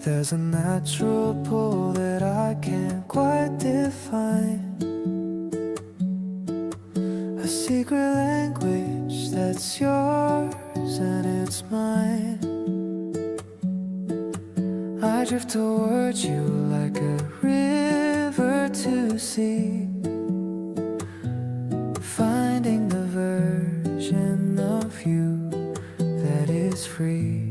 There's a natural pull that I can't quite define, a secret language that's yours and it's mine. I drift towards you like a river to sea, finding the version of you that is free.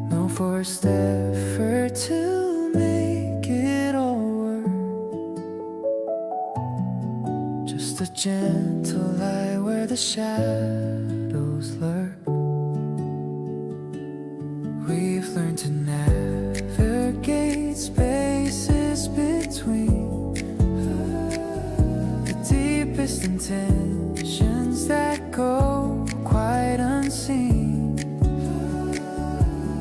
No forced effort to make it all work, just a gentle light where the shadows lurk. We've learned to navigate spaces between the deepest intentions that go quite unseen.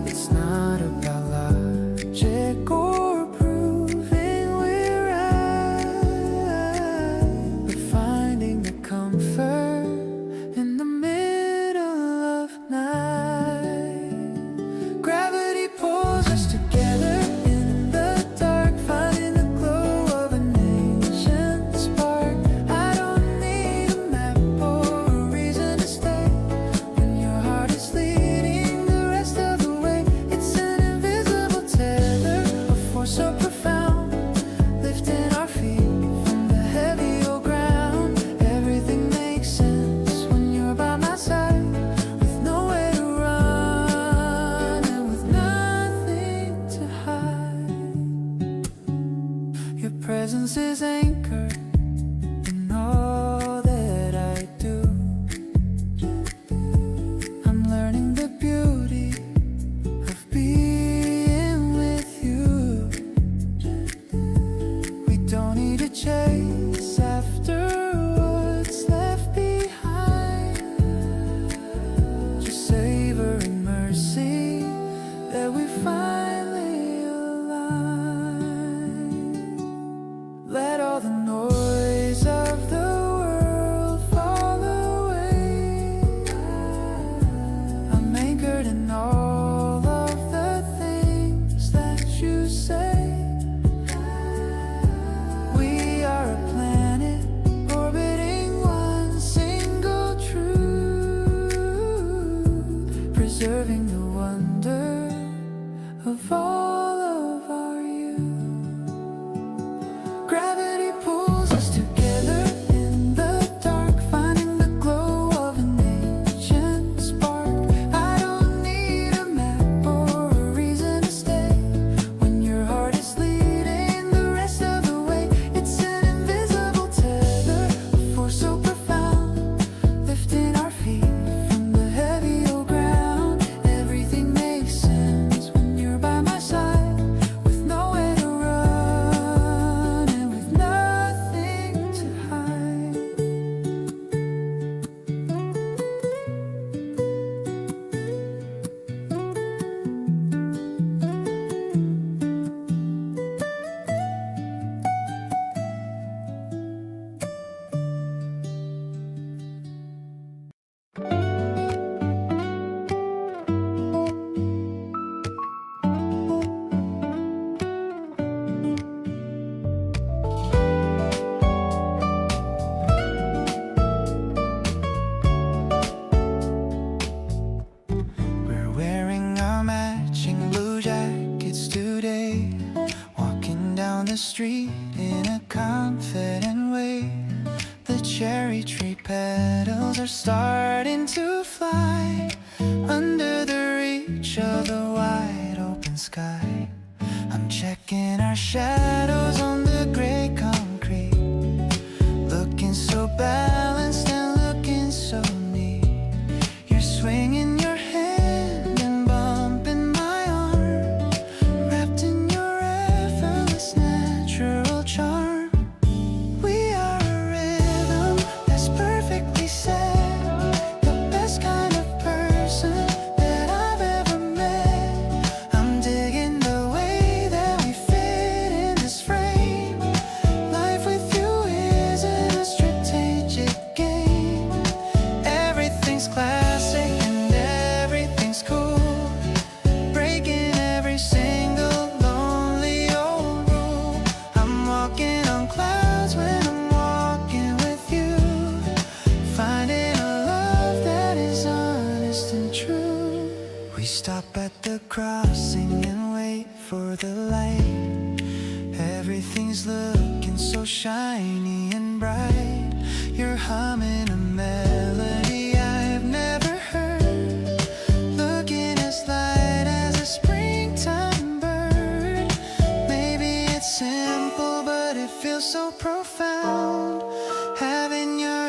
It's not about logic or proving we're right, but finding the comfort in the middle of night. Gravity pulls us together in the dark, finding the glow of an ancient spark. I don't need a map or a reason to stay when your heart is leading the rest of the way. It's an invisible tether, a force so profound, lifting our feet from the heavy old ground. Everything makes sense when you're by my side, with nowhere to run and with nothing to hide. Your presence is anchored in all that I do. I'm learning the beauty of being with you. We don't need to chase after what's left behind, just savoring mercy that we finally align. Let all the noise of the world fall away. I'm anchored in all of the things that you say. We are a planet orbiting one single truth, preserving the wonder of all of our youth. Gravity pulls us together in the dark, finding the glow of an ancient spark. I don't need a map or a reason to stay when your heart is leading the rest of the way. It's an invisible tether, a force so profound, lifting our feet from the heavy old ground. Everything makes sense when you're by my side, with nowhere to run and with nothing to hide. We're wearing our matching blue jackets today, walking down the street in a confident way. The cherry tree petals are starting to fly under the reach of the wide open sky. I'm checking our shadows on the gray concrete, looking so balanced and looking so neat. You're swinging your hand and bumping my arm, wrapped in your effortless natural charm. We are a rhythm that's perfectly set, We stop at the crossing and wait for the light. Everything's looking so shiny and bright. You're humming a melody I've never heard, looking as light as a springtime bird. Maybe it's simple, but it feels so profound, having your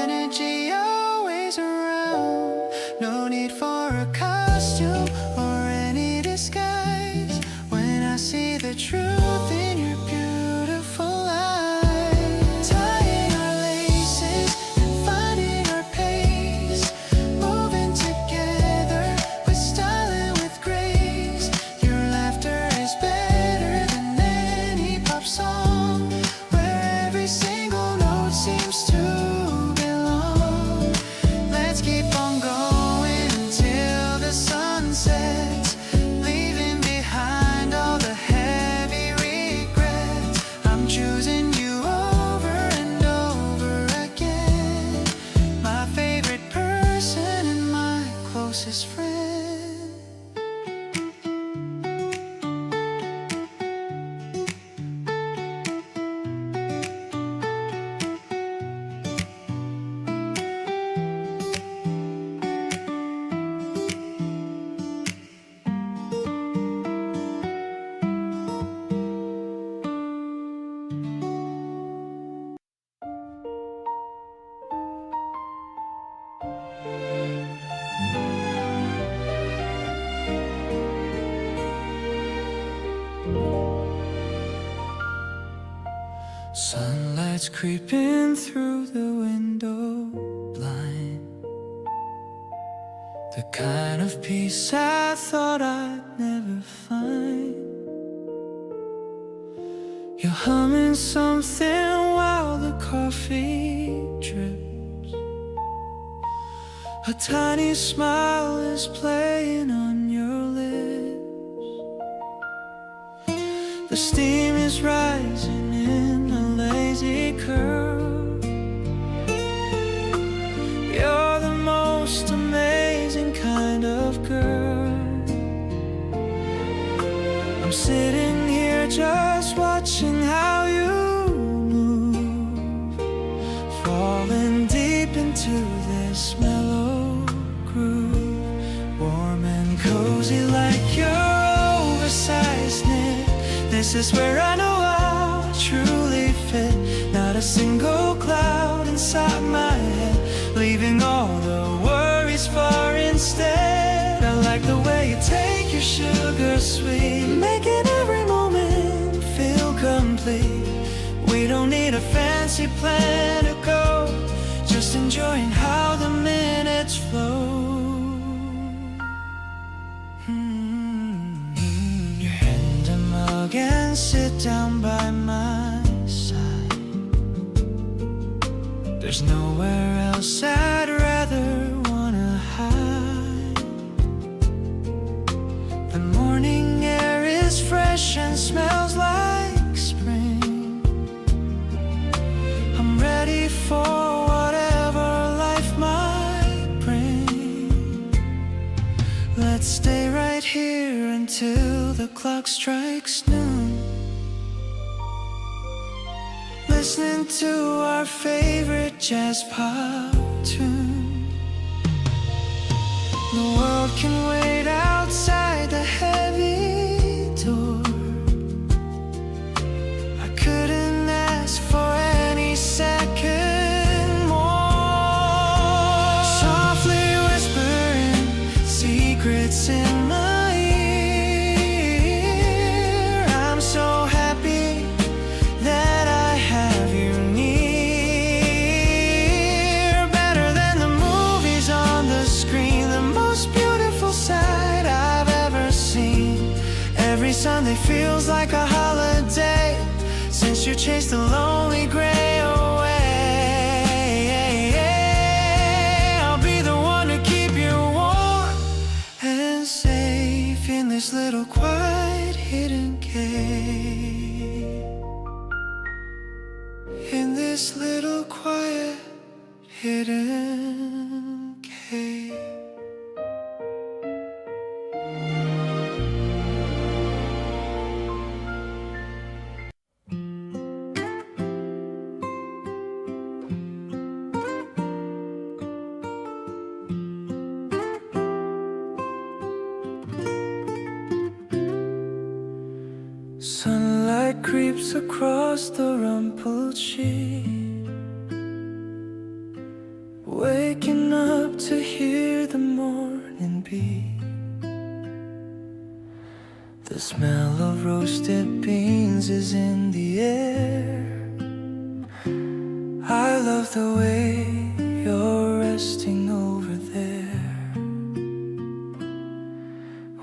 energy always around. No need for a costume or any disguise when I see the truth in your beautiful eyes. Tying our laces and finding our pace, moving together with style and with grace. Your laughter is better than any pop song, where every single note seems to belong. Let's keep on going until the sun sets, leaving behind all the heavy regrets. I'm choosing you over and over again, my favorite person and my closest friend. Sunlight's creeping through the window blind, the kind of peace I thought I'd never find. You're humming something while the coffee drips. A tiny smile is playing on your lips. The steam is rising in a lazy curve. You're the most amazing kind of girl. I'm sitting here just watching how you move, falling deep into this mellow groove, warm and cozy like your oversized knit. This is where I know I'll truly fit. Not a single cloud inside my head, leaving all the worries far instead. I like the way you take your sugar sweet, making every moment feel complete. We don't need a fancy plan to go, just enjoying how the minutes flow. Your hand in mug and sit down by my side. There's nowhere else I'd rather wanna hide. The morning air is fresh and smells like spring. I'm ready for whatever life might bring. Let's stay right here until the clock strikes noon, listening to our favorite jazz pop tune. The world can wait outside the heavy door. I couldn't ask for any second more. Softly whispering secrets in my ear. I'm so happy that I have you near. Better than the movies on the screen, the most beautiful sight I've ever seen. Every Sunday feels like a holiday since you chased the lonely gray away. I'll be the one to keep you warm and safe in this little quiet hidden cave. In this little quiet hidden cave. Sunlight creeps across the rumpled sheet, waking up to hear the morning beat. The smell of roasted beans is in the air. I love the way you're resting over there.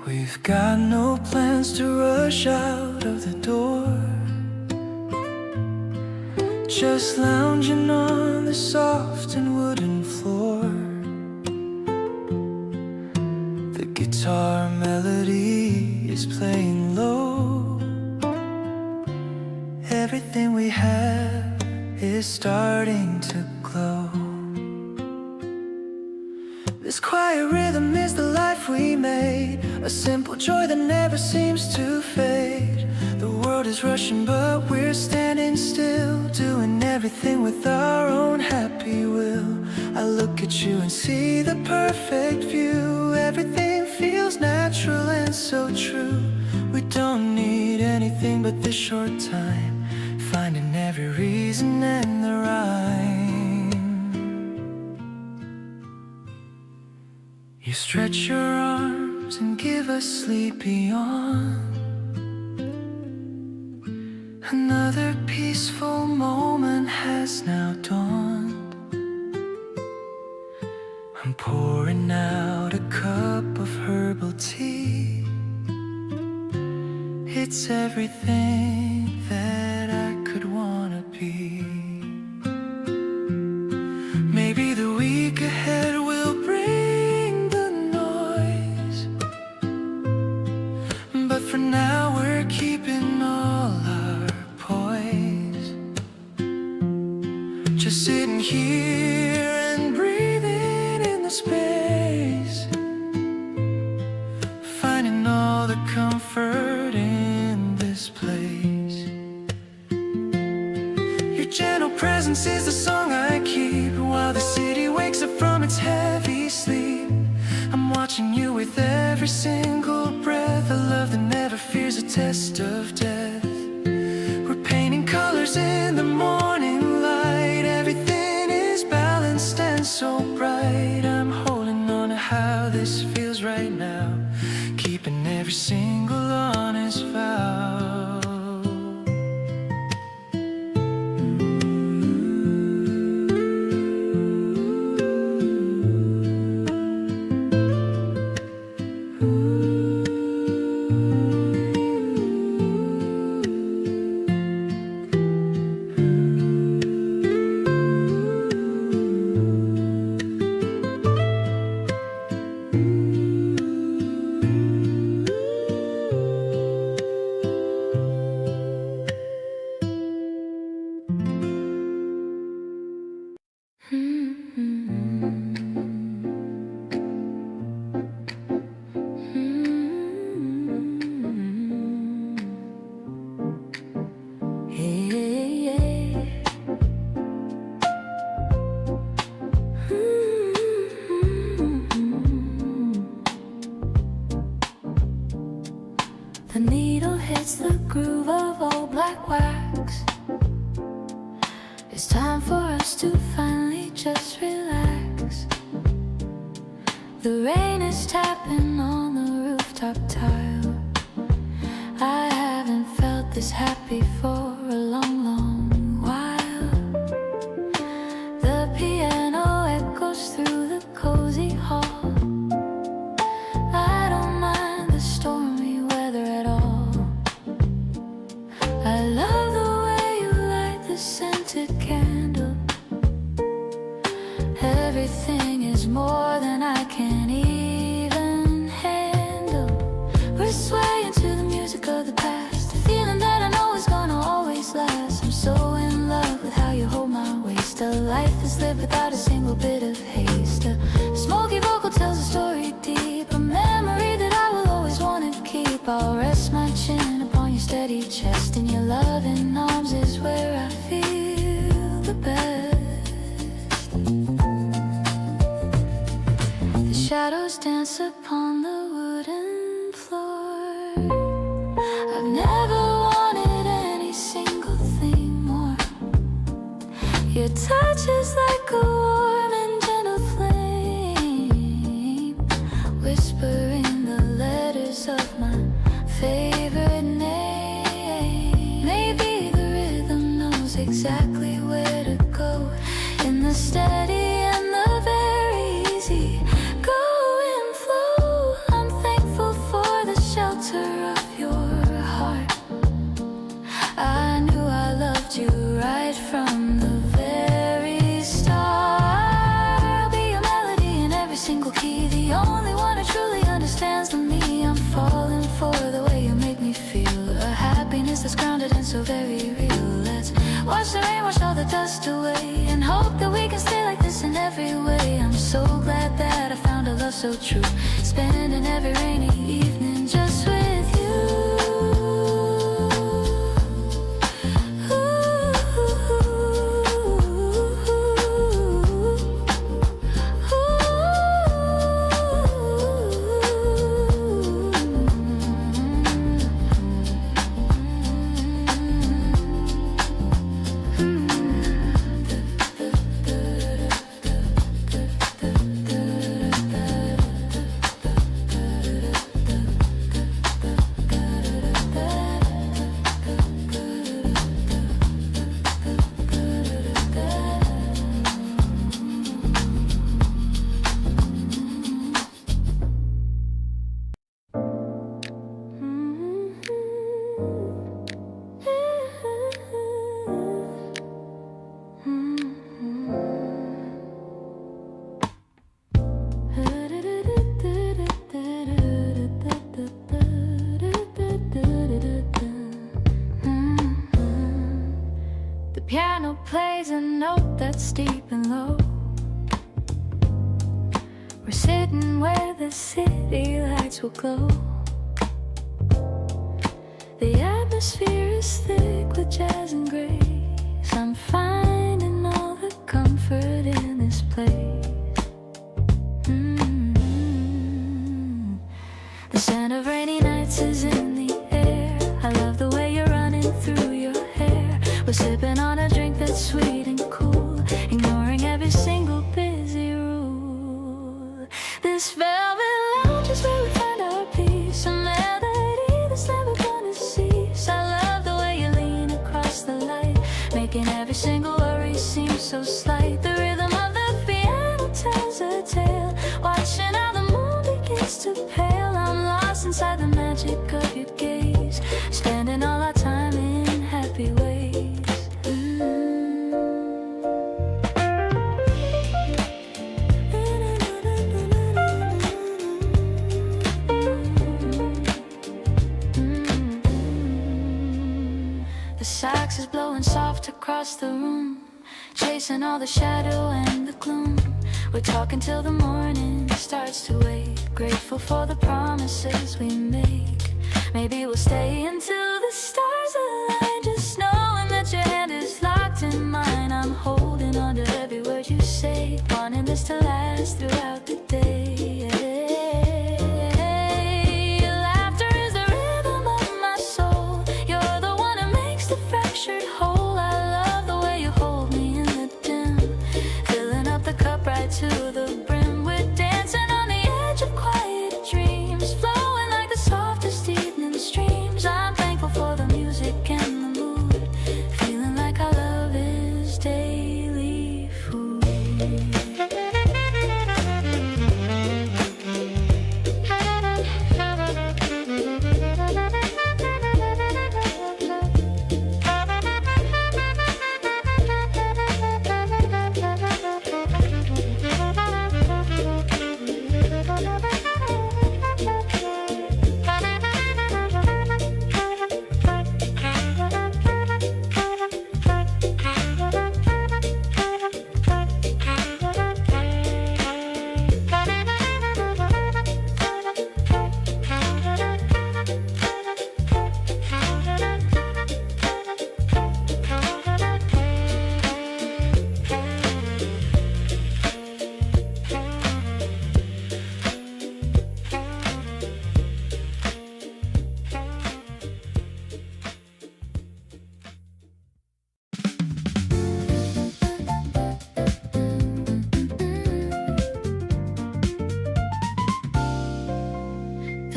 We've got no plans to rush out of the door, just lounging on the soft and wooden floor. The guitar melody is playing low. Everything we have is starting to glow. This quiet rhythm is the life we made, a simple joy that never seems to fade. The world is rushing but we're standing still, doing everything with our own happy will. I look at you and see the perfect view. Everything feels natural and so true. We don't need anything but this short time, finding every reason and the rhyme. You stretch your arms and give us sleepy yawn. Another peaceful moment has now dawned. I'm pouring out a cup of herbal tea. It's everything that I could wanna be. Maybe the week ahead will bring the noise, but for now we're keeping all our poise. Just sitting here and breathing in the space, finding all the comfort in this place. Your gentle presence is the song I keep while the city wakes up from its heavy sleep. I'm watching you with every single breath, a love that never fears a test of death. We're painting colors in the morning light. Everything is balanced and so bright. I'm holding on to how this feels right now, keeping every single honest vow. The needle hits the groove of old black wax. It's time for us to finally just relax. The rain is tapping on the rooftop tile. I haven't felt this happy for a long, long while. The piano echoes through the cozy hall. I don't mind the stormy weather at all. I love the way you light the scented candle. Everything is more than I can even handle. We're swaying to the music of the past, a feeling that I know is gonna always last. I'm so in love with how you hold my waist. A life is lived without a single bit of haste. A smoky vocal tells a story deep, a memory that I will always want to keep. I'll rest my chin upon your steady chest, and your loving arms is where I feel the best. The shadows dance upon the wooden floor. I've never wanted is like a warm and gentle flame, whispering the letters of my favorite name. Maybe the rhythm knows exactly where to go, in the steady and the very easy go and flow. I'm thankful for the shelter of your heart. I knew I loved you right from the very start. I'll be a melody in every single key, the only one who truly understands the me. I'm falling for the way you make me feel, a happiness that's grounded and so very real. Let's watch the rain wash all the dust away, and hope that we can stay like this in every way. I'm so glad that I found a love so true, spending every rainy evening just with you. The piano plays a note that's deep and low. We're sitting where the city lights will glow. The atmosphere is thick with jazz and grace. I'm finding all the comfort in this place. The scent of rainy nights is in the air. I love the way you're running through your hair. We're sipping on a drink that's sweet and cool, ignoring every single busy rule. This velvet lounge is where we find our peace, a melody that's never gonna cease. I love the way you lean across the light, making every single worry seem so slight. The rhythm of the piano tells a tale, watching how the moon begins to pale. I'm lost inside the magic of your gaze, spending all our time in happy ways. The sax is blowing soft across the room, chasing all the shadow and the gloom. We're talking till the morning starts to wake, grateful for the promises we make. Maybe we'll stay until the stars align, just knowing that your hand is locked in mine. I'm holding on to every word you say, wanting this to last throughout the day. Your laughter is the rhythm of my soul. You're the one who makes the fractured whole. I love the way you hold me in the dim, filling up the cup right to the brim. We're dancing on the edge of quiet dreams, flowing like the softest evening streams. I'm thankful for the music and the mood, feeling like our love is daily food.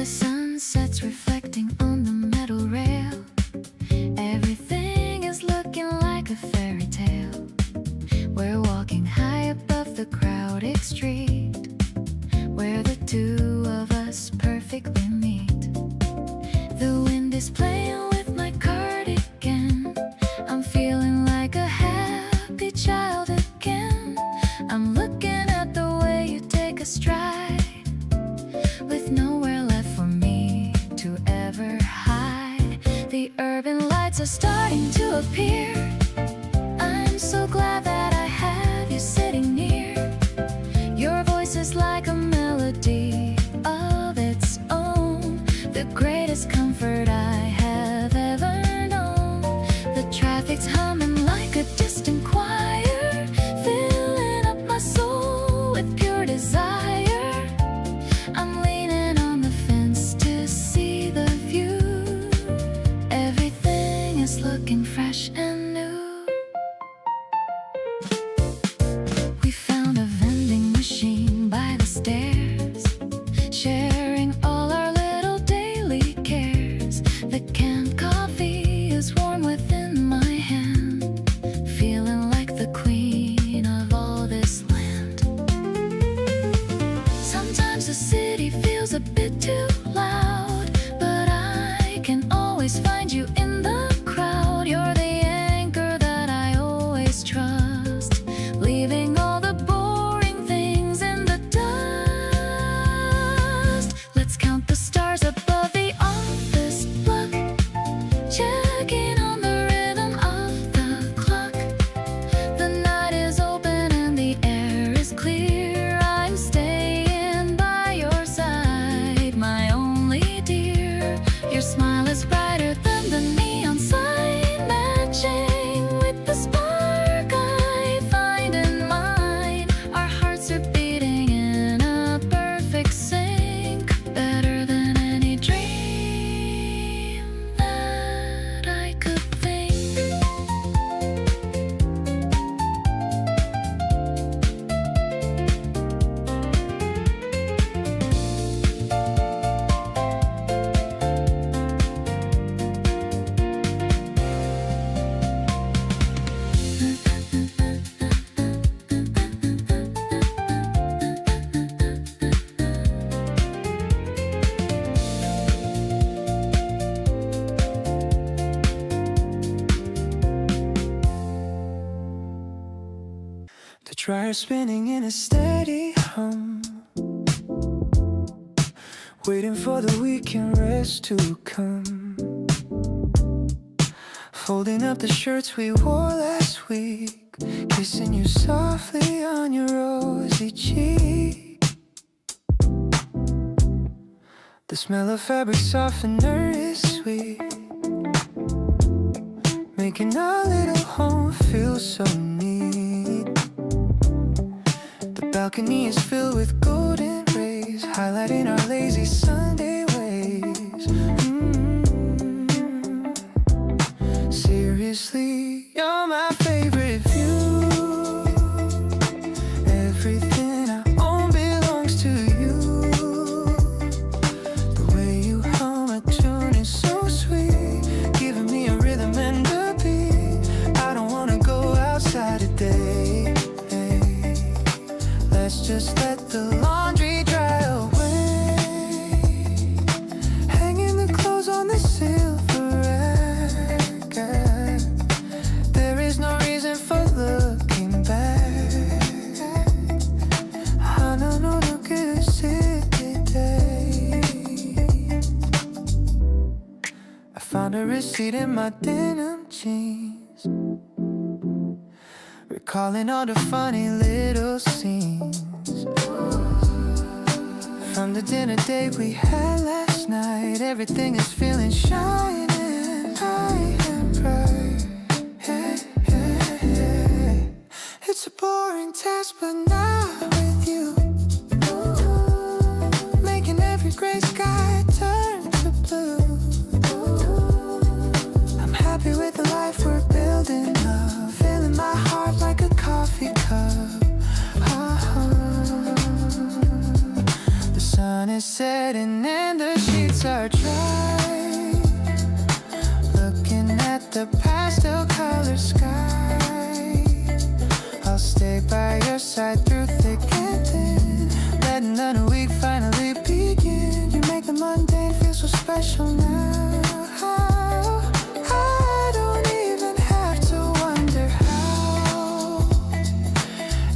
The sunset's reflecting on the metal rail. Everything is looking like a fairy tale. We're walking high above the crowded street, where the two of us perfectly meet. The wind is playing with my cardigan. I'm feeling like a happy child again. I'm looking at the way you take a stride, with nowhere left for me to ever hide. The urban lights are starting to appear. I'm so glad that I have you sitting near. Your voice is like a melody of its own, the greatest comfort I have ever known. The traffic's humming like a distant choir, filling up my soul with pure desire. I'm leaning on the fence to see the view. Everything is looking fresh and new. We found a vending machine by the stairs, sharing all our little daily cares. The canned coffee is warm within my hand, feeling like the queen of all this land. Sometimes the city feels a bit too loud, but I can always find you in the crowd. You're the anchor that I always trust, leaving all the boring things in the dust. Let's count the stars above the office block, checking on the rhythm of the clock. The night is open and the air is clear. I'm staying by your side, my only dear. Your smile is brighter than the neon sign, matching with the spark I find in mine. Our hearts are beating in a perfect sync, better than any dream that I could think. The dryer spinning in a steady hum, waiting for the weekend rest to come. Folding up the shirts we wore last week, kissing you softly on your rosy cheek. The smell of fabric softener is sweet, making our little home feel so neat. The balcony is filled with golden rays, highlighting our lazy Sunday ways. Seriously, you're my favorite view. Everything I own belongs to you. The way you hum a tune is so sweet, giving me a rhythm and a beat. I don't wanna go outside today. Let's just let the laundry dry away, hanging the clothes on the silver rack. There is no reason for looking back. 하나 너도 그랬을 때. I found a receipt in my denim jeans, recalling all the funny little scenes from the dinner date we had last night. Everything is feeling shining high and bright. It's a boring task, but not with you, making every gray sky turn to blue. I'm happy with the life we're building up, filling my heart like a coffee cup. The sun is setting and the eyes are dry, looking at the pastel color sky. I'll stay by your side through thick and thin, letting the new week finally begin. You make the mundane feel so special now. I don't even have to wonder how.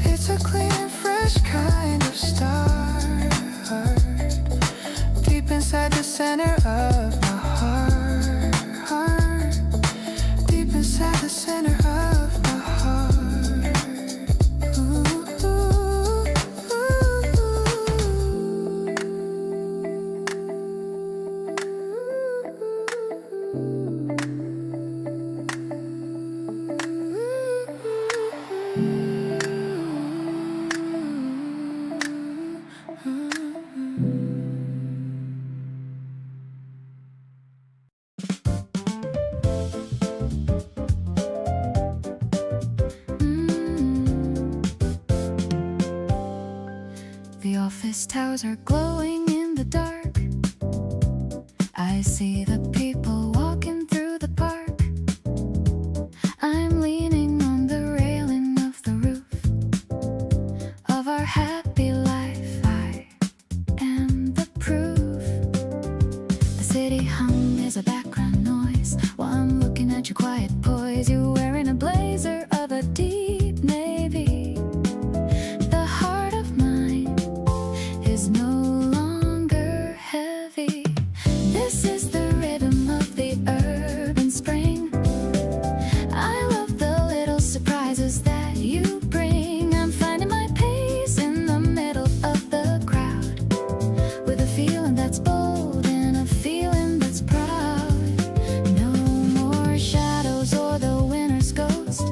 It's a clean and fresh kind of start, deep inside the center of my heart, deep inside the center of my heart. The office towers are glowing in the dark. I see the people walking through the park. I'm leaning on the railing of the roof of our happy life. I am the proof. The city hum is a background noise while I'm looking at your quiet poise. You're wearing a blazer of a deep navy. The heart of mine is no longer heavy. This is the rhythm of the urban spring. I love the little surprises that you bring. I'm finding my pace in the middle of the crowd, with a feeling that's bold and a feeling that's proud. No more shadows or the winter's ghost.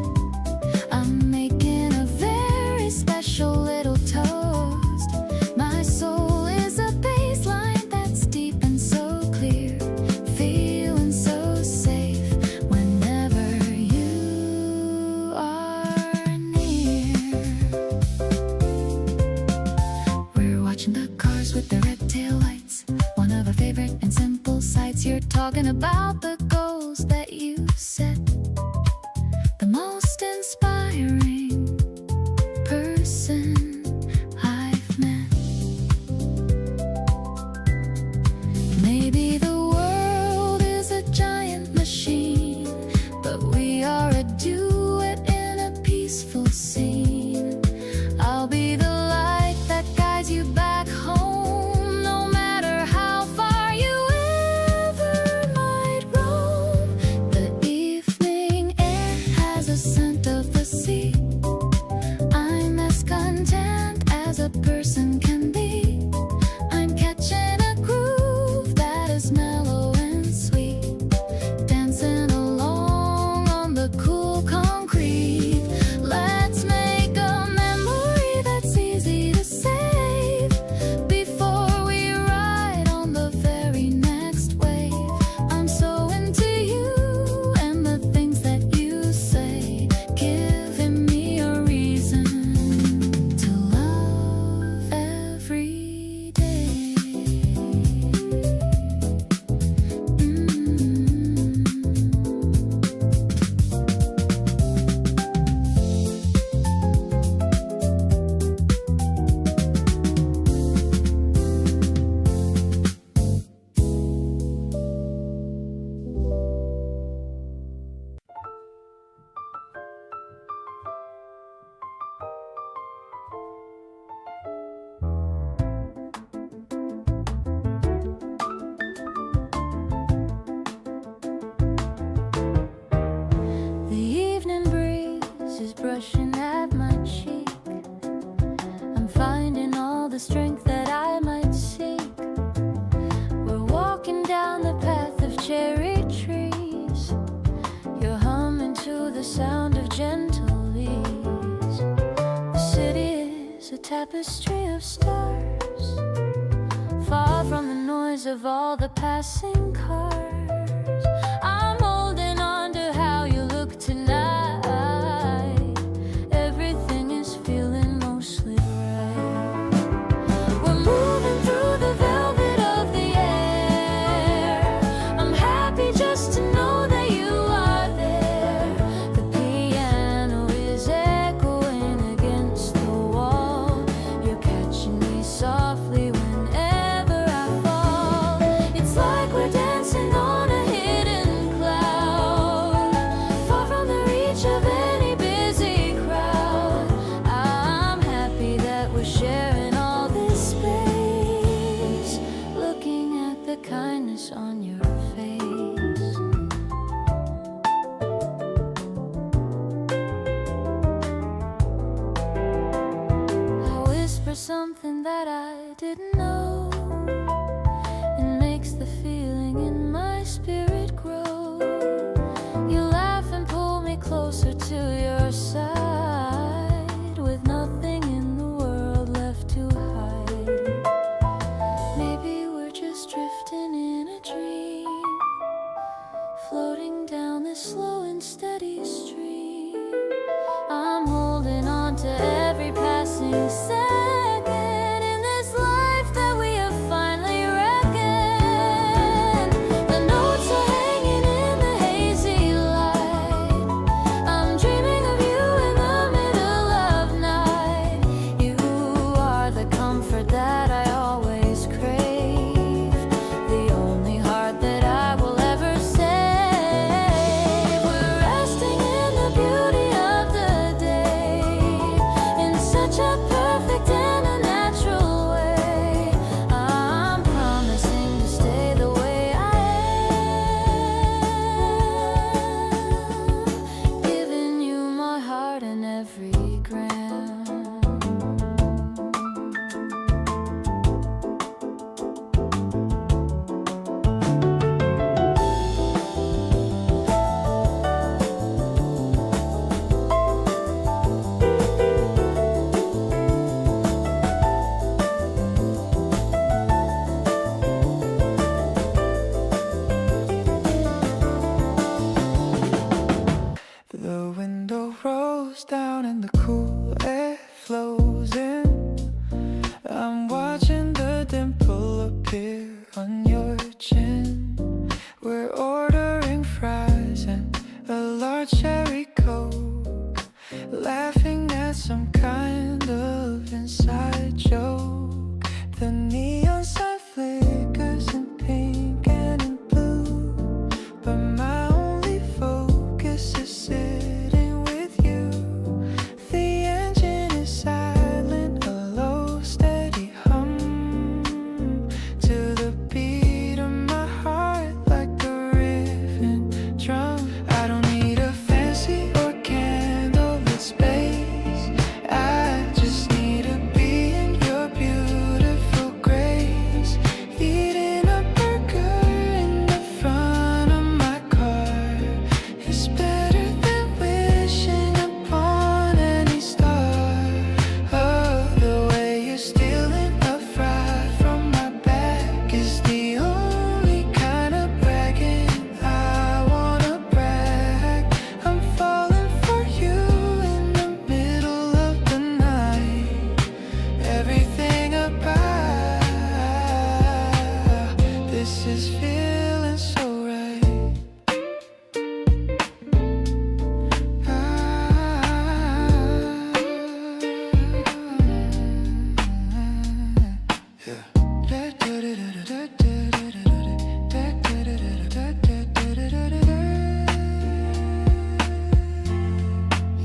I'm making a very special little toast. My soul is a baseline that's deep and so clear, feeling so safe whenever you are near. We're watching the cars with their red tail lights, one of our favorite and simple sights. You're talking about the goals that you set, the most inspiring person I've met. Maybe the world is a giant machine, but we are a duet in a peaceful scene. I'll be the light that guides you back home, no matter how far you ever might roam. The evening air has a scent of the sea. I'm as content as a person can be. I'm catching a groove that is mellow and sweet, dancing along on the cool concrete. Let's make a memory that's easy to save before we ride on the very next wave. I'm so into you and the things that you say, giving me a reason to love every day. The evening breeze is brushing at my cheek. I'm finding all the strength that I might seek. We're walking down the path of cherry trees. You're humming to the sound of gentle ease. The city is a tapestry of stars, far from the noise of all the passing cars. I'm holding on to how you look tonight. Everything is feeling mostly right. We're moving through the velvet of the air. the kindness on your face. I whisper something that I didn't know. It makes the feeling in my spirit grow. You laugh and pull me closer to your side, with nothing in the world left to hide. Maybe we're just drifting in a dream, floating down this slow and steady stream. I'm holding on to every passing second in this life that we have finally reckoned. The notes are hanging in the hazy light. I'm dreaming of you in the middle of night. You are the comfort that I always crave, the only heart that I will ever save. We're resting in the beauty of the day, in such a perfect and a natural way. I'm promising to stay the way I am, giving you my heart and every gram. The window rolls down and the cool air flows in. I'm watching the dimple appear on your chin. We're ordering fries and a large cherry coke, laughing at some kind of inside joke. The neon sign flickers in pink and in blue, but my only focus is sitting with you. The engine is silent, a low steady hum, to the beat of my heart like the riff and drum. I don't need a fancy or candlelit space, I just need to be in your beautiful grace. Eating a burger in the front of my car is better than wishing upon any star. Oh, the way you're stealing a fry from my back is the only kind of bragging I wanna brag. I'm falling for you in the middle of the night. Everything about this is feeling so right.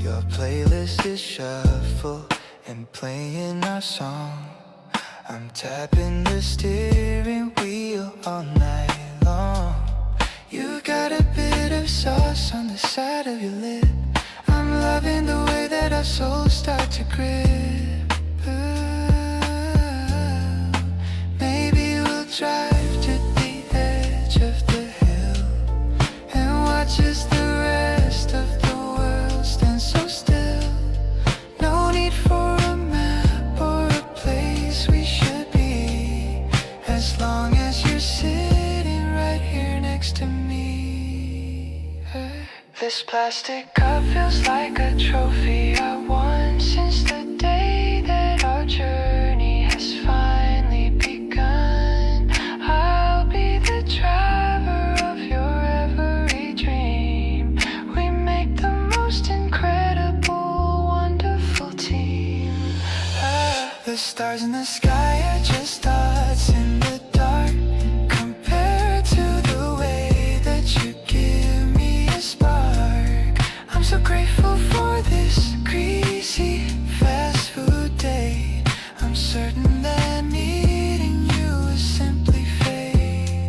Your playlist is shuffle and playing our song. I'm tapping the steering wheel all night long. You got a bit of sauce on the side of your lip. I'm loving the way that our souls start to grip. Maybe we'll drive to the edge of the hill and watch as the rest of the world stands so still. No need for a map or a place we should be, as long as you're sitting right here next to me. This plastic cup feels like a trophy I won since the day that our journey has finally begun. I'll be the driver of your every dream. We make the most incredible, wonderful team. The stars in the sky are just dots in the dark, compared to the way that you give me a spark. I'm so grateful for this greasy fast food date. I'm certain that needing you is simply fate.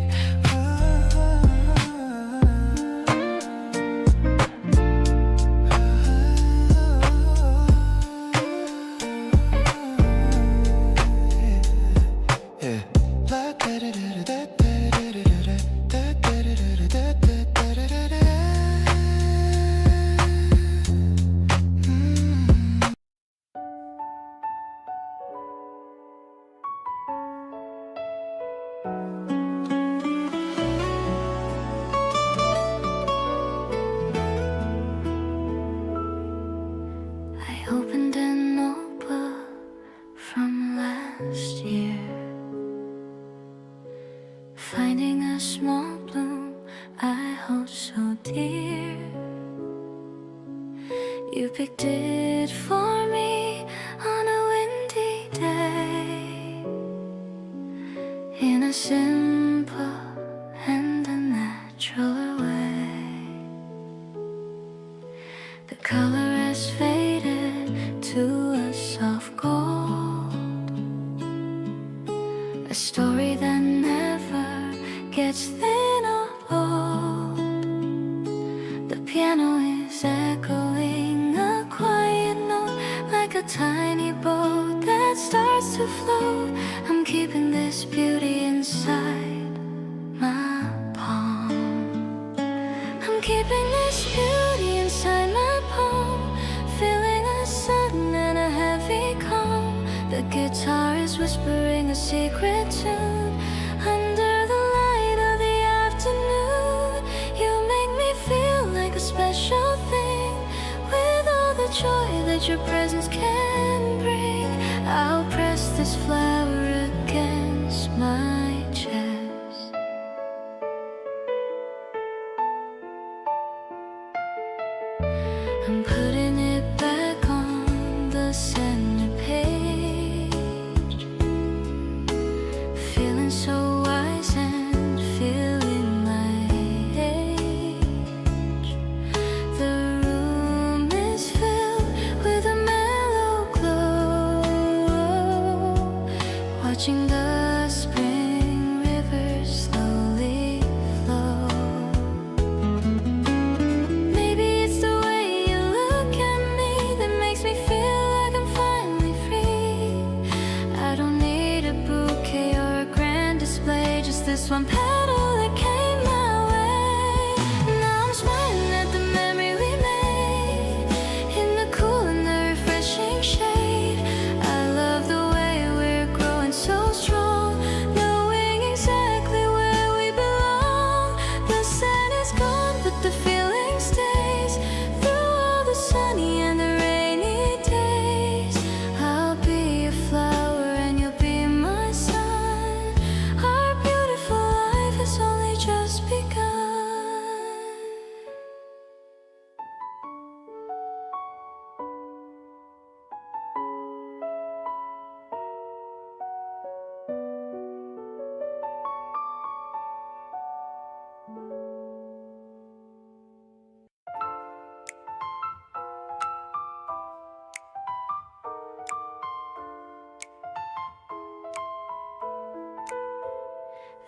finding a small bloom I hold so dear. You picked it for me on a windy day, in a simple and a natural way. The color has faded to a soft gold, a story that never gets thin or old. The piano is echoing a quiet note, like a tiny boat that starts to float. I'm keeping this beauty inside my palm. I'm keeping this beauty inside my palm, feeling a sudden and a heavy calm. The guitar is whispering a secret tune under the light of the afternoon. You make me feel like a special thing, with all the joy that your presence can bring. I'll press this flower against my chest. I'm putting it back on the center page, feeling so wise and feeling my age. The room is filled with a mellow glow, watching the spring river slowly flow. Maybe it's the way you look at me that makes me feel like I'm finally free. I don't need a bouquet or a grand display, just this one petal that came my way. Now I'm smiling at the memory we made, in the cool and the refreshing shade. I love the way we're growing so strong, knowing exactly where we belong. The sun is gone, but the feeling stays through all the sunny and the rainy days. I'll be a flower and you'll be my sun. Our beautiful life has only just begun.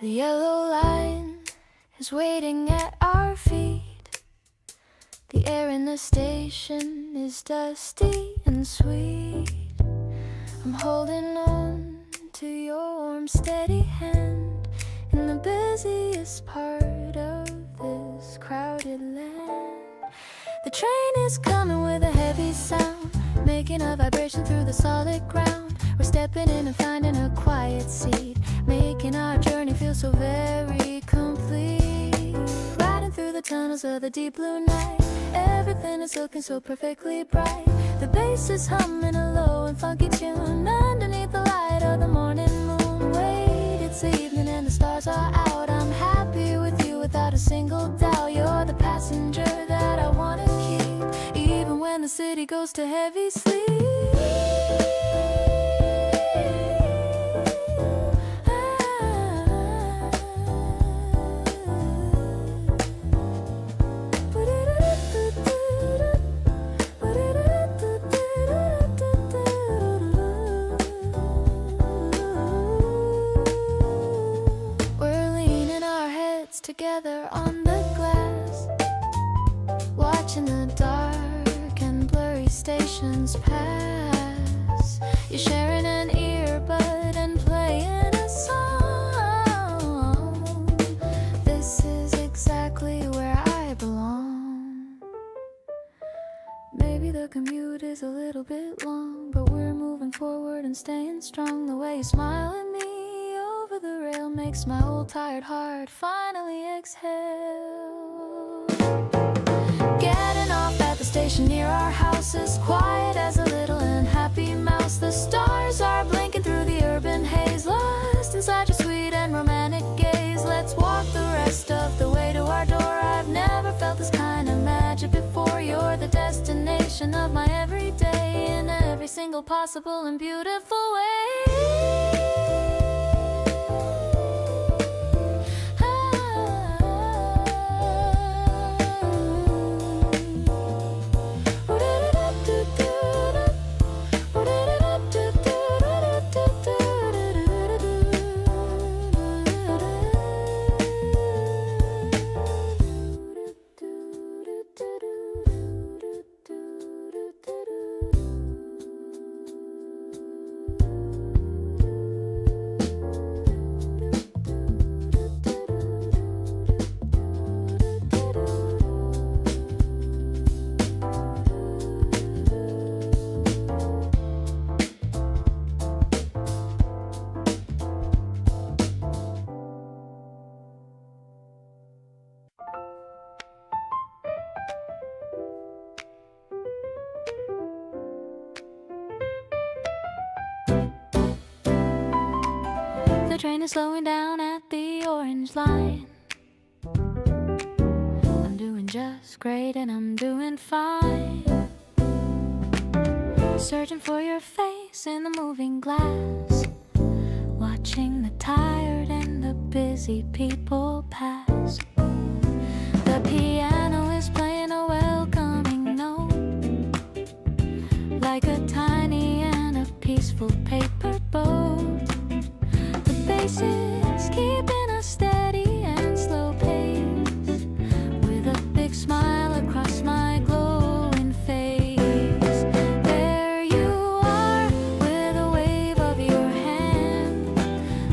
The yellow line is waiting at our feet. The air in the station is dusty and sweet. I'm holding on to your warm, steady hand in the busiest part of this crowded land. The train is coming with a heavy sound, making a vibration through the solid ground. We're stepping in and finding a quiet seat, making our journey feel so very complete. Riding through the tunnels of the deep blue night, everything is looking so perfectly bright. The bass is humming a low and funky tune underneath the light of the morning moon. Wait, it's the evening and the stars are out. I'm happy with you without a single doubt. You're the passenger that I wanna keep, even when the city goes to heavy sleep. Together on the glass, watching the dark and blurry stations pass. You're sharing an earbud and playing a song. This is exactly where I belong. Maybe the commute is a little bit long, but we're moving forward and staying strong. The way you smile at me over the rail makes my old tired heart finally exhale. Getting off at the station near our house, as quiet as a little unhappy mouse. The stars are blinking through the urban haze, lost inside your sweet and romantic gaze. Let's celebration of my everyday in every single possible and beautiful way. The train is slowing down at the orange line. I'm doing just great and I'm doing fine. Searching for your face in the moving glass, watching the tired and the busy people pass. The piano is playing a welcoming note, like a tiny and a peaceful paper boat. Faces keeping a steady and slow pace, with a big smile across my glowing face. There you are, with a wave of your hand,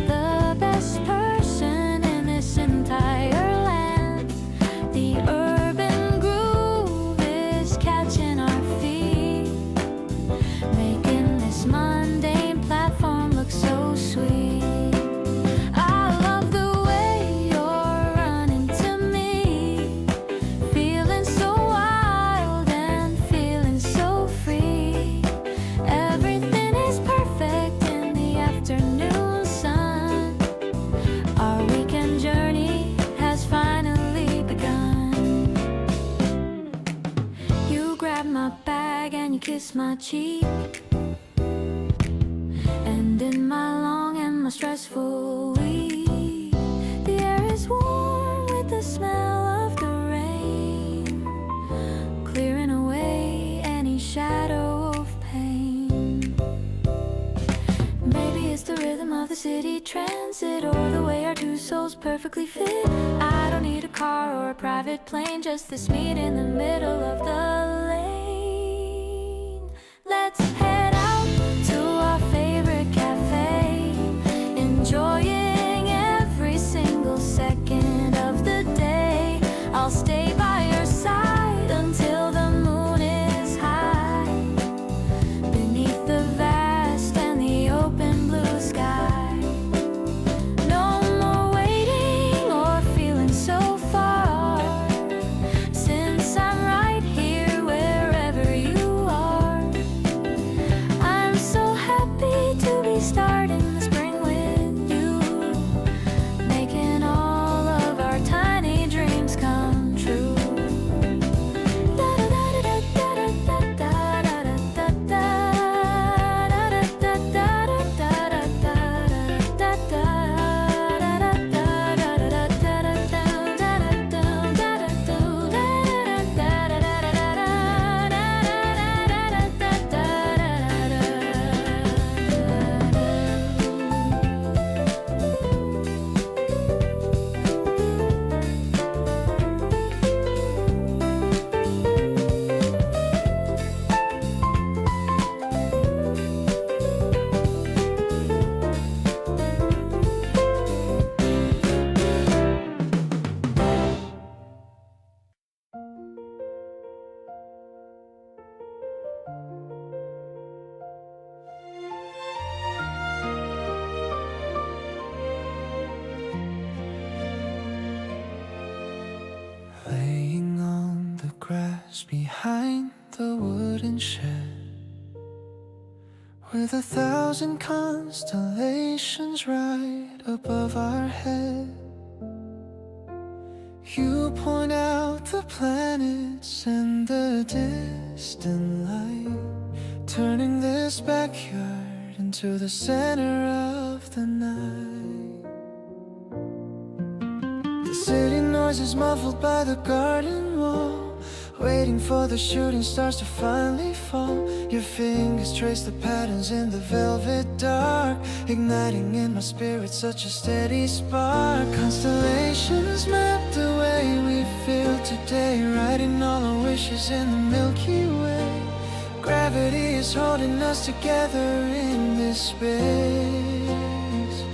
the best person in this entire land. The urban groove is catching our feet, making this mundane platform look so sweet. Kiss my cheek, and in my long and my stressful week, the air is warm with the smell of the rain, clearing away any shadow of pain. Maybe it's the rhythm of the city transit, or the way our two souls perfectly fit. I don't need a car or a private plane, just this meet in the middle of the lane. Let's head out to our favorite cafe, enjoying every single second of the day. I'll stay by your side until the moon is high, beneath the vast and the open blue sky. No more waiting or feeling so far, since I'm right here wherever you are. I'm so happy to be starting the spring with you, making all of our tiny dreams come true. Laying on the grass behind the wooden shed, with 1,000 constellations right above our head. You point out the the planets and the distant light, turning this backyard into the center of the night. The city noise is muffled by the garden wall, waiting for the shooting stars to finally fall. Your fingers trace the patterns in the velvet dark, igniting in my spirit such a steady spark. Constellations map the way we feel today, writing all our wishes in the Milky Way. Gravity is holding us together in this space,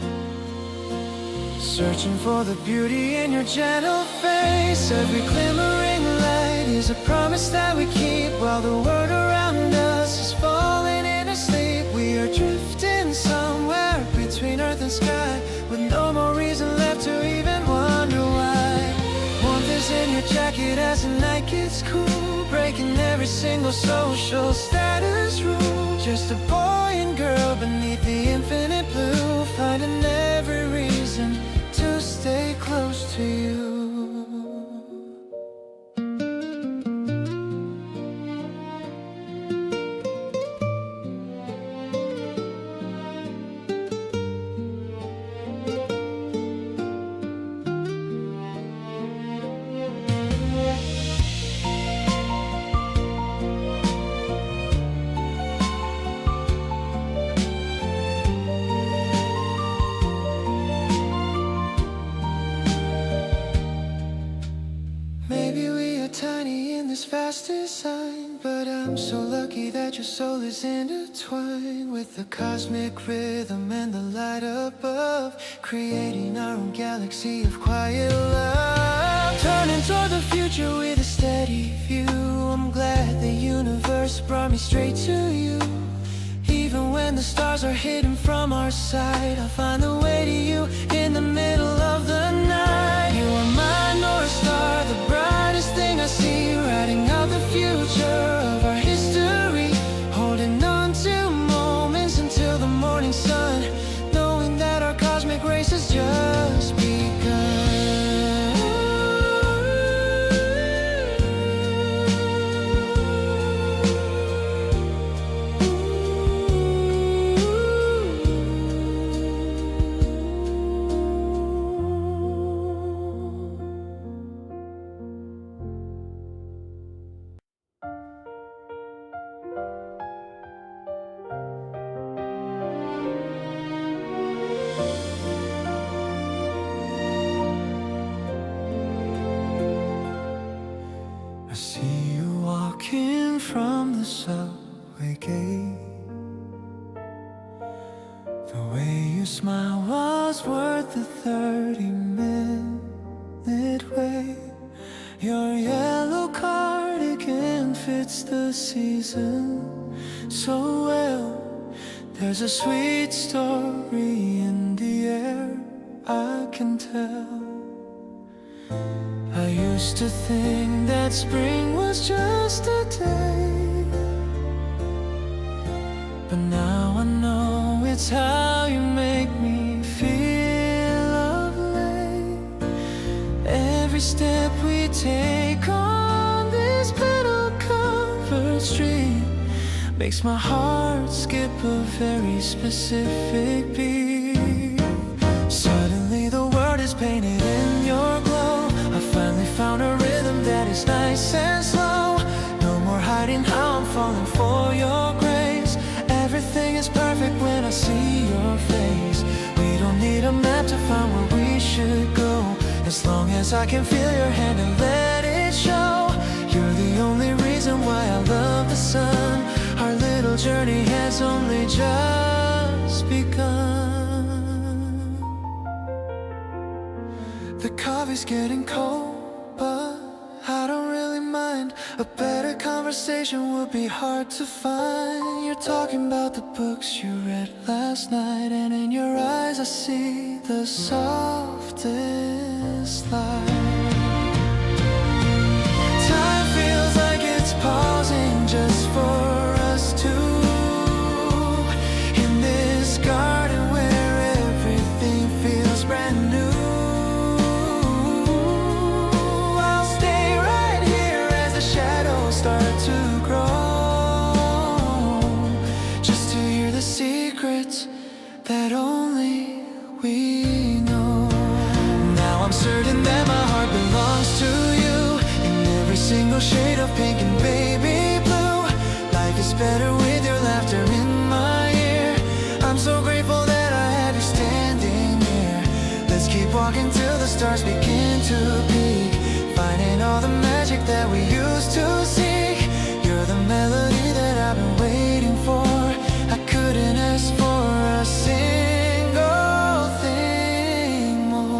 searching for the beauty in your gentle face. Every glimmering light is a promise that we keep, while the world around us is falling into sleep. We are drifting somewhere between earth and sky, with no more reason left to even wonder why. Warmth is in your jacket as the night gets cool, breaking every single social status rule. Just a boy and girl beneath the infinite blue, finding every reason to stay close to you. Fast design, but I'm so lucky that your soul is intertwined with the cosmic rhythm and the light above, creating our own galaxy of quiet love. Turning toward the future with a steady view, I'm glad the universe brought me straight to you. Even when the stars are hidden from our sight, I'll find the way to you in the middle of the night. You are my North Star, the brightest thing I see, writing out the future of our history, holding on to moments until the morning sun, knowing that our cosmic race has just begun. From the subway gate, the way you smile was worth the 30-minute wait. Your yellow cardigan fits the season so well. There's a sweet story in the air, I can tell. I used to think that spring was just a day, but now I know it's how you make me feel of late. Every step we take on this petal-covered street makes my heart skip a very specific beat. Suddenly the world is painted in your glow. I finally found a rhythm that is nice and slow. No more hiding how I'm falling for your grace. Everything is perfect when I see your face. We don't need a map to find where we should go, as long as I can feel your hand and let it show. You're the only reason why I love the sun. Our little journey has only just begun. The coffee's getting cold, but I don't really mind. A better conversation would be hard to find. You're talking about the books you read last night, and in your eyes I see the softest light. Time feels like it's pausing just for us two, in this garden where everything feels brand new. I'll stay right rainbow shade of pink and baby blue. Life is better with your laughter in my ear. I'm so grateful that I have you standing here. Let's keep walking till the stars begin to peak, finding all the magic that we used to seek. You're the melody that I've been waiting for. I couldn't ask for a single thing more.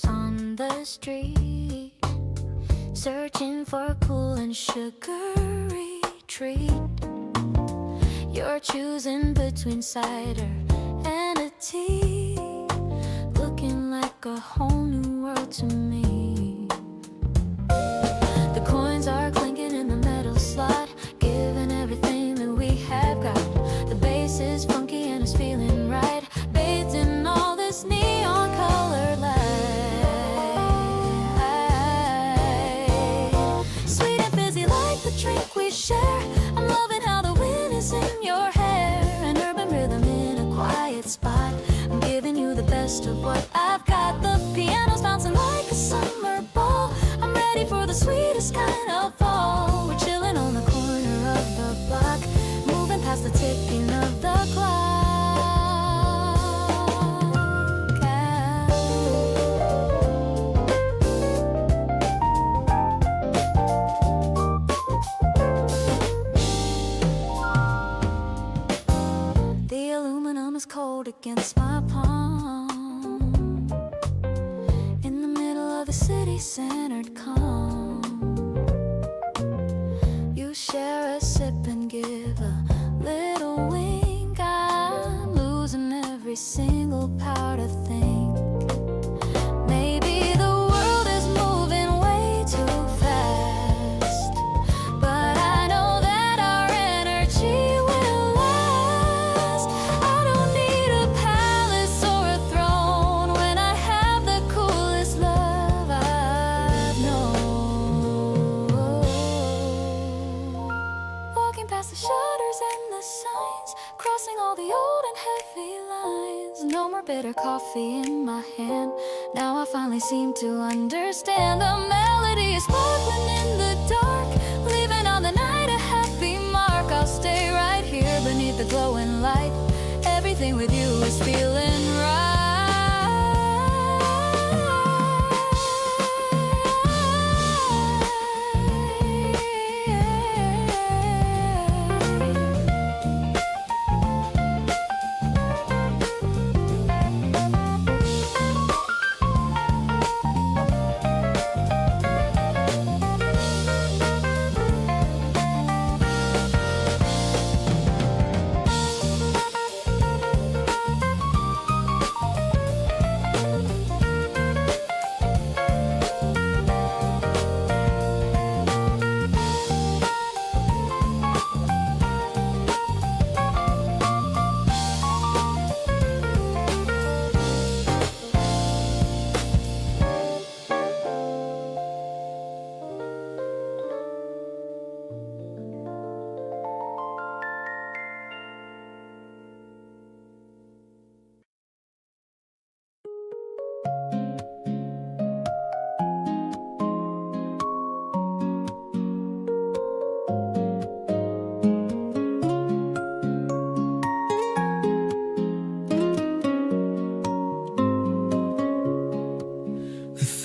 On the street, searching for a cool and sugary treat. You're choosing between cider and a tea, looking like a whole new world to me. The coins are clinking in the metal slot, giving everything that we have got. The bass is funky and it's feeling right, bathed in all this neon colored light. Drink we share. I'm loving how the wind is in your hair, an urban rhythm in a quiet spot. I'm giving you the best of what I've got. The piano's bouncing like a summer ball. I'm ready for the sweetest kind of fall. We're chilling on the corner of the block, moving past the ticking of the clock. Cold against my palm, in the middle of the city-centered calm. You share a sip and give a little wink. I'm losing every single power to think. Maybe the world is moving way too fast, but I know that our energy will last. I don't need a palace or a throne when I have the coolest love I've known. Walking past the shutters and the signs, crossing all the old and heavy lines. No more bitter coffee in my hand. Now I finally seem to understand. The melody is sparkling in the dark, leaving on the night a happy mark. I'll stay right here beneath the glowing light. Everything with you is feeling right.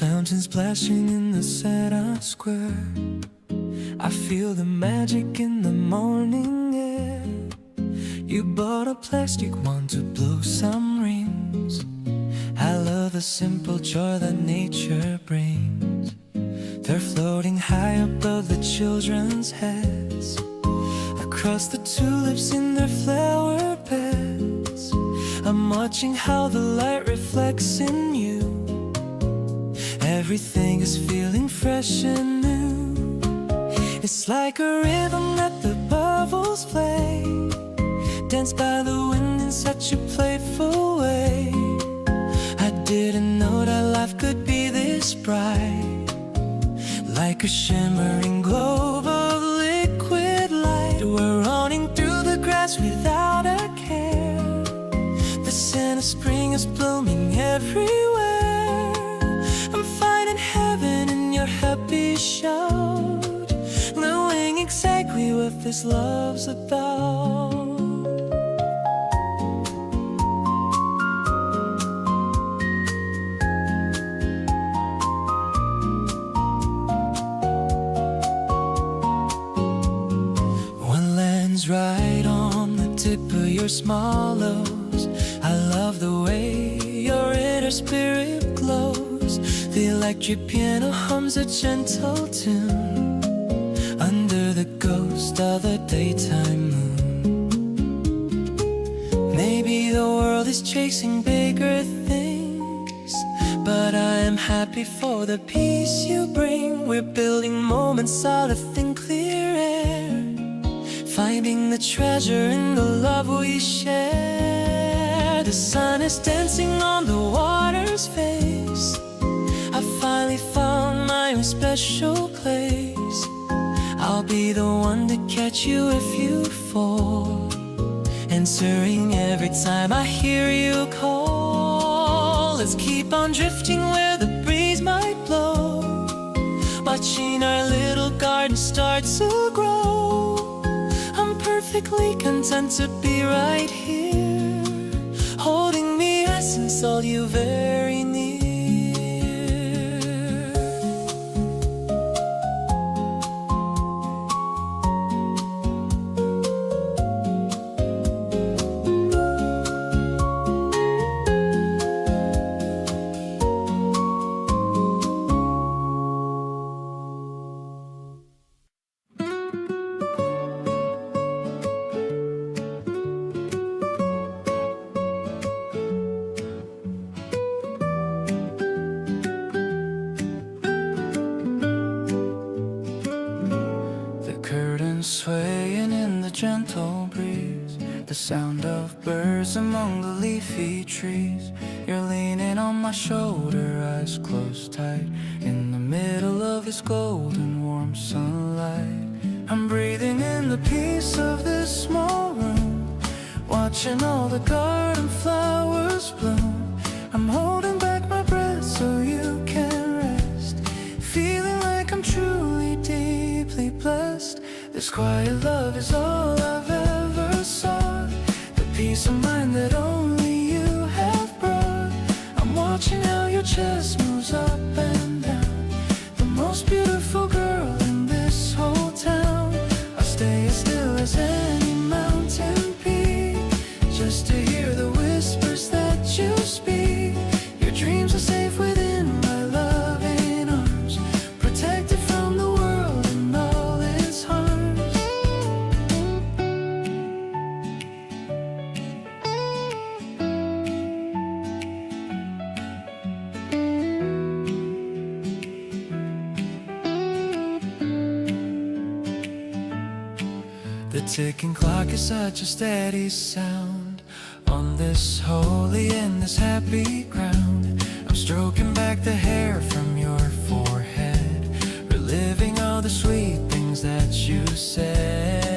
Fountain splashing in the center square. I feel the magic in the morning air. You bought a plastic one to blow some rings. I love the simple joy that nature brings. They're floating high above the children's heads, across the tulips in their flower beds. I'm watching how the light reflects in you. Everything is feeling fresh and new. It's like a rhythm that the bubbles play, dance by the wind in such a playful way. I didn't know that life could be this bright, like a shimmering globe of liquid light. We're running through the grass without a care. The scent of spring is blooming everywhere. I'm finding heaven in your happy shout, knowing exactly what this love's about. Right on the tip of your small nose, I love the way your inner spirit glows. The electric piano hums a gentle tune under the ghost of the daytime moon. Maybe the world is chasing bigger things, but I am happy for the peace you bring. We're building moments out of thin clear air, finding the treasure in the love we share. The sun is dancing on the water's face. I finally found my own special place. I'll be the one to catch you if you fall, answering every time I hear you call. Let's keep on drifting where the breeze might blow, watching our little garden start to grow. Perfectly content to be right here, holding me essence, all you very near. Swaying in the gentle breeze, the sound of birds among the leafy trees. You're leaning on my shoulder, eyes closed tight, in the middle of this golden warm sunlight. I'm breathing in the peace of this small room, watching all the garden flowers bloom. I'm holding back my breath so you can rest, feeling like I'm truly deeply blessed. This quiet love is all I've ever sought, the peace of mind that only you have brought. I'm watching how your chest moves up and down, the most beautiful girl in this whole town. I'll stay as still as any mountain peak, just to hear the whispers that you speak. Your dreams are safe within my loving arms, protected from the world and all its harms. The ticking clock is such a steady sound on this holy and this happy ground. I'm stroking back the hair from your forehead, reliving all the sweet things that you said.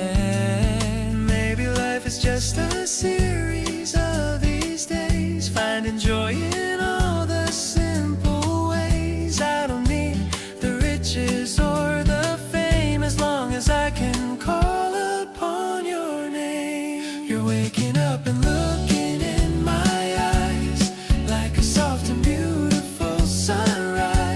Maybe life is just a series of these days, finding joy in all the simple ways. I don't need the riches or the fame, as long as I can call upon your name. You're waking up and looking in my eyes, like a soft and beautiful sunrise.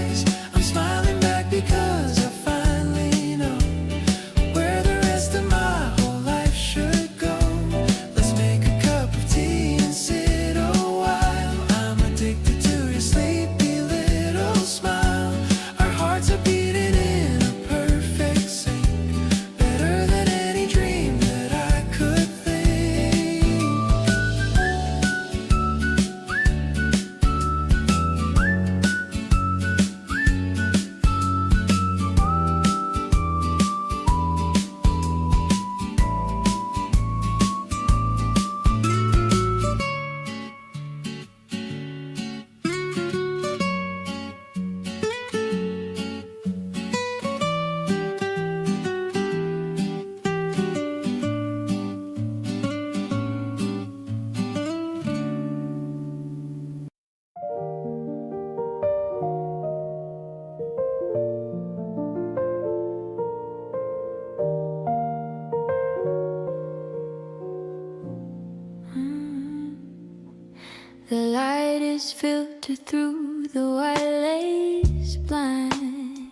filter through the white lace blind,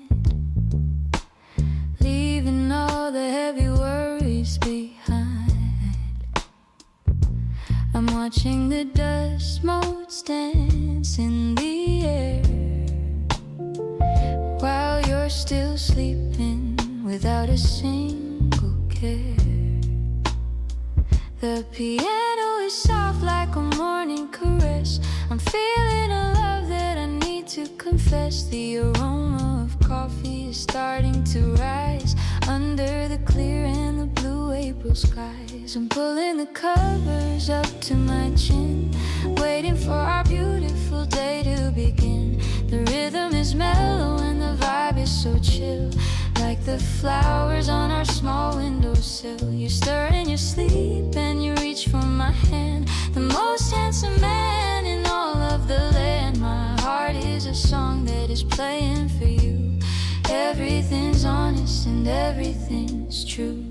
leaving all the heavy worries behind. I'm watching the dust motes dance in the air while you're still sleeping without a single care. The piano is soft like a morning caress. I'm feeling a love that I need to confess. The aroma of coffee is starting to rise under the clear and the blue April skies. I'm pulling the covers up to my chin, waiting for our beautiful day to begin. The rhythm is mellow and the vibe is so chill, like the flowers on our small windowsill. You stir in your sleep and you reach for my hand, the most handsome man in all of the land. My heart is a song that is playing for you. Everything's honest and everything's true.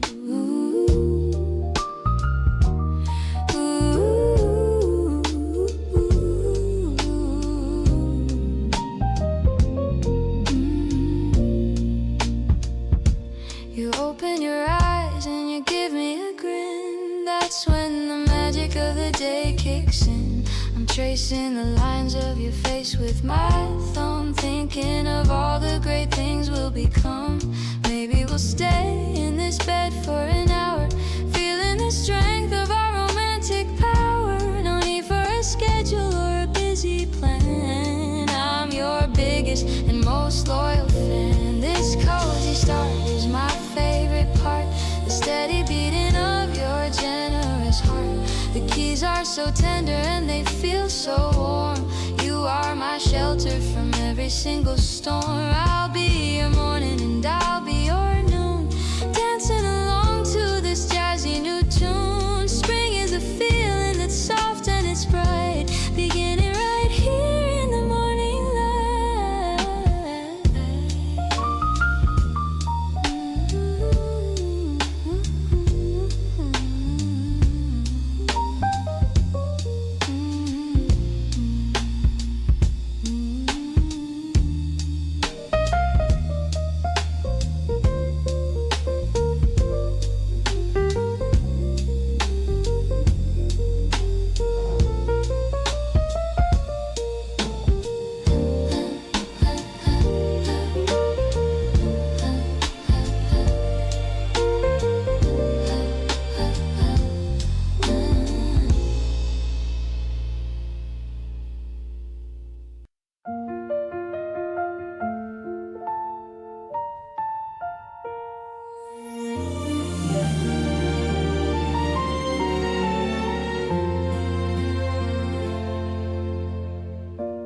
You open your eyes and you give me a grin. That's when the magic of the day kicks in. I'm tracing the lines of your face with my thumb, thinking of all the great things we'll become. Maybe we'll stay in this bed for an hour, feeling the strength of our romantic power. No need for a schedule or a busy plan. I'm your biggest and most loyal fan. This cozy start is my favorite part, the steady beating of your generous heart. The keys are so tender and they feel so warm. You are my shelter from every single storm. I'll be your morning and I'll be your noon, dancing along to this jazzy new tune. Spring is a feeling that's soft and it's bright, beginning right here in the morning light.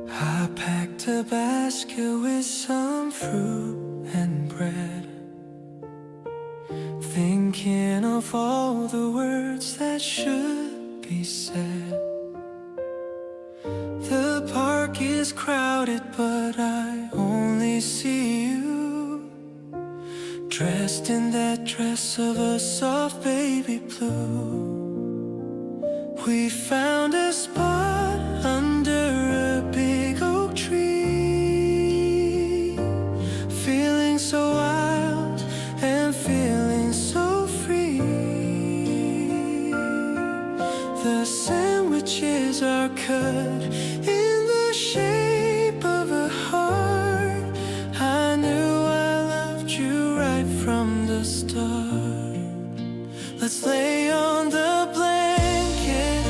I packed a basket with some fruit and bread, thinking of all the words that should be said. The park is crowded, but I only see you, dressed in that dress of a soft baby blue. We found a spot under a big oak tree, feeling so wild and feeling so free. The sandwiches are cut in the shape of a heart. I knew I loved you right from the start. Let's lay on the blanket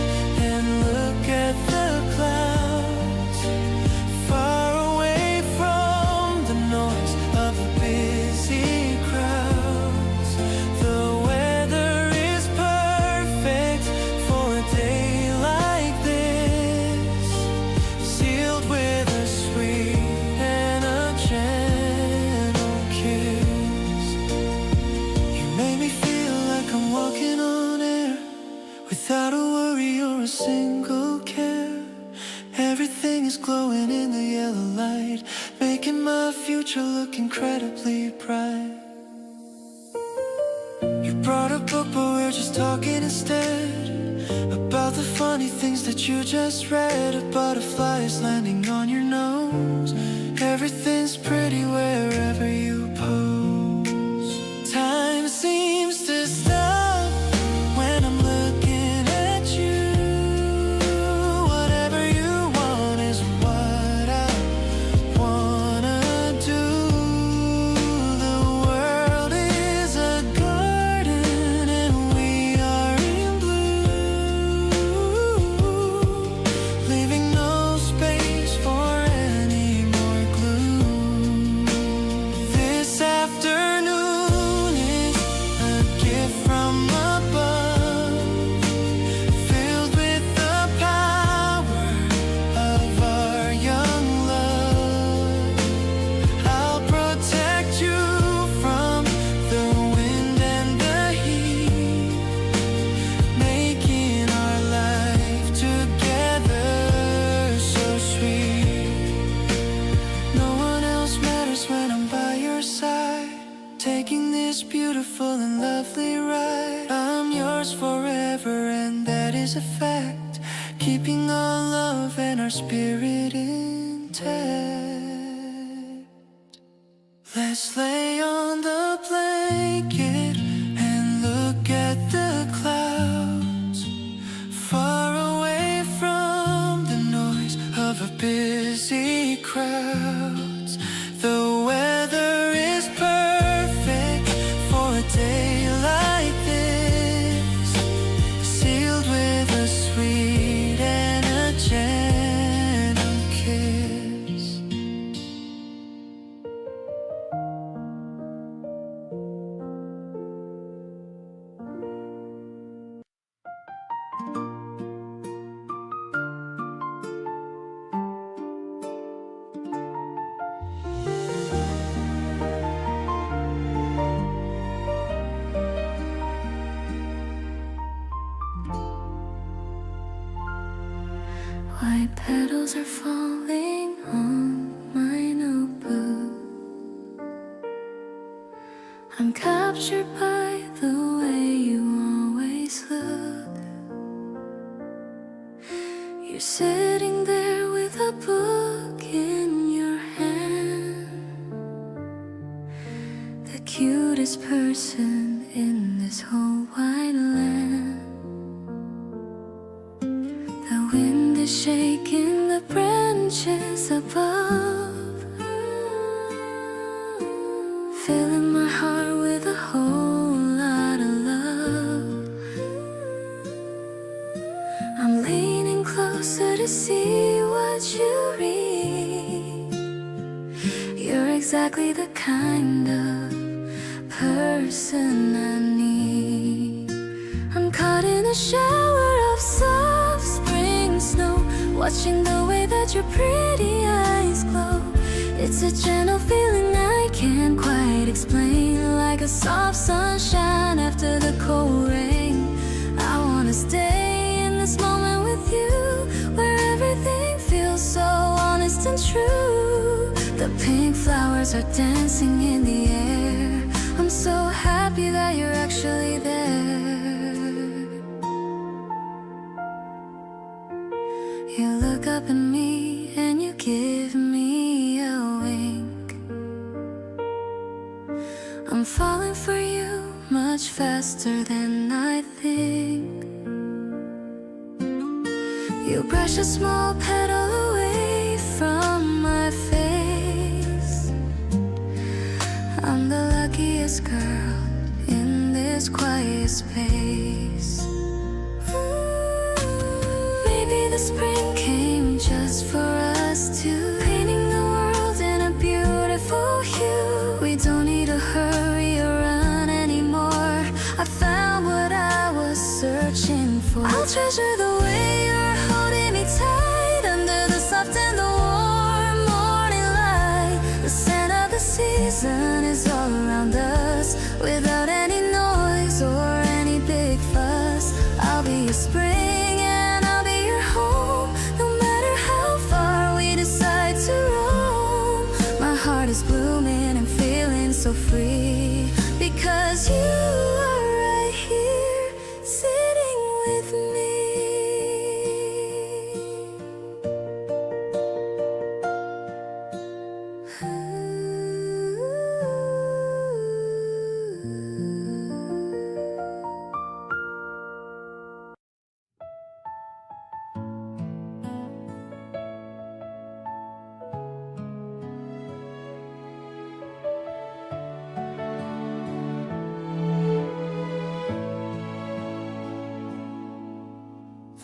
and look at the clouds, far away from the noise of the busy crowds. The weather is perfect for a day like this, sealed with a sweet and a gentle kiss. You made me feel like I'm walking on air, without a worry or a single care. Everything is glowing in the yellow light, making my future look incredibly bright. You brought a book, but we're just talking instead about the funny things that you just read. A butterfly is landing on your nose. Everything's pretty wherever you pose. Time seems to stop when I'm looking at you. Whatever you want is what I wanna do. The world is a garden and we are in bloom, leaving no space for any more gloom. This afternoon is a gift from above, filled with the power of our young love. I'll protect you from the wind and the heat, making our life together so sweet. No one else matters when I'm by your side, taking this beautiful and lovely ride. I'm yours forever and that is a fact, keeping our love and our spirit intact. Let's lay on the blanket and look at the clouds, far away from the noise of a busy crowds. The weather is perfect for a day like this, sealed with a sweet and a gentle kiss. White petals are falling on my notebook. I'm captured by the way you always look. You're sitting there with a book in your hand, the cutest person in this whole wide land. The wind is shaking the branches above, filling my heart with a whole lot of love. I'm leaning closer to see what you read. You're exactly the kind of person I need. I'm caught in a shower of soft spring snow, watching the way that your pretty eyes glow. It's a gentle feeling I can't quite explain, like a soft sunshine after the cold rain. I wanna stay in this moment with you, where everything feels so honest and true. The pink flowers are dancing in the air. I'm so happy that you're actually there. You look up at me and you give me a wink. I'm falling for you much faster than I think. You brush a small petal away from my face. I'm the luckiest girl in this quiet space. Maybe the spring came just for us two, painting the world in a beautiful hue. We don't need to hurry or run anymore. I found what I was searching for. I'll treasure the way you're holding me tight under the soft and the warm morning light. The scent of the season is all around us, without any noise or any big fuss. I'll be your spring and I'll be your home, no matter how far we decide to roam. My heart is blooming and feeling so free, because you are right here sitting with me. The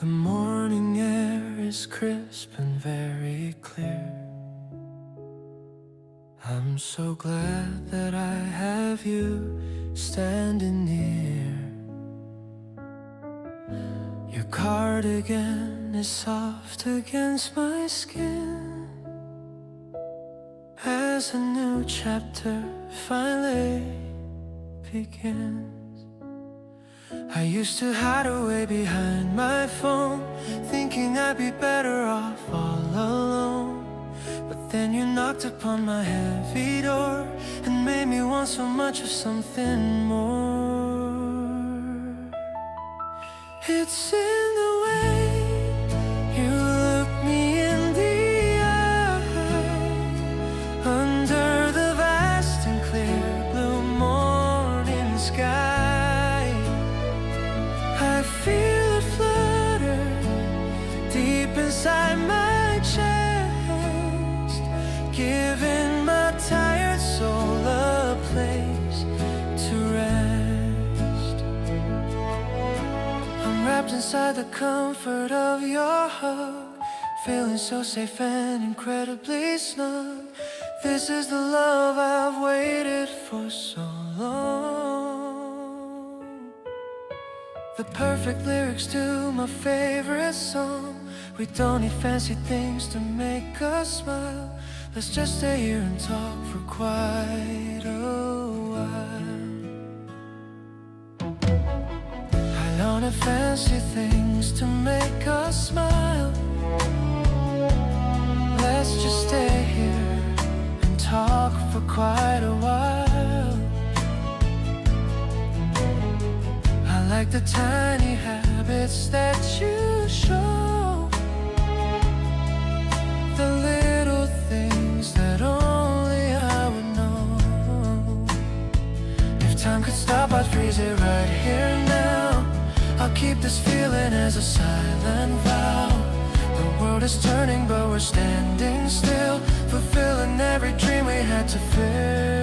morning air is crisp and very clear. I'm so glad that I have you standing near. Your cardigan is soft against my skin as a new chapter finally begins. I used to hide away behind my phone, thinking I'd be better off all alone. But then you knocked upon my heavy door and made me want so much of something more. It's in the way you look me in the eye, under the vast and clear blue morning sky. I feel it flutter deep inside my chest, giving my tired soul a place to rest. I'm wrapped inside the comfort of your hug, feeling so safe and incredibly snug. This is the love I've waited for so long. The perfect lyrics to my favorite song. We don't need fancy things to make us smile. Let's just stay here and talk for quite a while. I don't have fancy things to make us smile. Let's just stay here and talk for quite a while. I like the tiny habits that you show, the little things that only I would know. If time could stop, I'd freeze it right here now. I'll keep this feeling as a silent vow. The world is turning but we're standing still, fulfilling every dream we had to fill.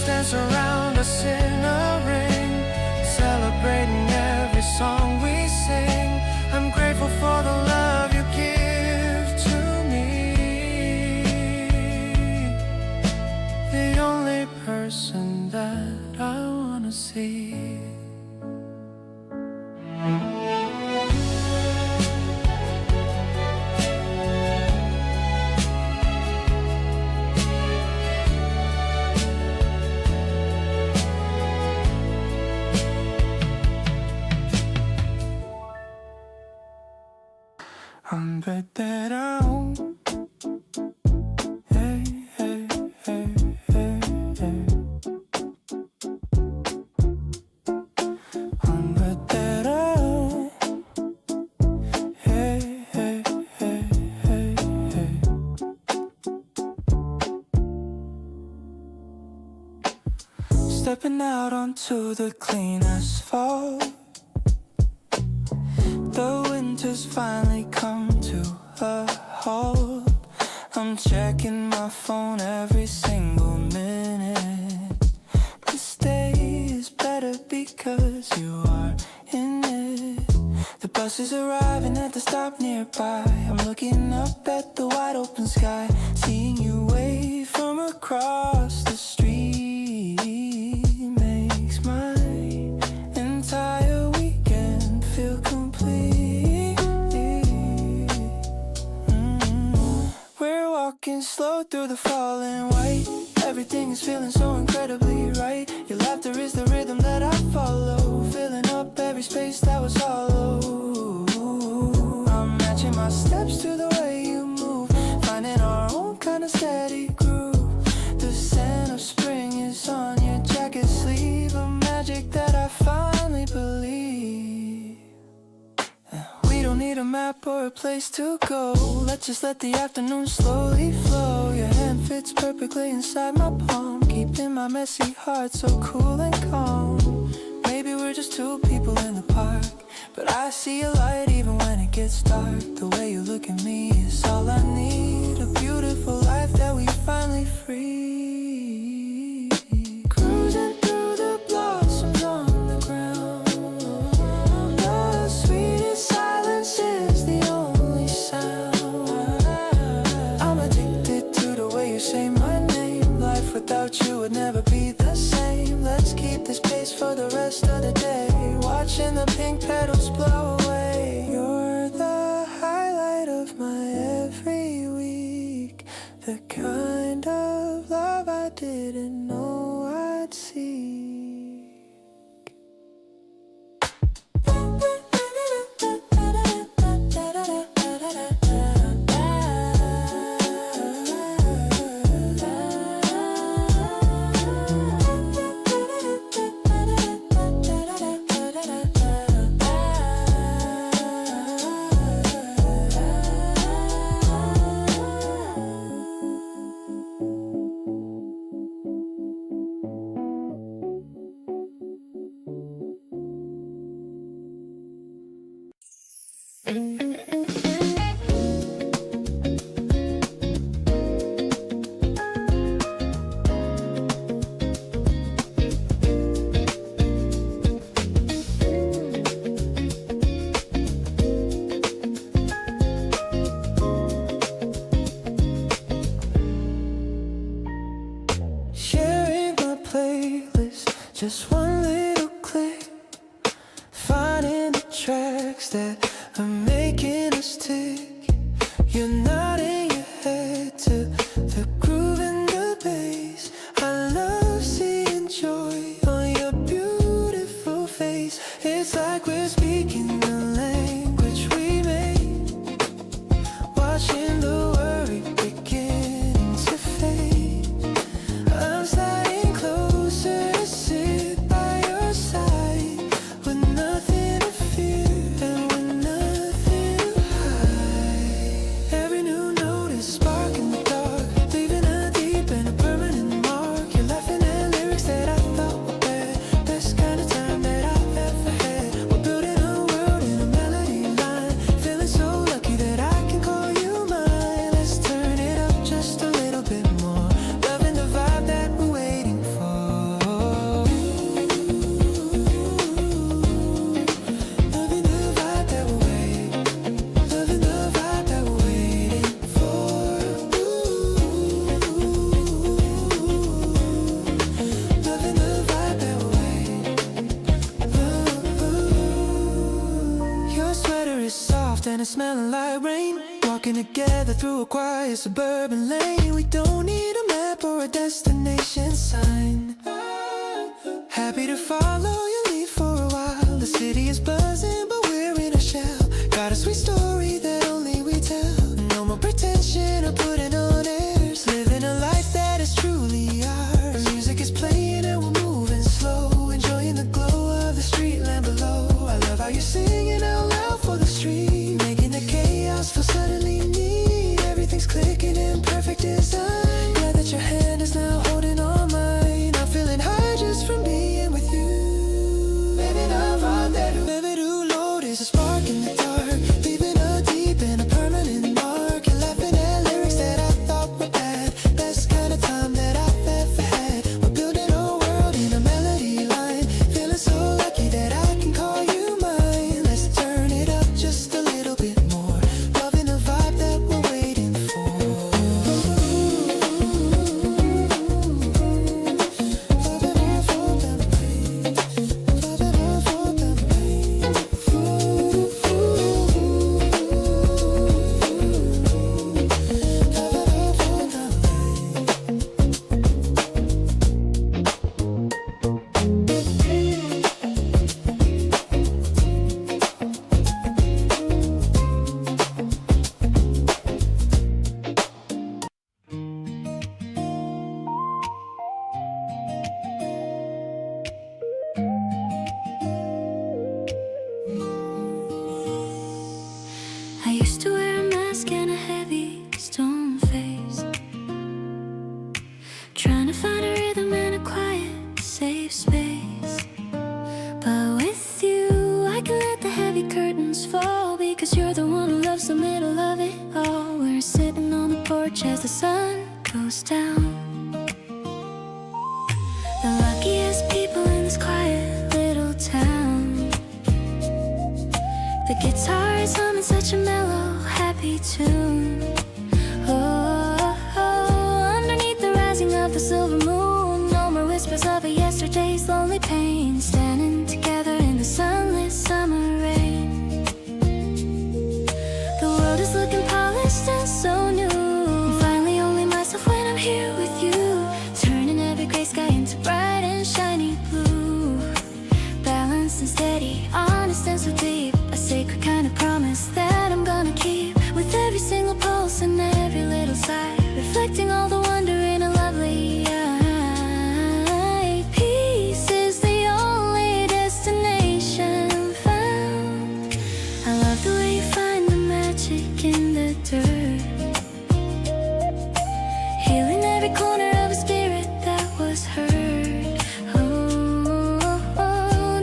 Dance around us in a ring, celebrating every song we sing. I'm grateful for the love you give to me, the only person that I wanna see. Better. Hey, hey, hey, hey, hey. Better. Hey, hey, hey, hey, hey. Stepping out onto the clean asphalt. The winter's finally come to a halt. I'm checking my phone every single minute. This day is better because you are in it. The bus is arriving at the stop nearby. I'm looking up at the wide open sky, seeing you wave from across the street makes my entire weekend feel complete. walking slow through the falling white. Everything is feeling so incredibly right. Your laughter is the rhythm that I follow, filling up every space that was hollow. I'm matching my steps to the way you move, finding our own kind of steady groove. The scent of spring is on your jacket sleeve, a magic that I finally believe. We don't need a map or a place to go. Let's just let the afternoon slowly flow. Your hand fits perfectly inside my palm, keeping my messy heart so cool and calm. Maybe we're just two people in the park, but I see a light even when it gets dark. The way you look at me is all I need. A beautiful life that we finally free. Cruising through the blossoms on the ground. The sweetest silence is the only sound. I'm addicted to the way you say my name. Life without you would never be the same. Let's keep this pace for the rest of the day, watching the pink petals blow away. You're the highlight of my every week, the kind of love I didn't know I'd seek. Sharing my playlist, just one little click, finding the tracks that are making us tick. You're nodding your head to the groove and the bass. I love seeing joy on your beautiful face. It's like we're speaking the language we made, watching the worry beginning to fade. I'm sliding closer to sit by your side, with nothing to fear and with nothing to hide. Every new note is a spark in the dark, leaving a deep and a permanent mark. You're laughing at lyrics that I thought were bad. Best kind of time that I've ever had. We're building a world in a melody line, feeling so lucky that I can call you mine. Let's turn it up just a little bit more, loving the vibe that we're waiting for. Loving the vibe that we're waiting, loving the vibe that we're waiting for. Loving the vibe that we're waiting. Your sweater is soft and it's smelling like rain. Walking together through a quiet suburban lane. We don't need a map or a destination sign. Happy to follow your lead for a while. The city is buzzing, but we're in a shell. Got a sweet story that only we tell. No more pretension or putting on airs. Living a life that is truly ours. Music is playing and we're moving slow, enjoying the glow of the street lamp below. I love how you're singing out loud for the street, making the chaos feel suddenly neat. Everything's clicking in perfect design. Glad that your hand is now holding on mine. I'm feeling high just from being with you. Living a vibe that, living someone who loves the middle of it all. We're sitting on the porch as the sun goes down. The luckiest people in this quiet little town. The guitar is humming such a mellow, happy tune. Underneath the rising of the silver moon, no more whispers of a yesterday's lonely pain. Standing together in the sunlit summer rain. The world is looking polished and so new. I'm finally only myself when I'm here with you, turning every gray sky into bright and shiny blue. Balanced and steady, honest and so deep, a sacred kind of promise that I'm gonna keep. With every single pulse and every little sigh, reflecting all the wonder in a lovely eye. Peace is the only destination found. I love the way you find the magic in the dirt, healing every corner of a spirit that was hurt.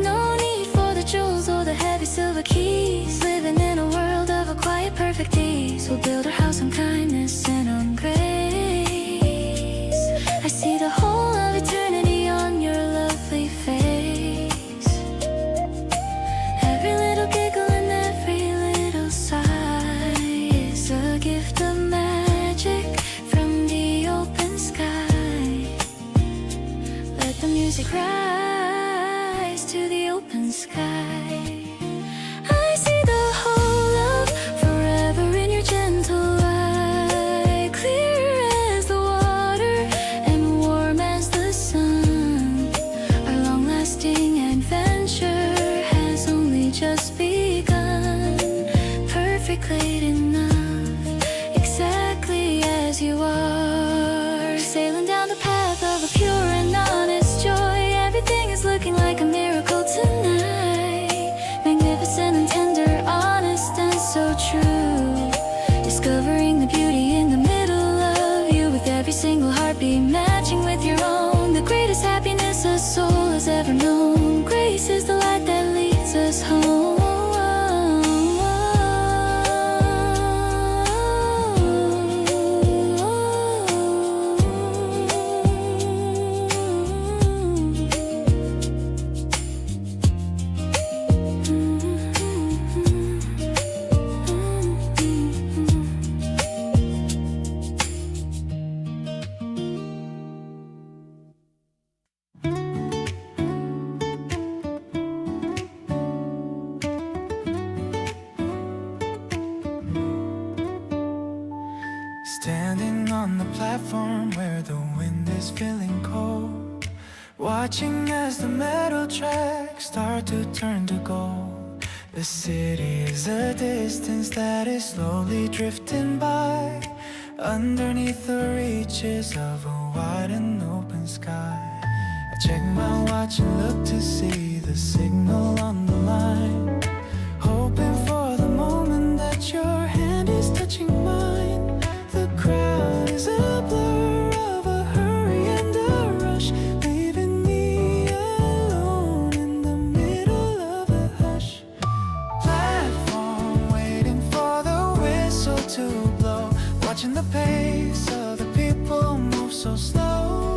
No need for the jewels or the heavy silver keys. Living in a world of a quiet, perfect ease. We'll build our house on kindness and on grace. I see the whole of eternity on your lovely face. Every little giggle and every little sigh is a gift of magic from the open sky. Let the music rise to the open sky. I see the whole of forever in your gentle eye, clear as the water and warm as the sun. Our long-lasting adventure has only just begun. Perfect, late enough, exactly as you are. Sailing down the path of a pure and honest joy. Everything is looking like a miracle tonight. Magnificent and tender, honest and so true. Discovering the beauty in the middle of you, with every single heartbeat matching with your own. The greatest happiness a soul has ever known. Grace is the light that leads us home. Standing on the platform where the wind is feeling cold, watching as the metal tracks start to turn to gold. The city is a distance that is slowly drifting by, underneath the reaches of a wide and open sky. I check my watch and look to see the signal on the line, hoping for the moment that your hand is touching mine. The crowd is a blur of a hurry and a rush, leaving me alone in the middle of a hush. Platform waiting for the whistle to blow, watching the pace of the people move so slow.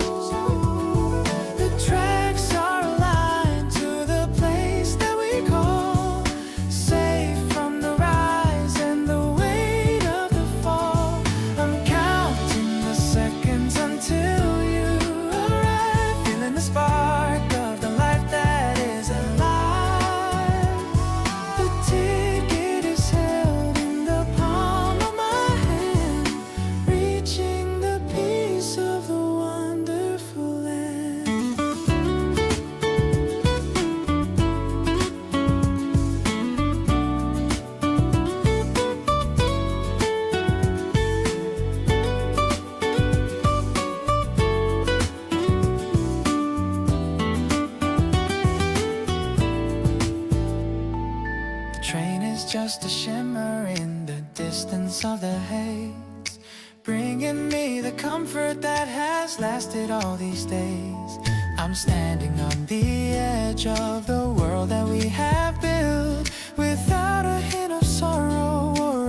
The tracks are aligned to the place that we call safe from the rise and the weight of the fall. I'm counting the seconds until you arrive, feeling the spark of the life that is alive. The ticket is held in the palm of my hand, reaching the peace of the wonderful land. The train is just a shimmer in the distance of the haze, bringing me the comfort that has lasted all these days. I'm standing on the edge of the world that we have built, without a hint of sorrow or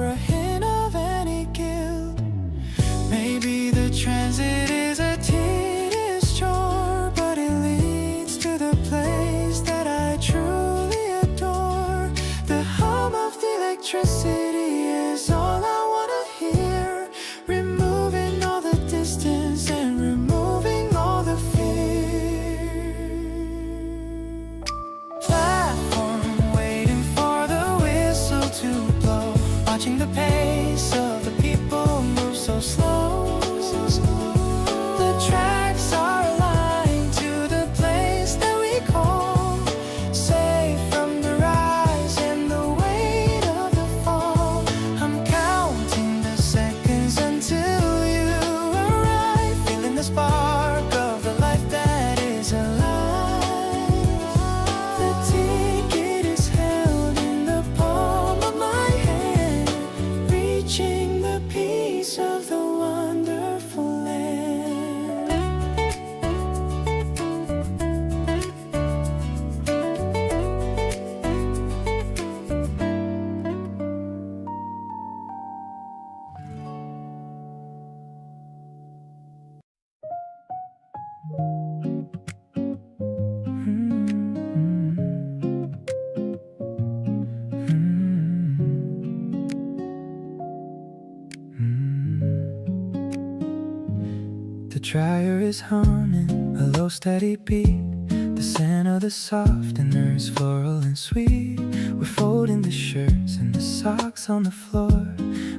The dryer is humming, a low steady beat. The scent of the softeners, floral and sweet. We're folding the shirts and the socks on the floor.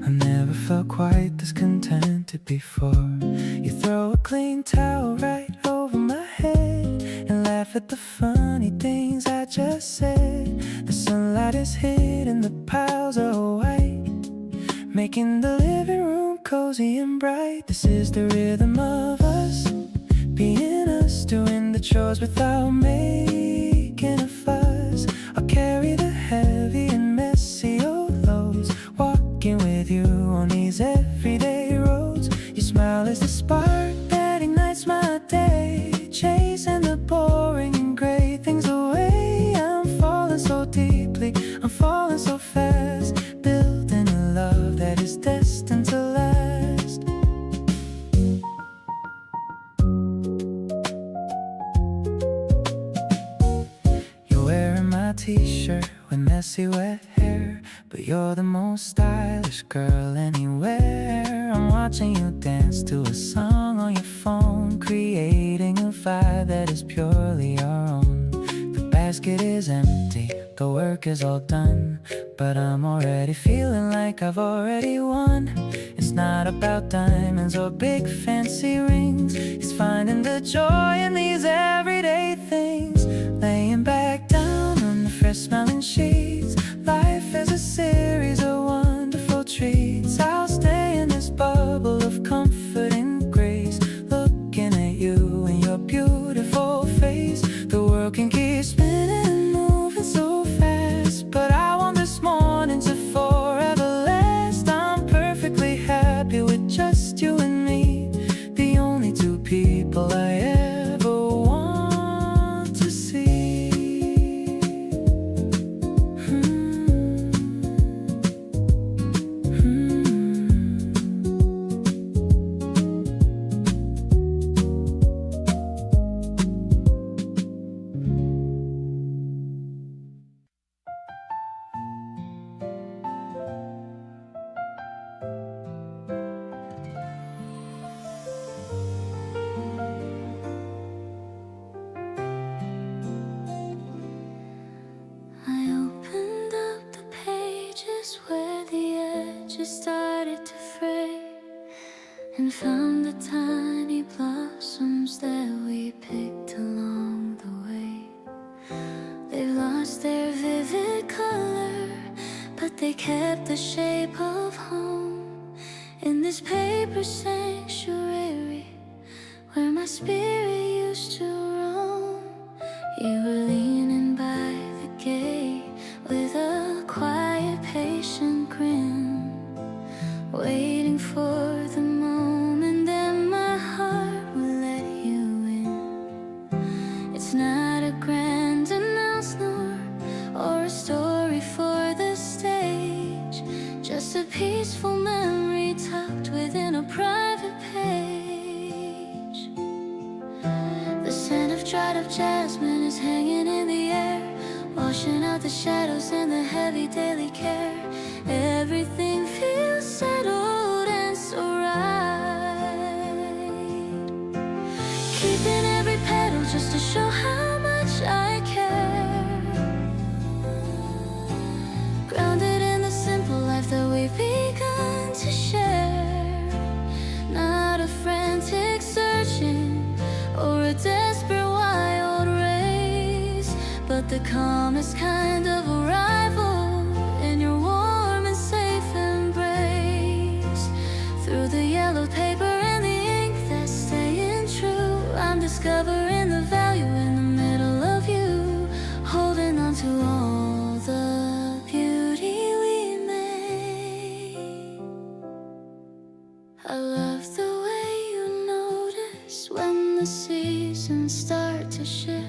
I've never felt quite this contented before. You throw a clean towel right over my head and laugh at the funny things I just said. The sunlight is hitting the piles of white, making the living room cozy and bright. This is the rhythm of us, being us, doing the chores without making a fuss. I'll carry the heavy and messy old loads, walking with you on these everyday roads. Your smile is the spark that ignites my day, chasing the boring and gray things away. I'm falling so deeply, I'm falling so fast, building a love that is destined to last. You're wearing my t-shirt with messy wet hair, but you're the most stylish girl anywhere. I'm watching you dance to a song on your phone, creating a vibe that is purely our own. The basket is empty, the work is all done, but I'm already feeling like I've already won. It's not about diamonds or big fancy rings, it's finding the joy in these everyday things. Laying back down on the fresh smelling sheets, life is a series of wonderful treats. I'll stay in this bubble of comfort and grace, looking at you and your beautiful face. The world can keep spinning and moving so fast, but I want this morning to forever last. I'm perfectly happy with just you and me, the only two people I ever want to see. I opened up the pages where the edges started to fray, and found the tiny blossoms that we picked along the way. They've lost their vivid color, but they kept the shape of home. In this paper sanctuary where my spirit used to roam, you were leaning by the gate with a quiet, patient grin, waiting for the moment that my heart would let you in. It's not a grand announcement or a story for the stage, just a peaceful memory tucked within a private page. The scent of dried up jasmine is hanging in the air, washing out the shadows and the heavy daily care. Everything feels settled and so right, keeping every petal just to show how much I care. Grounded in the simple life that we've begun to share, not a frantic searching or a desperate wild race, but the calmest kind of arrival in your warm and safe embrace. Through the yellow paper and the ink that's staying true, I'm discovering the value in the middle of you, holding on to all the beauty we made. I love the way you notice when the seasons start to shift,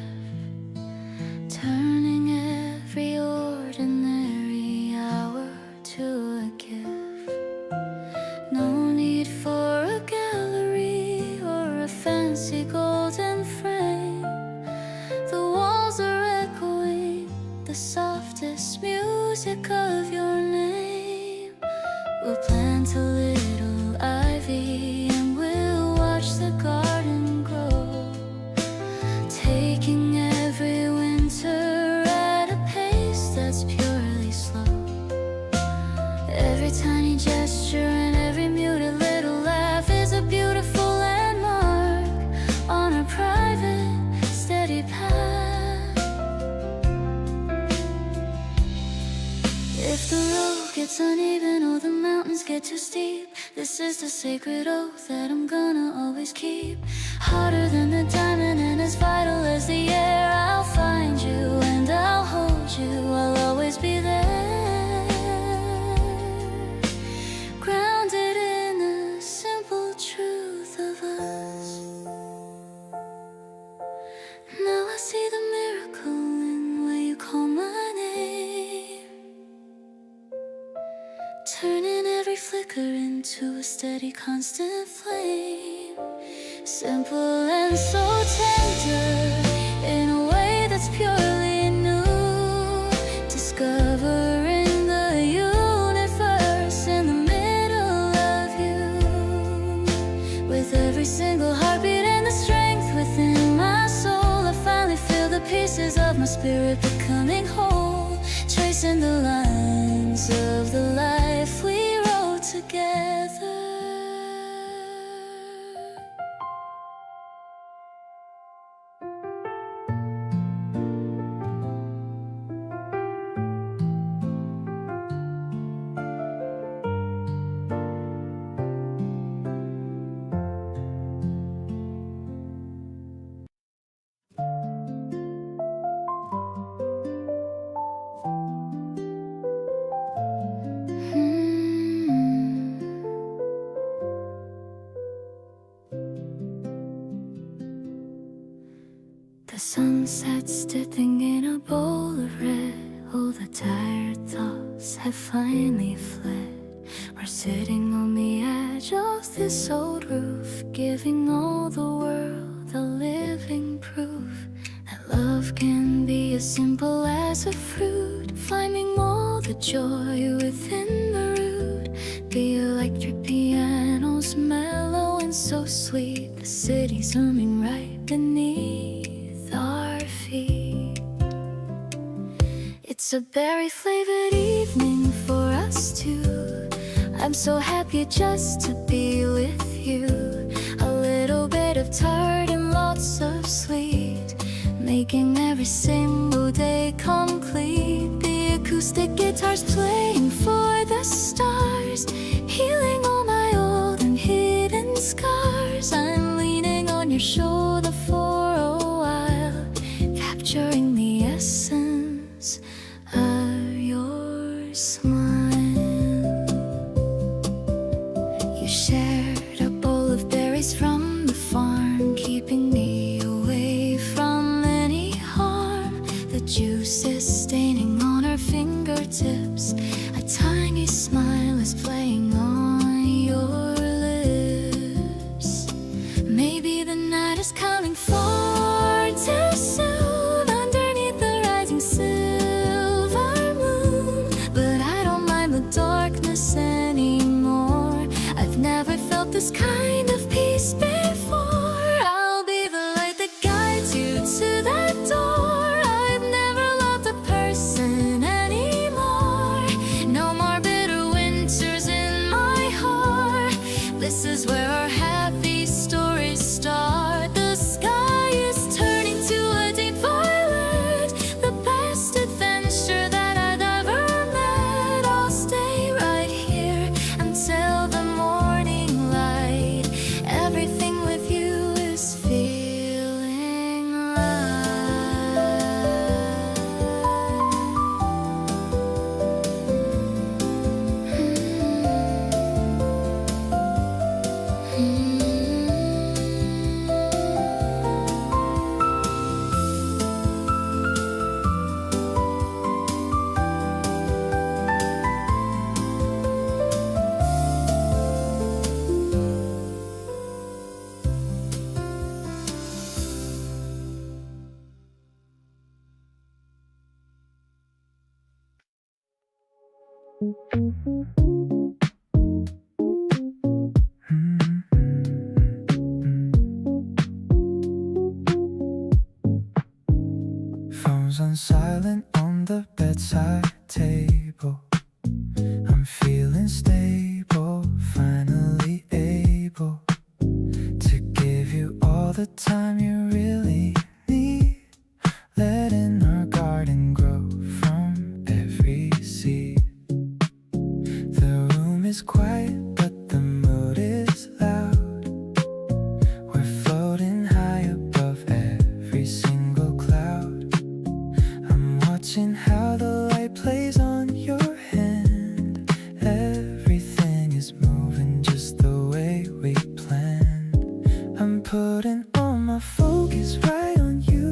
turning every ordinary hour to a gift. No need for a gallery or a fancy golden frame. The walls are echoing the softest music of your name. We'll plant a little ivy and we'll watch the garden mountains get too steep. This is the sacred oath that I'm gonna always keep. Hotter than the diamond and as vital as the air. I'll find you and I'll hold you. I'll always be there, grounded in the simple truth of us. Now I see the miracle in where you call my name, turning every flicker into a steady, constant flame. Simple and so tender, in a way that's purely new. Discovering the universe in the middle of you. With every single heartbeat and the strength within my soul, I finally feel the pieces of my spirit becoming whole. Tracing the lines of the life we wrote together. The sun sets, dipping in a bowl of red. All the tired thoughts have finally fled. We're sitting on the edge of this old roof, giving all the world a living proof that love can be as simple as a fruit, finding all the joy within the root. The electric piano's mellow and so sweet, the city's humming right beneath our feet. It's a berry-flavored evening for us two. I'm so happy just to be with you. A little bit of tart and lots of sweet, making every single day complete. The acoustic guitar's playing for the stars, healing all my old and hidden scars. I'm leaning on your shoulder for a while, capturing the essence of your smile. You shared a bowl of berries from the farm, keeping me away from any harm. The juice is staining on our fingertips, a tiny smile is playing on your lips. Maybe the night is coming far too soon, underneath the rising silver moon. But I don't mind the darkness anymore. I've never felt this kind of peace before. I'll be the light that guides you to that door. I've never loved a person anymore. No more bitter winters in my heart. This is where our happy stories start. The sky is turning to a deep violet, the best adventure that I'd ever met. I'll stay right here until the morning light. Everything with you is feeling Phones on silent on the bedside table. I'm feeling stable, finally able to give you all the time you really need. Letting our garden grow from every seed. The room is quiet, but the mood is loud. We're floating high above every single cloud. I'm watching how the light plays on your hand. Everything is moving just the way we planned. I'm putting all my focus right on you.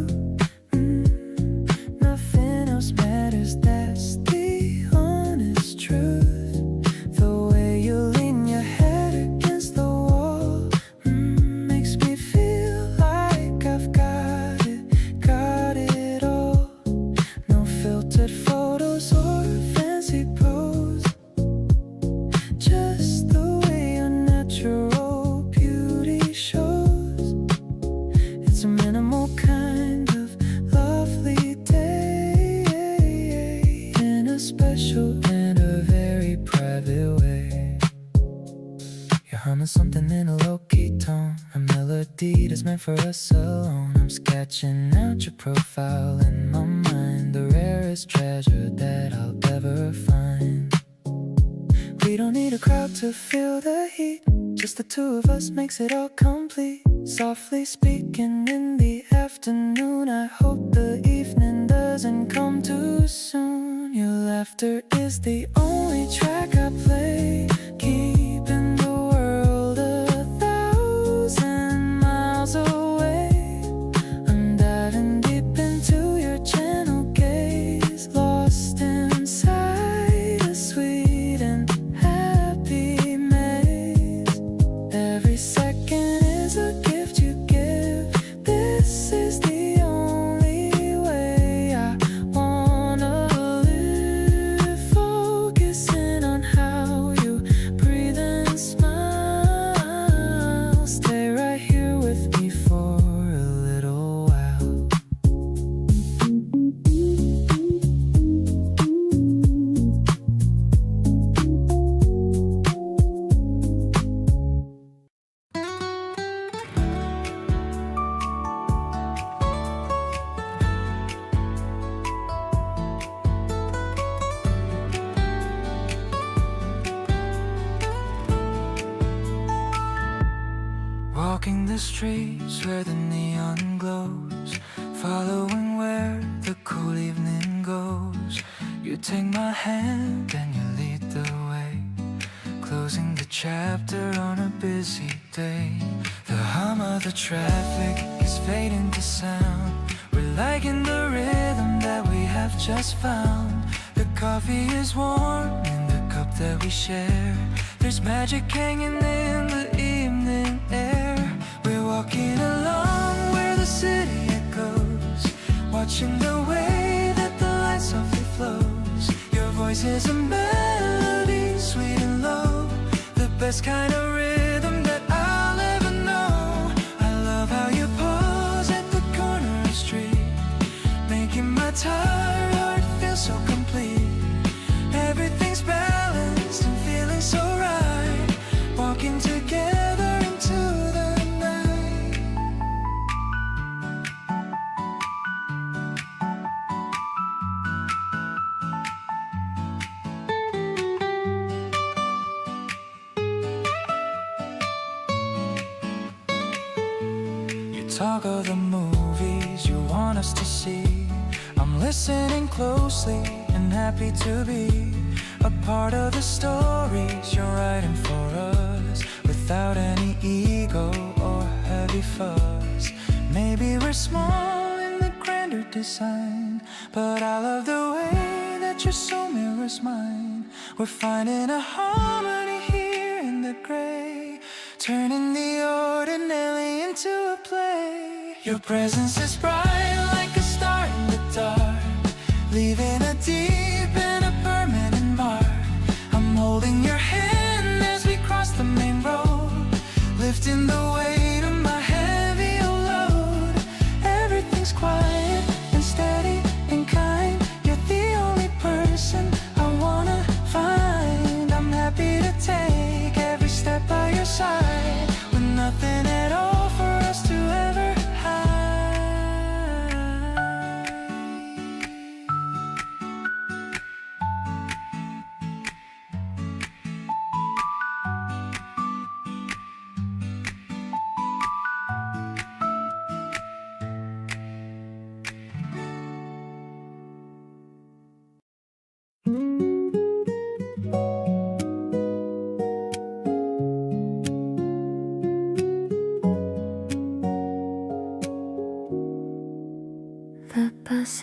Nothing else matters, that's the honest truth. The way you lean your head against the wall makes me feel like I've got it all. No filtered photos or fancy pose, just the way your natural beauty shows. It's a minimal kind of lovely day, in a special and a very private way. You're humming something in a low-key tone, a melody that's meant for us alone. I'm sketching out your profile in my mind, the rarest treasure that I'll ever find. We don't need a crowd to feel the heat, just the two of us makes it all complete. Softly speaking in the afternoon, I hope the evening doesn't come too soon. Your laughter is the only track I play, keeping the world 1,000 miles away. I'm diving deep into your gentle gaze, lost inside a sweet and happy maze. Every second is a gift you give. This is the only way I wanna live, focusing on how you breathe and smile. Stay right here with me for a little while. Walking the streets where the neon glows, following where the cool evening goes. You take my hand and you lead the way, closing the chapter on a busy day. The hum of the traffic is fading to sound. We're liking the rhythm that we have just found. The coffee is warm in the cup that we share. There's magic hanging in the evening air. We're walking along where the city echoes, watching the way that the light softly flows. Your voice is a melody, sweet and low, the best kind of rhythm that I'll ever know. I love how you pose at the corner of the street, making my tired heart feel so complete. Everything's balanced and feeling so right, walking together into the night. You talk of the movies you want us to see. I'm listening closely and happy to be a part of the stories you're writing for us, without any ego or heavy fuss. Maybe we're small in the grander design, but I love the way that your soul mirrors mine. We're finding a harmony here in the gray, turning the ordinary into a play. Your presence is bright like a star in the dark, leaving a deep and a permanent mark. I'm holding your hand as we cross the main road, lifting the weight of my heavy load. Everything's quiet and steady and kind. You're the only person I wanna find. I'm happy to take every step by your side, with nothing at all for us to ever hide.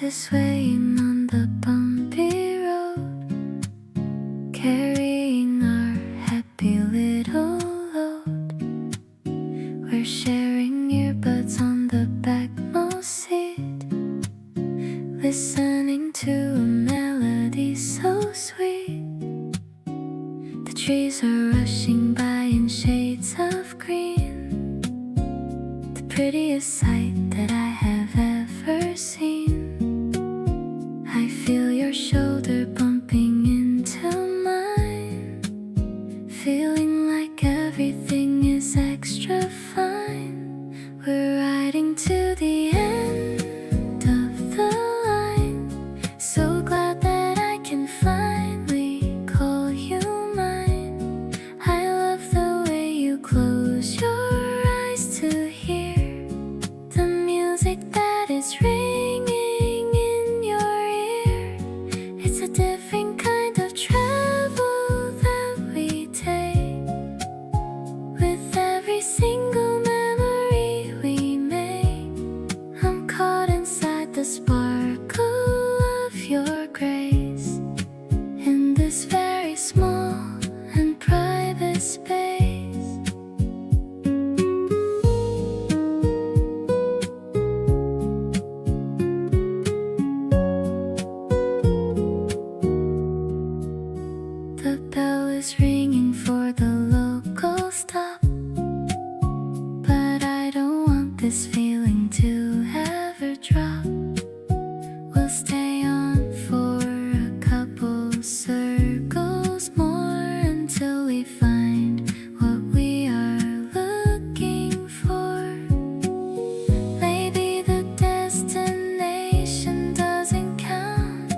is swaying on the bumpy road, carrying our happy little load. We're sharing earbuds on the backmost seat, listening to a melody so sweet. The trees are rushing by in shades of green, the prettiest sight that I have ever seen. I feel your shoulder bumping into mine, feeling like everything is extra fine. We're riding to the end of the line, so glad that I can finally call you mine. I love the way you close your eyes to hear the music that is ringing in your ear. It's a different kind of travel that we take, with every single memory we make. I'm caught inside the sparkle of your grace, in this very small and private space. The bell is ringing for the local stop, but I don't want this feeling to ever drop. We'll stay on for a couple circles more until we find what we are looking for. Maybe the destination doesn't count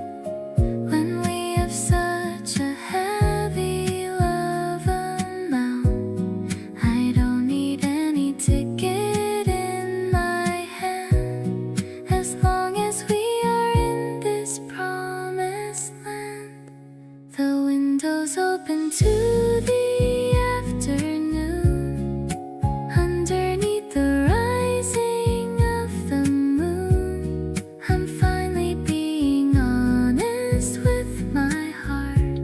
when we have such a heavy love amount. I don't need any ticket in my hand, as long as we are in this promised land. The windows open to the afternoon, underneath the rising of the moon. I'm finally being honest with my heart,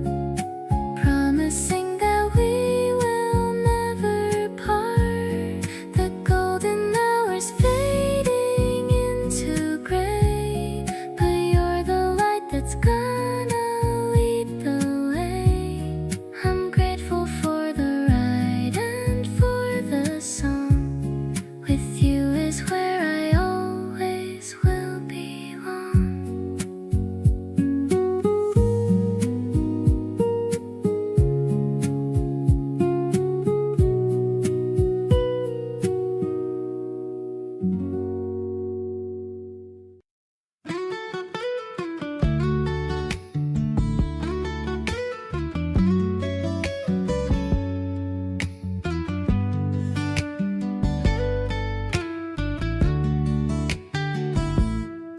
promising that we will never part. The golden hours fading into gray, but you're the light that's gonna lead the way. I'm grateful for the ride and for the song. With you is where I always will belong.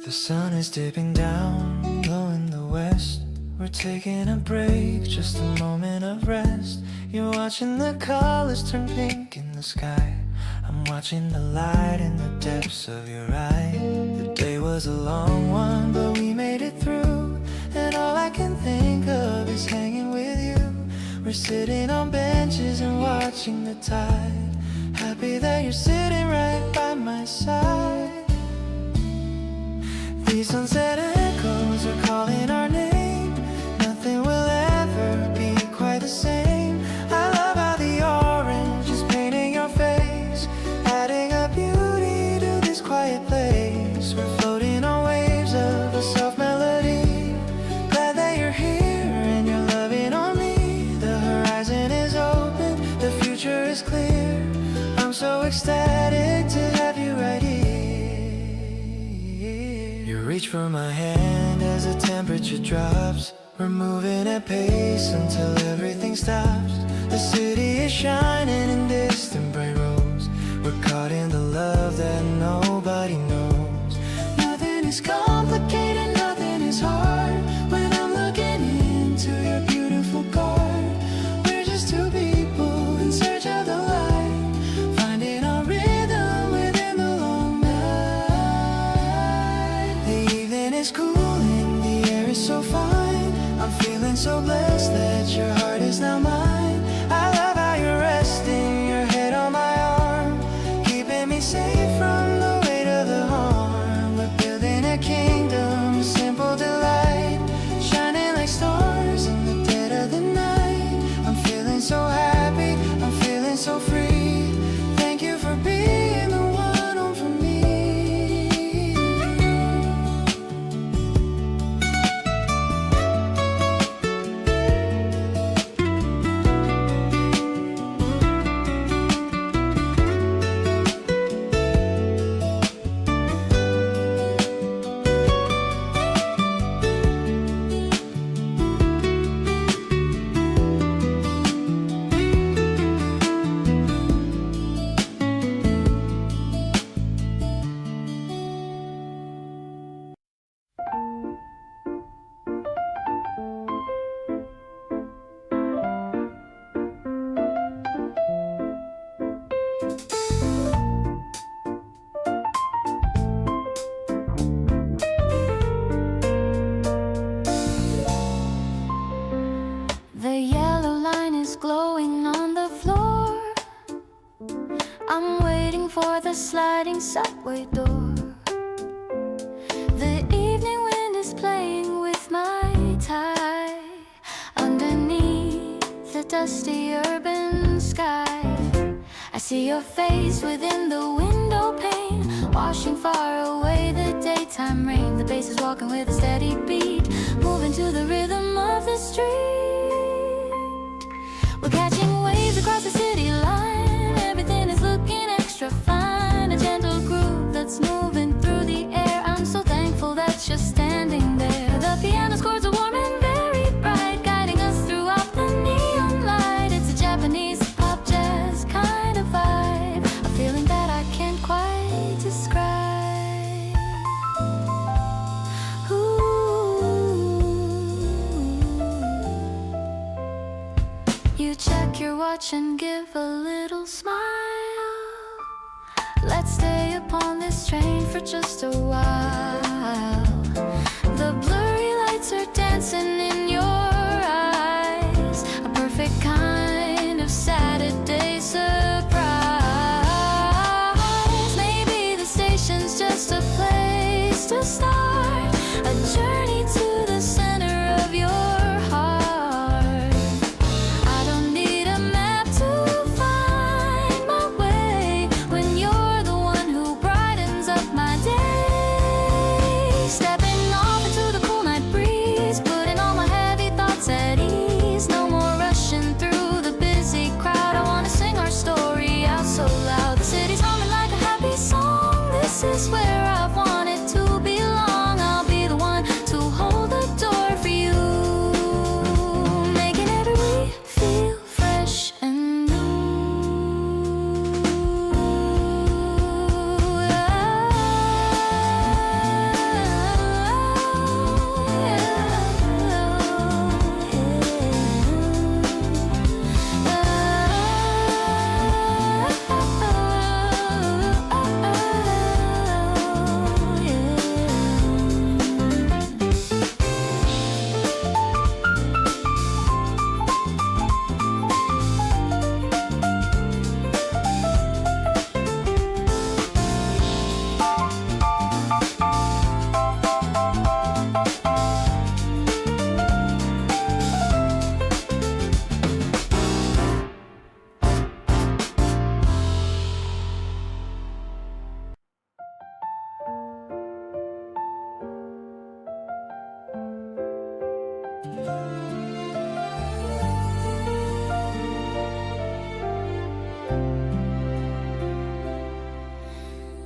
The sun is dipping down, low in the west. We're taking a break, just a moment of rest. You're watching the colors turn pink in the sky. I'm watching the light in the depths of your eye. The day was a long one, but we made it through. And all I can think of is hanging with you. We're sitting on benches and watching the tide. Happy that you're sitting right by my side. These sunset echoes are calling our name. Nothing will ever be quite the same. I love how the orange is painting your face, adding a beauty to this quiet place. We're floating on waves of a soft melody. Glad that you're here and you're loving on me. The horizon is open, the future is clear. I'm so ecstatic to have you right here. You reach for my hand as the temperature drops. We're moving at pace until everything stops. The city is shining in distant bright roads. We're caught in the love that nobody knows. Nothing is complicated, nothing is hard. When I'm looking into your beautiful garden, we're just two people in search of the light, finding our rhythm within the long night. The evening is I'm waiting for the sliding subway door. The evening wind is playing with my tie underneath the dusty urban sky. I see your face within the window pane, washing far away the daytime rain. The bass is walking with a steady beat, moving to the rhythm of the street. We're catching waves across the city line, everything is looking extra fine. A gentle groove that's moving through the air. I'm so thankful that you're standing there. The piano's chords are warm and very bright, guiding us throughout the neon light. It's a Japanese pop jazz kind of vibe, a feeling that I can't quite describe. Ooh. You check your watch and give a little smile. Let's stay upon this train for just a while. The blurry lights are dancing in your eyes, a perfect kind of Saturday surprise. Maybe the station's just a place to start, a journey to the center of your heart. I don't need a map to find my way when you're the one who brightens up my day. Stepping off into the cool night breeze, putting all my heavy thoughts at ease. No more rushing through the busy crowd. I wanna sing our story out so loud. The city's humming like a happy song. This is where I've wanted to belong. I'll be the one to hold the door for you, making every week feel fresh and new.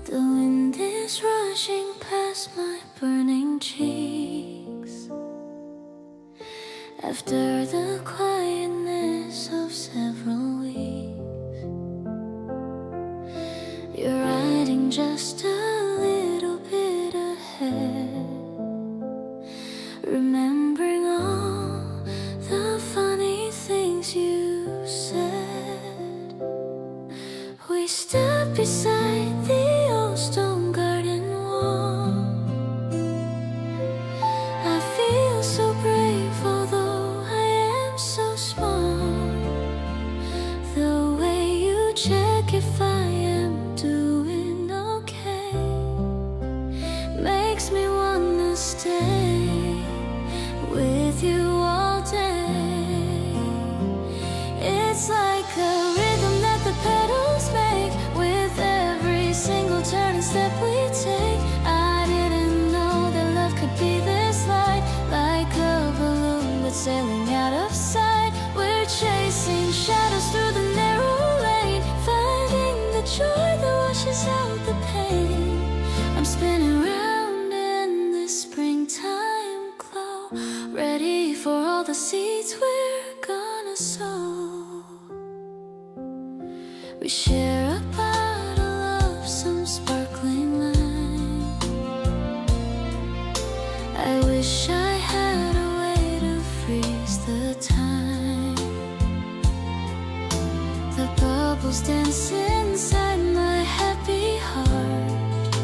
The wind is rushing past my burning cheeks after the quietness of several weeks. You're riding just a little bit ahead, remembering all the funny things you said. We stood beside the old stone garden wall. I feel so brave, although I am so small. The way you check if I am doing okay makes me wanna stay with you all day. It's like a rhythm that the pedals make with every single turn and step we take. I didn't know that love could be this light, like a balloon that's sailing out of sight. We're chasing shadows through the narrow lane, finding the joy that washes out the pain. I'm spinning round in this springtime glow, ready for all the seeds we're gonna sow. We share a bottle of some sparkling wine. I wish I had a way to freeze the time. The bubbles dance inside my happy heart.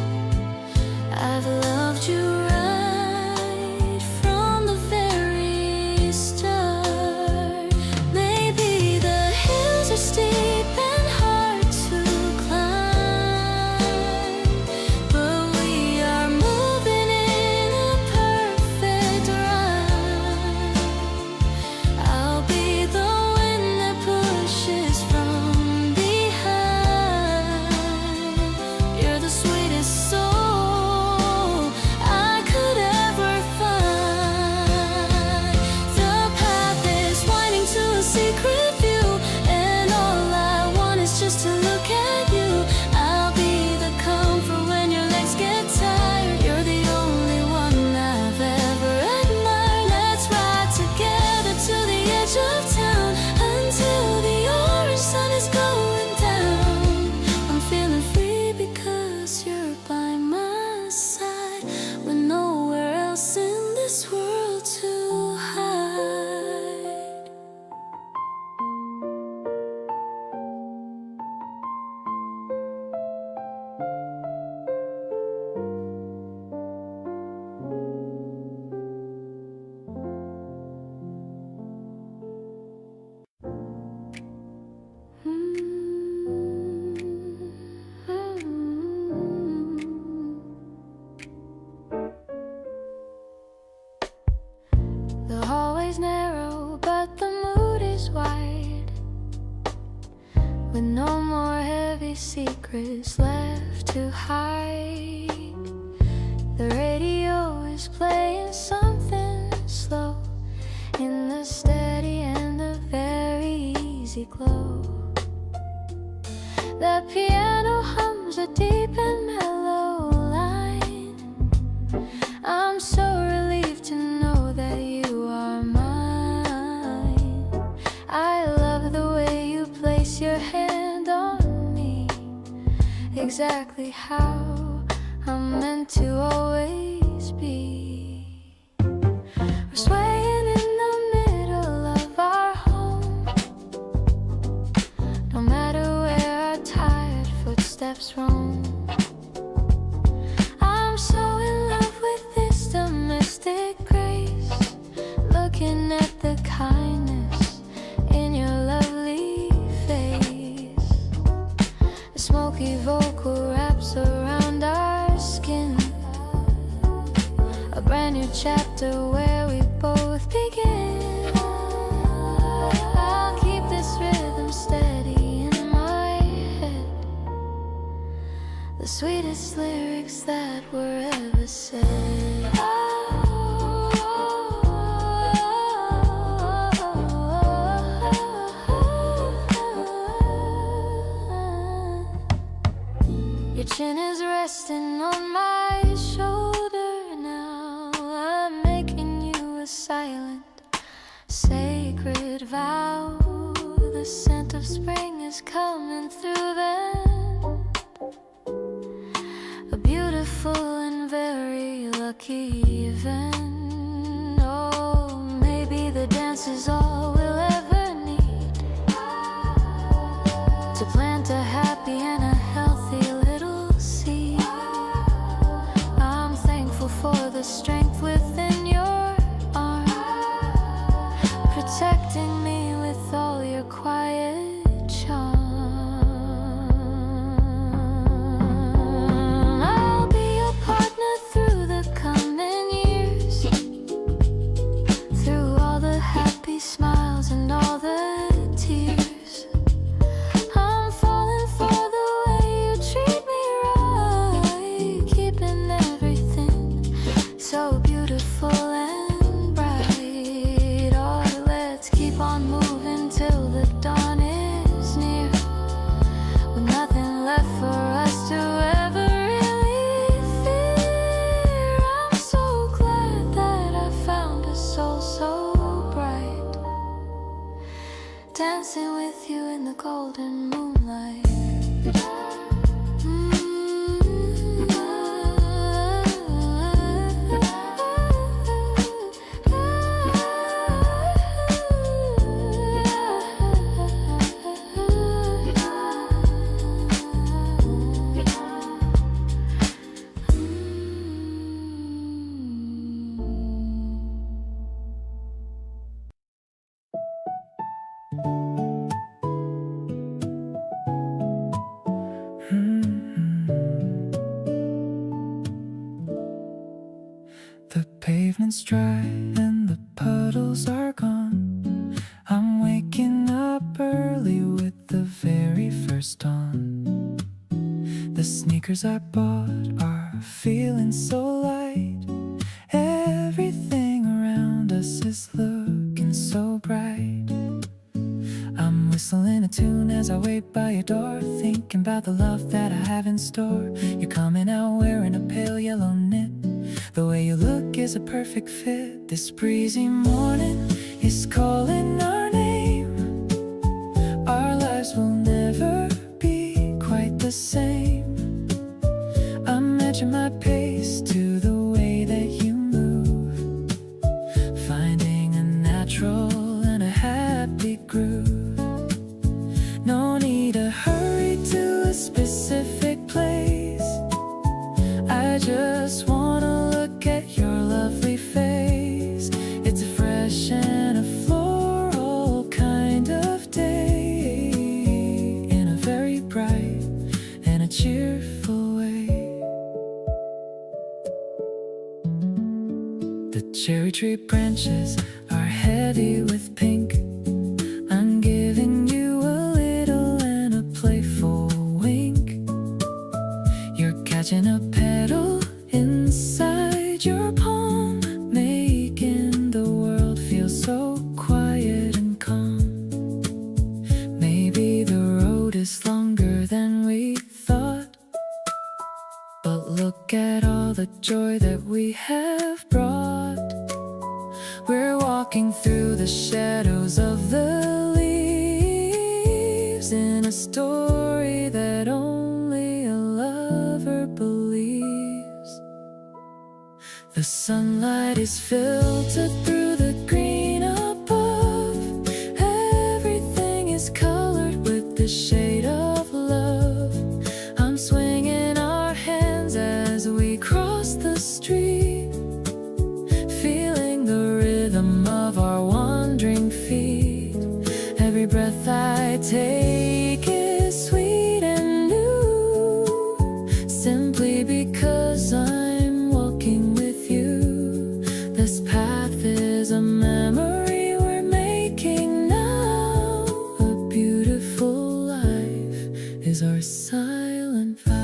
I've loved you right from the very start. Maybe the hills are steep and hard to climb. with no more heavy secrets left to hide. The radio is playing something slow in the steady and the very easy glow. The piano hums a deep and mellow line. I'm so relieved to know that you are mine. I love the way you place your hand on me, exactly how I'm meant to always be. We're swaying in the middle of our home, no matter where our tired footsteps roam. I'm so in love with this domestic grace, looking at the kindness in your lovely face. The smoky vocal wraps around our skin, a brand new chapter where we both begin. I'll keep this rhythm steady in my head, the sweetest lyrics that were ever said. Your chin is resting on my shoulder now. I'm making you a silent, sacred vow. The scent of spring is coming through then, a beautiful and very lucky event. Oh, maybe the dance is all we'll ever need to plant a happy and a healthy little seed. I'm thankful for the strength within your arm, protecting me with all your quiet charm. I'll be your partner through the coming years, through all the happy smiles and all the tears. I'm falling for the way you treat me right, keeping everything so beautiful and bright. Oh, let's keep on moving till the dawn is near, with nothing left for us to ever really fear. I'm so glad that I found a soul so bright, dancing with you in the golden moonlight. The pavement's dry and the puddles are gone. I'm waking up early with the very first dawn. The sneakers I bought are feeling so light. Everything around us is looking so bright. I'm whistling a tune as I wait by your door, thinking about the love that I have in store. You're coming out wearing a pale yellow knit. The way you look is a perfect fit. This breezy morning is calling our name. Our lives will never be quite the same. I'm matching my pace to the way that you move, finding a natural and a happy groove. No need to hurry to a specific place. I just wanna look at your lovely face. It's a fresh and a floral kind of day, in a very bright and a cheerful way. The cherry tree branches are heavy with pink. I'm giving you a little and a Look at all the joy that we have brought. We're walking through the shadows of the leaves in a story that only a lover believes. The sunlight is filtered through the green above. Everything is colored with the shade of love. I'm swinging our hands as we cross the street, feeling the rhythm of our wandering feet. Every breath I take is sweet and new, simply because I'm walking with you. This path is a memory we're making now. A beautiful life is our silent vow.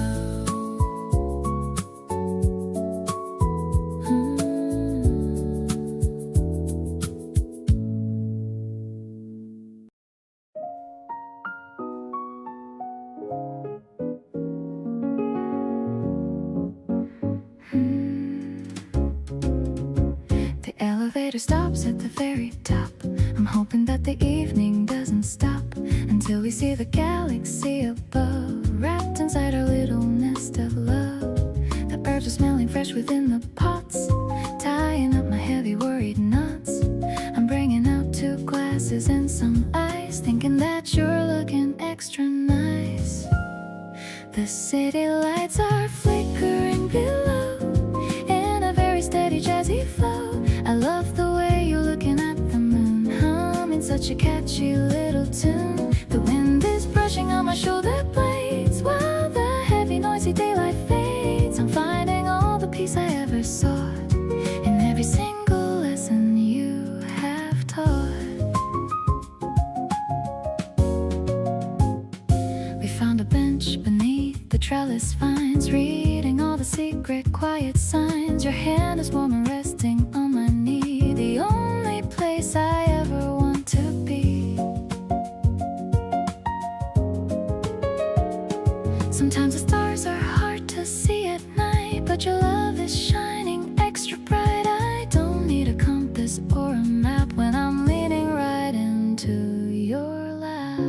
The elevator stops at the very top. I'm hoping that the evening doesn't stop until we see the galaxy above, wrapped inside our little nest of love. The herbs are smelling fresh within the pots, tying up my heavy worried knots. I'm bringing out 2 glasses and some ice, thinking that you're looking extra nice. The city lights are flickering below in a very steady jazzy flow. I love the way you're looking at the moon, humming such a catchy little tune. The wind is brushing on my shoulder blades while the heavy noisy daylight fades. I'm finding all the peace I ever sought in every single lesson you have taught. We found a bench beneath the trellis vines, reading all the secret quiet signs. Your hand is warm and resting on my knee, the only place I ever want to be. Sometimes the stars are hard to see at night, but your love is shining extra bright. I don't need a compass or a map when I'm leaning right into your lap.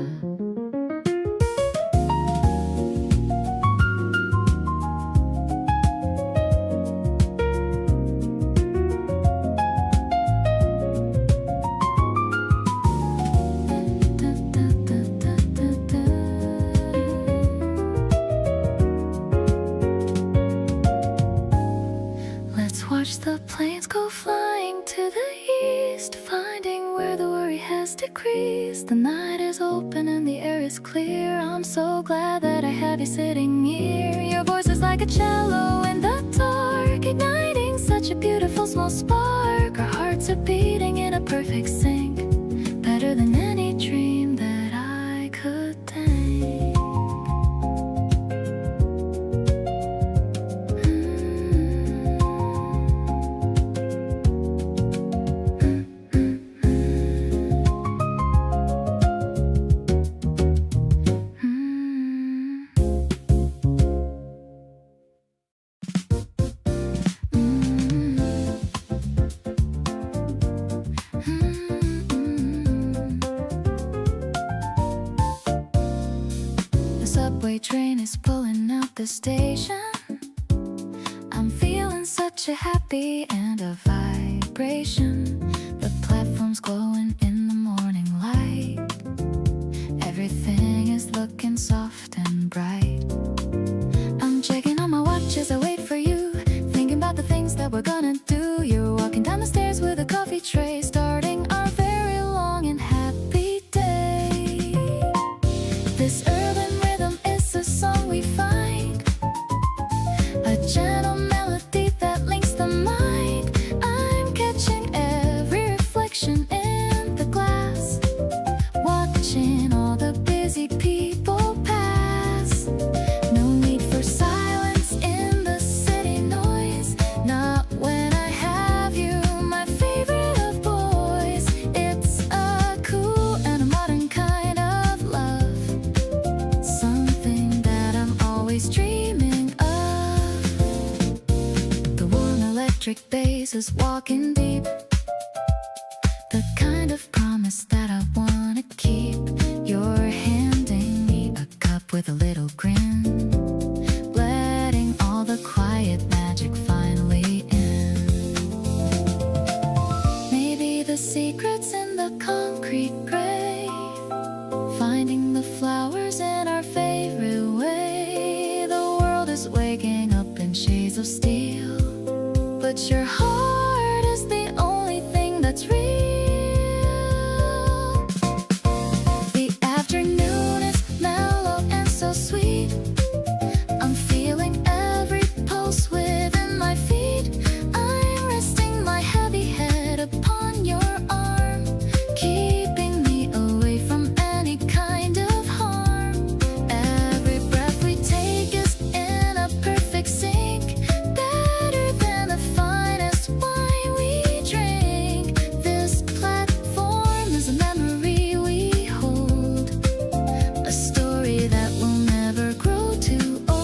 Let's watch the planes go flying to the east, finding where the worry has decreased. The night is open and the air is clear. I'm so glad that I have you sitting near. Your voice is like a cello in the dark, igniting such a beautiful small spark. Our hearts are beating in a perfect sync, better than any dream that I could think. The subway train is pulling out the station. I'm feeling such a happy and a vibration. The platform's glowing in the morning light. Everything is looking soft and bright. I'm checking on my watch as I wait for you, thinking about the things that we're gonna do. You're walking down the stairs with a coffee tray, starting our very long and happy day. This urban rhythm is a song we find, a gentle melody that links the mind. I'm catching every reflection in the glass, watching all the busy people pass. No need for silence in the city noise, not when I have you, my favorite of boys. It's a cool and a modern kind of love, something that I'm always electric bass is walking deep. The kind of promise that I wanna keep. You're handing me a cup with a little grin, letting all the quiet magic finally in. Maybe the secret's in the concrete grave, finding the flowers in our favorite way. The world is waking up in shades of steel, but your heart is the only thing that's real. The afternoon is mellow and so sweet. I'm feeling every pulse within my feet. I'm resting my heavy head upon your arm, keeping me away from any kind of harm. Every breath we take is in a perfect sync, better than the finest wine we drink. This platform is a memory we hold, a story that will never grow too old.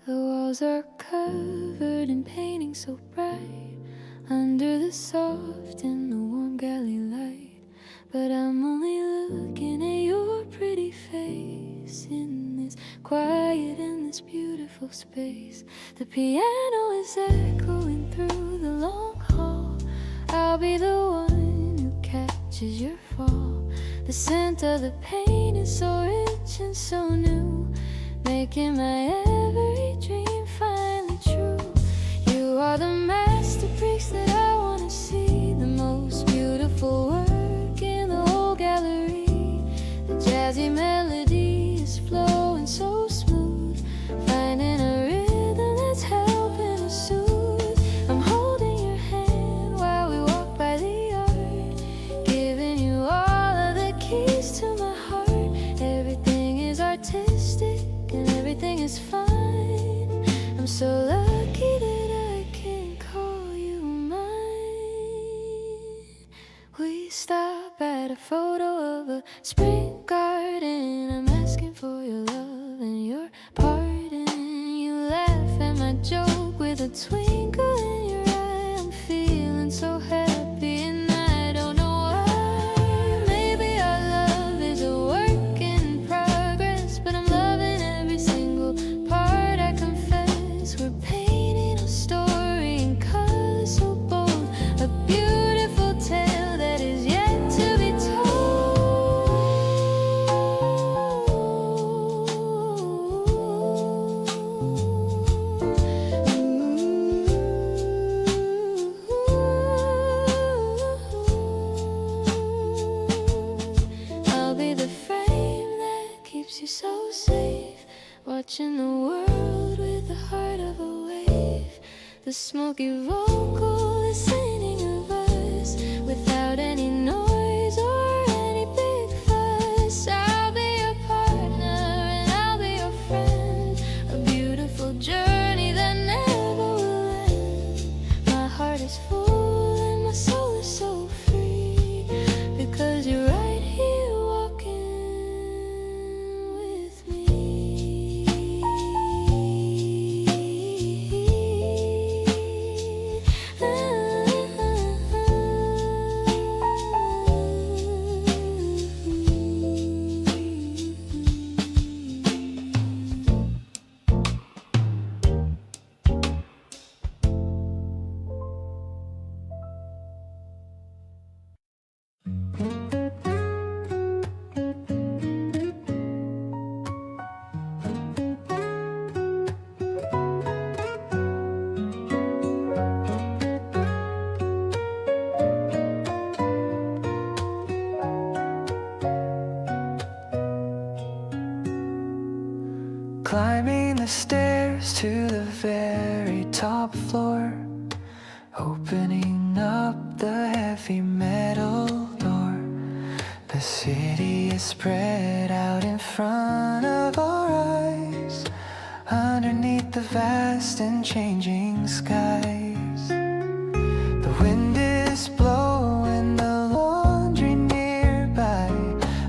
The walls are covered in painting so bright, under the soft and the warm galley light. But I'm only looking at your pretty face in this quiet and this beautiful space. The piano is echoing through the long hall. I'll be the one who catches your fall. The scent of the paint is so rich and so new, making my every dream finally true. You are the masterpiece that I wanna see, the most beautiful work in the whole gallery. The jazzy melody is flowing so smooth, finding a rhythm that's helping us soothe. I'm holding your hand while we walk by the art, giving you all of the keys to my heart. Everything is artistic and everything is fine. I'm so lucky that I can call you mine. We stop at a photo of a spring garden. I'm asking for your love and your pardon. You laugh at my joke with a twinkle in your eye. I'm feeling so happy and I don't know why. Maybe our love is a work in progress, but I'm loving every single part, I confess. We're painting a story in color so bold, a beautiful tale that is yet to be told. I'll be the frame that keeps you so safe, watching the world with the heart of a wave. The smoky vocal is singing of us without any noise or any big fuss. I'll be your partner and I'll be your friend, a beautiful journey that never will end. My heart is full and my soul is so free, because you're right here walking with me. Climbing the stairs to the very top floor, opening up the heavy metal door. The city is spread out in front of our eyes, underneath the vast and changing skies. The wind is blowing the laundry nearby.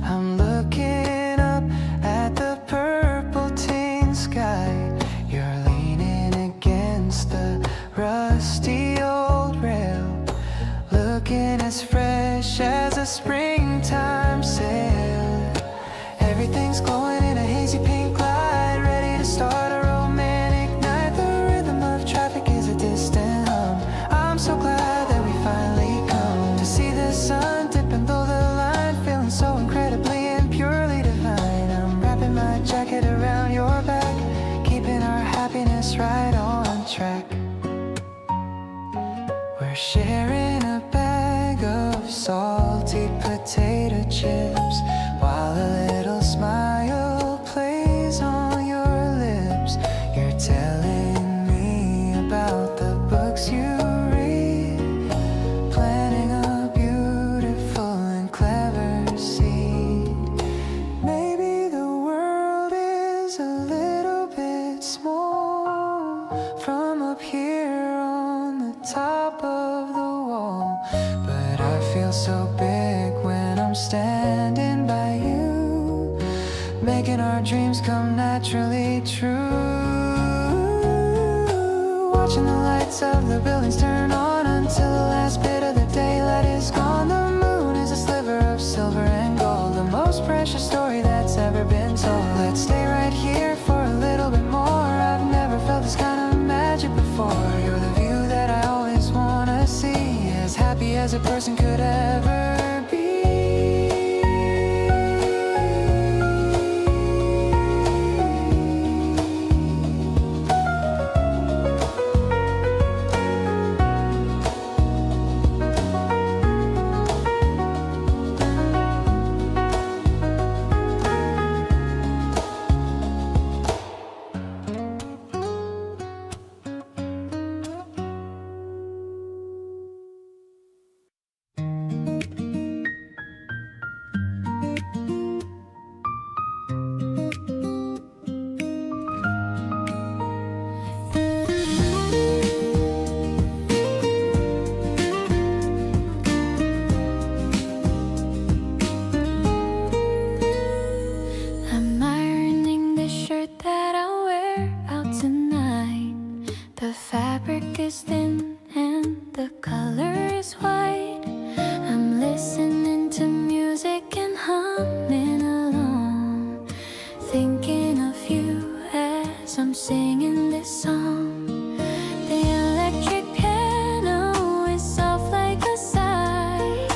I'm looking up at the purple teen sky. You're leaning against the rusty old rail, looking as fresh as a springtime sail. Everything's glowing in a hazy pink light, ready to start a romantic night. The rhythm of traffic is a distant hum. I'm so glad that we finally come to see the sun dip and blow the line, feeling so incredibly and purely divine. I'm wrapping my jacket around your back, keeping our happiness right on track. We're sharing a bag of salty potato chips, while a little smile plays on your lips. You're telling me about the books you read, planting a beautiful and clever seed. Maybe the world is a little bit small from up here on the top of the wall, but I feel so big when I'm standing by you, making our dreams come naturally true. Watching the lights of the buildings turn on until the last bit of the daylight is gone. The moon is a sliver of silver and gold, the most precious story that's ever been told. Let's stay right here for a little bit more. I've never felt this kind of magic before. You're the view that I always wanna see, as happy as a person could ever be. I'm ironing the shirt that I'll wear out tonight. The fabric is thin and the color is white. I'm listening to music and humming along, thinking of you as I'm singing this song. The electric piano is soft like a sigh,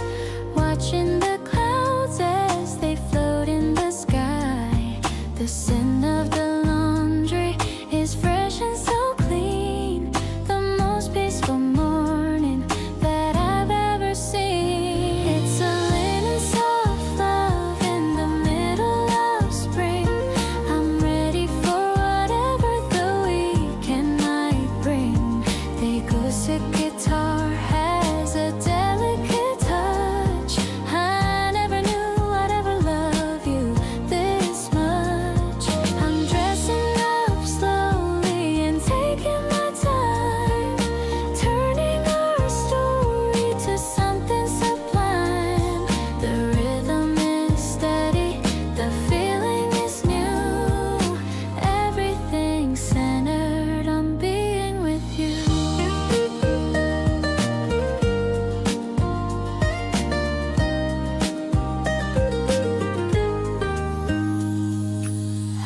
watching the clouds as they float in the sky. The scent of the laundry is fresh and so clean, the most peaceful morning that I've ever seen. It's a little soft love in the middle of spring. I'm ready for whatever the weekend might bring. The acoustic guitar has a delicate touch. I never knew I'd ever love you this much. I'm dressing up slowly and taking my time, turning our story to something sublime. The rhythm is steady, the feeling is new. Everything's centered on being with you.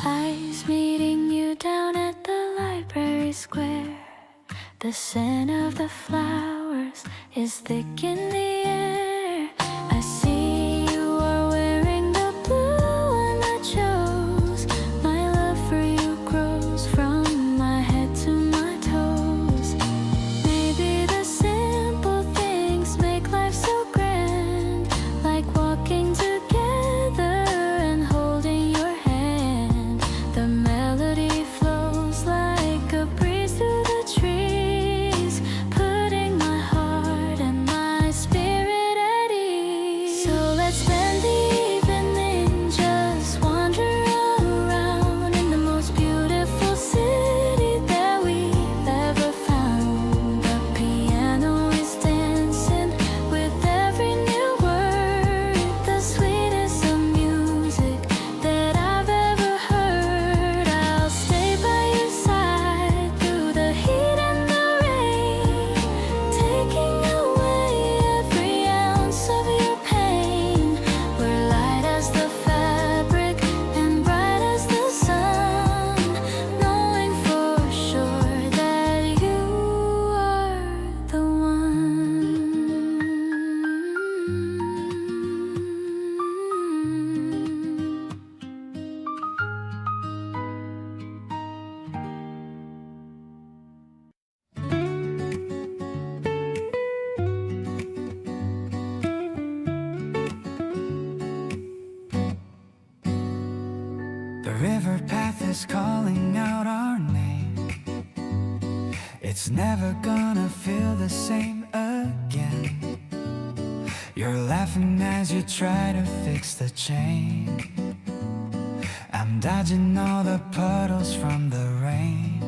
Eyes meeting you down at the library square. The scent of the flowers is thick in the air. I see you are wearing the blue one I chose. My love for you grows from my head to my toes. Maybe the simple things make life so grand, like walking together and holding your hand. The melody river path is calling out our name. It's never gonna feel the same again. You're laughing as you try to fix the chain. I'm dodging all the puddles from the rain.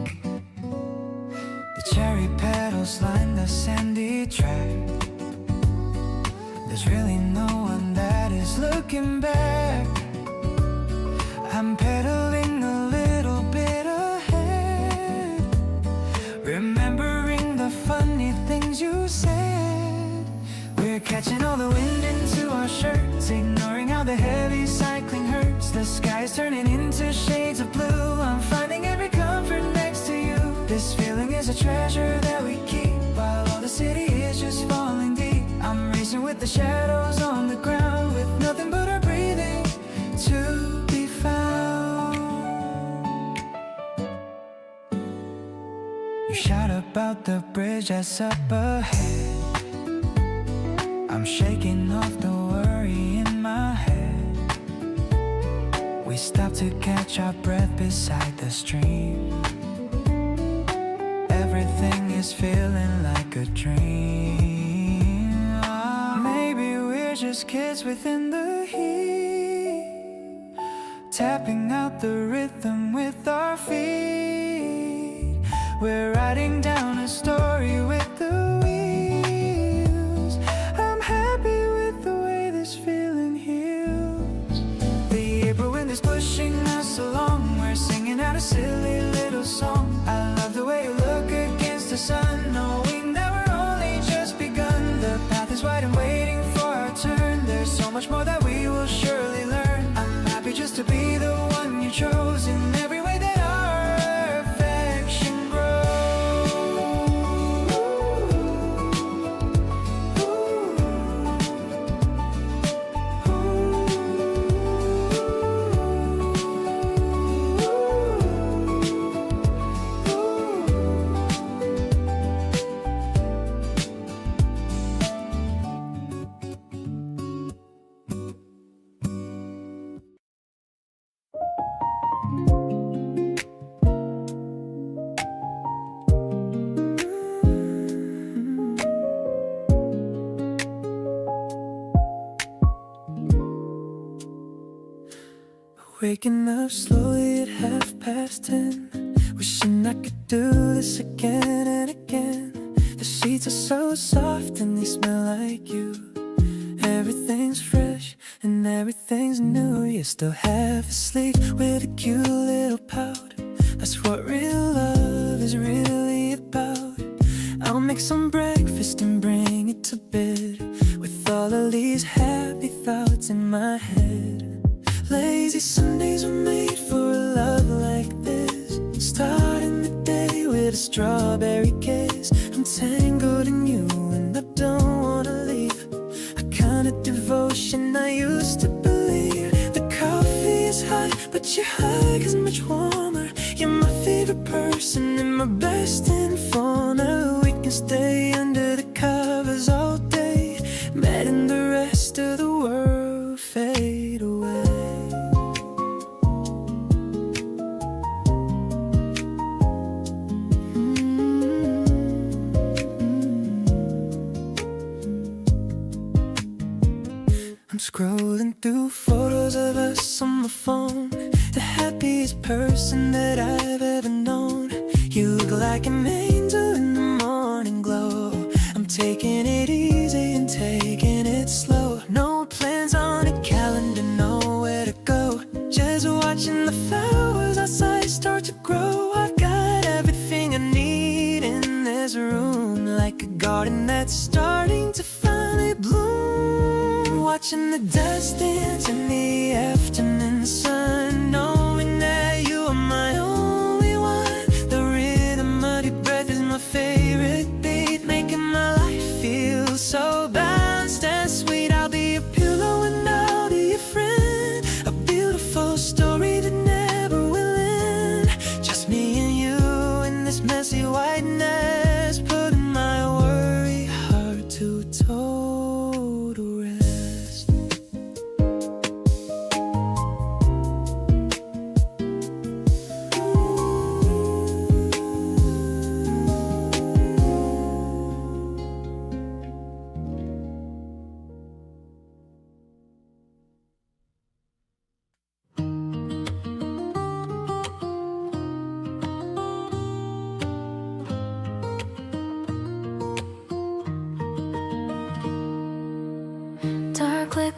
The cherry petals line the sandy track. There's really no one that is looking back. I'm pedaling a little bit ahead, remembering the funny things you said. We're catching all the wind into our shirts, ignoring how the heavy cycling hurts. The sky's turning into shades of blue. I'm finding every comfort next to you. This feeling is a treasure that we keep, while all the city is just falling deep. I'm racing with the shadows on the ground, with nothing but our breathing to be found. You shout about the bridge that's up ahead. I'm shaking off the worry in my head. We stop to catch our breath beside the stream. Everything is feeling like a dream. Maybe we're just kids within the heat, tapping out the rhythm with our feet. We're writing down a story with the wheels. I'm happy with the way this feeling heals. The April wind is pushing us along. We're singing out a silly little song. I love the way you look against the sun, knowing that we're only just begun. The path is wide and waiting for our turn. There's so much more that we will surely learn. I'm happy just to be the one you chose, in every way that our affection Waking up slowly at 10:30, wishing I could do this again and again. The sheets are so soft and they smell like you. Everything's fresh and everything's new. You're still half asleep with a cute little pout. That's what real love is really about. I'll make some breakfast and bring it to bed, with all of these happy thoughts in my head. Lazy Sundays were made for a love like this, starting the day with a strawberry kiss. I'm tangled in you and I don't wanna leave. A kind of devotion I used to believe. The coffee is hot, but your hug is much warmer. You're my favorite person and my best informer. We can stay under the covers all day, letting the rest of the world fade away. I'm scrolling through photos of us on my phone, the happiest person that I've ever known. You look like an angel in the morning glow. I'm taking it easy and taking it slow. No plans on a calendar, nowhere to go. Just watching the flowers outside start to grow. I've got everything I need in this room, like a garden that's starting to finally bloom. Watching the dust dance in the afternoon sun, knowing that you are my only one. The rhythm of your breath is my favorite beat, making my life feel so balanced and sweet. I'll be a pillow and I'll be your friend, a beautiful story that never will end. Just me and you in this messy whiteness, putting my worry hard to total rest.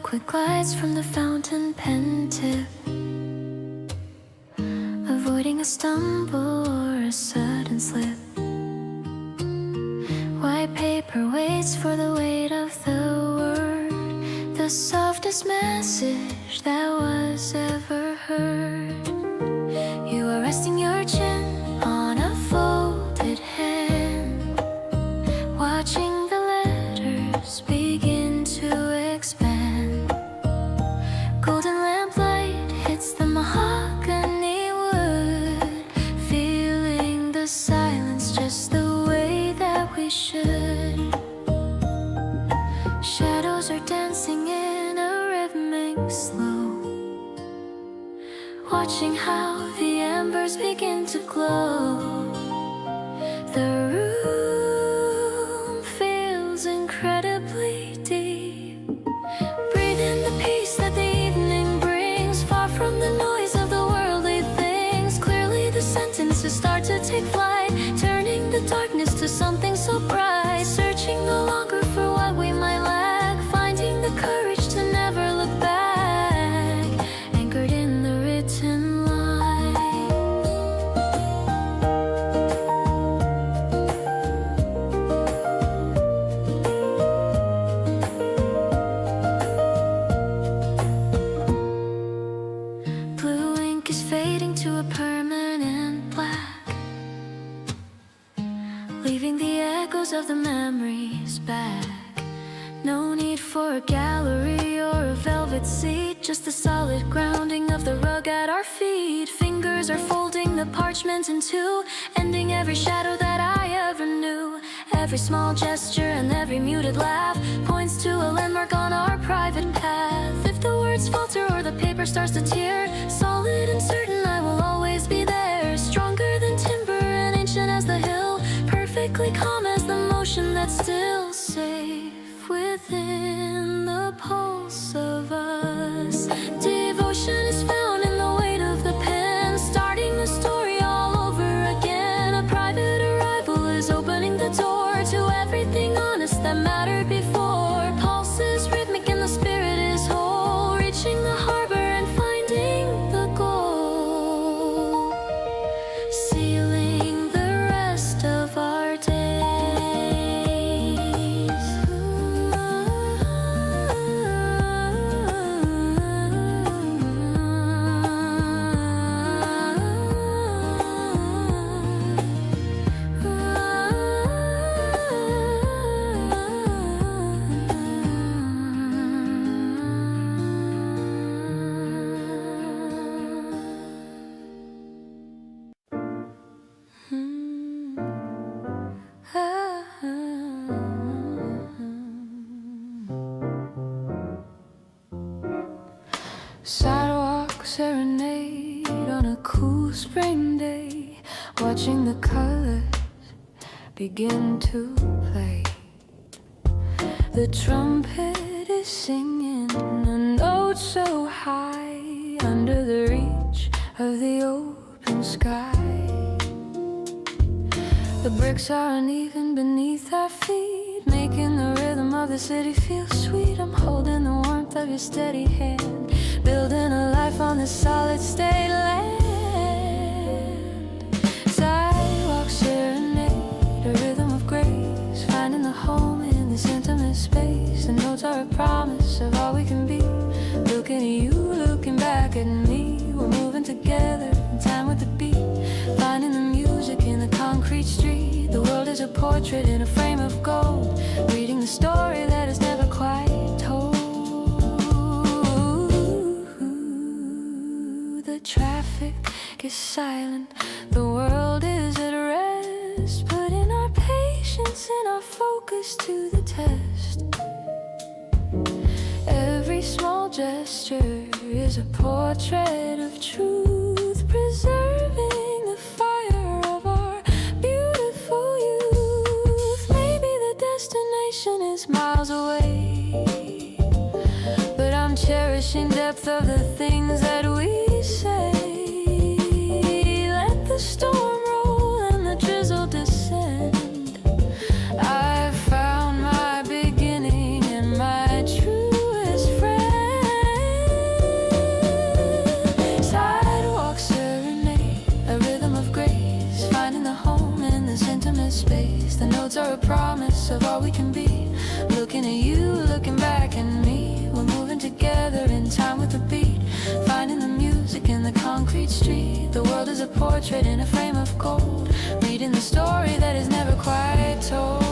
quick glides from the fountain pen tip, avoiding a stumble or a sudden slip. White paper waits for the weight of the word, the softest message that was ever heard. You are resting your chin on a folded hand, watching the letters begin to expand. Golden lamplight hits the mahogany wood, feeling the silence just the way that we should. Shadows are dancing in a rhythmic slow, watching how the embers begin to glow. The room feels incredibly deep. Breathe in the peace that the evening brings, far from the noise of the worldly things. Clearly the sentences start to take flight, turning the darkness to something so bright. Searching no longer for what we might lack, finding the courage to never look back, anchored in the written line. Blue ink is fading to a permanent black, leaving the echoes of the memories back. No need for a gallery or a velvet seat, just the solid grounding of the rug at our feet. Fingers are folding the parchment in two, ending every shadow that I ever knew. Every small gesture and every muted laugh points to a landmark on our private path. If the words falter or the paper starts to tear, solid and certain I will always be there. Stronger than timber and ancient as the hill, perfectly calm as the motion that's still safe within the pulse of us. Devotion is found in the weight of the pen, starting the story all over again. A private arrival is opening the door to everything honest that mattered before. Pulses rhythmic and the spirit is whole, reaching the harbor and finding the goal, sealing the rest of our days. Sidewalk serenade on a cool spring day, watching the colors begin to play. The trumpet is singing a note so high, under the reach of the open sky. The bricks are uneven beneath our feet, making the rhythm of the city feel sweet. I'm holding the warmth of your steady hand, building a life on this solid state land. Sidewalk serenade, a rhythm of grace, finding the home in this intimate space. The notes are a promise of all we can be, looking at you, looking back at me. We're moving together in time with the beat, finding the music in the concrete street. The world is a portrait in a frame of gold, reading the story that is never quite told. The traffic is silent, the world is at rest, putting our patience and our focus to the test. Every small gesture is a portrait of truth, preserving the fire of our beautiful youth. Maybe the destination is miles away, but I'm cherishing depth of the things that we say. Let the storm roll and the drizzle descend. I found my beginning and my truest friend. we can be. Looking at you, looking back at me. We're moving together in time with the beat. Finding the music in the concrete street. The world is a portrait in a frame of gold. Reading the story that is never quite told.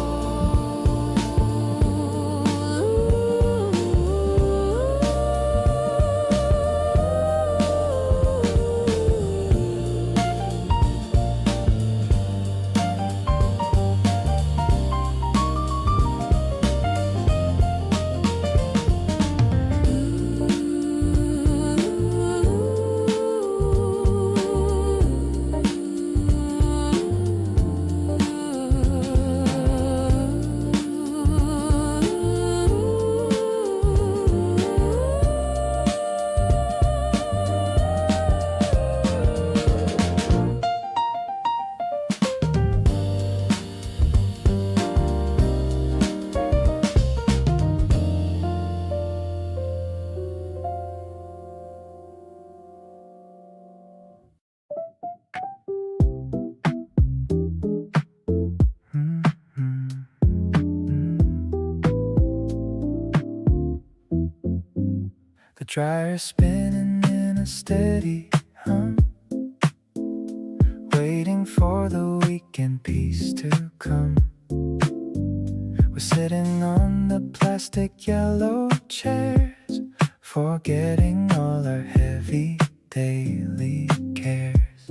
The dryer spinning in a steady hum, waiting for the weekend peace to come. We're sitting on the plastic yellow chairs, forgetting all our heavy daily cares.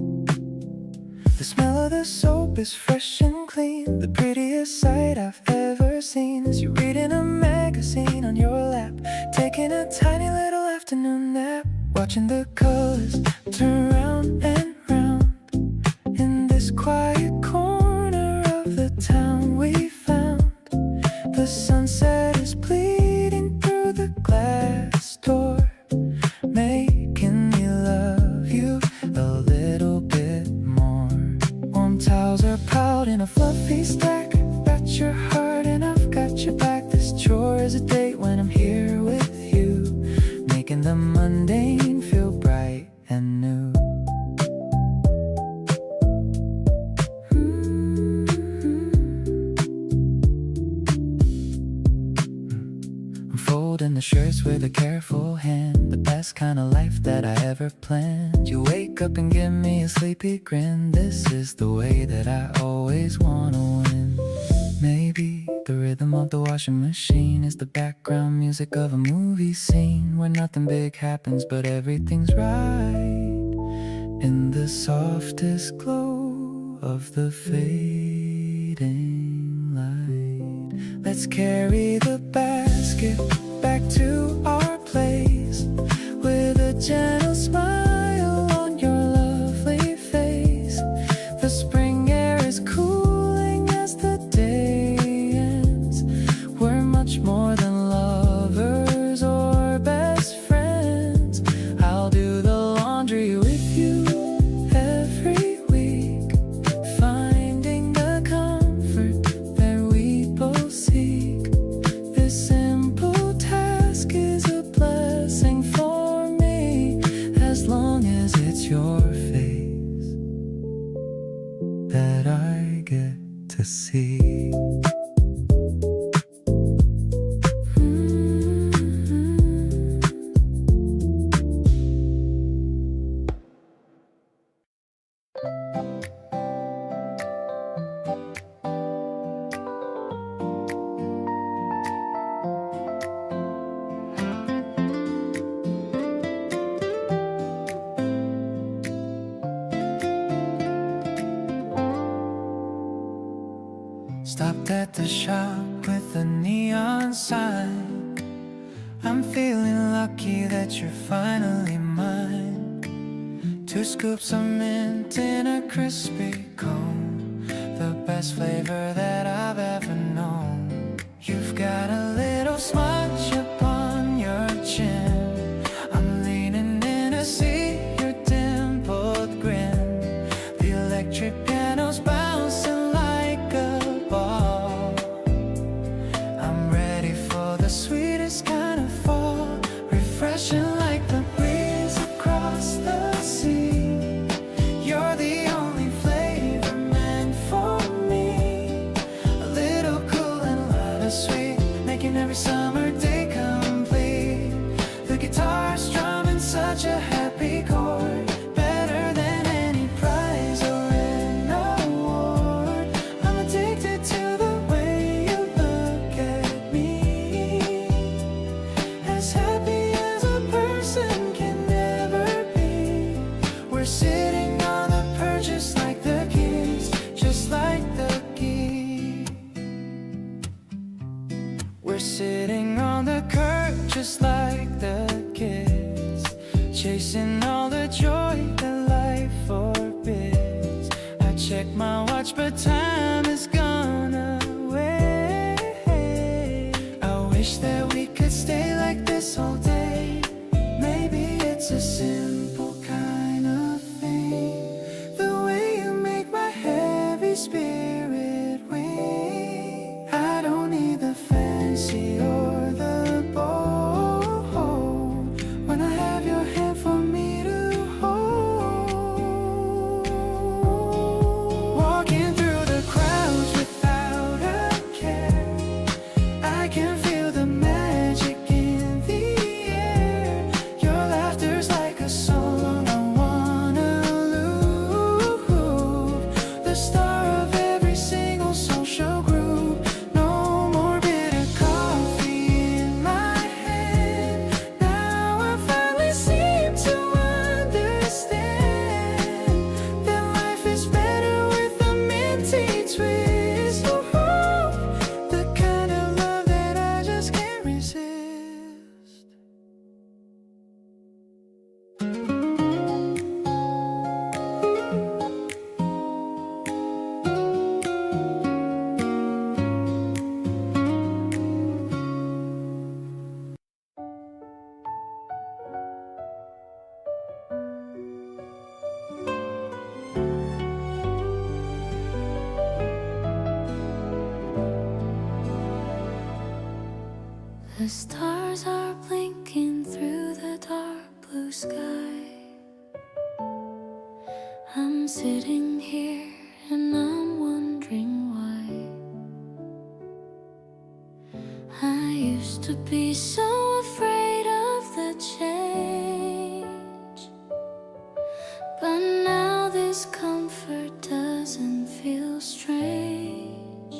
The smell of the soap is fresh and clean, the prettiest sight I've ever seen is you reading a magazine on your lap, taking a tiny little afternoon nap, watching the colors turn round and round in this quiet corner of the town we found. The sunset is bleeding through the glass door, making me love you a little bit more. Warm towels are piled in a fluffy stack. Got your heart and I've got your back. This chore is a date when I'm here with you, making the mundane feel bright and new. I'm folding the shirts with a careful hand, the best kind of life that I ever planned. You wake up and give me a sleepy grin. This is the way that I always wanna win. Maybe the rhythm of the washing machine is the background music of a movie scene where nothing big happens but everything's right in the softest glow of the fading light. Let's carry the basket back to our place with a gentle smile on your lovely face. The spring air is cooling as the day ends. We're much more than lovers or best friends. I'll do the laundry with you every week, finding the comfort that we both seek. This simple task is a blessing for me, as long as it's your face that I get to see. Stopped at the shop with a neon sign. I'm feeling lucky that you're finally mine. 2 scoops of mint in a crispy cone, the best flavor that I've ever known. You've got a little smudge upon your chin. I'm leaning in to see your dimpled grin. The electric piano's bouncing like a ball. I'm ready for the sweetest kind of fall, refreshing like the breeze across the sea. You're the only flavor meant for me, a little cool and light and all the joy that life forbids. I check my watch, but time has gone away. I wish that we could stay like this all day. Maybe it's a simple kind of thing, the way you make my heavy spirit ring. I don't need the fancy or the bold when I have your hand for me to hold. Walking through the crowds without a care, I can feel the magic in the air. Your laughter's like a song I wanna lose, the star of every single social group. No more bitter coffee in my hand. Now I finally seem to understand that life is better with a minty twist. Ooh, the kind of love that I just can't resist. The stars are blinking through the dark blue sky. I'm sitting here and I'm wondering why. I used to be so afraid of the change, but now this comfort doesn't feel strange.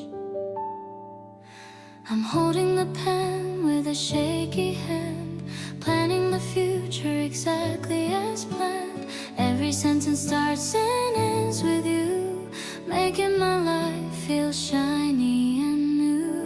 I'm holding the pen with a shaky hand, planning the future exactly as planned. Every sentence starts and ends with you, making my life feel shiny and new.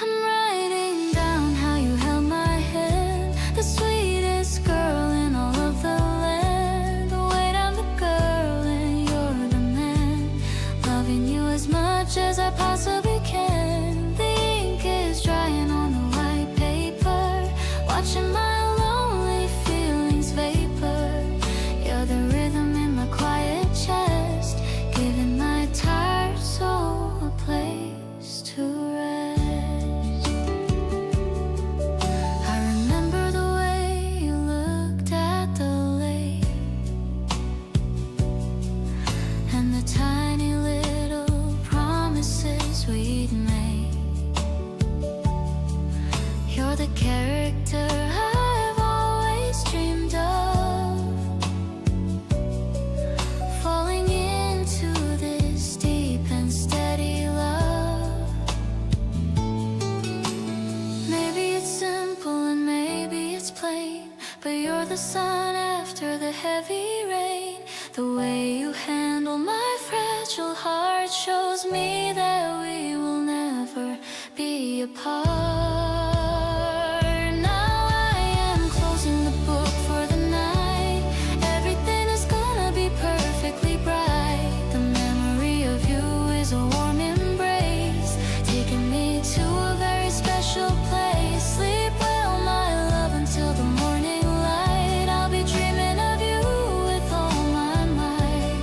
I'm writing down how you held my hand, the sweetest girl in all of the land. Wait, I'm the girl and you're the man, loving you as much as I possibly can. The ink is drying on the white paper, watching my lonely feelings vapor. You're the rhythm in my quiet chest, giving my tired soul a place to rest. I remember the way you looked at the lake, and the tiny little promises we'd made. You're the character I've always dreamed of, falling into this deep and steady love. Maybe it's simple and maybe it's plain, but you're the sun after the heavy rain. The way you handle my fragile heart shows me that we will never be apart. Now I am closing the book for the night. Everything is gonna be perfectly bright. The memory of you is a warm embrace, taking me to a very special place. Sleep well, my love, until the morning light. I'll be dreaming of you with all my might.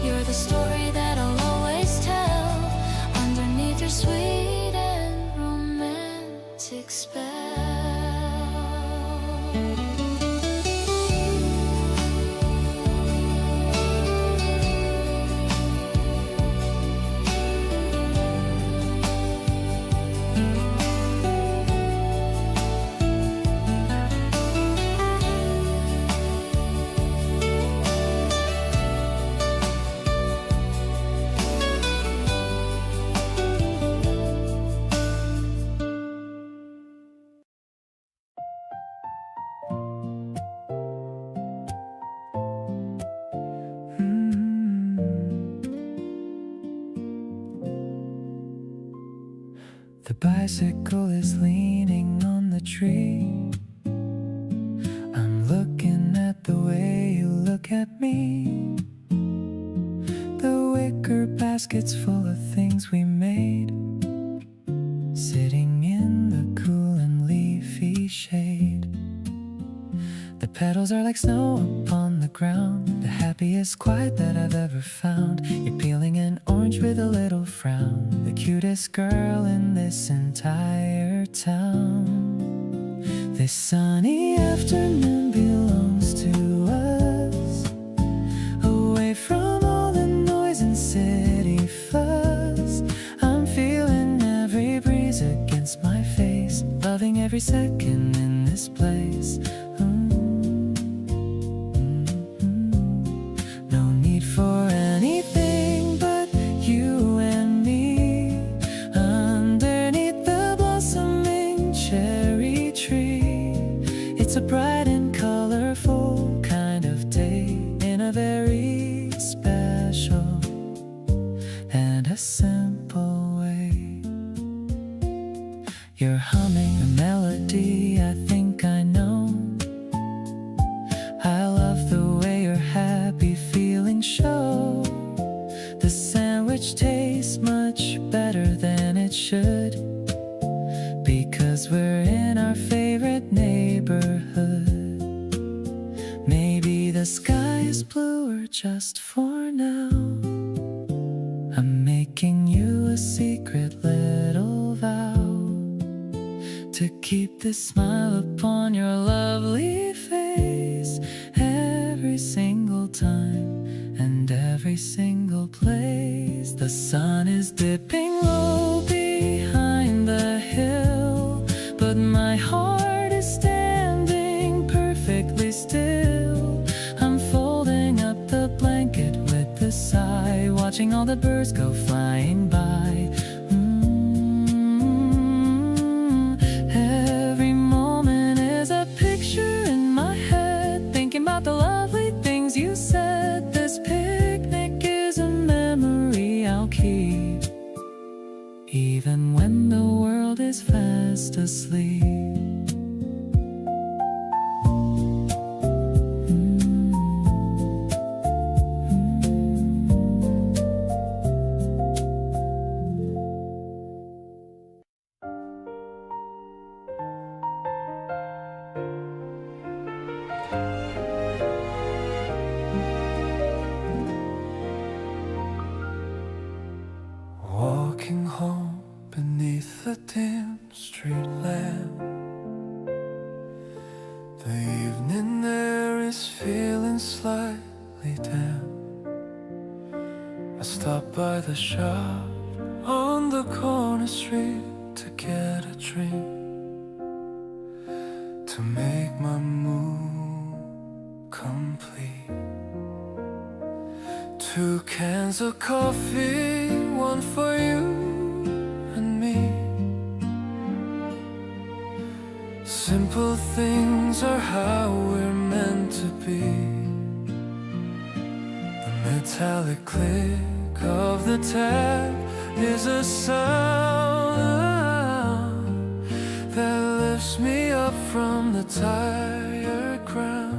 You're the story that I'll always tell, underneath your sweet and romantic spell. The bicycle is leaning on the tree. baskets full of things we made, sitting in the cool and leafy shade. The petals are like snow upon the ground, the happiest quiet that I've ever found. You're peeling an orange with a little frown, the cutest girl in this entire town. This sunny afternoon belongs to us, away from all the noise and city fuss. I'm feeling every breeze against my face, loving every second in this place. No need for anything but you and me, underneath the blossoming cherry tree. It's a bright and colorful kind of day, in a very special and a simple way. You're humming a melody I think I know. I love the way your happy feelings show. The sandwich tastes much better than it should, because we're in our favorite neighborhood. Maybe the sky is bluer just for now. I'm making you a secret little vow, to keep this smile upon your lovely face, every single time and every single place. The sun is dipping low behind the hill, but my heart is standing perfectly still. I'm folding up the blanket with a sigh, watching all the birds go flying by. Every moment is a picture in my head, thinking about the lovely things you said. This picnic is a memory I'll keep, even when the world is fast asleep. Walking home beneath the dim street lamp, the evening air is feeling slightly damp. I stopped by the shop on the corner street to get a drink, to make my mood complete. 2 cans of coffee, one for you and me. Simple things are how we're meant to be. The metallic click of the tap is a sound that lifts me up from the tired ground.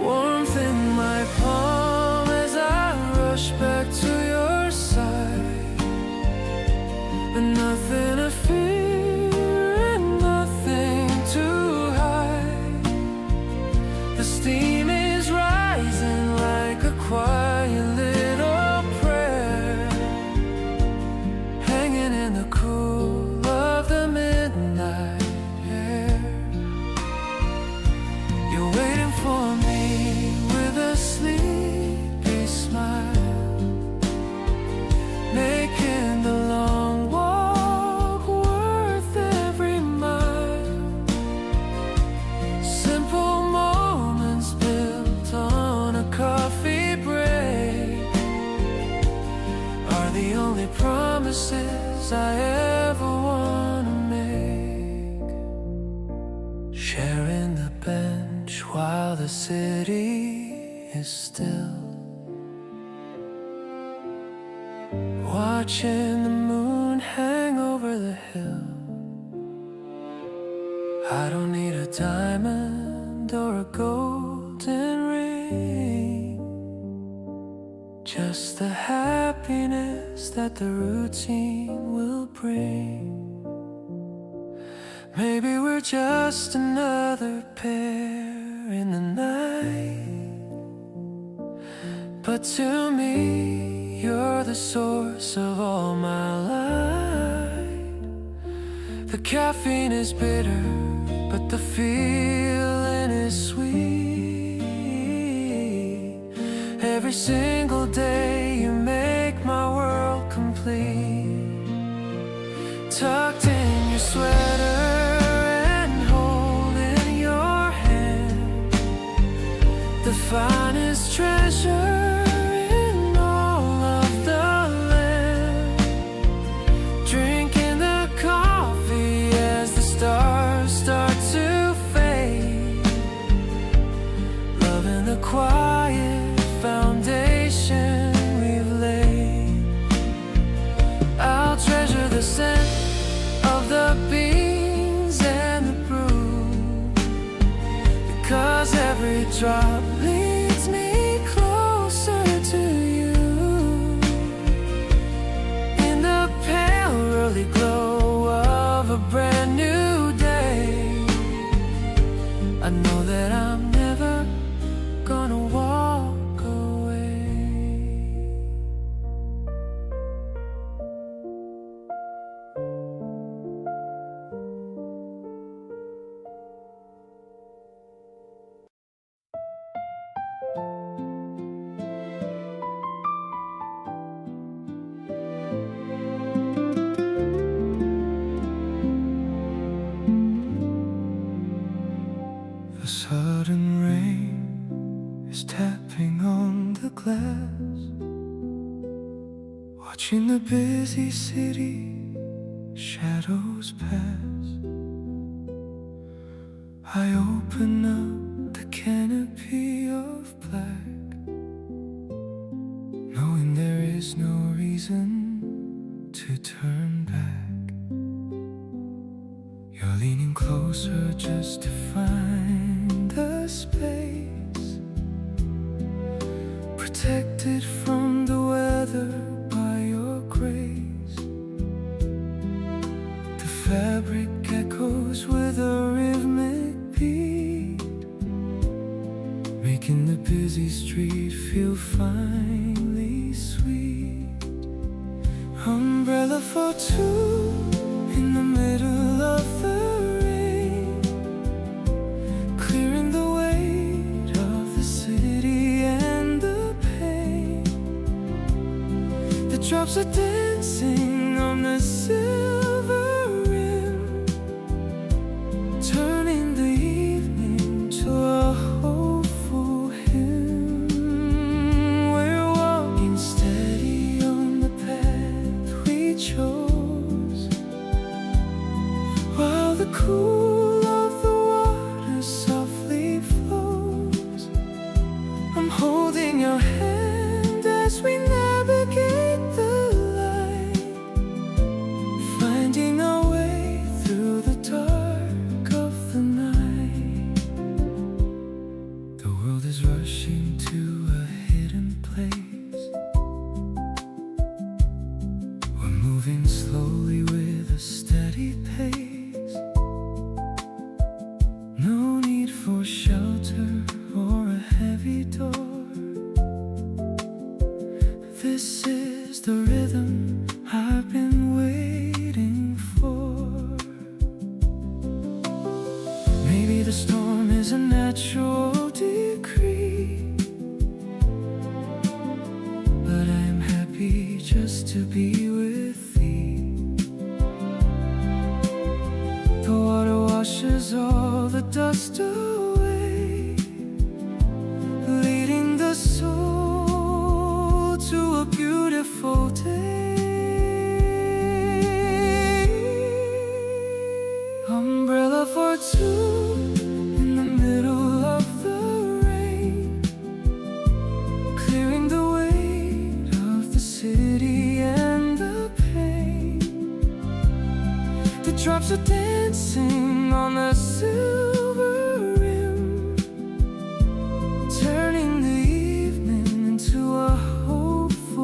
Warmth in my palm as I rush back to your side, but nothing to fear and nothing to hide. The steam is rising like a quiet little prayer, hanging in the cool of the midnight air. You're waiting for me with a sleepy smile, making the long walk worth every mile. Simple moments built on a coffee break are the only promises I ever want to make. Sharing the bench while the city is still, watching the moon hang over the hill. I don't need a diamond or a golden ring, just just the happiness that the routine will bring. Maybe we're just another pair in the night, but to me, you're the source of all my light. The caffeine is bitter, but the feeling is sweet. Every single day you make my world complete. Tucked in your sweater and holding your hand, the finest treasure in all of the land. Drinking the coffee as the stars start to fade, loving the quiet foundation we've laid. I'll treasure the scent of the beans and the brew, because every drop leads me closer to you. In the pale early glow of a brand new day, I know that I'm never gonna walk away. The sudden rain is tapping on the glass, watching the busy city shadows pass. I open up the canopy of black, knowing there is no reason to turn back. You're leaning closer just to find the space, protected from the weather by your grace. The fabric echoes with a rhythmic beat, making the busy street feel finely sweet. Umbrella for two in the middle of the rain, clearing the weight of the city and the pain. The drops are dancing on the silver rim, turning the evening to a hopeful hymn. We're walking steady on the path we chose, while the cool of the water softly flows. I'm holding your hand as we navigate the light, finding our way through the dark of the night. The world is rushing to a hidden place. We're moving slowly with a steady pace. No need for shelter or a heavy door. This is the rhythm I've been waiting for. Maybe the storm is a natural decree, but I'm happy just to be with thee. The water washes all the dust away, leading the soul to a beautiful day. Umbrella for two in the middle of the rain, clearing the weight of the city and the pain. The drops are dancing on the silver rim, turning the evening into a hopeful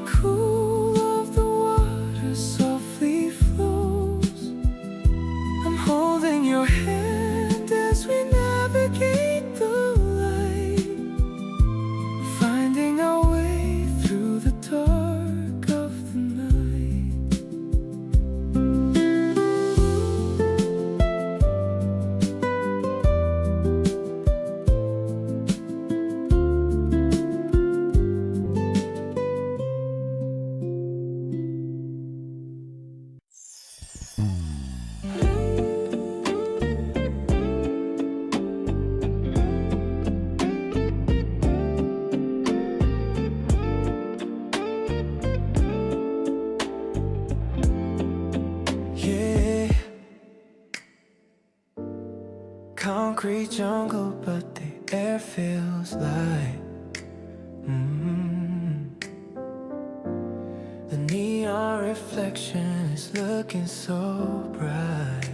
cool of the water softly flows. I'm holding your hand as we navigate the light, finding our way through the dark of the night. Yeah, concrete jungle, but the air feels light. The neon reflection is looking so bright.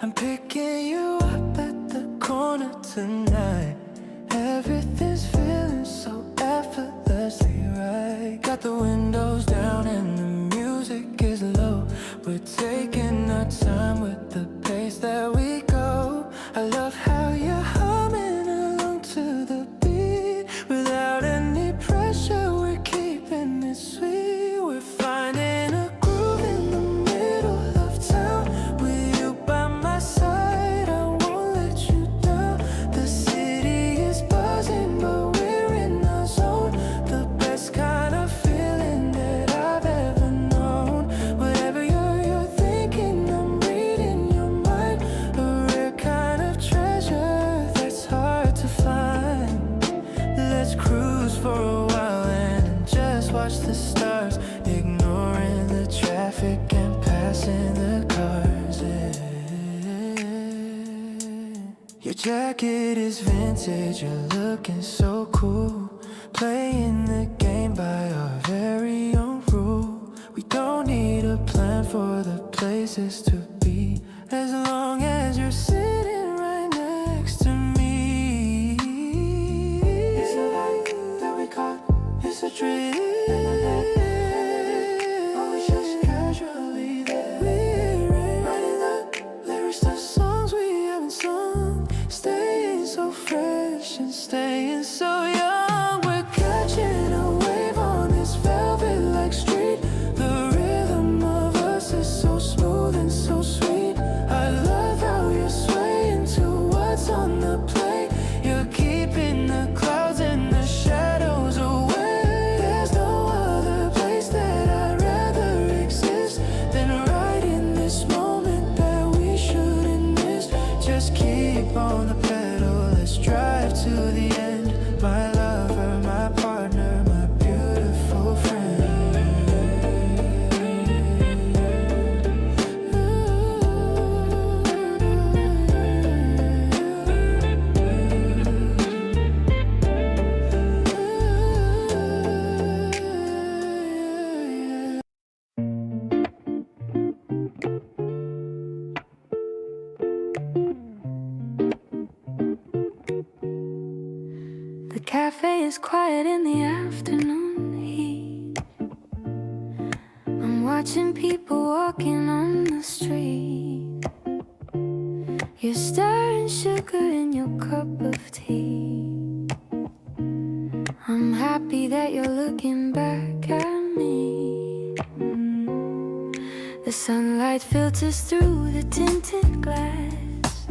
I'm picking you up at the corner tonight. Everything's feeling so effortlessly right. Got the windows down and the music is low. We're taking our time with the pace that we go. I love how you're humming along to the beat. Without any pressure, we're keeping it sweet. We're finding a groove in the middle of town. With you by my side, I won't let you down. The city is buzzing, but we're in our zone. The best kind of feeling that I've ever known. Whatever you're thinking, I'm reading your mind. A rare kind of treasure that's hard to find. Let's cruise for a while and just watch the stars, ignoring the traffic and passing the cars. Your jacket is vintage, you're looking so cool. Playing the game by our very own rule. We don't need a plan for the places to be, as long as you're sitting right next to me. It's a light that we caught, it's a dream. Always just casually there. We're writing the lyrics to songs we haven't sung, staying so fresh and staying so young. We're catching a wave on this velvet-like street. The rhythm of us is so smooth and so sweet. I love how you're swaying to what's on the plate. You're keeping the clouds and the shadows away. There's no other place that I'd rather exist than right in this moment that we shouldn't miss. Just keep on the pedal, let's drive to the end. My lover, my partner, my beautiful friend. The cafe is quiet in the afternoon heat. I'm watching people walking on the street. You're stirring sugar in your cup of tea. I'm happy that you're looking back at me. The sunlight filters through the tinted glass,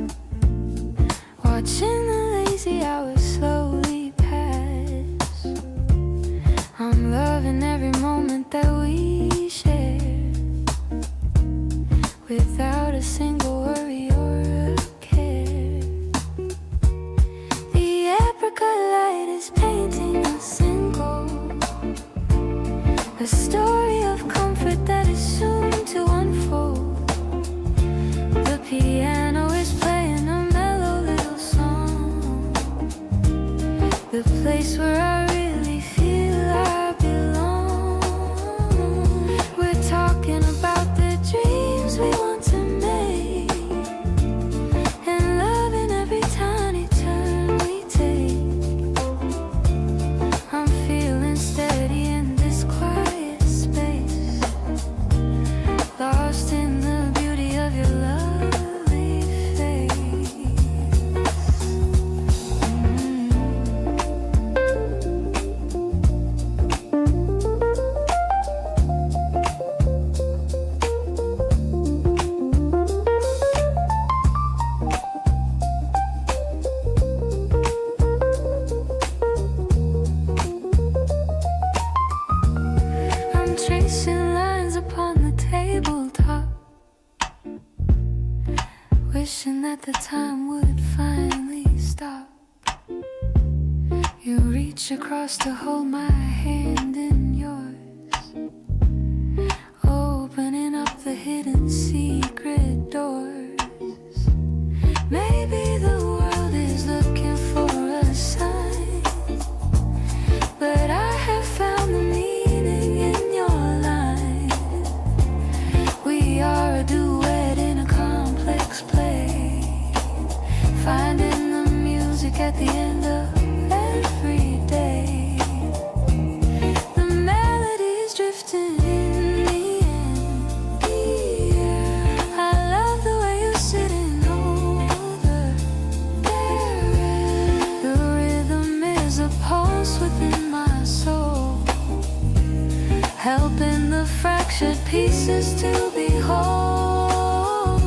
watching the lazy hours slowly pass. I'm loving every moment that we share, without a single worry or a care. The apricot light is painting us in gold, a story of comfort that is soon to unfold. The piano is playing a mellow little song, the place where I really feel I belong. the time would finally stop. You reach across to hold my hand in yours, opening up the hidden secret doors. Maybe the world is looking for a sign, but I have found the meaning in your line. We are a duet in a complex play, finding the music at the end of every day. The melody's drifting in the air. I love the way you sit and hold her there. The rhythm is a pulse within my soul, helping the fractured pieces to be whole.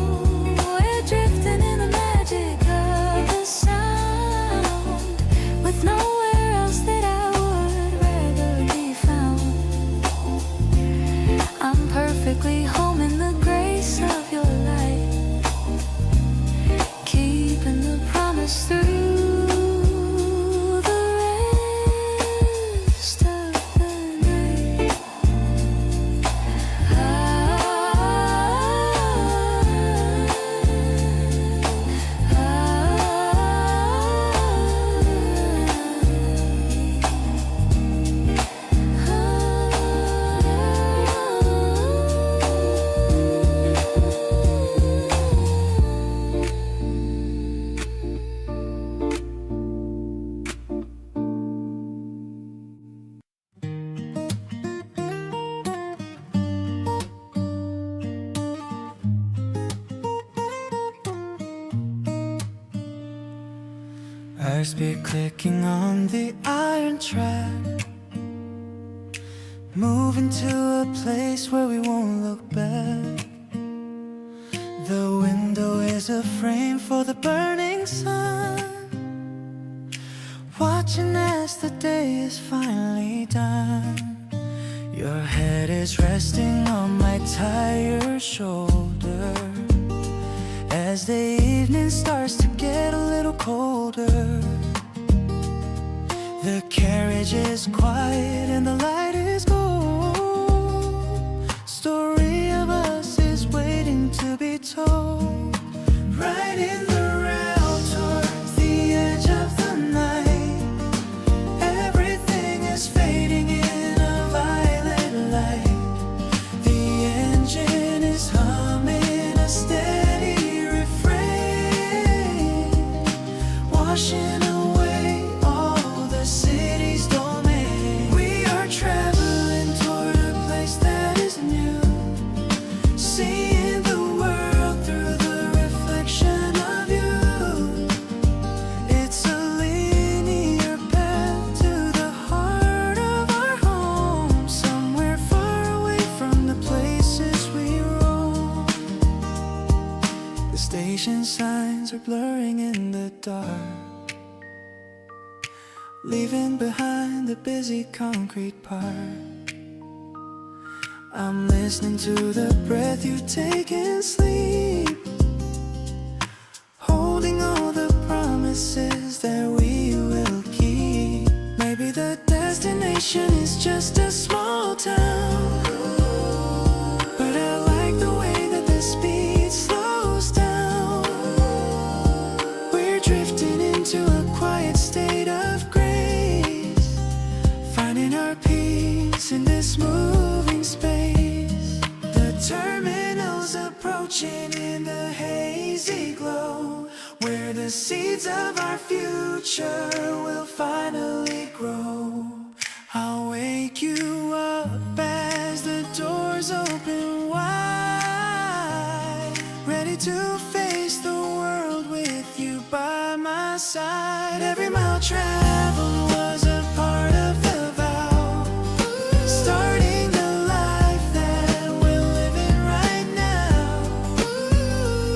We're drifting in the magic of the sound, with nowhere else that I would rather be found. I'm perfectly home in the grace of your light, keeping the promise through the rest of the night. Eyes be clicking on the iron track, moving to a place where we won't look back. The window is a frame for the burning sun, watching as the day is finally done. Your head is resting on my tired shoulder as the evening starts to get a little colder. The carriage is quiet and the light is gold. Story of us is waiting to be told. Right in the rail towards the edge of the night, everything is fading in a violet light. The engine is humming a steady refrain, washing away all the city's domain. We are traveling toward a place that is new, seeing the world through the reflection of you. It's a linear path to the heart of our home, somewhere far away from the places we roam. The station signs are blurring in the dark, leaving behind the busy concrete park. I'm listening to the breath you take in sleep, holding all the promises that we will keep. Maybe the destination is just a small town, but I like the way that the speed slows down. We're drifting into a quiet state of grace, finding our peace in this moving space. The terminal's approaching in the hazy glow, where the seeds of our future will finally grow. I'll wake you up as the doors open wide, ready to face the world with you by my side. Every mile traveled was a part of the vow, starting the life that we're living right now.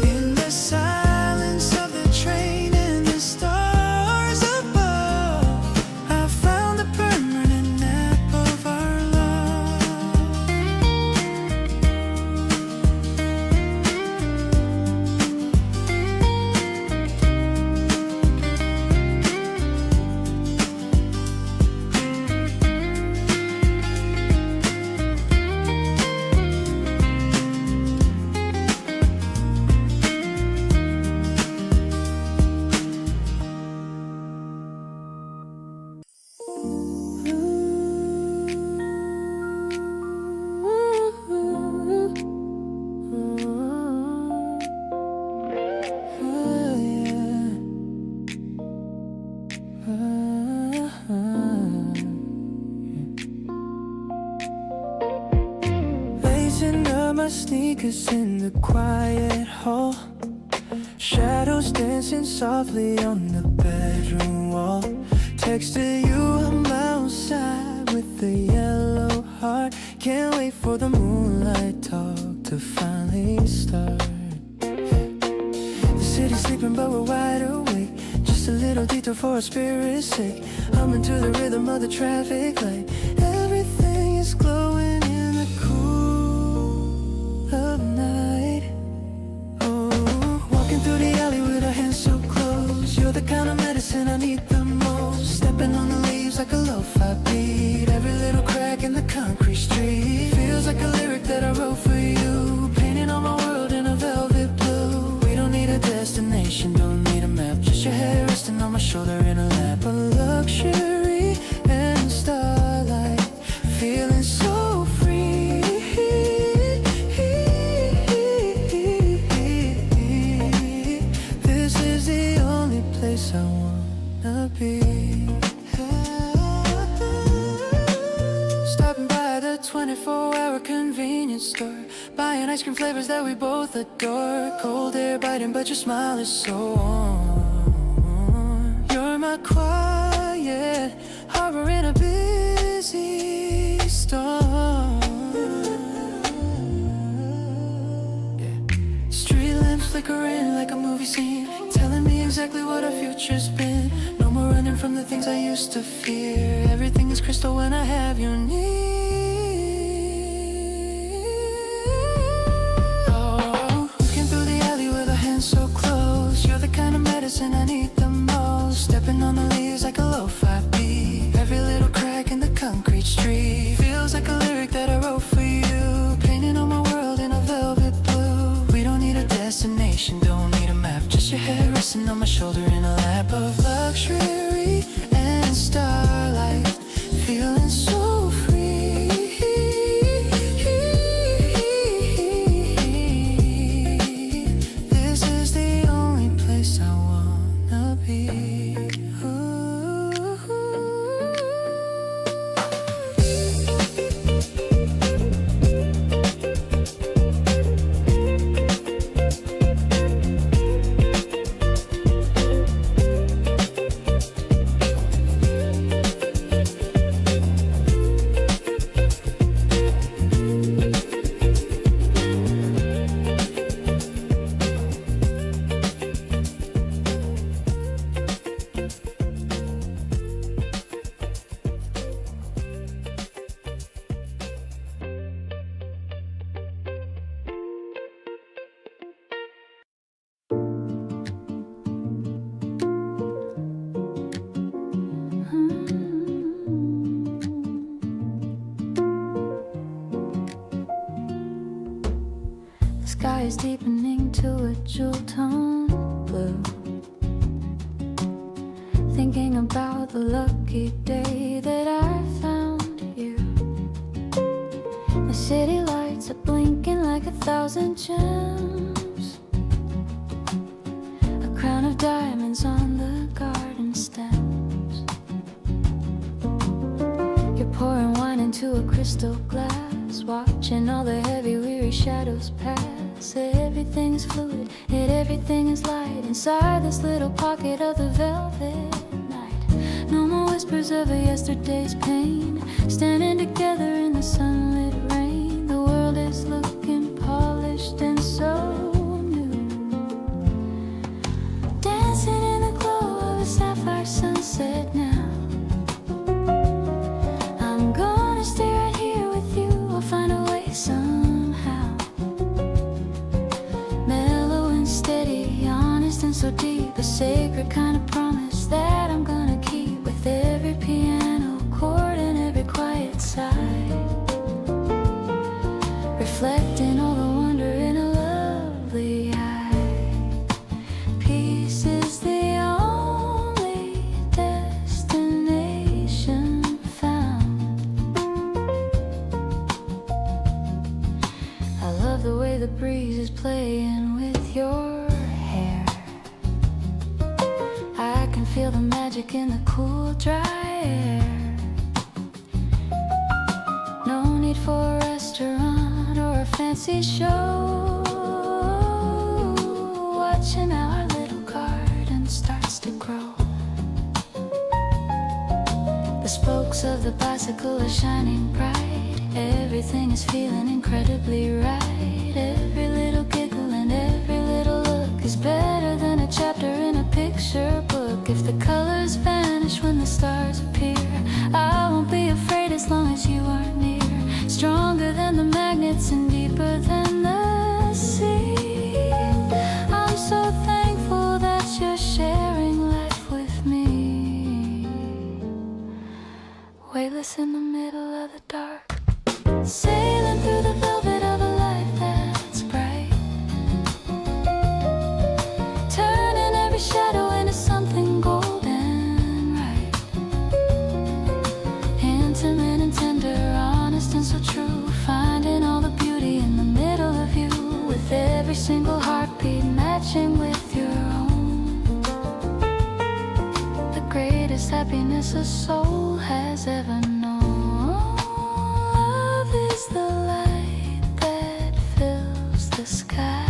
In the silence of the train and the stars above, I found the permanent map of our love. my sneakers in the quiet hall. Shadows dancing softly on the bedroom wall. Texted you, I'm outside with the yellow heart. Can't wait for the moonlight talk to finally start. The city's sleeping but we're wide awake. Just a little detour for our spirit's sake. Humming to the rhythm of the traffic light. Everything is glowing in the cool of night. Oh, walking through the alley with our hands so close. You're the kind of medicine I need the most. Stepping on the leaves like a lo-fi beat. Every little crack in the concrete street feels like a lyric that I wrote for you. Painting on my world in a velvet blue. We don't need a destination, don't need a map. Just your head resting on my shoulder in a lap of luxury and starlight. Feeling so free. This is the only place I wanna be. Stopping by the 24-hour convenience store, buying ice cream flavors that we both adore. Cold air biting, but your smile is so warm. You're my quiet harbor in a busy storm. Yeah. Street lamps flickering like a movie scene, telling me exactly what our future's been. No more running from the things I used to fear. Everything is crystal when I have you near. Oh, looking through the alley with our hands so close. You're the kind of medicine I need the most. Stepping on the leaves like a lo-fi beat. Every little crack in the concrete street feels like a lyric that I wrote for you. Painting on my world in a velvet blue. We don't need a destination, don't need a map. Just your head resting on my shoulder in a lap of luxury and starlight. Feeling so free. This is the only place I wanna be. The sky is deepening to a jewel tone blue. Thinking about the lucky day that I found you. The city lights are blinking like 1,000 gems. A crown of diamonds on the garden stems. You're pouring wine into a crystal glass, watching all the heavy weary shadows pass. Everything is fluid, yet everything is light inside this little pocket of the velvet night. No more whispers of a yesterday's pain, standing together in the sunlit rain. The world is looking polished and so new, dancing in the glow of a sapphire sunset now. I'm gonna stay right here with you, I'll find a way somehow. Mellow and steady, honest and so deep, a sacred kind of promise that I'm gonna keep. With every piano chord and every quiet sigh, reflecting all the wonder in a lovely eye. Peace is the only destination found. I love the way the breeze is playing with your hair. I can feel the magic in the cool, dry air. No need for a restaurant or a fancy show, watching how our little garden starts to grow. The spokes of the bicycle are shining bright, everything is feeling incredibly right. Every little giggle and every little look is better than a chapter in a picture book. If the colors vanish when the stars appear, I won't be afraid as long as you are near. Stronger than the magnets and deeper than the sea. I'm so thankful that you're sharing life with me. Weightless in the middle of the dark, sailing through the velvet of a life that's bright, turning every shadow into something golden right. Intimate and tender, honest and so true, finding all the beauty in the middle of you, with every single heartbeat matching with your own. The greatest happiness a soul has ever known. Love is the light that fills the sky.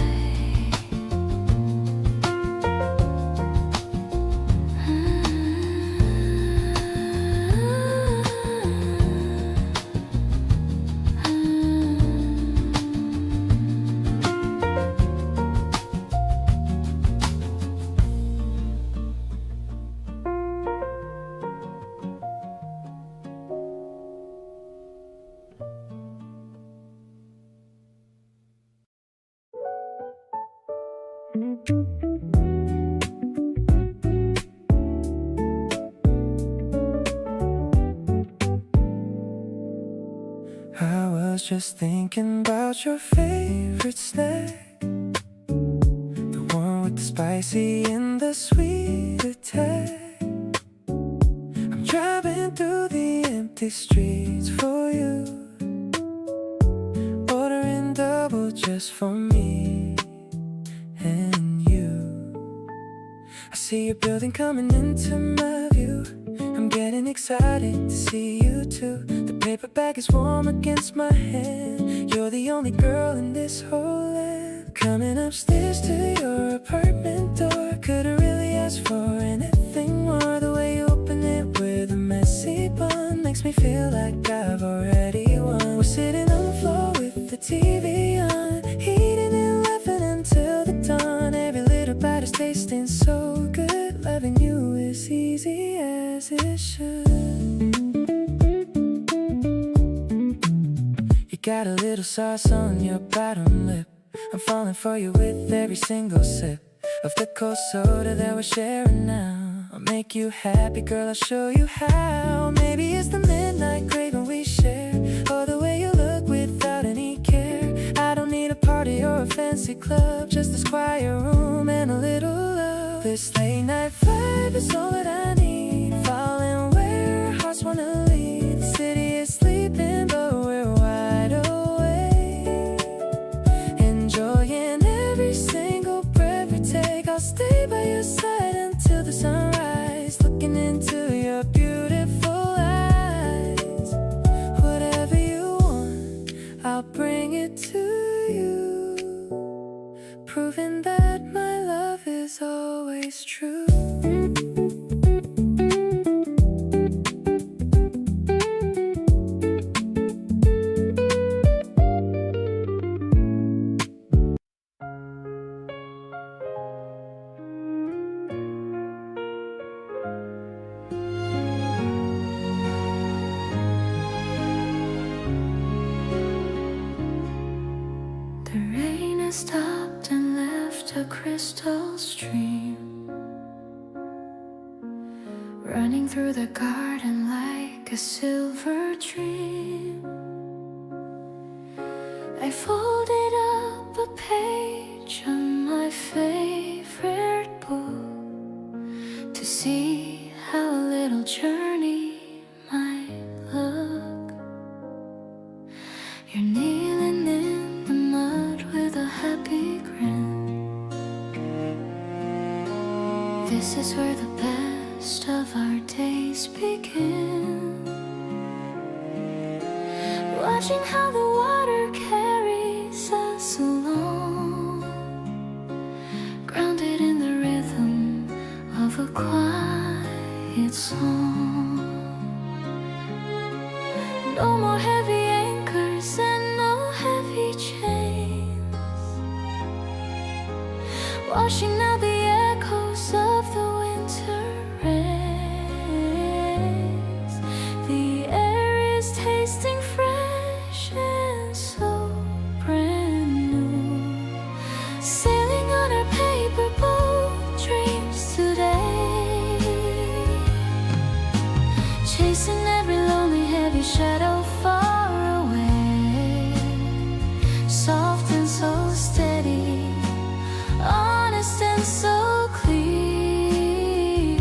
I was just thinking about your favorite snack, the one with the spicy and the sweet attack. I'm driving through the empty streets for you, ordering double just for me and you. I see your building coming into my view, I'm getting excited to see you too. The paper bag is warm against my hand, you're the only girl in this whole land. Coming upstairs to your apartment door, couldn't really ask for anything more. The way you open it with a messy bun makes me feel like I've already won. We're sitting on the floor with the TV on, eating and laughing until the dawn. Every little bite is tasting so good, loving you is easy as it should. You got a little sauce on your bottom lip, I'm falling for you with every single sip of the cold soda that we're sharing now. I'll make you happy, girl, I'll show you how. Maybe it's the midnight craving we share, or the way you look without any care. I don't need a party or a fancy club, just this quiet room and a little love. This late night vibe is all that I need, falling where our hearts wanna lead. The city is sleeping but we're wide awake, enjoying every single breath we take. I'll stay by your side until the sunrise, looking into your beautiful eyes. Whatever you want, I'll bring it to you, proving that my love is always true. The rain has stopped and left a crystal stream running through the garden like a silver dream. I folded up a page of my favorite book to see how a little journey might look. You're kneeling in the mud with a happy grin. This is where the best of our days begin. Watching how the water carries song. No more heavy anchors and no heavy chains, washing out the echoes of the winter rains. The air is tasting fresh and so brand new, sailing on our paper boat dreams today, chasing every lonely heavy shadow far away, soft and so steady, honest and so clear,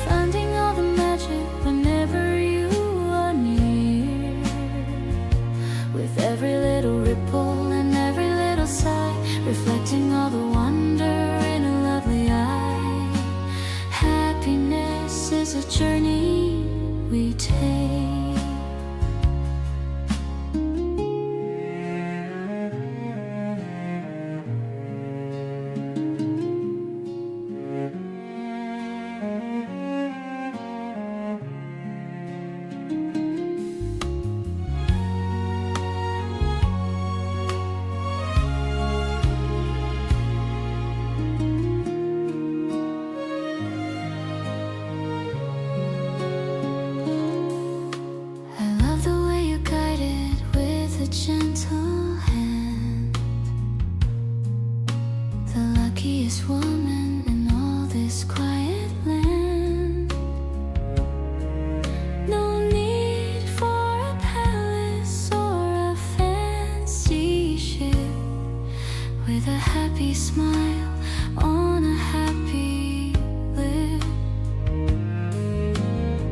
finding all the magic whenever you are near, with every little ripple and every little sigh, reflecting all the wonder in a lovely eye. Happiness is a journey we take. I love the way you guide it with a gentle hand, the luckiest woman in all this quiet land. No need for a palace or a fancy ship, with a happy smile on a happy lip.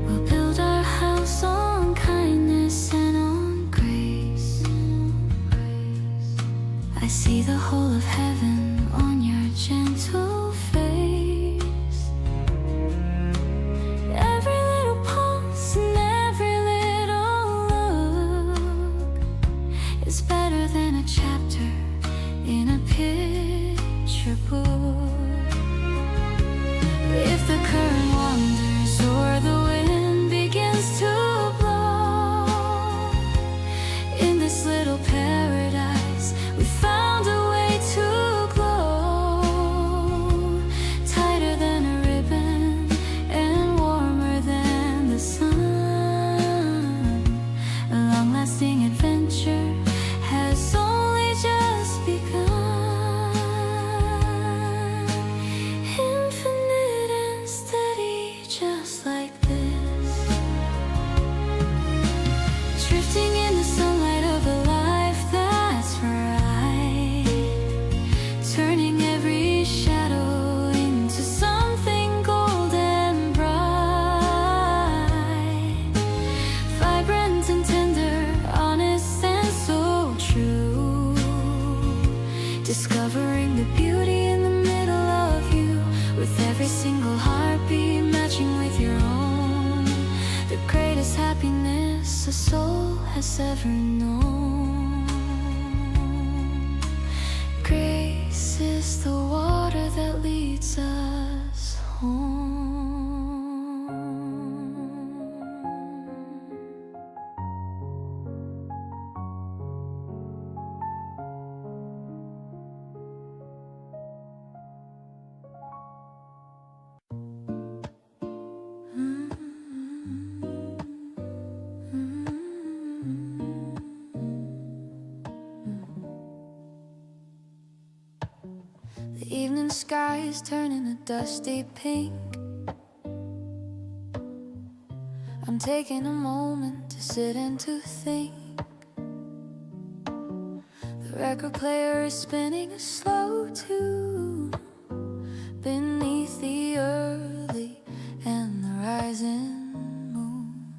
We'll build our house on kindness and on grace. I see the whole of heaven on your gentle face. Every little pulse and every little look is better than a chapter in a picture book. If the current wanders or the wind begins to blow, in this little paradise we found a way to glow, tighter than a ribbon and warmer than the sun. A long-lasting adventure has only just begun, infinite and steady, just like this, drifting in the sunlight of a life that's right, turning every shadow into something golden bright, vibrant and tender, honest and so true, discovering the beauty in the middle of you, with every single heartbeat matching with your own, the greatest happiness a soul has ever known. Grace is the water that leads us home. The evening sky is turning a dusty pink. I'm taking a moment to sit and to think. The record player is spinning a slow tune beneath the early and the rising moon.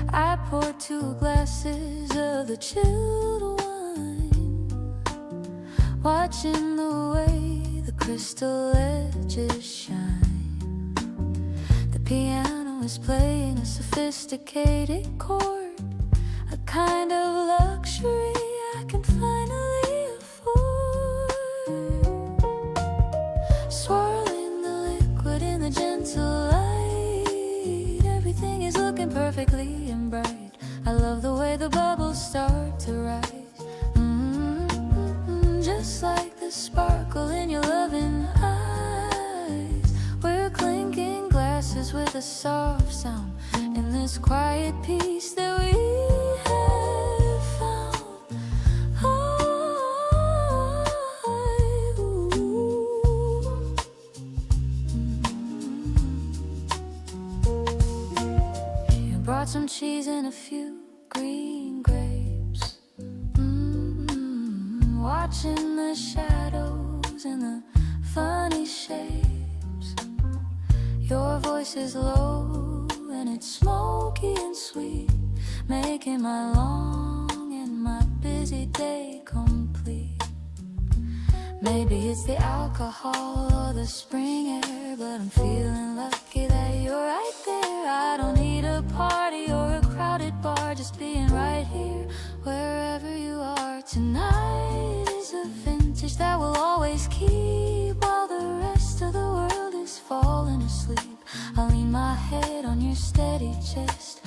I pour 2 glasses of the chilled wine, watching the way the crystal edges shine. The piano is playing a sophisticated chord, a kind of luxury I can finally afford. Swirling the liquid in the perfectly and bright. I love the way the bubbles start to rise. Just like the sparkle in your loving eyes. We're clinking glasses with a soft sound in this quiet peace that we have found. You brought some cheese and a few green grapes. Watching the shadows and the funny shapes. Your voice is low and it's smoky and sweet, making my long and my busy day complete. Maybe it's the alcohol or the spring air, but I'm feeling lucky that you're right there. I don't need a party or a crowded bar, just being right here, wherever you are. Tonight is a vintage that will always keep, while the rest of the world is falling asleep. I'll lean my head on your steady chest,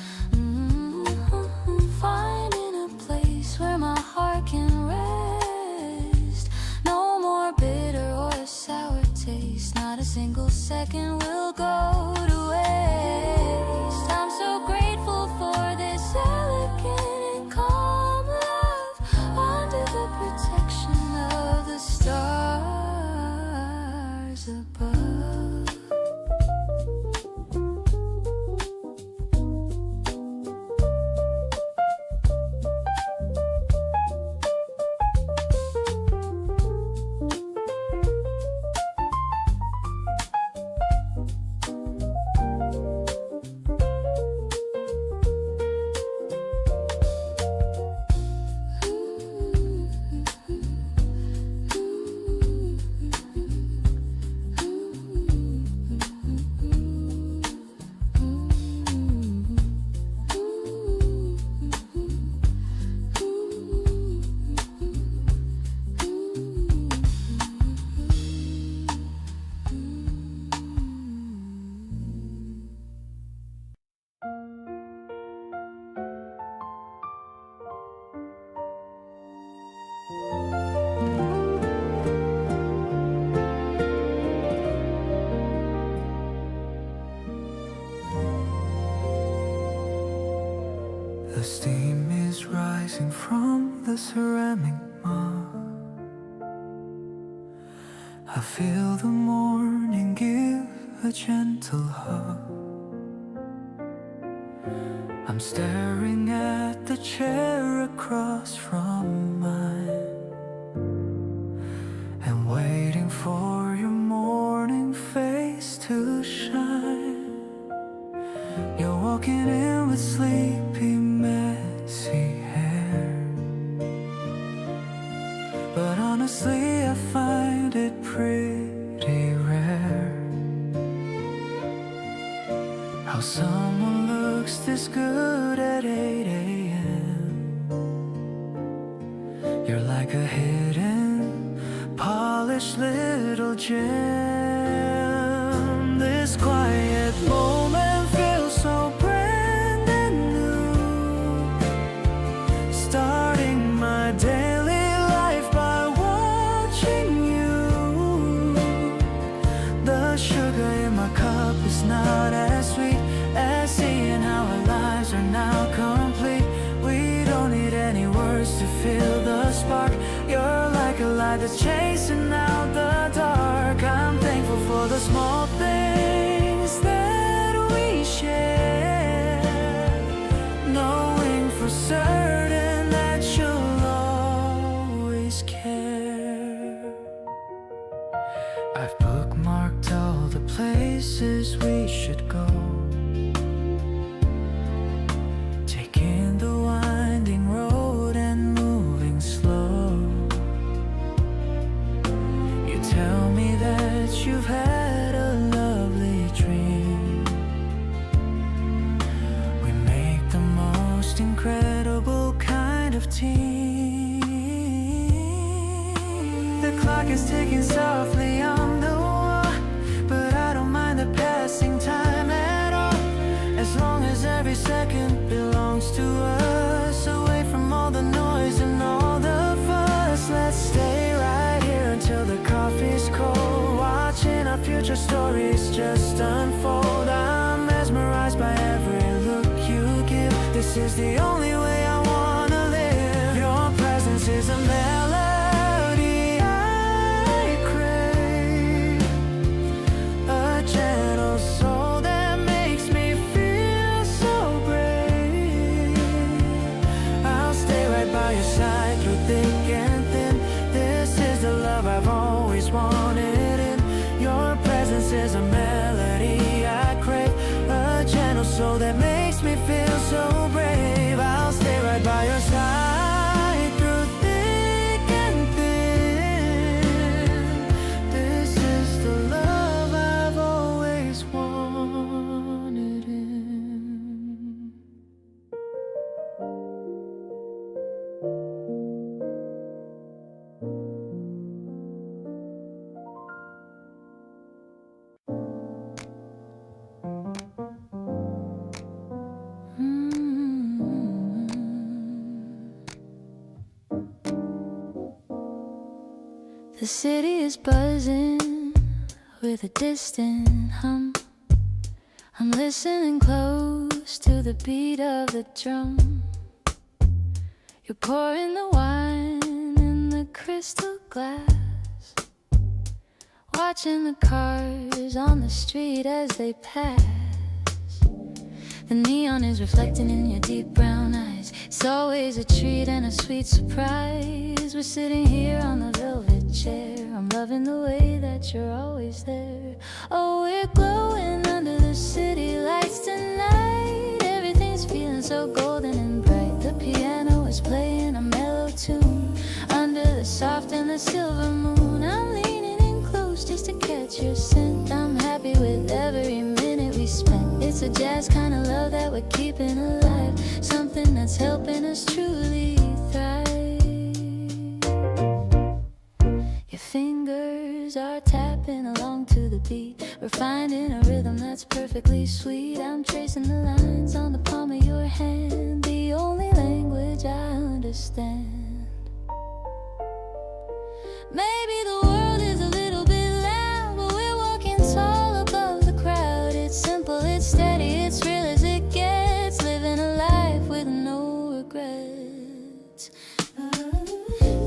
finding a place where my heart can rest. No more bitter or a sour taste, not a single second will go to waste. I'm so grateful for this elegant and calm love under the protection of the stars above. The steam is rising from the ceramic mug. I feel the morning give a gentle hug. I'm staring at the chair across from mine and waiting for your morning face to shine. You're walking in with sleepy, messy hair, but honestly I find it pretty rare how someone looks this good at 8 a.m. You're like a hidden, polished little gem. This quiet moment feels so brand new, starting my daily life by watching you. The sugar in my cup is not as sweet as seeing how our lives are now complete. We don't need any words to feel the spark. You're like a light that's chasing out the dark. I'm thankful for the small things that we share, knowing for certain that you'll always care. I've bookmarked all the places we should go, taking the winding road and moving slow. You tell me that you've had a lovely dream. We make the most incredible kind of team. The clock is ticking softly on the wall, but I don't mind the passing time at all, as long as every second stories just unfold. I'm mesmerized by every look you give. This is the only way I wanna live. Your presence is a melody I crave, a gentle soul that makes me feel so brave. I'll stay right by your side through thick and thin. This is the love I've always wanted, and your presence is a melody I crave, a gentle soul that makes me feel so brave. I'll stay right by your side through thick and thin. This is the love I've always wanted in. The city is buzzing with a distant hum. I'm listening close to the beat of the drum. You're pouring the wine in the crystal glass, watching the cars on the street as they pass. The neon is reflecting in your deep brown eyes. It's always a treat and a sweet surprise. We're sitting here on the velvet chair. I'm loving the way that you're always there. Oh, we're glowing under the city lights tonight. Everything's feeling so golden and bright. The piano is playing a mellow tune under the soft and the silver moon. I'm leaning in close just to catch your scent. I'm happy with every minute we spent. It's a jazz kind of love that we're keeping alive, something that's helping us truly thrive. Your fingers are tapping along to the beat. We're finding a rhythm that's perfectly sweet. I'm tracing the lines on the palm of your hand, the only language I understand. Maybe the world is a little bit loud, but we're walking tall above the crowd. It's simple, it's steady, it's real as it gets. Living a life with no regrets.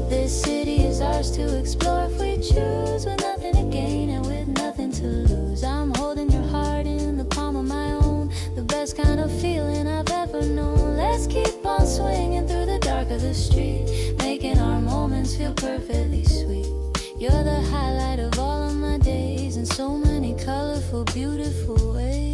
This city is ours to explore if we choose, with nothing to gain and with nothing to lose. I'm holding your heart in the palm of my own, the best kind of feeling I've ever known. Let's keep on swinging through the dark of the street, making our moments feel perfectly sweet. You're the highlight of all of my days in so many colorful, beautiful ways.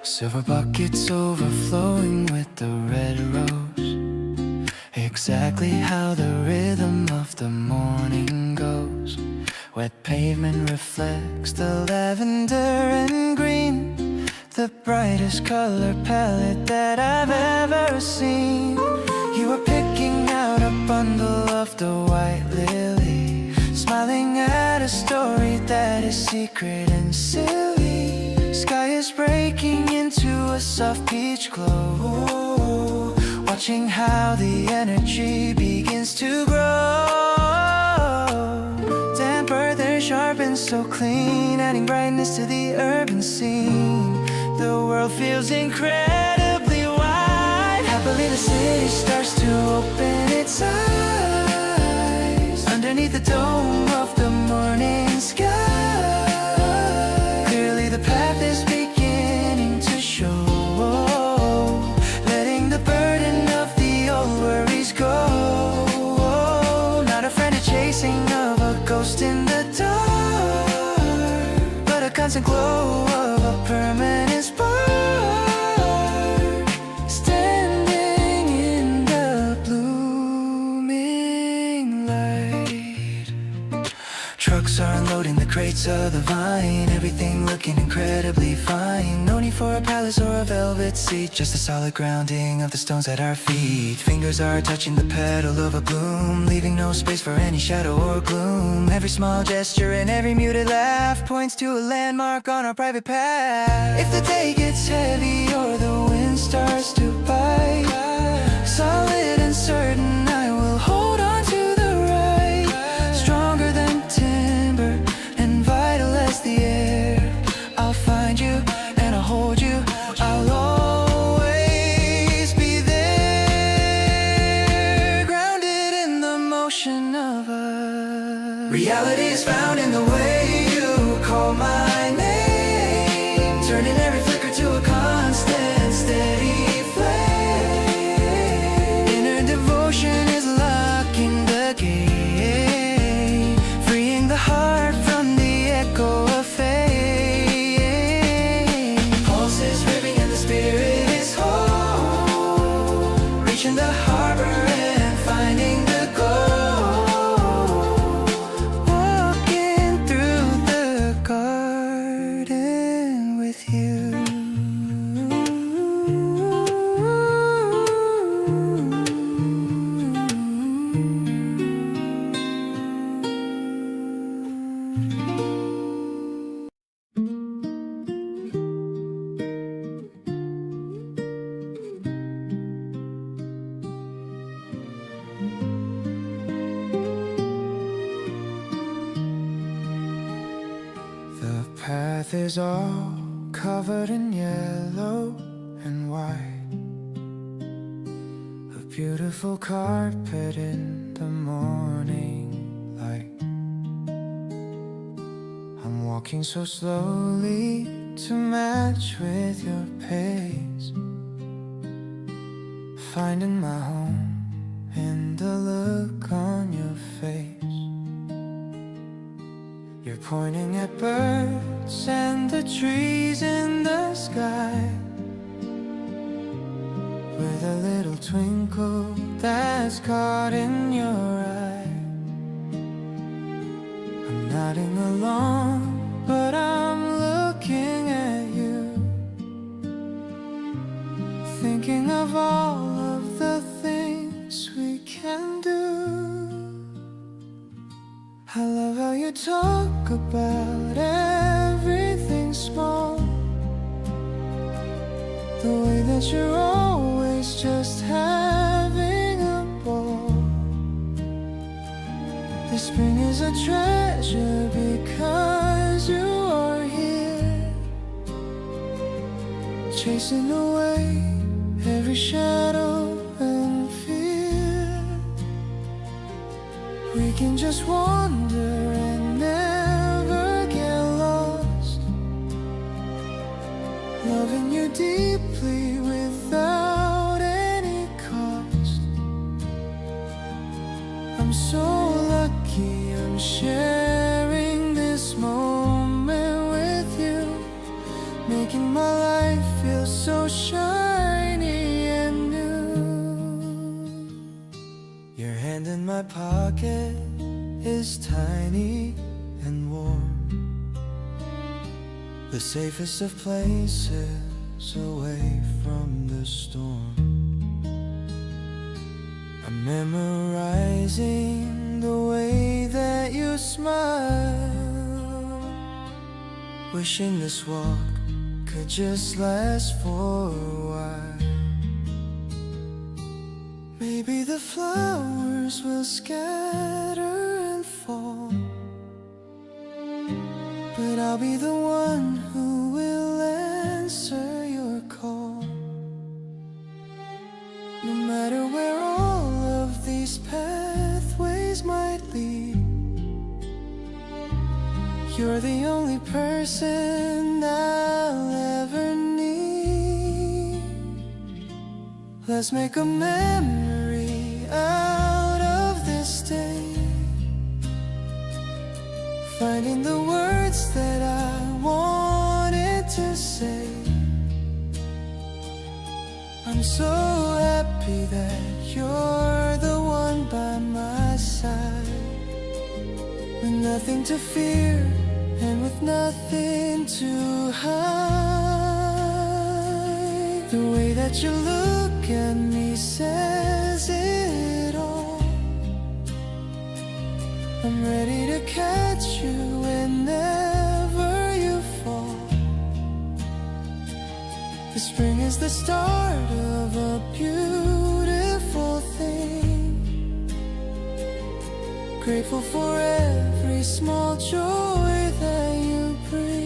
Silver buckets overflowing with the red rose, exactly how the rhythm of the morning goes. Wet pavement reflects the lavender and green, the brightest color palette that I've ever seen. You are picking out a bundle of the white lily, smiling at a story that is secret and silly. Sky is breaking into a soft peach glow, watching how the energy begins to grow. Damp earth is sharp and so clean, adding brightness to the urban scene. The world feels incredibly wide. the city starts to open its eyes underneath the dome of the morning sky. Clearly the path is beginning to show, letting the burden of the old worries go. Not a friend, a chasing of a ghost in the dark, but a constant glow of a permanent spark. Trucks are unloading the crates of the vine, everything looking incredibly fine. No need for a palace or a velvet seat, just a solid grounding of the stones at our feet. Fingers are touching the petal of a bloom, leaving no space for any shadow or gloom. Every small gesture and every muted laugh points to a landmark on our private path. If the day gets heavy or the wind starts to bite, solid and certain I will hold on to the right. Stronger than timber and vital as the air, I'll find you and I'll hold you. I'll always be there, grounded in the motion of us. Reality is found in the way you call my name, turning every flicker to a constant, steady flame. Inner devotion is locking the gate, freeing the heart from the echo of fate. Pulse is ripping and the spirit is whole, reaching the harbor and finding the goal. Walking through the garden with you. The path is all covered in yellow and white, a beautiful carpet in the morning light. I'm walking so slowly to match with your pace, finding my home in the look on your face. You're pointing at birds and the trees in the sky, with a little twinkle that's caught in your eye. I'm nodding along, but I'm looking at you, thinking of all of the things we can do. I love how you talk about everything small, the way that you're always just having a ball. This spring is a treasure because you are here, chasing away every shadow and fear. We can just wander and never get lost, loving you deeply without any cost. I'm so lucky I'm sharing this moment with you, making my life feel so shiny and new. Your hand in my pocket is tiny and warm, the safest of places away from the storm. I'm memorizing the way that you smile, wishing this walk could just last for a while. Maybe the flowers will scatter and fall, but I'll be the one who will answer your call. No lead. You're the only person I'll ever need. Let's make a memory out of this day, finding the words that I wanted to say. I'm so happy that you're the one by my side, with nothing to fear and with nothing to hide. The way that you look at me says it all. I'm ready to catch you whenever you fall. The spring is the start of a beautiful thing. Grateful for every small joy that you bring.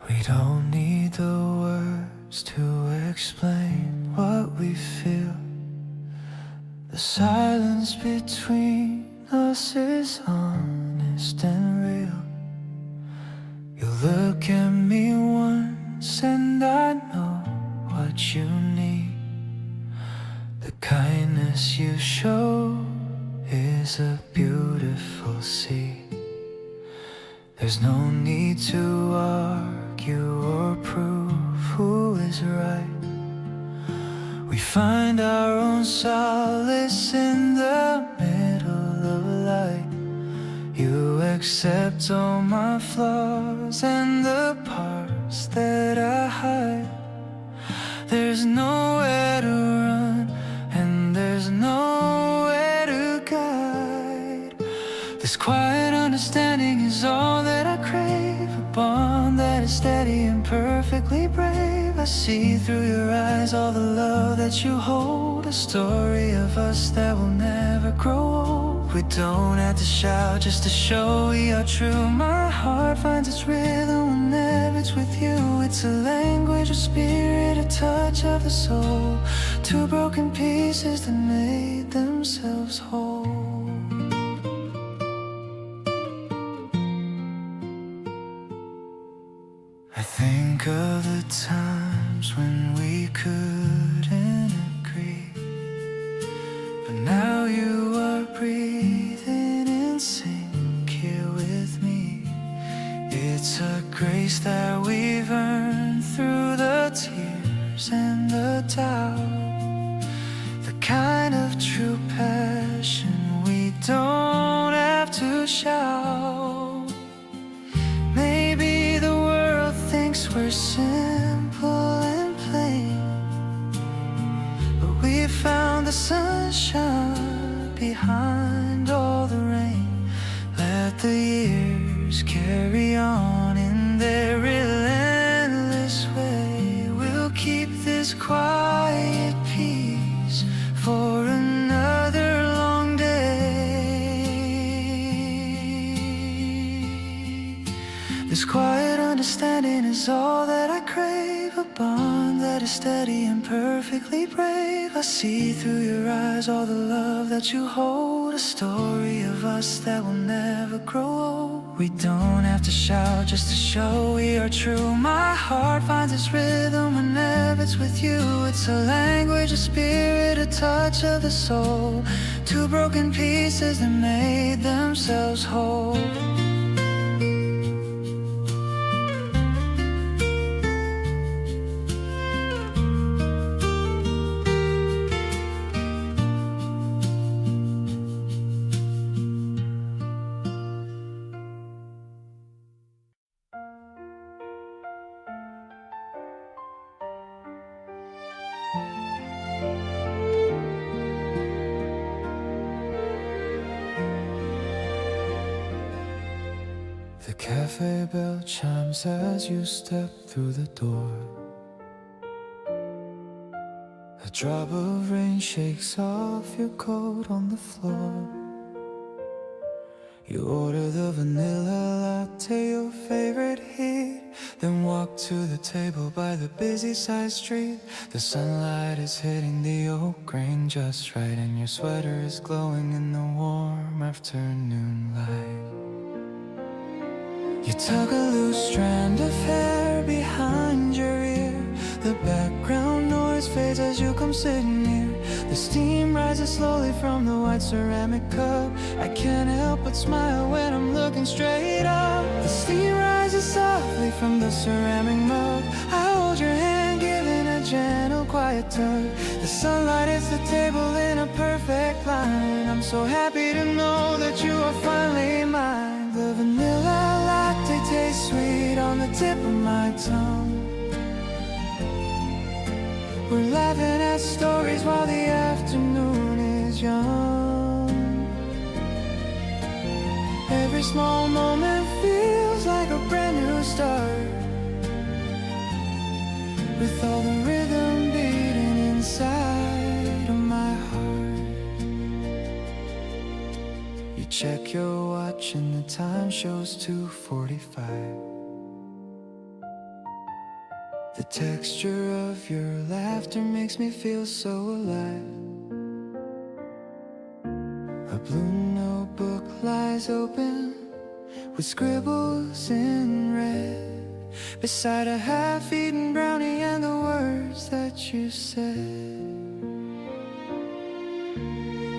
We don't need the words to explain what we feel. The silence between us is honest and real. You look at me once and I know what you need. The kindness you show is a beautiful seed. There's no need to argue or prove who is right. We find our own solace in the middle of light. You accept all my flaws and the parts that I hide. There's nowhere to run and there's nowhere to guide. This quiet understanding is all that I crave, a bond that is steady and perfectly brave. I see through your eyes all the love that you hold, a story of us that will never grow old. We don't have to shout just to show we are true. My heart finds its rhythm whenever it's with you. It's a language of spirit, a touch of the soul, two broken pieces that made themselves whole. I think of the times when we couldn't agree, but now you are breathing in sync here with me. It's a grace that we've earned through the tears and the doubt, the kind of true passion we don't have to shout. Maybe the world thinks we're simple and plain, but we found the sunshine behind all the rain. Let the years carry on in their relentless way. We'll keep this quiet peace for another long day. This quiet understanding is all that I crave, a bond that is steady and perfectly brave. I see through your eyes all the love that you hold, a story of us that will never grow old. We don't have to shout just to show we are true. My heart finds its rhythm whenever it's with you. It's a language of spirit, a touch of the soul, two broken pieces that made themselves whole. The cafe bell chimes as you step through the door. A drop of rain shakes off your coat on the floor. You order the vanilla latte, your favorite heat, then walk to the table by the busy side street. The sunlight is hitting the oak grain just right, and your sweater is glowing in the warm afternoon light. You tug a loose strand of hair behind your ear. The background noise fades as you come sitting near. The steam rises slowly from the white ceramic cup. I can't help but smile when I'm looking straight up. The steam rises softly from the ceramic mug. I hold your hand, giving a gentle, quiet tug. The sunlight hits the table in a perfect line. I'm so happy to know that you are finally mine. The vanilla latte tastes sweet on the tip of my tongue. We're laughing at stories while the afternoon is young. Every small moment feels like a brand new start, with all the rhythm beating inside of my heart. You check your watch and the time shows 2:45. The texture of your laughter makes me feel so alive. A blue notebook lies open with scribbles in red, beside a half-eaten brownie and the words that you said.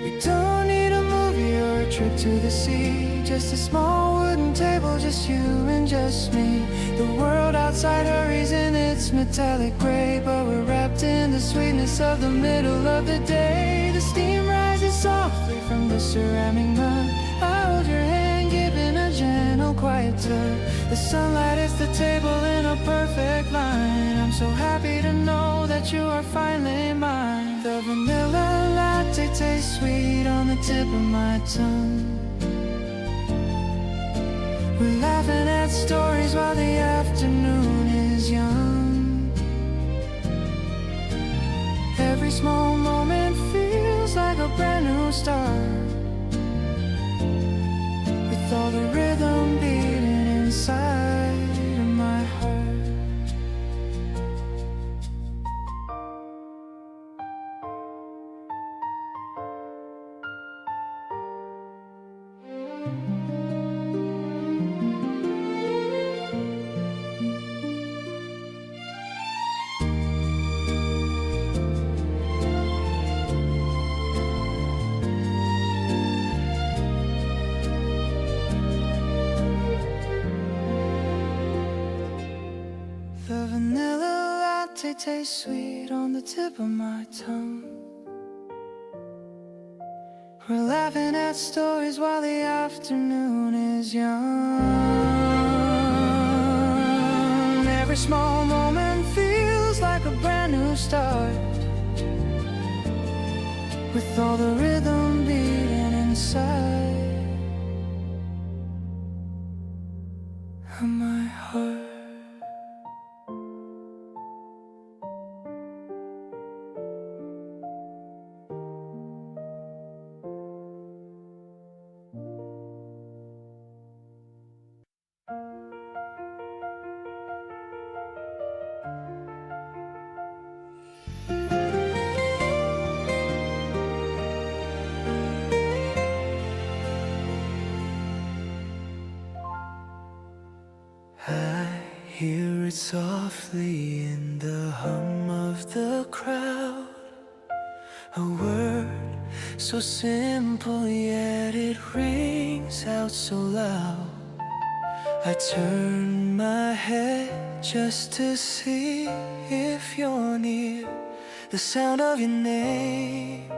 We don't need a movie or a trip to the sea, just a small wooden table, just you and just me. The world outside hurries in its metallic gray, but we're wrapped in the sweetness of the middle of the day. The steam rises softly from the ceramic mug. I hold your hand, giving a gentle, quiet tug. The sunlight hits the table in a perfect line. I'm so happy to know that you are finally mine. The vanilla latte tastes sweet on the tip of my tongue. We're laughing at stories while the afternoon is young. Every small moment feels like a brand new start, with all the rhythm beating inside of my heart. The vanilla latte tastes sweet on the tip of my tongue. We're laughing at stories while the afternoon is young. Every small moment feels like a brand new start, with all the rhythm beating inside of my heart. I hear it softly in the hum of the crowd, a word so simple yet it rings out so loud. I turn my head just to see if you're near. The sound of your name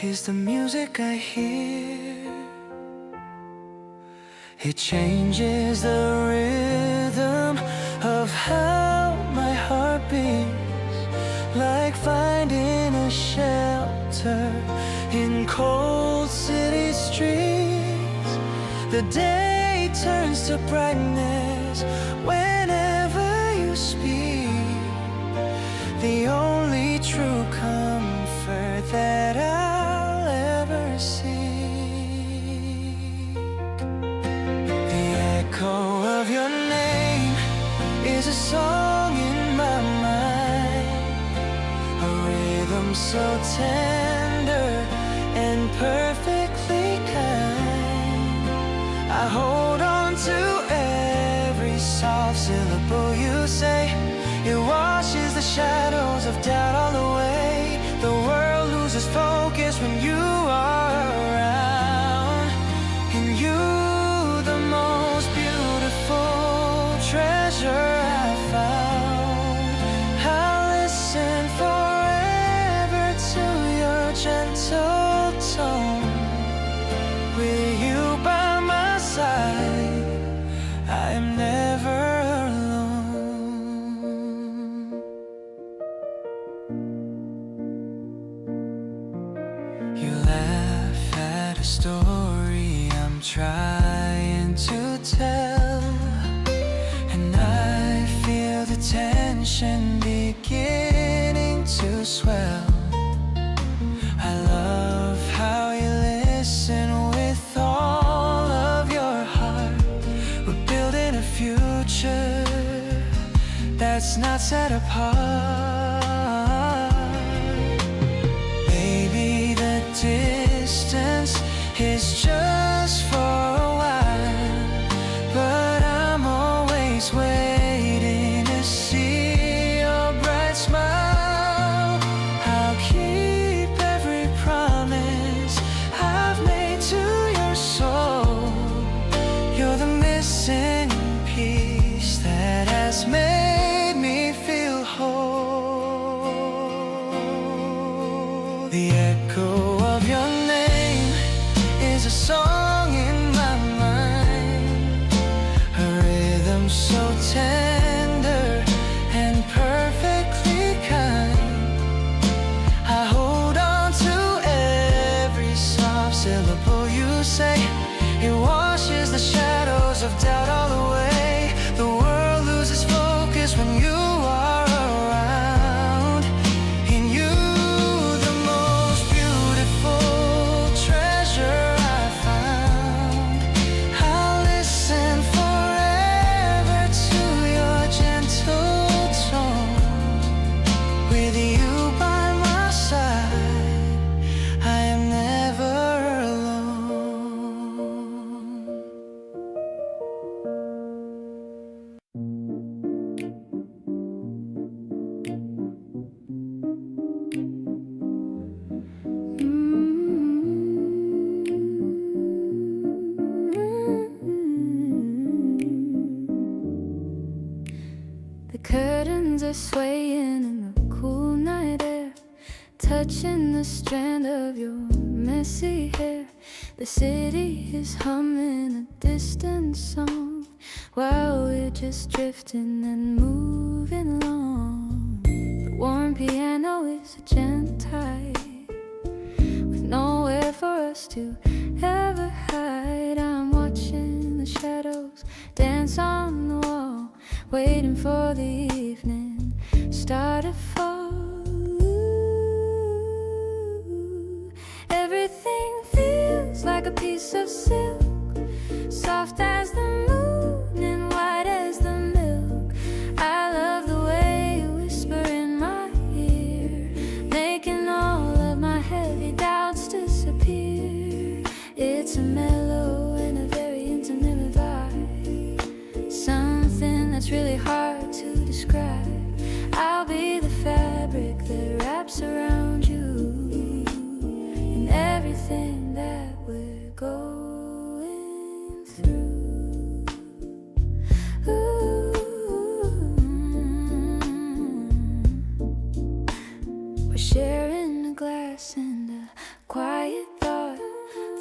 is the music I hear. It changes the rhythm of how my heart beats, like finding a shelter in cold city streets. The day turns to brightness whenever you speak. The only true comfort that I'll ever seek. The echo of your name is a song in my mind, a rhythm so tender and perfectly kind. I hold on to every soft syllable you say. It washes the shadows of doubt all away. The world loses focus when you are around. And you, the most beautiful treasure I found. I'll listen forever to your gentle tone. With you by my side, I am never alone. You laugh at a story I'm trying to tell, and I feel the tension beginning to swell. I love how you listen with all of your heart. We're building a future that's not set apart. Maybe the distance is just for a while, but I'm always waiting to see your bright smile. I'll keep every promise I've made to your soul. You're the missing piece that has made me feel whole. The echo of your name is a song in my mind, a rhythm so tender and perfectly kind. I hold on to every soft syllable you say. It washes the shadows of doubt all away. The world loses focus when you are around. And you, the most beautiful treasure I found. I'll listen forever to your gentle tone. With you by my side, I am never alone. The curtains are swaying in the cool night air, touching the strand of your messy hair. The city is humming a distant song while we're just drifting and moving along. The warm piano is a gentle tide with nowhere for us to ever hide. I'm watching the shadows dance on the wall, waiting for the evening star to fall. Everything feels like a piece of silk, soft as the moon and white as the milk. I love the way you whisper in my ear, making all of my heavy doubts disappear. It's a mellow and a very intimate vibe, something that's really hard to describe. I'll be the fabric that wraps around you and everything that we're going through. Ooh. We're sharing a glass and a quiet thought,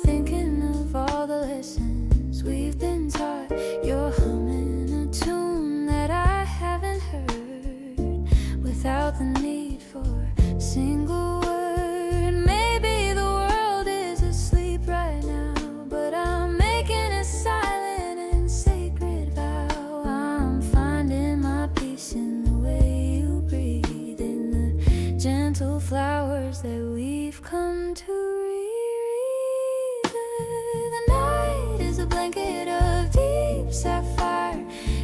thinking of all the lessons we've been taught. You're humming a tune that I haven't heard without the need for a single word. Maybe the world is asleep right now, but I'm making it silent and we've come to reread it. The night is a blanket of deep sapphire,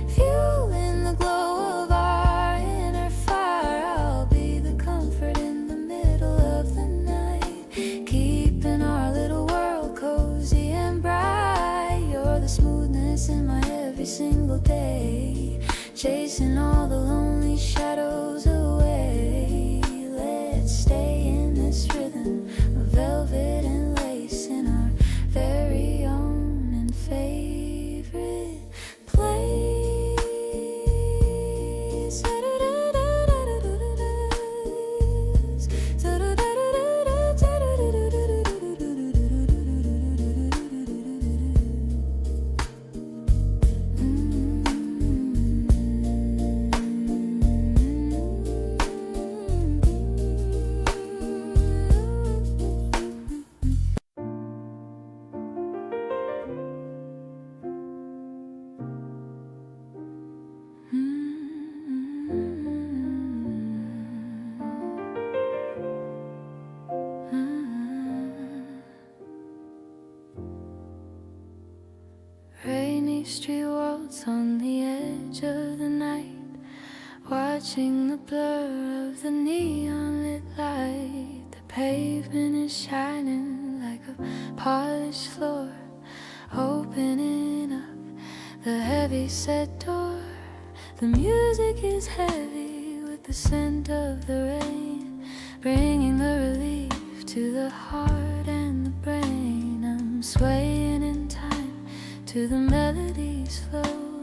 fueling the glow of our inner fire. I'll be the comfort in the middle of the night, keeping our little world cozy and bright. You're the smoothness in my every single day, chasing all the lonely shadows away. Let's stay in this rhythm of velvet and lace in our very own and favorite place. Rainy street walks on the edge of the night, watching the blur of the neon lit light. The pavement is shining like a polished floor, opening up the heavy set door. The music is heavy with the scent of the rain, bringing the relief to the heart and the brain. I'm swaying in time to the melody's flow,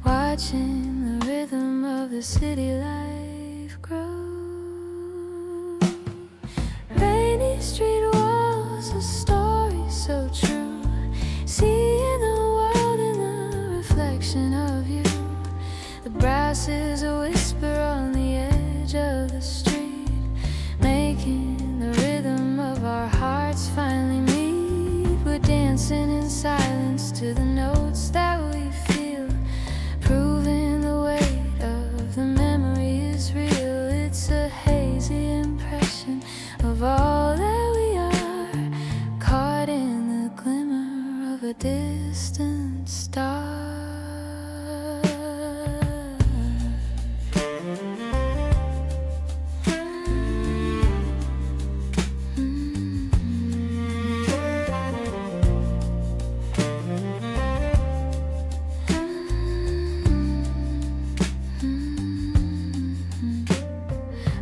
watching the rhythm of the city life grow. Rainy street walls, a story so true, seeing the world in the reflection of you. The brass is a whisper on the edge of the street, making the rhythm of our hearts finally meet. We're dancing in silence to the notes that we feel, proving the weight of the memory is real. It's a hazy impression of all that we are, caught in the glimmer of a distant star.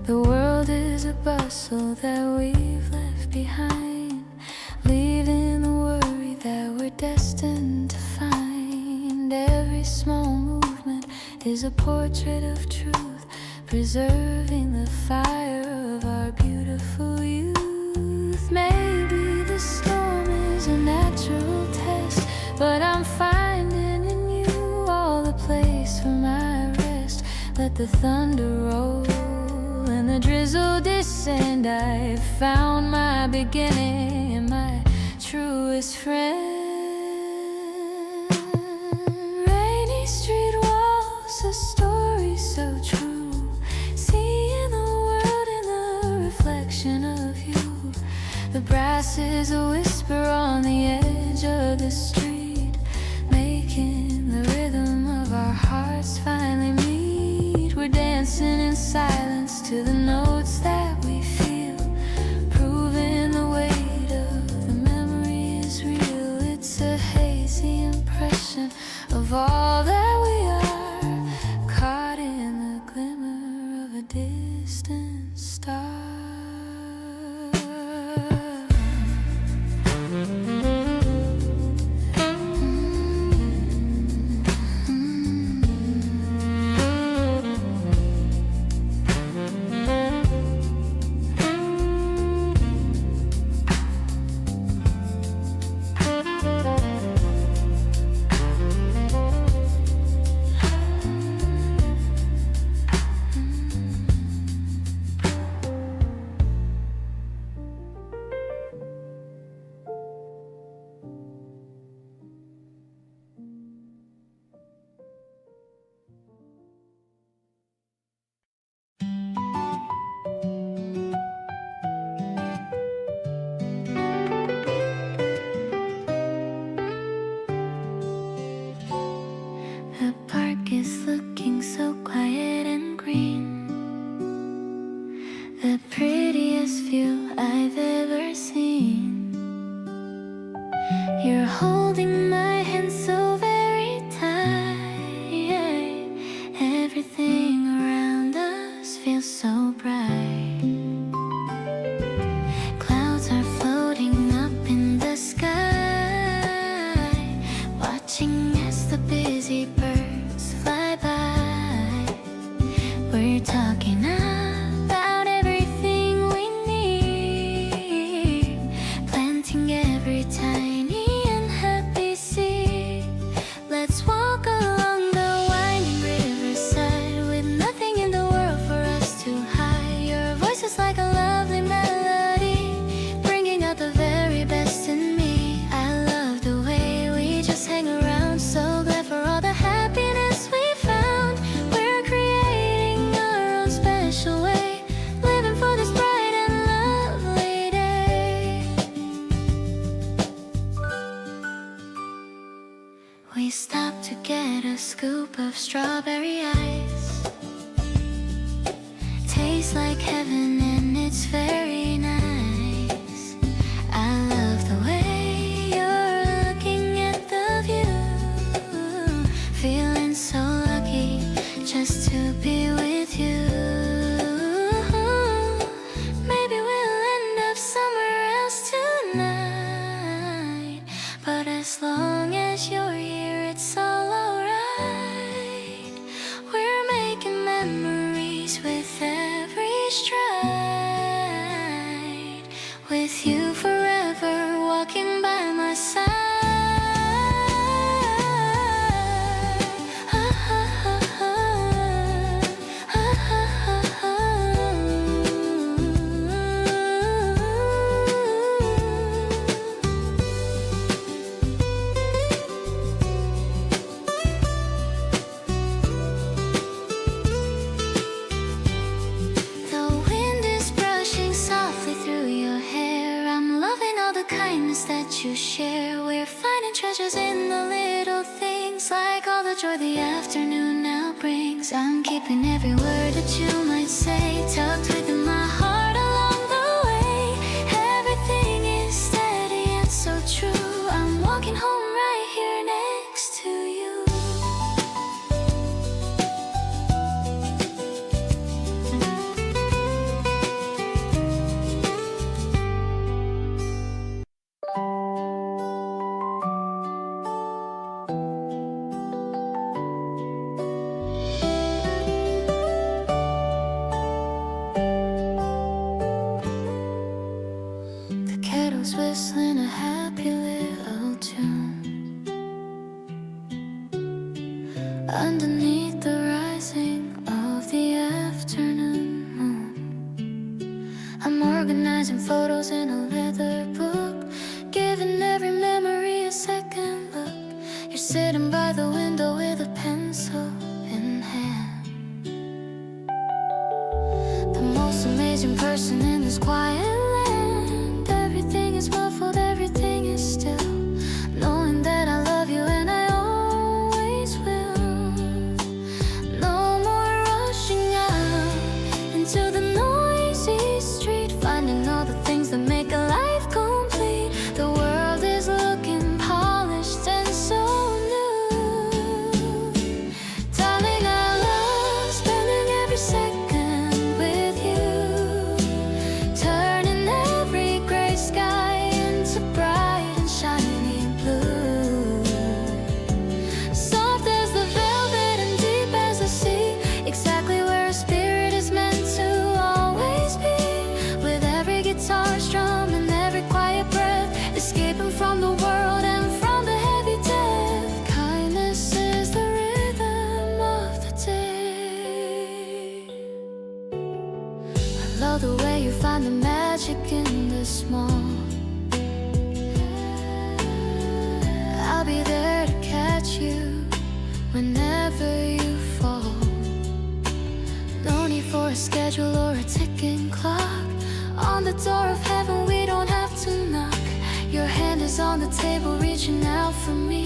The world is a bustle that we've left behind, leaving the worry that we're destined to find. Every small movement is a portrait of truth, preserving the fire of our beautiful youth. Maybe the storm is a natural test, but I'm finding in you all the place for my rest. Let the thunder roll and the drizzle descend. I found my beginning and my truest friend. Rainy street walls, a story so true, seeing the world in the reflection of you. The brass is a whisper on the edge of the street, making the rhythm of our hearts finally meet. We're dancing in silence to the notes that we feel, proving the weight of the memory is real. It's a hazy impression of all that we are, caught in the glimmer of a distant star. I've ever seen. You're holding my hand so very tight. Everything around us feels so bright. Clouds are floating up in the sky, watching as the busy birds fly by. We're talking about everything we need, planting every tiny and happy seed. Let's walk along the winding riverside, with nothing in the world for us to hide. Your voice is like a lovely melody, bringing out the very best in me. I love the way we just hang around, so glad for all the happiness we found. We're creating our own special way, living for this bright and lovely day. We stopped to get a scoop of strawberry ice. Tastes like heaven and it's very nice. I love the way you're looking at the view, feeling so lucky just to be with you. Maybe we'll end up somewhere else tonight, but as long as you're here, it's all alright. We're making memories with every stride, with you forever walking by my side. The wind is brushing softly through your hair. I'm loving all the kindness that you share. We're finding treasures in the little things, like all the joy the afternoon now brings. I'm keeping every word that you might say, tucked within my heart along the way. Everything is steady and so true. I'm walking home right here next to you. The kettle's whistling a happy little tune underneath the rising of the afternoon moon. I'm organizing photos in a leather book, giving every memory a second look. You're sitting by the window with a pencil in hand, the most amazing person in this quiet land. Everything is muffled, everything is still, knowing that I love you and I always will. No more rushing out into the noisy street, finding all the things that make a life complete. The world is looking polished and so new. Darling, I love spending every second with you, turning every gray sky into bright and shiny blue. Soft as the velvet and deep as the sea, exactly where a spirit is meant to always be. With every guitar strum and every quiet breath, escaping from the world and from the heavy death. Kindness is the rhythm of the day. I love the way you find the magic in the small. I'll be there to catch you whenever you fall. No need for a schedule or a ticking clock. On the door of heaven, we don't have to knock. Your hand is on the table, reaching out for me.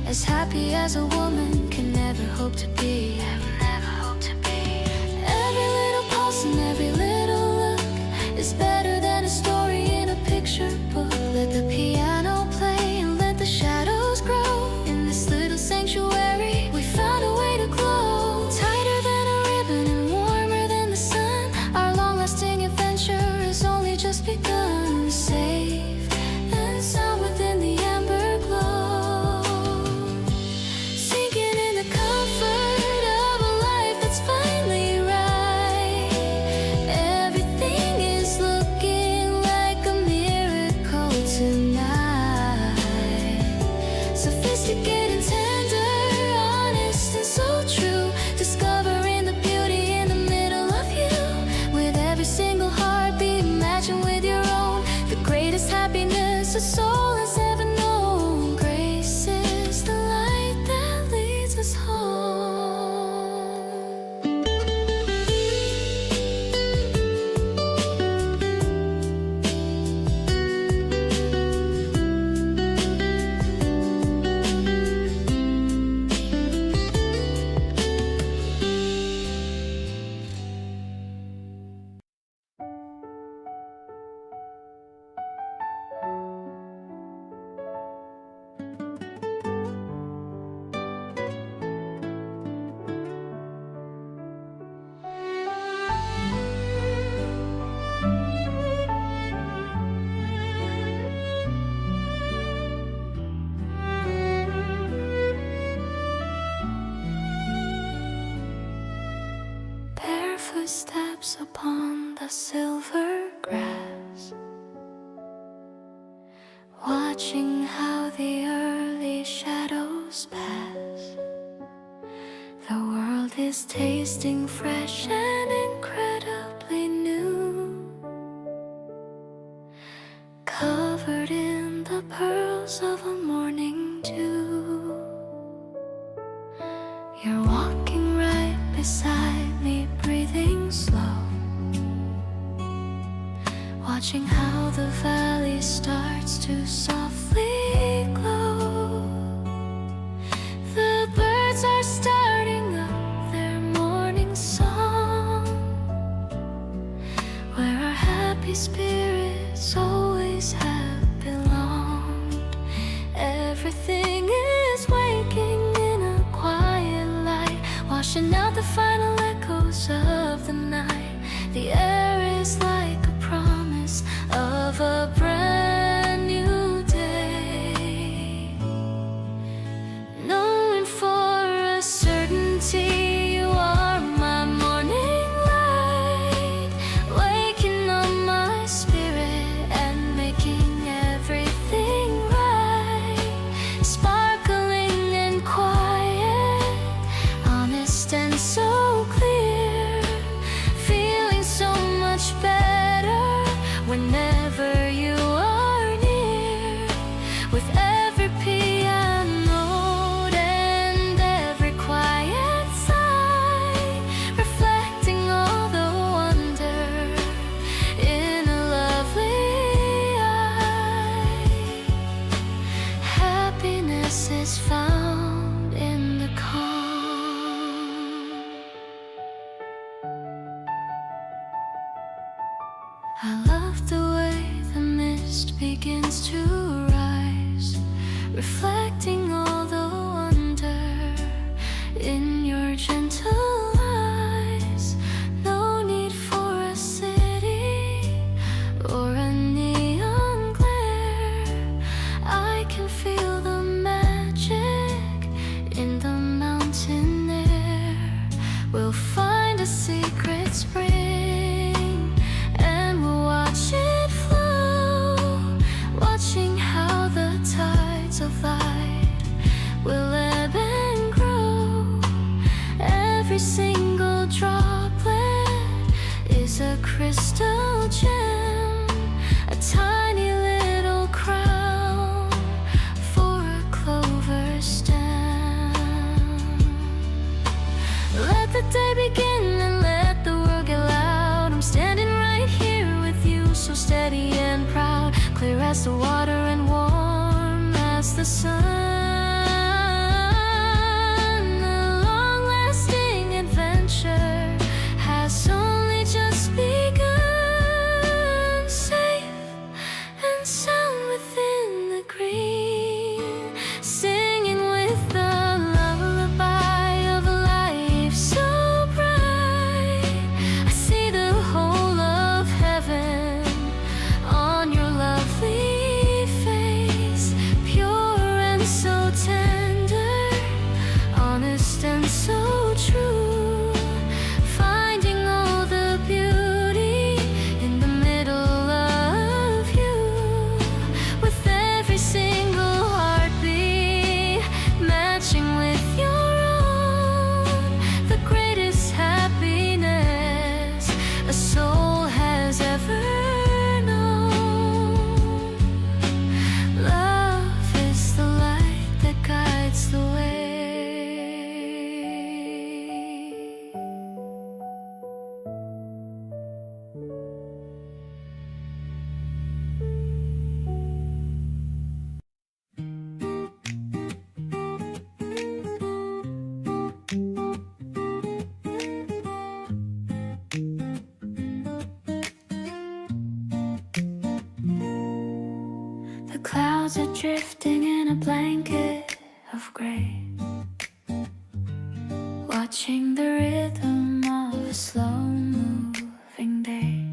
As happy as a woman can never hope to be. Every little pulse and every little look is better than a story soul has ever known. Grace is the light that leads us home. Barefoot steps upon the silver grass, watching how the early shadows pass. The world is tasting fresh and incredibly new, covered in the pearls of a morning dew. You're walking right beside me, breathing slow, watching how the valley starts to softly glow. The birds are starting up their morning song, where our happy spirits always have belonged. Everything is waking in a quiet light, washing out the final echoes of the night. The air is like a promise of a brand new day, knowing for a certainty you are my morning light, waking up my spirit and making everything right, sparkling and quiet, honest and so clear, feeling so much better whenever you are near. With every piano note and every quiet sigh, reflecting all the wonder in a lovely eye. Happiness is found in the calm. I love the way the mist begins to rise, reflecting all the wonder in your gentle eyes. No need for a city or a neon glare. I can feel the magic in the mountain air. We'll find a secret spring and we'll watch it flow, watching how the tides of light will ebb and grow. Every single droplet is a crystal gem, a tiny little crown for a clover stem. Let the day begin and let the world get loud. I'm standing right here with you, so steady and proud, clear as the water and warm as the sun. A long-lasting adventure has only just begun. Safe and sound within the green, singing with the lullaby of life so bright. I see the whole of heaven on your lovely face, pure and so clouds are drifting in a blanket of gray, watching the rhythm of a slow-moving day.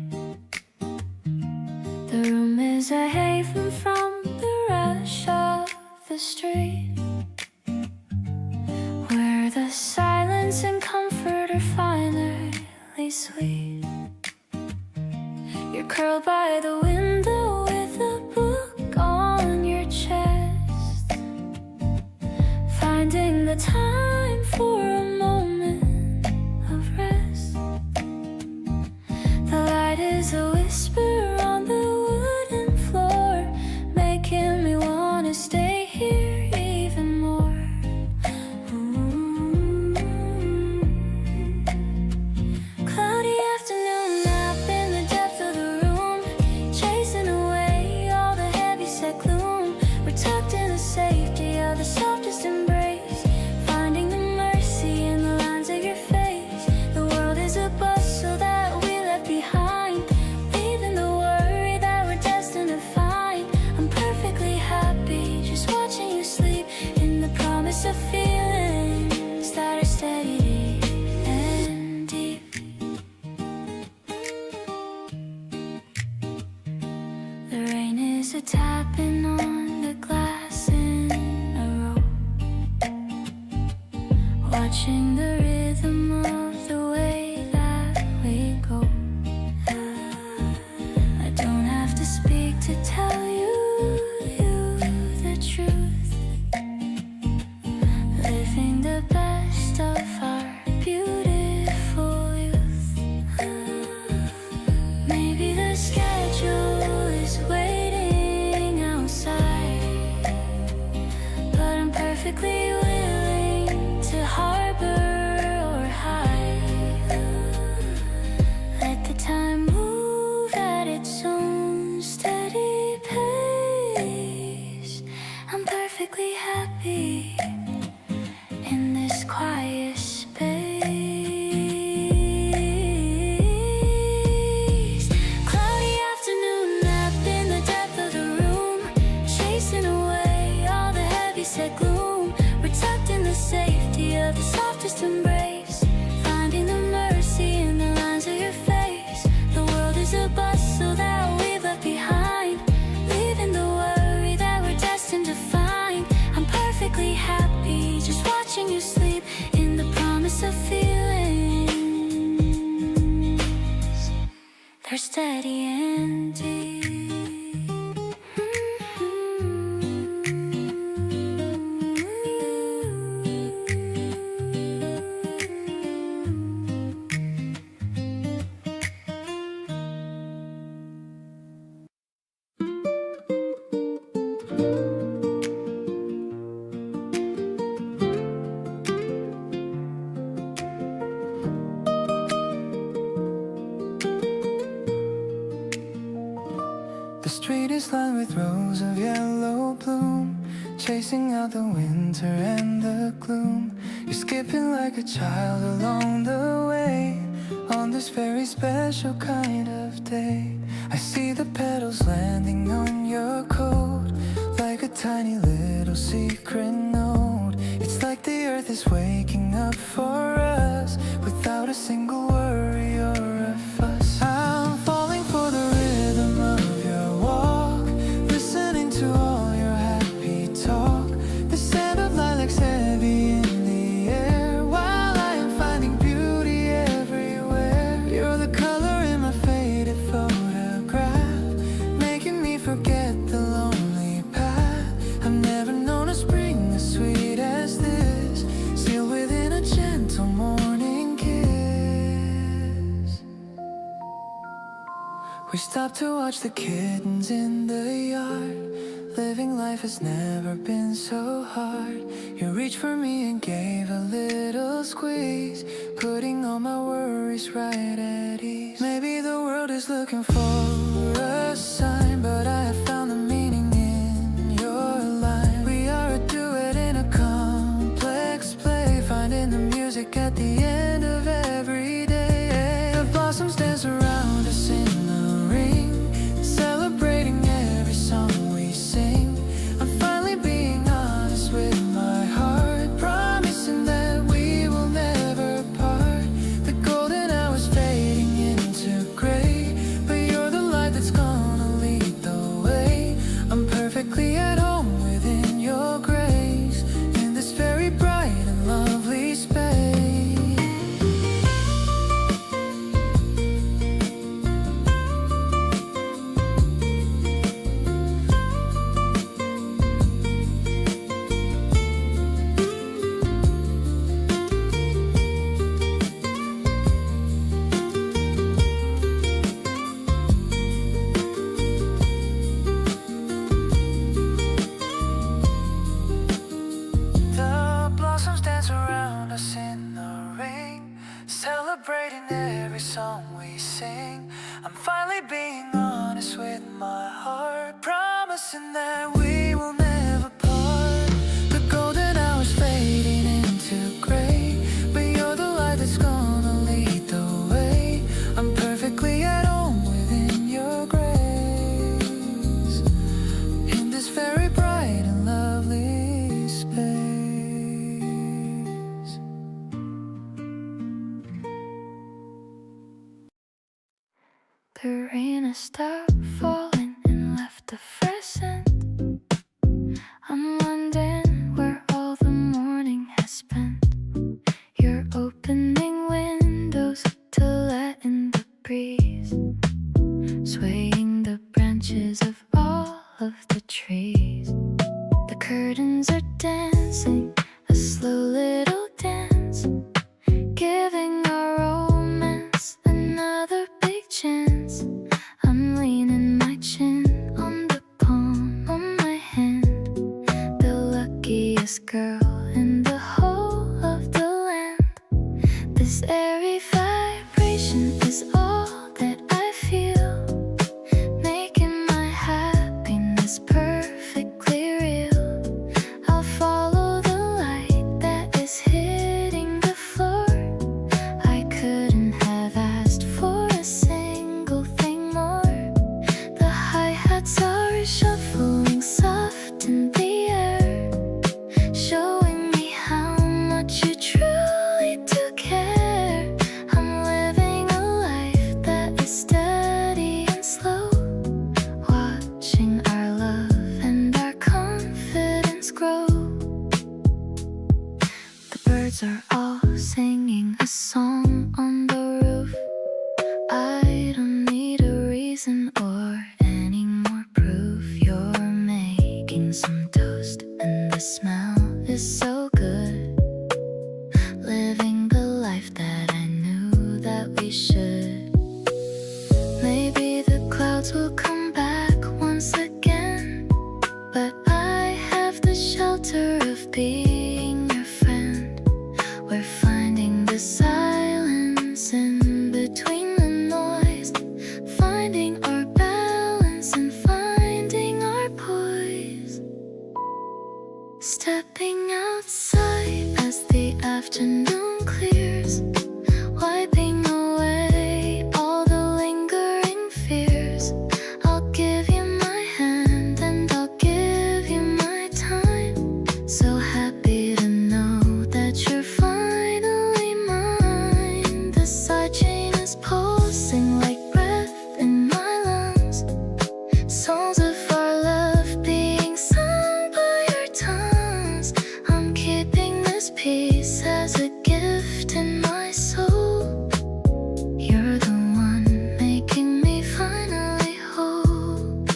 The room is a haven from the rush of the street, where the silence and comfort are finally sweet. You're curled by the window with a book on your chest, finding the time for a moment of rest. The light is a whisper on the wooden floor, making me wanna stay here even more. Cloudy afternoon nap in the depth of the room, chasing away all the heavy set gloom. We're tucked in the safety of the softest embrace, finding the mercy in the lines of your face. The world is a bustle that we left behind, leaving the worry that we're destined to find. I'm perfectly happy just watching you sleep, in the promise of feelings that are steady and deep. The rain is a tapping on the glass in a row, watching the rhythm of the way that we go. I don't have to speak to tell you the truth, living the best of our beautiful youth. Maybe the schedule is waiting outside, but I'm perfectly willing to harbor or hide. Let the time move at its own steady pace. I'm perfectly happy in this quiet space. Cloudy afternoon nap in the depth of the room, chasing away all the heavy set gloom. We're tucked in the safety of the softest embrace, finding the mercy in the lines of your face. The world is a bustle that we've left behind, leaving the worry that we're destined to find. I'm perfectly happy just watching you sleep, in the promise of feelings they're steady and deep. The street is lined with rows of yellow bloom, chasing out the winter and the gloom. You're skipping like a child along the way, on this very special kind of day. I see the petals landing on your coat, like a tiny little secret note. It's like the earth is waking up for us, without a single worry or a fuss. I'm falling for the rhythm of your walk, listening to all your happy talk. The scent of lilacs heavy in the air, while I am finding beauty everywhere. You're the color in my faded photograph, making me forget the lonely path. I've never known a spring as sweet as this, sealed within a gentle morning kiss. We stopped to watch the kittens in the yard. Living life has never been so hard. You reached for me and gave a little squeeze, putting all my worries right at ease. Maybe the world is looking for a sign, but I have found the meaning in your line. We are a duet in a complex play, finding the music at the end of every day. The blossoms dance around us in the ring, celebrating every song we sing. promising that we will never part. The golden hours fading into gray, but you're the light that's gonna lead the way. I'm perfectly at home within your grace, in this very bright and lovely space. The rain has stopped falling and left a fresh scent. I'm wondering where all the morning has spent. You're opening windows to let in the breeze, swaying the branches of all of the trees. The curtains are dancing a slow little dance, giving our romance another big chance. I'm leaning my chin on the palm of my hand, the luckiest girl in the whole of the land. This airy vibration is all that I feel, making my happiness perfectly real. I'll follow the light that is hitting the floor. I couldn't have asked for a single thing more. The hi-hats are shuffling soft in the air, showing me how much you truly do care. I'm living a life that is steady and slow, watching our love and our confidence grow. The birds are all singing a song on the roof. I don't need a reason or any more proof. You're making some toast and the smell is so good, living the life that I knew that we should. Maybe the clouds will come back once again, but I have the shelter of being your friend. We're finding the silence in between the noise, finding our balance and finding our poise. Stepping outside as the afternoon clears, wiping away all the lingering fears. I'll give you my hand and I'll give you my time. So happy to know that you're finally mine. The side chain is pulsing like breath in my lungs, songs of our love being sung by our tongues. I'm keeping this piece as a gift in my soul. You're the one making me finally whole.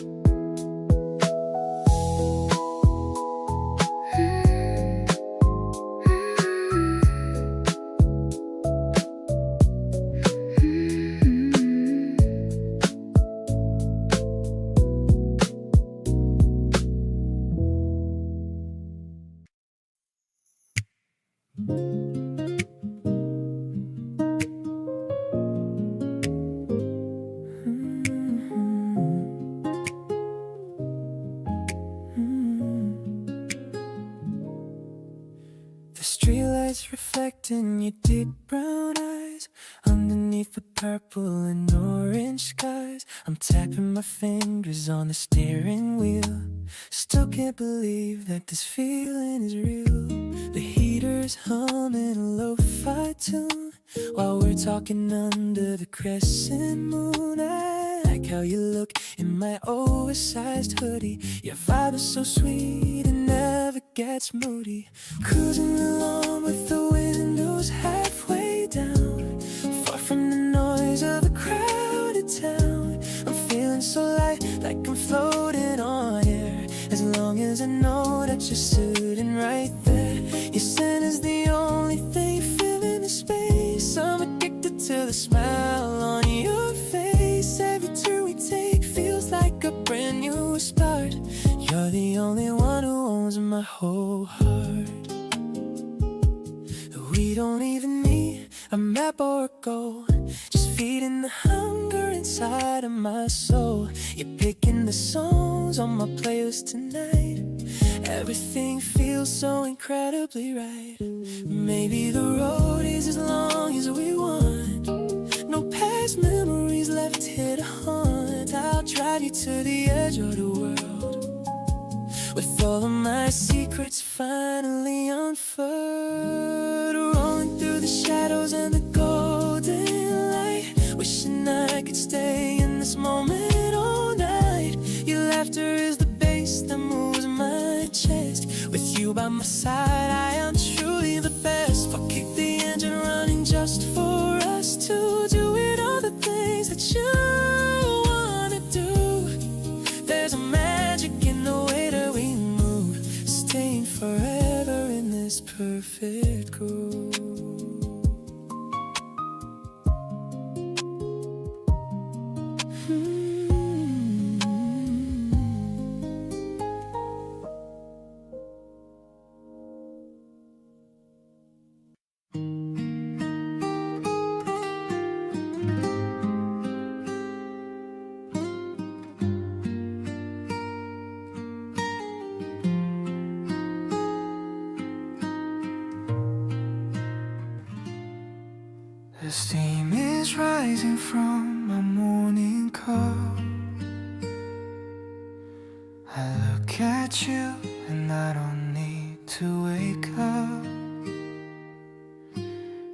The streetlights reflecting your deep brown eyes underneath the purple and orange skies. I'm tapping my fingers on the steering wheel, still can't believe that this feeling is real. The heater's humming a lo-fi tune while we're talking under the crescent moon. I like how you look in my oversized hoodie. Your vibe is so sweet and never gets moody. Cruising along with the windows halfway down, far from the noise of a crowded town. I'm feeling so light, like I'm floating on air, as long as I know that you're sitting right there. Your scent is the only thing filling the space. I'm addicted to the smile on your face. Every turn we take feels like a brand new start. You're the only one who owns my whole heart. We don't even need a map or a goal, just feeding the hunger inside of my soul. You're picking the songs songs on my playlist tonight. Everything feels so incredibly right. Maybe the road is as long as we want. No past memories left here to haunt. I'll drive you to the edge of the world, with all of my secrets finally unfurled. Rolling through the shadows and the golden light, wishing I could stay in this moment all night. Your laughter is the bass that moves my chest. With you by my side, I am truly the best. I'll keep the engine running just for us to do it, all the things that you wanna do. There's a magic in the way that we move, staying forever in this perfect groove. The steam is rising from my morning cup. I look at you and I don't need to wake up.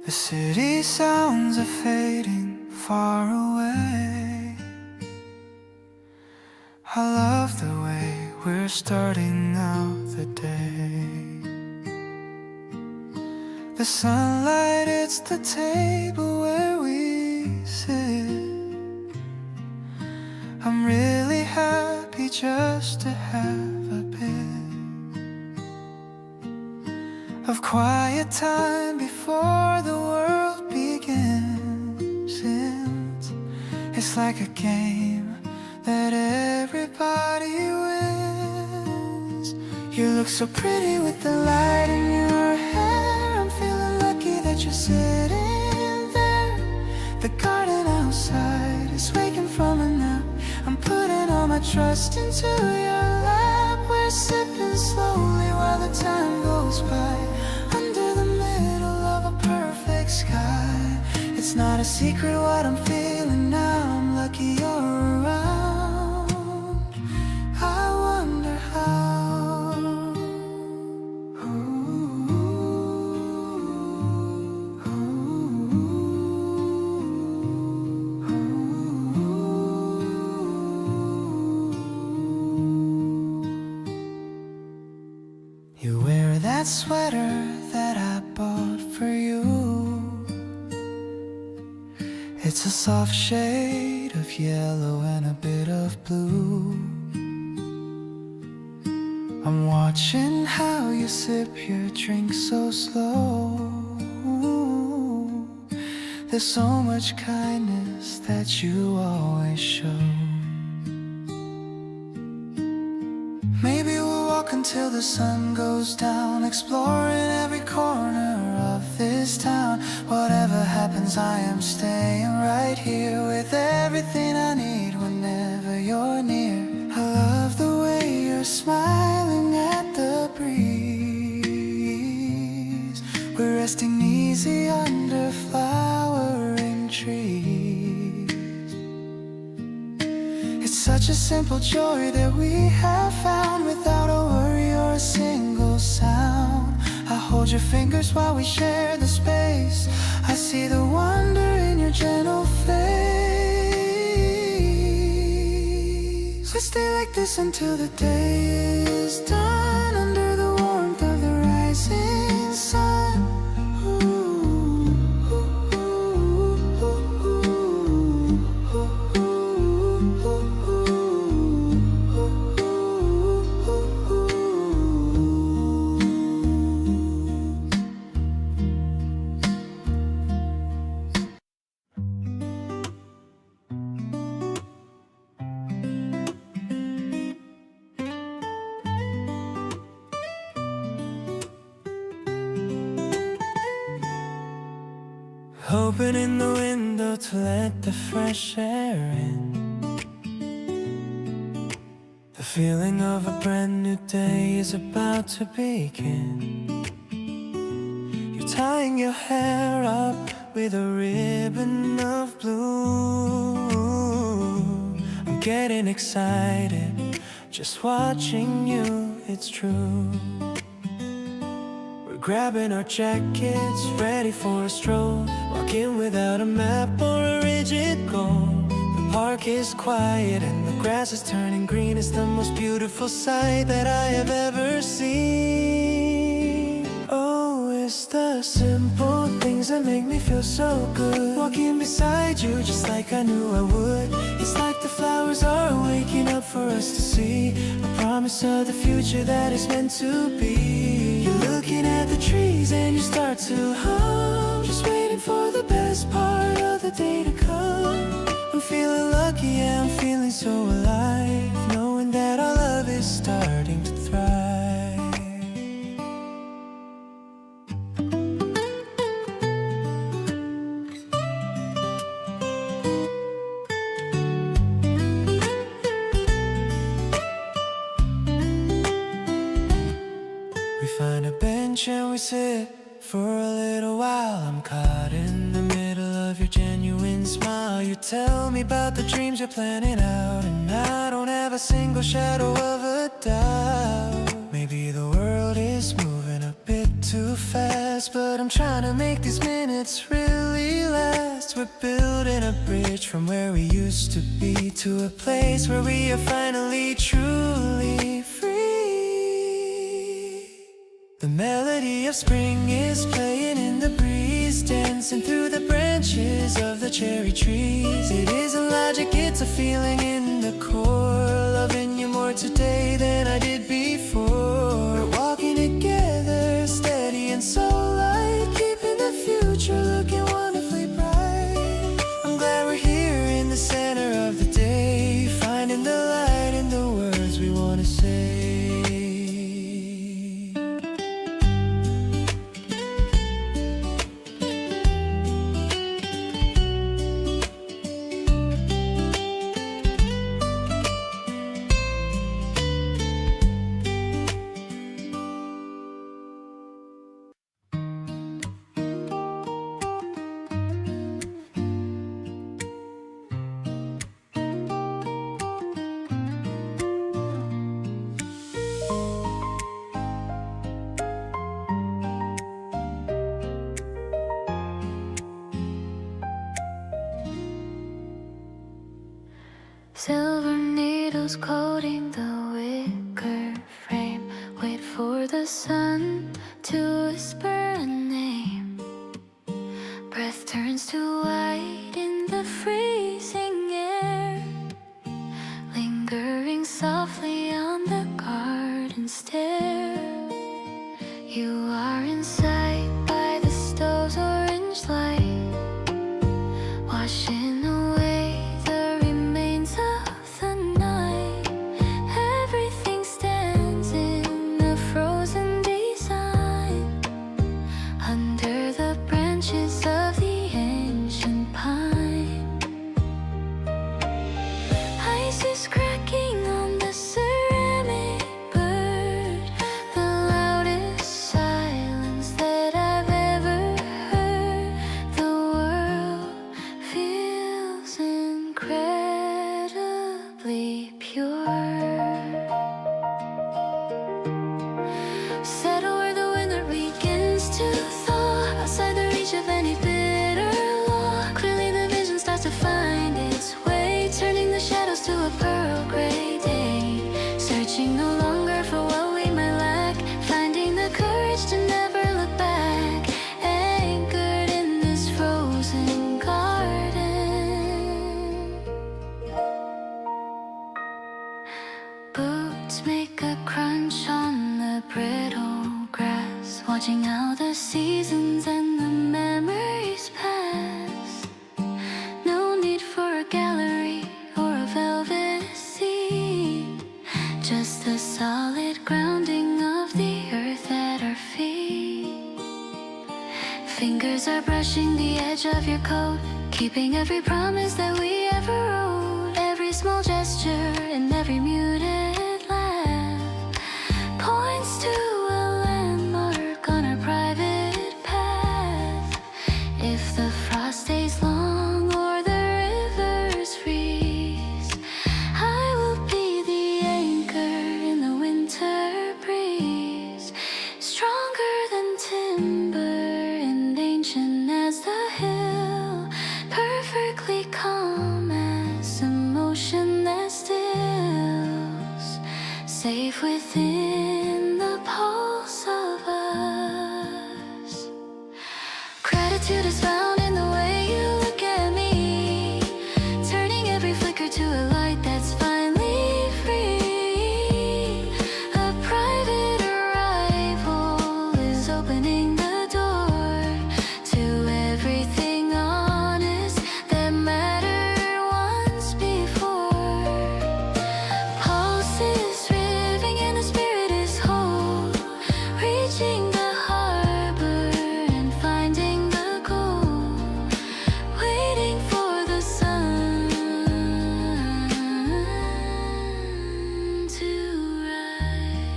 The city sounds are fading far away. I love the way we're starting out the day. The sunlight hits the table where we sit. I'm really happy just to have a bit of quiet time before the world begins. It's like a game that everybody wins. You look so pretty with the light in your hair. That you're sitting there. The garden outside is waking from a nap. I'm putting all my trust into your lap. We're sipping slowly while the time goes by, under the middle of a perfect sky. It's not a secret what I'm feeling now. I'm lucky you're around. I wonder how. That sweater that I bought for you, it's a soft shade of yellow and a bit of blue. I'm watching how you sip your drink so slow. There's so much kindness that you always show. Maybe we'll walk until the sun goes down, exploring every corner of this town. Whatever happens, I am staying right here with everything I need whenever you're near. I love the way you're smiling at the breeze. We're resting easy under flowering trees. It's such a simple joy that we have found, without a worry or a single sound. I hold your fingers while we share the space. I see the wonder in your gentle face. We stay like this until the day is done, under the warmth of the rising sun. Opening the window to let the fresh air in. The feeling of a brand new day is about to begin. You're tying your hair up with a ribbon of blue. I'm getting excited just watching you, it's true. We're grabbing our jackets, ready for a stroll, walking without a map or a rigid goal. The park is quiet and the grass is turning green. It's the most beautiful sight that I have ever seen. Oh, it's the simple things that make me feel so good. Walking beside you just like I knew I would. It's like the flowers are waking up for us to see. A promise of the future that is meant to be. You're looking at the trees and you start to hum, just waiting for the best part of the day to come. I'm feeling lucky, yeah, I'm feeling so alive, knowing that our love is starting to thrive. We find a bench and we sit for a little while. I'm caught in the middle of your genuine smile. You tell me about the dreams you're planning out, and I don't have a single shadow of a doubt. Maybe the world is moving a bit too fast, but I'm trying to make these minutes really last. We're building a bridge from where we used to be to a place where we are finally truly free. The melody of spring is playing in the breeze, dancing through the branches of the cherry trees. It isn't logic, it's a feeling in the core, loving you more today than I did before. We're walking together, steady and so light, keeping the future looking wonderfully bright. I'm glad we're here in the center of the day, finding the light in the words we want to say. Silver needles coating the wicker frame. Wait for the sun to whisper a name. Breath turns to white in the freezing air, lingering softly on the garden stair. You are in sight by the stove's orange light, washing away the remains of the night. Everything stands in a frozen design under the branches of the ancient pine. Ice is cracking on the ceramic bird, the loudest silence that I've ever heard. The world feels incredibly pure. Settle where the winter begins to thaw, outside the reach of any bitter law. Clearly the vision starts to find its way, turning the shadows to a pearl gray day. Searching no longer for what we might lack, finding the courage to never look back. Anchored in this frozen garden, boots make a crunch on the brittle grass, watching how the seasons and the memories pass. No need for a gallery or a velvet seat, just the solid grounding of the earth at our feet. Fingers are brushing the edge of your coat, keeping every promise that we ever wrote. Every small gesture and every muted safe within the pulse of us. Gratitude is found in the way you look at me, turning every flicker to a light that's finally free. A private arrival is opening the door to everything honest that mattered once before. Pulses riving and the spirit is whole, reaching the harbor and finding the goal, waiting for the sun to rise.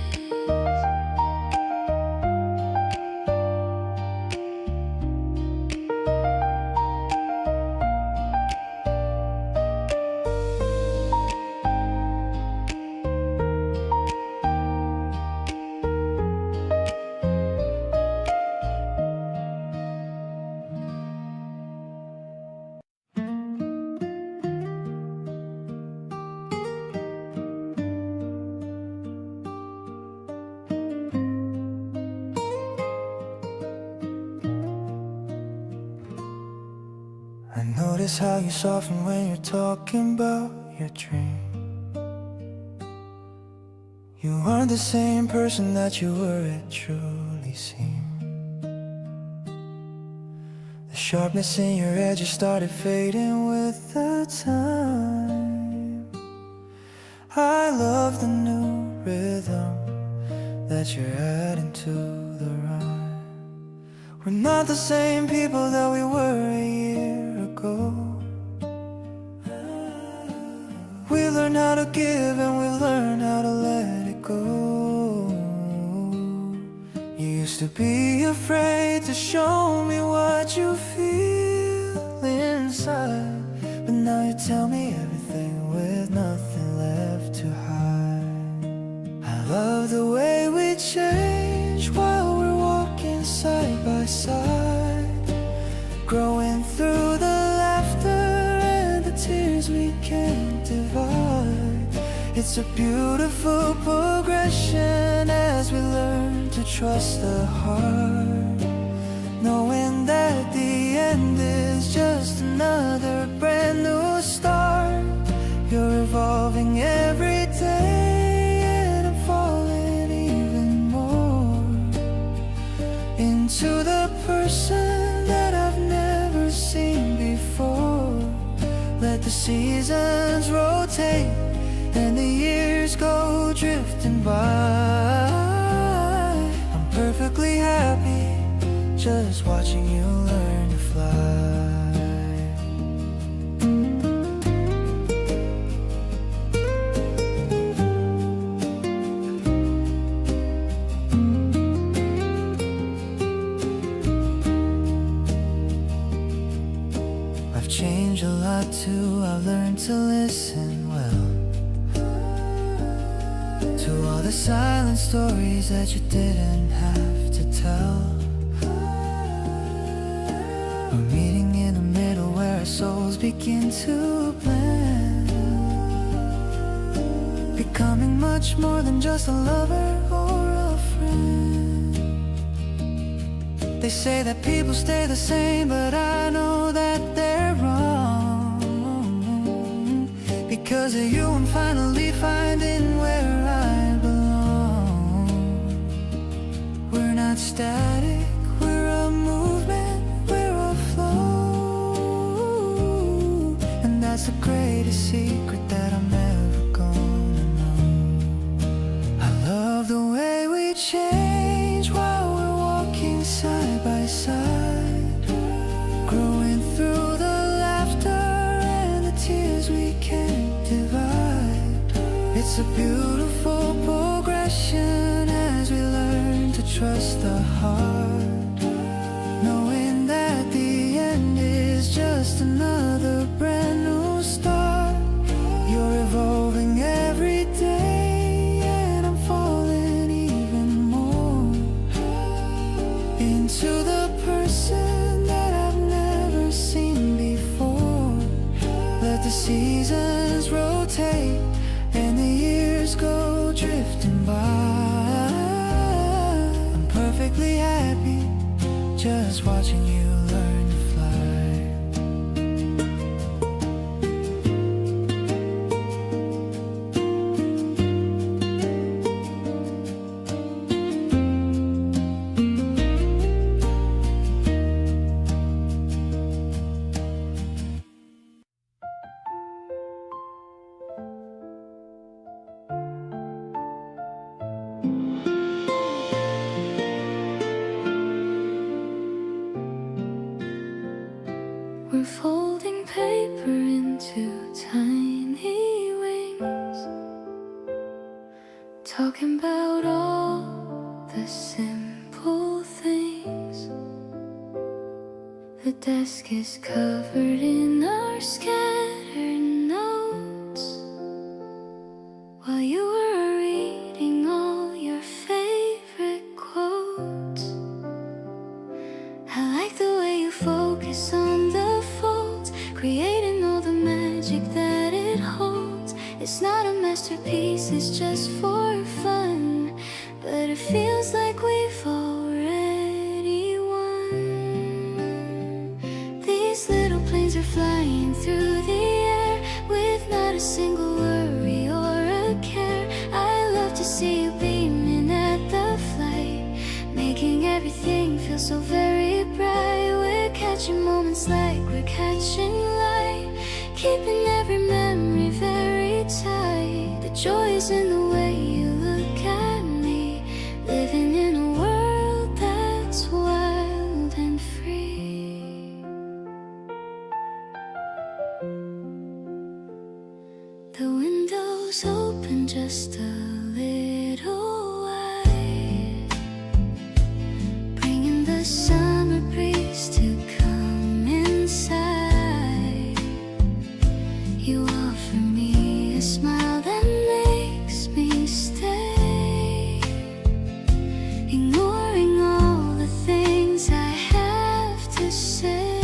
I notice how you soften when you're talking about your dream. You aren't the same person that you were, it truly seems. The sharpness in your edges started fading with the time. I love the new rhythm that you're adding to the rhyme. We're not the same people that we were a year ago. We learn how to give and we learn how to let it go. You used to be afraid to show me what you feel inside, but now you tell me everything with nothing left to hide. I love the way we change while we're walking side by side, growing through the laughter and the tears we can't divide. It's a beautiful progression as we learn to trust the heart, knowing that the end is just another brand new start. You're evolving every day and I'm falling even more into the person that I've never seen before. Let the seasons rotate and the years go drifting by. I'm perfectly happy just watching you learn to fly. I've changed a lot too, I've learned to listen well to all the silent stories that you didn't have to tell. We're meeting in the middle where our souls begin to blend, becoming much more than just a lover or a friend. They say that people stay the same, but I know that they're wrong. Because of you I'm finally finding where I belong. We're not static, we're a movement, we're a flow. And that's the greatest secret that I'm ever gonna know. I love the way we change while we're walking side by side, growing through the laughter and the tears we can't divide. It's a beautiful progression as we learn to trust the heart, knowing that the end is just another brand new start. You're evolving every day and I'm falling even more into the person that I've never seen before. Let the seasons rotate and the years go just watching you learn to fly. We're folding paper into tiny wings, talking about all the simple things. The desk is covered in our scattered notes, while you were reading all your favorite quotes. I like the way you focus on the folds, creating all the magic that it holds. It's not a masterpiece, it's just for fun, but it feels like we've already won. These little planes are flying through the air with not a single worry or a care. I love to see you beaming at the flight, making everything feel so very bright. We're catching moments like we're catching light, keeping every memory very tight. The joy is in the way you look at me, living in a world that's wild and free. The windows open just a little wide, bringing the summer breeze to come inside. You offer me a smile that makes me stay, ignoring all the things I have to say.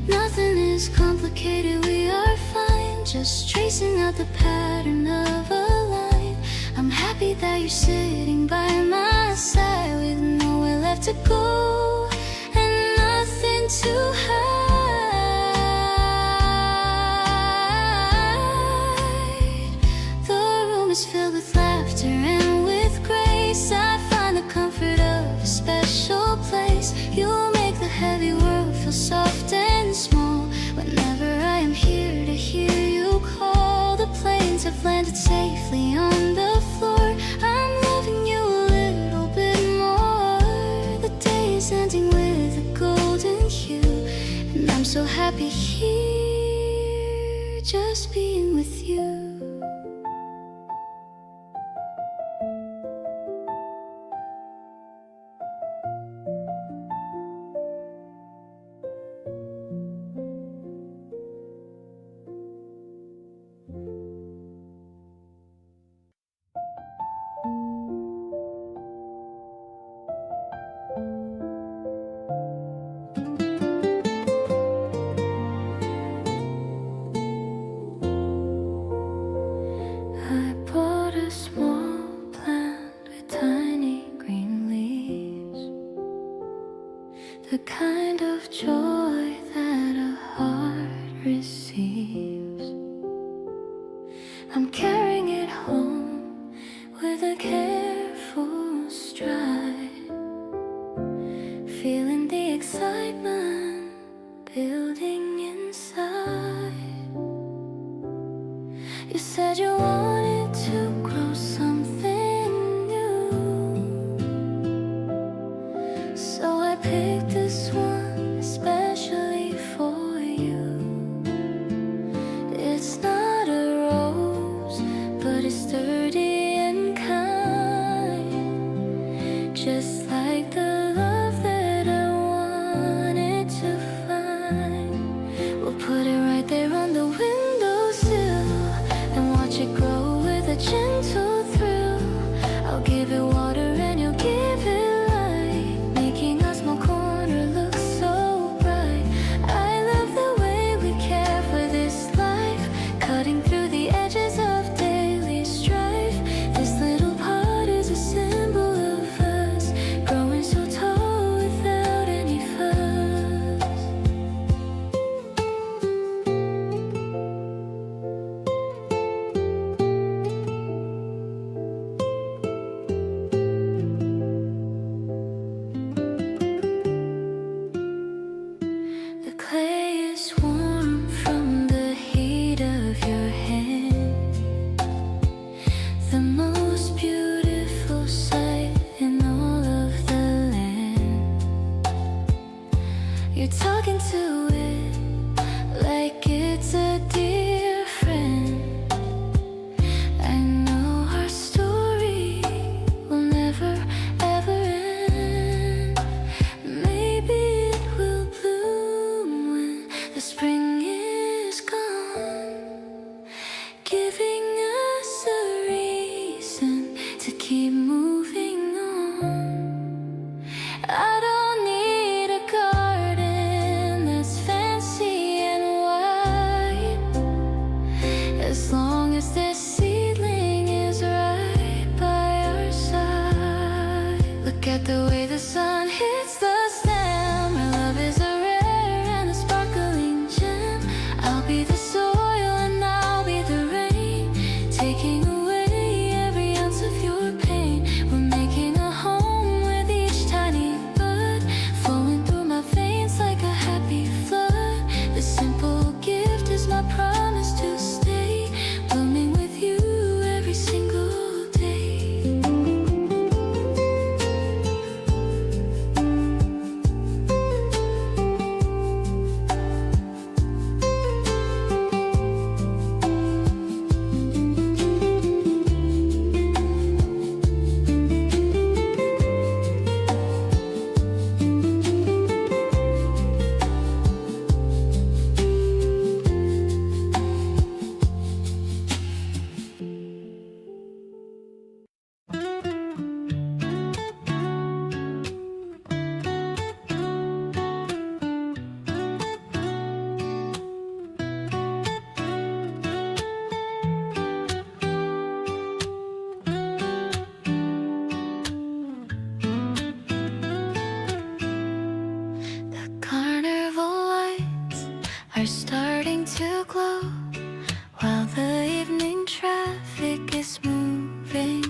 Nothing is complicated, we are fine, just tracing out the pattern of a line. I'm happy that you're sitting by my side, with nowhere left to go and nothing to hide. The room is filled with laughter and with grace. I find the comfort of a special place. You make the heavy world feel soft and small. Whenever I am here to hear you call, the planes have landed safely on the floor. I'm loving you a little bit more. The day is ending with a golden hue, and I'm so happy here, just being with you. I bought a small plant with tiny green leaves, the kind of joy that a heart receives. I'm carrying it home with a careful stride, feeling the excitement building inside. You said you wanted to grow something new, so I picked this one especially for you. It's not a rose, but it's sturdy and kind, just like the love that I wanted to find. We'll put it right there on the windowsill and watch it grow with a gentle thrill. I'll give it water and you'll give it light, making our small corner look so bright. I love the way we care for this life, cutting through the edges of daily strife,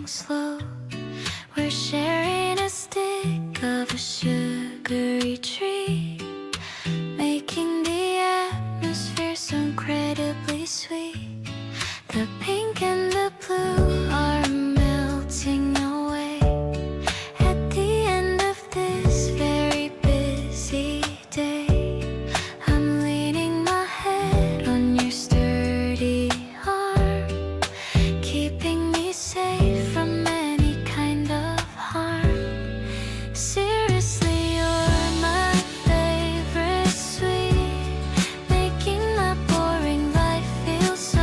moving slow. We're sharing a stick of a sugary tree, making the atmosphere so incredibly sweet. The pink and the blue are melting away at the end of this very busy day. I'm leaning my head on your sturdy arm, keeping me safe from any kind of harm. Seriously, you're my favorite sweet, making my boring life feel so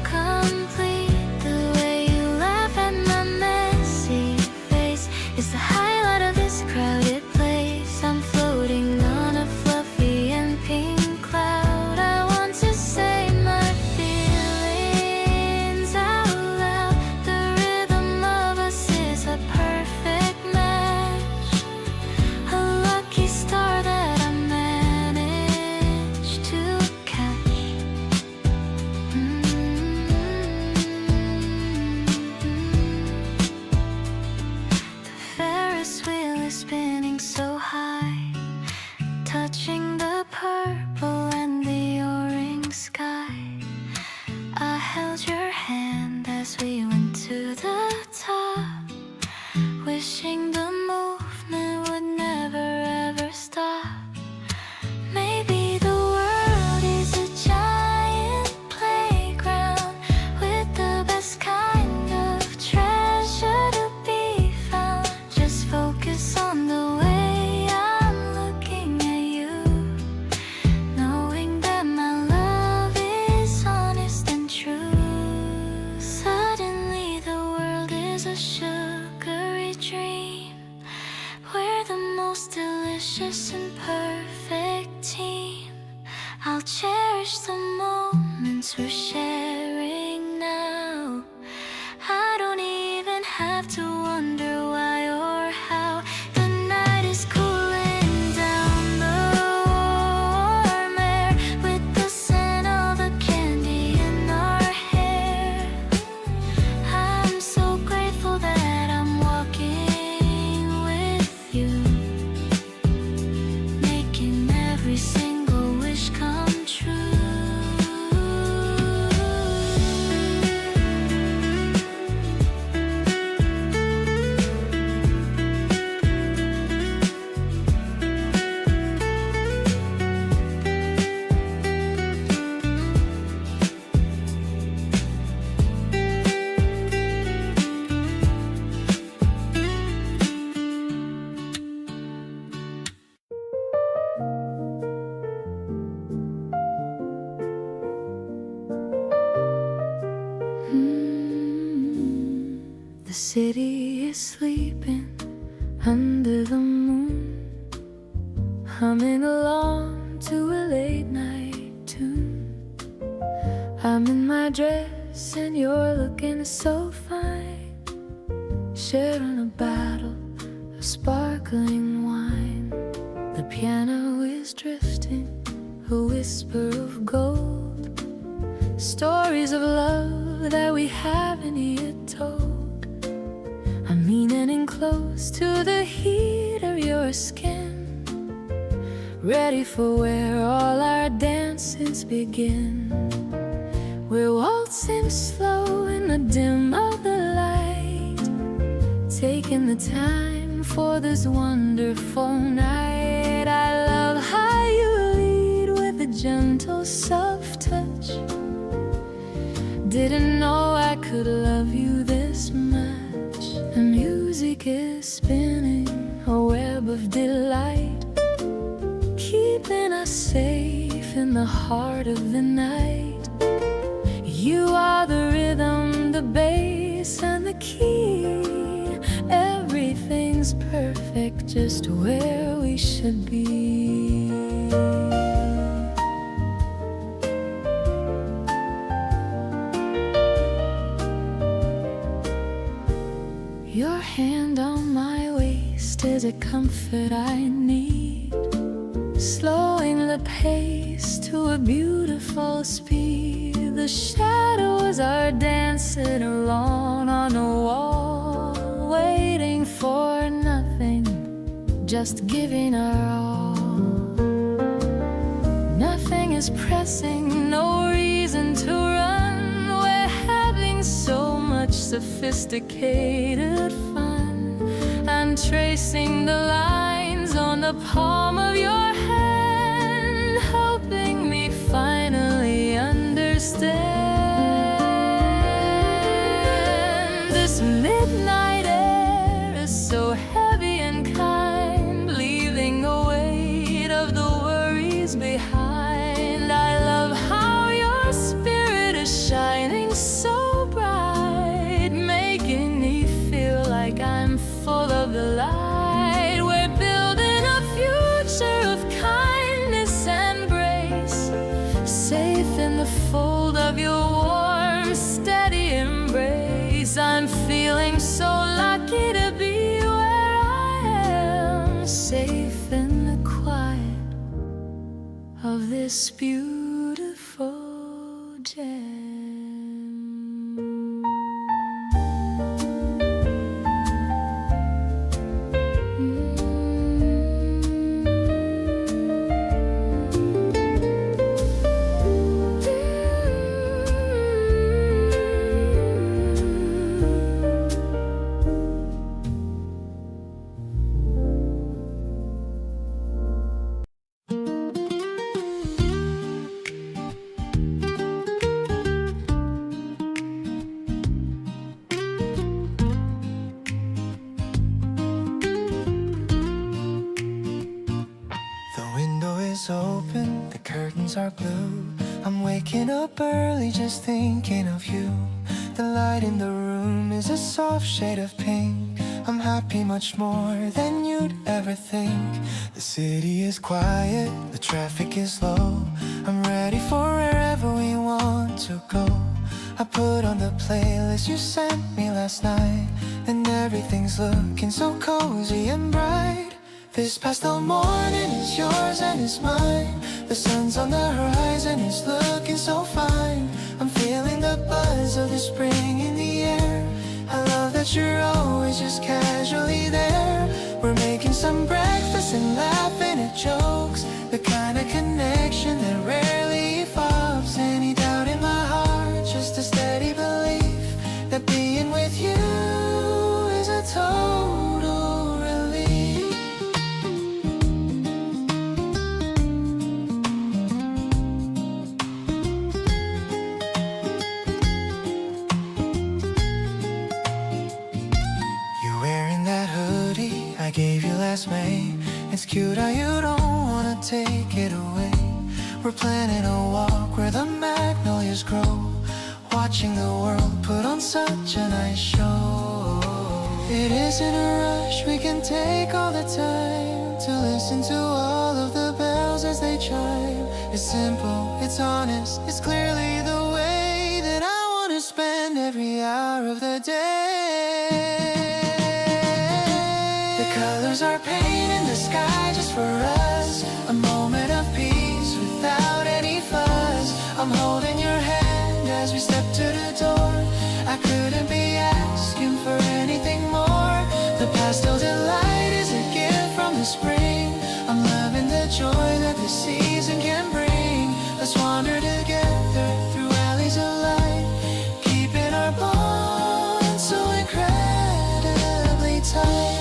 complete. The way you laugh at my messy face is the highlight of this crowded place. I'm floating on a fluffy and pink cloud. I want to say my feelings out loud. The rhythm of us is a perfect match, a lucky star that I managed to catch. The Ferris wheel is spinning so high, touching the purple and the orange sky. I held your hand as we went to the top, wishing the movement would never ever stop. Maybe the world is a giant playground with the best kind of treasure to be found. Just focus on the way I'm looking at you, knowing that my love is honest and true. Suddenly the world is a sugary dream. We're the most delicious and perfect team. I'll cherish the moments we're sharing now. I don't even have to wonder why or how. The night is cooling down, the warm air with the scent of the candy in our hair. I'm so grateful that I'm walking with you, making every single wish come true. The city is sleeping under the moon, humming along to a late night tune. I'm in my dress and you're looking so fine, sharing a bottle of sparkling wine. The piano is drifting, a whisper of gold, stories of love that we haven't yet told. I'm leaning in close to the heat of your skin, ready for where all our dances begin. We're waltzing slow in the dim of the light, taking the time for this wonderful night. I love how you lead with a gentle, soft touch. Didn't know I could love you this much. The music is spinning, a web of delight, keeping us safe in the heart of the night. You are the rhythm, the bass, and the key. Everything's perfect, just where we should be. Your hand on my waist is a comfort I need, slowing the pace to a beautiful speed. The shadows are dancing alone on the wall, just giving our all. Nothing is pressing, no reason to run. We're having so much sophisticated fun. I'm tracing the lines on the palm of your hand, helping me finally understand. This midnight air is so heavy and kind, leaving the weight of the worries behind. I love how your spirit is shining so bright, making me feel like I'm full of the light. We're building a future of kindness and grace, safe in the fold of your warm, steady embrace. I'm feeling so lucky to be where I am, safe in the quiet of this beautiful gem. Open, the curtains are blue. I'm waking up early just thinking of you. The light in the room is a soft shade of pink. I'm happy much more than you'd ever think. The city is quiet, the traffic is low. I'm ready for wherever we want to go. I put on the playlist you sent me last night, and everything's looking so cozy and bright. This pastel morning is yours and it's mine. The sun's on the horizon, it's looking so fine. I'm feeling the buzz of the spring in the air. I love that you're always just casually there. We're making some breakfast and laughing at jokes, the kind of connection that rarely evolves. Any doubt in my heart, just a steady belief that being with you is a total relief. I gave you last May. It's cute how you don't wanna take it away. We're planning a walk where the magnolias grow, watching the world put on such a nice show. It isn't a rush, we can take all the time to listen to all of the bells as they chime. It's simple, it's honest, it's clearly the way that I wanna spend every hour of the day. Colors are painting the sky just for us, a moment of peace without any fuss. I'm holding your hand as we step to the door. I couldn't be asking for anything more. The pastel delight is a gift from the spring. I'm loving the joy that the season can bring. Let's wander together through alleys of light, keeping our bond so incredibly tight.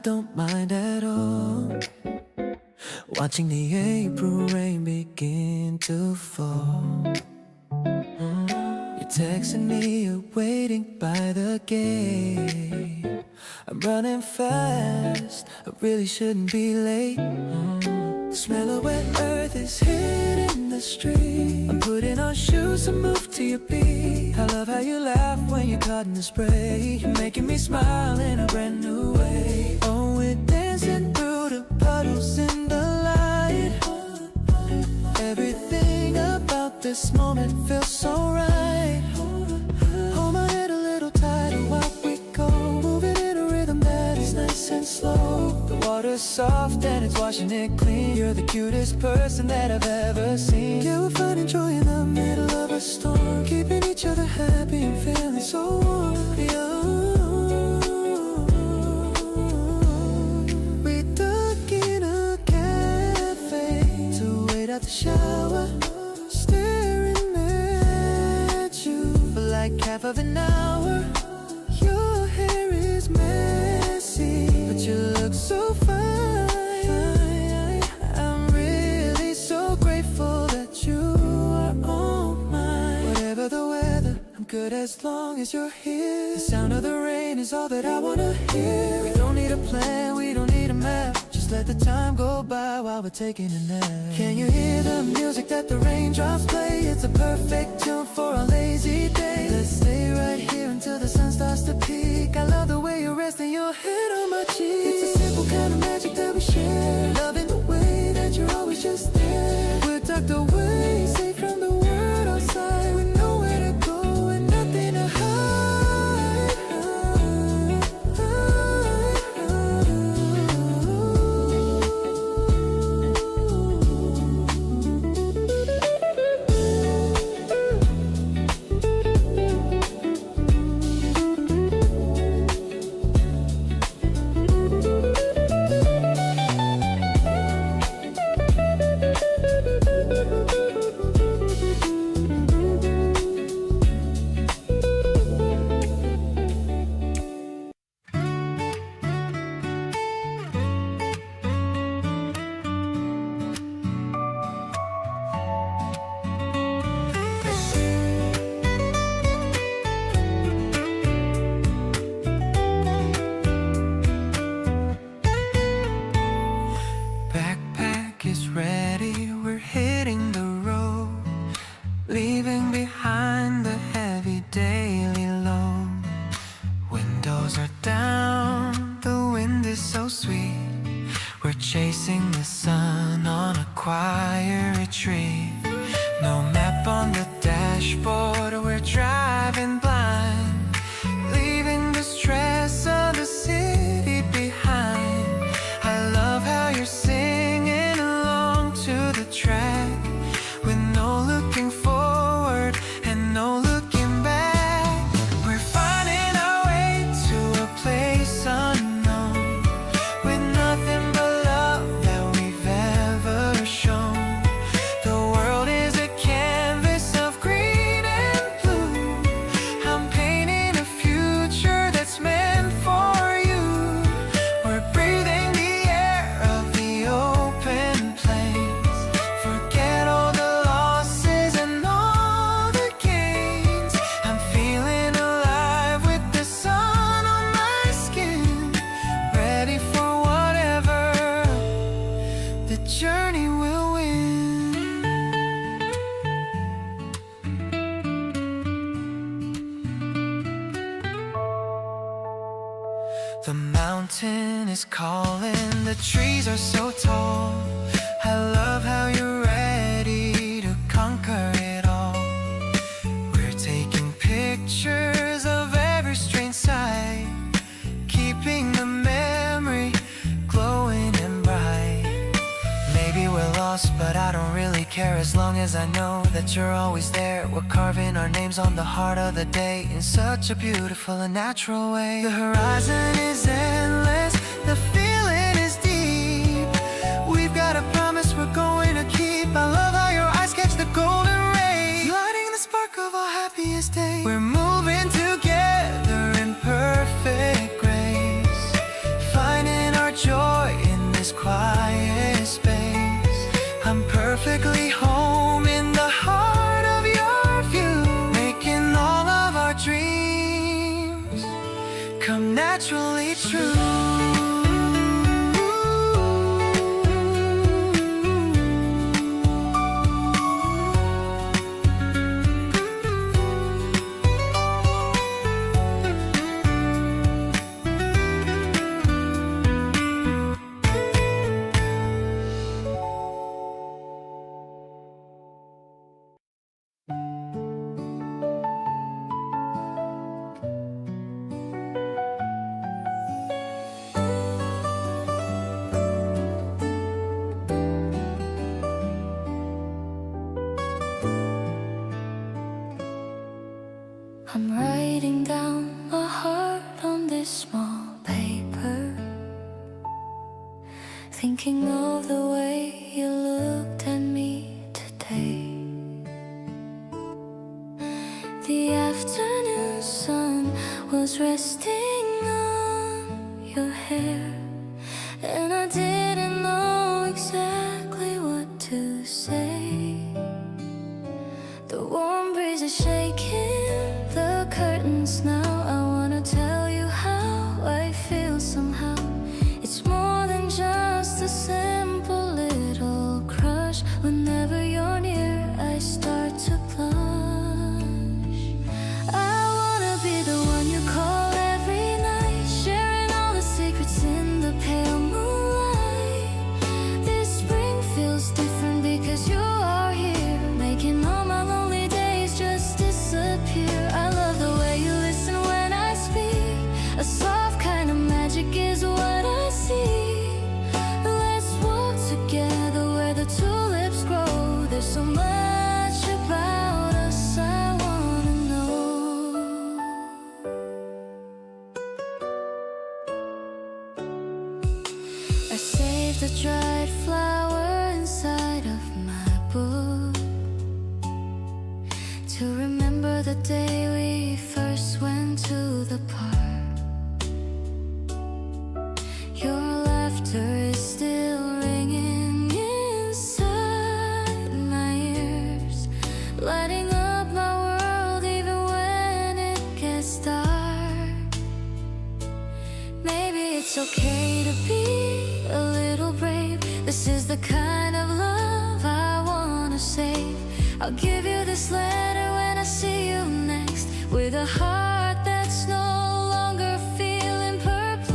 Don't mind at all, watching the April rain begin to fall. You're texting me, you're waiting by the gate. I'm running fast, I really shouldn't be late. The smell of wet earth is hitting the street. I'm putting on shoes to move to your beat. I love how you laugh when you're caught in the spray. You're making me smile in a brand new way. Oh, we're dancing through the puddles in the light. Everything about this moment feels so right. Hold my head a little tighter while we go, moving in a rhythm that is nice and slow. The water's soft and it's washing it clean. You're the cutest person that I've ever seen. Yeah, we're finding joy in the middle of a storm, keeping each other happy and feeling so warm. Yeah. We dug in a cafe to wait out the shower, staring at you for like half of an hour. Your hair is messy, but you look so fine. I'm really so grateful that you are on mine. Whatever the weather, I'm good as long as you're here. The sound of the rain is all that I wanna hear. We don't need a plan, we don't need a map. Just let the time go by while we're taking a nap. Can you hear the music that the raindrops play? It's a perfect tune for a lazy day. Let's stay right here until the sun starts to peak. I love the way you're resting your head on my cheek. It's a simple kind of magic that we share, loving the way that you're always just there. We're tucked away, safe from the world outside, with nowhere to go and nothing to hide. Backpack is ready, we're hitting the road, leaving behind the heavy daily load. Windows are down, the wind is so sweet. We're chasing the sun on a quiet retreat. No map on the dashboard, we're driving blind, leaving the stress of the city behind. I love how you're singing along to the track, with no looking forward and no looking back. We're finding our way to a place unknown, with nothing but love that we've ever shown. The world is a canvas of green and blue. I'm painting a future that's meant for you. We're breathing the air of the open plains. Forget all the losses and all the gains. I'm feeling alive with the sun on my skin, ready for whatever the journey will win. The mountain is calling, the trees are so tall. I love how you're ready to conquer it all. We're taking pictures of every strange sight, keeping the memory glowing and bright. Maybe we're lost, but I don't really care, as long as I know that you're always there. We're carving our names on the heart of the day in such a beautiful and natural way. The horizon is endless, the feeling is deep. We've got a promise we're going to keep. I love how your eyes catch the golden rays, lighting the spark of our happiest day. We're moving together in perfect grace, finding our joy in this quiet space. I'm perfectly home in the heart of your view, making all of our dreams come naturally true. thinking of the way you looked at me today. The afternoon sun was resting on your hair, and I didn't know exactly what to say. The warm breeze is shaking the curtains now. I wanna tell you how I feel somehow. It's more than just a simple little crush. Whenever you're near, I start to blush. I wanna be the one you call every night, sharing all the secrets in the pale moonlight. This spring feels different because you are here, making all my lonely days just disappear. I love the way you listen when I speak. A soft kind of magic is what I see. Let's walk together where the tulips grow. There's so much about us I wanna know. I saved a dried flower inside of my book to remember the day we first went to the park. Your laughter is still ringing inside my ears, lighting up my world even when it gets dark. Maybe it's okay to be a little brave. This is the kind of love I wanna save. I'll give you this letter when I see you next, with a heart that's no longer feeling perplexed.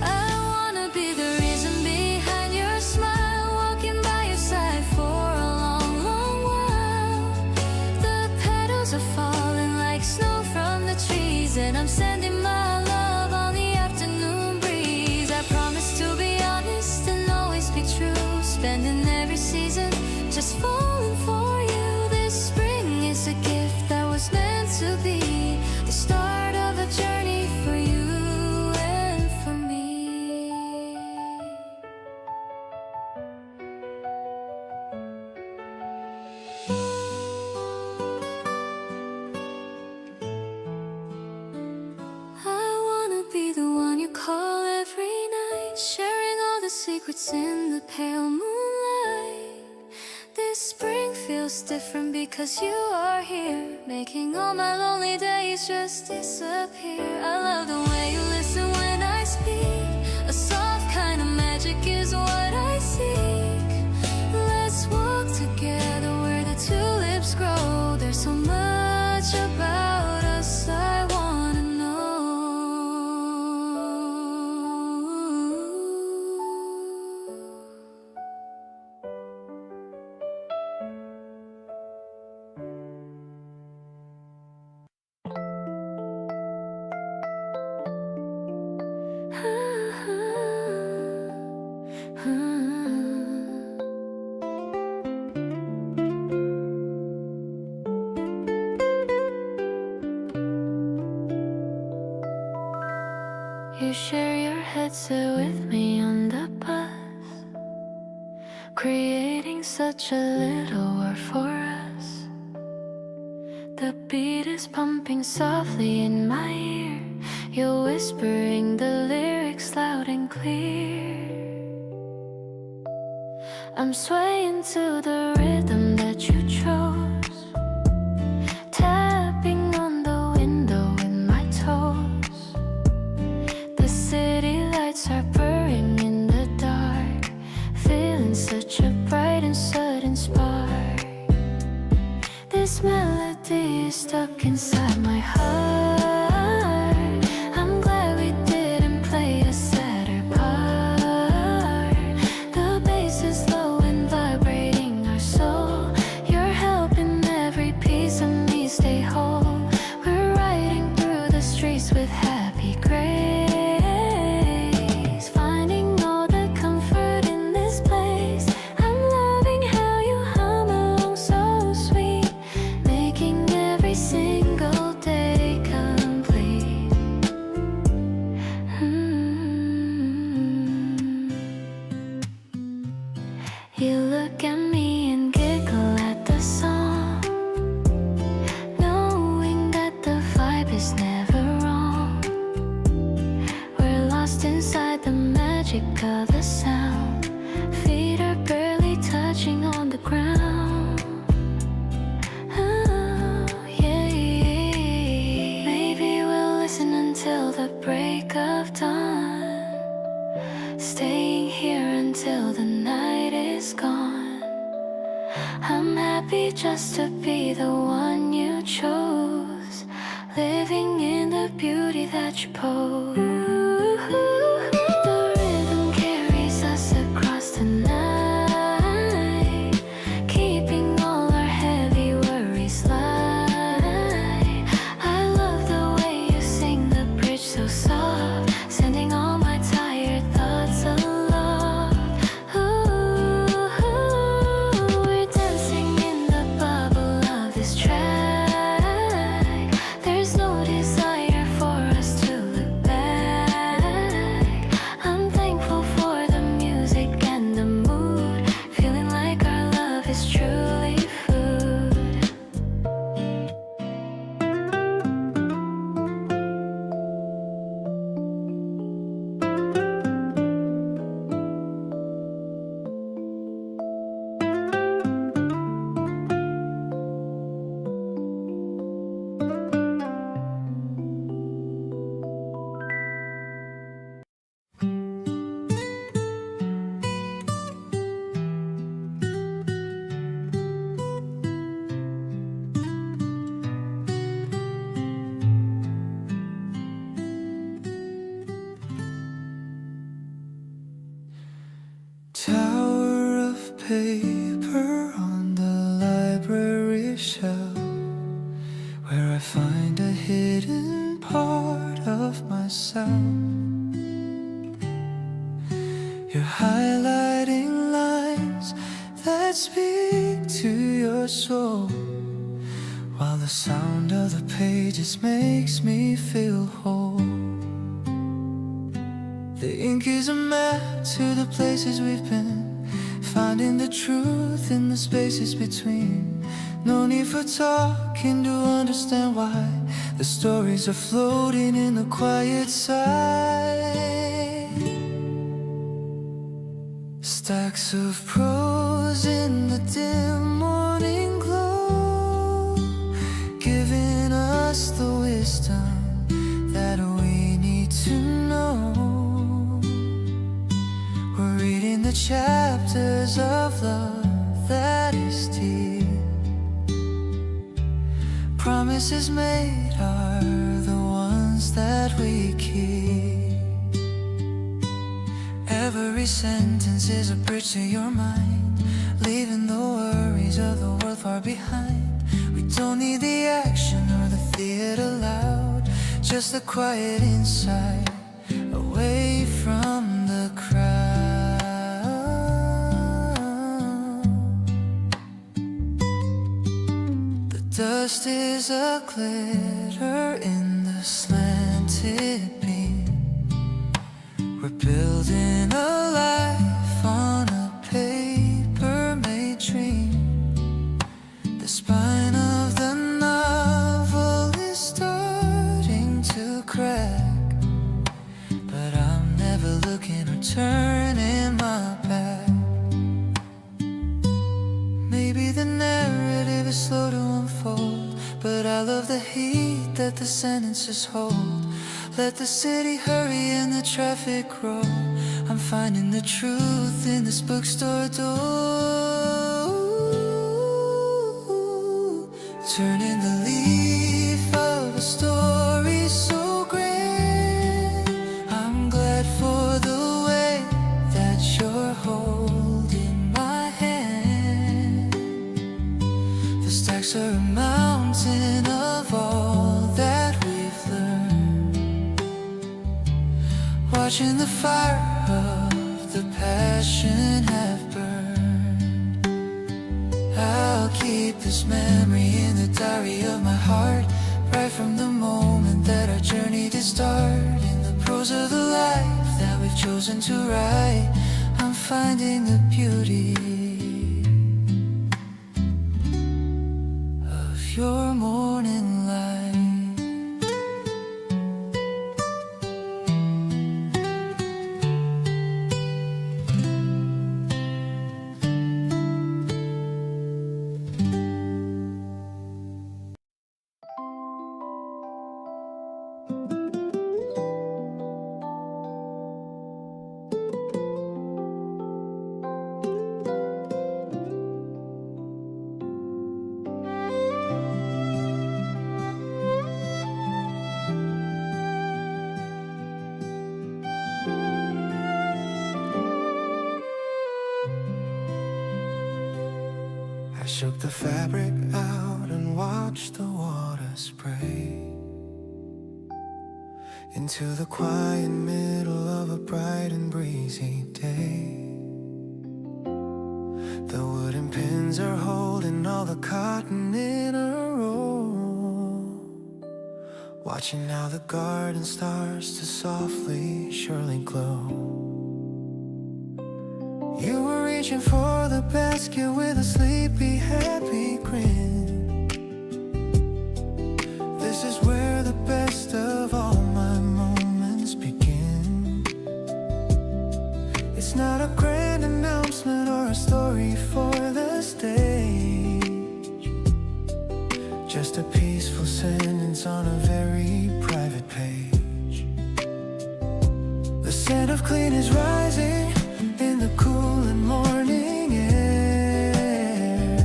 I wanna be the reason behind your smile, walking by your side for a long, long while. The petals are falling like snow from the trees, and I'm sending my love on the afternoon breeze. I promise to be honest and always be true, spending every season just falling for you. This spring is a gift that was meant to be the start of a journey for you and for me. I wanna be the one you call every night, sharing all the secrets in the pale moonlight. This spring feels different because you are here, making all my lonely days just disappear. I love the way you listen when I speak. A soft kind of magic is what I seek. Let's walk together where the tulips grow. There's so much about us I wanna know. You share your headset with me on the bus, creating such a little world for us. The beat is pumping softly in my ear. You're whispering the lyrics loud and clear. I'm swaying to the rhythm that you chose, tapping on the window with my toes. The city lights are burning in the dark, feeling such a bright and sudden spark. This melody is stuck inside my heart. I'm glad we didn't play a sadder part. The bass is low and vibrating our soul. You're helping every piece of me stay whole. We're riding through the streets with happy grace, finding all the comfort in this place. I'm loving how you hum along so sweet, making every single You look at me and giggle at the song, knowing that the vibe is never wrong. We're lost inside the magic of the sound. Feet are barely touching on the ground. Oh, yeah. Maybe we'll listen until the break of dawn, staying here until the night is gone. I'm happy just to be the one you chose, living in the beauty that you pose. The rhythm carries us across the night, keeping all our heavy worries light. I love the way you sing the bridge so soft, sending all my tired thoughts aloft. Ooh, we're dancing in the bubble of this track. There's no desire for us to look back. I'm thankful for the music and the mood, feeling like our love is truly food. Tower of paper on the library shelf, where I find a hidden part of myself. You're highlighting lines that speak to your soul, while the sound of the pages makes me feel whole. The ink is a map to the places we've been, finding the truth in the spaces between. No need for talking to understand why the stories are floating in the quiet side. Stacks of prose in the dim morning glow, giving us the wisdom that we need to know. We're reading the chapters of love that is deep. Promises made are the ones that we keep. Every sentence is a bridge to your mind, leaving the worries of the world far behind. We don't need the action or the theater loud, just the quiet inside, away from the crowd. The dust is a glitter in the slanted beam. We're building a life on a paper-made dream. The spine of the novel is starting to crack, but I'm never looking or turning my back. Maybe the narrative is slow to unfold, but I love the heat that the sentences hold. Let the city hurry and the traffic roll. I'm finding the truth in this bookstore door. Turning the leaf of a story so grand. I'm glad for the way that you're holding my hand. The stacks are a mountain of all that we've learned, watching the fire of the passion have burned. I'll keep this memory in the diary of my heart, right from the moment that our journey did start. In the prose of the life that we've chosen to write, I'm finding the beauty shook the fabric out and watched the water spray into the quiet middle of a bright and breezy day. The wooden pins are holding all the cotton in a row, watching how the garden starts to softly, surely glow. You were reaching for the basket with a sleepy, happy grin. This is where the best of all my moments begin. It's not a grand announcement or a story for the stage, just a peaceful sentence on a very private page. The scent of clean is rising in the cool and morning air,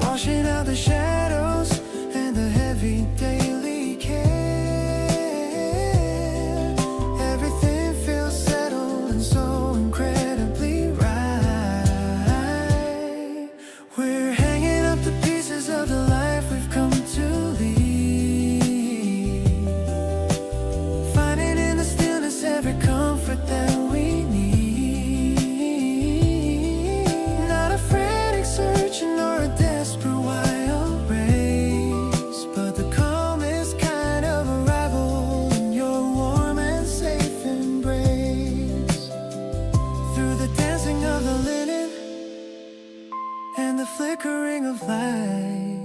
washing out the shadows and the heavy daily care. Everything feels settled and so incredibly right. We're hanging up the pieces of the life we've come to lead, finding in the stillness every comfort that we need. Or a desperate wild race, but the calmest kind of arrival in your warm and safe embrace. Through the dancing of the linen and the flickering of light,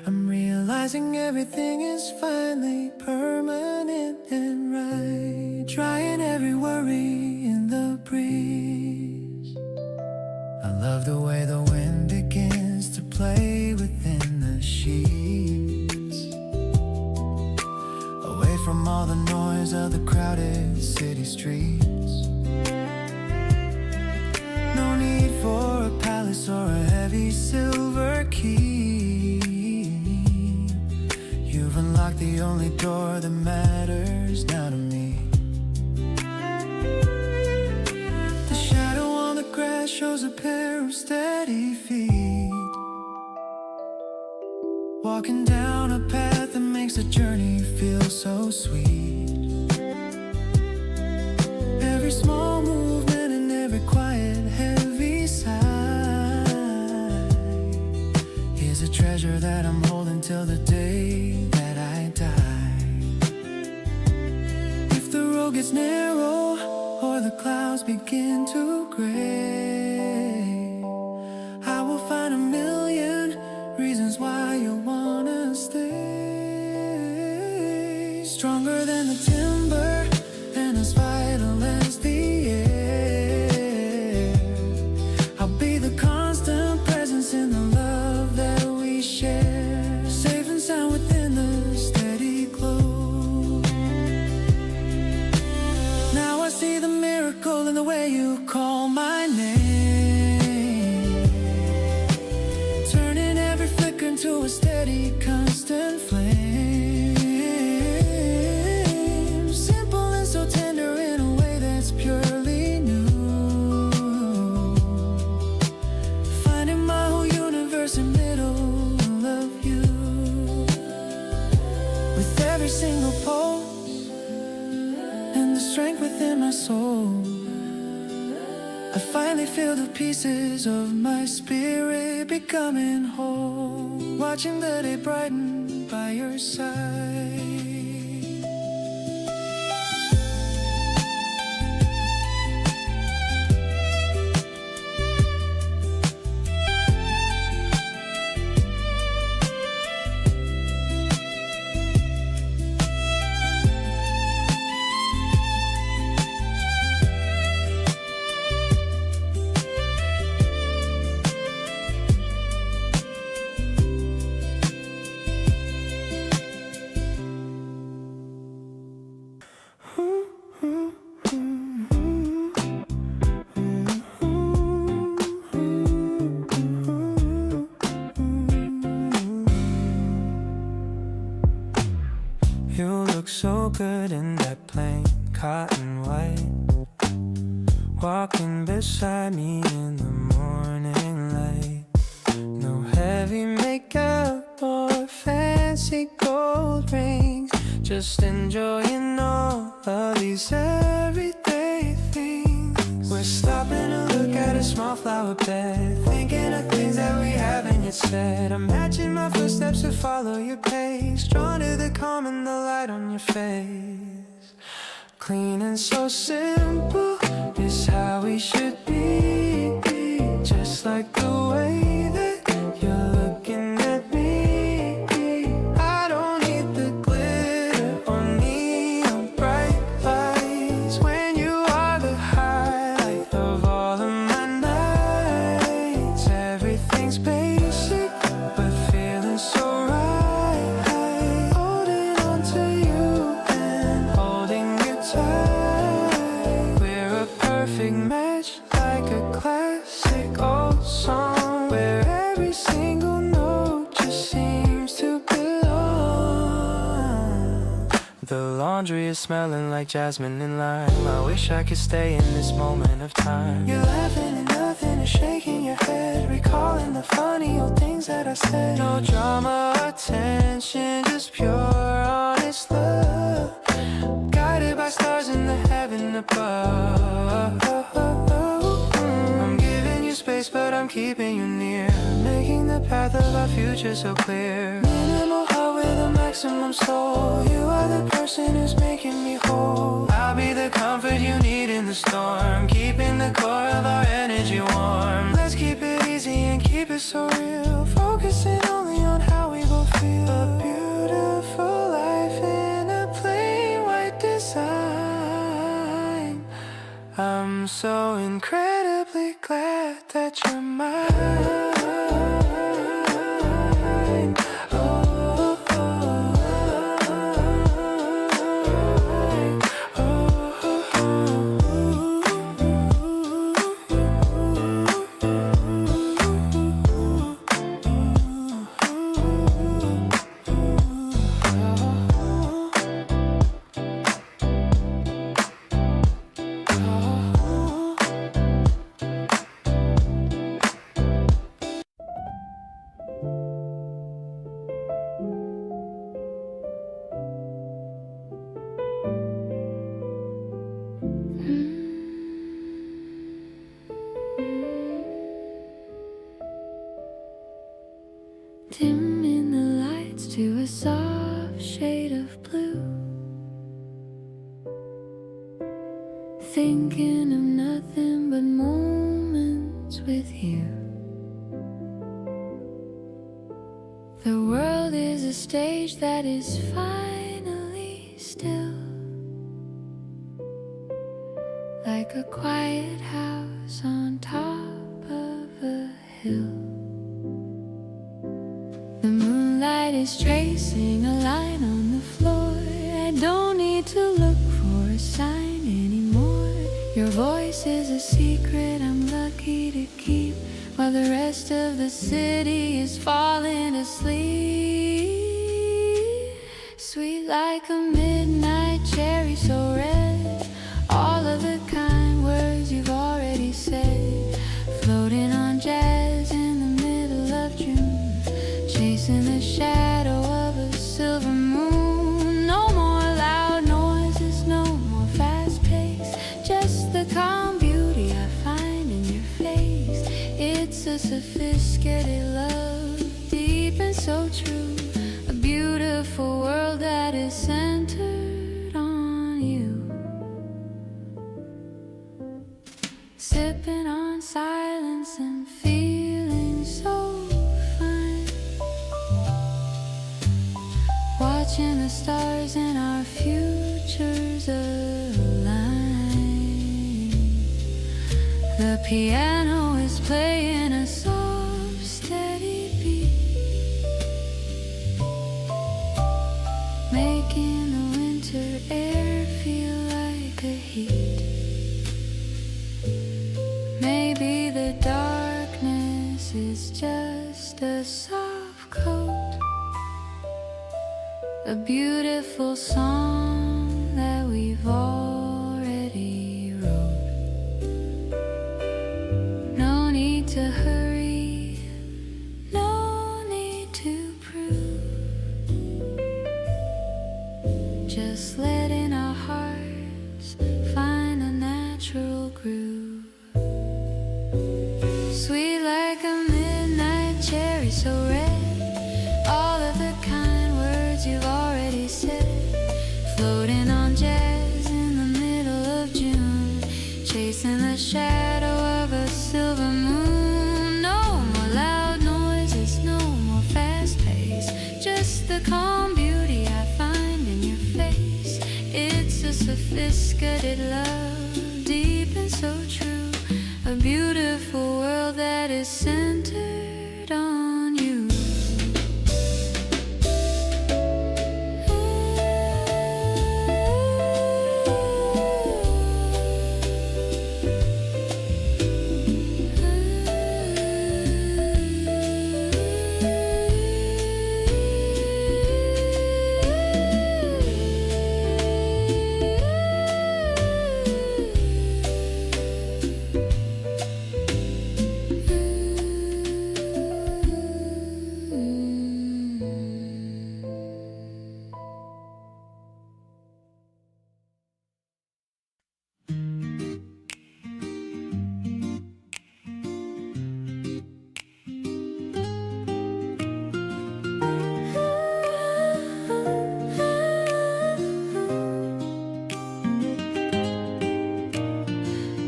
I'm realizing everything is finally permanent and right. Drying every worry in the breeze. I love the way the wind begins to play within the sheets, away from all the noise of the crowded city streets. No need for a palace or a heavy silver key. You've unlocked the only door that matters now to me. The shadow on the grass shows a pair of steady feet, walking down a path that makes the journey feel so sweet. Every small movement and every quiet heavy sigh is a treasure that I'm holding till the day that I die. If the road gets narrow or the clouds begin to gray, I will find a million reasons why you wanna stay. Stronger than the timber and as vital as the air, I'll be the constant presence in the love that we share, safe and sound within the steady glow. Now I see the miracle in the way you call my name, turning every flicker into a steady, constant flame. Simple and so tender in a way that's purely new, finding my whole universe in the middle of you. With every single pulse and the strength within my soul, I finally feel the pieces of my spirit becoming whole, watching the day brighten by your side. You look so good in that plain cotton white, walking beside me in the morning light. No just enjoying all of these everyday things. We're stopping to look at a small flower bed, thinking of things that we haven't yet said. I'm matching my footsteps to follow your pace, drawn to the calm and the light on your face. Clean and so simple is how we should be, just like the way that you're looking at me. I don't need the glitter or neon bright lights when you are the highlight of all of my nights. Everything's basic but feeling so right, holding on to you and holding you tight. We're a perfect match, like a classic old song where every single note just seems to belong. The laundry is smelling like jasmine and lime. I wish I could stay in this moment of time. You're laughing and nothing is shaking your head, recalling the funny old things that I said. No drama or tension, just pure honest love, guided by stars in the heaven above. I'm giving you space but I'm keeping you near, making the path of our future so clear. Minimal heart with a maximum soul, you are the person who's making me whole. I'll be the comfort you need in the storm, keeping the core of our energy warm. Let's keep it easy and keep it so real, focusing only on how we both feel. A beautiful life in a plain white design. I'm so incredibly glad that you're mine. Oh, oh, Dimming the lights to a soft shade of blue, thinking of nothing but moments with you. The world is a stage that is finally still, like a quiet house on top of a hill. The moonlight is tracing a line on the floor. I don't need to look for a sign anymore. Your voice is a secret I'm lucky to keep, while the rest of the city is falling asleep. Sweet like a midnight cherry, so red, all of the kind words you've already said. Floating on jazz in the middle of June, chasing the shadow of a silver moon. No more loud noises, no more fast pace, just the calm beauty I find in your face. It's a sophisticated love, deep and so true, a beautiful world that is centered on you. Sipping on silence and feeling so fine, watching the stars in our futures align. The piano is playing a soft, steady beat, making the winter air feel like a heat. Maybe the darkness is just a soft coat, a beautiful song that we've already wrote. No need to hurry, no need to prove, memories so red, all of the kind words you've already said, floating on jazz in the middle of June, chasing the shadow of a silver moon. No more loud noises, no more fast pace, just the calm beauty I find in your face. It's a sophisticated love, deep and so true, a beautiful world that is centered on you.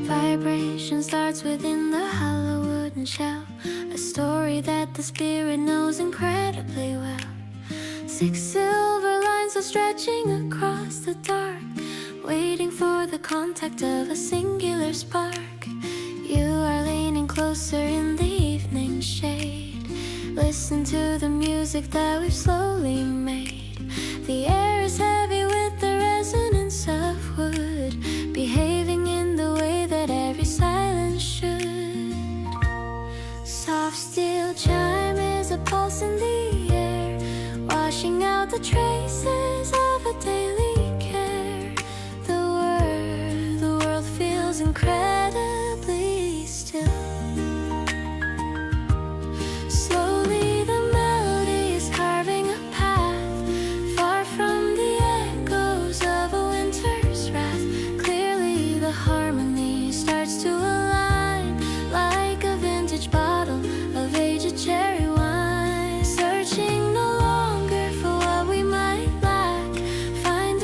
Vibration starts within the hollow wooden shell, a story that the spirit knows incredibly well. 6 silver lines are stretching across the dark, waiting for the contact of a singular spark. You are leaning closer in the evening shade, listen to the music that we've slowly made. The air is heavy with the resonance of wood, behaving in the way that every silence should. Soft steel chime is a pulse in the air, washing out the traces of a daily care. The world feels incredibly still. Slowly the melody is carving a path, far from the echoes of a winter's wrath. Clearly the harmony starts to align, like a vintage bottle of aged cherry wine. Searching no longer for what we might lack, find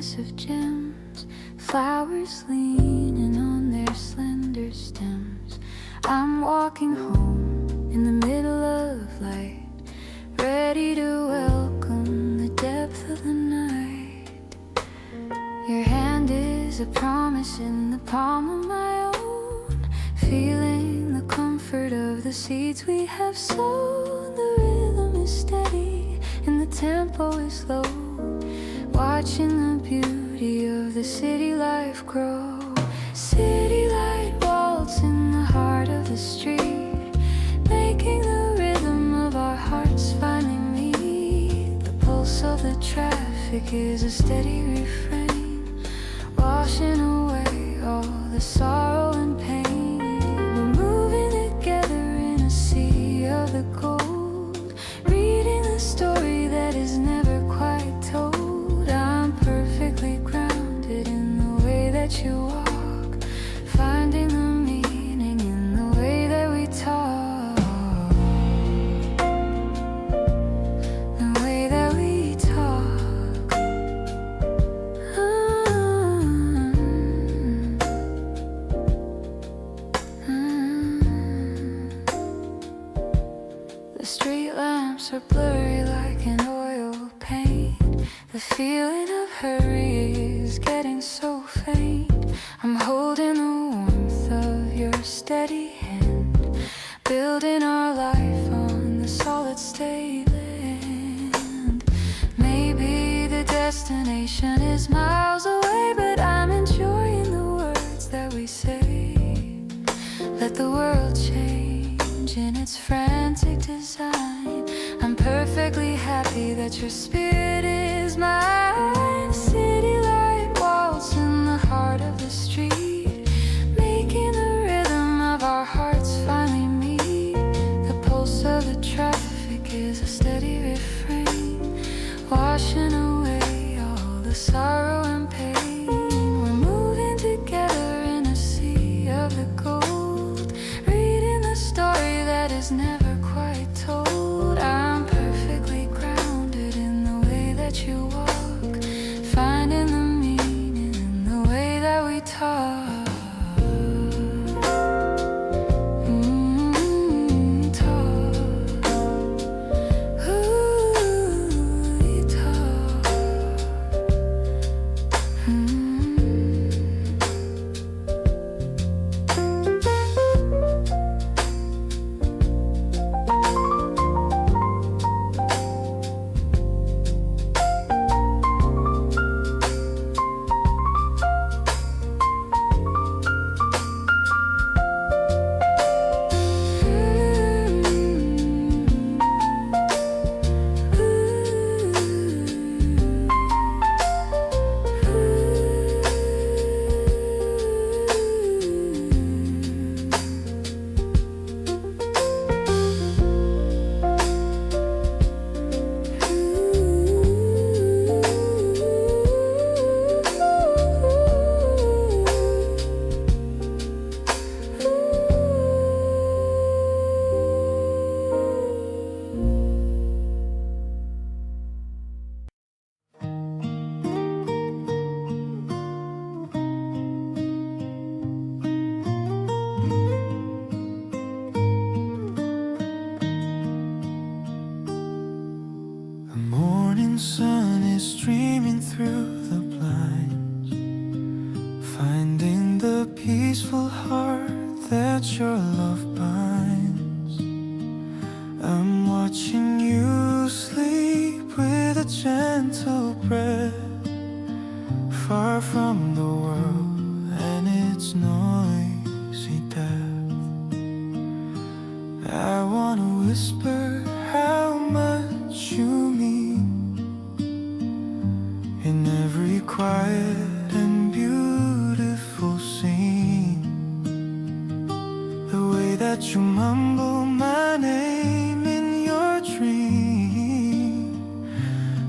darkness of gems, flowers leaning on their slender stems. I'm walking home in the middle of light, ready to welcome the depth of the night. Your hand is a promise in the palm of my own, feeling the comfort of the seeds we have sown. The rhythm is steady and the tempo is slow, watching the beauty of the city life grow. City light waltz in the heart of the street, making the rhythm of our hearts finally meet. The pulse of the traffic is a steady refrain, washing away all the sorrow and pain. We're moving together in a sea of the gold, reading the story that is never quite told. I'm perfectly grounded in the way that you walk, finding the meaning in the way that we talk. The way that we talk. The street lamps are blurry like an oil paint. The feeling of hurry is getting so faint. I'm holding the warmth of your steady hand, building our life on the solid state land. Maybe the destination is miles away, but I'm enjoying the words that we say. Let the world change in its frantic design. I'm perfectly happy that your spirit is mine. City light waltz in the heart of the street, making the rhythm of our hearts finally meet. The pulse of the traffic is a steady refrain, washing away all the sorrow and pain. We're moving together in a sea of the gold, reading the story that is never quite told. I'm perfectly grounded in the way that you walk, finding the meaning in the way that we talk. Talk. Ooh, we talk. The morning sun is streaming through the blinds, finding the peaceful heart that your love binds. I'm watching you sleep with a gentle breath, far from the world and its noisy death. I wanna whisper how much you mean in every quiet and beautiful scene. The way that you mumble my name in your dream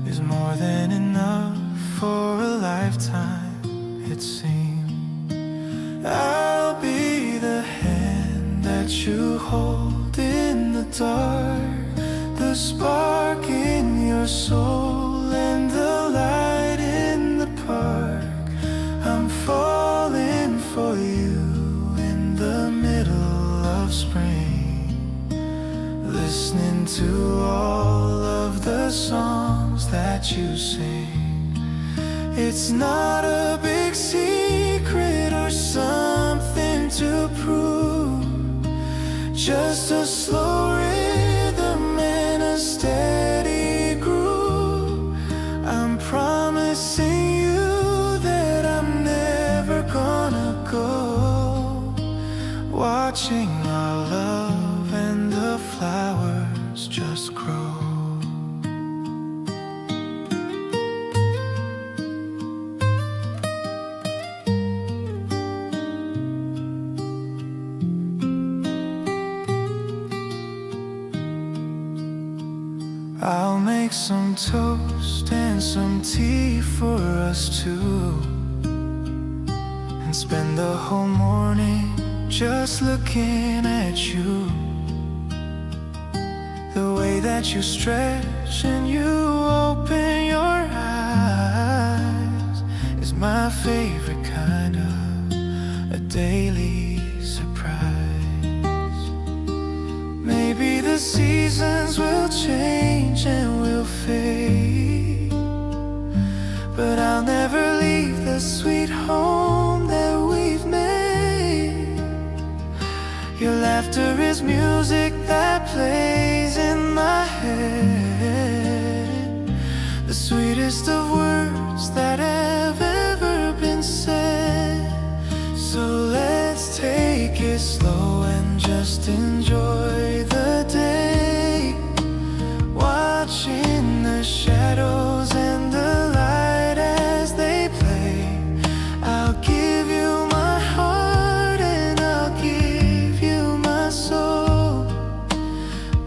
is more than enough for a lifetime, it seems. I'll be the hand that you hold in the dark, the spark in your soul and the light in the park. not a big secret or something to prove, just a slow rhythm and a steady groove. I'm promising you that I'm never gonna go, watching our love and the flowers just grow. I'll make some toast and some tea for us two, and spend the whole morning just looking at you. The way that you stretch and you open your eyes is my favorite kind of a daily surprise. Maybe the seasons will change and we'll fade, but I'll never leave the sweet home that we've made. Your laughter is music that plays in my head, the sweetest of words that have ever been said. So let's take it slow and just enjoy the day, watching the shadows and the light as they play. I'll give you my heart and I'll give you my soul,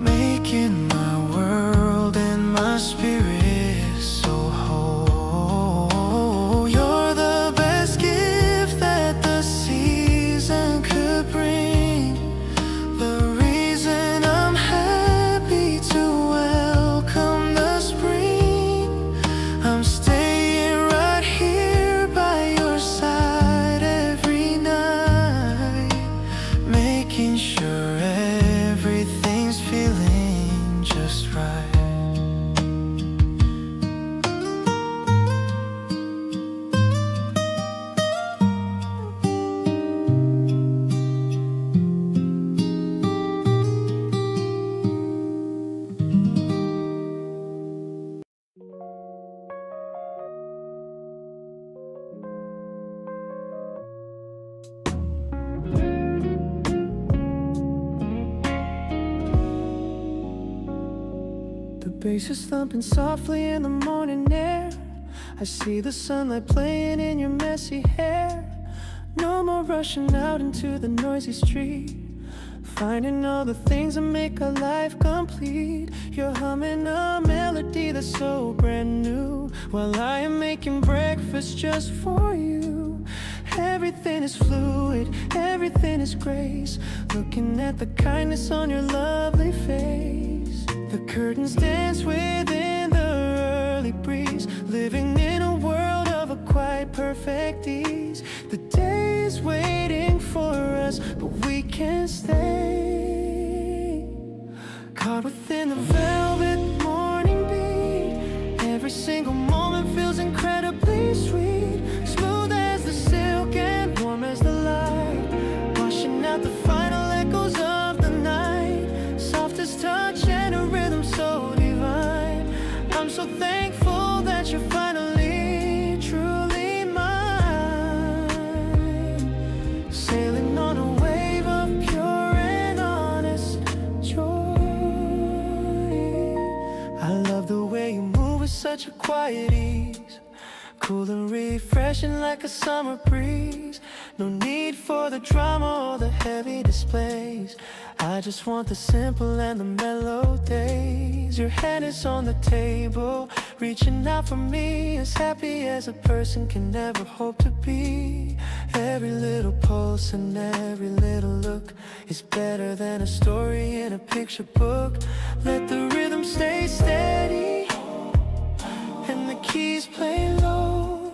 making my world and my spirit so whole. You're the best gift that the season could bring, the reason I'm happy to welcome the spring. I'm staying right here by your side every night, making sure everything's feeling just right. The bass is thumping softly in the morning air. I see the sunlight playing in your messy hair. No more rushing out into the noisy street, finding all the things that make our life complete. You're humming a melody that's so brand new, while I am making breakfast just for you. Everything is fluid, everything is grace, looking at the kindness on your lovely face. The curtains dance within the early breeze, living in a world of a quiet, perfect ease. The day is waiting for us, but we can't stay. Caught within the velvet morning beat, every single moment feels incredibly sweet. Smooth as the silk and warm as the light, washing out the final echoes of the night. Softest touch and a rhythm so divine. I'm so thankful that you're finally truly mine, sailing on a wave of pure and honest joy. I love the way you move with such a quiet ease, cool and refreshing like a summer breeze. No need for the drama or the heavy displays, I just want the simple and the mellow days. Your hand is on the table, reaching out for me, as happy as a person can never hope to be. Every little pulse and every little look is better than a story in a picture book. Let the rhythm stay steady and the keys play low.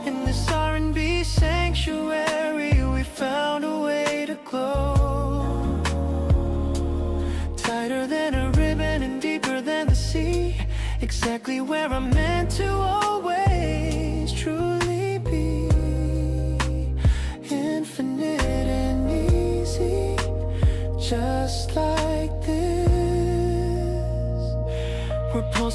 In this R&B sanctuary, we found a way to glow. Tighter than a ribbon and deeper than the sea, exactly where I'm meant to always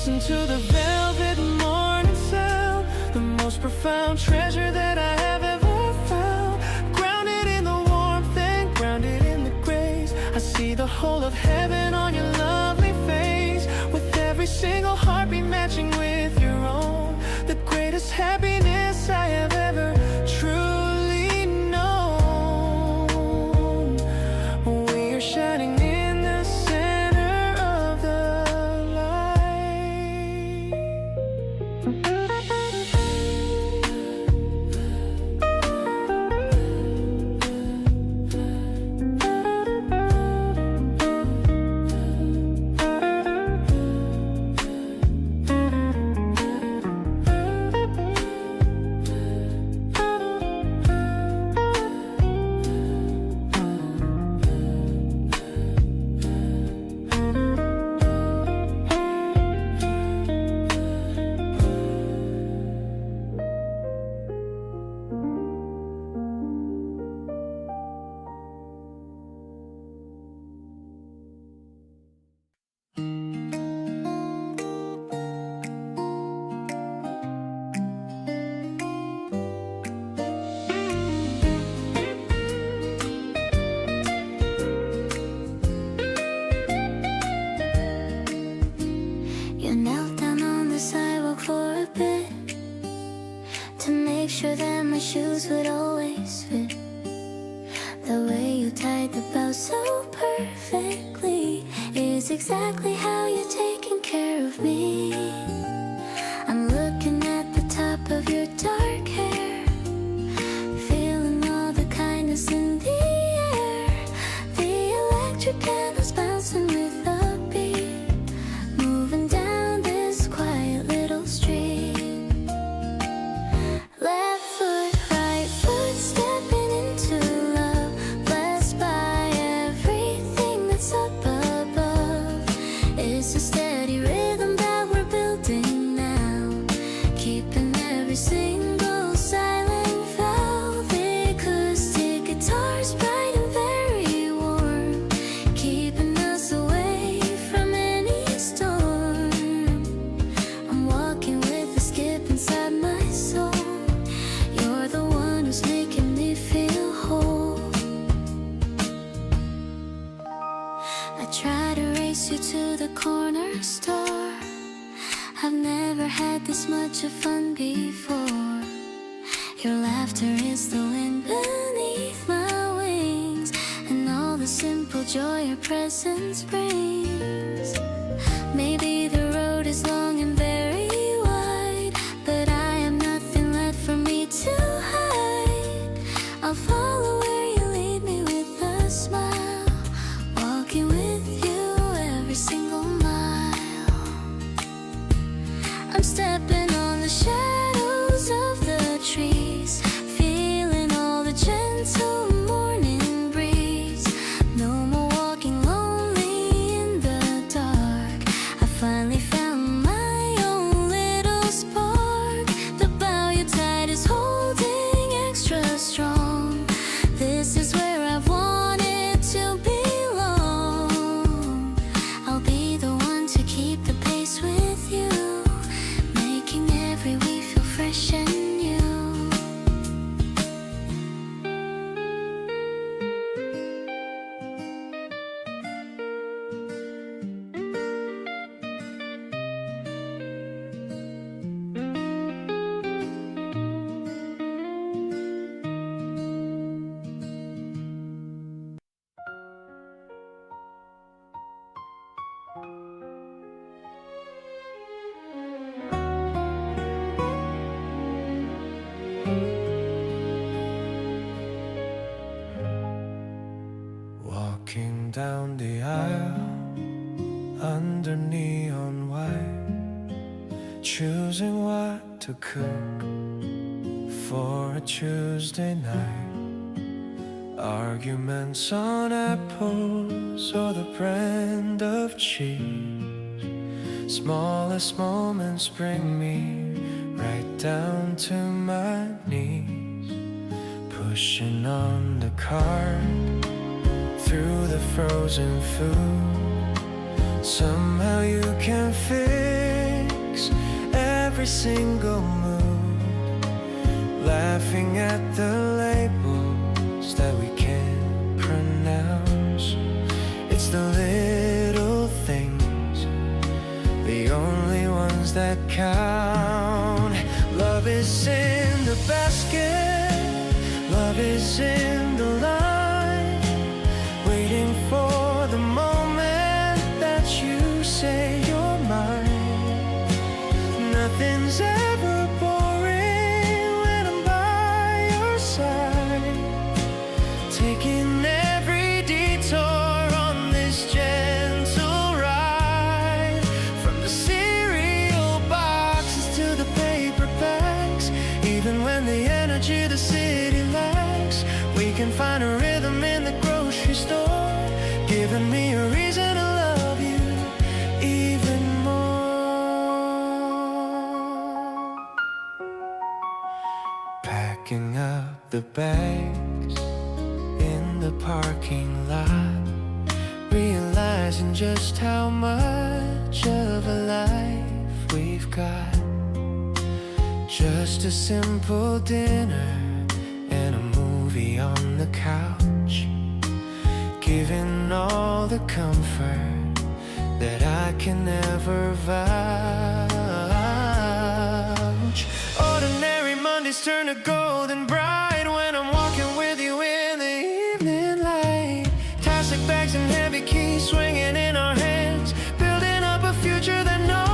Listen to the velvet morning sound, the most profound treasure that I have ever found. Grounded in the warmth and grounded in the grace, I see the whole of heaven on your lovely face. With every single heartbeat matching with your own, the greatest happiness I have ever truly known. We are shining in the center of the light. You knelt down on the sidewalk for a bit to make sure that my shoes would always fit. The way you tied the bow so perfectly is exactly how you're taking care of me. I'm looking at the top of your dark hair, feeling all the kindness in the air. The electric candles bouncing with a beat, moving down this quiet little street. Left foot, right foot, stepping into love, blessed by everything that's up above. It's a steady rhythm that we're building now, keeping every single silent valve. Acoustic guitars bright and very warm, keeping us away from any storm. I'm walking with a skip inside my soul. You're the one who's making me feel whole. I try to race you to the corner store. I've never had this much of fun before. Your laughter is the wind beneath my wings, and all the simple joy your presence brings. Maybe the road is long and very wide, but I have nothing left for me to hide. I'll follow where you lead me with a smile, walking with you every single mile. I'm stepping on the shadows of the trees, feeling all the gentle morning breeze. No more walking lonely in the dark. I finally found my own little spark. The bow you tied is holding extra strong. This is where I've wanted to belong. I'll be the one to keep the pace with you, making every week feel fresh and new. Walking down the aisle under neon white, choosing what to cook for a Tuesday night. Arguments on apples or the brand of cheese. Smallest moments bring me right down to my knees, pushing on the cart through the frozen food. Somehow you can fit mistakes, every single move, laughing at the labels that we can't pronounce. It's the little things, the only ones that count. Love is in the basket, love is in the line, waiting for the moment that you say you're mine. Nothing's ever boring when I'm by your side, taking every detour on this gentle ride. From the cereal boxes to the paper bags, even when the energy the city lacks, we can find a rhythm in the grocery store, giving me a reason to love you even more. Packing up the bags in the parking lot, realizing just how much of a life we've got. Just a simple dinner and a movie on the couch, giving all the comfort that I can never vouch. Ordinary Mondays turn to golden bright when I'm walking with you in the evening light. Plastic bags and heavy keys swinging in our hands, building up a future that no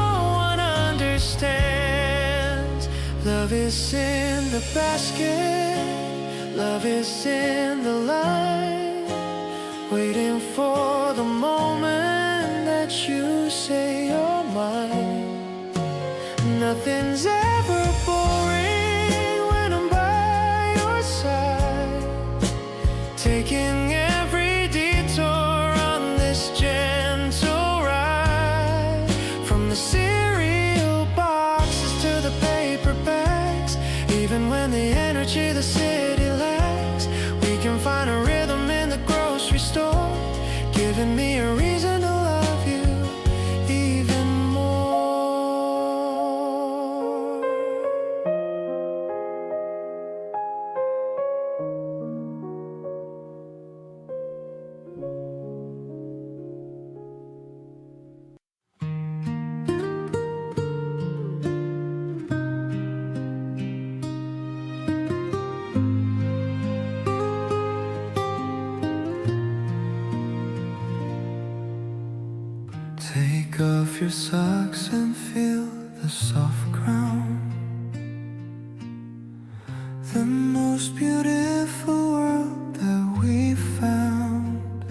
one understands. Love is in the basket, love is in the line, waiting for the moment that you say you're mine. Nothing's ever boring when I'm by your side, taking every detour on this gentle ride. From the cereal boxes to the paper bags, even when the energy the city lacks, we can find a rhythm in the grocery store, giving me a reason to love you even more. Take off your socks and feel the soft ground. The most beautiful world that we found.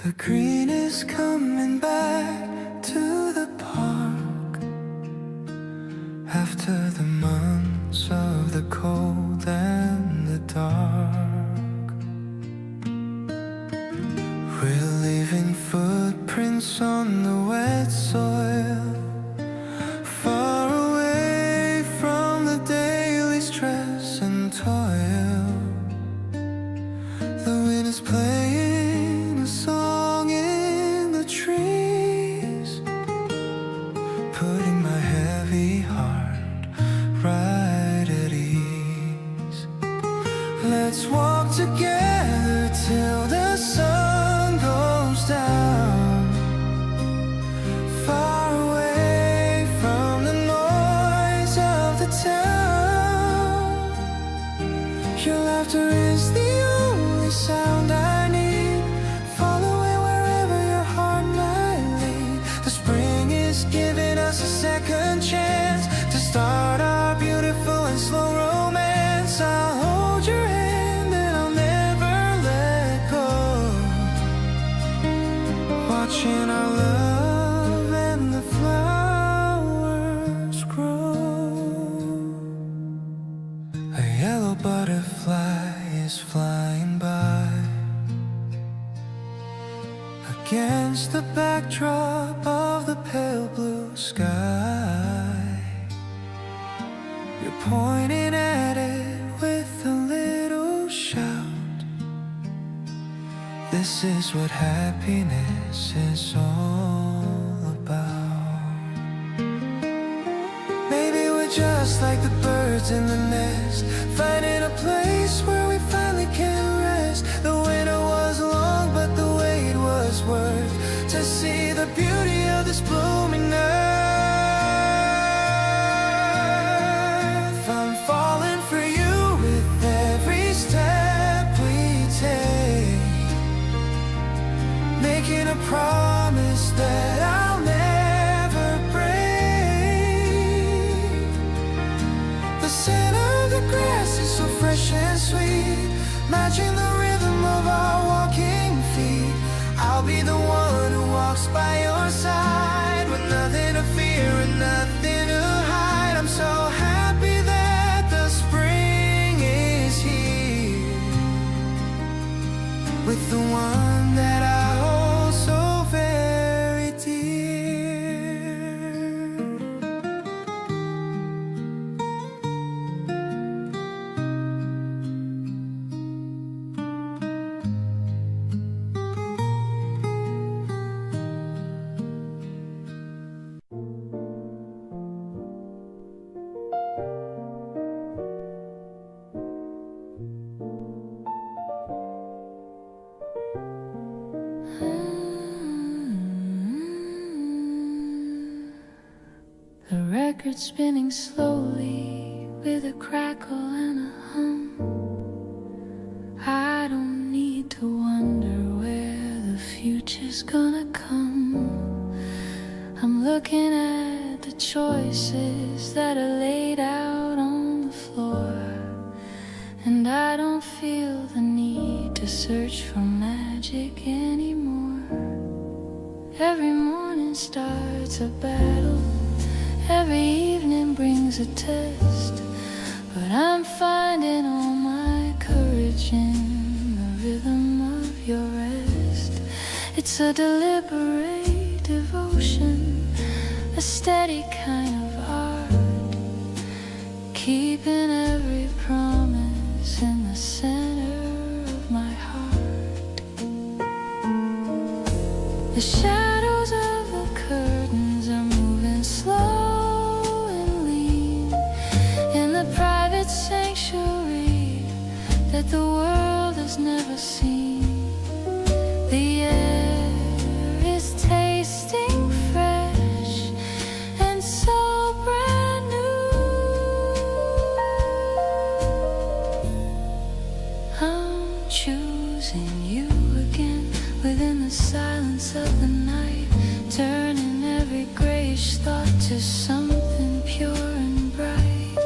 The green is coming back to the park after the months of the cold and the dark. We're leaving footprints on the wet soil, far away from the daily stress and toil. The wind is playing a song in the trees, putting my heavy heart right at ease. Let's walk together till the sun goes down, far away from the noise of the town. Your laughter is the only sound I need. Follow it wherever your heart might lead. The spring is giving us a second chance to start our beautiful and slow romance. I'll hold your hand and I'll never let go, watching our love and the flowers grow. A yellow butterfly is flying by against the backdrop of the pale blue sky. You're pointing at it with a little shout. This is what happiness is all about. like the birds in the nest, finding a place where we finally can rest. The winter was long, but the wait was worth to see the beauty of this blooming earth. I'm falling for you with every step we take, making a promise that I'll never break. The scent of the grass is so fresh and sweet, matching the rhythm of our walking feet. I'll be the one who walks by your side with nothing to fear and nothing to hide. I'm so happy that the spring is here with the one that I hold so very dear. The record spinning slowly with a crackle and a hum. I don't need to wonder where the future's gonna come. I'm looking at the choices that are laid out on the floor, and I don't feel the need to search for magic anymore. Every morning starts a battle, every evening brings a test, but I'm finding all my courage in the rhythm of your rest. It's a deliberate devotion, a steady kind of art, keeping every promise in the center of my heart. The shadows of the curtains are moving slow and lean in the private sanctuary that the world has never seen. The air is tasting fresh and so brand new. I'm choosing you again within the silence of the night, turning every grayish thought to something pure and bright.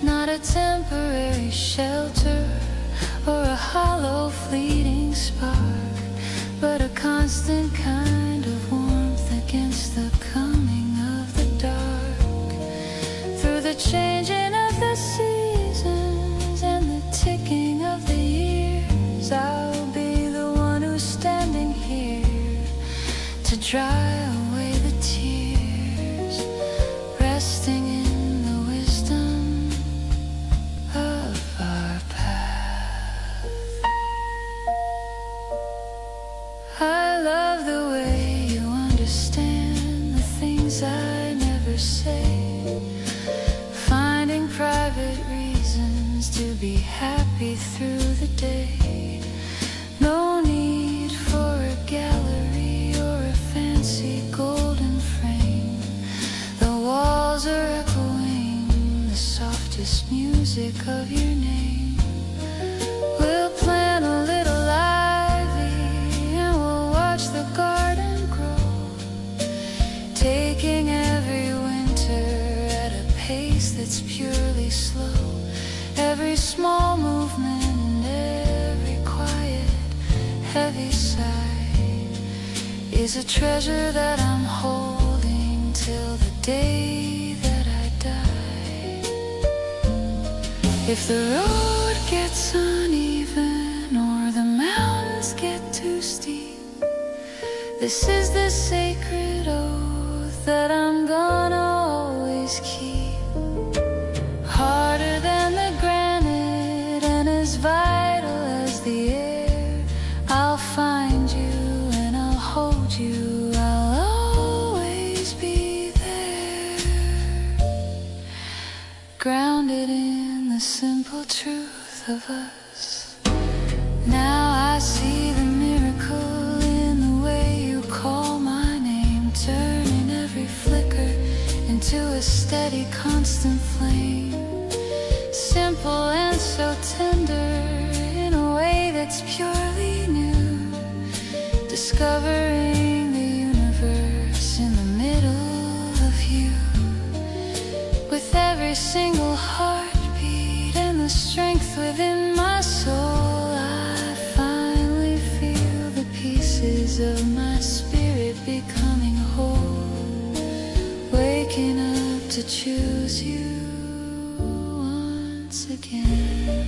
Not a temporary shelter or a hollow fleeting spark, but a constant kind of warmth against the coming of the dark. Through the changing of the seasons and the ticking of the years, I'll be the one who's standing here to dry away the tears, resting in the wisdom of our path. I love the way you understand the things I never say, finding private reasons to be happy through the day. No need for a gallery or a fancy golden frame. The walls are echoing the softest music of your name. We'll plant a little ivy and we'll watch the garden grow, taking every winter at a pace that's purely slow. Every small movement and every quiet, heavy sigh is a treasure that I'm holding till the day that I die. If the road gets uneven or the mountains get too steep, this is the sacred oath that I'm gonna always keep. Harder than the granite and as vital as the air, I'll find you and I'll hold you, I'll always be there. grounded in the simple truth of us. Now I see the miracle in the way you call my name, turning every flicker into a steady, constant flame. Simple and so tender in a way that's purely new, discovering the universe in the middle of you. With every single heartbeat and the strength within my soul, I finally feel the pieces of my spirit becoming whole, waking up to choose you once again.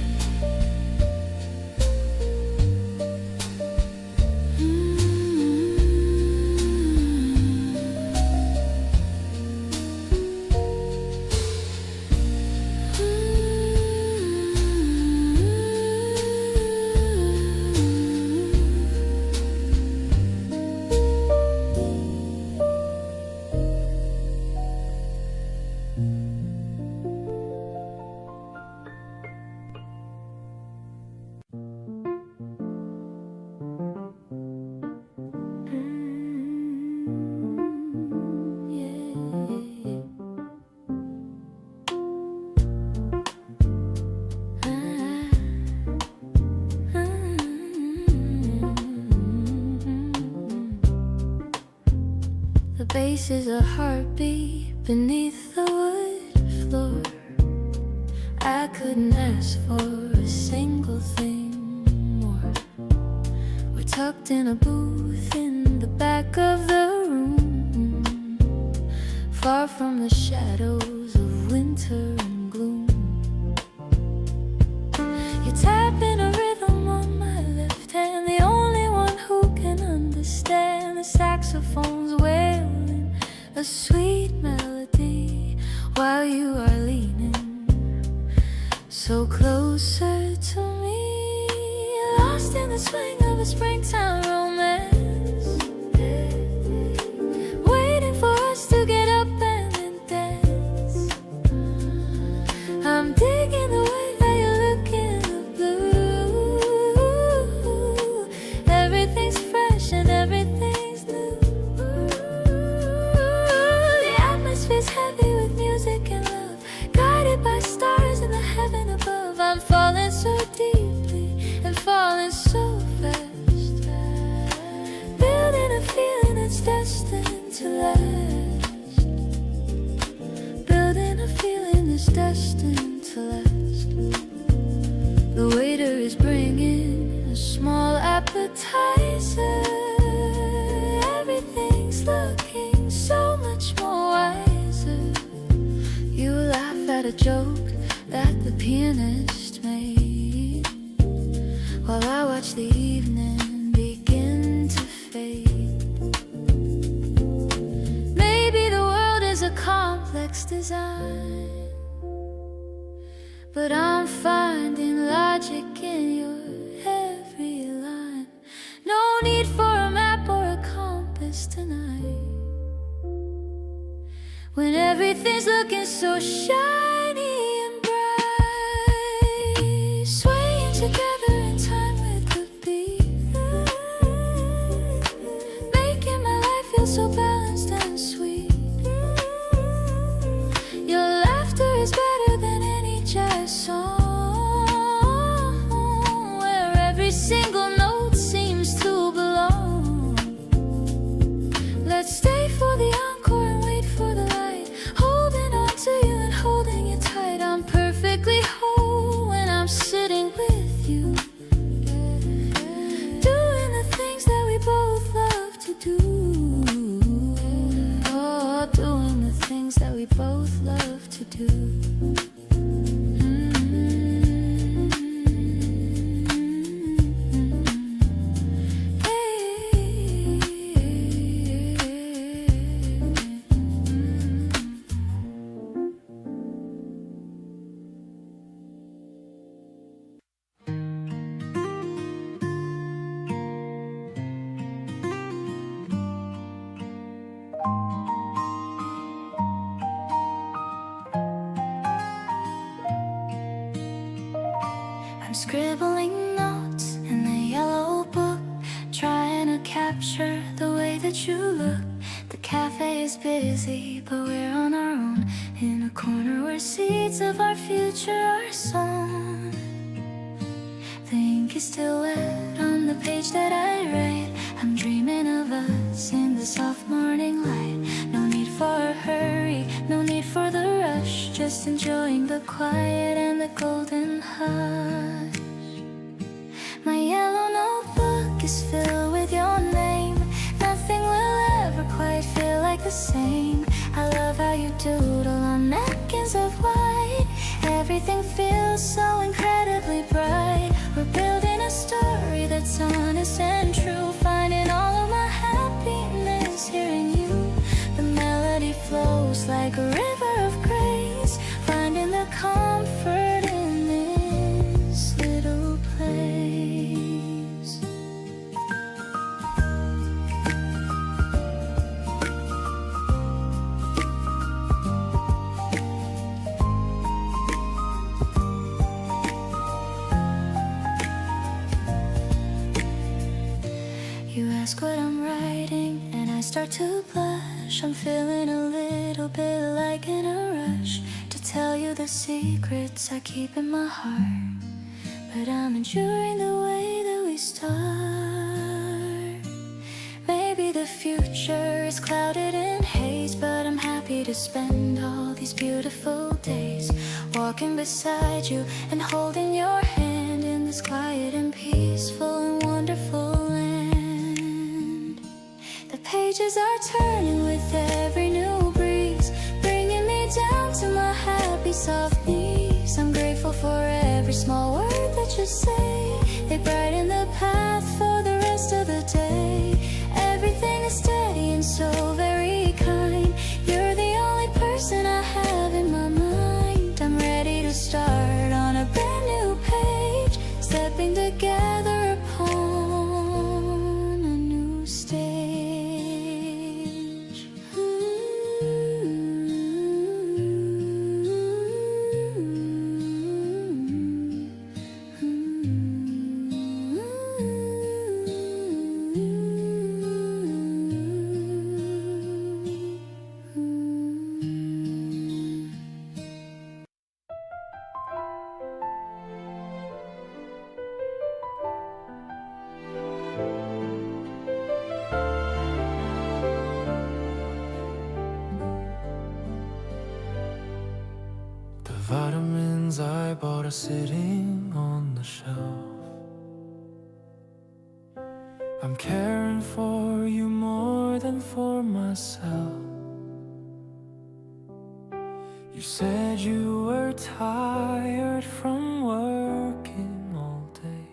The bass is a heartbeat beneath the wood floor. I couldn't ask for a single thing more. We're tucked in a booth in the back of the room, far from the shadows of winter and gloom. You're tapping a rhythm on my left hand, the only one who can understand. The saxophone's wailing a sweet melody while you are leaning so closer to me, lost in the swing of a springtime romance, waiting for us to get up and then dance. I'm digging the way that you look in the blue. Everything's fresh and everything's new. The atmosphere's heavy with music and love, guided by stars in the heaven above. I'm falling so deeply and falling so fast, building a feeling that's destined to last, building a feeling that's destined to last. The waiter is bringing a small appetizer. Everything's looking so much more wiser. You laugh at a joke that the pianist made, while I watch the evening begin to fade. Maybe the world is a complex design, but I'm finding logic in your every line. No need for a map or a compass tonight, when everything's looking so shiny and bright, swaying together in time with the beat, making my life feel so balanced and sweet. Your laughter is better than any jazz song, where every single note seems to belong. Let's stay for the encore and wait for the light, holding on to you and holding you tight. I'm perfectly whole when I'm sitting with you, doing the things that we both love to do. Oh, doing the things that we both love to do. I'm scribbling notes in the yellow book, trying to capture the way that you look. The cafe is busy, but we're on our own, in a corner where seeds of our future are sown. The ink is still wet on the page that I write. I'm dreaming of us in the soft morning light. No need for a hurry, no need for the rush, just enjoying the quiet and the golden hush. My yellow notebook is filled with your name. Nothing will ever quite feel like the same. I love how you doodle on napkins of white. Everything feels so incredibly bright. We're building a story that's honest and true, finding all of my happiness hearing you. The melody flows like a river of grace, finding the comfort in this little place. You ask what I'm writing, and I start to blush. I'm feeling a little bit like in a rush to tell you the secrets I keep in my heart, but I'm enjoying the way that we start. Maybe the future is clouded in haze, but I'm happy to spend all these beautiful days walking beside you and holding your hand in this quiet and peaceful and wonderful land. The pages are turning with every new breeze, bringing me down to my happy soft knees. I'm grateful for every small word that you say. They brighten the path for the rest of the day. Everything is steady and so very kind. You're the only person I have in my mind. I'm ready to start on a brand new page, stepping together upon a new stage. The vitamins I bought are sitting on the shelf. I'm caring for you more than for myself. You said you were tired from working all day,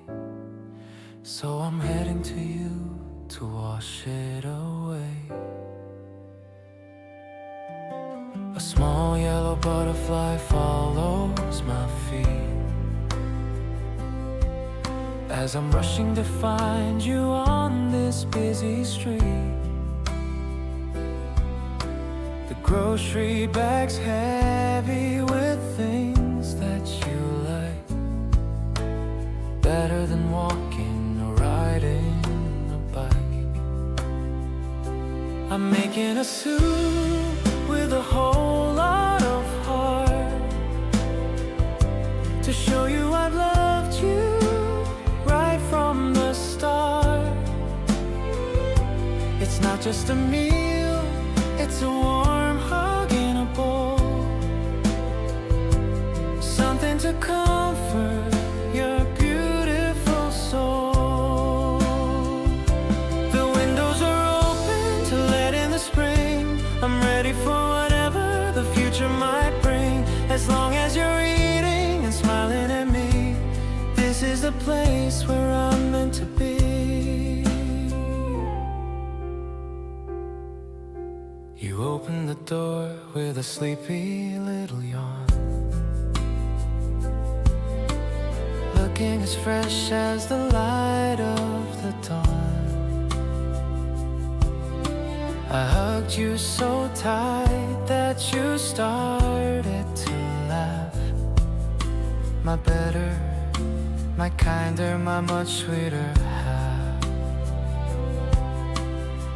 so I'm heading to you to wash it away. A small yellow butterfly follows my feet as I'm rushing to find you on this busy street. The grocery bag's heavy with things that you like, better than walking or riding a bike. I'm making a soup with a whole lot of heart to show you I've loved you right from the start. It's not just a meal, it's a warm hug in a bowl, something to comfort your beautiful soul. The windows are open to let in the spring. I'm ready for whatever the future might bring. As long as you're eating and smiling at me, this is the place where I'm meant to be. You opened the door with a sleepy little yawn, looking as fresh as the light of the dawn. I hugged you so tight that you started to laugh. My better my kinder, my much sweeter half.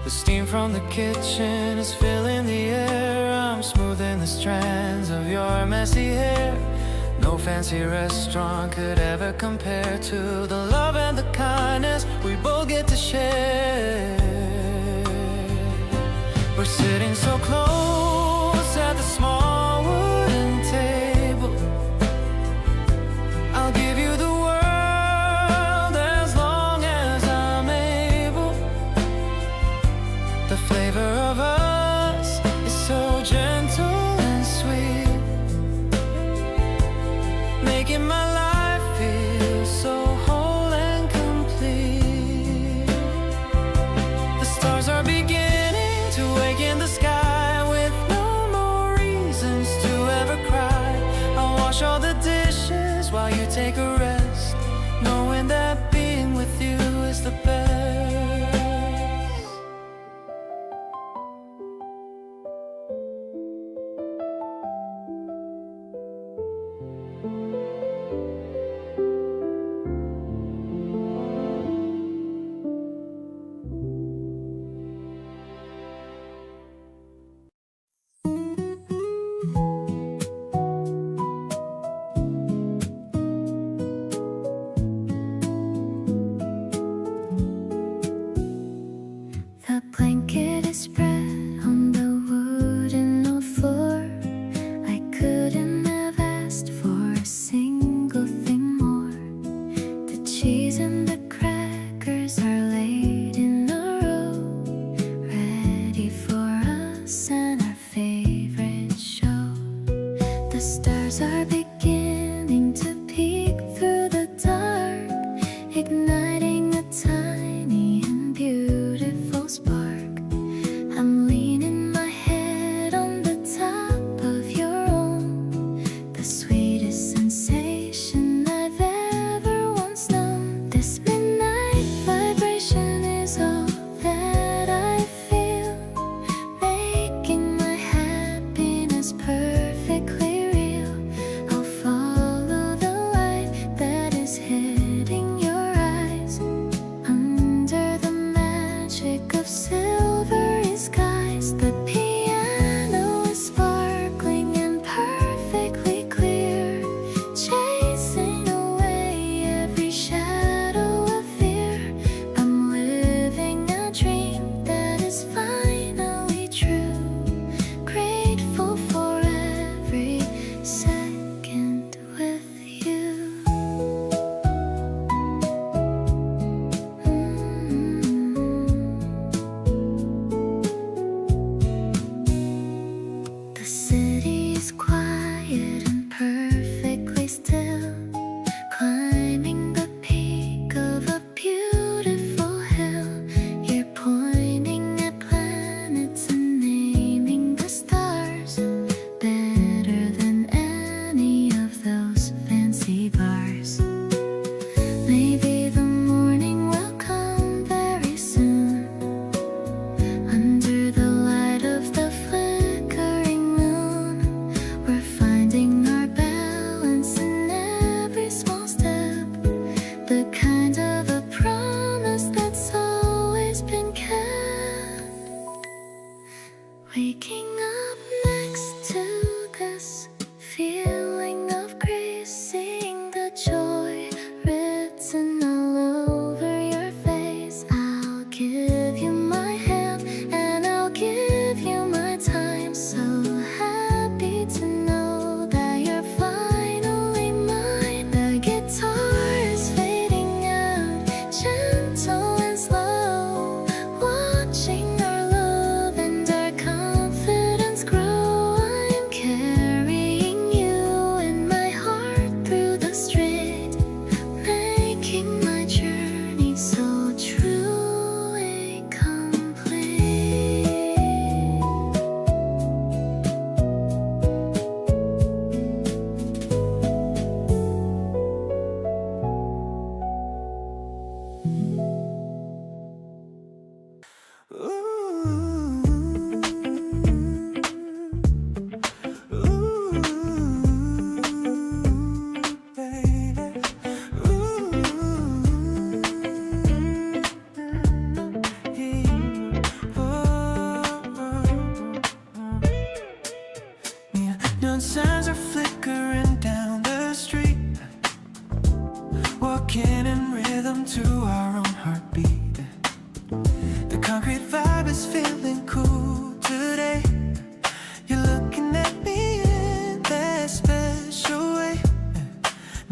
The steam from the kitchen is filling the air. I'm smoothing the strands of your messy hair. No fancy restaurant could ever compare to the love and the kindness we both get to share. We're sitting so close at the small wooden table. I'll give you the world as long as I'm able. The flavor of us is so gentle and sweet, making my life feel so whole and complete. The stars are beginning to wake in the sky with no more reasons to ever cry. I'll wash all the dishes while you take a rest, knowing that being with you is the best.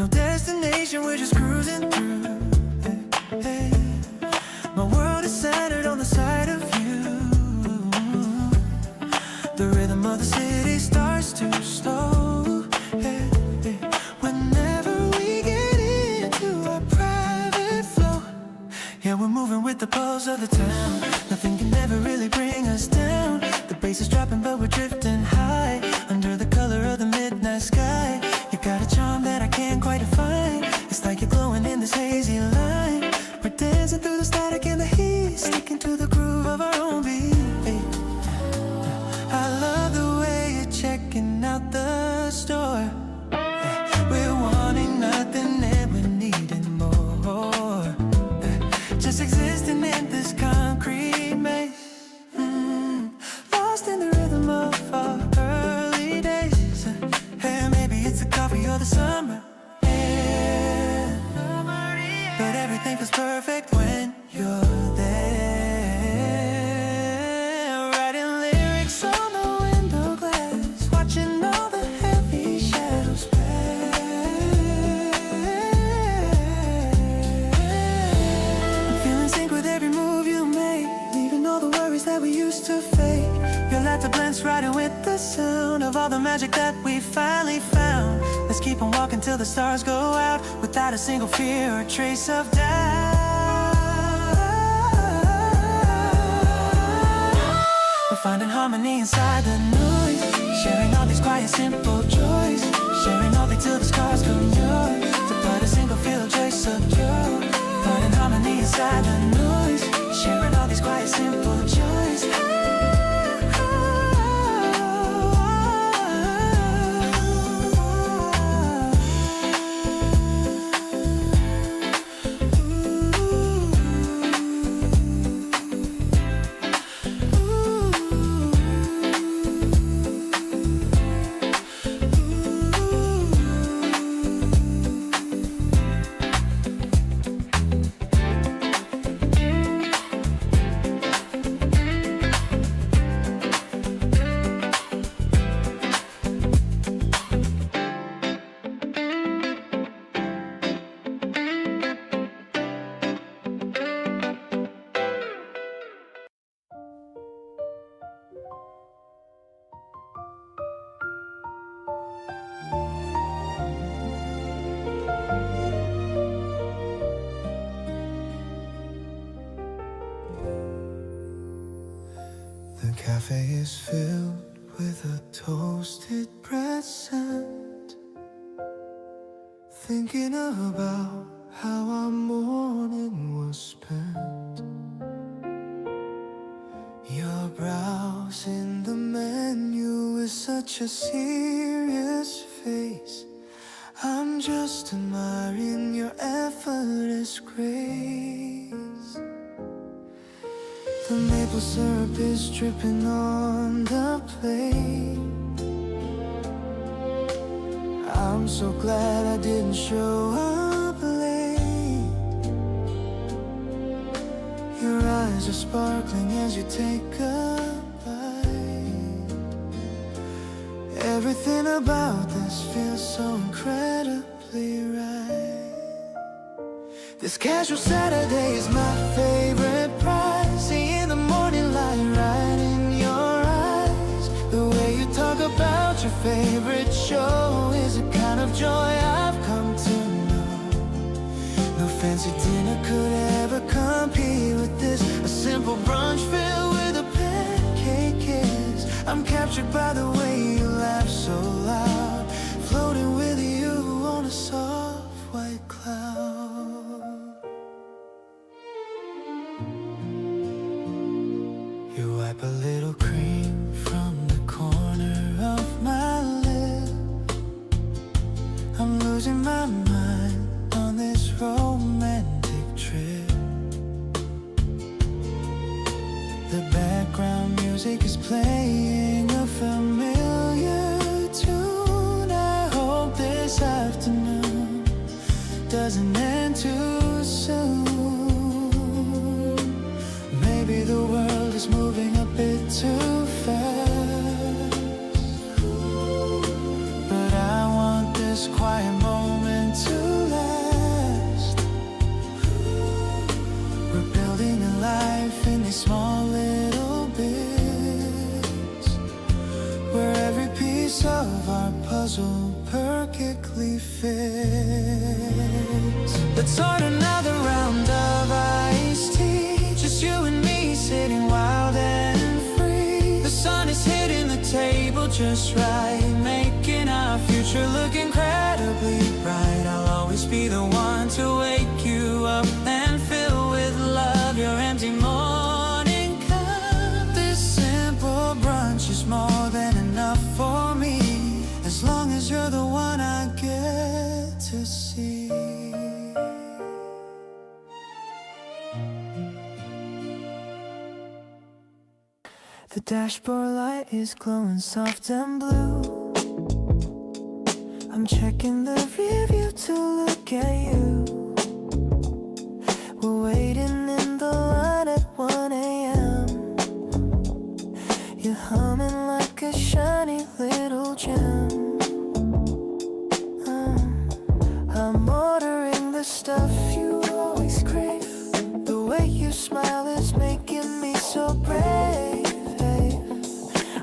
No destination, we're just cruising through. Hey, hey. My world is centered on the sight of you. The rhythm of the city starts to slow. Hey, hey. Whenever we get into our private flow, yeah, we're moving with the pulse of the town. Nothing can ever really bring us down. The bass is dropping but we're drifting high under the color of the midnight sky. You got a charm that I can't quite define. It's like you're glowing in this hazy line. We're dancing through the static and the heat, sticking to the groove of our own beat. Hey. I love the way you're checking out the store. We're wanting nothing and we're needing more. Just existing in this concrete maze. Lost in the rhythm of our early days. Hey, maybe it's the coffee or the summer air. But everything feels perfect when you're there. Writing lyrics on the window glass, watching all the heavy shadows pass. I'm feeling sync with every move you make, leaving all the worries that we used to fake. Your laughter blends right in with the sound of all the magic that we finally found. Let's keep on walking till the stars go out, without a single fear or trace of doubt. We're finding harmony inside the noise, sharing all these quiet, simple joys, sharing all the till the scars come yours, to put a single feel of joy secure. Finding harmony inside the noise, sharing all these quiet, simple joys. The cafe is filled with a toasted bread scent, thinking about how our morning was spent. You're browsing the menu with such a serious face. I'm just admiring your effortless grace. The maple syrup is dripping on the plate. I'm so glad I didn't show up late. Your eyes are sparkling as you take a bite. Everything about this feels so incredibly right. This casual Saturday is my favorite prize. Seeing the morning light right in your eyes. The way you talk about your favorite show is a kind of joy I've come to know. No fancy dinner could ever compete with this. A simple brunch filled with a pancake kiss. I'm captured by the way you laugh so loud, floating with you on a soft white cloud. You wipe a little cream from the corner of my lip. I'm losing my mind on this romantic trip. The background music is playing a familiar tune. I hope this afternoon doesn't end too soon. Maybe the world is moving a bit too fast, but I want this quiet moment to perfectly fits. Let's start another round of iced tea, just you and me sitting wild and free. The sun is hitting the table just right, making our future look incredibly bright. I'll always be the one to wake you up and fill with love your empty morning cup. This simple brunch is more than enough for me, as long as you're the one I get to see. The dashboard light is glowing soft and blue. I'm checking the rear view to look at you. We're waiting in the line at 1 a.m. You're humming like a shiny little gem. I'm ordering the stuff you always crave. The way you smile is making me so brave.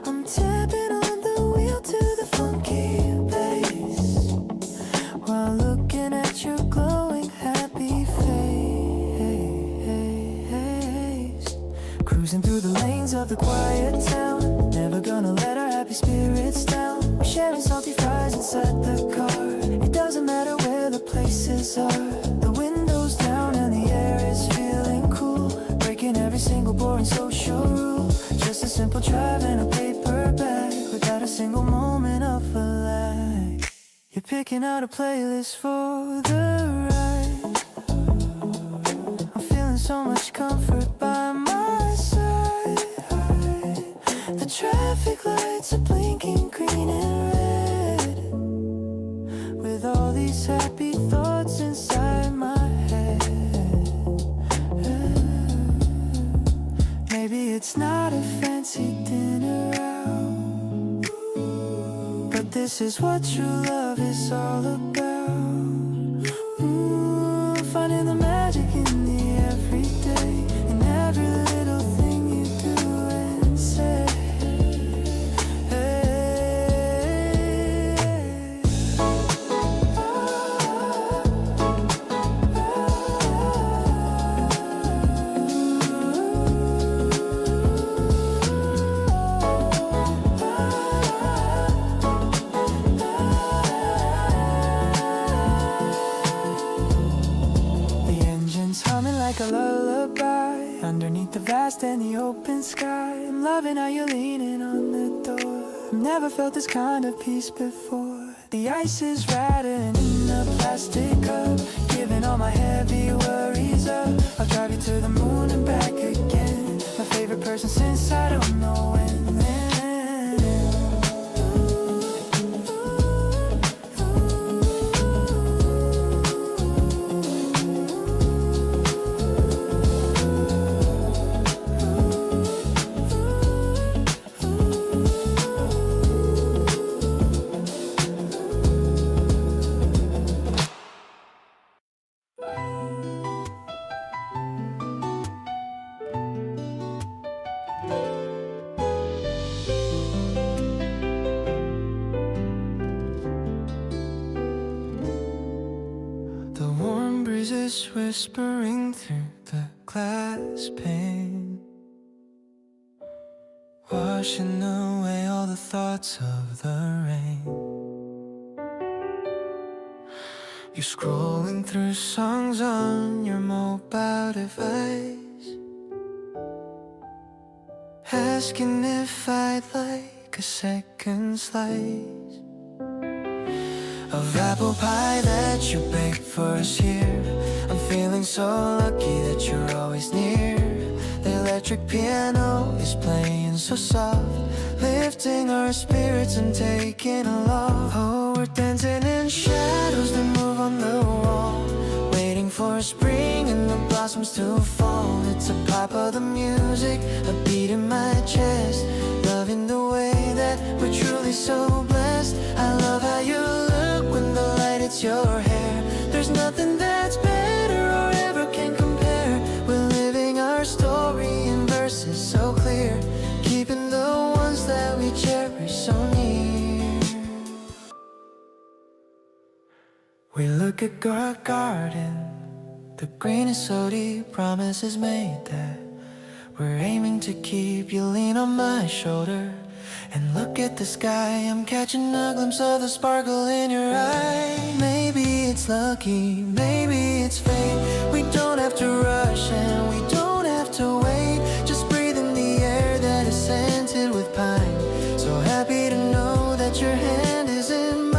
I'm tapping on the wheel to the funky bass, while looking at your glowing happy face. Cruising through the lanes of the quiet town, never gonna let our happy spirits down. We're sharing salty fries inside the car. It doesn't matter where the places are. The window's down and the air is feeling cool, breaking every single boring social rule. Just a simple drive and a paper bag, without a single moment of a lag. You're picking out a playlist for the ride. I'm feeling so much comfort by my side. The traffic lights are blinking green and red, with all these happy thoughts inside my head. Maybe it's not a fancy dinner out, but this is what true love is all about. Finding the magic in the everyday, in every little thing you do and say. Like a lullaby underneath the vast and the open sky. I'm loving how you're leaning on the door. I've never felt this kind of peace before. The ice is rattling in a plastic cup, giving all my heavy worries up. I'll drive you to the moon and back again. My favorite person since I don't know when. Whispering through the glass pane, washing away all the thoughts of the rain. You're scrolling through songs on your mobile device, asking if I'd like a second slice of apple pie that you baked for us here. I'm feeling so lucky that you're always near. The electric piano is playing so soft, lifting our spirits and taking aloft. Oh, we're dancing in shadows that move on the wall, waiting for spring and the blossoms to fall. It's a pop of the music, a beat in my chest, loving the way that we're truly so blessed. I love how you look when the light hits your hair. There's nothing that's better or ever can compare. We're living our story in verses so clear, keeping the ones that we cherish so near. We look at our garden, the green is so deep, promises made that we're aiming to keep. You lean on my shoulder and look at the sky. I'm catching a glimpse of the sparkle in your eye. Maybe it's lucky, maybe it's fate. We don't have to rush and we don't have to wait. Just breathe in the air that is scented with pine. So happy to know that your hand is in mine.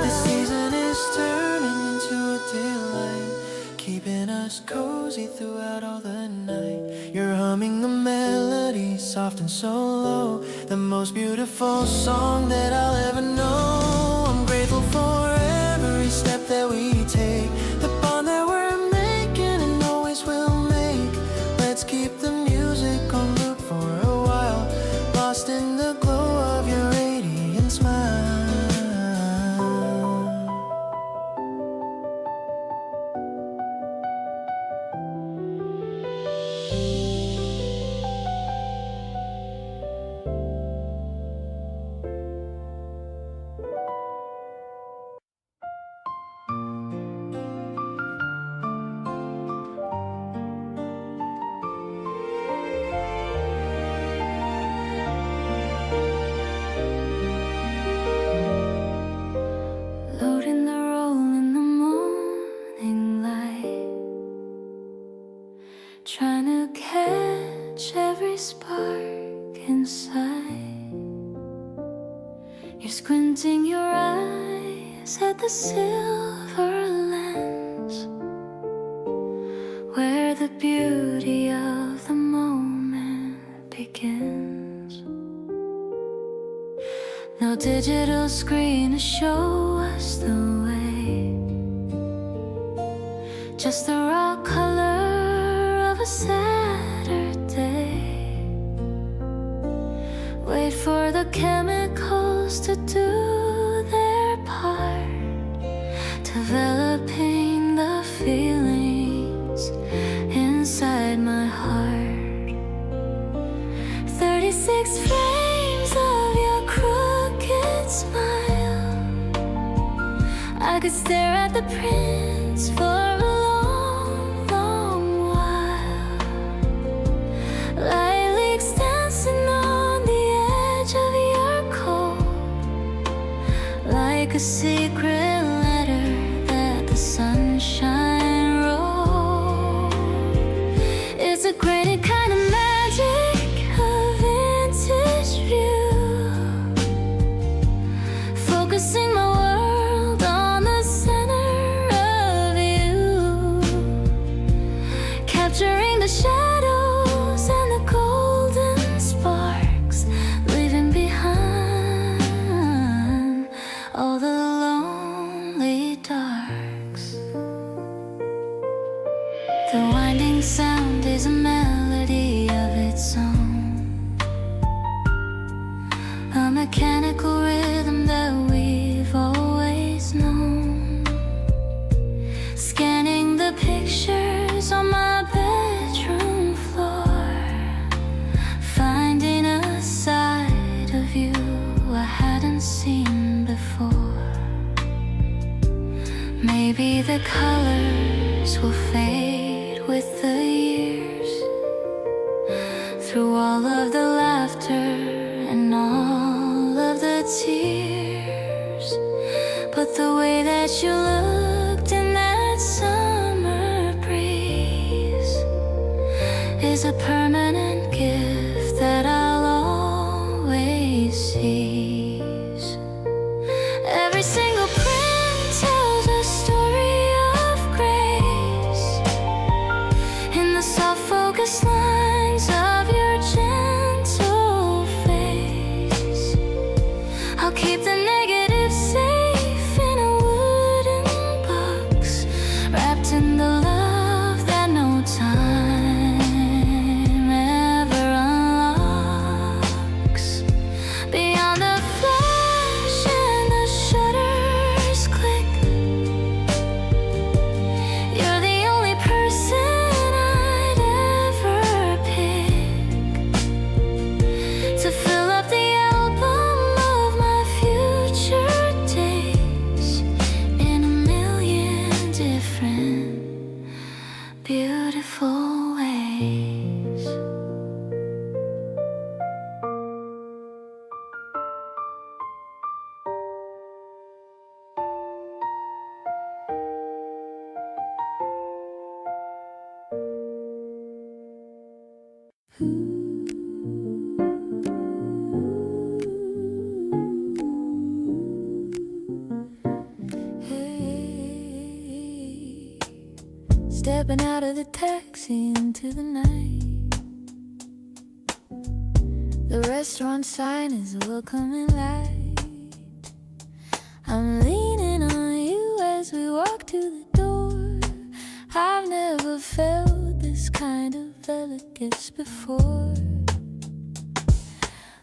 This season is turning into a delight, keeping us cozy throughout all the night. You're humming the melody, soft and so low, the most beautiful song that I'll ever know. I'm grateful for every step that we take, the bond that we're making and always will make. Let's keep the music on loop for a while, lost in the glow of your radiant smile. Loading the roll in the morning light, trying to catch every spark inside. You're squinting your eyes at the silver lens, where the beauty of the moment begins. No digital screen to show us the way, just the raw color of a Saturday. Wait for the chemicals to do their part, developing the feelings inside my heart. 36 frames of your crooked smile, I could stare at the prints for a long, long while. Light leaks dancing on the edge of your coat, like a secret letter that the sunshine wrote. It's a grainy kind of magic, a vintage view, focusing my world on the center of you, capturing the shadows and the golden sparks, leaving behind all the lonely darks. The winding sound is a melody of its own, a mechanical rhythm that we've always known. Scanning the pictures on my bedroom floor, finding a side of you I hadn't seen before. Maybe the colors will fade with the years, through all of the laughter and all of the tears. But the way that you looked in that summer breeze is a permanent gift that I'll always seize. Every single print tells a story of grace, in the soft focus lines of your gentle face. I'll keep the negative safe in a wooden box, wrapped in the love that no time stepping out of the taxi into the night. The restaurant sign is a welcoming light. I'm leaning on you as we walk to the door. I've never felt this kind of elegance before.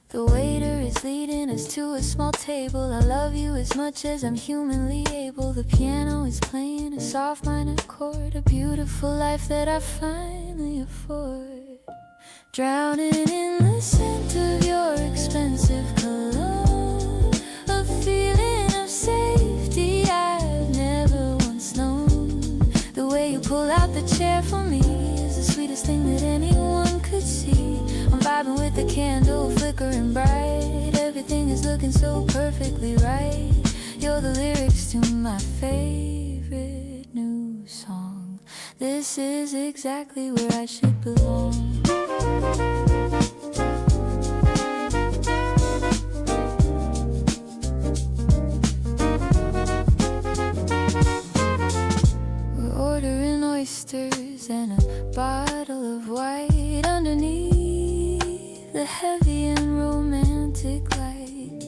The waiter is leading us to a small table. I love you as much as I'm humanly able. The piano is playing a soft minor chord. A beautiful life that I finally afford. Drowning in the scent of your expensive cologne. A feeling of safety I've never once known. The way you pull out the chair for me is the sweetest thing that anyone could see. I'm vibing with the candle flickering bright. Everything is looking so perfectly right. You're the lyrics to my favorite new song. This is exactly where I should belong. We're ordering oysters and a bottle of white underneath the heavy and romantic light.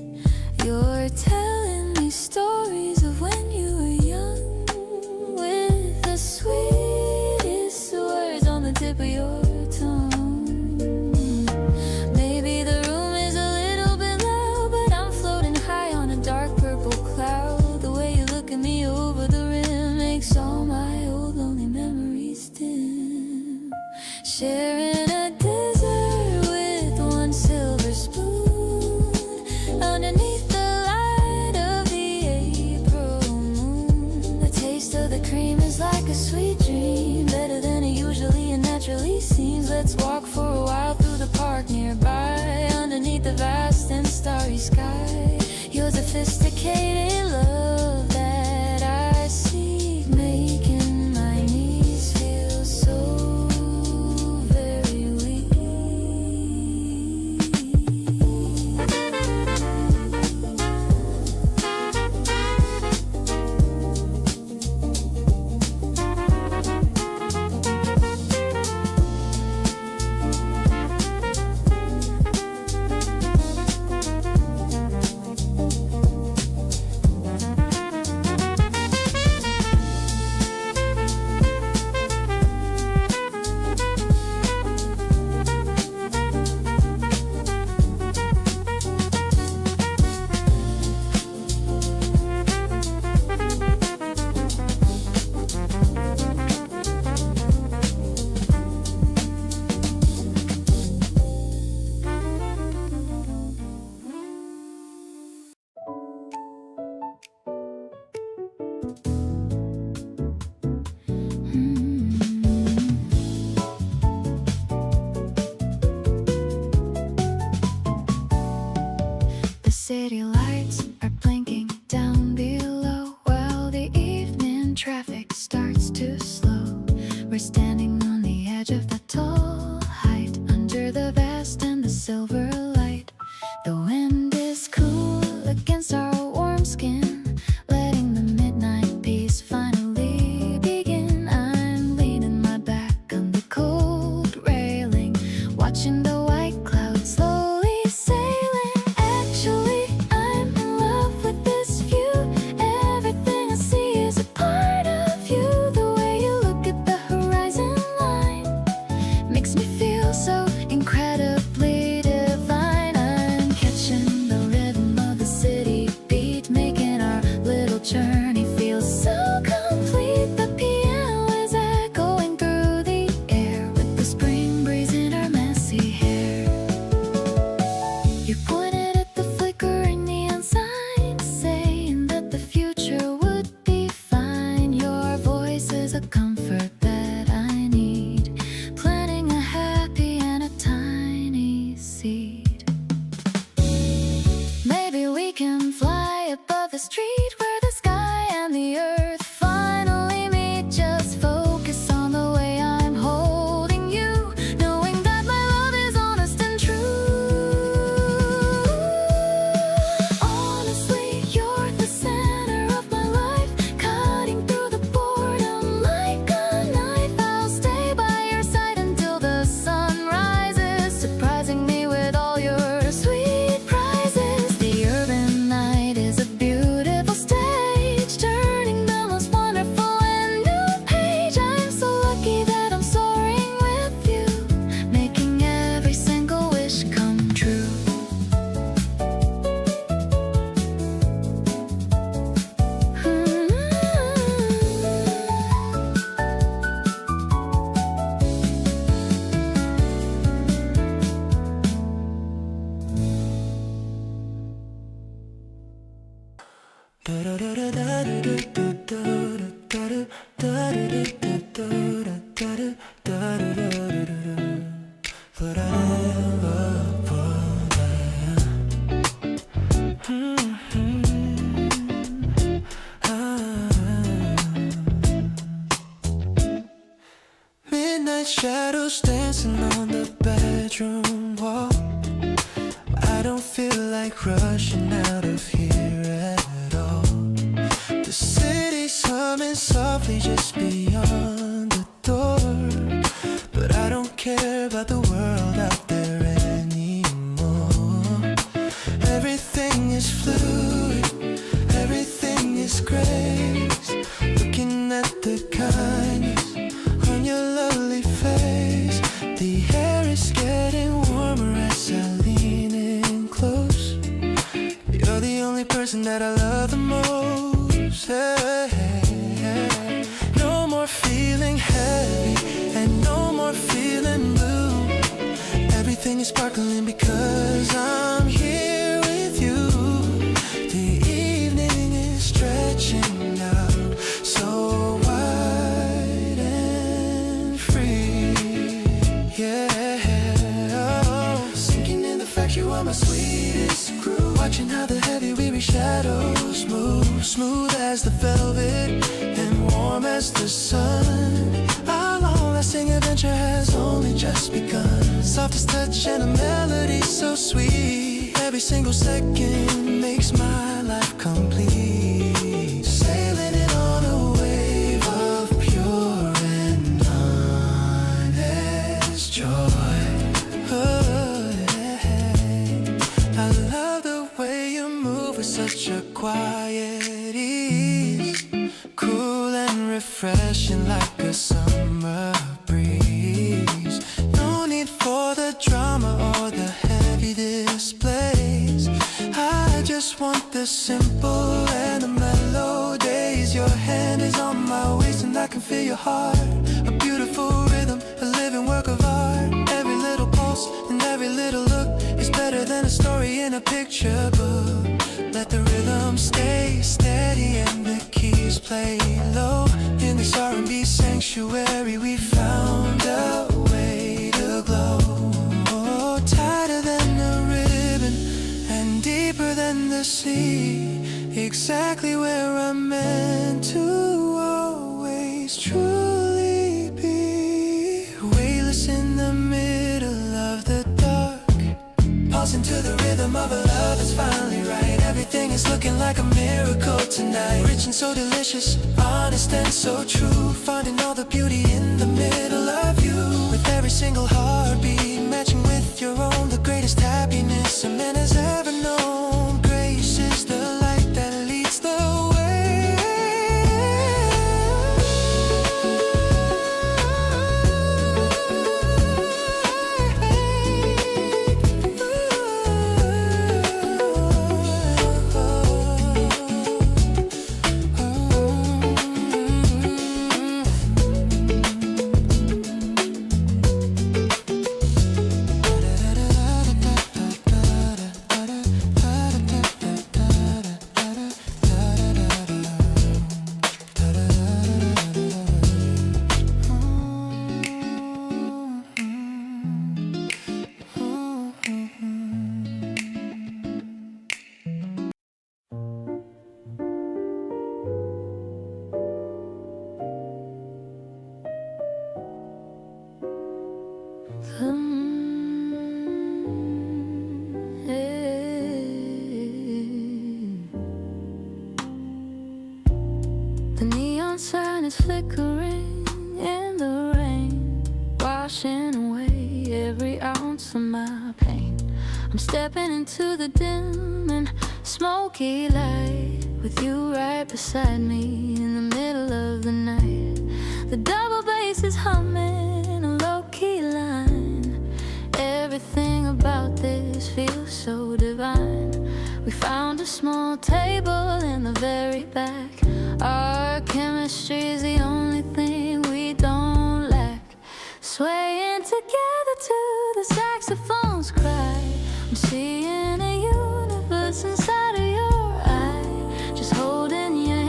You're telling me stories of when you were young, with the sweetest words on the tip of your tongue. Maybe the room is a little bit loud, but I'm floating high on a dark purple cloud. The way you look at me over the rim makes all my old lonely memories dim. Sharing a dessert with one silver spoon underneath the light of the April moon. The taste of the cream is like a sweet dream, better than it usually and naturally seems. Let's walk for a while through the park nearby, underneath the vast and starry sky. Your sophisticated love that I seek, making my knees feel so very weak. The city lights are blinking down below, while the evening traffic starts to slow. We're standing on the edge of the tall height, under the vast and the silver light. The wind is cool against our warm skin, letting the midnight peace finally begin. I'm leaning my back on the cold railing, watching the white clouds slowly sailing. Actually, I'm in love with this view. Everything I see is a part of you. The way you look at the horizon line makes me feel so incredibly divine. I'm catching the rhythm of the city beat, making our little journey feel so complete. The piano is echoing through the air, with the spring breeze in our messy hair. You pointed at the flickering neon sign, saying that the future would be fine. Your voice is a comfort that I need, planting a happy and a tiny seed. Maybe we can fly above the street, where the sky and the earth finally meet. Just focus on the way I'm holding you, knowing that my love is honest and true. Honestly, you're the center of my life, cutting through the boredom like a knife. Midnight shadows dancing on the bedroom wall. I don't feel like rushing out of here at all. The city's humming softly just beyond the door, but I don't care about the world out there anymore. Everything is fluid, everything is grace. Looking at the kindness on your lovely face. The air is getting warmer as I lean in close. You're the only person that I love the most. Hey, hey, hey. No more feeling heavy and no more feeling blue. Everything is sparkling because I'm here with you. The evening is stretching out so wide and free. Yeah, oh. Sinking in the fact you are my sweetest groove. Watching how the heavy weary shadows move, smooth as the velvet and warm as the sun. Our long-lasting adventure has only just begun. Softest touch and a melody so sweet. Every single second makes my life complete. Sailing in on a wave of pure and honest joy. Oh, yeah. I love the way you move with such a quiet ease, cool and refreshing like a summer breeze. No need for the drama or the heavy displays. I just want the simple and the mellow days. Your hand is on my waist and I can feel your heart. A beautiful rhythm, a living work of art. Every little pulse and every little look is better than a story in a picture book. Let the rhythm stay steady and the keys play low. In this R&B sanctuary we found a way to glow. Oh, tighter than a ribbon and deeper than the sea. Exactly where I'm meant to always truly be. Weightless in the middle of the dark, pulsing to the rhythm of a love that's finally right. Everything is looking like a miracle tonight. Rich and so delicious, honest and so true. Finding all the beauty in the middle of you. With every single heartbeat matching with your own. The greatest happiness a man has ever known. Grace is the light that leads the way. The neon sign is flickering in the rain, washing away every ounce of my pain. I'm stepping into the dim and smoky light, with you right beside me in the middle of the night. The double bass is humming a low-key line. Everything about this feels so divine. We found a small table in the very back. Our chemistry is the only thing we don't lack. Swaying together to the saxophone's cry. I'm seeing a universe inside of your eye, just holding your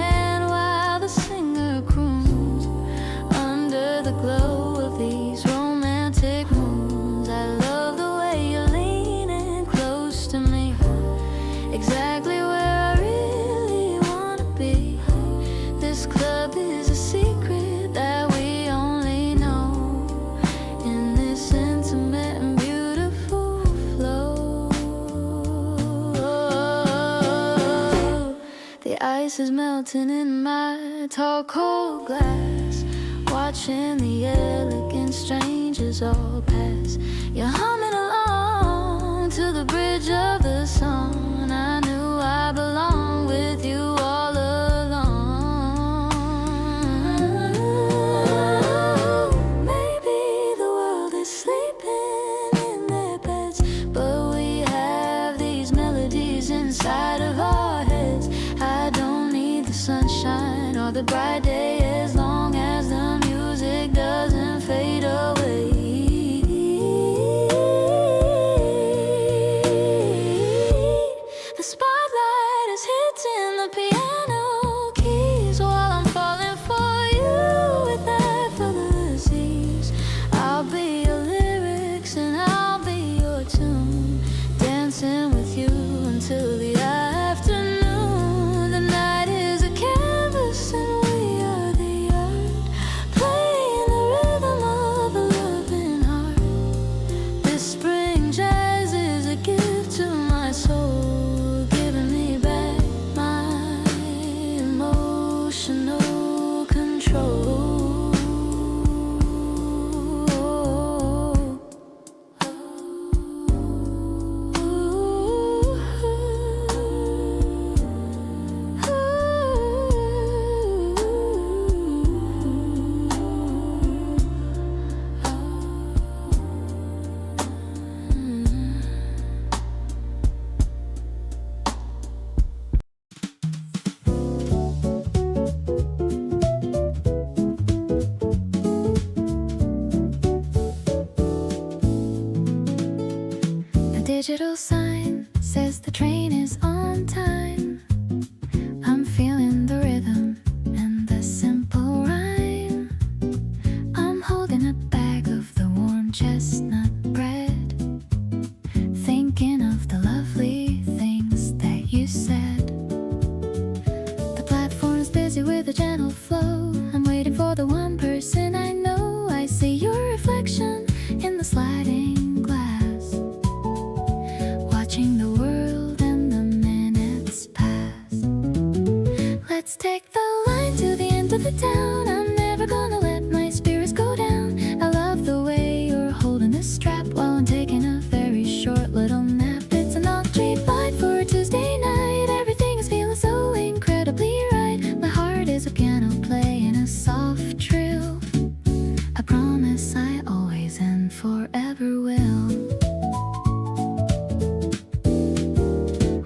ice is melting in my tall cold glass, watching the elegant strangers all pass. You're humming along to the bridge of the song. I knew I belonged with you all along. Maybe the world is sleeping in their beds, but we have these melodies inside of our heads. I don't need the sunshine or the bright day as long as the music doesn't fade away. The spotlight is hitting the piano keys while I'm falling for you with effortless. I'll be your lyrics and I'll be your tune, dancing with you until the afternoon. The night is a canvas and we are the art, playing the rhythm of a loving heart. This spring jazz is a gift to my soul, giving me back my emotional control. The digital sign says the train is on time. I'm feeling the rhythm and the simple rhyme. I'm holding a bag of the warm chestnut bread, thinking of the lovely things that you said. The platform's busy with a gentle flow. I'm waiting for the one person I know. I see your reflection in the sliding glass, watching the world and the minutes pass. Let's take the line to the end of the town. I'm never gonna let my spirits go down. I love the way you're holding the strap while I'm taking a very short little nap. It's a non-cheap bite for a Tuesday night. Everything is feeling so incredibly right. My heart is a piano playing a soft trill. I promise I always and forever will.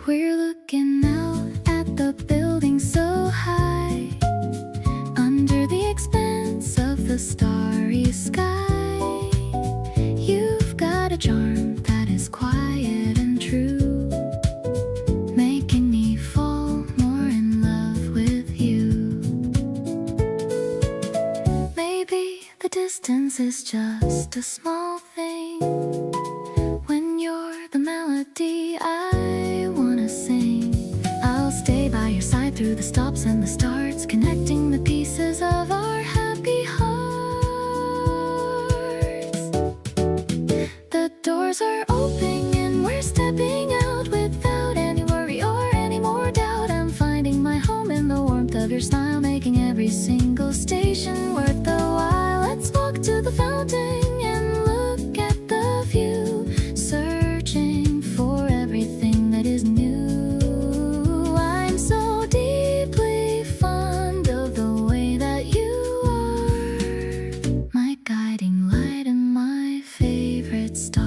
We're looking out at the building so high, under the expanse of the starry sky. You've got a charm that is quiet and true, making me fall more in love with you. Maybe the distance is just a small thing when you're the melody I wanna sing. I'll stay by your side through the stops and the starts, connecting the pieces of our happy hearts. The doors are opening and we're stepping out without any worry or any more doubt. I'm finding my home in the warmth of your smile, making every single station worth the while. Let's walk to the fountain and look at the view, searching for everything that is new. I'm so deeply fond of the way that you are, my guiding light and my favorite star.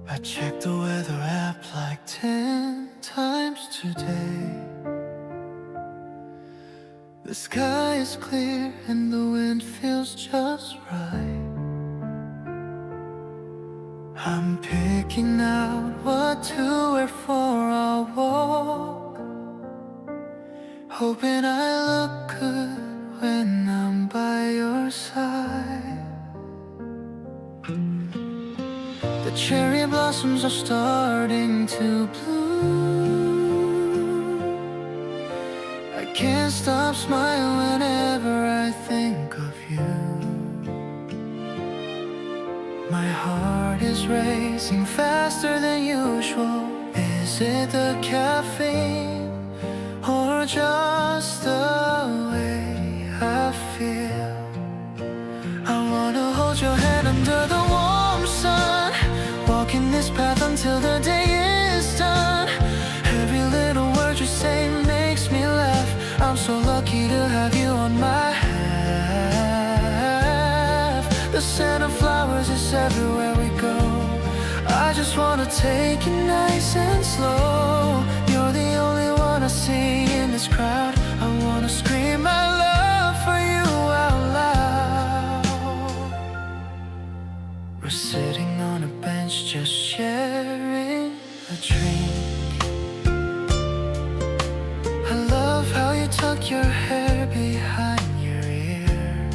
I checked the weather app like 10 times today. The sky is clear and the wind feels just right. I'm picking out what to wear for a walk, hoping I look good when I'm by your side. The cherry blossoms are starting to bloom. I can't stop smiling whenever I think of you. My heart is racing faster than usual. Is it the caffeine or just the way I feel? I wanna hold your hand under the warm sun, walking this path until the day is done. Every little word you say makes me laugh. I'm so lucky to have you on my half. The scent of flowers is everywhere we go. I just wanna take it nice and slow. You're the only one I see in this crowd. I wanna scream my love for you out loud. We're sitting on a bench just sharing a drink. I love how you tuck your hair behind your ear.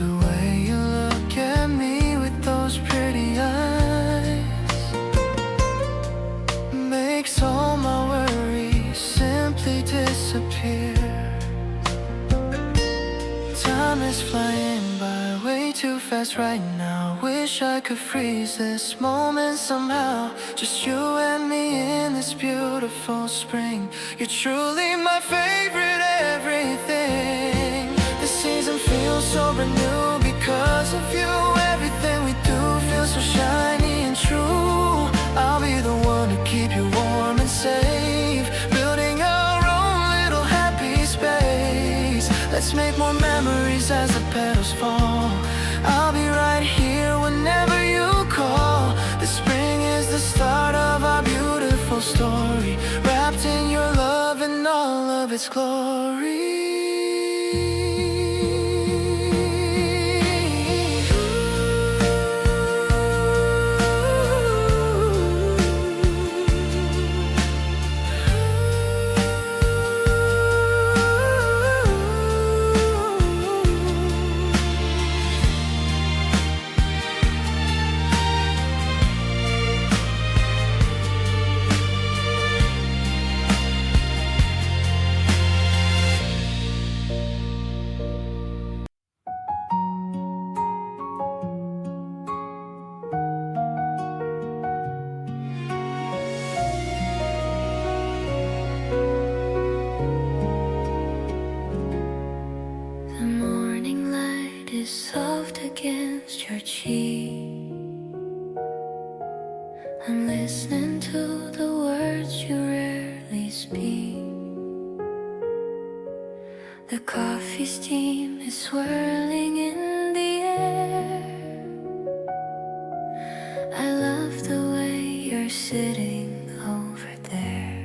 The way you look at me with those pretty eyes makes all my worries simply disappear. Time is flying by way too fast right now. Wish I could freeze this moment somehow. Just you and me in this beautiful spring. You're truly my favorite everything. This season feels so brand new because of you. Everything we do feels so shiny and true. I'll be the one to keep you warm and safe, building our own little happy space. Let's make more memories as the petals fall. I'll be right here whenever you call. The spring is the start of our beautiful story, wrapped in your love and all of its glory. The morning light is soft against your cheek. I'm listening to the words you rarely speak. The coffee steam is swirling in the air. I love the way you're sitting over there.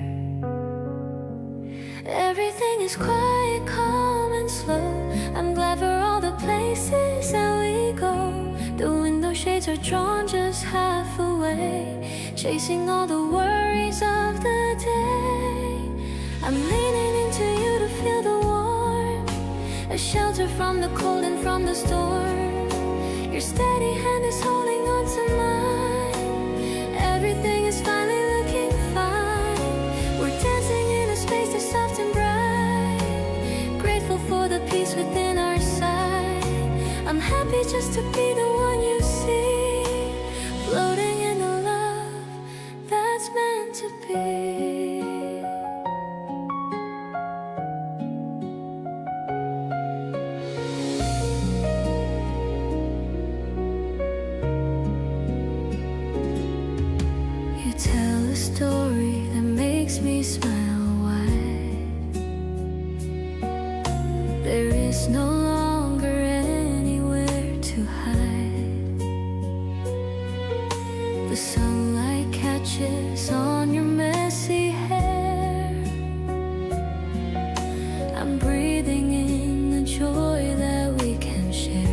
Everything is quiet, calm and slow. I'm glad for all the places that we go. The window shades are drawn just half away, chasing all the worries of the day. I'm leaning into you to feel the warmth, a shelter from the cold and from the storm. Your steady hand is holding on to mine. Everything is finally looking fine. We're dancing in a space that's soft and bright, grateful for the peace within our sight. I'm happy just to be the one you see, floating in a love that's meant to be. You tell a story that makes me smile wide. There is no longer anywhere to hide. The sunlight catches on your messy hair. I'm breathing in the joy that we can share.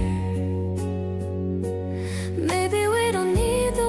Maybe we don't need the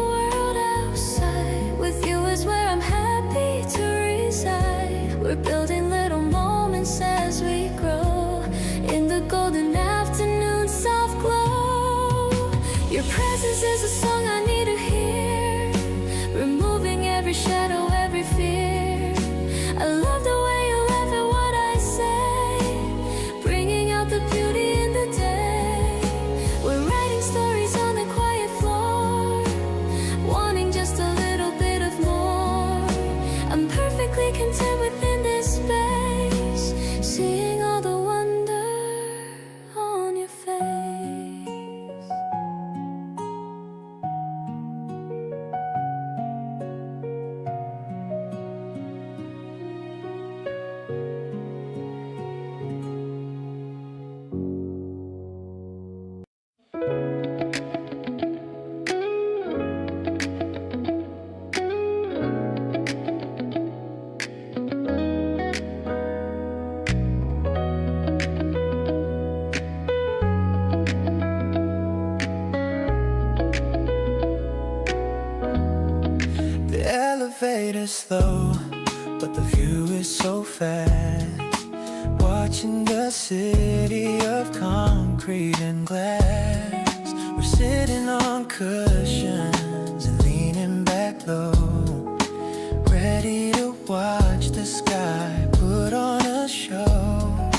elevator slow, but the view is so fast. Watching the city of concrete and glass. We're sitting on cushions and leaning back low, ready to watch the sky put on a show.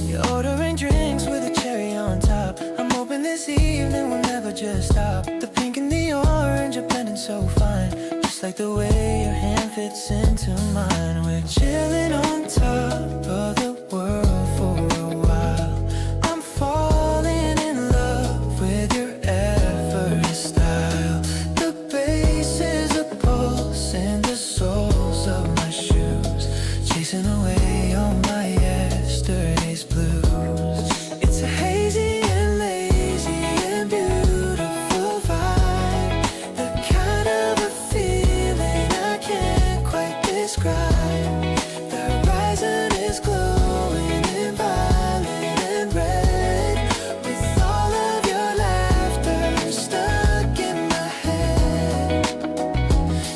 You're ordering drinks with a cherry on top. I'm hoping this evening will never just stop. The pink and the orange are blending so fine, just like the way your hand fits into mine. We're chilling on top of the world for a while. I'm falling in love with your effortless style. The bass is a pulse in the soles of my shoes, chasing away all my yesterday's blues. It's a hazy and lazy and beautiful vibe, the kind of a feeling I can't quite describe. The horizon is glowing in violet and red, with all of your laughter stuck in my head.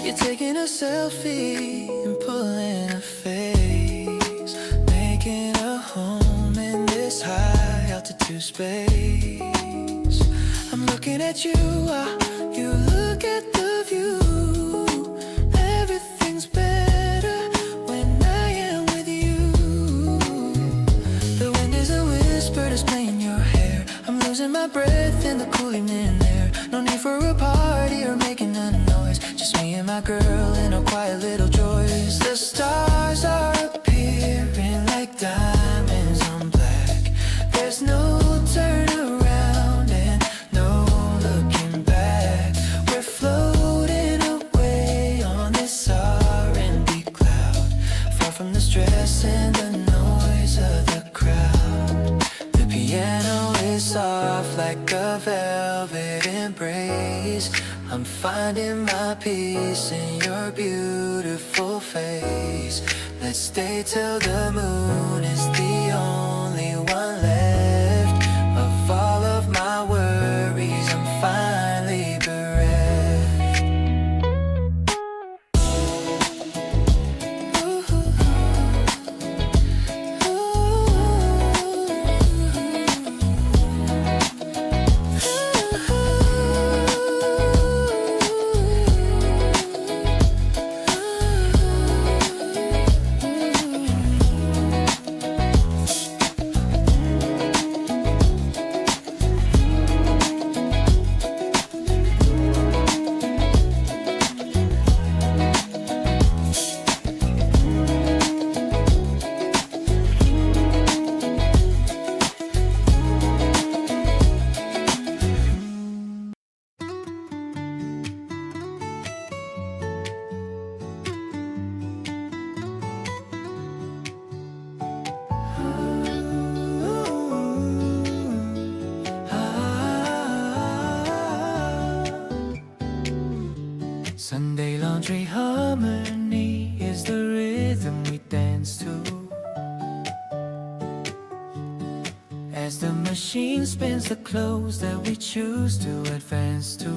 You're taking a selfie and pulling a face, making a home in this high altitude space. I'm looking at you, you look at the view. Everything's better when I am with you. The wind is a whisper that's playing your hair. I'm losing my breath in the cool evening air. No need for a party or making a noise, just me and my girl in our quiet little joys. The stars are appearing like diamonds on black. There's no turnaround and no looking back. We're floating away on this R&B cloud, far from the stress and the noise of the crowd. The piano is soft like a velvet embrace. I'm finding my peace in your beautiful face. Let's stay till the moon is the only one left. Of all of my worries, I'm finally bereft. Sunday laundry harmony is the rhythm we dance to, as the machine spins the clothes that we choose to advance to.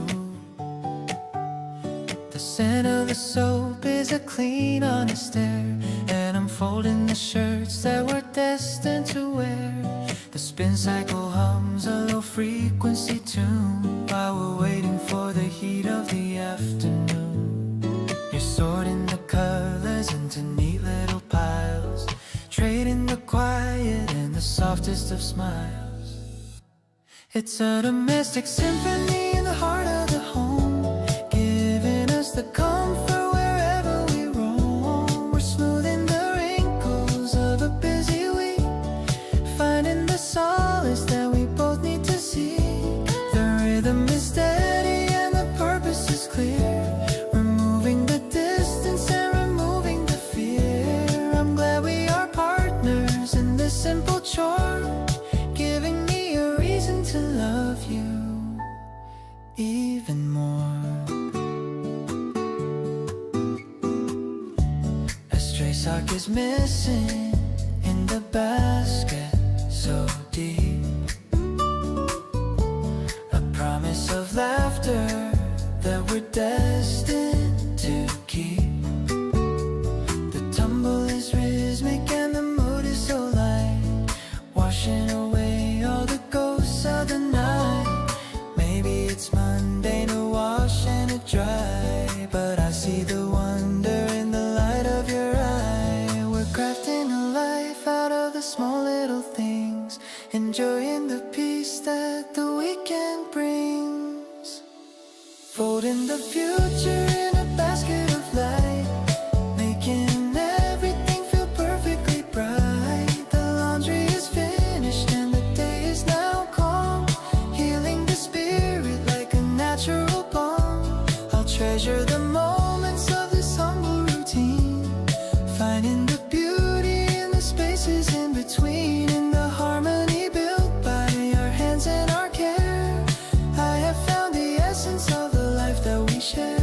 The scent of the soap is a clean, honest air, and I'm folding the shirts that we're destined to wear. The spin cycle hums a low frequency tune while we're waiting for the heat of the afternoon. You're sorting the colors into neat little piles, trading the quiet and the softest of smiles. It's a domestic symphony in the heart of the home, giving us the comfort wherever we roam. We're smoothing the wrinkles of a busy week, finding the solace that we both need to see. The rhythm is steady and the purpose is clear, removing the distance and removing the fear. I'm glad we are partners in this simple chore, giving me a reason to love you even more. A stray sock is missing in the basket, so deep. A promise of laughter that we're destined to keep. Holding the future in a basket of light, making everything feel perfectly bright. The laundry is finished and the day is now calm, healing the spirit like a natural balm. I'll treasure the moments of this humble routine, finding the beauty in the spaces in between, in the harmony built by our hands and our care. I have found the essence of the life that we share.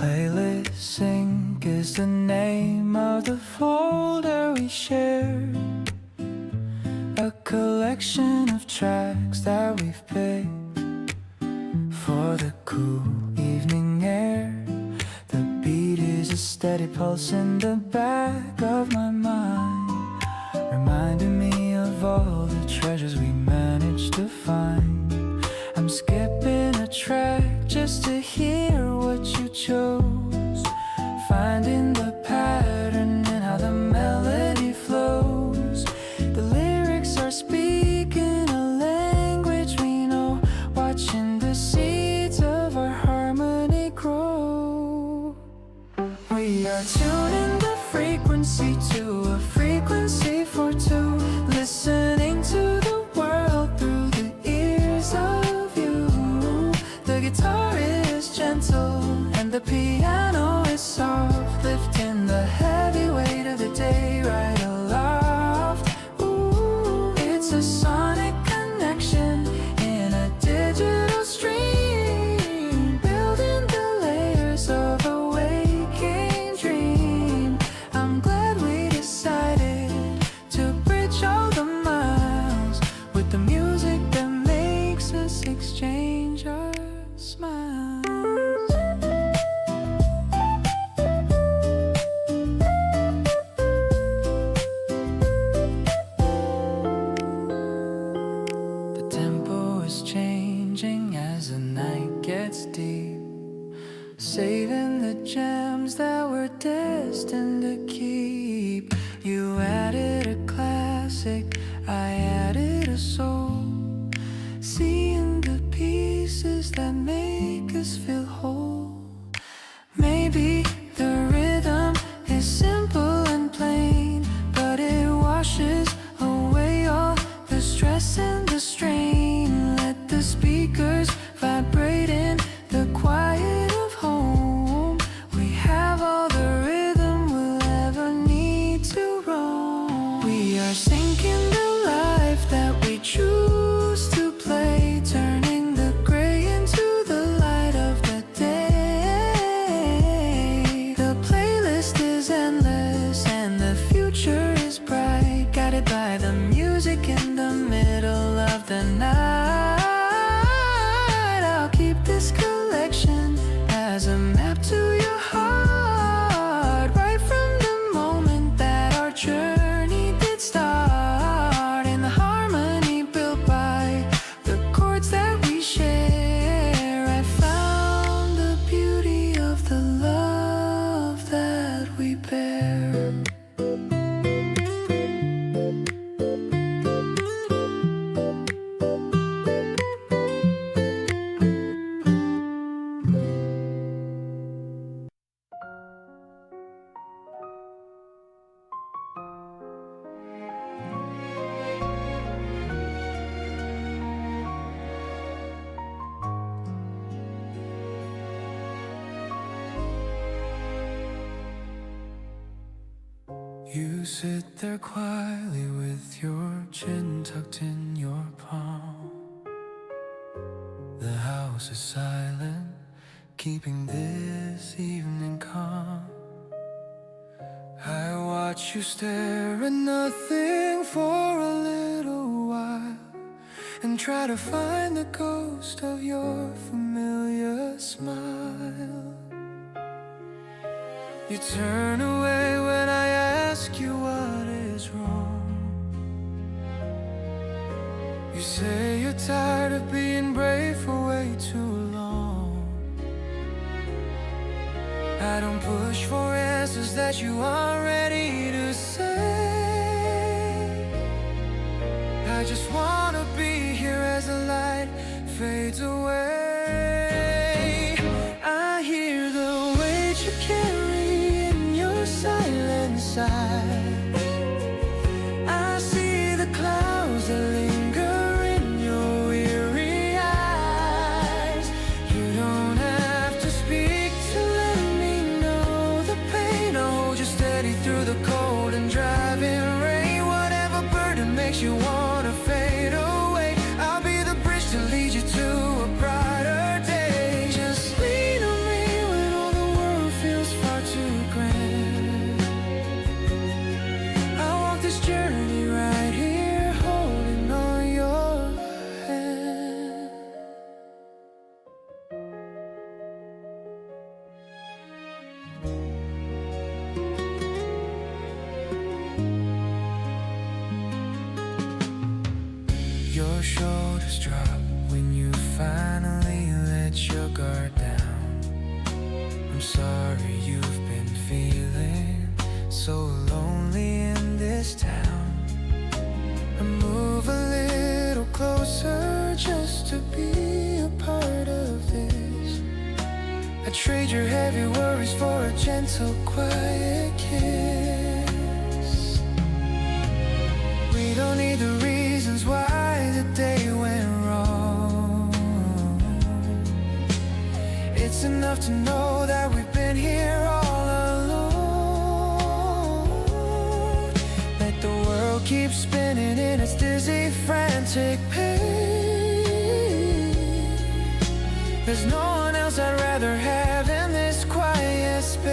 Playlist sync is the name of the folder we share, a collection of tracks that we've picked for the cool evening air. The beat is a steady pulse in the back of my mind, reminding me of all the treasures we managed to find. I'm skipping a track just to hear what you chose, finding the pattern in how the melody flows. The lyrics are speaking a language we know, watching the seeds of our harmony grow. We are tuning the frequency to a frequency for two, listening to the world through the ears of you. The guitar is gentle and the piano is soft, lifting the heavy weight of the day right aloft. Ooh, it's a sonic connection in a digital stream, building the layers of a waking dream. I'm glad we decided to bridge all the miles with the music that makes us exchange our smiles. The tempo is changing as the night gets deep, saving the gems that we're destined to keep. You added a classic, I added a soul, seeing the pieces that make us feel whole. Maybe the rhythm is simple and plain, but it washes away all the stress and the strain. Let the speakers vibrate in the quiet of home. We have all the rhythm we'll ever need to roam. We are sinking the life that we choose to play, turning the gray into the light of the day. The playlist is endless and the future is bright, guided by the music in the middle of the night. I'll keep this collection as a map to your heart, right from the moment that our journey did start, in the harmony built by the chords that we share. I found the beauty of the love that we bear. You sit there quietly with your chin tucked in your palm. The house is silent, keeping this evening calm. I watch you stare at nothing for a little while and try to find the ghost of your familiar smile. You turn away when I ask you what is wrong. You say you're tired of being brave for way too long. I don't push for answers that you aren't ready to say. I just wanna be here as the light fades away. I hear the weight you carry in your silent sighs. I see the clouds that linger in your weary eyes. You don't have to speak to let me know the pain. I'll hold you steady through the cold and driving rain. Whatever burden makes you wanna fade away, I'll be the bridge to lead you to a brighter day. Just lean on me when all the world feels far too grand. I'll walk this journey right here, holding on your hand. Your shoulders drop when you finally let your guard down. I'm sorry you've been feeling so lonely in this town. I move a little closer just to be a part of this. I trade your heavy worries for a gentle, quiet kiss. We don't need the reasons why the day went wrong. It's enough to know that we've been here all alone. Let the world keep spinning in its dizzy, frantic pace. There's no one else I'd rather have in this quiet space.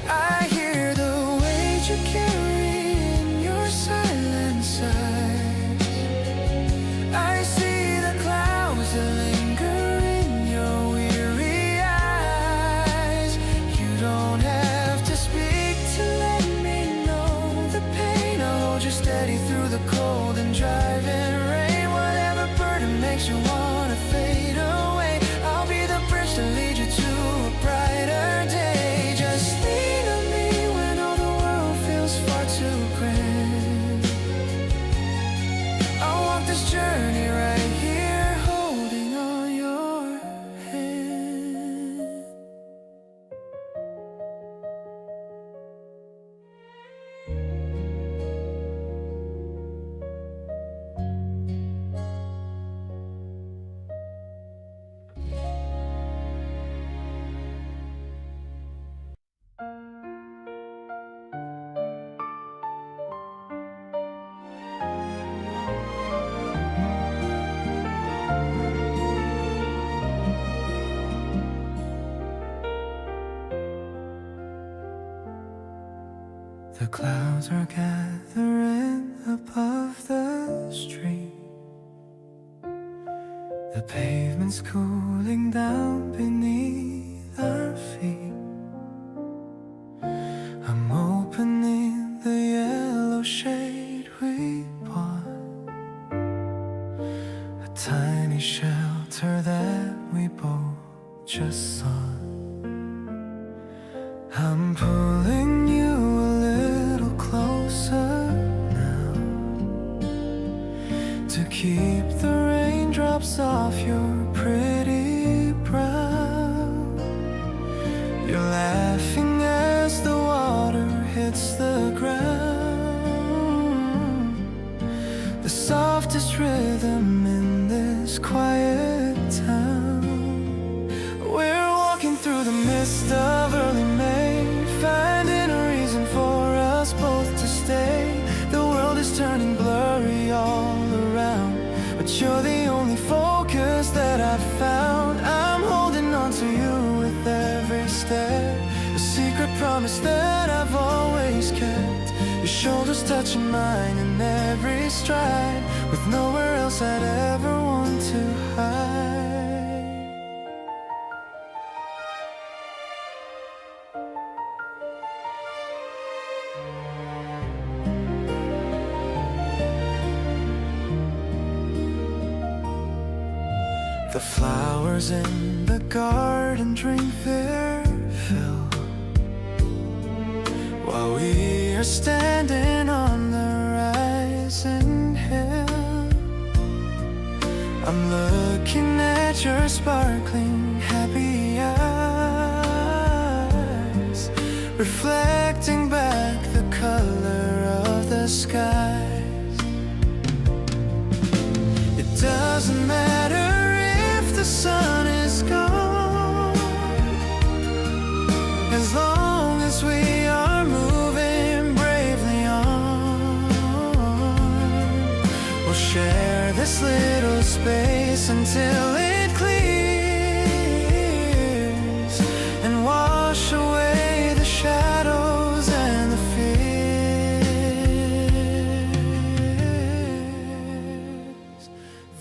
I hear the weight you carry in your silent sighs. I see the clouds that linger in your weary eyes. You don't have to speak to let me know the pain. I'll hold you steady through the cold and driving rain. Whatever burden makes you wanna fade away, I'll be the bridge to lead you to a brighter day. Just lean on me when all the world feels far too grand. I'll walk this journey right here, holding on your hand. The clouds are gathering above the street. The pavement's cooling down beneath our feet. I'm opening the yellow shade we bought, a tiny shelter that we both just sought. I'm pulling you a little closer now to keep the raindrops off your pretty brow. You're laughing as the water hits the ground. The softest rhythm in this quiet town. We're walking through the mist of early May, finding a reason for us both to stay. The world is turning blurry all around, but you're the only focus that I've found. I'm holding on to you with every step, a secret promise that I've always kept. Your shoulders touching mine in every stride, with nowhere else I'd ever want to hide. The flowers in the garden drink their fill, while we are standing on the rising hill. I'm looking at your sparkling happy eyes, reflecting back the color of the skies. It doesn't matter if the sun is gone, as long as we are moving bravely on. We'll share this little space until it clears and wash away the shadows and the fears.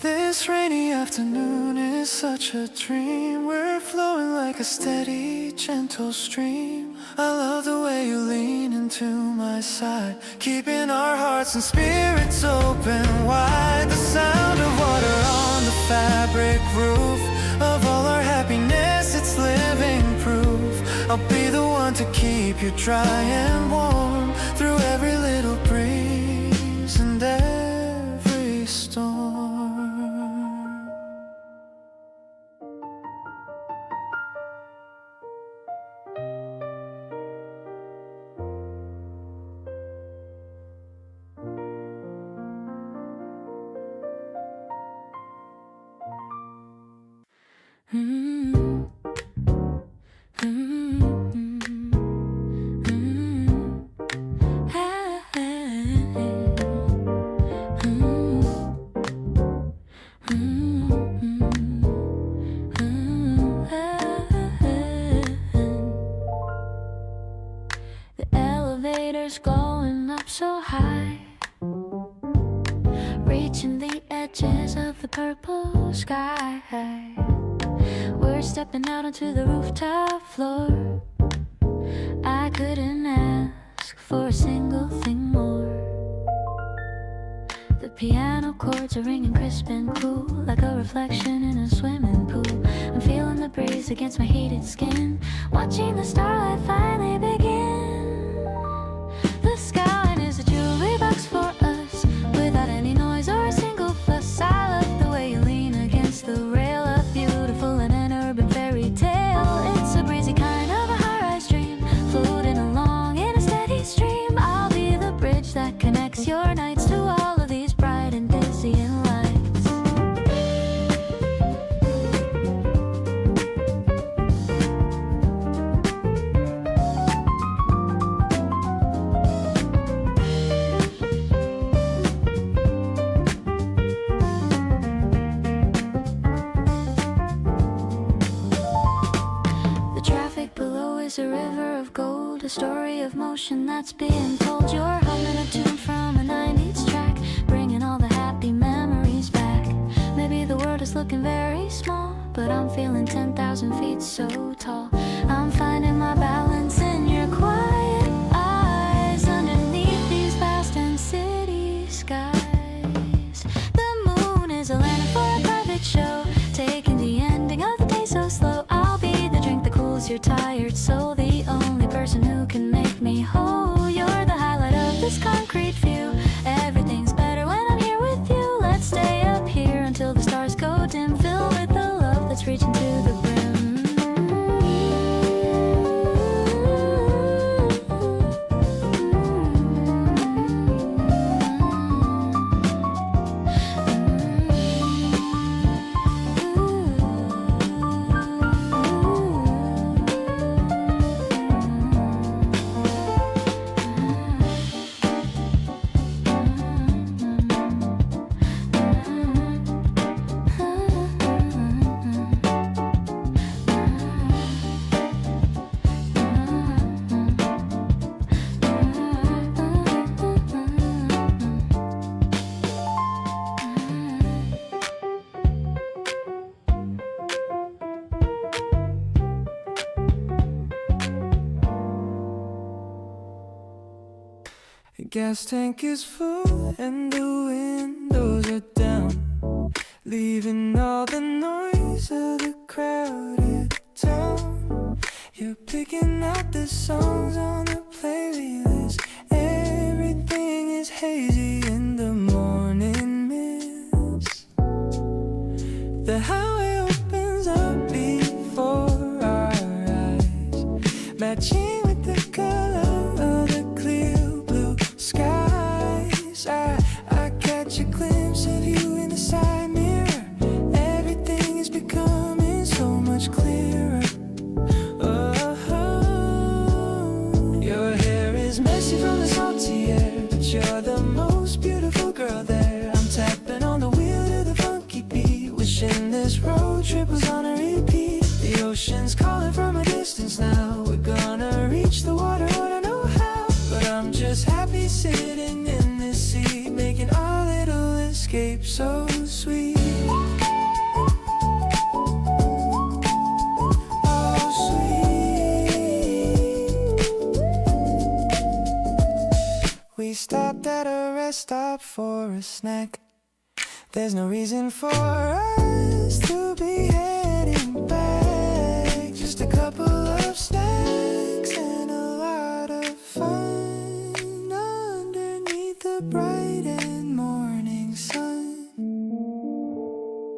This rainy afternoon is such a dream. We're flowing like a steady, gentle stream. I love the way you lean into my side, keeping our hearts and spirits open wide. The sound of water on the fabric roof of all our happiness, it's living proof. I'll be the one to keep you dry and warm through every little breeze and every storm. The elevator's going up so high, reaching the edges of the purple sky. We're stepping out onto the rooftop floor. I couldn't ask for a single thing more. The piano chords are ringing crisp and cool, like a reflection in a swimming pool. I'm feeling the breeze against my heated skin, watching the starlight finally begin. The skyline is a jewelry box for us, without any noise or a single fuss. I love the way you lean against the rail, a beautiful and an urban fairy tale. It's a breezy kind of a high-rise dream, floating along in a steady stream. I'll be the bridge that connects your nights to all of these bright and dizzying lights. The traffic below is a river of gold, a story of motion that's being told. You're humming a tune from a 90s track, bringing all the happy memories back. Maybe the world is looking very small, but I'm feeling 10,000 feet so tall. I'm finding my balance in your quiet eyes, underneath these vast and city skies. The moon is a lantern for a private show, taking the ending of the day so slow. I'll be the drink that cools your tired soul, the only person who can make me whole. You're the highlight of this concrete view. Everything's better when I'm here with you. Let's stay up here until the stars go dim, filled with the love that's reaching to the brim. The gas tank is full and the windows are down. leaving all the noise of the crowded town. You're picking out the songs on the playlist. Everything is hazy in the morning mist. The highway opens up before our eyes, matching with the color of the clear blue skies. I catch a glimpse of you in the side mirror. Everything is becoming so much clearer. Oh, your hair is messy from the salty air, but you're the most beautiful girl there. I'm tapping on the wheel to the funky beat, wishing this road trip was on a repeat. The ocean's calling from a distance now. We're gonna reach the water, I don't know how, but I'm just happy sitting in this seat, making our little escape so sweet. Oh, sweet. We stopped at a rest stop for a snack. There's no reason for us to be heading back. Just a couple of snacks and a lot of fun underneath the bright and morning sun.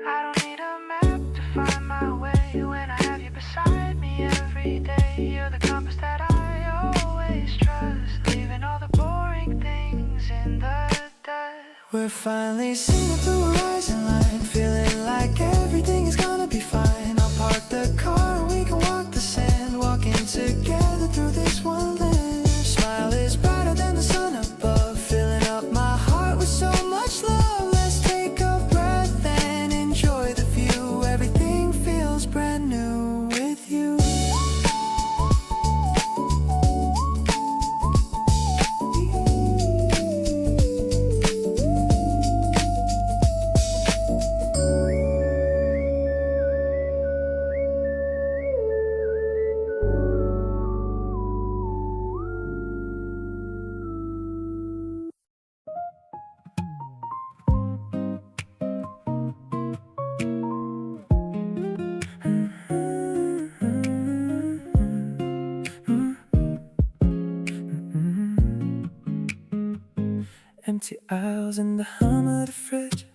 I don't need a map to find my way when I have you beside me every day. You're the compass that I always trust, leaving all the boring things in the dust. We're finally seeing the horizon line, feeling like everything is gonna be fine. I'll park the car and we can walk the sand, walking together through this one land. Smile is brighter than the sun above, filling up my heart with so much love. Let's take a breath and enjoy the view. Everything feels brand new with you. Empty aisles and the hum of the fridge,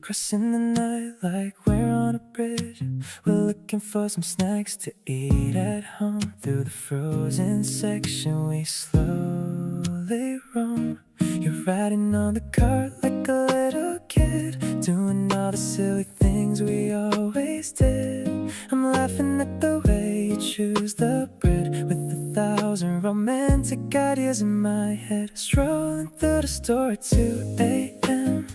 crossing the night like we're on a bridge. We're looking for some snacks to eat at home. Through the frozen section we slowly roam. You're riding on the cart like a little kid, doing all the silly things we always did. I'm laughing at the way you choose the bread, with 1,000 romantic ideas in my head. Strolling through the store at 2 a.m.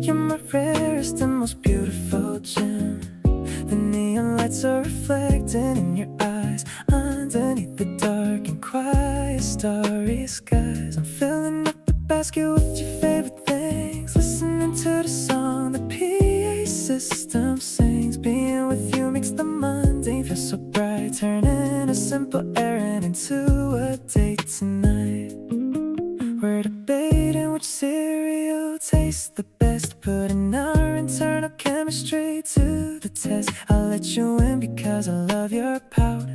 You're my rarest and most beautiful gem. The neon lights are reflecting in your eyes, underneath the dark and quiet starry skies. I'm filling up the basket with your favorite things, listening to the song the PA system sings. Being with you makes the mundane feel so bright, turning a simple errand into a date tonight. We're debating which cereal tastes the best, putting our internal chemistry to the test. I'll let you in because I love your pout.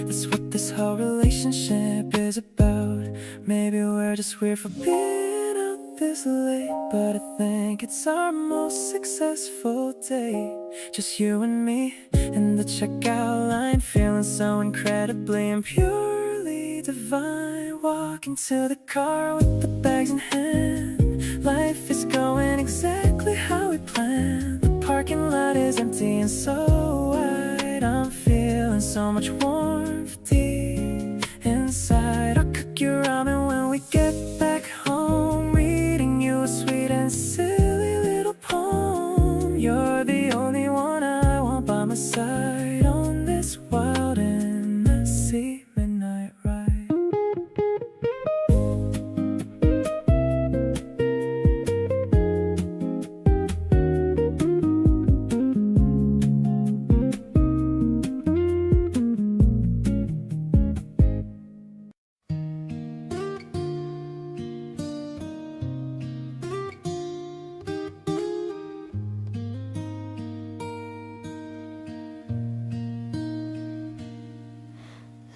That's what this whole relationship is about. Maybe we're just weird for being out this late, but I think it's our most successful date. Just you and me in the checkout line, feeling so incredibly and purely divine. Walking to the car with the bags in hand, life is going exactly how we planned. The parking lot is empty and so wide, I'm feeling so much warmth deep inside. I'll cook your ramen when we get back home, reading you a sweet and silly little poem. You're the only one I want by my side on this wild and messy midnight ride.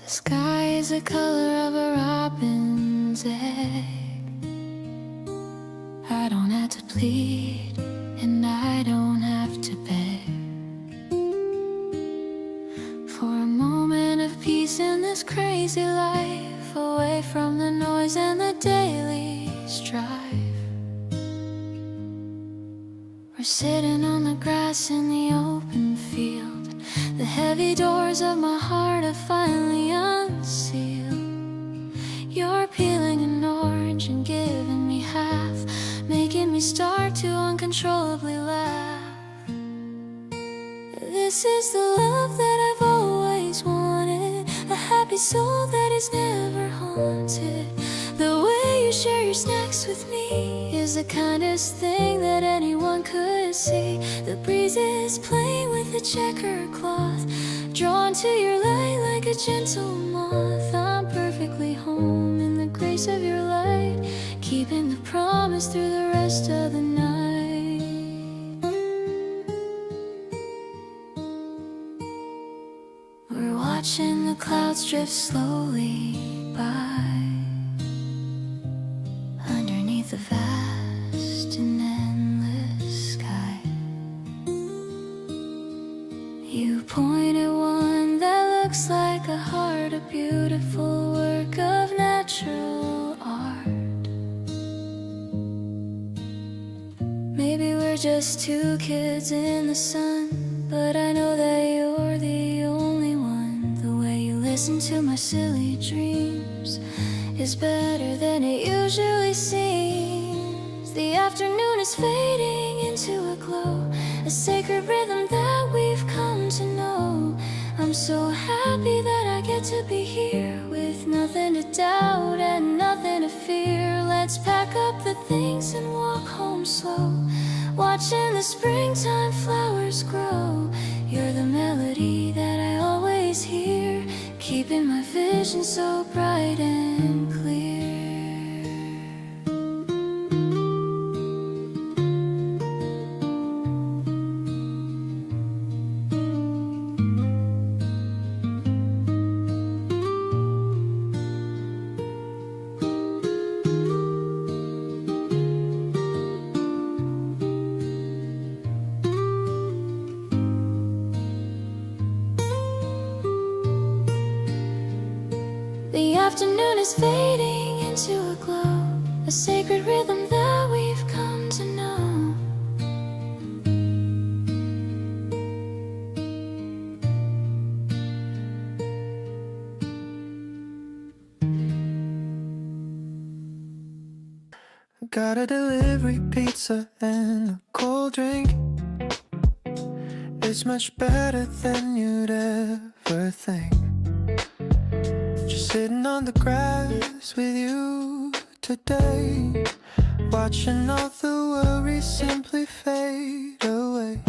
The sky is the color of a robin's egg. I don't have to plead, and I don't have to beg for a moment of peace in this crazy life, away from the noise and the daily strife. We're sitting on the grass in the open field. The heavy doors of my heart are finally unsealed. You're peeling an orange and giving me half, making me start to uncontrollably laugh. This is the love that I've always wanted, a happy soul that is never haunted. The way you share your snacks with me is the kindest thing that anyone could see. The breeze is playing with the checkered cloth, drawn to your light like a gentle moth. I'm perfectly home in the grace of your light, keeping the promise through the rest of the night. We're watching the clouds drift slowly by, underneath the vast and endless sky. You point at one that looks like a heart, a beautiful work of natural art. Maybe we're just two kids in the sun, but I know that you're the only one. The way you listen to my silly dreams is better than it usually seems. The afternoon is fading into a glow, a sacred rhythm that we've come to know. I'm so happy that I get to be here with nothing to doubt and nothing to fear. Let's pack up the things and walk home slow, watching the springtime flowers grow. You're the melody that I always hear, keeping my vision so bright and clear. The afternoon is fading into a glow, a sacred rhythm that we've come to know. Got a delivery pizza and a cold drink. It's much better than you'd ever think. Just sitting on the grass with you today, watching all the worries simply fade away.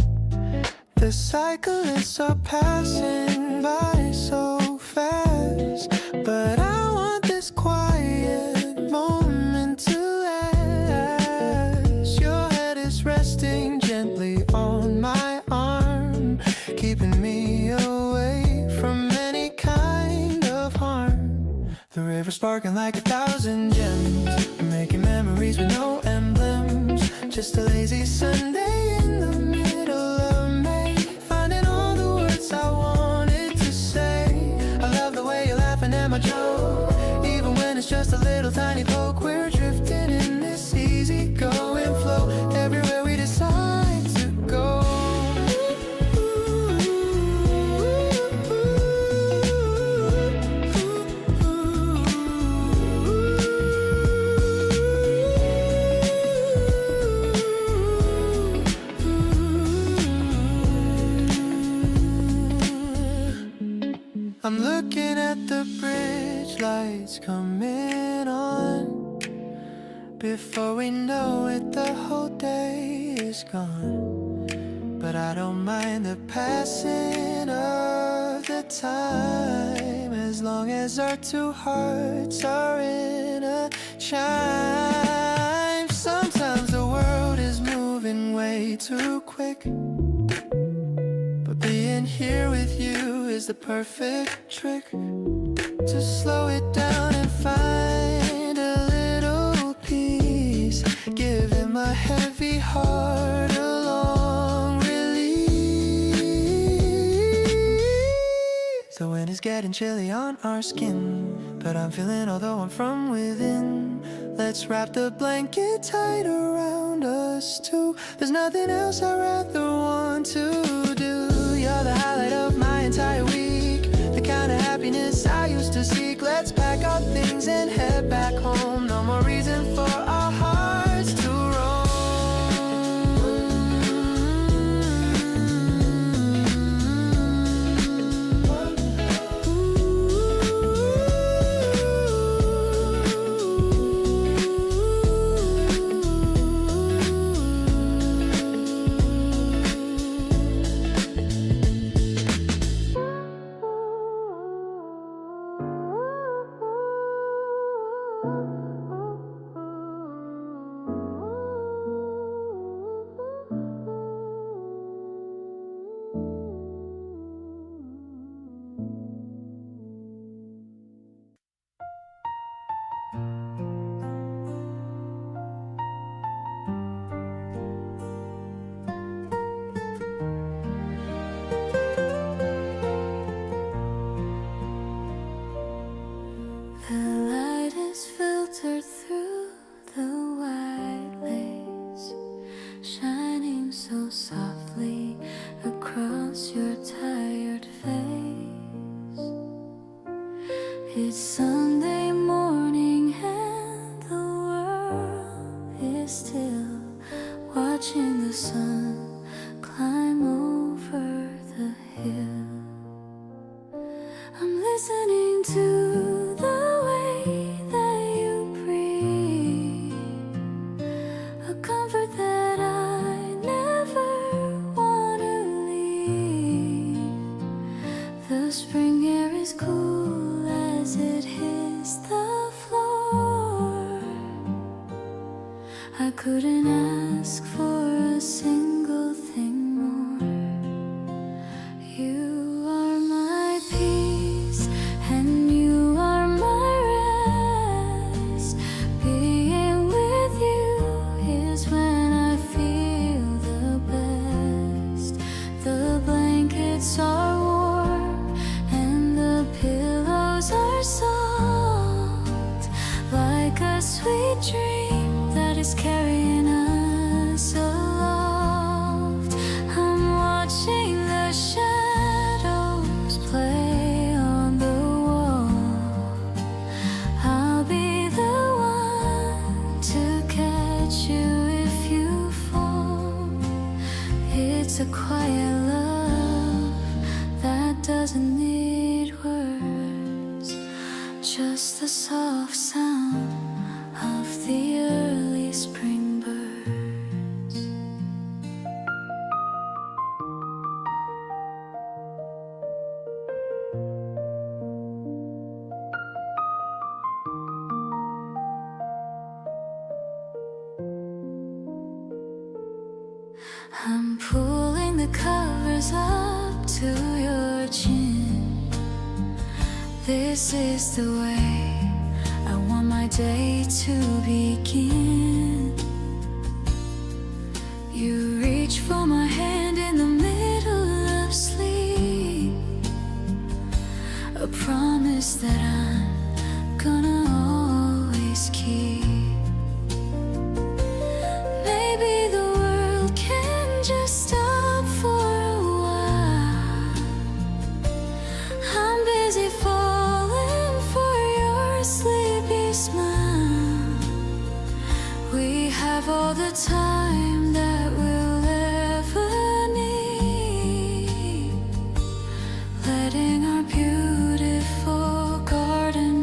The cyclists are passing by so fast, but I want this quiet moment to last. Your head is resting gently on my arm, keeping me away from any kind of harm. The river sparkling like 1,000 gems, making memories with no emblems. Just a lazy Sunday in the middle of May, finding all the words I wanted to say. I love the way you're laughing at my joke, even when it's just a little tiny poke. We're drifting in this easy going flow, everywhere we decide to go. I'm looking at the bridge lights coming on. Before we know it, the whole day is gone. But I don't mind the passing of the time, as long as our two hearts are in a chime. Sometimes the world is moving way too quick, but being here with you is the perfect trick. to slow it down and find a little peace, giving my heavy heart a long release. The wind is getting chilly on our skin, but I'm feeling although I'm from within. Let's wrap the blanket tight around us too. There's nothing else I'd rather want to do. You're the highlight of my entire week, the kind of happiness I used to seek. Let's pack our things and head back home. No more reason for our hearts to roam. It's Sunday morning and the world is still watching the sun climb over the hill. I'm listening to the way that you breathe, a comfort that I never want to leave. The spring air is cool as it hits the floor. I couldn't ask for a single thing more. You are my peace and you are my rest. Being with you is when I feel the best. The blankets are warm and the pillows are soft, like a sweet dream that is carrying us aloft. I'm watching the shadows play on the wall. I'll be the one to catch you if you fall. It's a quiet love that doesn't need words, just the soft sound of the early spring birds. I'm pulling the covers up to your chin. This is the way I want my day to begin. You reach for my hand in the middle of sleep, a promise that I'm gonna always keep. Maybe the world can just stop for a while. I'm busy falling for your sleepy smile. We have all the time that we'll ever need, letting our beautiful garden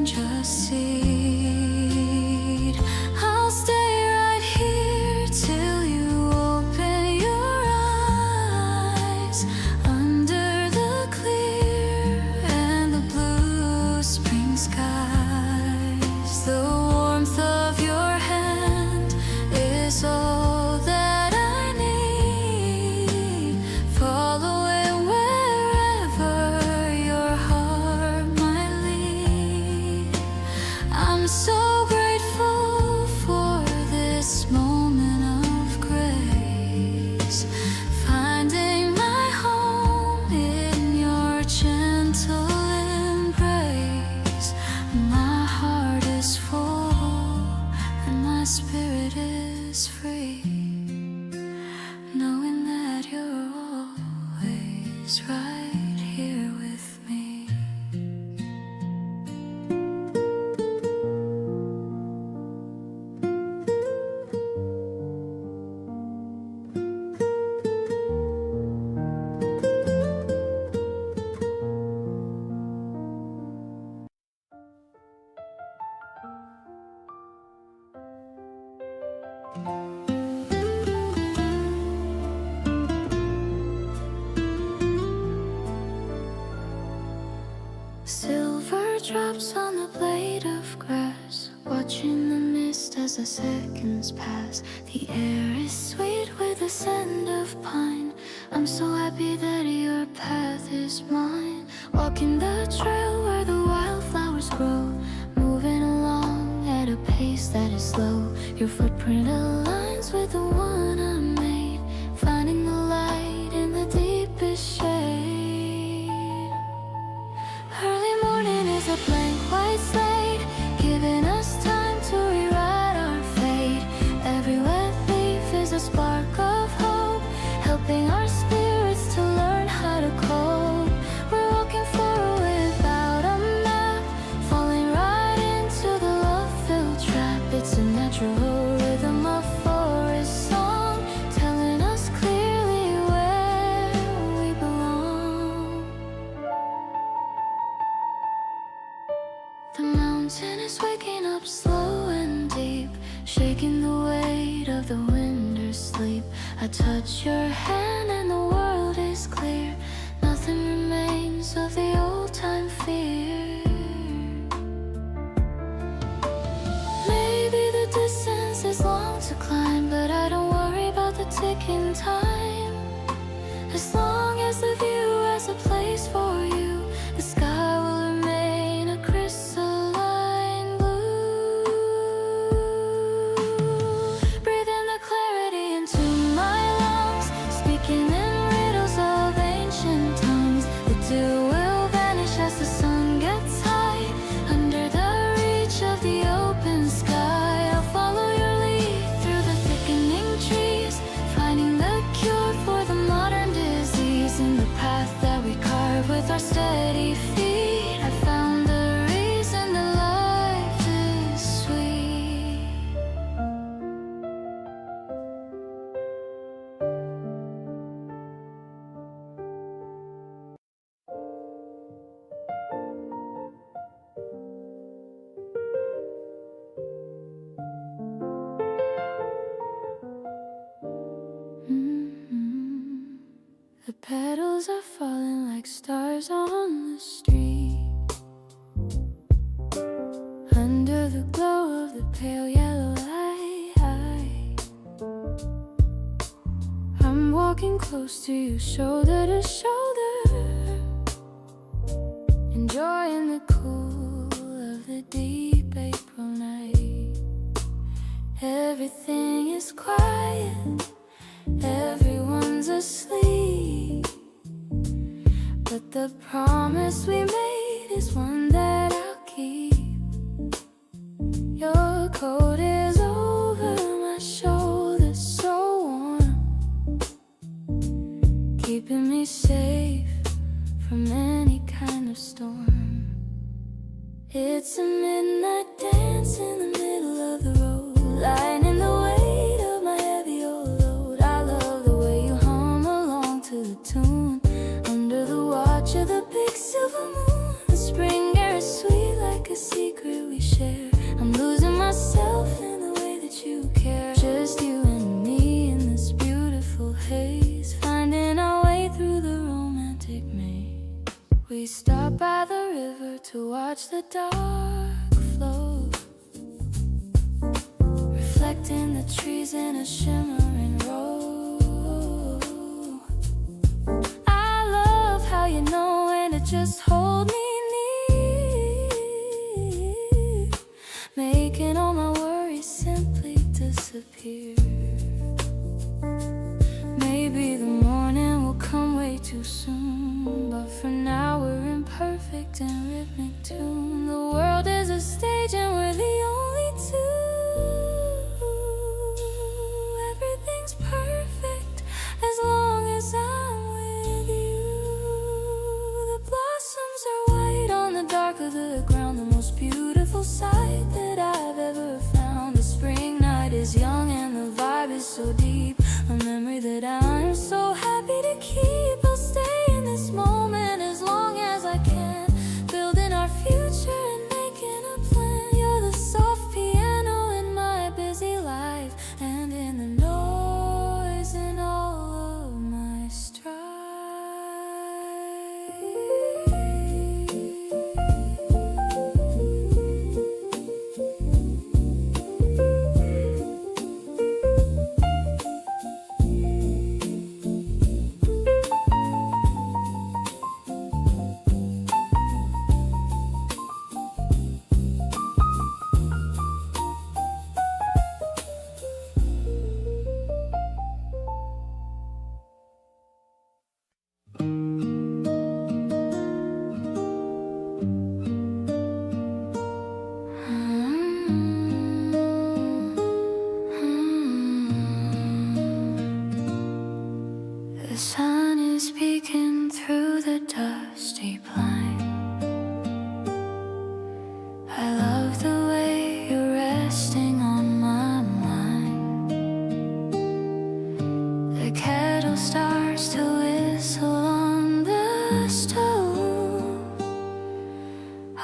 Silver drops on the blade of grass, watching the mist as the seconds pass. The air is sweet with the scent of pine. I'm so happy that your path is mine. Walking the trail where the wildflowers grow, moving along at a pace that is slow. Your footprint aligns with the one I made, finding the light in the deepest shade. Early morning is a blank white slate, giving us time to rewrite our fate. Every wet leaf is a spark of hope, helping our spirits to learn how to cope. We're walking forward without a map, falling right into the love-filled trap. It's a natural rhythm of forest song, telling us clearly where we belong. The mountain is waking up slow and deep, shaking the weight of the winter's sleep. I touch your hand and the world is clear. Nothing remains of the old-time fear. Maybe the distance is long to climb, but I don't worry about the ticking time. As long as the view has a place for you, the sky will remain a crystalline blue. Breathe in the clarity into my lungs, speaking in riddles of ancient tongues. The dew will vanish as the sun gets high, under the reach of the open sky. I'll follow your lead through the thickening trees, finding the cure for the modern disease. In the path that we carve with our steady feet, I found the reason that life is sweet. The petals are falling like stars on the street, under the glow of the pale yellow light. I'm walking close to you, shoulder to shoulder, enjoying the cool of the deep April night. Everything is quiet, everyone's asleep, but the promise we made is one that I'll keep. Your coat is over my shoulders, so warm, keeping me safe from any kind of storm. It's a midnight dance in the middle of the road, lightening the weight of my heavy old load. I love the way you hum along to the tune, under the watch of the big silver moon. The spring air is sweet like a secret we share. I'm losing myself in the way that you care. Just you and me in this beautiful haze, finding our way through the romantic maze. We stop by the river to watch the dark flow, reflecting the trees in a shimmering row. I love how you know when to just hold me near, making all my worries simply disappear. Maybe the morning will come way too soon, but for now we're in perfect and rhythmic tune. The world is a stage and we're the only two. Everything's perfect as long as I'm with you. The blossoms are white on the dark of the ground, the most beautiful sight that I've ever found. The spring night is young and the vibe is so deep, a memory that I'm so happy to keep. I'll stay in this moment as long as I can, building our future and making a plan. You're the soft piano in my busy life, and in the noise in all of my strife.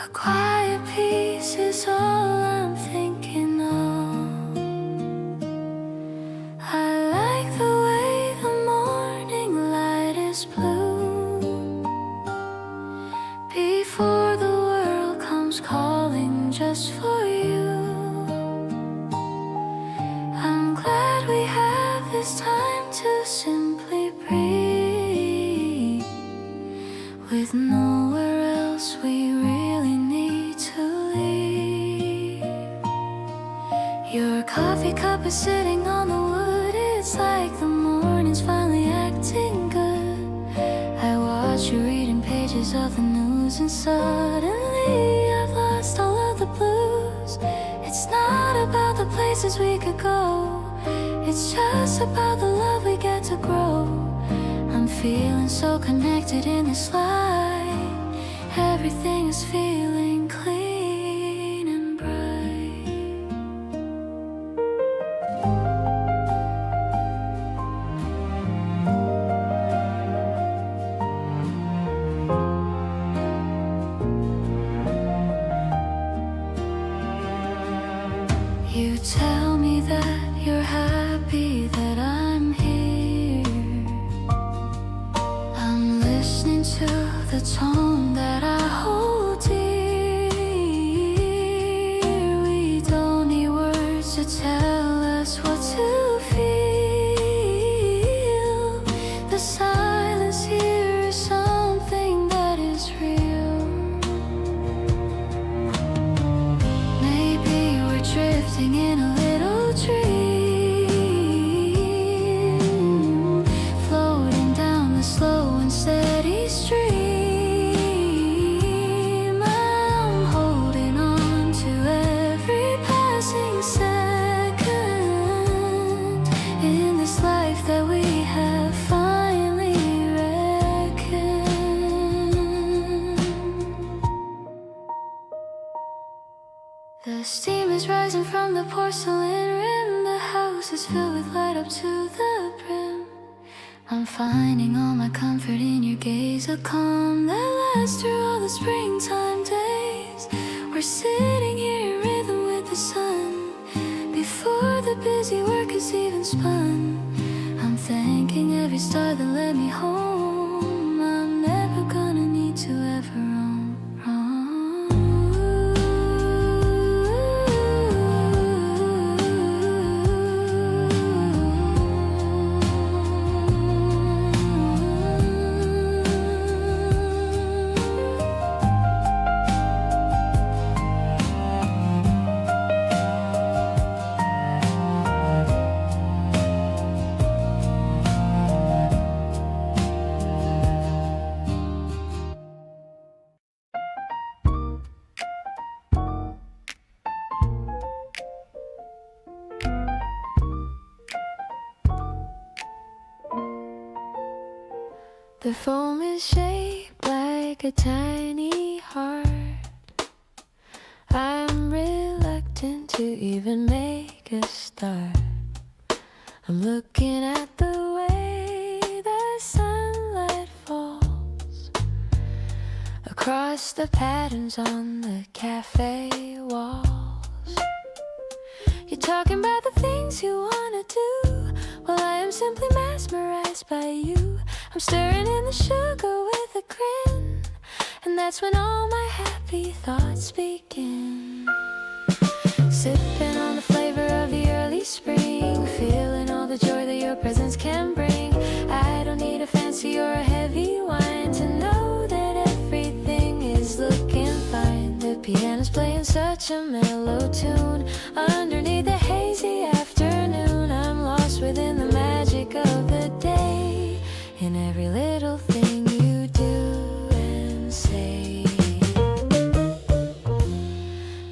A quiet peace is all I'm thinking of. I like the way the morning light is blue before the world comes calling just for you. I'm glad we have this time to simply breathe with nowhere else we really need to leave. Your coffee cup is sitting on the wood. It's like the morning's finally acting good. I watch you reading pages of the news and suddenly I've lost all of the blues. It's not about the places we could go, it's just about the love we get to grow. I'm feeling so connected in this light. Everything is feeling clean and bright. You tell me that you're happy that I'm here. I'm listening to the tone that I hold dear. We don't need words to tell us what to feel. The silence here is something that is real. Maybe we're drifting in a little dream, floating down the slow and steady stream. I'm holding on to every passing second in this life that we have finally reckoned. The steam is rising from the porcelain rim. The house is filled with light up to the brim. I'm finding all my comfort in your gaze, a calm that lasts through all the springtime days. We're sitting here in rhythm with the sun before the busy work is even spun. I'm thanking every star that led me home. I'm never gonna need to ever roam. The foam is shaped like a tiny heart. I'm reluctant to even make a start. I'm looking at the way the sunlight falls across the patterns on the cafe walls. You're talking about the things you wanna do, while I am simply mesmerized by you. I'm stirring in the sugar with a grin, and that's when all my happy thoughts begin. Sipping on the flavor of the early spring, feeling all the joy that your presence can bring. I don't need a fancy or a heavy wine to know that everything is looking fine. The piano's playing such a mellow tune underneath the hazy afternoon. I'm lost within the magic of the day, in every little thing you do and say.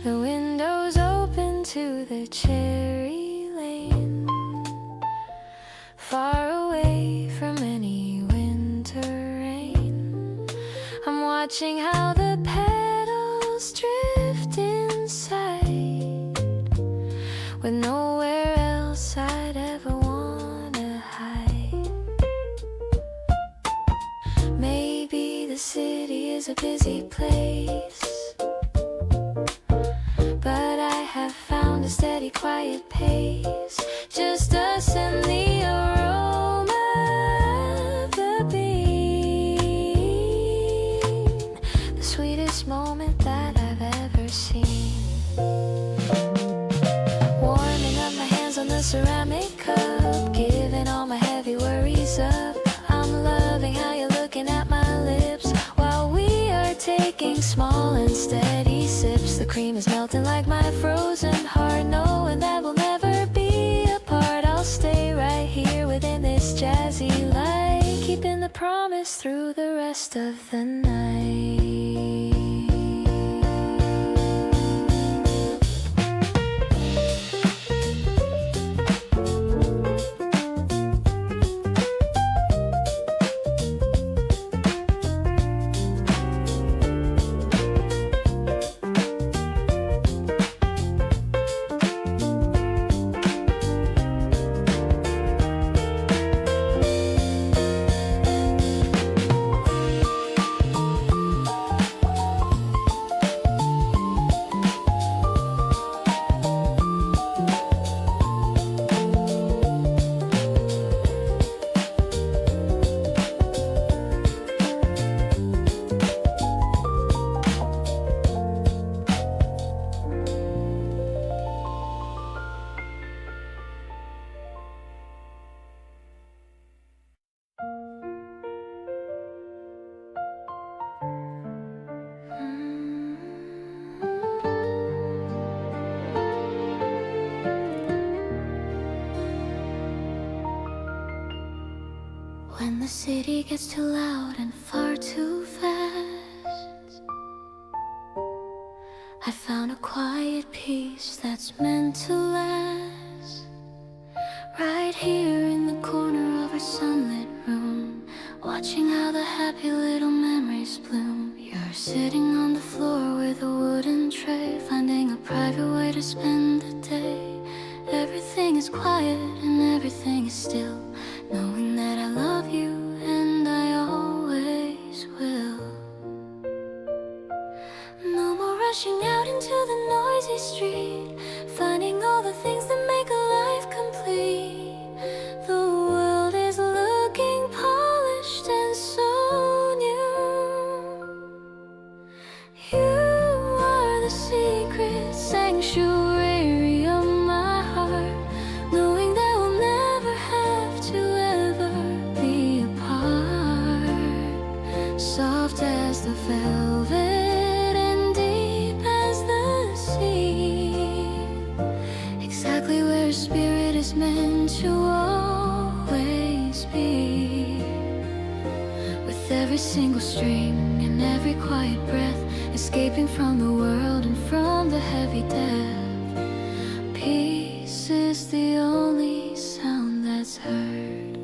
The window's open to the cherry lane, far away from any winter rain. I'm watching how the petals drift inside, with nowhere else I'd ever wanna hide. Maybe the city is a busy place, quiet pace, just us and the aroma of the bean, the sweetest moment that I've ever seen. Warming up my hands on the ceramic cup, giving all my heavy worries up. I'm loving how you're looking at my lips while we are taking small and steady sips. The cream is melting like my frozen heart, knowing that we'll never be apart. I'll stay right here within this jazzy light, keeping the promise through the rest of the night. When the city gets too loud and far too fast, I found a quiet peace that's meant to last. Right here in the corner of our sunlit room, watching how the happy little memories bloom. You're sitting on the floor with a wooden tray, finding a private way to spend the day. Everything is quiet and everything is still, knowing that I love you and I always will. No more rushing out into the noisy street, finding all the things that make a life complete. The world is looking polished and so new. You are the secret sanctuary of my heart, knowing that we'll never have to ever be apart. Soft as the velvet and deep as the sea, exactly where a spirit is meant to always be. With every single string and every quiet breath, escaping from the world and from the heavy depth, peace is the only sound that's heard.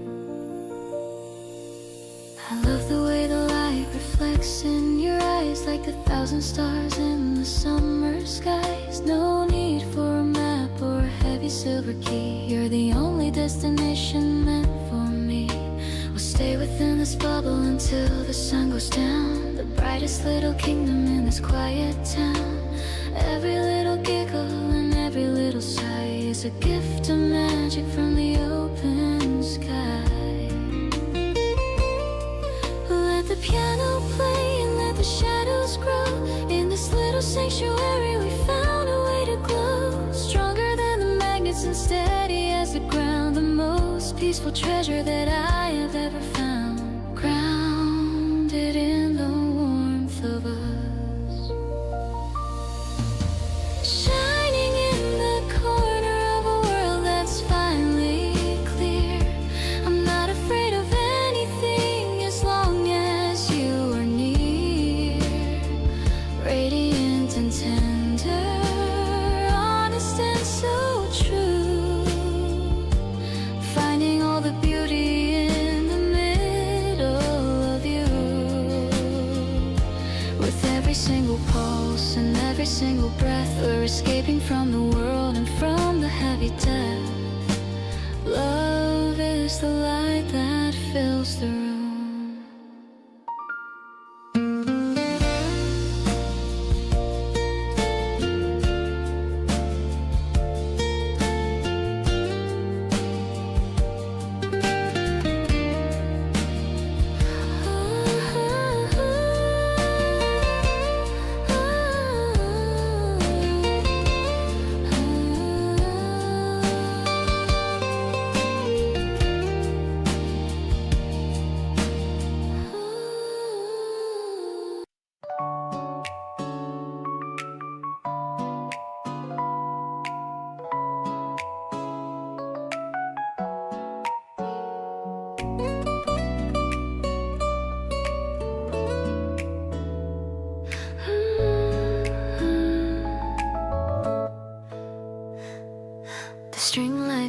I love the way the light reflects in your eyes, like 1,000 stars in the summer skies. No need for a map or a heavy silver key, you're the only destination meant for me. We'll stay within this bubble until the sun goes down, the brightest little kingdom in this quiet town. Every little giggle and every little sigh is a gift of magic from the open sky. Let the piano play and let the shadows grow. In this little sanctuary we found a way to glow, stronger than the magnets and steady as the ground. The most peaceful treasure that I have ever found, grounded in the warmth of us, shining in the corner of a world that's finally clear. I'm not afraid of anything as long as you are near, radiant and tender, honest and so true, finding all the beauty in the middle of you. With every single pulse and every single breath, we're escaping from the world and from the heavy depth. Love is the light that fills the room.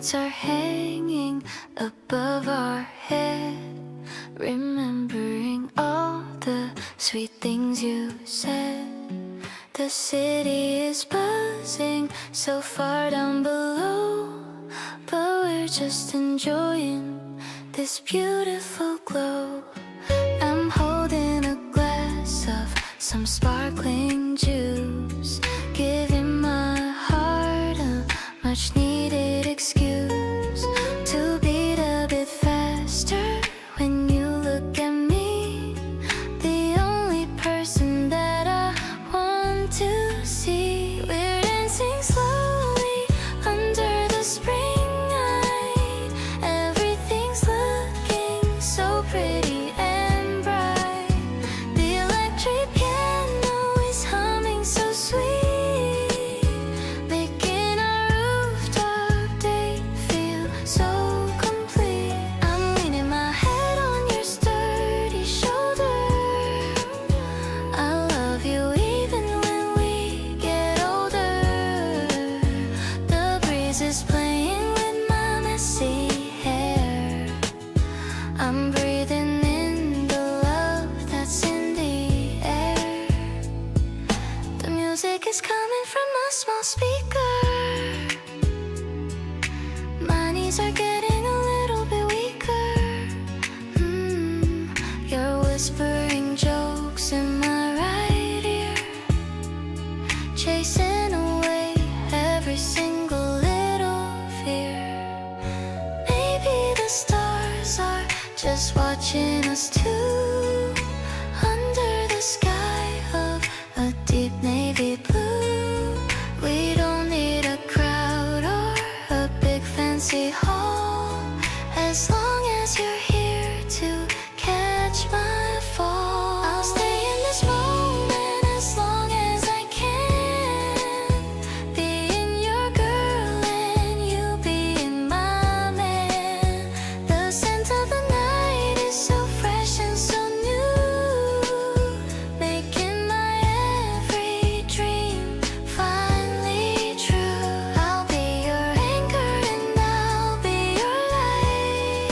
lights are hanging above our head, remembering all the sweet things you said. The city is buzzing so far down below, but we're just enjoying this beautiful glow. I'm holding a glass of some sparkling juice, giving my heart a much needed excuse to beat a bit faster when you look at me, the only person that I want to see. We're dancing slowly under the spring night, everything's looking so pretty and bright. The electric piano is humming so sweet, making our rooftop day feel so complete. I'm leaning my head on your sturdy shoulder. I love you even when we get older. The breeze is playing with my messy hair. I'm breathing in the love that's in the air. The music is coming from a small speaker. My knees are getting a little bit weaker. You're whispering jokes in my right ear, chasing away every single little fear. Maybe the stars are just watching us too, under the sky of a deep navy blue. We don't need a crowd or a big fancy hall, as long as you're here to catch my fall. I'll stay in this moment as long as I can, being your girl and you being my man. The scent of the night is so fresh and so new, making my every dream finally true. I'll be your anchor and I'll be your light,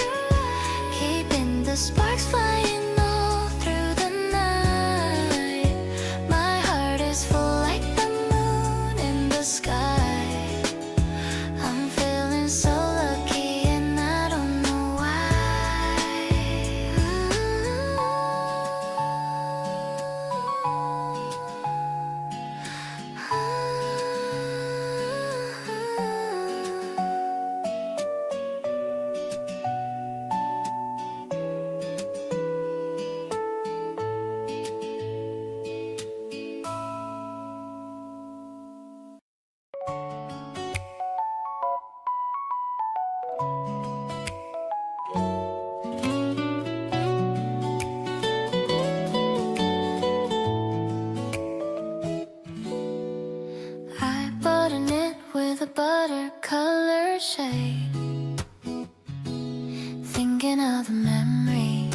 keeping the sparks flying all through the night. My heart is full like the moon in the sky. I'm feeling so lucky and I don't know I bought a knit with a butter-colored shade, thinking of the memory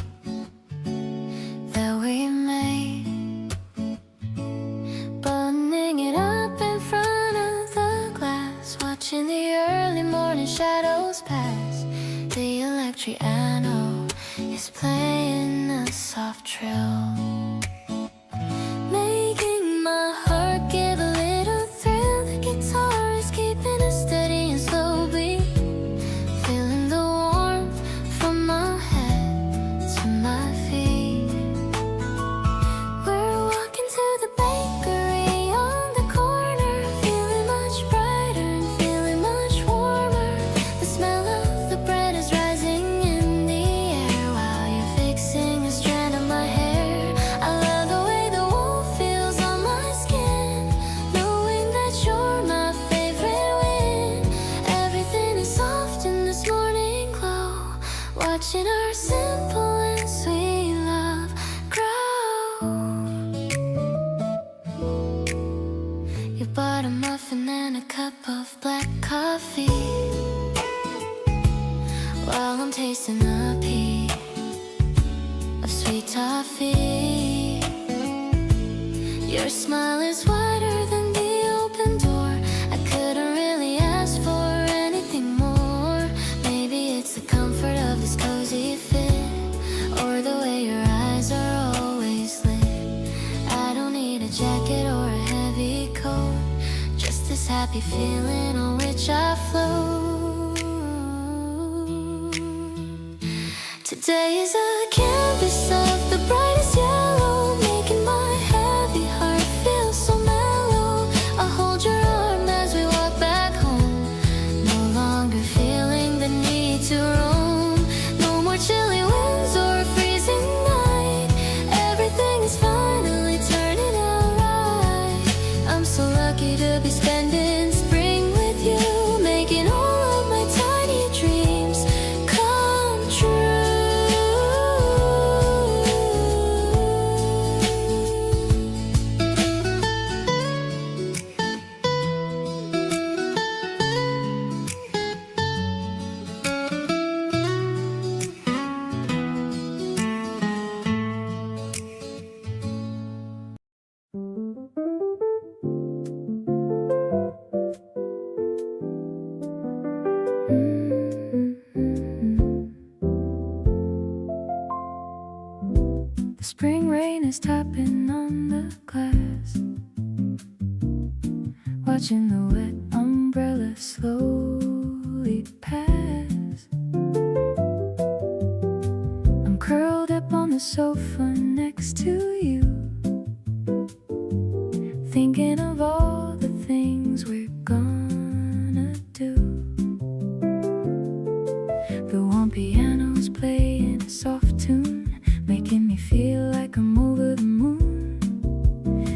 that we made, buttoning it up in front of the glass, watching the early morning shadows pass. The electric piano is playing a soft trill, making my heart give a little thrill. The guitar is keeping a steady and slow beat, feeling the warmth from my head to my feet. We're walking to the bakery on the corner, feeling much brighter and feeling much warmer. The smell of the bread is rising in the air while you're fixing a strand of my hair. I love the way the wool feels on my skin, knowing that you're my favorite wind. Everything is soft in this morning glow, watching our simple and sweet love grow. You bought a muffin and a cup of black coffee, while I'm tasting a piece of sweet toffee. Your smile is wider than the open door. I couldn't really ask for anything more. happy feeling on which I float. Today is a canvas of the brightest yellow, making my heavy heart feel so mellow. I'll hold your arm as we walk back home, no longer feeling the need to roam. No more chilly winds or a freezing night. Everything is finally turning out right. I'm so lucky to be spending spring with you, making all of my tiny dreams come true. The spring rain is tapping on the glass, watching the wet umbrella slowly pass. I'm curled up on the sofa next to you, thinking of all the things we're gonna do. The warm piano's playing a soft tune, making me feel like I'm over the moon.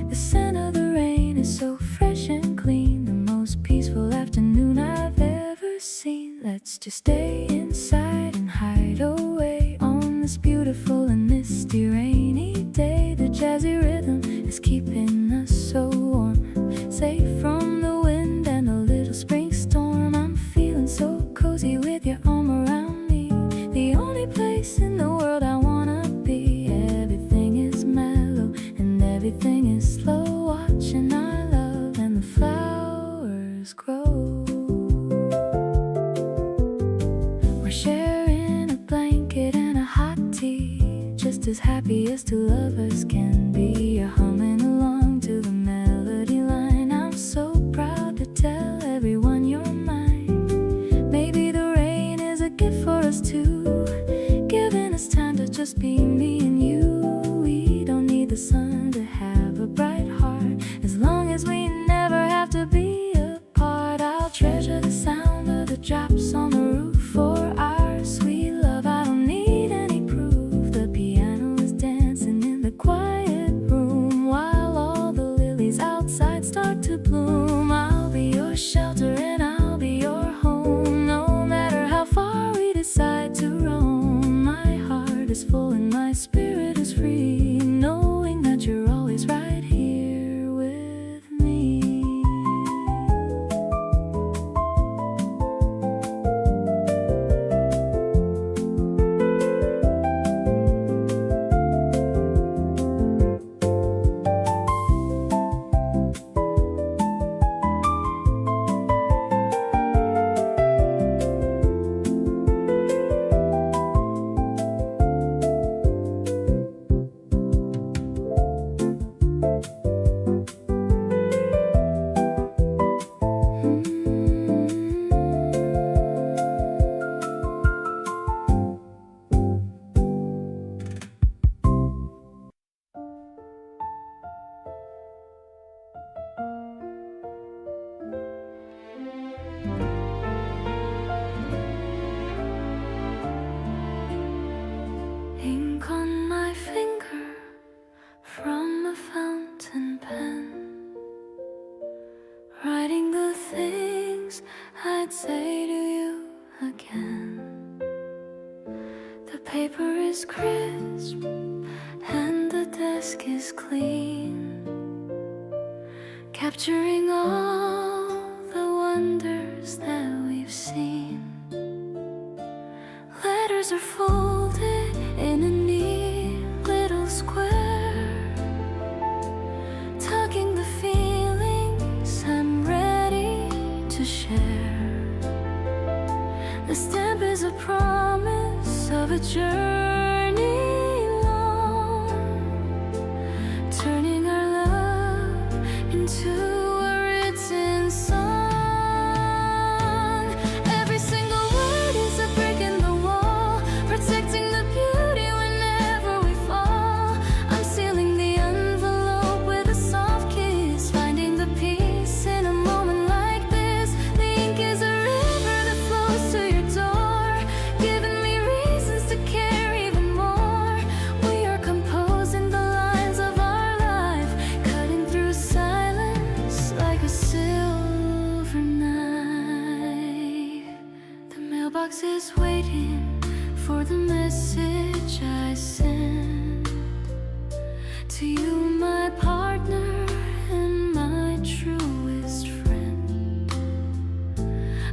The scent of the rain is so fresh and clean, the most peaceful afternoon I've ever seen. Let's just stay inside and hide away on this beautiful and misty rainy day. The jazzy rhythm is keeping us so warm, safe from the wind and a little spring storm. I'm feeling so cozy with your arm around me, the only place in the world I wanna be. Everything is mellow and everything is slow, watching our love and the flowers grow. We're sharing a blanket and a hot tea, just as happy as two lovers can be. You're humming along to the melody line. I'm so proud to tell everyone you're mine. Maybe the rain is a gift for us too, giving us time to just be me and you. We don't need the sun to have a bright heart, as long as we never have to be apart. I'll treasure the sound of the drops on the roof for our sweet love. I don't need any proof. The piano is dancing in the quiet room, while all the lilies outside start to bloom. I'll be your shelter and I'll be your home, no matter how far we decide to roam. My heart is full and my spirit is free, knowing that you're always right here with me. Ink on my finger from a fountain pen, writing the things I'd say to you again. The paper is crisp and the desk is clean, capturing all the wonders that we've seen. Letters are folded in a neat little square, tugging the feelings I'm ready to share. The stamp is a promise of a journey long, turning our love into a written song. inbox is waiting for the message I sent to you, my partner and my truest friend.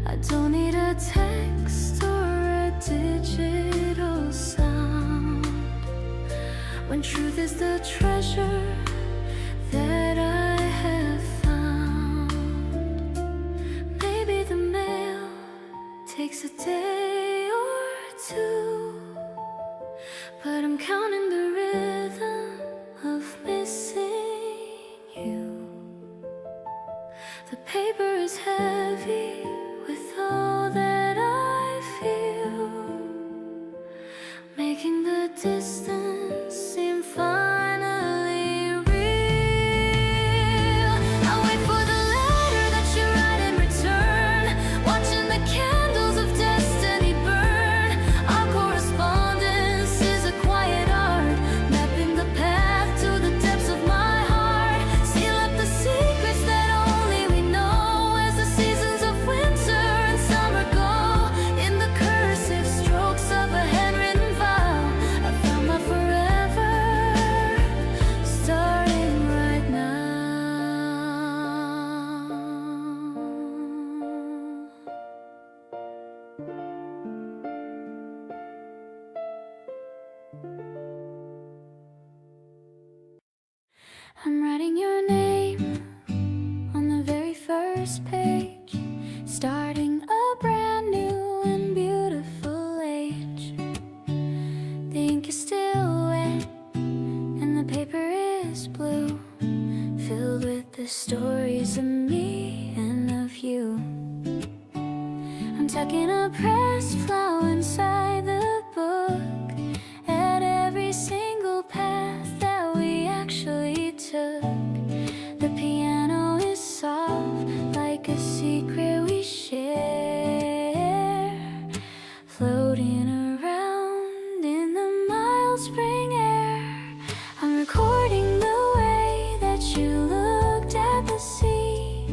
I don't need a text or a digital sound when truth is the treasure that I have found. Maybe the mail takes a day or two, but I'm counting the rhythm of missing you. The paper is heavy with all that I feel, making the distance seem finally real. I wait for the letter that you write in return, watching the candles of destiny burn. Our correspondence is a quiet art, mapping the path to the depths of my heart. Seal up the secrets that only we know as the seasons of winter and summer go. In the cursive strokes of a handwritten vow, I found my forever, starting right now. I'm writing your name on the very first page, starting a brand new and beautiful age. The ink is still wet and the paper is blue, filled with the stories of me and of you. I'm tucking a pressed flower inside the book, at every single path that we actually took. The piano is soft like a secret we share, floating around in the mild spring air. I'm recording the way that you looked at the sea,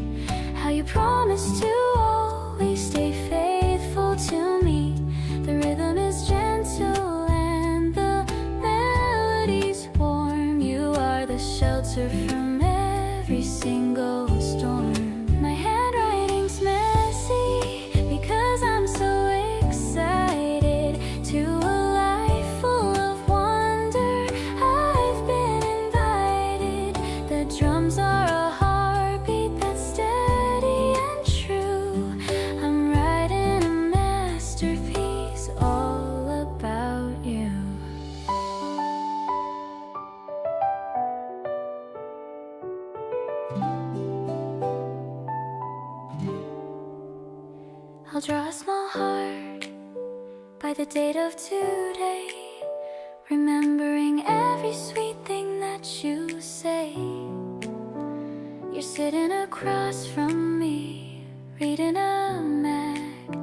how you promised to always stay faithful to me. The rhythm is gentle and the melody's warm. You are the shelter from every single storm. My handwriting's messy because I'm so excited to a life full of wonder. I've been invited. The drums are a heartbeat that's steady and true. I'm writing a masterpiece all about you. I'll draw a small heart by the date of today, remembering every sweet thing that you say. You're sitting across from me, reading a mag,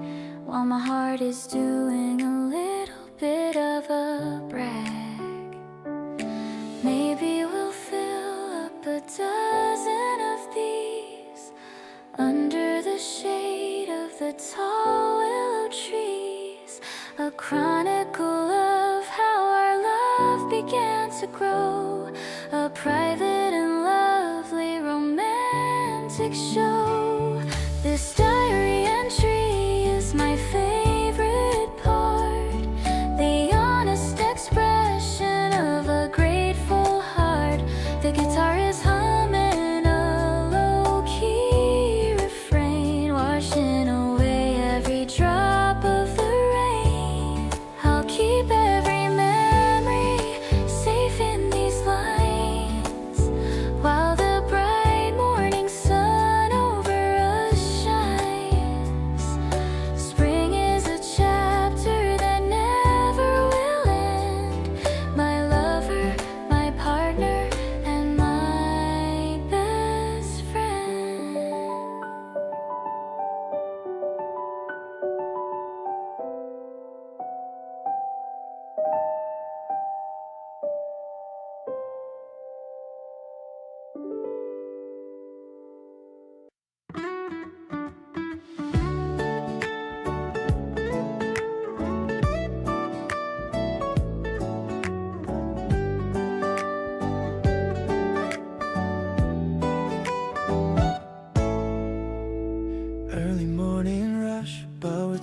while my heart is doing a little bit of a brag. Maybe we'll fill up a dozen of these under the shade of the tall willow trees, a chronicle of how our love began to grow, a private and lovely romantic show. This diary entry is my favorite part, the honest expression of a grateful heart. The guitar is humming a low-key refrain, washing away every drop of the rain. I'll keep every memory safe in these lines, while the bright morning sun over us shines.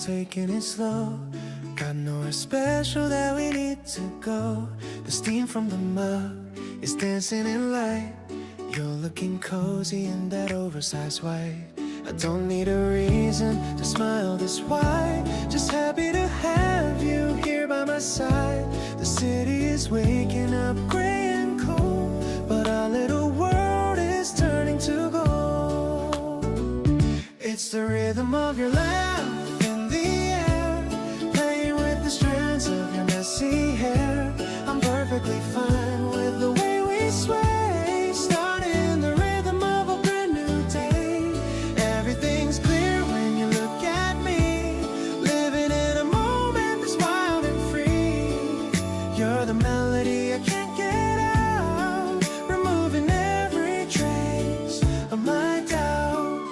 taking it slow. Got nowhere special that we need to go. The steam from the mug is dancing in light. You're looking cozy in that oversized white. I don't need a reason to smile this wide. Just happy to have you here by my side. The city is waking up gray and cold, but our little world is turning to gold. It's the rhythm of your laugh in the air, playing with the strands of your messy hair. I'm perfectly fine with the way we sway, starting the rhythm of a brand new day. Everything's clear when you look at me, living in a moment that's wild and free. You're the melody I can't get out, removing every trace of my doubt.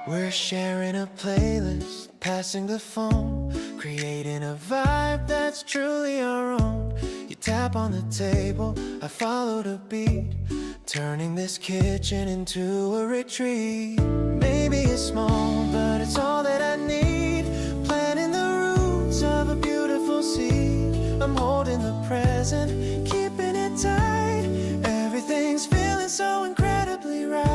We're sharing a playlist, passing the phone, creating a vibe that's truly our own. You tap on the table, I follow the beat, turning this kitchen into a retreat. Maybe it's small, but it's all that I need, planting the roots of a beautiful seed. I'm holding the present, keeping it tight. Everything's feeling so incredibly right.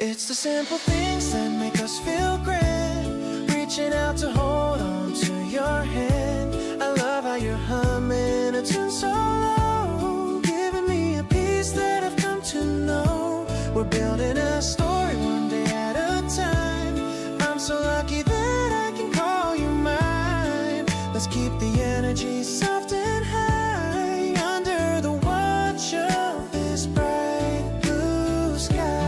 It's the simple things that make us feel grand, reaching out to hold on to your hand. I love how you're humming a tune so low, giving me a piece that I've come to know. We're building a story one day at a time. I'm so lucky that I can call you mine. Let's keep the energy soft and high, under the watch of this bright blue sky.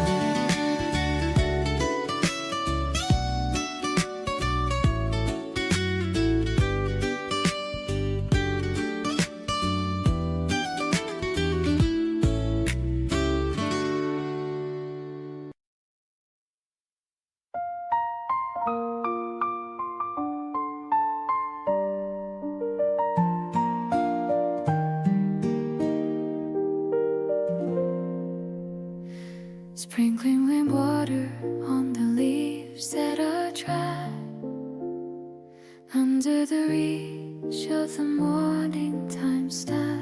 Sprinkling rainwater on the leaves that are dry, under the reach of the morning time star.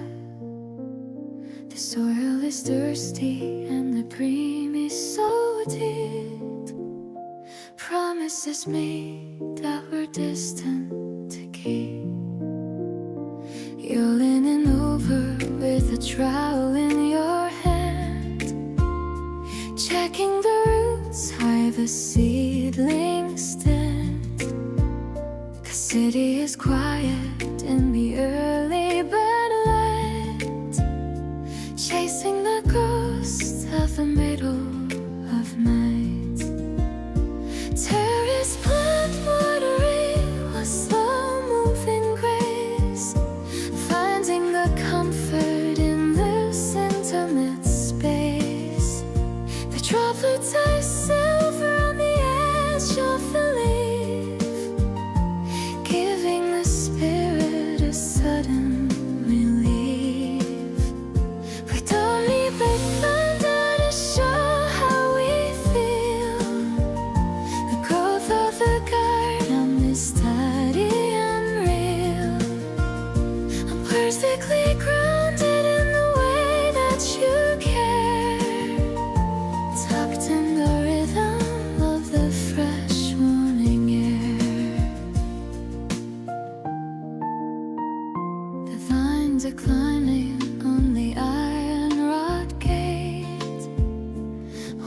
The soil is thirsty and the bream is so deep. Promises made that were destined to keep. You're leaning over with a trowel in your hand, checking the roots where the seedlings stand. 'Cause city is quiet in the early bird light, chasing the ghost of the middle of night. Terrace plant watering a slow-moving grace, finding the comfort in this intimate space. The droplets are silver on the edge of the leaf, giving the spirit a sudden relief. We don't need big thunder to show how we feel. The growth of the garden is steady and real. I'm perfectly grounded in the way that you care, tucked in the rhythm of the fresh morning air. The vines are climbing on the iron rod gate,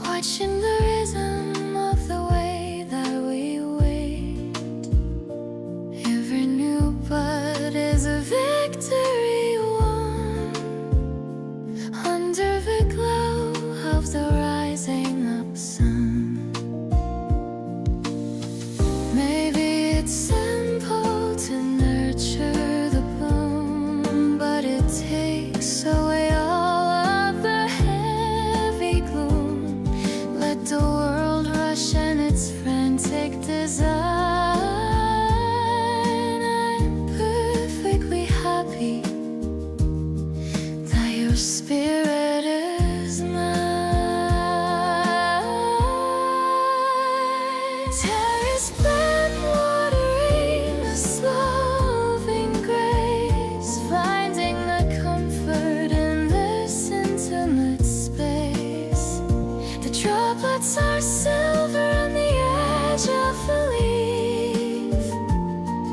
watching the rhythm of the way that we wait. Every new bud is a victory won, under the glow of the rising up sun. Maybe it's simple to nurture the bloom, but it takes away all of the heavy gloom. Let the world rush in its frantic design. I'm perfectly happy that your spirit is mine. Terrace lights are silver on the edge of the leaf,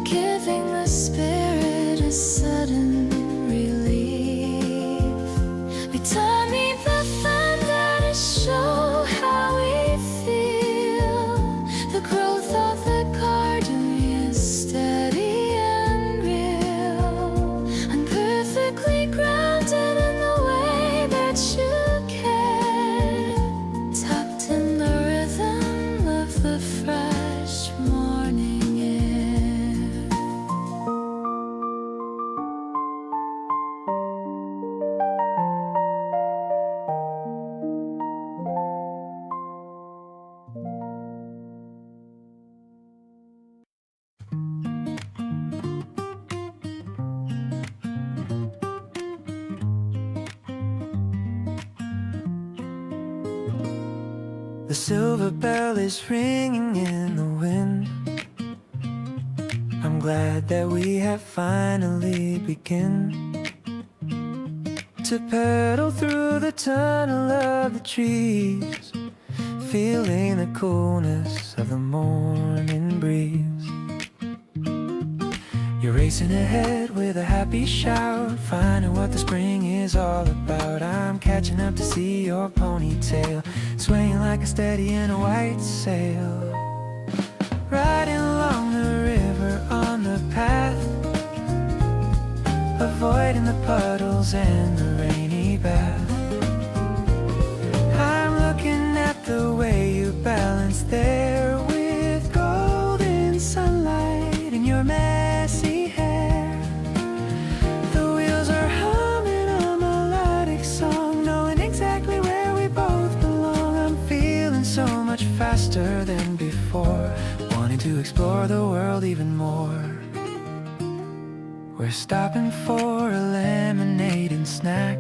giving the spirit a sudden relief. We don't need the thunder to show how we feel. The growth of the garden is steady and real. I'm perfectly grounded in the way that you care, tucked in the rhythm of the fresh morning air. The silver bell is ringing in the wind. I'm glad that we have finally begun to pedal through the tunnel of the trees, feeling the coolness of the morning breeze. You're racing ahead with a happy shout, finding what the spring is all about. I'm catching up to see your ponytail swaying like a steady in a white sail, riding along the river on the path, avoiding the puddles and the rainy bath. I'm looking at the way you balance there with golden sunlight in your messy hair. The wheels are humming a melodic song, knowing exactly where we both belong. I'm feeling so much faster than before, wanting to explore the world even more. We're stopping for a lemonade and snack.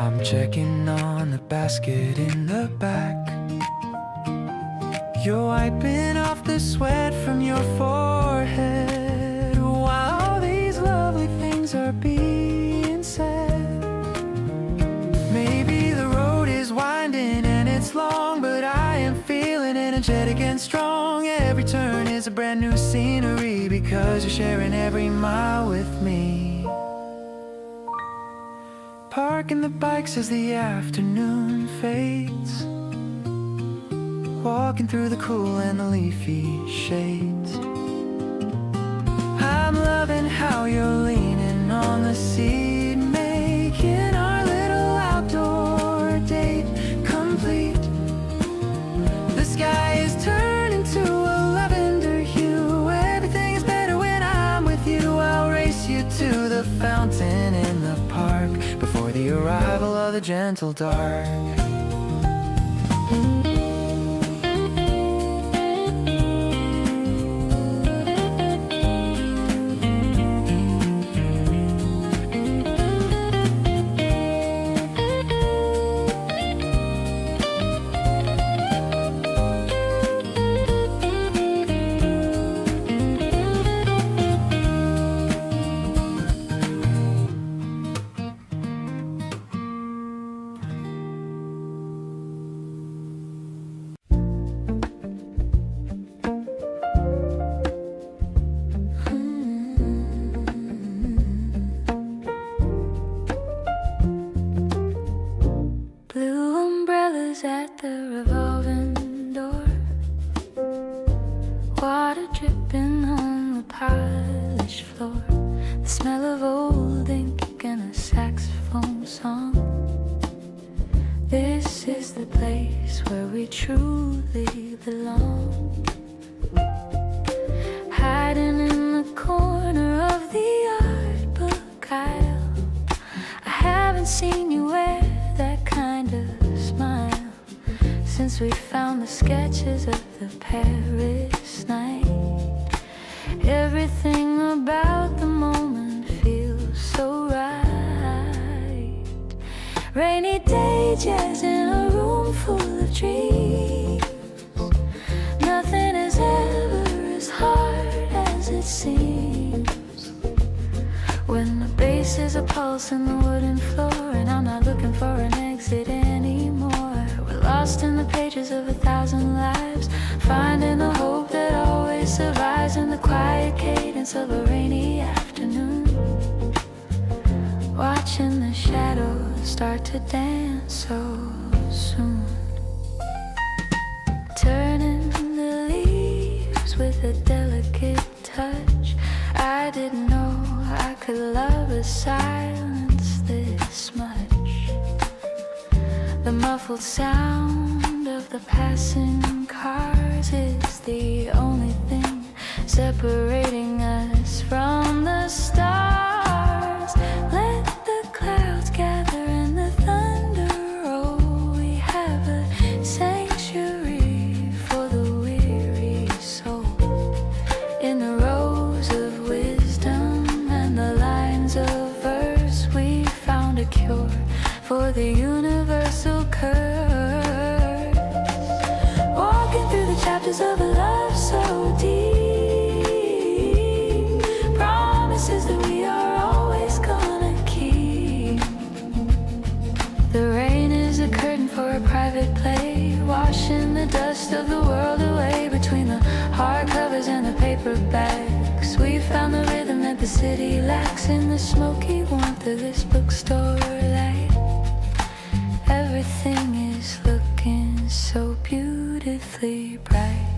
I'm checking on the basket in the back. You're wiping off the sweat from your forehead while all these lovely things are being said. Maybe the road is winding and it's long, but I am feeling energetic and strong. Every turn is a brand new scenery because you're sharing every mile with me. Parking the bikes as the afternoon fades, walking through the cool and the leafy shades. I'm loving how you're leaning on the seat, making our little outdoor date complete. The sky is turning to a lavender hue. Everything is better when I'm with you. I'll race you to the fountain in the park before the arrival of the gentle dark. At the revolving door, water dripping on the polished floor, the smell of old ink and a saxophone song. This is the place where we truly belong, hiding in the corner of the art book aisle. I haven't seen you wear that kind of smile since we found the sketches of the Paris night. Everything about the moment feels so right. Rainy day jazz in a room full of dreams. Nothing is ever as hard as it seems. When the bass is a pulse in the wooden floor, and I'm not looking for an exit anymore. We're lost pages of 1,000 lives, finding the hope that always survives in the quiet cadence of a rainy afternoon, watching the shadows start to dance so soon, turning the leaves with a delicate touch. I didn't know I could love a silence this much. The muffled sound of the passing cars is the only thing separating us from the stars. Let the clouds gather and the thunder roll. We have a sanctuary for the weary soul. In the rows of wisdom and the lines of verse, we found a cure for the universal curse. Walking through the chapters of a love so deep, promises that we are always gonna keep. The rain is a curtain for a private play, washing the dust of the world away between the hardcovers and the paperbacks. We found the rhythm that the city lacks in the smoky warmth of this bookstore light. Everything is looking so beautifully bright.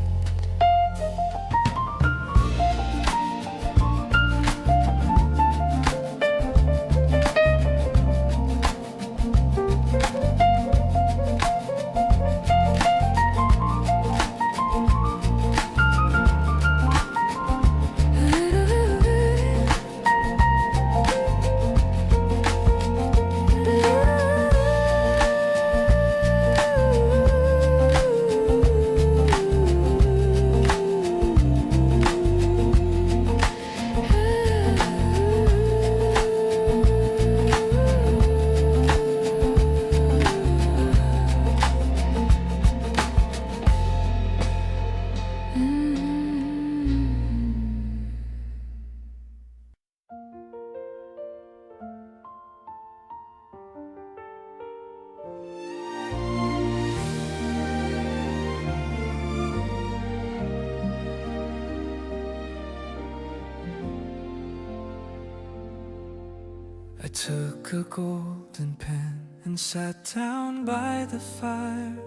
I took a golden pen and sat down by the fire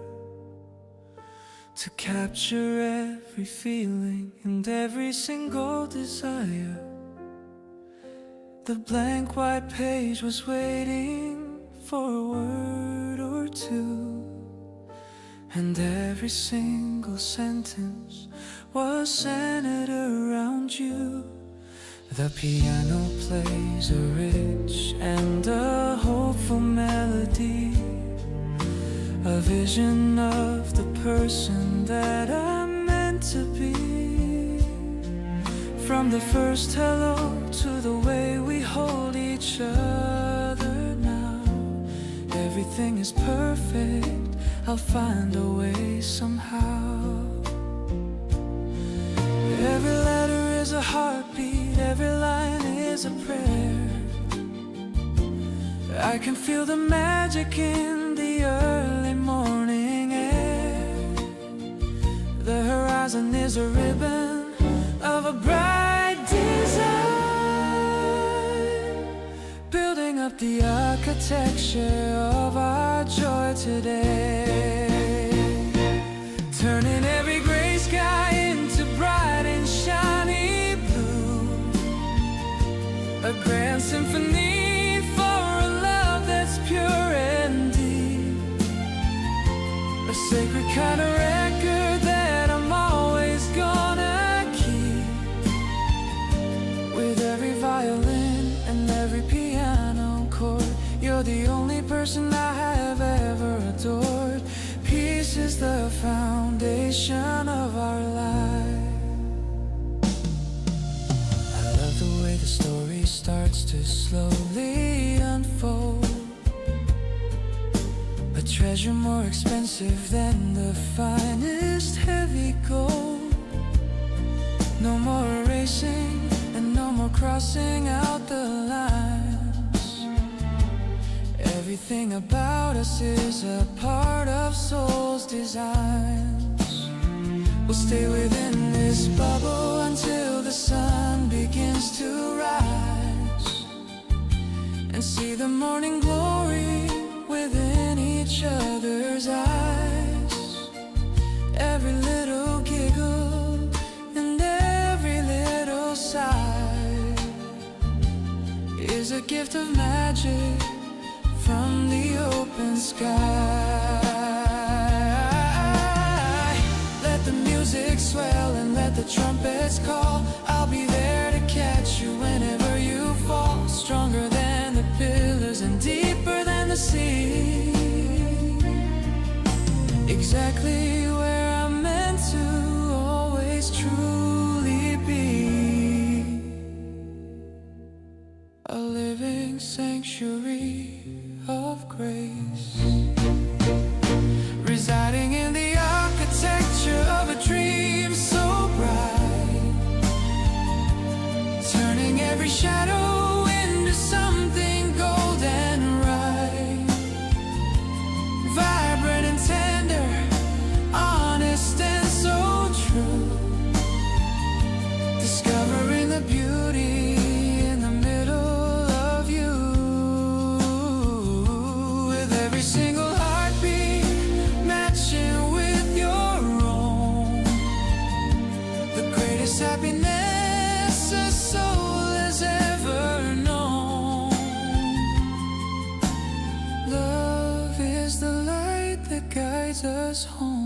to capture every feeling and every single desire. The blank white page was waiting for a word or two, and every single sentence was centered around you. The piano plays a rich and a hopeful melody, a vision of the person that I'm meant to be. From the first hello to the way we hold each other now, everything is perfect, I'll find a way somehow. Every letter is a heartbeat, every line is a prayer. I can feel the magic in the early morning air. The horizon is a ribbon of a bright design, building up the architecture of our joy today, turning every gray sky into bright and shiny blue, a grand symphony for a love that's pure and deep, a sacred kind of record that I'm always gonna keep. With every violin and every piano chord, you're the only person I have ever adored. Peace is the foundation of our life. I love the way the story starts to slowly unfold, a treasure more expensive than the finest heavy gold. No more erasing and no more crossing out the lines. Everything about us is a part of soul's design. designs. We'll stay within this bubble until the sun begins to rise, and see the morning glory within each other's eyes. Every little giggle and every little sigh is a gift of magic from the open sky. Let the music swell and let the trumpets call. I'll be there to catch you whenever you fall. Stronger than the pillars and deeper than the sea. Exactly where I'm meant to always truly be. A living sanctuary of grace, residing in the architecture of a dream so bright, turning every shadow into something golden right, vibrant and tender, honest and so true, discovering the beauty in the middle of you. With every single heartbeat matching with your own, the greatest happiness a soul has ever known. Love is the light that guides us home.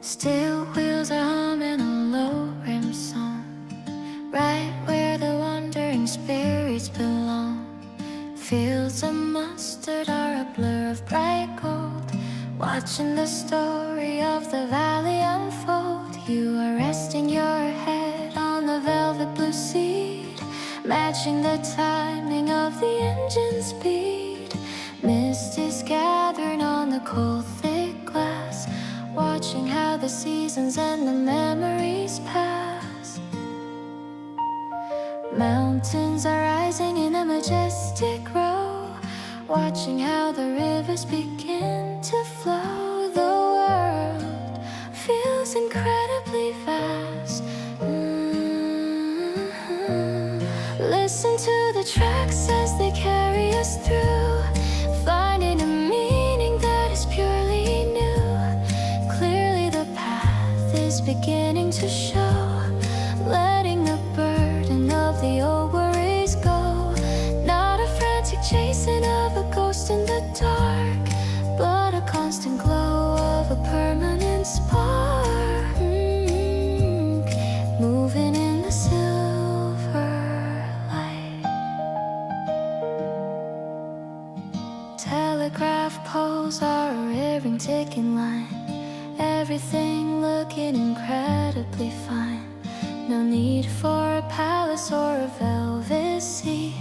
Still wheels are humming a low rim song, right where the wandering spirits belong. Fields of mustard are a blur of bright gold, watching the story of the valley unfold. You are resting your head on the velvet blue seat, matching the timing of the engine's speed. Mist is gathering on the cold thick glass, watching how the seasons and the memories pass. Mountains are rising in a majestic row, watching how the rivers begin to flow. The world feels incredibly vast. Listen to the tracks as they carry us through, finding a meaning that is purely new. Clearly the path is beginning to show, letting the burden of the old worries go. Not a frantic chasing of a ghost in the dark, but a constant glow of a permanent spark, moving in the silver light. Telegraph poles are a rearing ticking line, everything looking incredibly fine. No need for a palace or a velvet seat,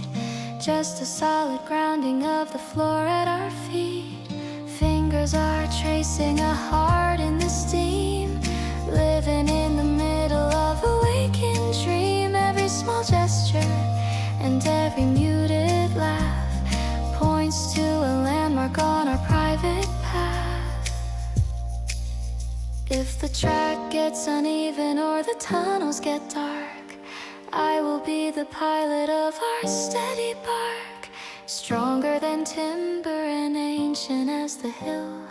just a solid grounding of the floor at our feet. Fingers are tracing a heart in the steam, living in the middle of a waking dream. Every small gesture and every muted laugh points to a landmark on our private path. If the track gets uneven or the tunnels get dark, I will be the pilot of our steady bark, stronger than timber and ancient as the hill,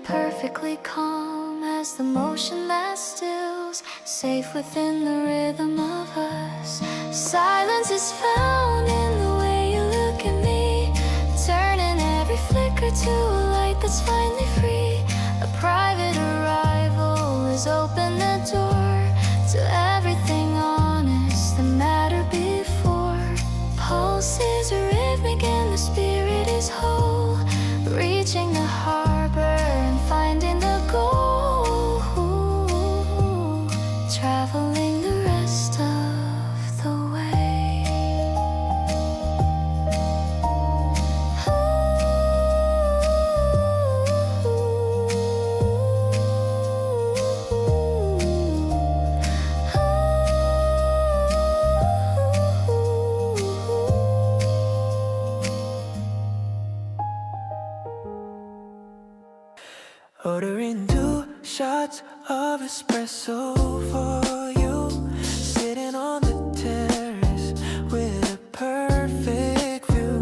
perfectly calm as the motion that stills, safe within the rhythm of us. Silence is found in the way you look at me, turning every flicker to a light that's finally free. A private arrival has opened the door to everything honest that mattered before. Pulses are rhythmic and the spirit is whole, reaching the harbor and finding the goal. espresso for you, sitting on the terrace with a perfect view.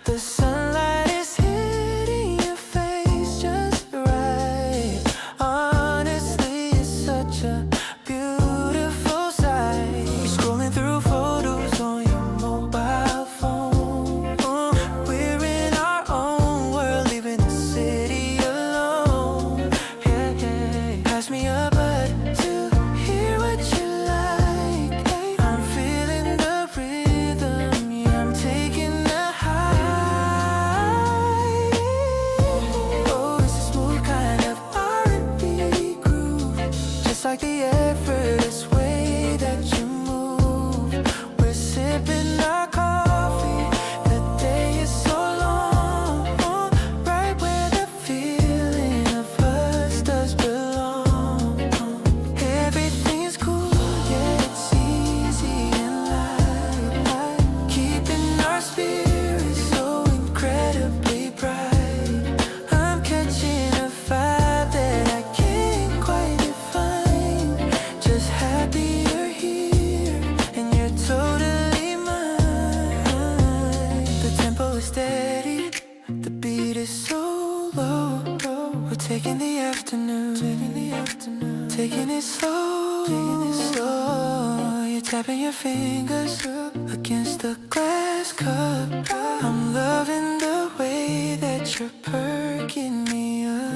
The sunlight is hitting your face just right. Honestly, it's such a beautiful sight. You're scrolling through photos on your mobile phone. We're in our own world, leaving the city alone. Yeah, yeah. Pass me a bud to hear what you like. I'm feeling the rhythm, yeah, I'm taking the high. Oh, it's a smooth kind of R&B groove, just like the effortless way that you move. We're sipping our coffee, the day is so long, right where the feeling of us does belong. Everything's cool, yeah, it's easy and light, keeping our spirits so incredibly bright. I'm catching a vibe that I can't quite define. Just happy you're here and you're totally mine. The tempo is steady, the beat is so low. We're taking the afternoon, taking it slow, You're tapping your fingers against the glass cup. I'm loving the way that you're perking me up.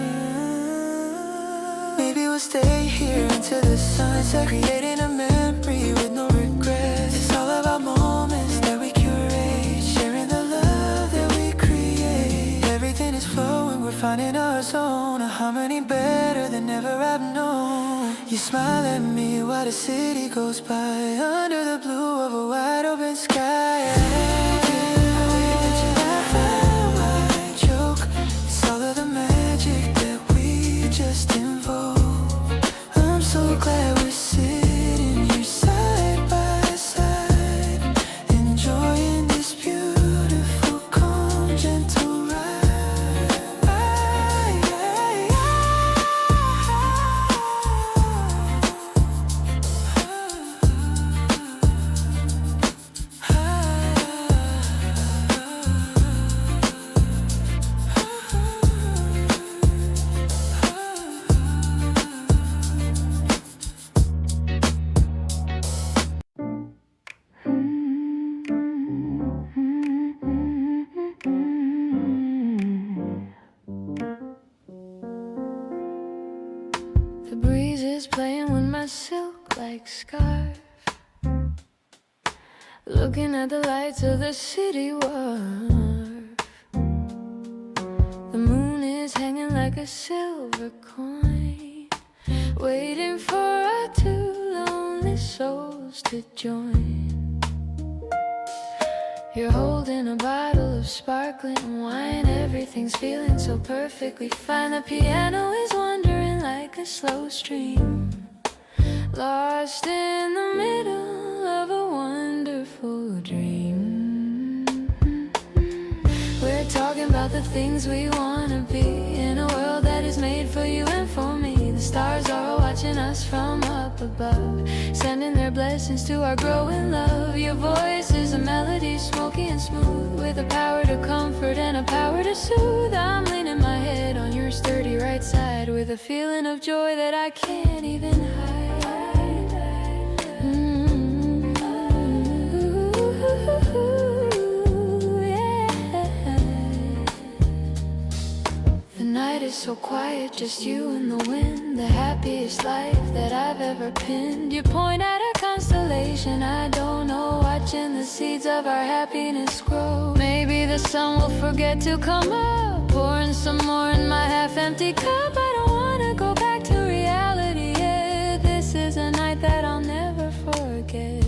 Maybe we'll stay here until the sunset, creating a memory with no regrets. It's all about moments that we curate, sharing the love that we create. Everything is flowing, we're finding our zone, a harmony better than ever I've known. You smile at me while the city goes by, under the blue of a wide open sky. I joke, it's all of the magic that we just involved. I'm so glad we're sitting here side by side, enjoying this beautiful, calm, gentle ride. The breeze is playing with my silk-like scarf, looking at the lights of the city wharf. The moon is hanging like a silver coin, waiting for our two lonely souls to join. You're holding a bottle of sparkling wine, everything's feeling so perfectly fine. The piano is wandering like a slow stream, lost in the middle of a wonderful dream. We're talking about the things we wanna be in a world that is made for you and for me. The stars are watching us from up above, sending their blessings to our growing love. Your voice is a melody, smoky and smooth, with a power to comfort and a power to soothe. I'm leaning my head on your sturdy right side, with a feeling of joy that I can't even hide. The night is so quiet, just you and the wind, the happiest life that I've ever pinned. You point at a constellation, I don't know, watching the seeds of our happiness grow. Maybe the sun will forget to come up, pouring some more in my half-empty cup. I don't wanna go back to reality yet. This is a night that I'll never forget.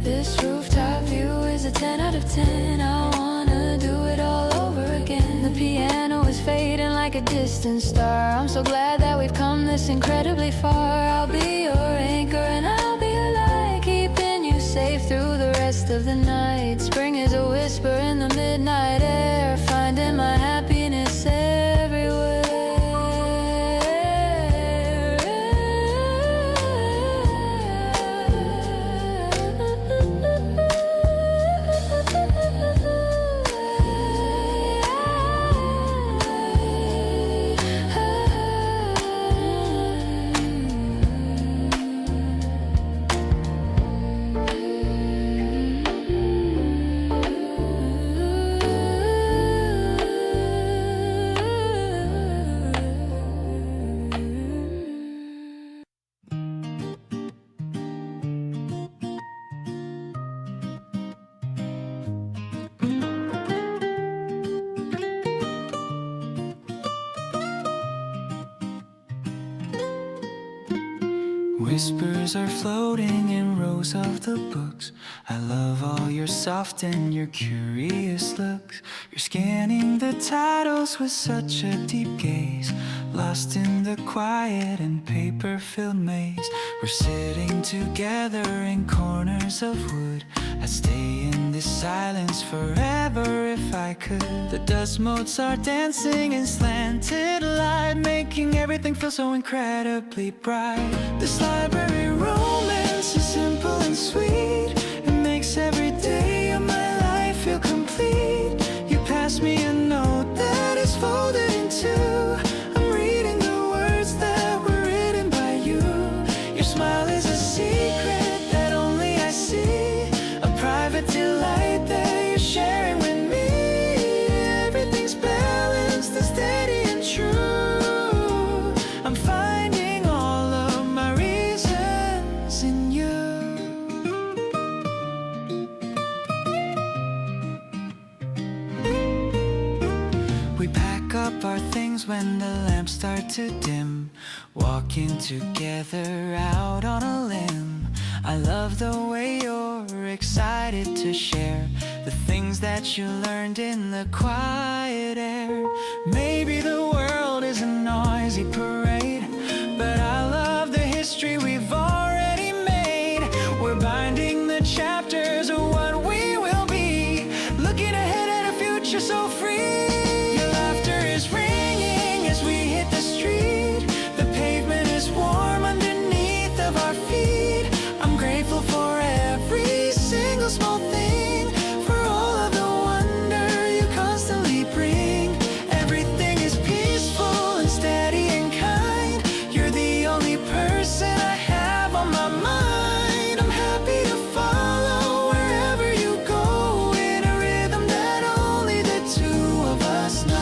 This rooftop view is a 10 out of 10. I wanna do it all over again. The piano is fading like a distant star. I'm so glad that we've come this incredibly far. I'll be your anchor and I'll be your light, keeping you safe through the rest of the night. Spring is a whisper in the midnight air, finding my happiness everywhere. whispers are floating in rows of the books. I love all your soft and your curious looks. You're scanning the titles with such a deep gaze, lost in the quiet and paper-filled maze. We're sitting together in corners of wood. I'd stay in this silence forever if I could. The dust motes are dancing in slanted light, making everything feel so incredibly bright. This library romance is simple and sweet. It makes every day of my life feel complete. You pass me a note that is folded in two. I'm reading the words that were written by you. Your smile is a secret that only I see, a private delight that you're sharing with me. Everything's balanced and steady and true. I'm finding all of my reasons in you. We pack up our things when the lamps start to dim, walking together out on a limb. I love the way you're excited to share the things that you learned in the quiet air. Maybe the world is a noisy parade, but I love the history we've already made. We're binding the chapters of what we will be, looking ahead at a future so free. Your laughter is ringing as we hit the street. The pavement is warm underneath of our feet. I'm grateful for every single small thing, for all of the wonder you constantly bring. Everything is peaceful and steady and kind. You're the only person I have on my mind. I'm happy to follow wherever you go, in a rhythm that only the two of us know.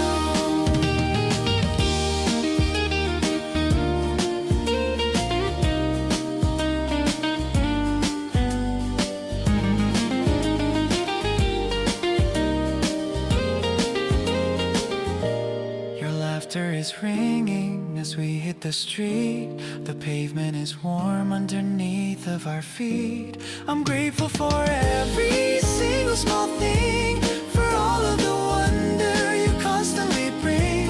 Your laughter is ringing as we hit the street. The pavement is warm underneath of our feet. I'm grateful for every single small thing, for all of the wonder you constantly bring.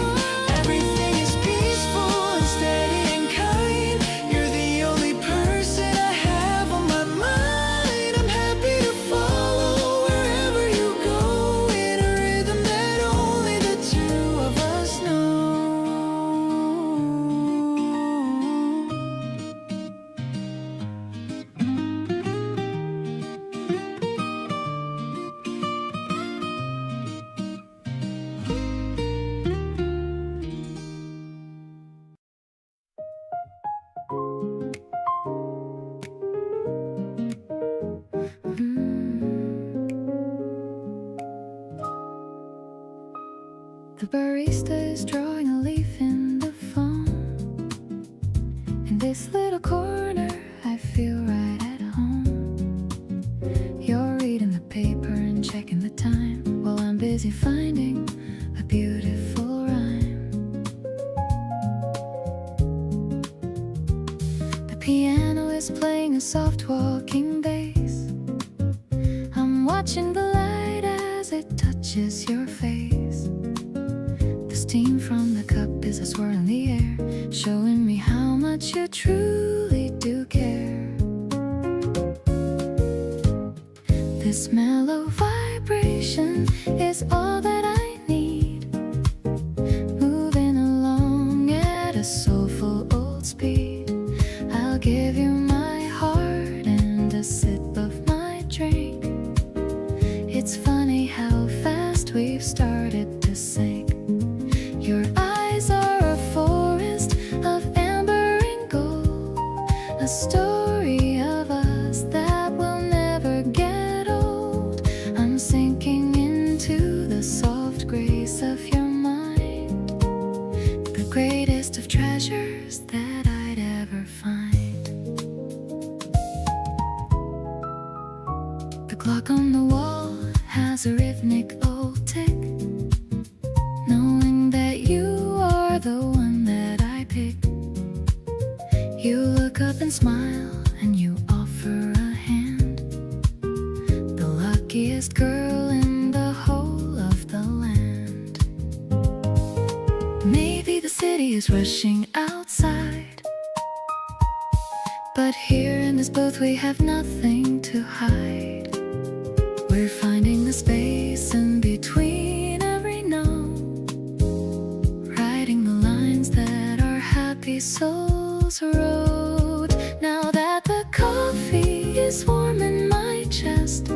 Everything is peaceful and steady and kind. You're the only person I have on my mind. I'm happy to follow wherever you go, in a rhythm that only the two of us know. The barista is drawing a leaf in the foam. In this little corner, I feel right at home. You're reading the paper and checking the time, while I'm busy finding a beautiful rhyme. The piano is playing a soft walking bass. I'm watching the light as it touches your face. The steam from the cup is a swirl in the air, showing me how much you truly do care. This mellow vibration is all that I need, moving along at a soulful old speed. I'll give you my heart and a sip of my drink. It's funny how fast we've started to sink. Your eyes are a forest of amber and gold, a story of us that will never get old. I'm sinking into the soft grace of your mind, the greatest of treasures that I'd ever find. The clock on the wall has a rhythmic old tick, knowing that you are the one that I pick. You look up and smile, and you offer a hand. The luckiest girl in the whole of the land. Maybe the city is rushing outside, but here in this booth we have nothing to hide. We're finding the space in between every note, writing the lines that our happy souls wrote. Now that the coffee is warm in my chest,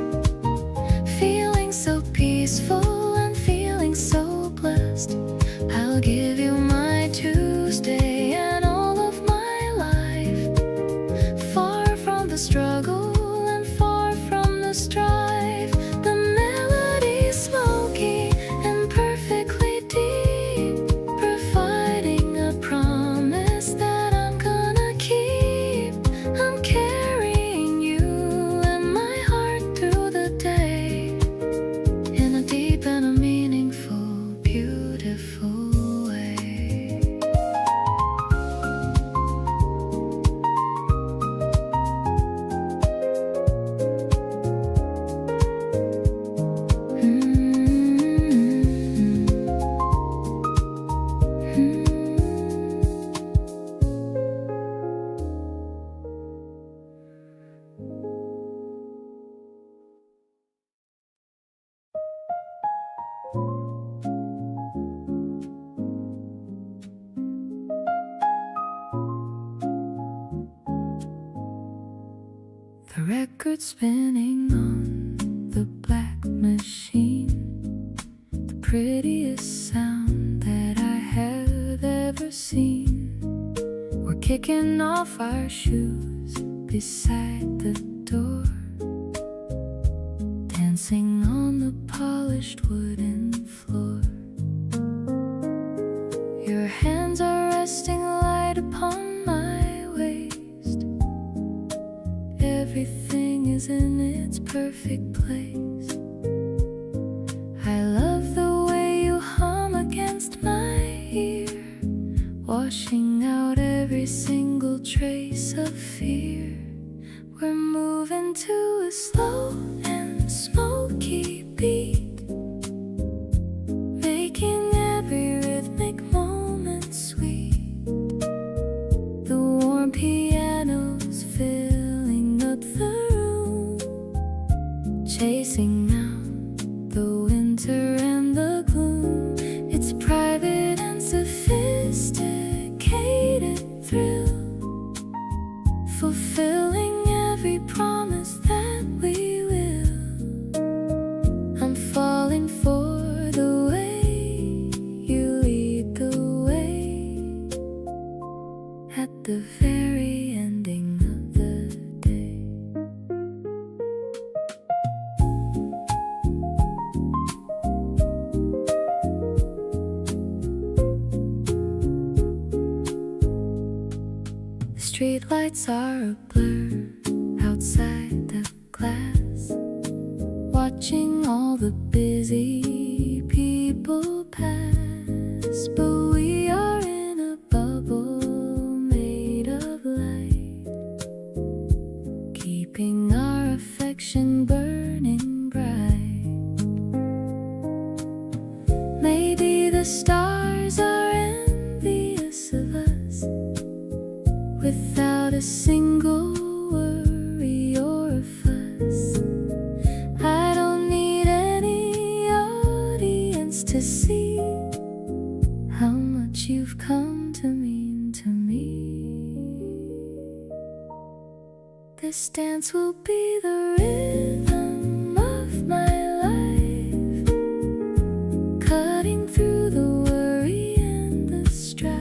feeling so peaceful and feeling so blessed, I'll give you my Tuesday and all of my life, far from the struggle and far from the strife. The melody's smoky and perfectly deep, providing a promise that I'm gonna keep. I'm carrying you and my heart through the day, in a deep and a meaningful, beautiful way. The record spinning on the black machine, the prettiest sound that I have ever seen. We're kicking off our shoes beside the door, dancing on the polished wooden floor. Your hands are resting light upon my waist. Everything is in its perfect place. I love the way you hum against my ear, washing out every single trace of fear. We're moving to a slow and smoky beat, making every rhythmic moment sweet. The warm piano's filling up the room, chasing out the winter and the gloom. It's private and sophisticated thrill, fulfilling every promise that we will. I'm falling for the way you lead the way at the very ending of the day. The streetlights are a blur outside the glass, watching all the busy people pass. But we are in a bubble made of light, keeping our affection burning bright. Maybe the stars are envious of us, without a single worry or a fuss. I don't need any audience to see how much you've come to mean to me. This dance will be the rhythm of my life, cutting through the worry and the strife.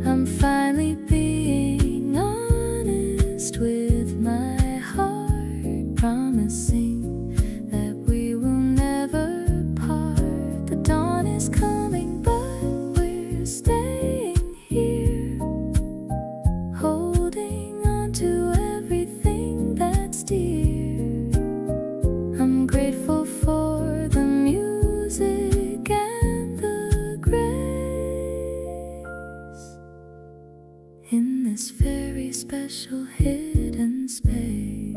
I'm finally being honest with my heart, promising that we will never part. The dawn is coming, but we're staying here, holding on to everything that's dear. I'm grateful for the music and the grace this very special hidden space.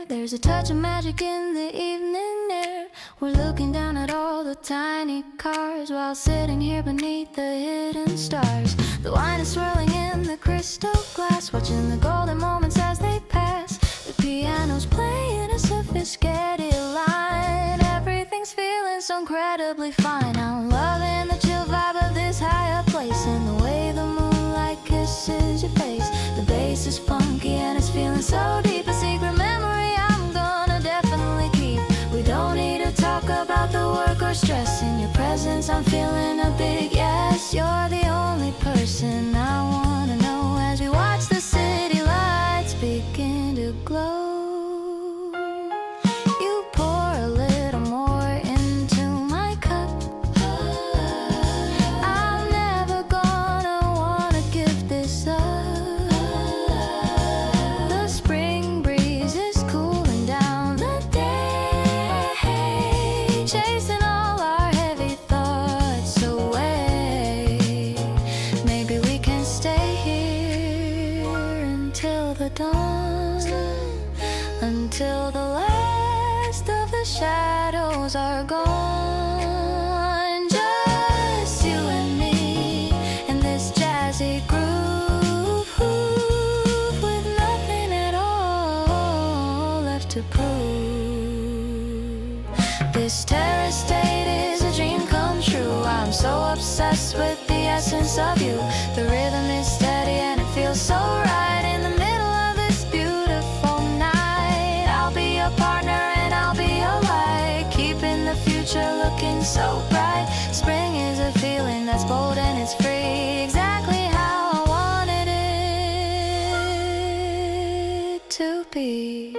There's a touch of magic in the evening air. We're looking down at all the tiny cars while sitting here beneath the hidden stars. The wine is swirling in the crystal glass, watching the golden moments as they pass. The piano's playing a sophisticated line. Everything's feeling so incredibly fine. I'm loving the chill vibe of this higher place, and the way the moonlight kisses your face. The bass is funky and it's feeling so deep. A secret memory I'm gonna definitely keep. We don't need to talk about the work or stress. In your presence I'm feeling a big yes. You're the only person I wanna know as we watch the city lights begin to glow. You pour a little more into my cup. I'm never gonna wanna give this up. The spring breeze is cooling down the day, chasing all our heavy thoughts away. Maybe we can stay here until the dawn, until the last of the shadows are gone. Just you and me in this jazzy groove, with nothing at all left to prove. This terrace state is a dream come true. I'm so obsessed with the essence of you. The rhythm is steady and it feels so right in the middle of this beautiful night. I'll be your partner and I'll be your light, keeping the future looking so bright. Spring is a feeling that's bold and it's free, exactly how I wanted it to be.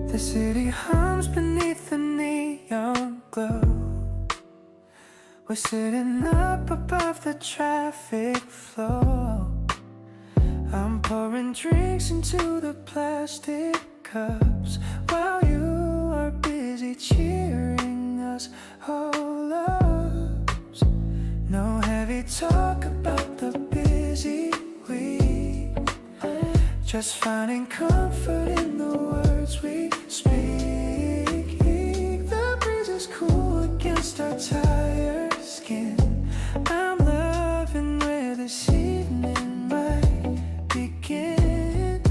The city hums beneath the neon glow. We're sitting up above the traffic flow. I'm pouring drinks into the plastic cups while you are busy cheering us all up. No heavy talk about the busy week, just finding comfort in the words we speak. The breeze is cool against our tired skin. I'm loving where this evening might begin.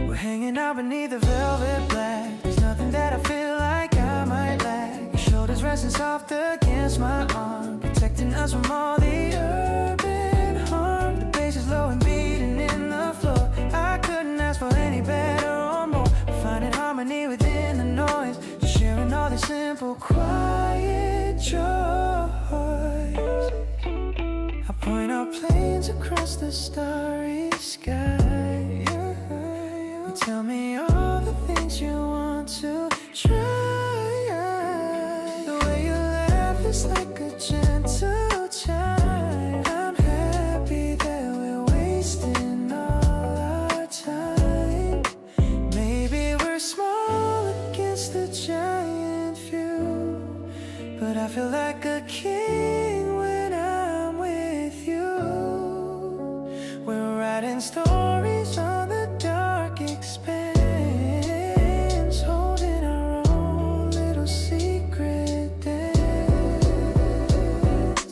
We're hanging out beneath the velvet black. There's nothing that I feel like I might lack. Your shoulders resting soft against my arm, protecting us from all the urban harm. The bass is low and beating in the floor. I couldn't ask for any better or more. We're finding harmony within the noise, sharing all these simple quiet joys. I point out planes across the starry sky. You tell me all the things you want to try. The way you laugh is like a gentle chime. I'm happy that we're wasting all our time. Maybe we're small against the giant view, but I feel like a king when I'm with you. We're writing stories on the dark expanse, holding our own little secret dance.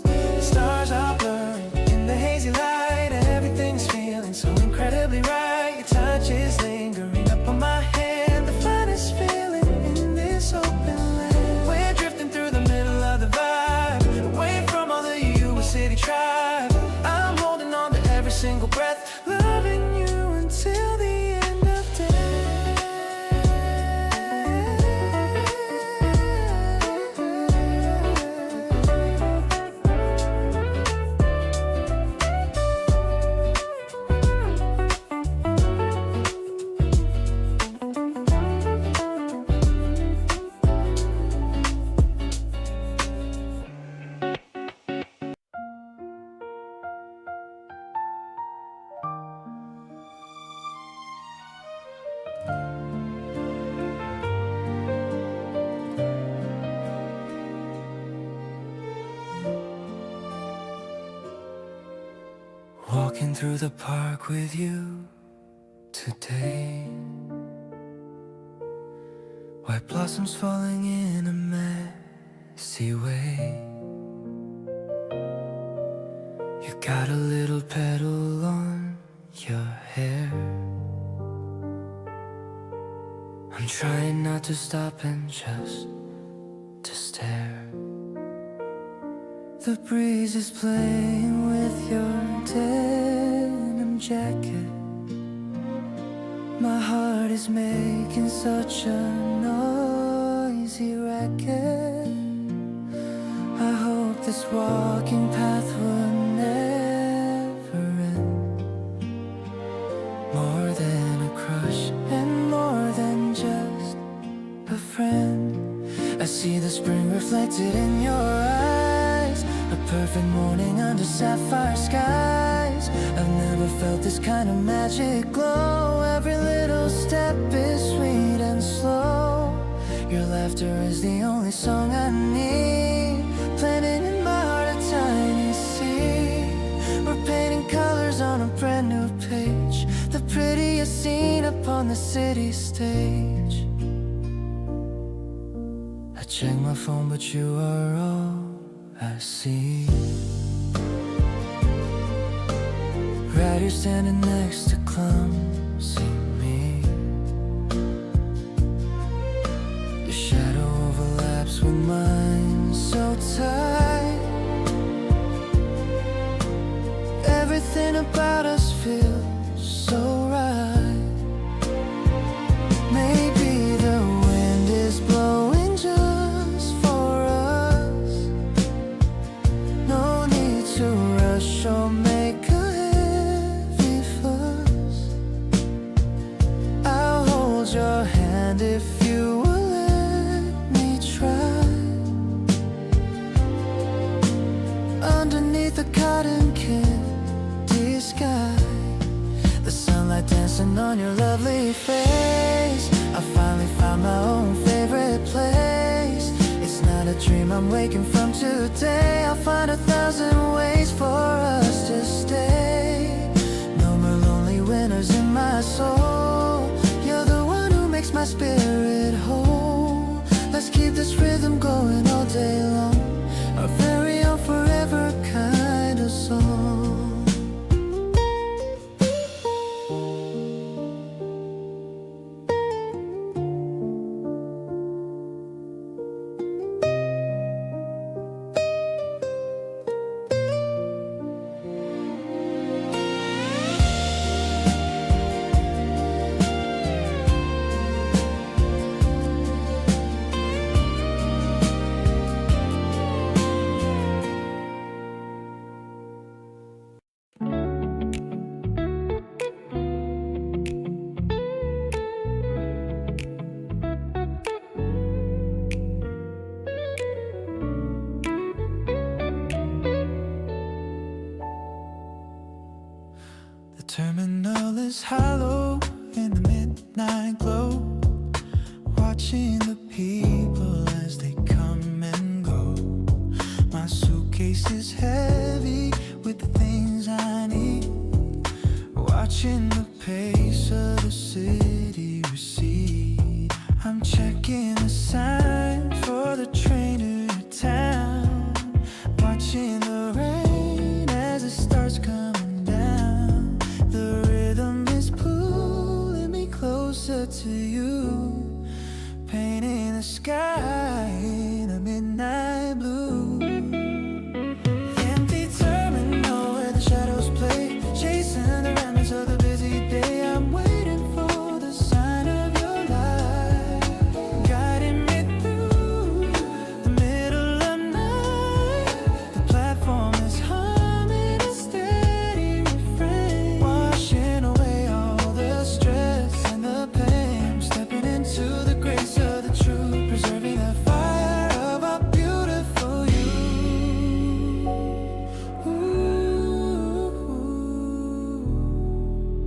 The stars are blurring in the hazy light, everything's feeling so incredibly right. Your touch is lingering up on my hand, the finest feeling in this open land. We're drifting through the middle of the vibe, away from all the you city tribe. I'm holding on to every single breath, loving you until the end of Walking through the park with you today, white blossoms falling in a messy way. You got a little petal on your hair. I'm trying not to stop and just to stare. The breeze is playing with your denim jacket. My heart is making such a noisy racket. I hope this walking path will never end. More than a crush and more than just a friend. I see the spring reflected in your eyes, a perfect morning under sapphire skies. I've never felt this kind of magic glow. Every little step is sweet and slow. Your laughter is the only song I need, planting in my heart a tiny seed. We're painting colors on a brand new page, the prettiest scene upon the city stage. I check my phone, but you are all I see. Right here standing next to clumsy me. Your shadow overlaps with mine so tight. Everything about us feels so right. Maybe the wind is blowing just for us. No need to rush or make a heavy fuss. I'll hold your hand if you will let me try. Underneath the cotton candy sky, the sunlight dancing on your lovely face. I finally found my own favorite place. It's not a dream I'm waking from today. I'll find 1,000 ways for us to stay. No more lonely winters in my soul. You're the one who makes my spirit whole. Let's keep this rhythm going all day long, our very own forever kind of song. hollow in the midnight glow, watching the people as they come and go. My suitcase is heavy with the things I need, watching the pace of the city recede. I'm checking the sign for the train to town, watching the rain as it starts coming down. The rhythm is pulling me closer to you, painting the sky in a midnight blue. Empty terminal where the shadows play, chasing the remnants of the busy day. I'm waiting for the sign of your light, guiding me through the middle of night. The platform is humming a steady refrain, washing away all the stress and the pain. Stepping into the grace of the truth, preserving the fire of our beautiful youth. Ooh.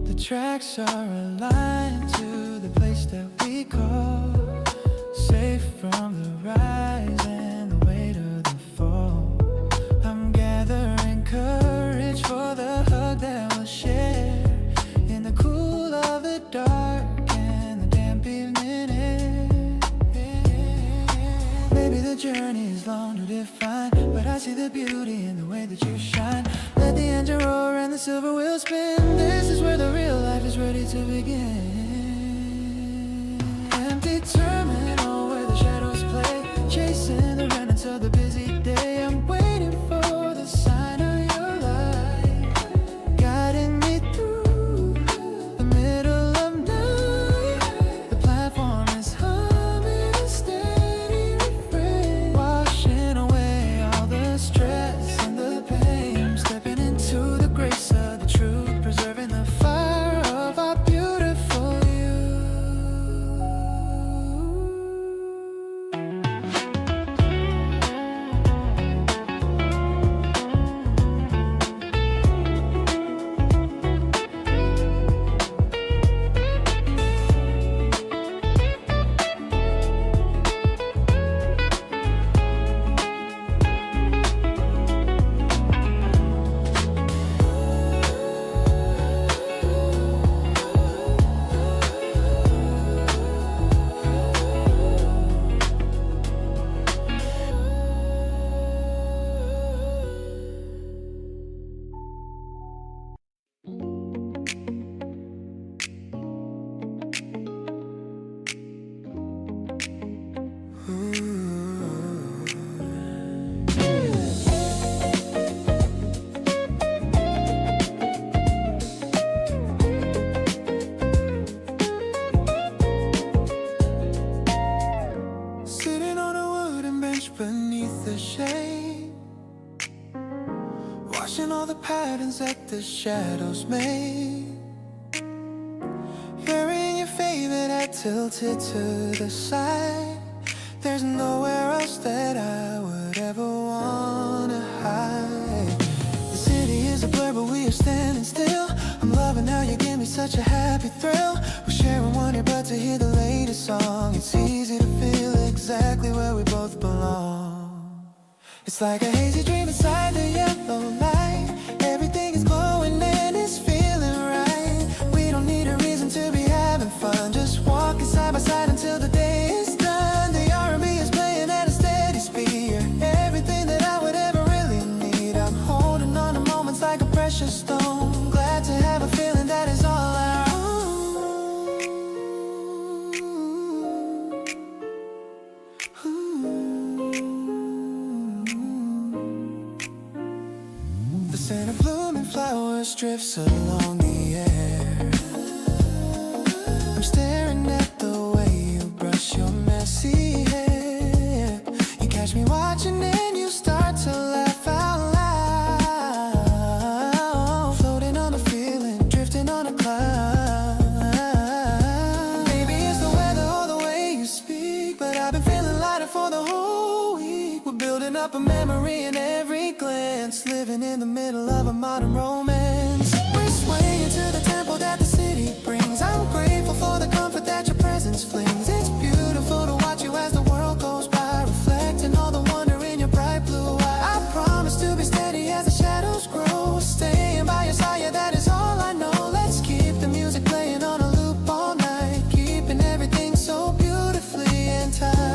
The tracks are aligned to the place that we call safe, from the rise and the weight of the fall. I'm gathering courage for the hug that we'll share in the cool of the dark and the damp evening air. Maybe the journey is long to define, but I see the beauty in the way that you shine. Let the engine roar and the silver wheel spin. This is where the real life is ready to begin. Empty terminal where the shadows play, chasing the remnants of the busy day. I'm waiting for the sign of your light, guiding me through the middle of night. The platform is humming a steady refrain, washing away all the stress and the pain. Stepping into the grace of the truth, preserving the fire of our beautiful youth. Sitting on a wooden bench beneath the shade, watching all the patterns that the shadows made. Hearing your favorite hat tilted to the side. There's nowhere else that I would ever wanna hide. The city is a blur, but we are standing still. I'm loving how you give me such a happy thrill. We're sharing one earbud to hear the latest song. It's easy to feel exactly where we both belong. It's like a hazy dream inside the yellow light. Everything is glowing and it's feeling right. We don't need a reason to be having fun, just walking side by side until the day is done. The R&B is playing at a steady speed. You're everything that I would ever really need. I'm holding on to moments like a precious stone. Glad to have a feeling that is all our own. The scent of blooming flowers drifts along the air. I'm staring at the way you brush your messy hair. You catch me watching and you start to laugh out loud. Floating on a feeling, drifting on a cloud. Maybe it's the weather or the way you speak, but I've been feeling lighter for the whole week. We're building up a memory in every glance, living in the middle of a modern romance. We're swaying to the tempo that the city city brings. I'm grateful for the comfort that your presence flings. It's beautiful to watch you as the world goes by, reflecting all the wonder in your bright blue eyes. I promise to be steady as the shadows grow, staying by your side, yeah, that is all I know. Let's keep the music playing on a loop all night, keeping everything so beautifully in time.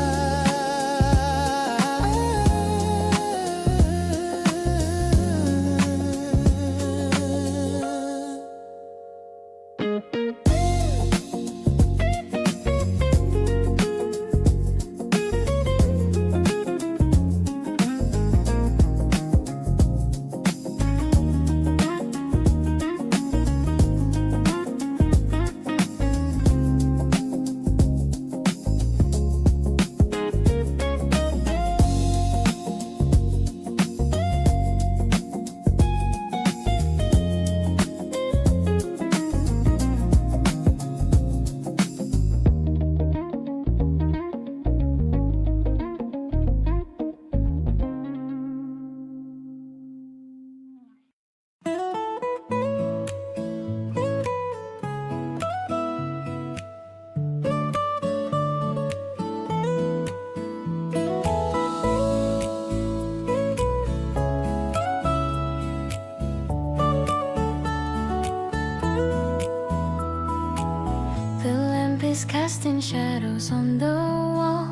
Casting shadows on the wall.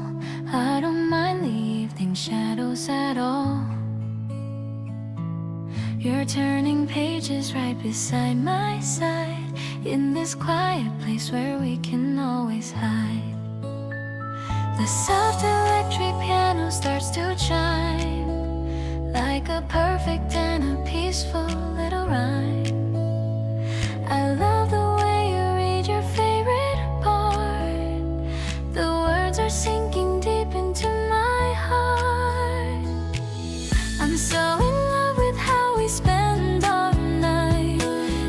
I don't mind the evening shadows at all. You're turning pages right beside my side, in this quiet place where we can always hide. The soft electric piano starts to chime, like a perfect and a peaceful little rhyme. I love the way you read your favorite part. The words are sinking deep into my heart. I'm so in love with how we spend our night.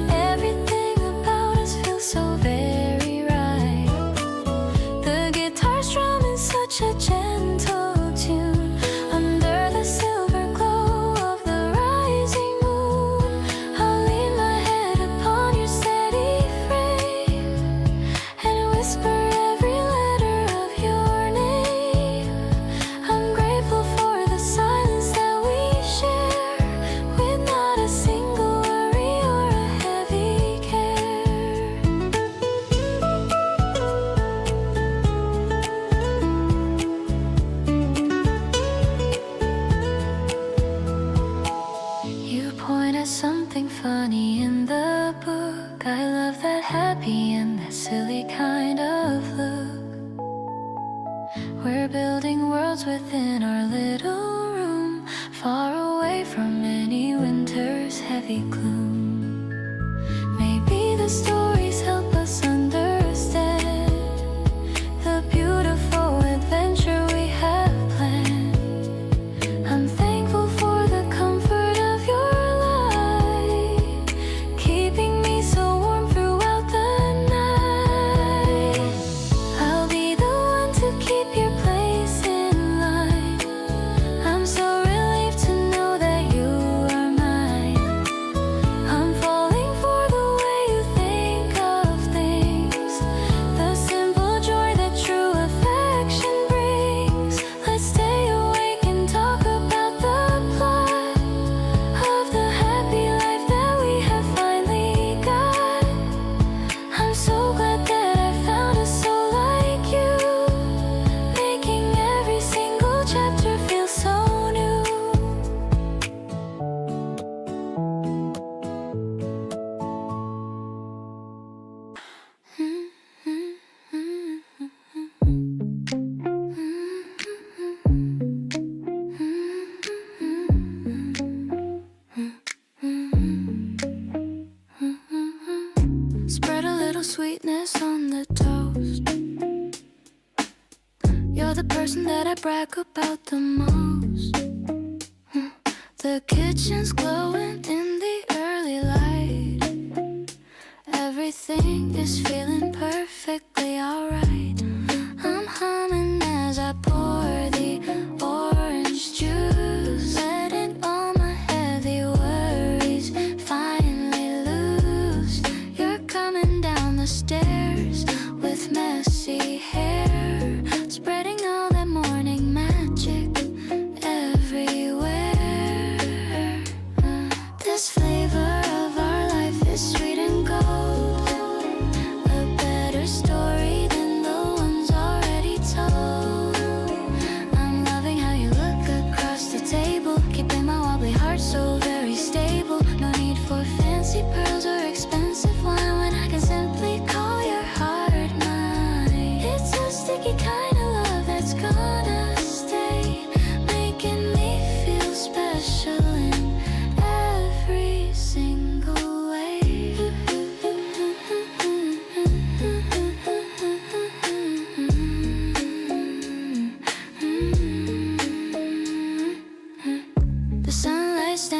Everything about us feels so very right. The guitar strumming such a gentle tune under the silver glow of the rising moon. I'll lean my head upon your steady frame and whisper every letter of your name. I'm grateful for the silence that we share, with not a single worry or a heavy care. You point at something funny in the book. I love that happy and that silly kind of look. We're building worlds within our little room, far away from any winter's heavy gloom. Maybe the stories help us understand the beautiful adventure we have planned. I'm thankful for the comfort of your light, keeping me so warm throughout the night. I'll be the one to keep your place in line. I'm so relieved to know that you are mine. I'm falling for the way you think of things, the simple joy that true affection brings. Let's stay awake and talk about the plot of the happy life that we have finally got. I'm so glad that I found a soul like you, making every single chapter feel so new. Spread a little sweetness on the toast. You're the person that I brag about the most. The kitchen's glowing in the early light. Everything is feeling perfectly alright. I'm humming as I pour the orange juice, letting all my heavy worries finally loose. You're coming down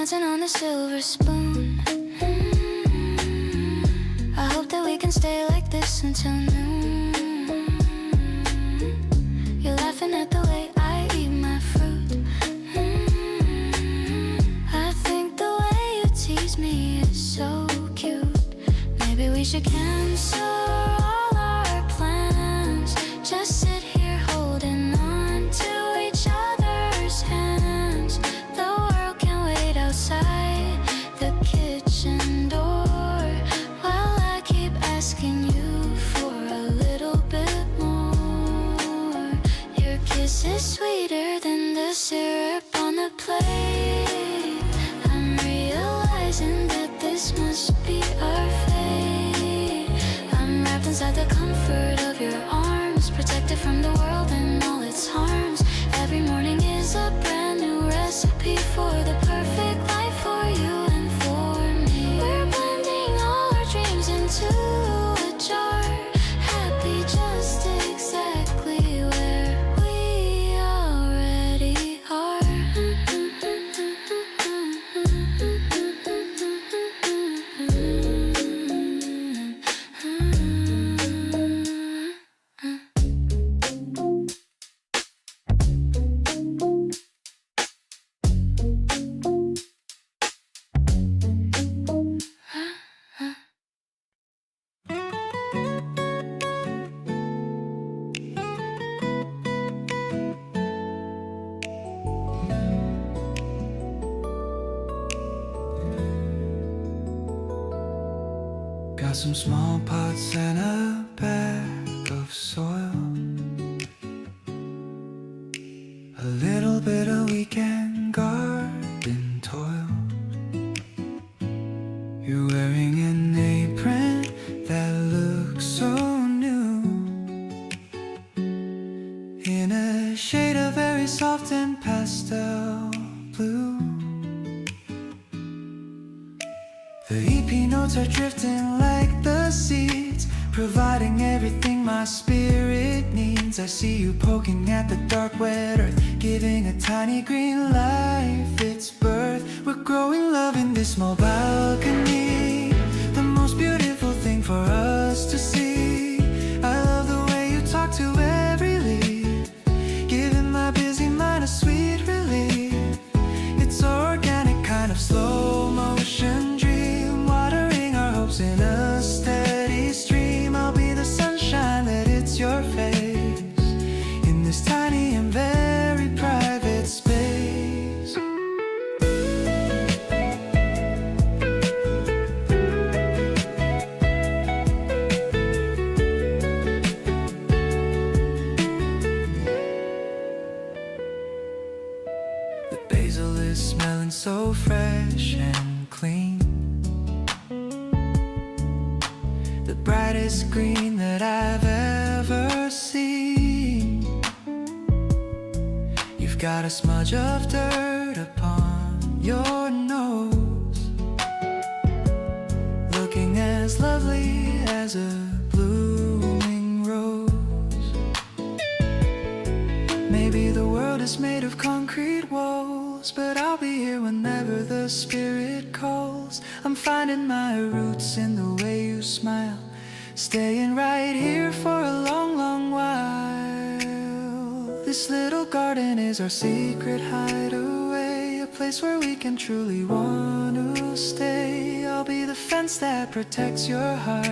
dancing on the silver spoon. I hope that we can stay like this until noon. You're laughing at the way I eat my fruit. I think the way you tease me is so cute. Maybe we should cancel all our plans. Just sit here holding on to each other's hands. The world can wait outside the kitchen door while I keep asking you for a little bit more. Your kiss is sweeter than the syrup on the plate. I'm realizing that this must be our fate. I'm wrapped inside the comfort of your arms, protected from the world and all its harms. Every morning is a brand new recipe for the perfect life for you and for me. We're blending all our dreams into a jar, happy just exactly where we already are. Got some small pots and a bag of soil, a little bit of weekend garden toil. You're wearing an apron that looks so new, in a shade of very soft and pastel blue. The EP notes are drifting like the seeds, providing everything my spirit needs. I see you poking at the dark wet earth, giving a tiny green life its birth. We're growing love in this small balcony, the most beautiful thing for us to see. I love the way you talk to every leaf, giving my busy mind a sweet relief. It's so organic, kind of slow motion dream, watering our hopes in a steady stream. I'll be the sunshine that hits your face in this tiny and very private space. The basil is smelling so fresh and clean, the brightest green that I've ever seen. You've got a smudge of dirt upon your nose, looking as lovely as a blooming rose. Maybe the world is made of concrete walls, but I'll be here whenever the spirit calls. I'm finding my roots in the way you smile, staying right here for a long, long while. This little garden is our secret hideaway, a place where we can truly want to stay. I'll be the fence that protects your heart,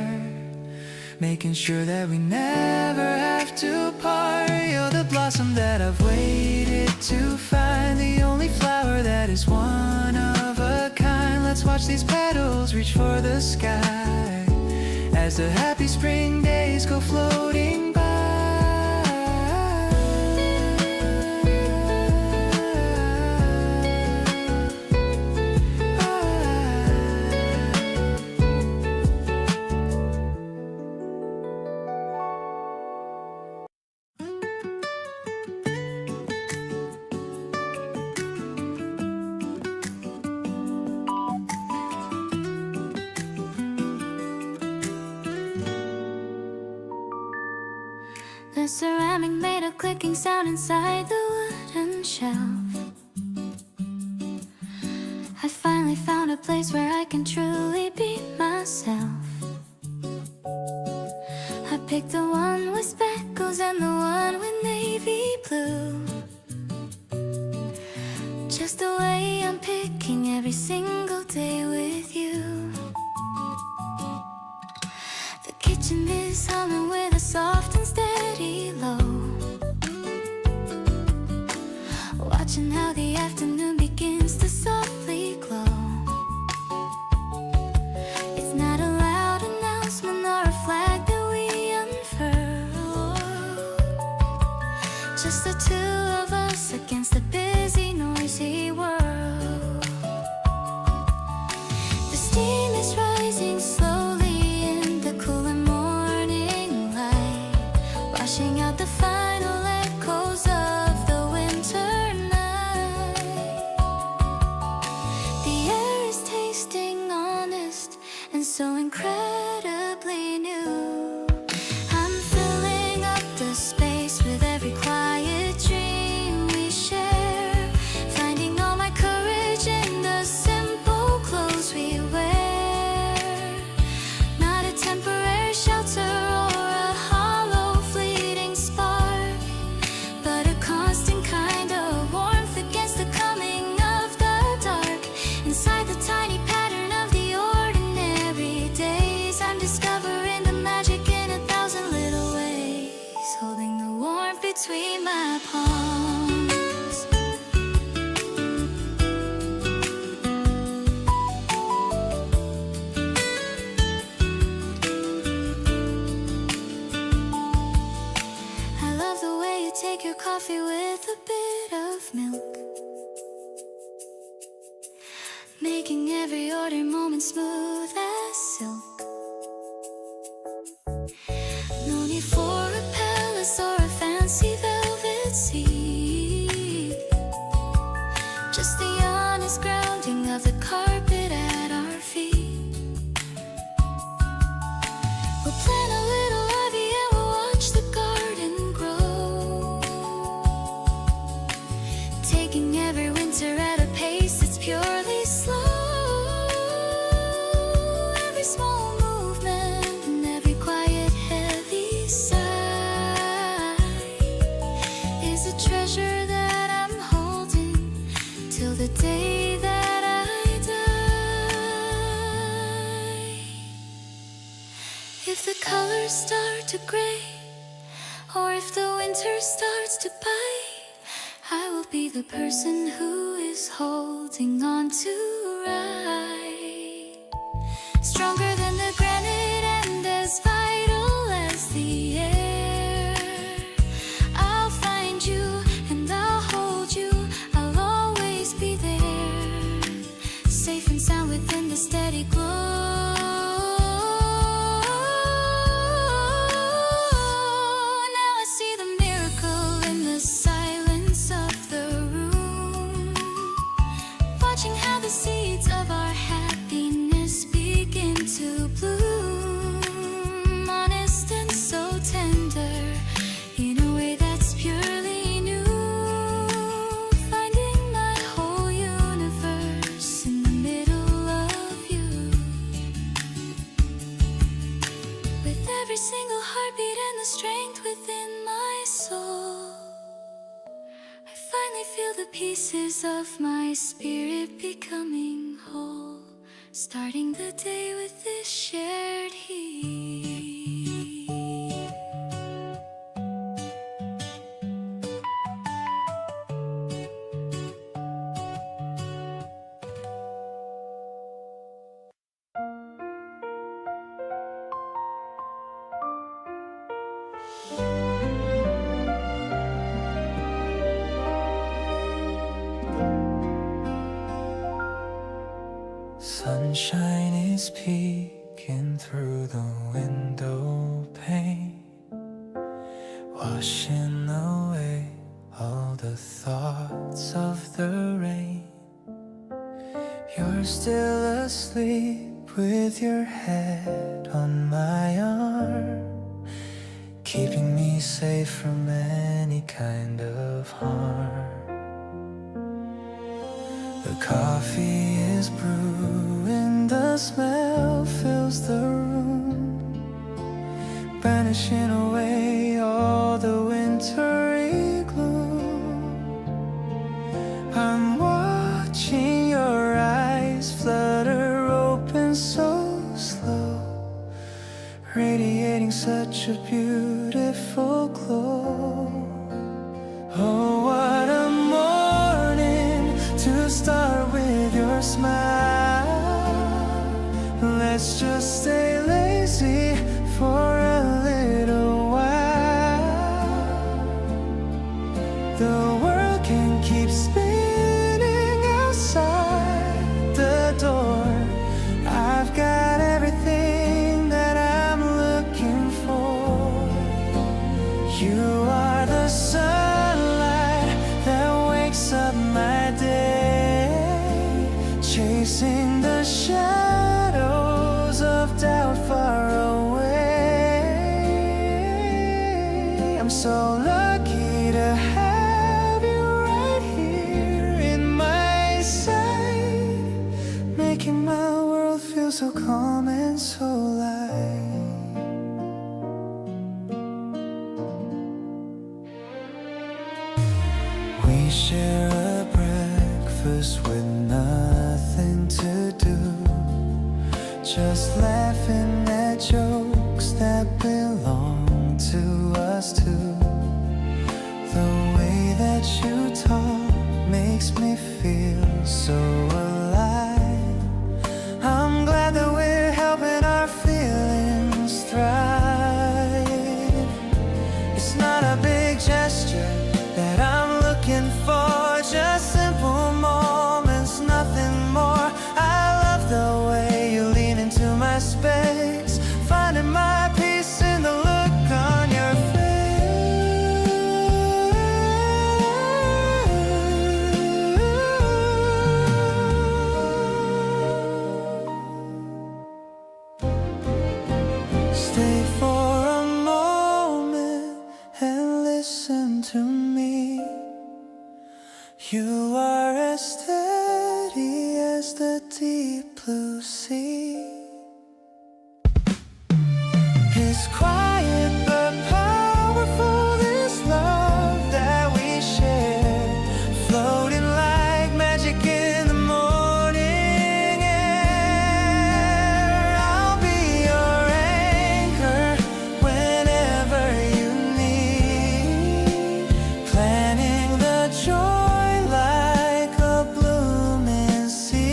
making sure that we never have to part. You're the blossom that I've waited to find, the only flower that is one of a kind. Let's watch these petals reach for the sky as the happy spring days go floating by. The ceramic made a clicking sound inside the wooden shelf. I find place where I can truly be myself. I picked the one with speckles and the one with navy blue. Just the way I'm picking every single day with you. The kitchen is humming with a soft and steady low. Watching how the afternoon begins to softly glow. It's not a loud announcement nor a flag that we unfurl. Just the two of us against the busy, noisy world. The steam is rising slowly in the cooler morning light, washing out the final echoes of the winter night. The air is tasting honest and so incredibly new. I'm filling up the space with every quiet dream we share, finding all my courage in the simple clothes we wear. Not a temporary shelter or a hollow fleeting spark, but a constant kind of warmth against the coming of the dark. Inside the tiny pattern of the ordinary days, I'm discovering the magic in 1,000 little ways, holding the warmth between my palms. I love the way you take your coffee with a bit of milk, making every order moment smooth as silk. No need for a palace or a fancy velvet seat, just the honest grounding of the carpet at our feet. We'll plant a little ivy and we'll watch the garden grow, taking every winter at a pace that's purely slow. Every small movement and every quiet heavy sigh is a treasure that I'm holding till the day that I die. If the colors start to gray, or if the winter starts to bite, I will be the person who is holding on to right. Stronger than the granite and as vital as the air. I'll find you and I'll hold you, I'll always be there, safe and sound within the steady glow. Now I see the miracle in the silence of the room, watching how the seeds of our happiness begin to bloom, honest and so tender, in a way that's purely new, finding my whole universe in the middle of you. With every single heartbeat and the strength within my soul, I finally feel the pieces of my spirit becoming whole, starting the day with this shared heat. Sunshine is peeking through the window pane, washing away all the thoughts of the rain. You're still asleep with your head on my arm, keeping me safe from any kind of harm. The coffee is brewed banana smell fills the room, banishing away all the wintry gloom. I'm watching your eyes flutter open so slow, radiating such a beautiful glow. Oh, what a morning to start with your smile. Let's just stay lazy for a little while. The world can keep spinning outside the door. I've got everything that I'm looking for. You are the sunlight that wakes up my day, chasing the shadows of doubt far away. I'm so lucky to have you right here in my sight, making my world feel so calm and so light. We share a breakfast with nothing to do, just laughing at jokes that belong to us two. The way that you talk makes me feel so alive. I'm glad that we're helping our feelings thrive. It's not a big gesture that I'm looking for, just simple moments, nothing more. I love the way you lean into my space, finding my peace in the look on your face. Stay for a moment and listen to me. You are as steady as the deep blue sea. It's quiet but powerful, this love that we share, floating like magic in the morning air. I'll be your anchor whenever you need, planting the joy like a blooming seed.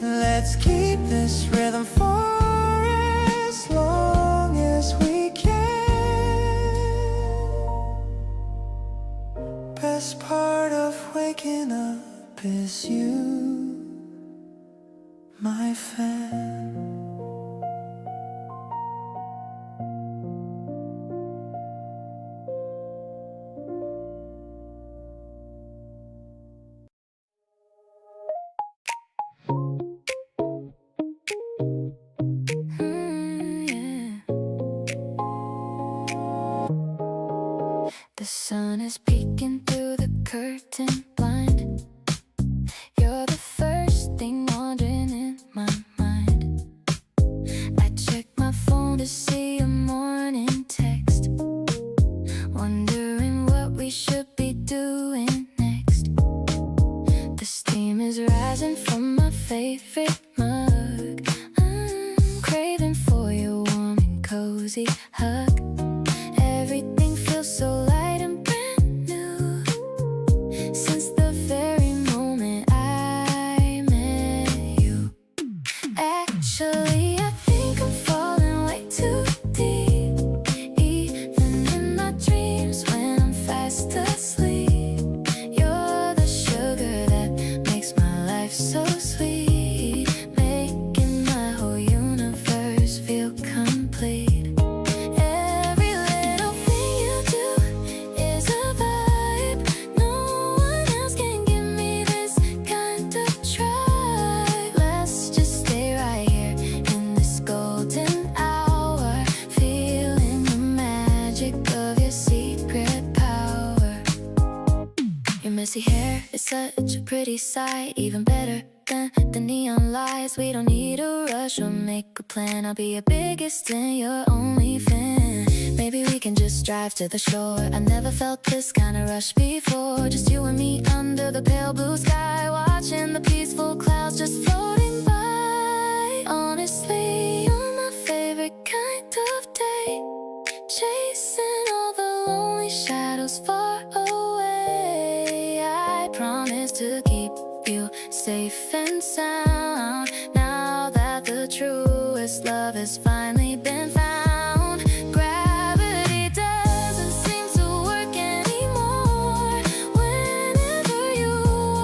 Let's keep this rhythm for as long as we can. Best part of waking up is you, my fan. The sun is peeking through the curtain blind. You're the first thing wandering in my mind. I check my phone to see a morning text, wondering what we should be doing next. The steam is rising from my favorite mug. I'm craving for your warm and cozy hug. Everything feels so light and brand new since the very moment I met you. Actually, I think I'm falling way too deep, even in my dreams when I'm fast asleep. You're the sugar that makes my life so sweet, making my whole universe feel complete. messy hair is such a pretty sight, even better than the neon lights. We don't need a rush or make a plan. I'll be your biggest and your only fan. Maybe we can just drive to the shore. I never felt this kind of rush before. Just you and me under the pale blue sky, watching the peaceful clouds just floating by. Honestly, you're my favorite kind of day, chasing all the lonely shadows far away. I promise to keep you safe and sound, now that the truest love has finally been found. Gravity doesn't seem to work anymore whenever you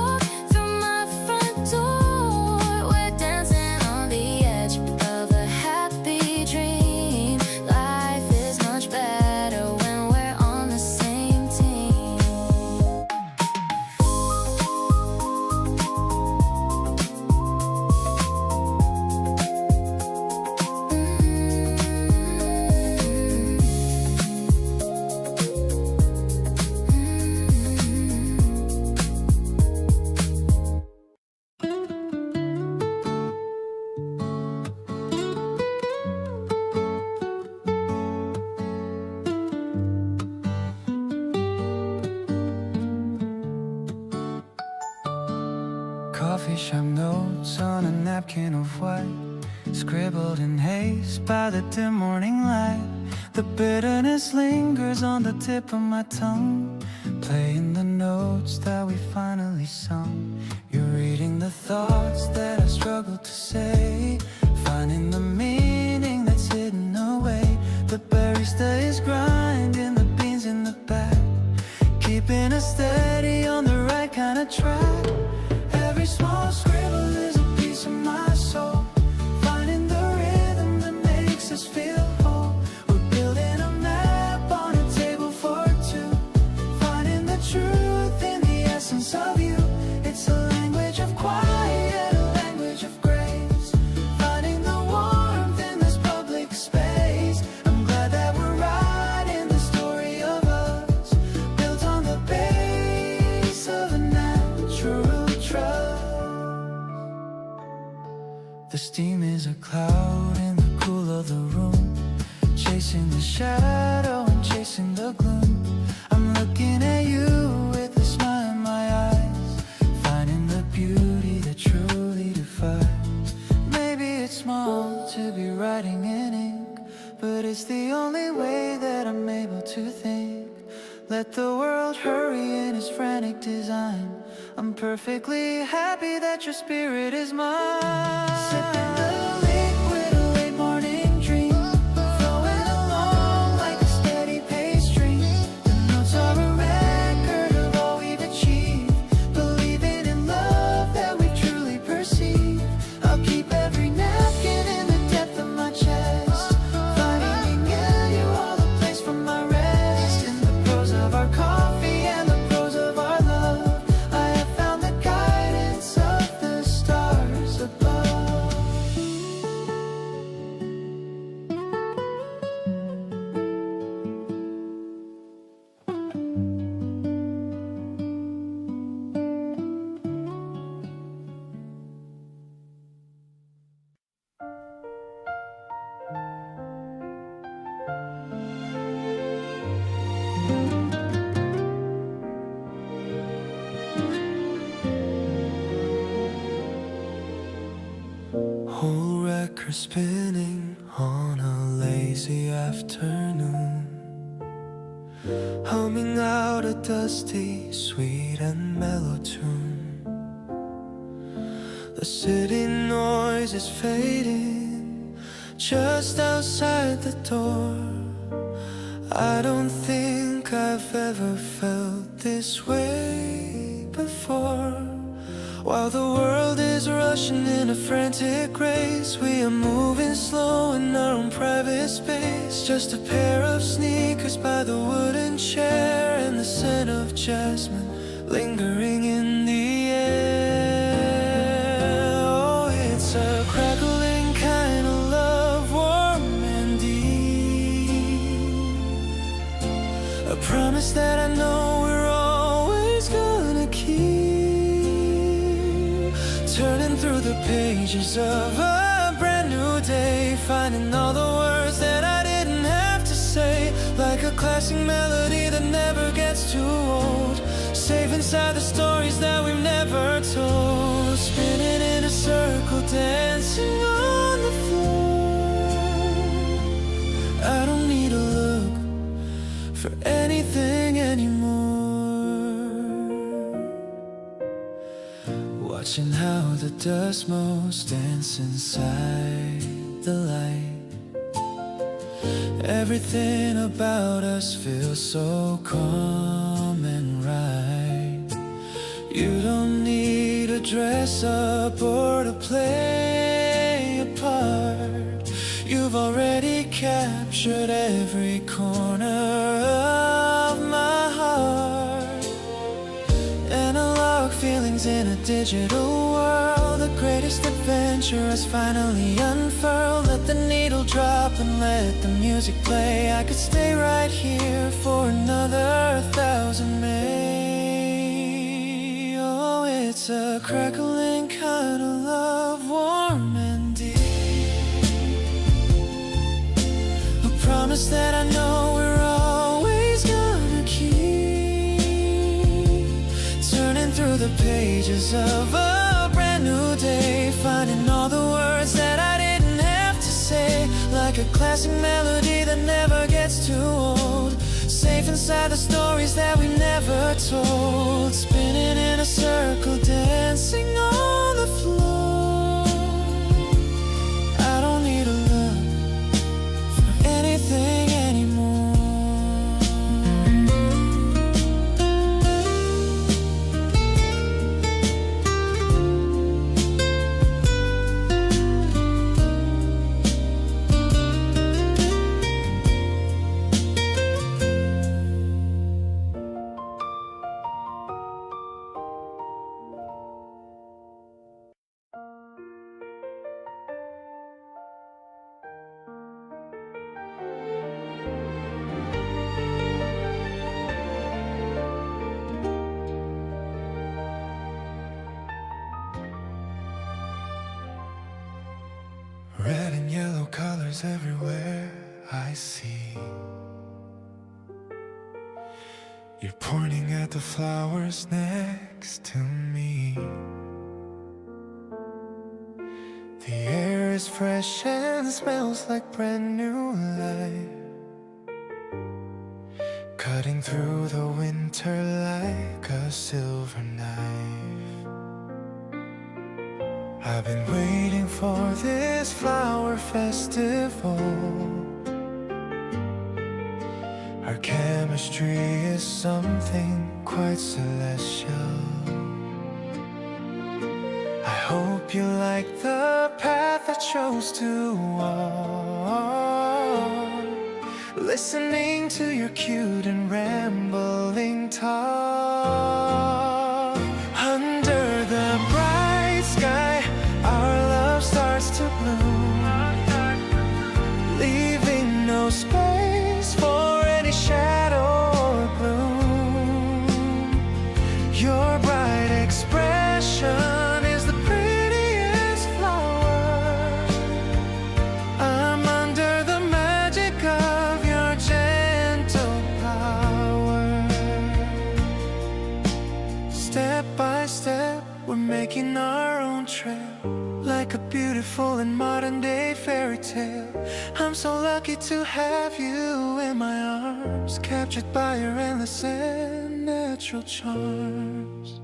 walk through my front door. We're dancing on the edge of a happy dream. Life is much better when we're on the same team. Coffee shop notes on a napkin of white, scribbled in haste by the dim morning light. The bitterness lingers on the tip of my tongue, playing the notes that we finally sung. You're reading the thoughts that I struggle to say, finding the meaning that's hidden away. The barista is grinding the beans in the back, keeping us steady on the right kind of track. Every small scribble is a piece of my soul, finding the rhythm that makes us feel whole. We're building a map on a table for two, finding the truth in the essence of you. It's a language of quiet, a language of grace, finding the warmth in this public space. I'm glad that we're writing the story of us, built on the base of a natural trust. The steam is a cloud in the cool of the room, chasing the shadow and chasing the gloom. I'm looking at you with a smile in my eyes, finding the beauty that truly defines. Maybe it's small to be writing in ink, but it's the only way that I'm able to think. Let the world hurry in its frantic design. I'm perfectly happy that your spirit is mine. Sipping the liquid, a late morning dream, flowing along like a steady paced stream. The notes are a record of all we've achieved, believing in love that we truly perceive. I'll keep every napkin in the depth of my chest, finding in you all the place for my rest. In the pros of our coffee and the pros of our love, I have found the guidance of the stars above. Whole record spinning on a lazy afternoon, humming out a dusty, sweet and mellow tune. The city noise is fading just outside the door. I don't think I've ever felt this way before. While the world is rushing in a frantic race, we are moving slow in our own private space. Just a pair of sneakers by the wooden chair, and the scent of jasmine lingering in the air. Oh, it's a crackling kind of love, warm and deep, a promise that I know we're always gonna the pages of a brand new day, finding all the words that I didn't have to say, like a classic melody that never gets too old, safe inside the stories that we've never told, spinning in a circle, dancing on the floor. I don't need to look for anything anymore. Watching how the dust motes dance inside the light. Everything about us feels so calm and right. You don't need to dress up or to play a part. You've already captured every corner of my heart. Analog feelings in a digital world. The greatest adventure has finally unfurled. Let the needle drop and let the music play. I could stay right here for another 1,000 May. Oh, it's a crackling kind of love, warm and deep. A promise that I know we're always gonna keep. Turning through the pages of a brand new day, finding all the words that I didn't have to say, like a classic melody that never gets too old, safe inside the stories that we never told, spinning in a circle, dancing on the floor. I don't need to look for anything anymore. Red and yellow colors everywhere I see. You're pointing at the flowers next to me. The air is fresh and smells like brand new life, cutting through the winter like a silver knife. I've been waiting for this flower festival. Our chemistry is something quite celestial. I hope you like the path I chose to walk, listening to your cute and rambling talk. Under the bright sky, our love starts to bloom, leaving no space for any shadow or gloom. Your bright expression is the prettiest flower. I'm under the magic of your gentle power. Step by step, we're making our own trail, like a beautiful and modern day fairy tale. I'm so lucky to have you in my arms, captured by your endless and natural charms.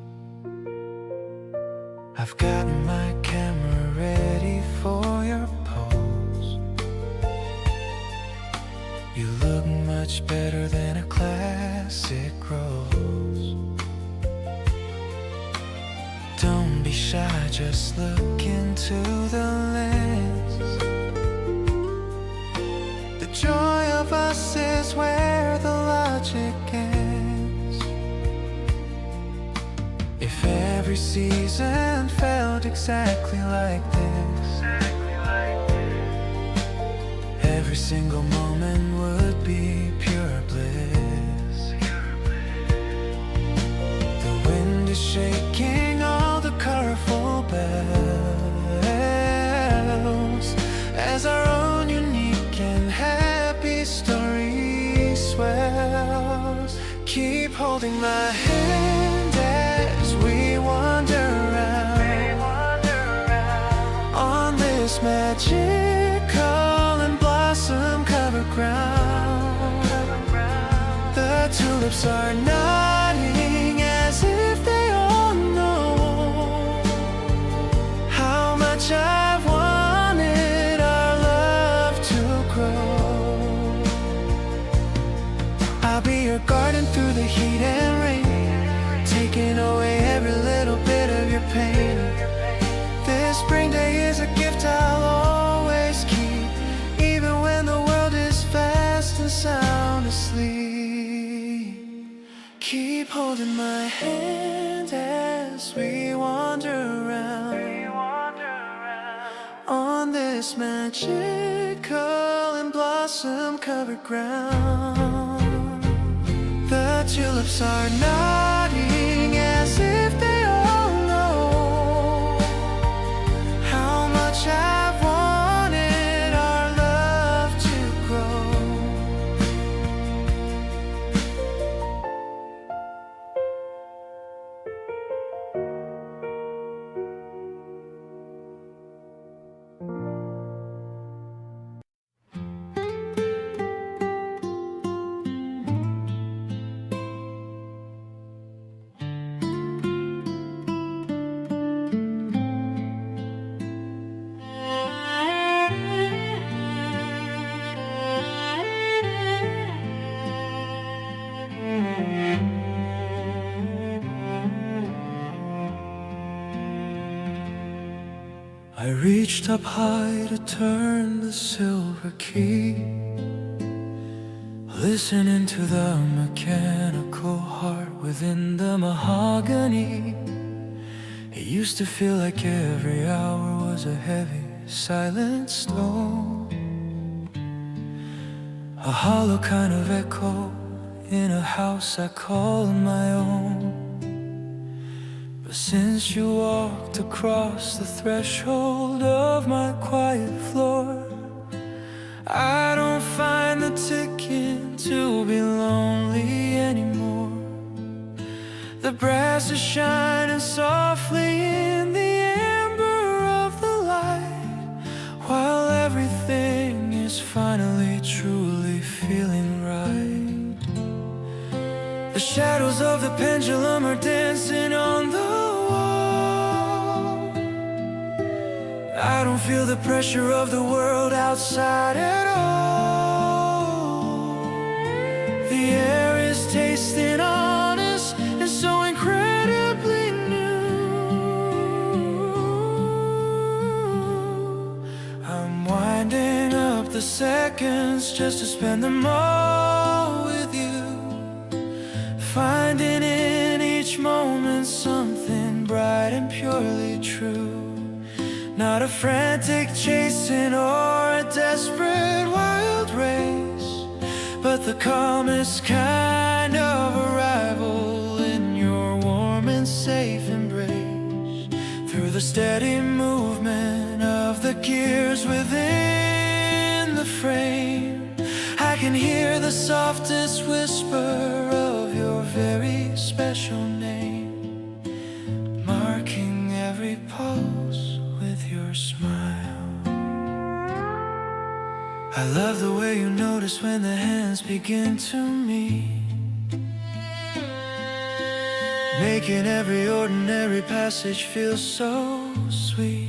I've got my camera ready for your pose. You look much better than a classic rose. Don't be shy, just look into the lens. The joy of us is where the logic ends. If every season felt exactly like this, every single moment would be pure bliss. The wind is shaking all the colorful bells, Keep holding my hand as we wander around on this magical and blossom-covered ground. The tulips are nodding as if they all know how much I've wanted our love to grow. I'll be your garden through the heat and rain, taking away every little bit of your pain. This spring day is a gift I'll always keep, even when the world is fast and sound asleep. Keep holding my hand as we wander around on this magical and blossom-covered ground. The tulips are nodding as if they all know how much I've wanted our love to grow. I reached up high to turn the silver key, listening to the mechanical heart within the mahogany. It used to feel like every hour was a heavy, silent stone, a hollow kind of echo in a house I called my own. But since you walked across the threshold of my quiet floor, I don't find the ticking to be lonely anymore. The brass is shining softly in the amber of the light, while everything is finally truly feeling right. The shadows of the pendulum are dancing on the wall. I don't feel the pressure of the world outside at all. The air is tasting honest and so incredibly new. I'm winding up the seconds just to spend them all with you, finding in each moment something bright and purely true. Not a frantic chasing or a desperate wild race, but the calmest kind of arrival in your warm and safe embrace. Through the steady movement of the gears within the frame, I can hear the softest whisper of your very special name, marking every pulse with your smile. I love the way you notice when the hands begin to meet, making every ordinary passage feel so sweet.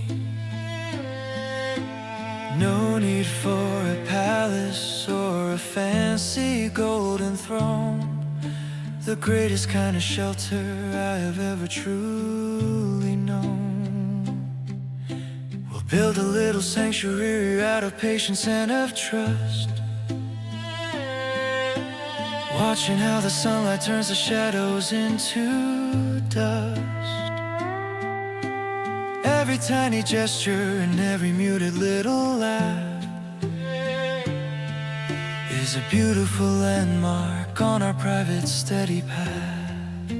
No need for a palace or a fancy golden throne, the greatest kind of shelter I have ever truly known. We'll build a little sanctuary out of patience and of trust, watching how the sunlight turns the shadows into dust. Every tiny gesture and every muted little laugh is a beautiful landmark on our private steady path.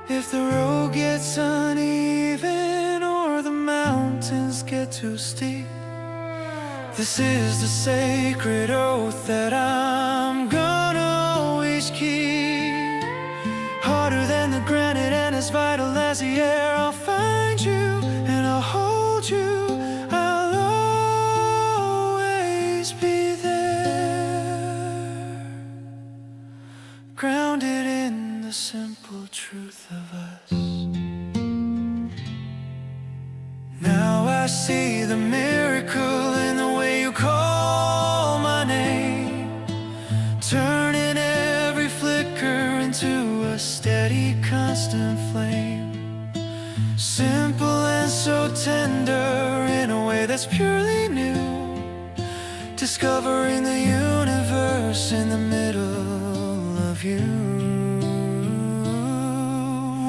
If the road gets uneven or the mountains get too steep, this is the sacred oath that I'm gonna always grounded in the simple truth of us. Now I see the miracle in the way you call my name, turning every flicker into a steady, constant flame. Simple and so tender in a way that's purely new, discovering the universe in the middle of you.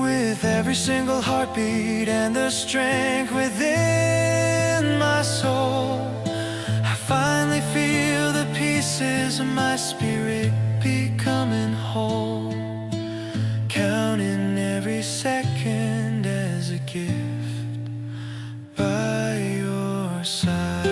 With every single heartbeat and the strength within my soul, I finally feel the pieces of my spirit becoming whole, counting every second as a gift by your side.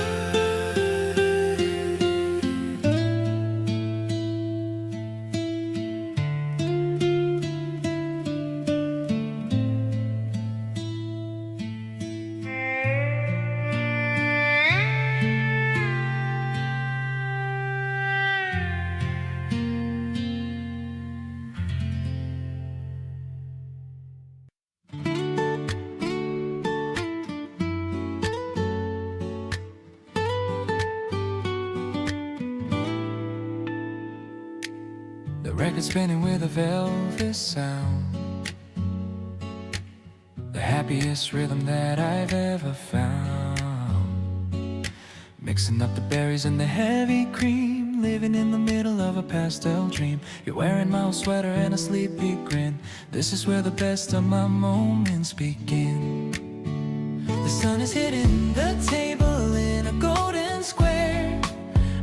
The record spinning with a velvet sound, the happiest rhythm that I've ever found. Mixing up the berries and the heavy cream, living in the middle of a pastel dream. You're wearing my old sweater and a sleepy grin. This is where the best of my moments begin. The sun is hitting the table in a golden square.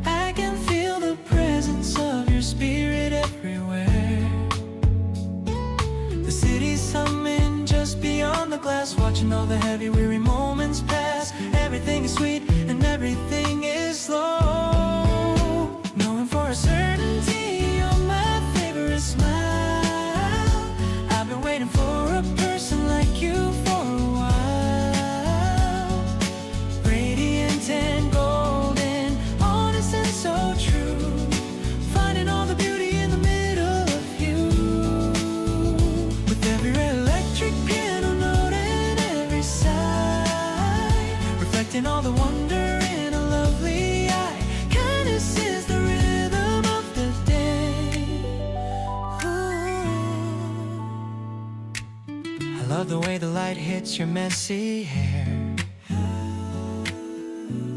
I can feel the presence of your spirit everywhere. The city's humming just beyond the glass, watching all the heavy weary moments pass. Everything is sweet and everything is slow, knowing for a certainty you're my favorite smile. I've been waiting for a person like you for a while. Radiant and golden, honest and so true, finding all the beauty in the middle of you. With every electric piano note and every sigh, reflecting all the wonder in a lovely eye. Kindness is the rhythm of the day. Ooh. I love the way the light hits your messy hair.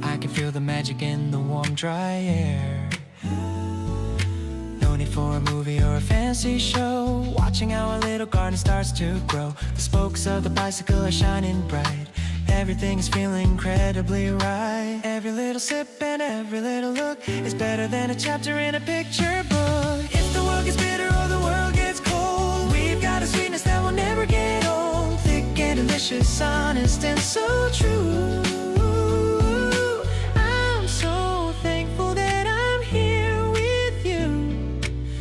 I can feel the magic in the warm, dry air. No need for a movie or a fancy show, watching how our little garden starts to grow. The spokes of the bicycle are shining bright, everything is feeling incredibly right. Every little sip and every little look is better than a chapter in a picture book. If the world gets bitter or the world gets cold, we've got a sweetness that will never get old. Thick and delicious, honest and so true. I'm so thankful that I'm here with you,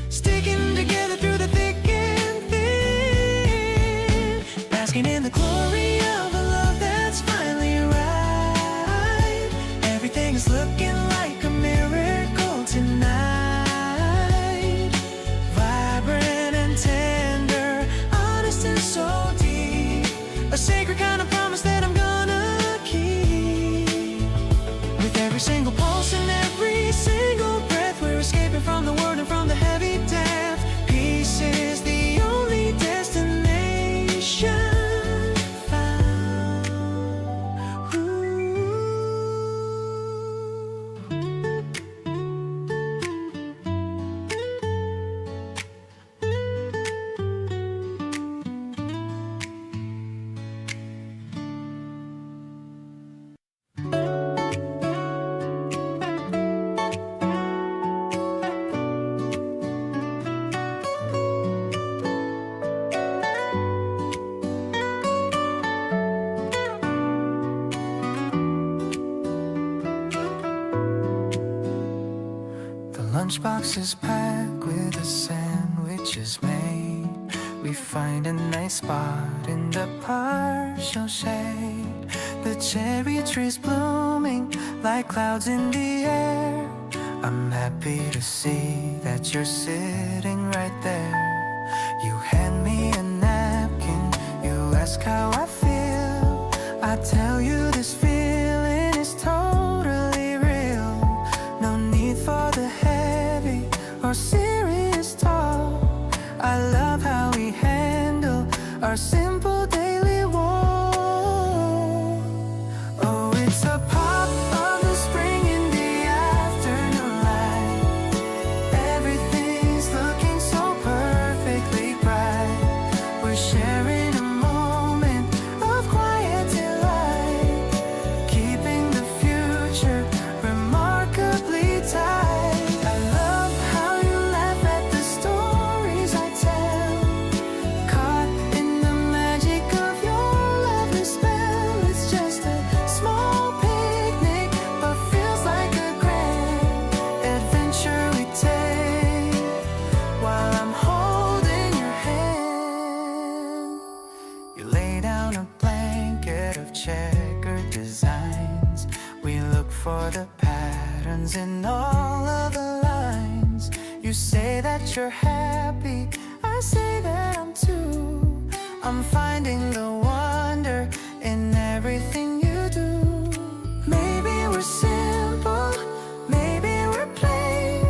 sticking together through the thick and thin, basking in the glory of a love that's finally right. Everything is looking like a miracle tonight, vibrant and tender, honest and so deep, a sacred kind of promise that I'm gonna keep. With every single pulse and every single breath, we're escaping from the world and from the heavy death. Peace is the only destination found. Ooh. The lunchbox is packed with a sandwich is made. We find a nice spot in the partial shade. The cherry trees blooming like clouds in the air. I'm happy to see that you're sitting right there. You hand me a napkin, you ask how I feel. I tell you this feeling is totally real. No need for the heavy or serious talk. I love how we handle our simple daily walk. Oh, it's a pop of the spring in the afternoon light. Everything's looking so perfectly bright. We're sharing a moment of quiet delight, keeping the future remarkably tight. I love how you laugh at the stories I tell, caught in the magic of your lovely spell. It's just a small picnic, but feels like a grand adventure we take while I'm holding your hand. You lay down a blanket of checkered designs. We look for the patterns in all of the lines. You say that you're happy, I say that I'm too. I'm finding the wonder in everything you do. Maybe we're simple, maybe we're plain,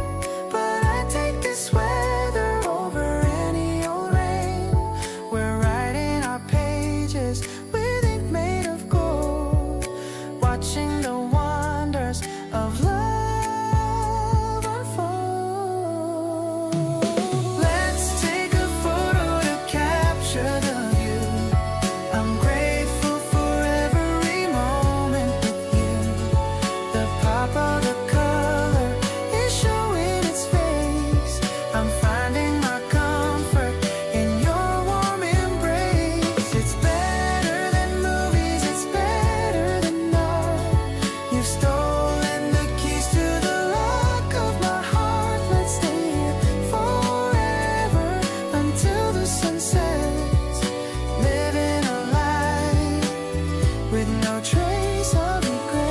but I take this weather over any old rain. We're writing our pages with ink made of gold, watching the wonders of love unfold. Let's take a photo to capture the view. I'm grateful for every moment with you. The pop of the color is showing its face. I'm finding my comfort in your warm embrace. It's better than movies, it's better than art. You've stolen the keys to the lock of my heart. Let's stay here forever until the sun sets, living a life with no trace of regrets.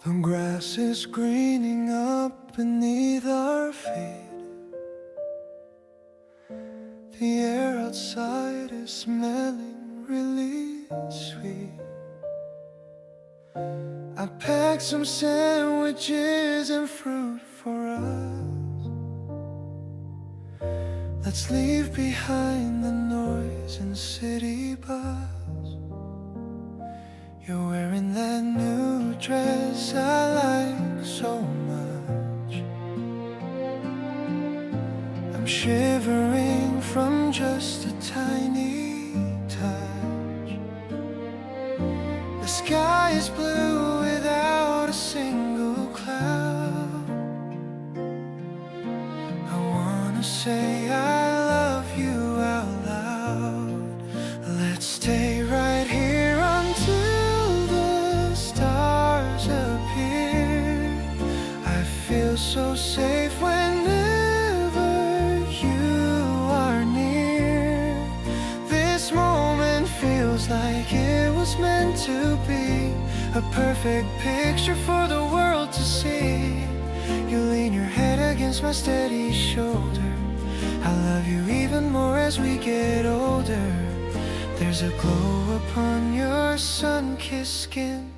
The grass is greening up beneath our feet. The air outside is smelling really sweet. I packed some sandwiches and fruit for us. Let's leave behind the noise and city bus. You're wearing that new dress I like so much. I'm shivering from just a tiny touch. The sky is blue without a single cloud. I wanna say I love you out loud. Let's stay right here until the stars appear. I feel so safe whenever you are near. This moment feels like it was meant to be, a perfect picture for the world to see. You lean your head against my steady shoulder. I love you even more as we get older. There's a glow upon your sun-kissed skin.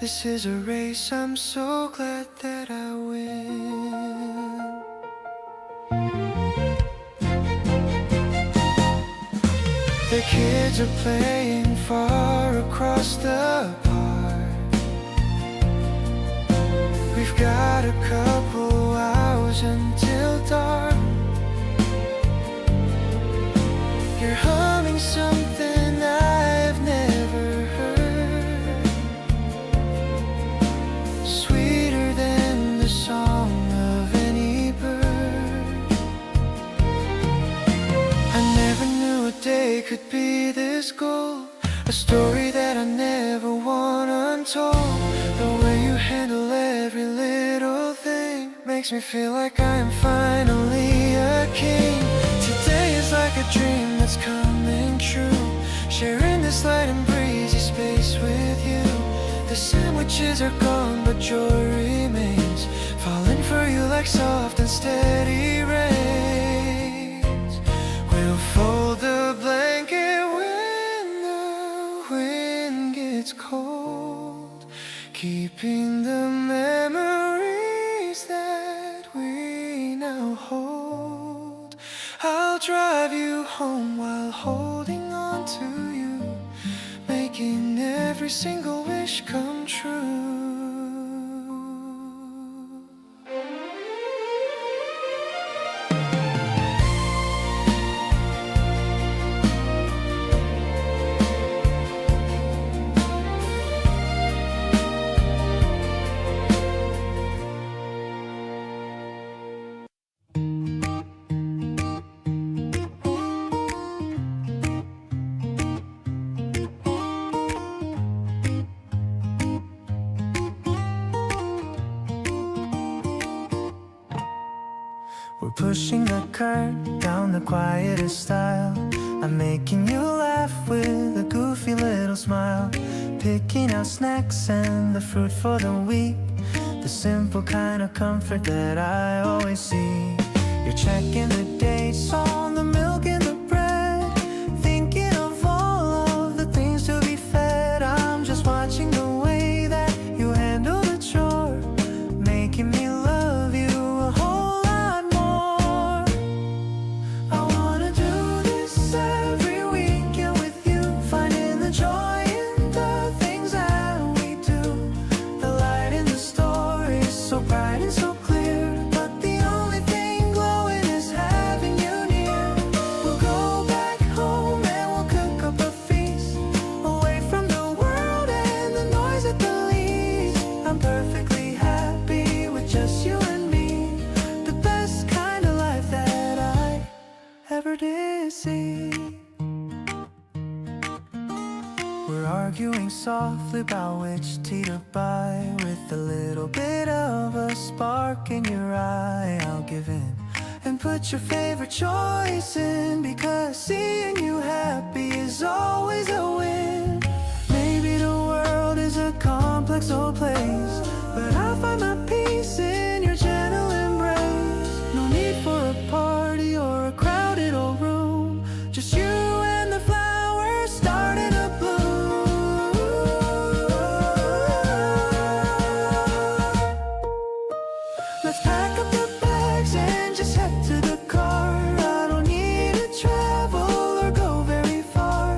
This is a race I'm so glad that I win. The kids are playing far across the park. We've got a couple hours until dark. You're humming something I've story that I never want untold. The way you handle every little thing makes me feel like I am finally a king. Today is like a dream that's coming true, sharing this light and breezy space with you. The sandwiches are gone but joy remains, falling for you like soft and steady rains. We'll fold the blanket when the wind gets cold, keeping the memories that we now hold. I'll drive you home while holding on to you, making every single wish come true. We're pushing the curtain down the quietest style. I'm making you laugh with a goofy little smile, picking out snacks and the fruit for the week, the simple kind of comfort that I always see. You're checking the dates on the milk and the bread, thinking of all of the things to be fed. I'm just watching the way that you handle the chore, making me love you a whole lot more. I wanna do this every weekend with you, finding the joy in the things that we do. The light in the story is so bright and so clear, but the only thing glowing is having you near. We'll go back home and we'll cook up a feast, away from the world and the noise at the least. I'm perfectly happy with just you and me, the best kind of life that I ever did see. We're arguing softly about which tea to buy, with a little bit of a spark in your eye. I'll give in and put your favorite choice in, because seeing you happy is always a win. Maybe the world is a complex old place, but I find my peace in your gentle embrace. No need for a party or a crowded old room, just you and the flowers starting to bloom. Let's pack up the bags and just head to the car. I don't need to travel or go very far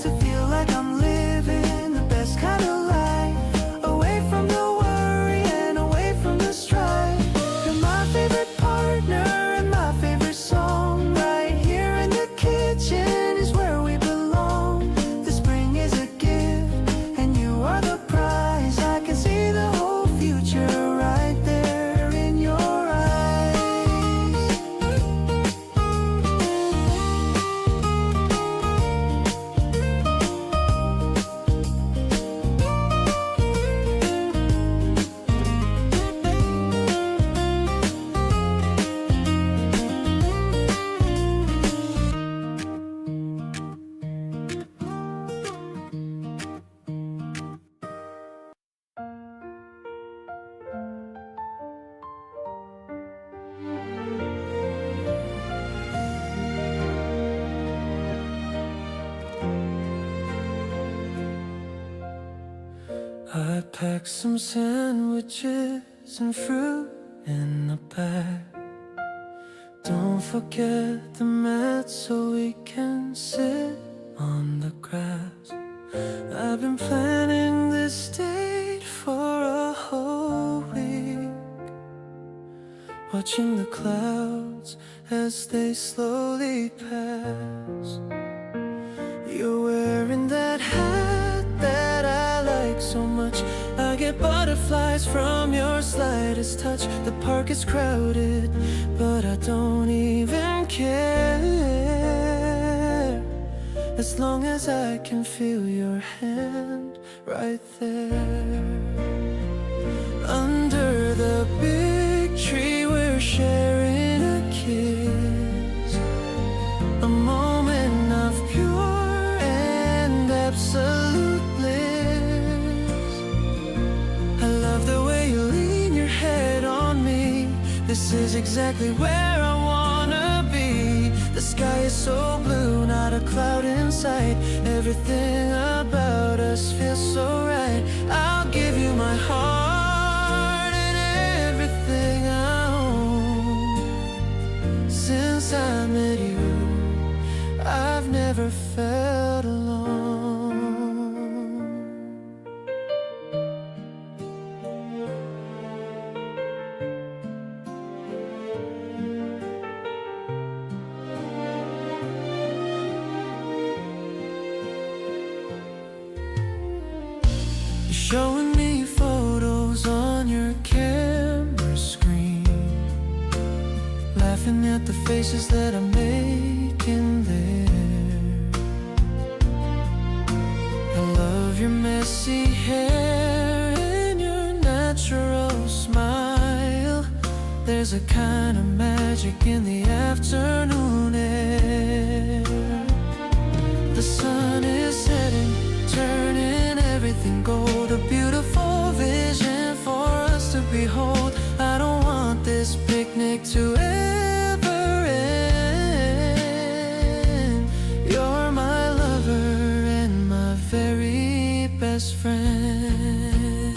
to feel like I'm living the best kind of life, away from the worry and away from the strife. You're my favorite partner and my favorite song. Right here in the kitchen is where we belong. The spring is a gift and you are the prize. I can see the whole future right there in your eyes. I packed some sandwiches and fruit in a bag. Don't forget the mat so we can sit on the grass. I've been planning this date for a whole week, watching the clouds as they slowly pass. You're wearing that hat that I like so much. I get butterflies from your slightest touch. The park is crowded, but I don't even care. as long as I can feel your hand right there. Under the big tree we're sharing a kiss, a moment of pure and absolute bliss. I love the way you lean your head on me. This is exactly where I wanna be. The sky is so blue, not a cloud in sight. Everything about us feels so right. I'll give you my heart and everything I own. Since I met you, I've never felt alone. Showing me photos on your camera screen, laughing at the faces that I'm making there. I love your messy hair and your natural smile. There's a kind of magic in the afternoon air. The sun is setting, turning everything gold. A beautiful vision for us to behold. I don't want this picnic to ever end. You're my lover and my very best friend.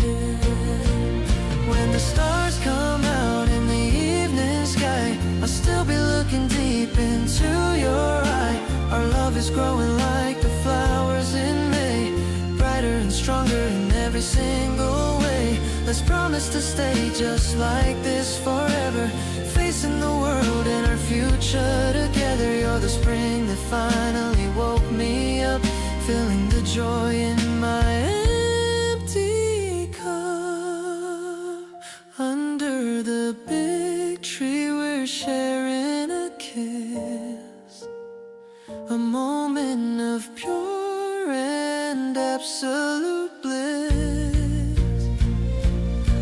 When the stars come out in the evening sky, I'll still be looking deep into your eye. Our love is growing like the flowers in May, brighter and stronger in every single way. Let's promise to stay just like this forever, facing the world and our future together. You're the spring that finally woke me up, feeling the joy in my empty cup. Under the big tree we're sharing a kiss, a moment of pure and absolute bliss.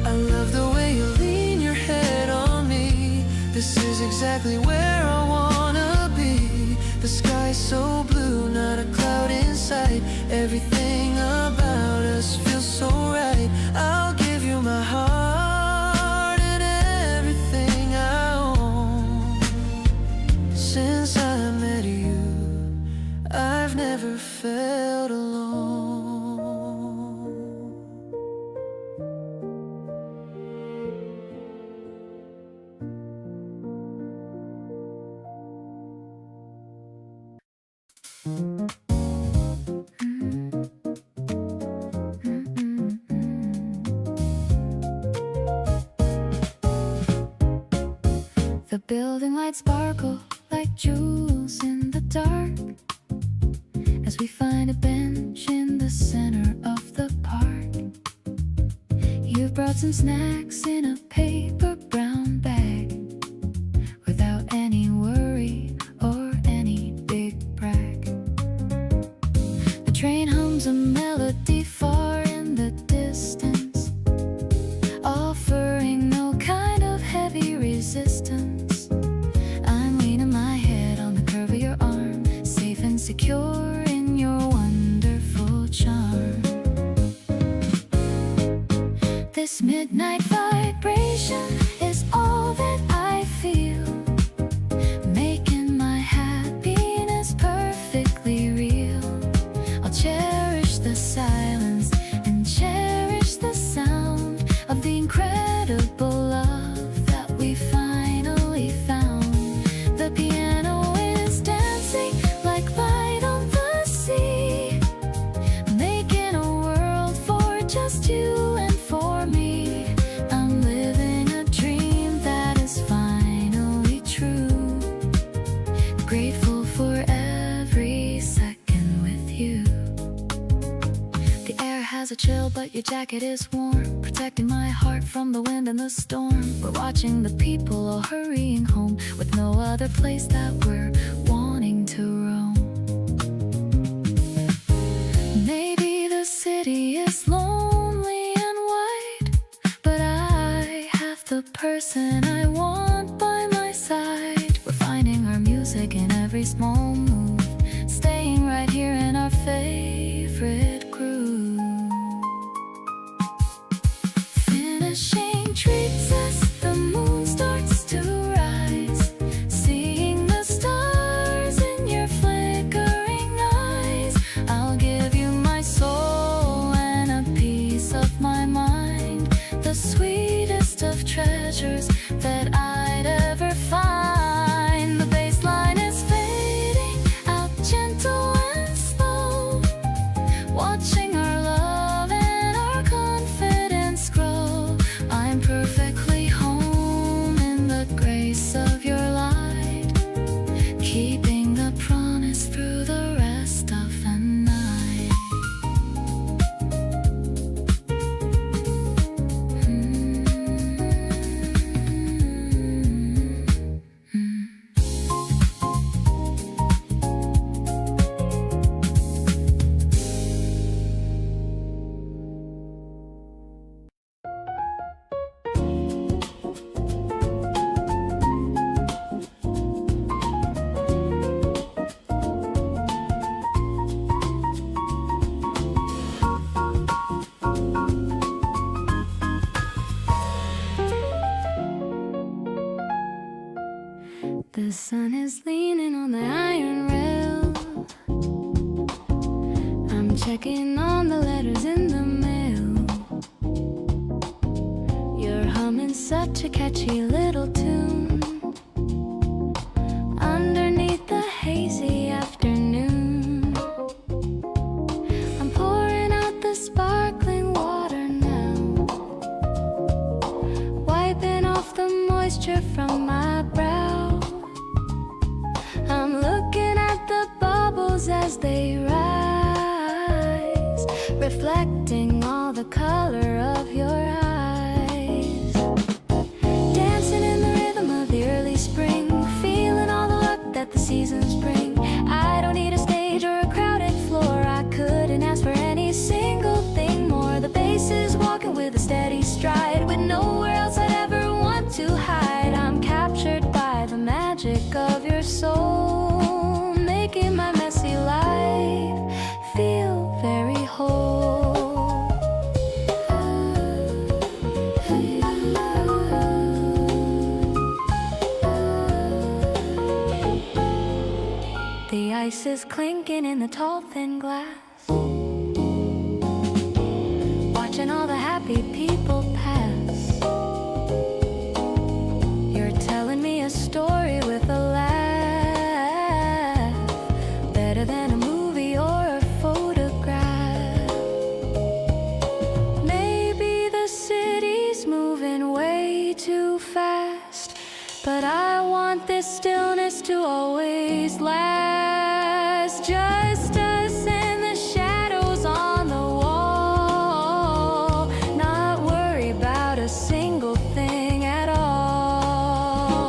I love the way you lean your head on me. This is exactly where I wanna be. The sky's so blue, not a cloud in sight. Everything about us feels so right. I'll give you my heart and everything I own. Since I met you, I've never felt alone. The building lights sparkle like jewels in the dark as we find a bench in the center of the park. You've brought some snacks in a paper brown bag without any worry or any big brag. The train hums a melody far in the distance, offering no kind of heavy resistance. I'm leaning my head on the curve of your arm, safe and secure in your wonderful charm. This midnight vibration is all that I feel, making my happiness perfectly real. I'll cherish the silence and cherish the sound of the incredible love that we finally found. The piano is dancing like light on the sea, making a world for just you and for me. I'm living a dream that is finally true, grateful for every second with you. The air has a chill, but your jacket is warm, protecting my heart from the wind and the storm. We're watching the people all hurrying home, with no other place that we're wanting to roam. city is lonely and white, but I have the person I want by my side. We're finding our music in every small move, staying right here in our favorite groove. Finishing treats us, the moon starts to rise, seeing the stars in your flickering eyes. I'll give you my soul and a piece of my mind, the sweetest of treasures that I'd ever find. The bass line is fading out gentle and slow, watching our love and our confidence grow. I'm perfectly home in the grace of your light, keeping the promise through the rest of the night. The sun is leaning on the iron rail. I'm checking on the letters in the mail. You're humming such a catchy little tune underneath the hazy afternoon. I'm pouring out the sparkling water now, wiping off the moisture from my brow. I'm looking at the bubbles as they rise, reflecting all the color of your eyes. Dancing in the rhythm of the early spring, feeling all the luck that the seasons bring. I don't need a stage or a crowded floor, I couldn't ask for any single thing more. The bass is walking with a steady stride, with nowhere else I'd ever want to hide. I'm captured by the magic of your soul, making my messy life feel very whole. The ice is clinking in the tall thin glass, watching all the happy people pass. You're telling me a story with a laugh, better than a movie or a photograph. Maybe the city's moving way too fast, but I want this stillness to always last. Just us and the shadows on the wall, not worry about a single thing at all.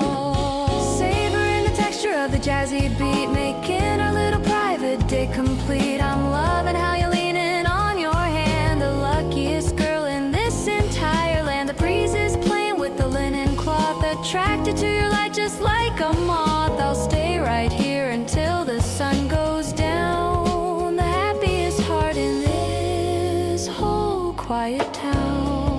Savoring the texture of the jazzy beat, making our little private day complete. I'm loving how you're leaning on your hand, the luckiest girl in this entire land. The breeze is playing with the linen cloth, attracted to your light just like a moth. I'll stay right here until the sun goes down, the happiest heart in this whole quiet town.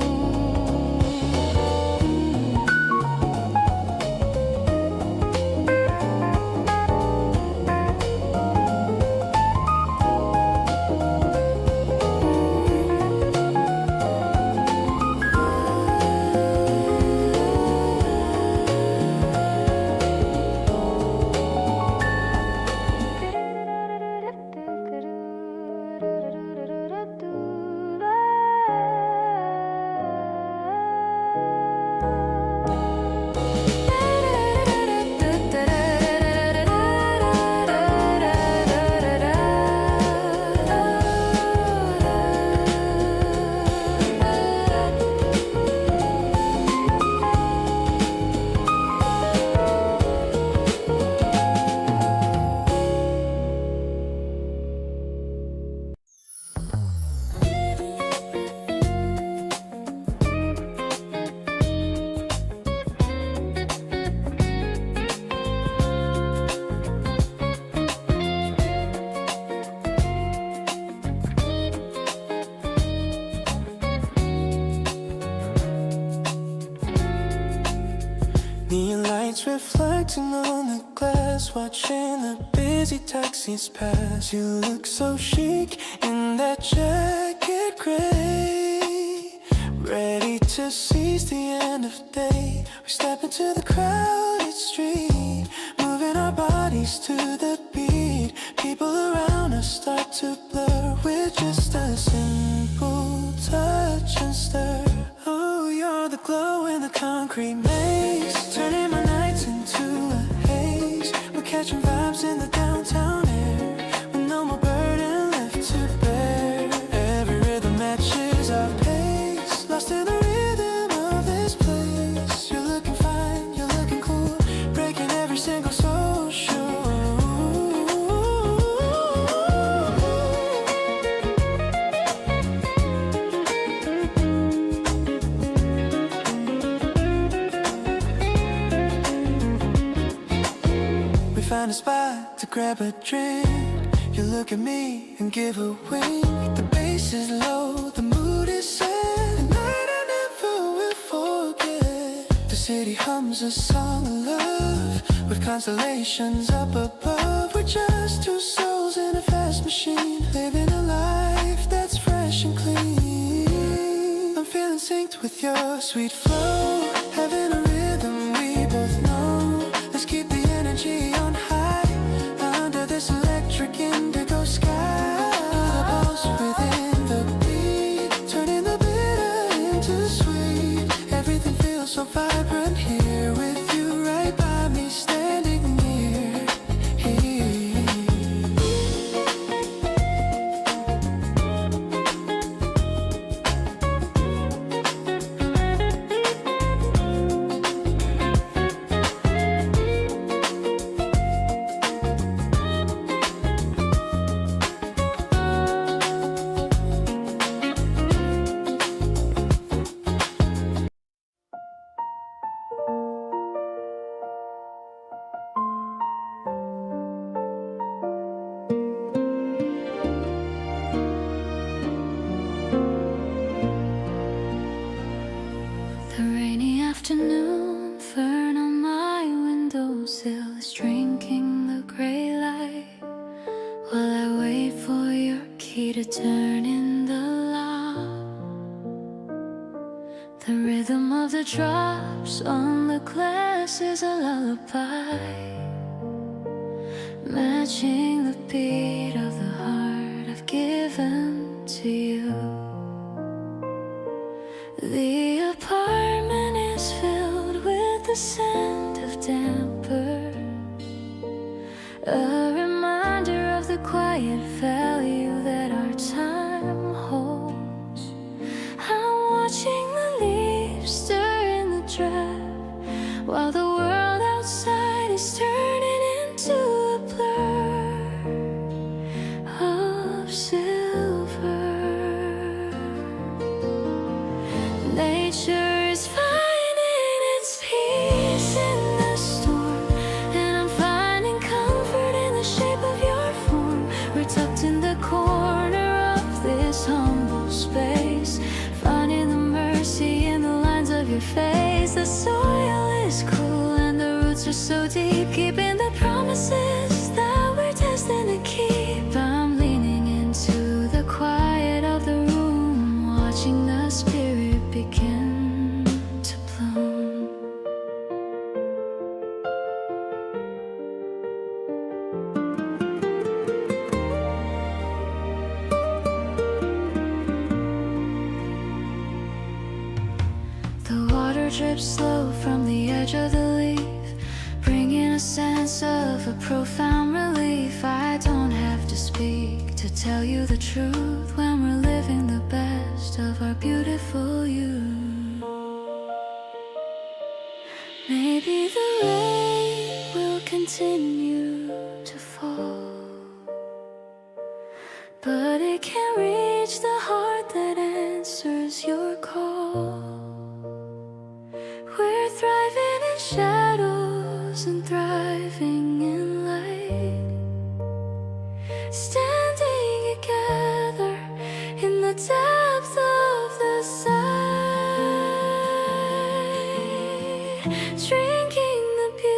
lights reflecting on the glass, watching the busy taxis pass. You look so chic in that jacket gray, ready to seize the end of day. We step into the crowded street, moving our bodies to the beat. People around us start to blur with just a simple touch and stir. Oh, you're the glow in the concrete maze, turning my nights into a haze. We're catching vibes in the downtown air, with no more burden left to bear. Every rhythm matches our pace, lost in the rhythm of this place. You're looking fine, you're looking cool, breaking every single social. Find a spot to grab a drink. You look at me and give a wink. The bass is low, the mood is set. A night I never will forget. The city hums a song of love, with constellations up above. We're just two souls in a fast machine, living a life that's fresh and clean. I'm feeling synced with your sweet flow, having a rhythm we both know. Let's keep the energy on high, under this electric indigo sky. The pulse within the beat, turning the bitter into sweet. Everything feels so vibrant here, with you right by me, standing near. The rainy afternoon, fern on my windowsill is drinking the gray light, while I wait for your key to turn in the lock. The rhythm of the drops on the glass is a lullaby, matching the beat of the heart I've given to you. The apartment is filled with the scent of damper, a reminder of the quiet value that our time holds. I'm watching the leaves stir in the draft, while the world outside is turning into a blur of silver. Nature is finding its peace in the storm, and I'm finding comfort in the shape of your form. We're tucked in the corner of this humble space, finding the mercy in the lines of your face. The soil is cool and the roots are so deep, keeping the promises that we're destined to keep. I'm leaning into the quiet of the room, watching the spirit begin to bloom. The water drips slow from the edge of the leaf, bringing a sense of a profound relief. I don't have to speak to tell you the truth when we're living the best of our beautiful youth. Maybe the rain will continue to fall, but it can't reach the heart that answers your call. We're thriving in shadows and thriving in light, standing together in the depth of the sight, drinking the beauty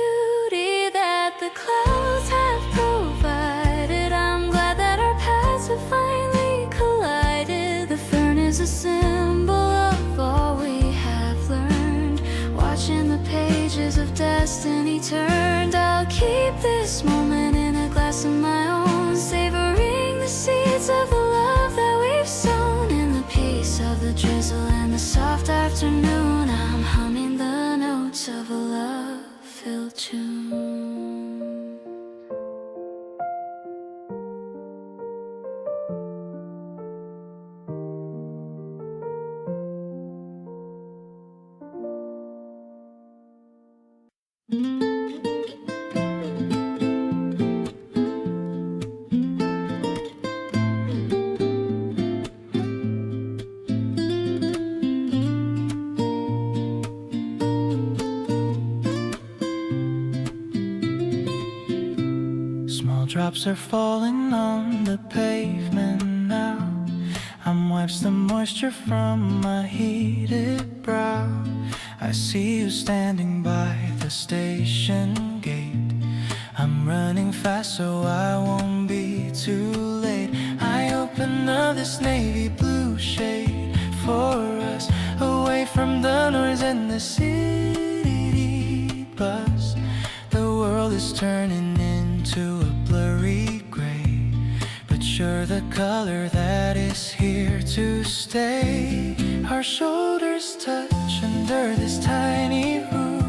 Small drops are falling on the pavement now. I'm wipes the moisture from my heated brow. I see you standing by the station gate. I'm running fast so I won't be too late. I open up this navy blue shade for us, away from the noise and the city bus. The world is turning into a blurry gray, but you're the color that is here to stay. Our shoulders touch under this tiny roof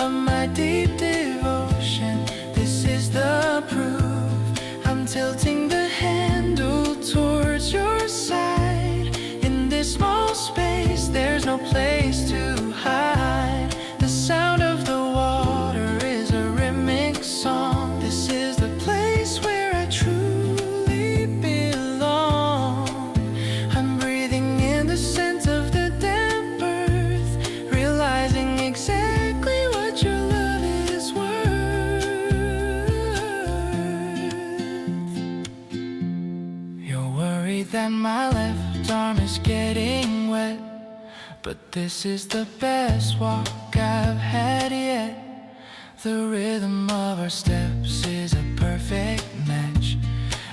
of my deep devotion. This is the proof. I'm tilting the handle towards your side. In this small space, there's no place to hide. The sound of the water is a rhythmic song. This is the place where I truly belong. I'm breathing in the scent of the damp earth, realizing exactly what your love is worth. You're worried that my left arm is getting wet, but this is the best walk I've had yet. The rhythm of our steps is a perfect match,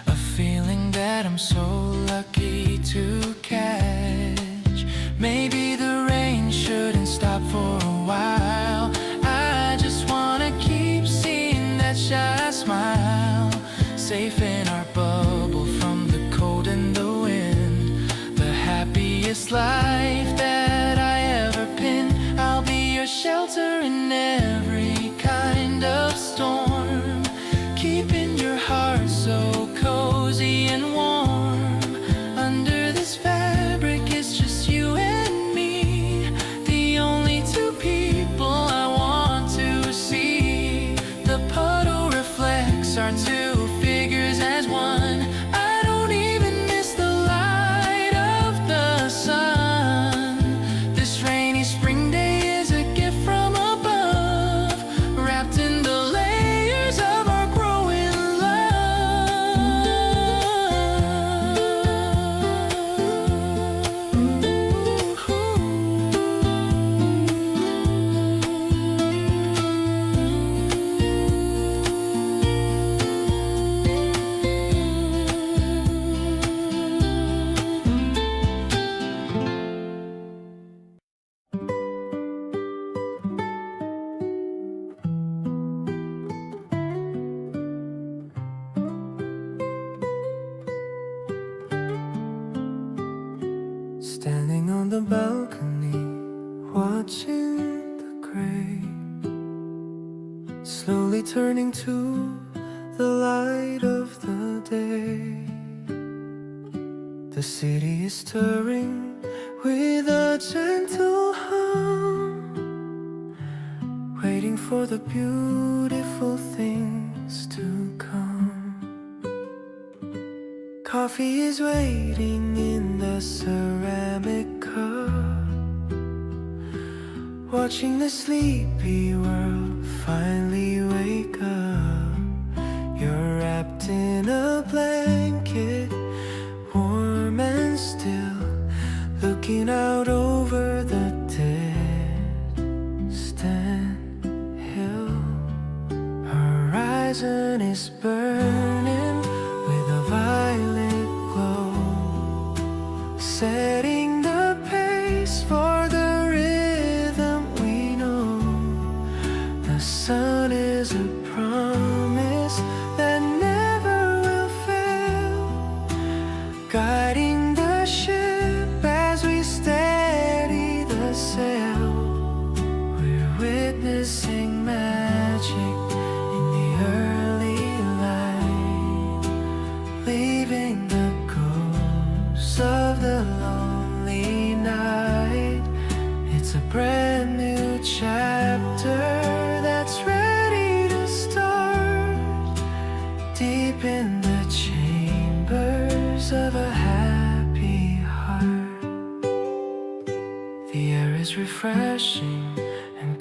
a feeling that I'm so lucky to catch. Maybe the rain shouldn't stop for a while. I just wanna keep seeing that shy smile, safe in our bubble from the cold and the wind. The happiest life that I ever pinned. I'll be your shelter in every kind of storm, keeping your heart so cozy and warm. Under this fabric, it's just you and me, the only two people I want to see. The puddle reflects our two figures as one. I don't even miss the light of the sun. This rainy spring day is a gift from above, wrapped in the layers of our growing Standing on the balcony, watching the gray slowly turning to the light of the day. The city is stirring with a gentle hum, waiting for the beautiful things to come. Coffee is waiting in the ceramic cup, watching the sleepy world finally wake up. You're wrapped in a blanket, warm and still, looking out over the distant hill. Horizon is burning with a violet glow, setting the pace for the rhythm we know. The sun is a promise that never will fail, guiding the ship as we steady the sail. We're witnessing magic in the early light, leaving the ghosts of the lonely night. It's a brand new chapter that's ready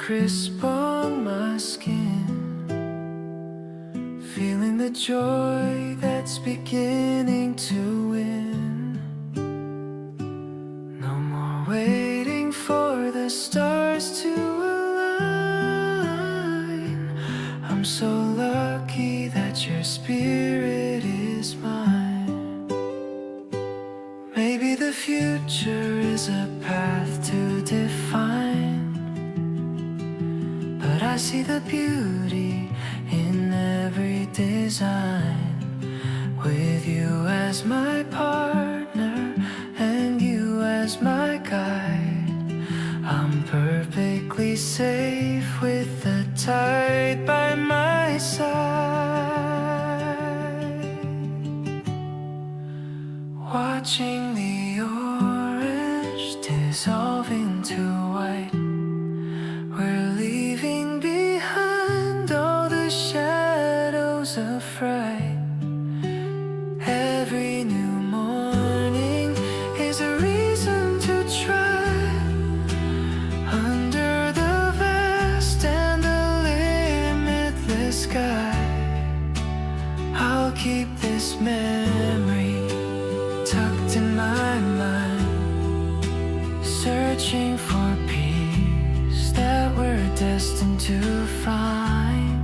crisp on my skin, feeling the joy that's beginning to win. No more waiting for the stars to align. I'm so lucky that your spirit is mine. Maybe the future is a path to define, but I see the beauty in every design. With you as my partner and you as my guide, I'm perfectly safe with the tide by my side. Watching the orange dissolve into white, we're leaving behind all the shadows of fright. Every new morning is a reason to try. Under the vast and the limitless sky, I'll keep this memory tucked in my mind, searching for peace that we're destined to find.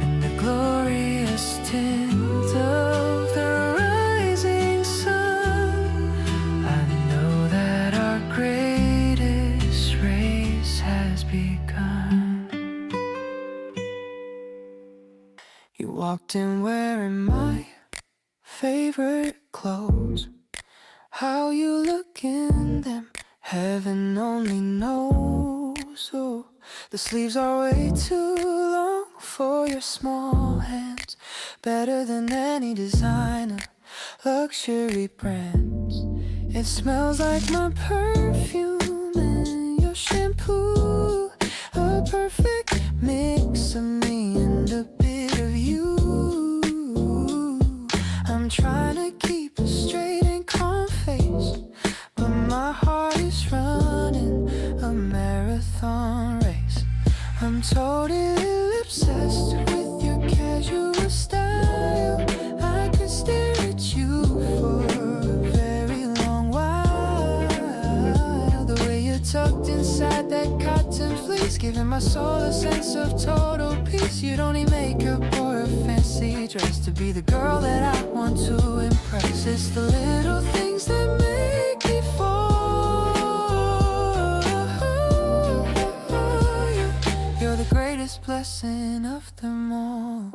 In the glorious tint of the rising sun, I know that our greatest race has begun. You walked in wearing my favorite clothes. How you look in them, heaven only knows. Oh, the sleeves are way too long for your small hands, better than any designer, luxury brands. It smells like my perfume and your shampoo, a perfect mix of me and a bit of you. I'm trying to keep a straight and calm face, but my heart is running a marathon race. I'm totally obsessed with your casual style. I could stare at you for a very long while. The way you're tucked inside that cotton fleece, giving my soul a sense of total peace. You don't need makeup or a fancy dress to be the girl that I want to impress. It's the little things that make me fall. You're the greatest blessing of them all.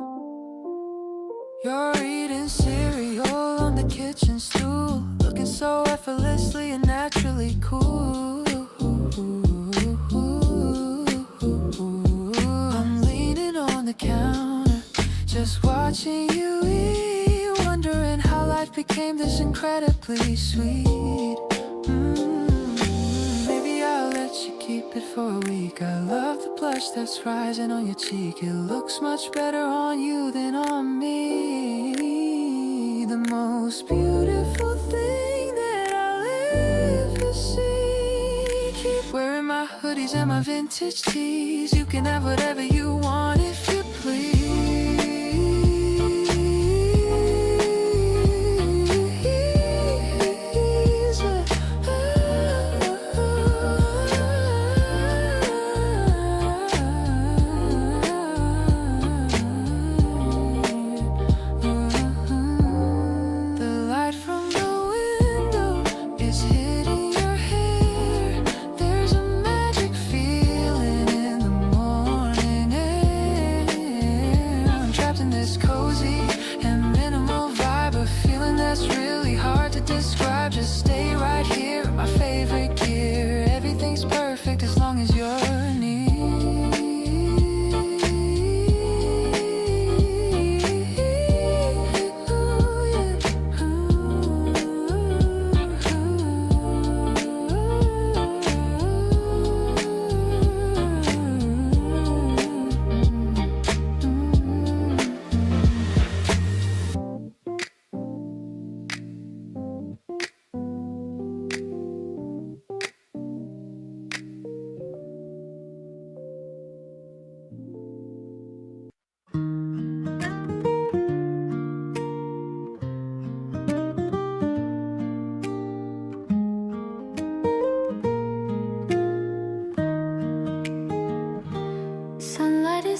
You're eating cereal on the kitchen stool, looking so effortlessly and naturally cool. I'm leaning on the counter, just watching you eat, wondering how life became this incredibly sweet. Maybe I'll let you keep it for a week. I love the blush that's rising on your cheek. It looks much better on you than on me. The most beautiful thing that I'll ever see. Keep wearing my hoodies and my vintage tees. You can have whatever you want if you please.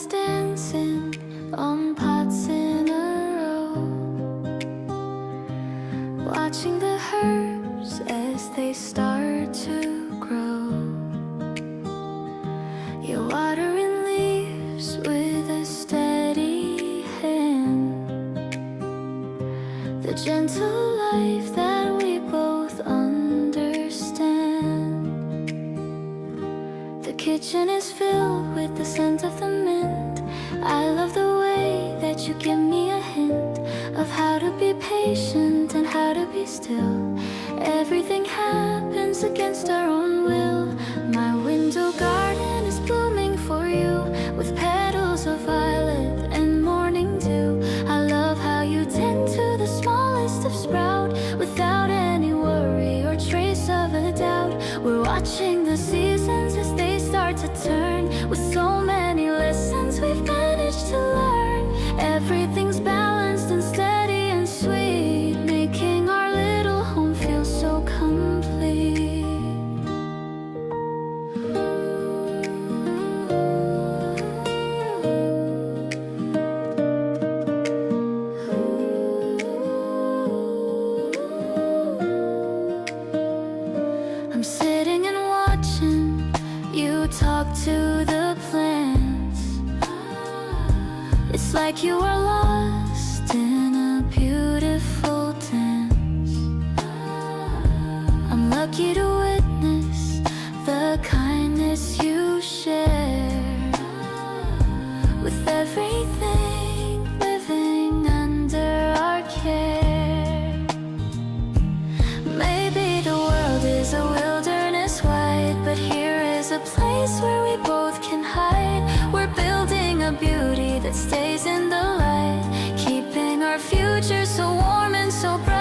flies dancing on pots in a row, watching the herbs as they start to grow. You're watering leaves with a steady hand, the gentle life that we both understand. The kitchen is filled with the scent of the mint. I love the way that you give me a hint of how to be patient and how to be still. Everything happens against our own will. My window garden is blooming for you, with petals of violet and morning dew. I love how you tend to the smallest of sprout, without any worry or trace of a doubt. We're watching the seasons as they start to turn, with so many lessons we've managed to learn. Everything's balanced and steady and sweet, making our little home feel so complete. I'm sitting and watching you talk to the plants. It's like you are lost in a beautiful dance. I'm lucky to witness the kindness you share with everything living under our care. Maybe the world is a wilderness wide, but here is a place where we both can hide. We're building a beauty that stays in the light, keeping our future so warm and so bright.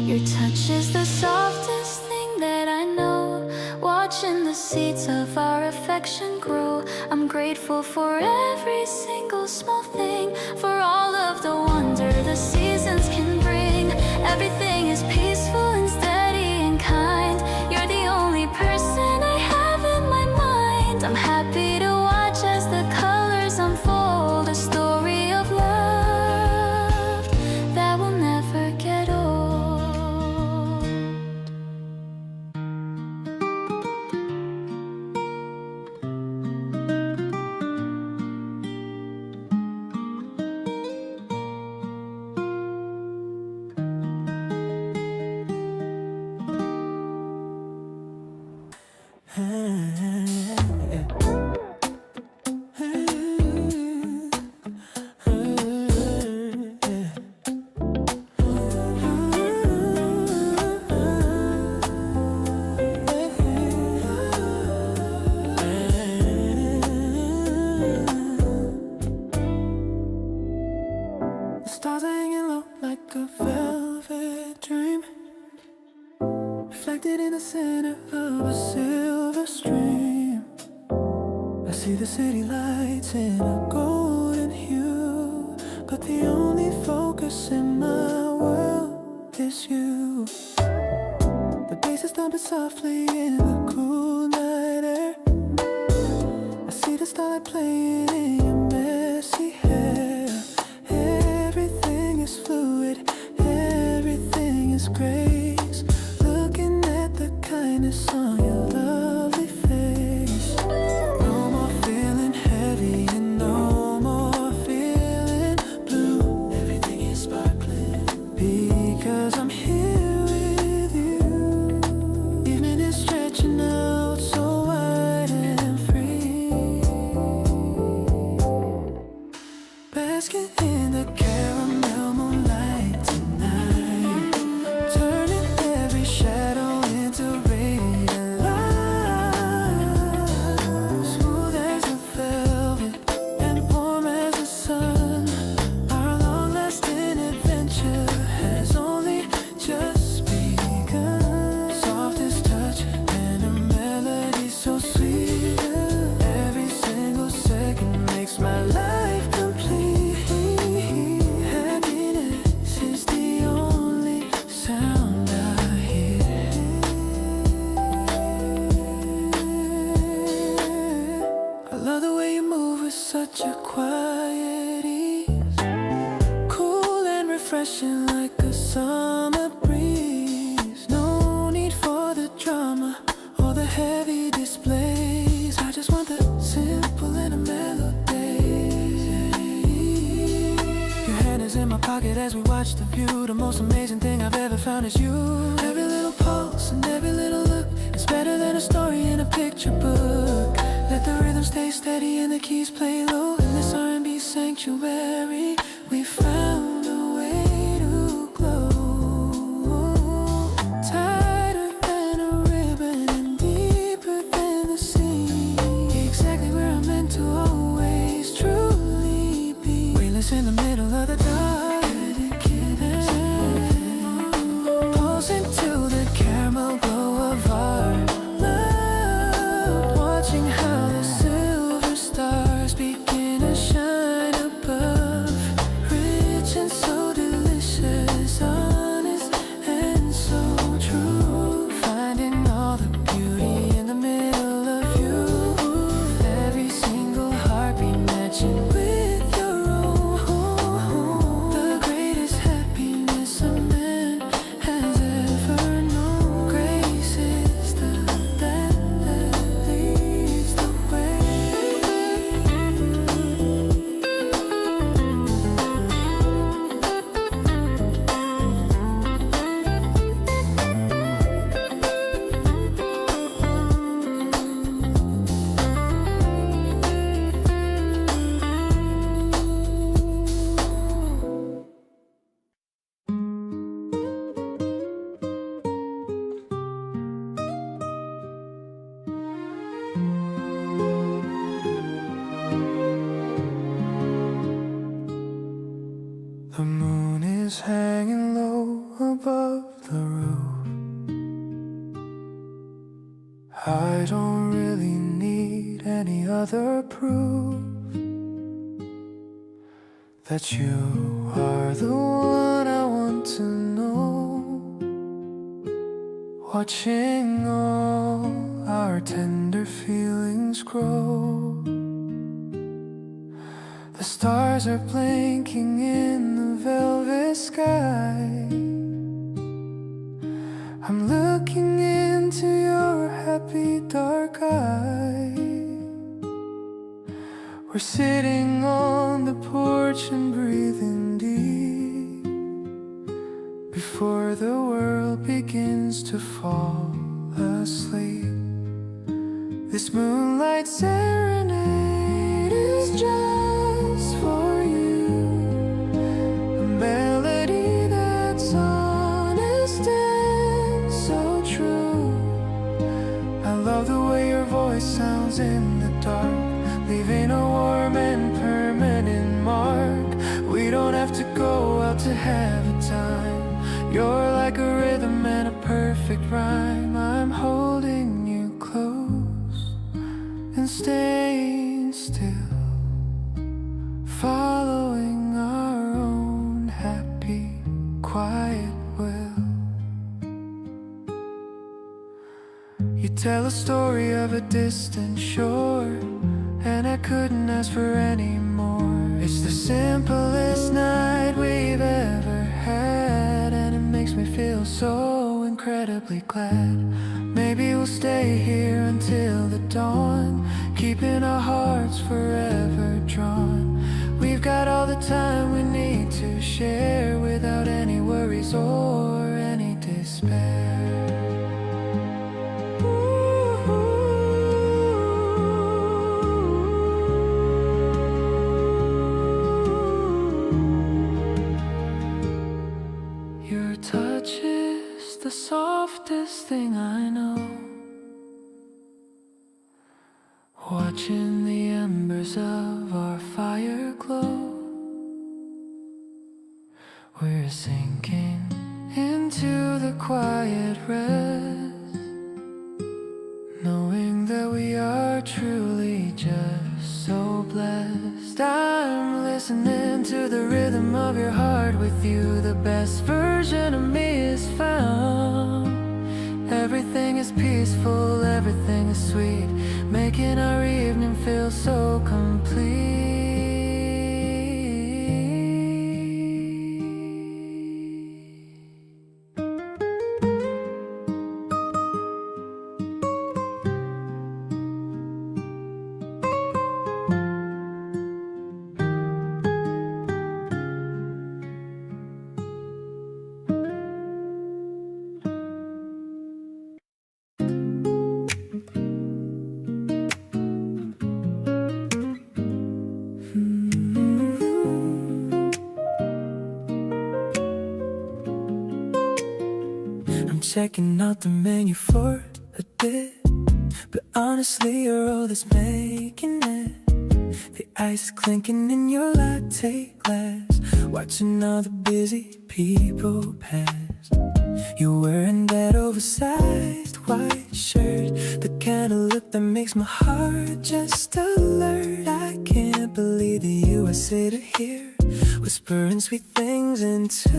Your touch is the softest thing that I know, watching the seeds of our affection grow. I'm grateful for every single small thing, for all of the wonder the seasons can bring. Everything is peaceful and steady and kind. You're the only person I have in my mind. I'm happy to watch as the colors unfold, a story of love that will never get old. The stars are hanging low like a velvet dream, reflected in the center of a silver stream. I see the city lights in a golden hue, but the only focus in my world is you. The bass is thumping softly in the cool night air. I see the starlight playing in your messy hair. Everything is fluid, everything is grace. Looking at the kindness on your lovely face. No more feeling heavy and no more feeling blue. Everything is sparkling because I'm here with you. Evening is stretching out so wide and free, basking in the caramel moonlight tonight, turning every shadow into radiance. the heavy displays. I just want the simple and a melody. Your hand is in my pocket as we watch the view. The most amazing thing I've ever found is you. Every little pulse and every little look is better than a story in a picture book. Let the rhythm stay steady and the keys play low. In this R&B sanctuary, we found a way to glow. Tighter than a ribbon and deeper than the sea. Exactly where I'm meant to always truly be. Weightless in the middle of the dark. Pulsing to the caramel glow of our love. Watching how the silver stars begin to shine above. Rich and so delicious, honest and so true. Finding all the beauty in the middle of you. Every single heartbeat matching with your own. The greatest happiness a man has ever known. Grace is the that leads the way. The moon is hanging low above the roof. I don't really need any other proof that you are the one I want to know. Watching all our tender feelings grow. The stars are blinking in the velvet sky. I'm looking into your happy dark eye. We're sitting on the porch and breathing deep before the world begins to fall asleep. This moonlight serenade is just for you. A melody that's honest and so true. I love the way your voice sounds in the dark, leaving a warm and permanent mark. We don't have to go out to have a time. You're like a rhythm and a perfect rhyme. I'm holding you close and staying still, following our own happy, quiet will. You tell a story of a distant shore, and I couldn't ask for any more. It's the simplest night we've ever had, and it makes me feel so incredibly glad. Maybe we'll stay here until the dawn, keeping our hearts forever drawn. We've got all the time we need to share, without any worries or any despair. Your touch is the softest thing I know. Watching the embers of our fire glow, we're sinking into the quiet rest, knowing that we are truly just so blessed. I'm listening to the rhythm of your heart. With you, the best version of me is found. Everything is peaceful, everything is sweet, making our evening feel so complete. checking out the menu for a dip, but honestly you're all that's making it. The ice is clinking in your latte glass, watching all the busy people pass. You're wearing that oversized white shirt, the kind of look that makes my heart just alert. I can't believe that you are sitting here, whispering sweet things into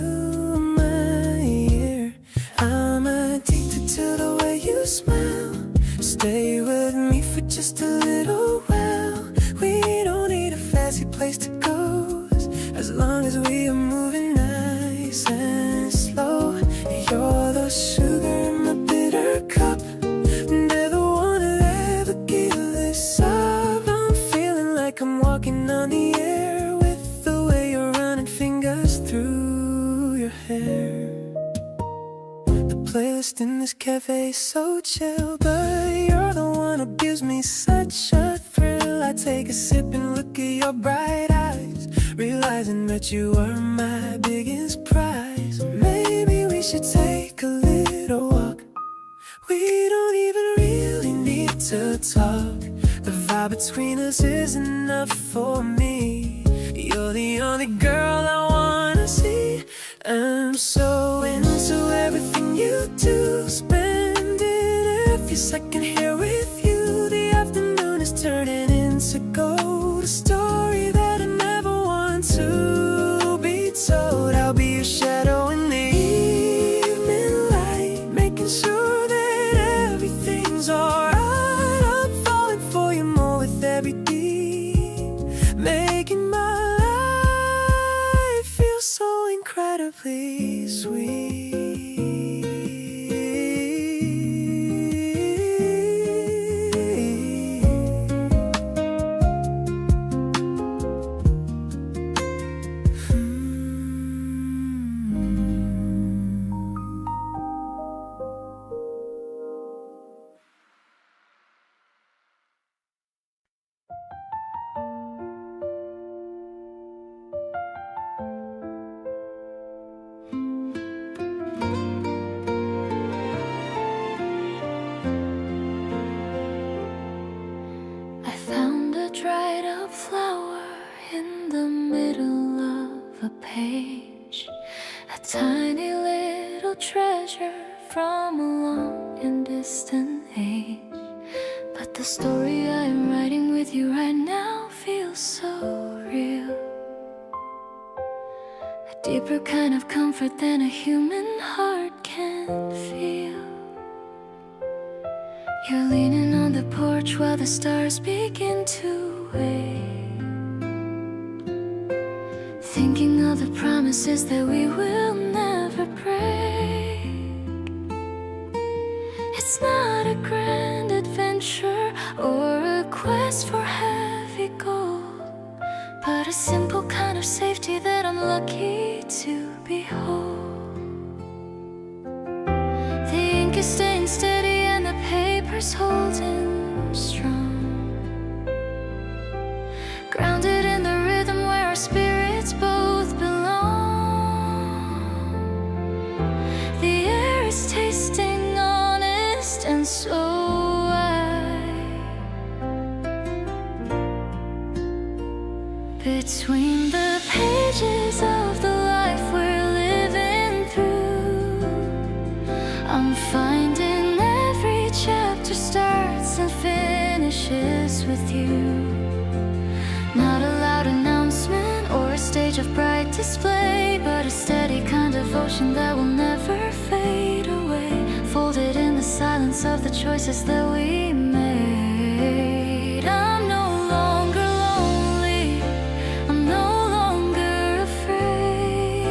my ear. I'm addicted to the way you smile. Stay with me for just a little while. We don't need a fancy place to go, as long as we are moving nice and slow. You're the sugar in my bitter cup, never wanna ever give this up. I'm feeling like I'm walking on the air with the way you're running fingers through your hair. The playlist in this cafe is so chill, but you're the one who gives me such a thrill. I take a sip and look at your bright eyes, realizing that you are my biggest prize. Maybe we should take a little walk. We don't even really need to talk. The vibe between us is enough for me. You're the only girl I wanna see. I'm so into everything you do, spending every second here with you. The afternoon is turning into gold, a story that I never want to be told. I'll be your shadow in the evening light, making sure that everything's alright. I'm falling for you more with every beat, making my life feel so incredibly sweet. I found a dried up flower in the middle of a page, a tiny little treasure from a long and distant age. But the story I am writing with you right now feels so real, a deeper kind of comfort than a human heart can feel. You're leaning on the porch while the stars begin to wake, thinking of the promises that we will never break. It's not a grand adventure or a quest for heavy gold, but a simple kind of safety that I'm lucky to behold. The ink is staying steady and the paper's holding strong, grounded in the rhythm where our spirits both belong. The air is tasting honest and so wide. Between the pages of the life we're living through, I'm finding every chapter starts and finishes with you. Not a loud announcement or a stage of bright display, but a steady kind of ocean that will never fade away, folded in the silence of the choices that we made. I'm no longer lonely, I'm no longer afraid,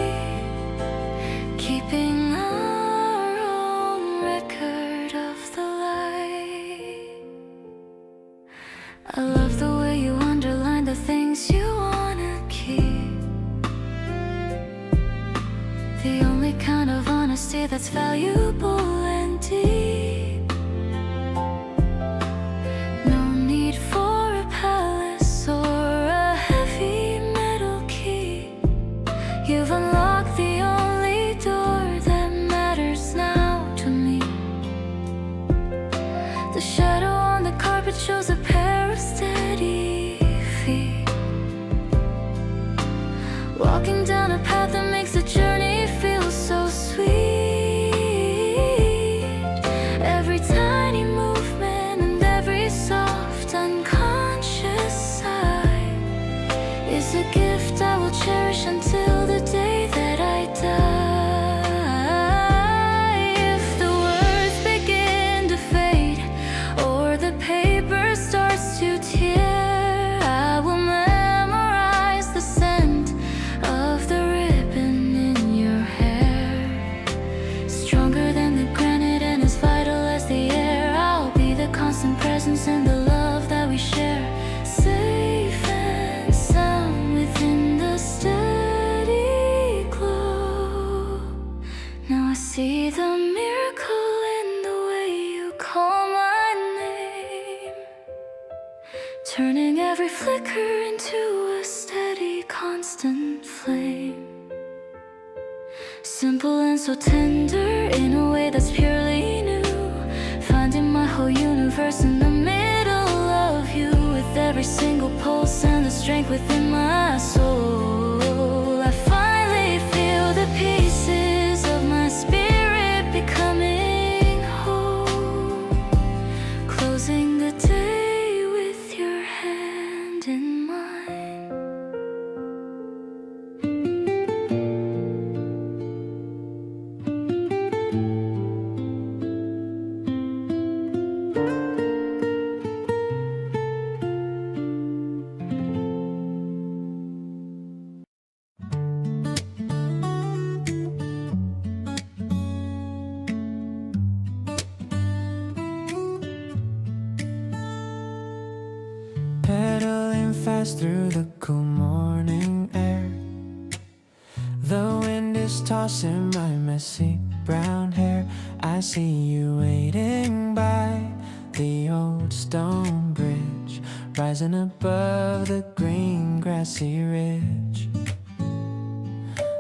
keeping our own record of the light. I love the way you underline the things you wanna keep, the only kind of honesty that's valuable and deep. No need for a palace or a heavy metal key. You've unlocked the only door that matters now to me. chose a pair of steady feet, walking down a path that makes the journey feel so sweet. Every tiny movement and every soft unconscious sigh is a gift I will cherish until the day that I die. If the words begin to fade or the paper starts to tear, I will memorize the scent of the ribbon in your hair. Stronger than the granite and as vital as the air, I'll be the constant presence and the love that we share. Safe and sound within the steady glow. Now I see the miracle in the way you call my name, turning every flicker into a steady, constant flame. Simple and so tender in a way that's purely new, finding my whole universe in the middle of you. With every single pulse and the strength within my soul, I finally feel the pieces of my spirit becoming whole. Closing the day with your hand in mine. Pedaling fast through the cool morning air, the wind is tossing my messy brown hair. I see you waiting by the old stone bridge, rising above the green grassy ridge.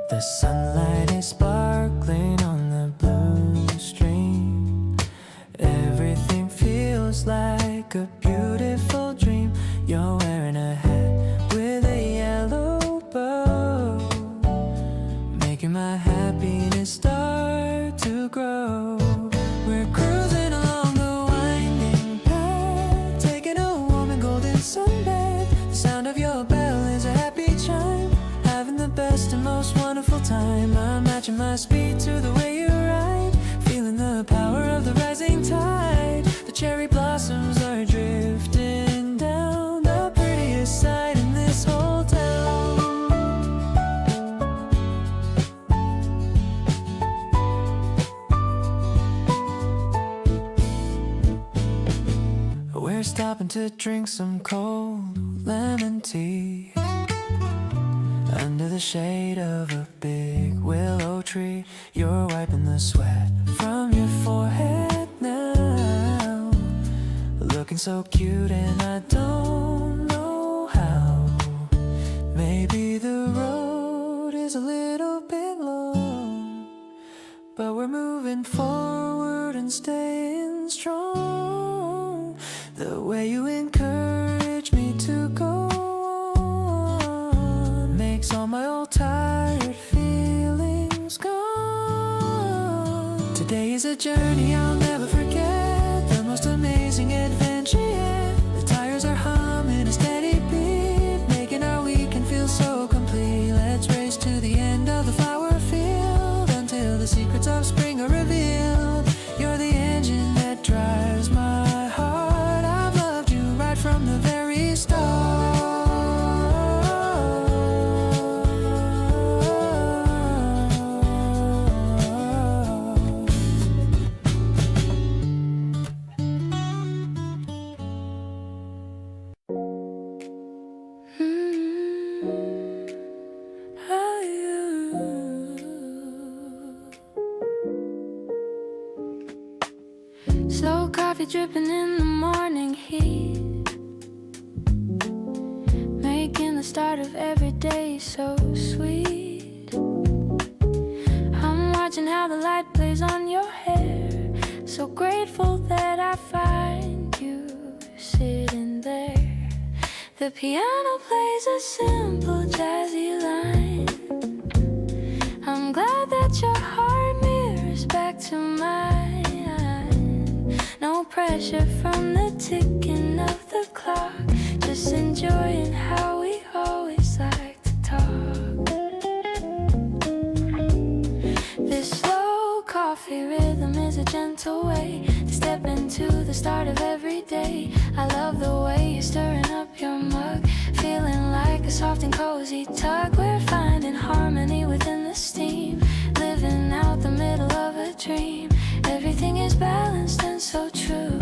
The sunlight is sparkling on the blue stream. Everything feels like a beautiful dream. You're wearing a hat with a yellow bow, making my happiness start to grow. We're cruising along the winding path, taking a warm and golden sunbath. The sound of your bell is a happy chime, having the best and most wonderful time. I'm matching my speed to the way you ride, feeling the power of the rising tide. The cherry blossoms are drifting down, the prettiest sight in this whole town. We're stopping to drink some cold lemon tea under the shade of a big willow tree. You're wiping the sweat from your forehead now, looking so cute and I don't know how. Maybe the road is a little bit long, but we're moving forward and staying strong. The way you encourage me to go on makes all my old tired feelings gone. Today is a journey I'll never forget, the most amazing adventure yet. The tires are humming a steady beat, making our weekend feel so complete. Let's race to the end of the flower field until the secrets of spring are revealed. You're the engine that drives my heart. I've loved you right from the very start. Slow coffee dripping in the morning heat, making the start of every day so sweet. I'm watching how the light plays on your hair, so grateful that I find you sitting The piano plays a simple jazzy line. I'm glad that your heart mirrors back to mine. No pressure from the ticking of the clock, just enjoying how we always like to talk. This slow coffee rhythm is a gentle way to step into the start of every day. I love the way you're stirring up your mug, feeling like a soft and cozy tug. We're finding harmony within the steam, living out the middle of a dream. Everything is balanced and so true.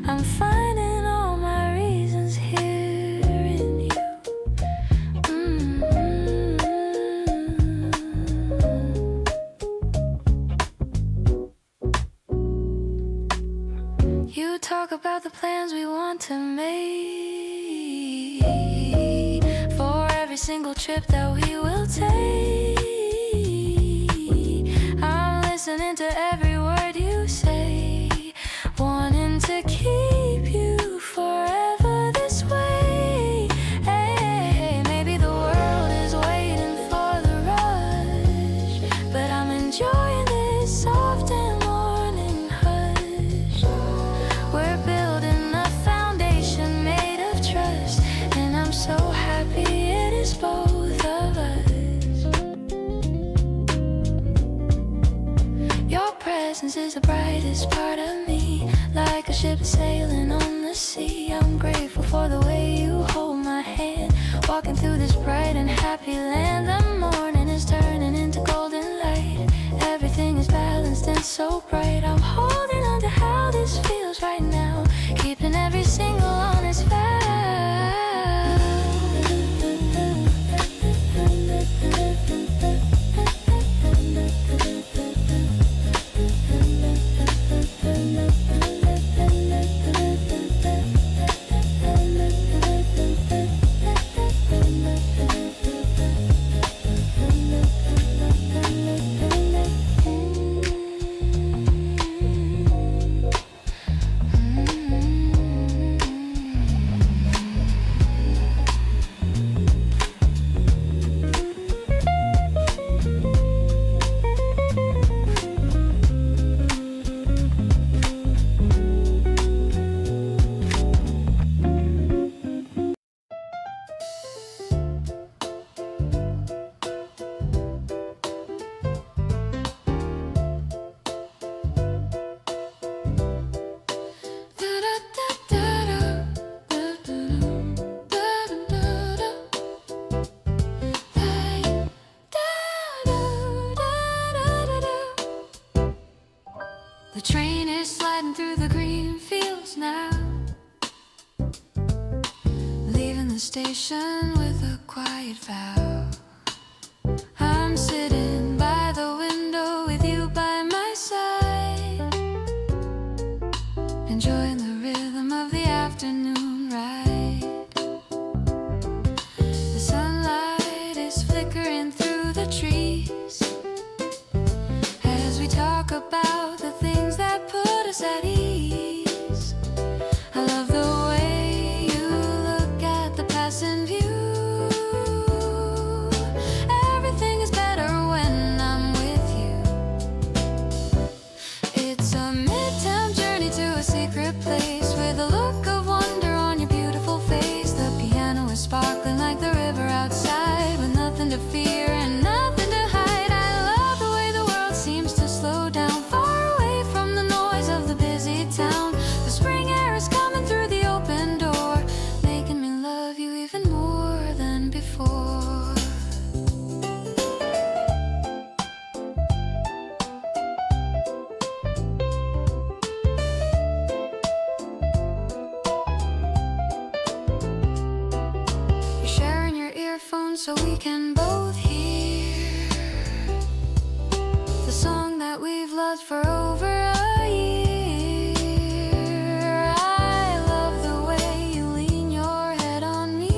I'm finding all my reasons here in you. You talk about the plans we want to make for every single trip that we will take. I'm listening to every word you say, wanting to keep you forever this way. Hey, maybe the world is waiting for the rush, but I'm enjoying this soft and morning hush. We're building a foundation made of trust, and I'm so happy it is both of us. Your presence is the brightest part of me, like a ship sailing on the sea. I'm grateful for the way you hold my hand, walking through this bright and happy land. The morning is turning into golden light, everything is balanced and so bright. I'm holding on to how this feels right now, keeping every single honest vow. The train is sliding through the green fields now, leaving the station with a quiet vow. I'm sitting by the window with you by my side, enjoying the rhythm of the afternoon ride. The sunlight is flickering through the trees as we talk about the things that put us at ease. I love the way you look at the passing view. Everything is better when I'm with you. It's a midtown journey to a secret place with a look of wonder on your beautiful face. The piano is sparkling like the river outside, with nothing to fear and nothing to hide. I love the way the world seems to slow down, far away from the noise of the busy town. The spring air is coming through the open door, making me love you even more than before. You're sharing your earphones so we can both hear the song that we've loved for over a year. I love the way you lean your head on me,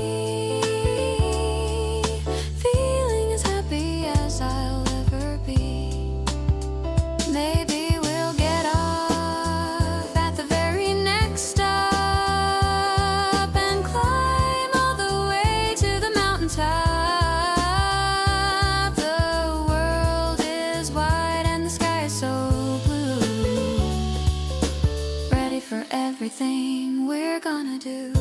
feeling as happy as I'll ever be. Maybe we'll get off at the very next stop and climb all the everything we're gonna do.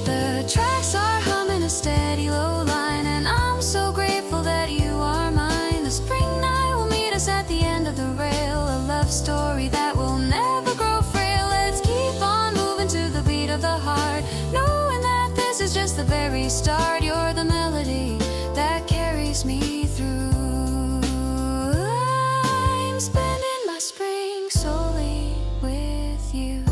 The tracks are humming a steady low line, and I'm so grateful that you are mine. The spring night will meet us at the end of the rail, a love story that will never grow frail. Let's keep on moving to the beat of the heart, knowing that this is just the very start. You're the melody that carries me through. I'm spending my spring solely with you.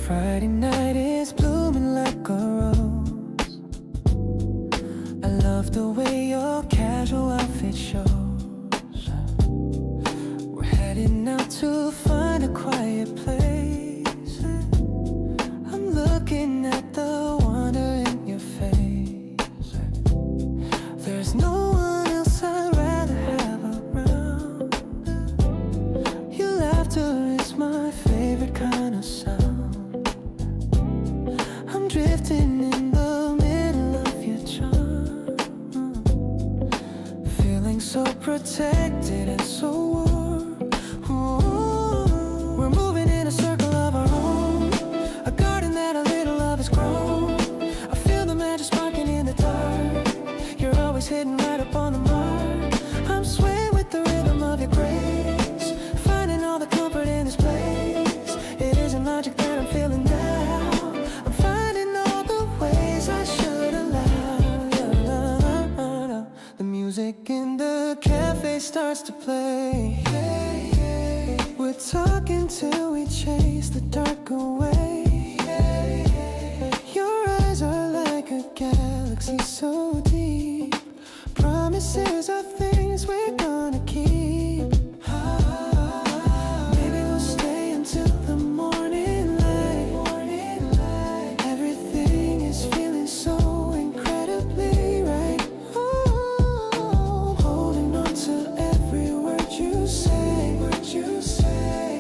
Friday night is blooming like a rose. I love the way your casual outfit shows. We're heading out to find a quiet place. I'm looking at the wonder in your face. There's no one else I'd rather have around. Your laughter is my favorite kind of sound. I'm drifting in the middle of your charm, feeling so protected and so warm. Ooh, we're moving in a circle of our own, a garden that a little love has grown. I feel the magic sparking in the dark. You're always hitting right up on the mark. I'm swaying with the rhythm of your grace, finding all the comfort in this place. It isn't logic that I'm feeling now. I'm finding all the ways I should allow. The music in the cafe starts to play. We're talking till we chase the dark away. Your eyes are like a galaxy so deep. Promises are things we're gonna keep. Maybe we'll stay until the morning light. Everything is feeling so incredibly right. Ooh, holding on to every word you say.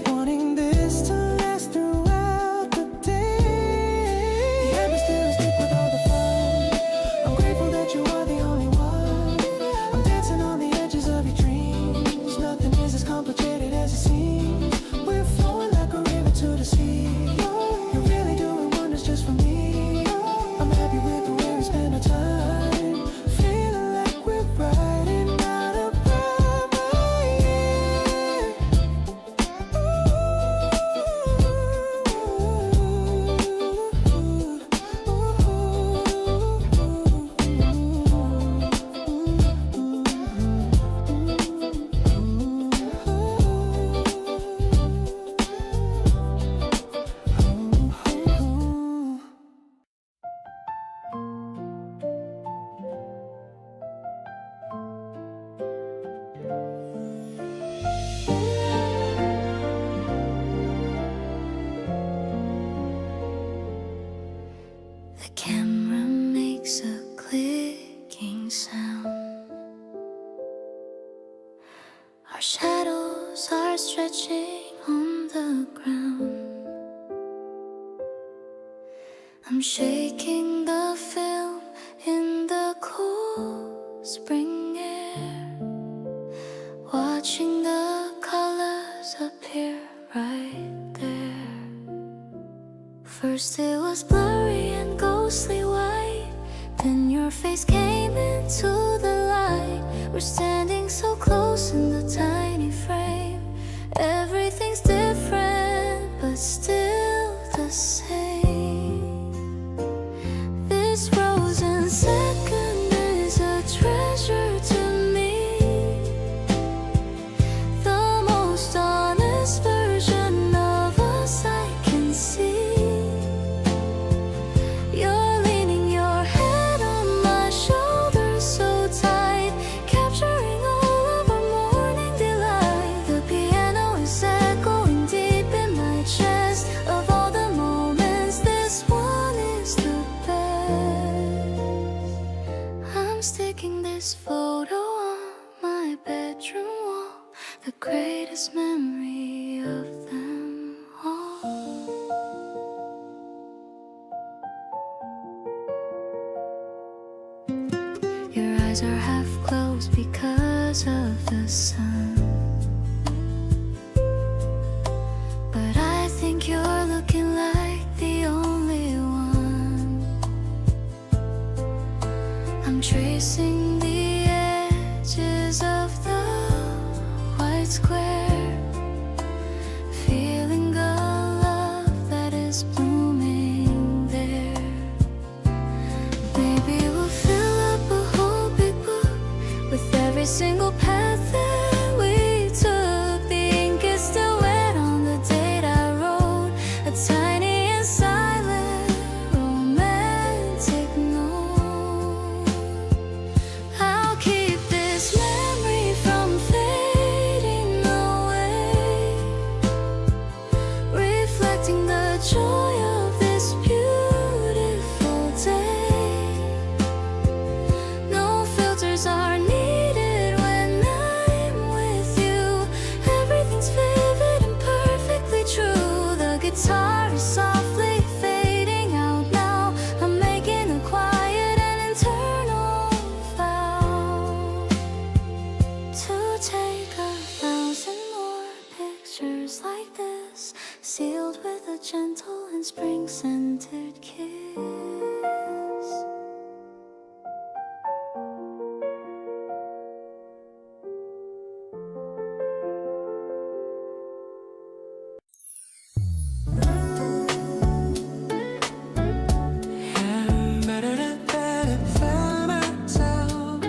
Wanting this to last throughout the day. The atmosphere is deep with all the fun. I'm grateful that you are the only one. I'm dancing on the edges of your dreams. Nothing is as complicated as it seems. We're flowing like a river to the sea. You're really doing wonders just for me. I'm happy with the way we spend our time, feeling like we're riding out a private year. The camera makes a clicking sound. Our shadows are stretching on the ground. I'm shaking the film in the cool spring air, watching the colors appear right there. First it was blurry and ghostly white, then your face came into the light. We're standing so close in the tiny frame. Everything's different, but still the same. This frozen second is a treasure to me. sweetest memory of them all. Your eyes are half closed because of the sun, but I think you're looking like the only one. I'm tracing the edges of the white square, feeling the love that is blooming there. Maybe we'll fill up a whole big book with every single path that we took. The ink is still wet on the date I wrote, a tiny and silent romantic note. I'll keep this memory from fading away, reflecting the joy of this beautiful day. No filters are needed when I'm with you. Everything's vivid and perfectly true. The guitar is softly fading out now. I'm making a quiet and internal vow to take 1,000 more pictures like this, sealed with a gentle and spring-scented kiss. I'm better for myself.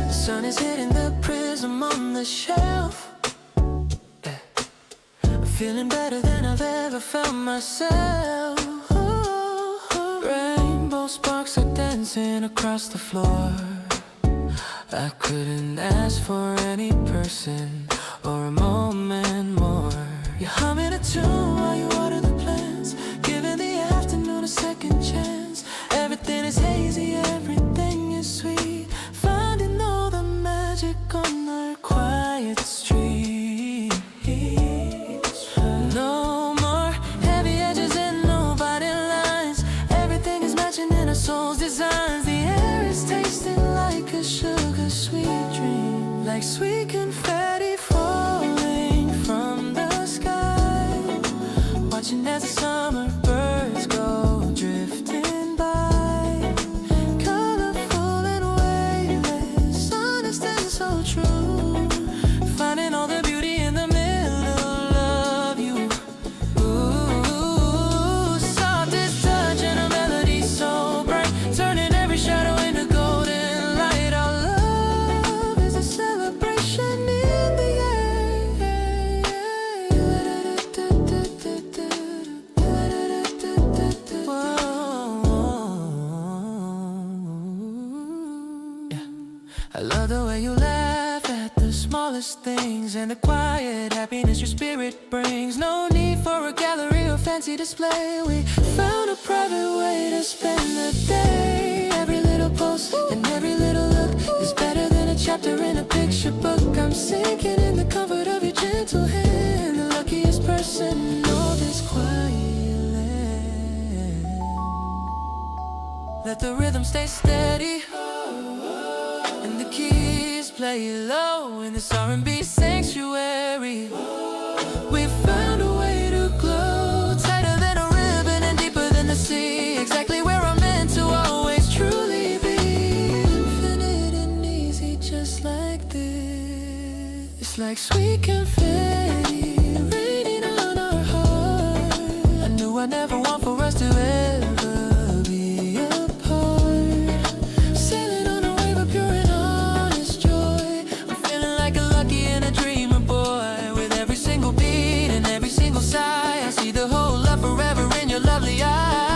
The sun is hitting the prism on the shelf. I'm feeling better than I've ever felt myself. Rainbow sparks are dancing across the floor. I couldn't ask for any person or a moment more. You're humming a tune while you water the plants, giving the afternoon a second chance. Everything is hazy, everything is sweet, finding all the magic on our quiet street. No more heavy edges and no body lines. Everything is matching in our soul's designs. The air is tasting like a sugar sweet dream, like sweet confetti falling from the sky. Watching as the summer birds go drifting by, colorful and weightless, honest and so true. Finding all the beauty in the middle of you. Ooh, softest touch and a melody so bright, turning every shadow into golden light. Our love is a celebration in the air. I love the way you laugh at the smallest things and the quiet happiness your spirit brings. No need for a gallery or fancy display. We found a private way to spend the day. Every little post and every little look is better than a chapter in a picture book. I'm sinking in the comfort of your gentle hand, the luckiest person in all this quiet land. Let the rhythm stay steady and the keys play low in this R&B sanctuary. We found a way to glow, tighter than a ribbon and deeper than the sea, exactly where I'm meant to always truly be. Infinite and easy, just like this. It's like sweet confetti raining on our heart. I knew I'd never want for us to ever be apart. Sailing on a wave of pure and honest joy. I'm feeling like a lucky and a dreamer boy. With every single beat and every single sigh, I see the whole love forever in your lovely eyes.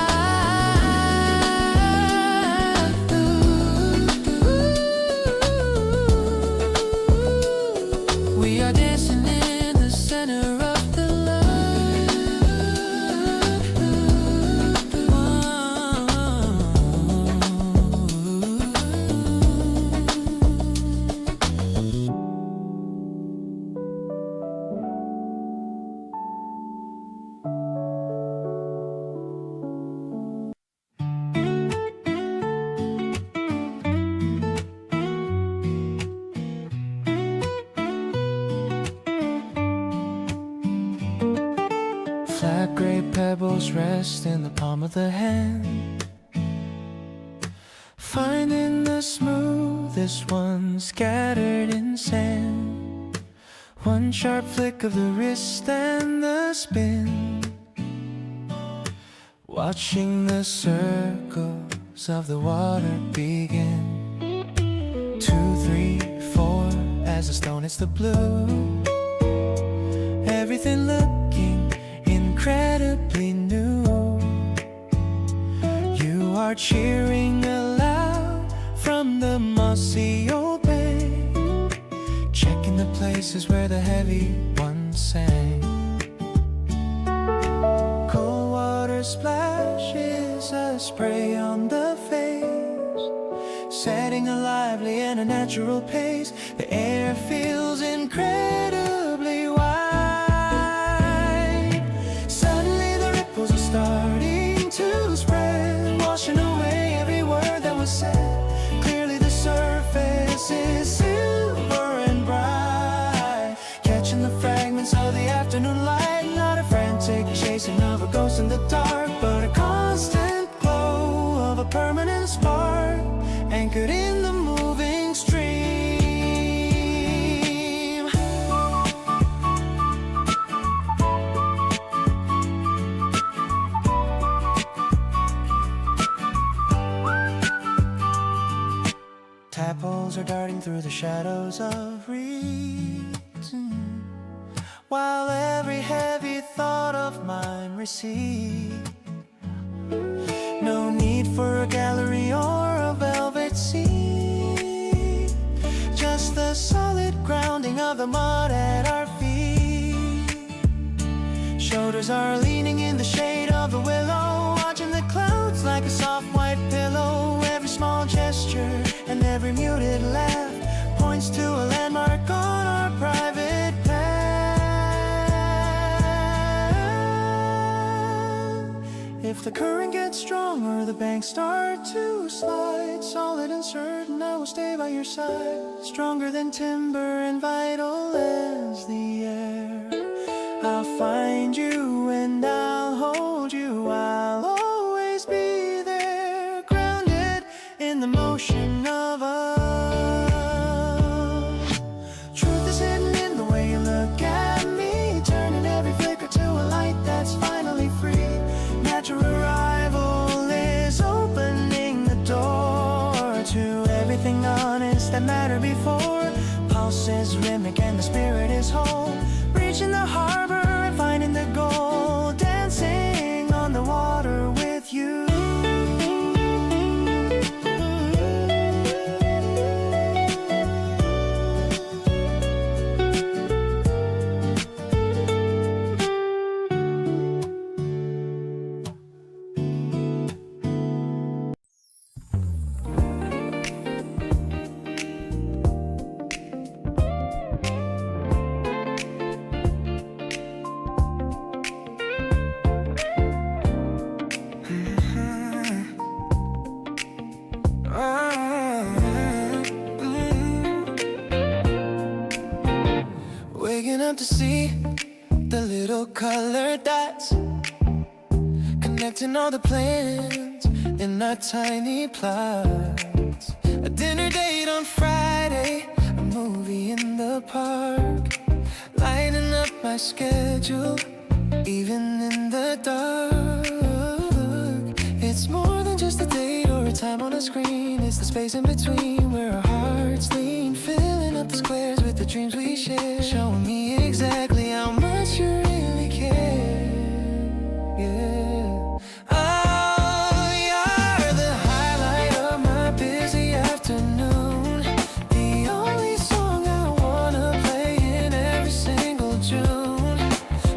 We are dancing in the center of the like gray pebbles rest in the palm of the hand, finding the smoothest one scattered in sand. One sharp flick of the wrist and the spin, watching the circles of the water begin. 2, 3, 4, as the stone hits the blue, everything looking incredibly new. You are cheering aloud from the mossy old bay, checking the places where the heavy ones sang. Cold water splashes a spray on the face, setting a lively and a natural pace. The air feels incredibly wide. Suddenly the ripples are starting to spread, washing away every word that was said. Clearly the surface is silver and bright, catching the fragments of the afternoon light. Not a frantic chasing of a ghost in the dark, but a constant glow of a permanent spark, anchored in the moving stream. Tadpoles are darting through the shadows of reason, while every heavy thought of mine recedes. No need for a gallery or a velvet seat, just the solid grounding of the mud at our feet. Shoulders are leaning in the shade of the willow, watching the clouds like a soft white pillow. Every small gesture and every muted laugh points to a landmark on our private path. If the current gets stronger, the banks start to slide, solid and certain I will stay by your side, stronger than timber and vital as the air. I'll find you and I'll hold you, I'll always be there, grounded in the motion of us. Truth is hidden in the way you look at me, turning every flicker to a light that's finally free. Natural arrival is opening the door to everything honest that mattered before. Pulse is rhythmic and the spirit is whole, reaching the harbor and finding the gold, dancing on the water with you. Waking up to see the little colored dots, connecting all the plans in our tiny plots. A dinner date on Friday, a movie in the park, lighting up my schedule even in the dark. It's more than just a date or a time on a screen, it's the space in between where our hearts lean, filling up the squares with the dreams we share, showing me exactly how much you really care. Yeah. Oh, you're the highlight of my busy afternoon, the only song I wanna play in every single June,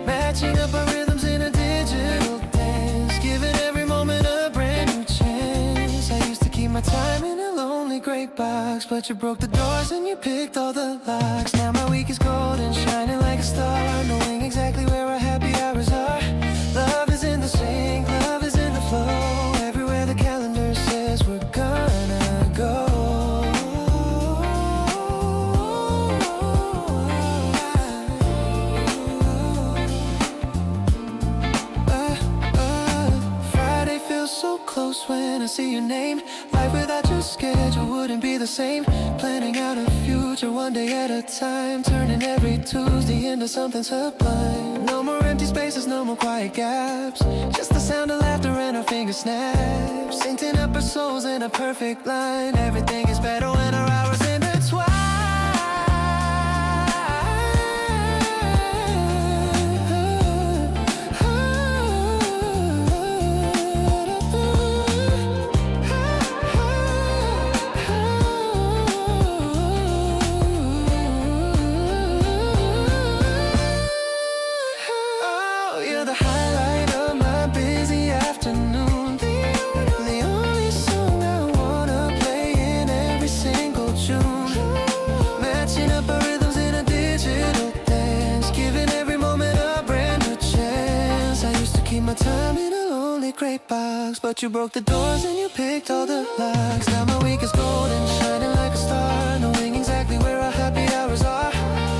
matching up our rhythms in a digital dance, giving every moment a brand new chance. I used to keep my time in a lonely gray box, but you broke the doors and you picked all the locks. Now my week is golden, shining like a star, knowing exactly where our happy hours are. Love is in the sink, love is in the flow, everywhere the calendar says we're gonna go. close when I see your name. Life without your schedule wouldn't be the same. Planning out a future one day at a time, turning every Tuesday into something sublime. No more empty spaces, no more quiet gaps, just the sound of laughter and our finger snaps, syncing up our souls in a perfect line. Everything is better when our hours intertwine. But you broke the doors and you picked all the locks. Now my week is golden, shining like a star, knowing exactly where our happy hours are.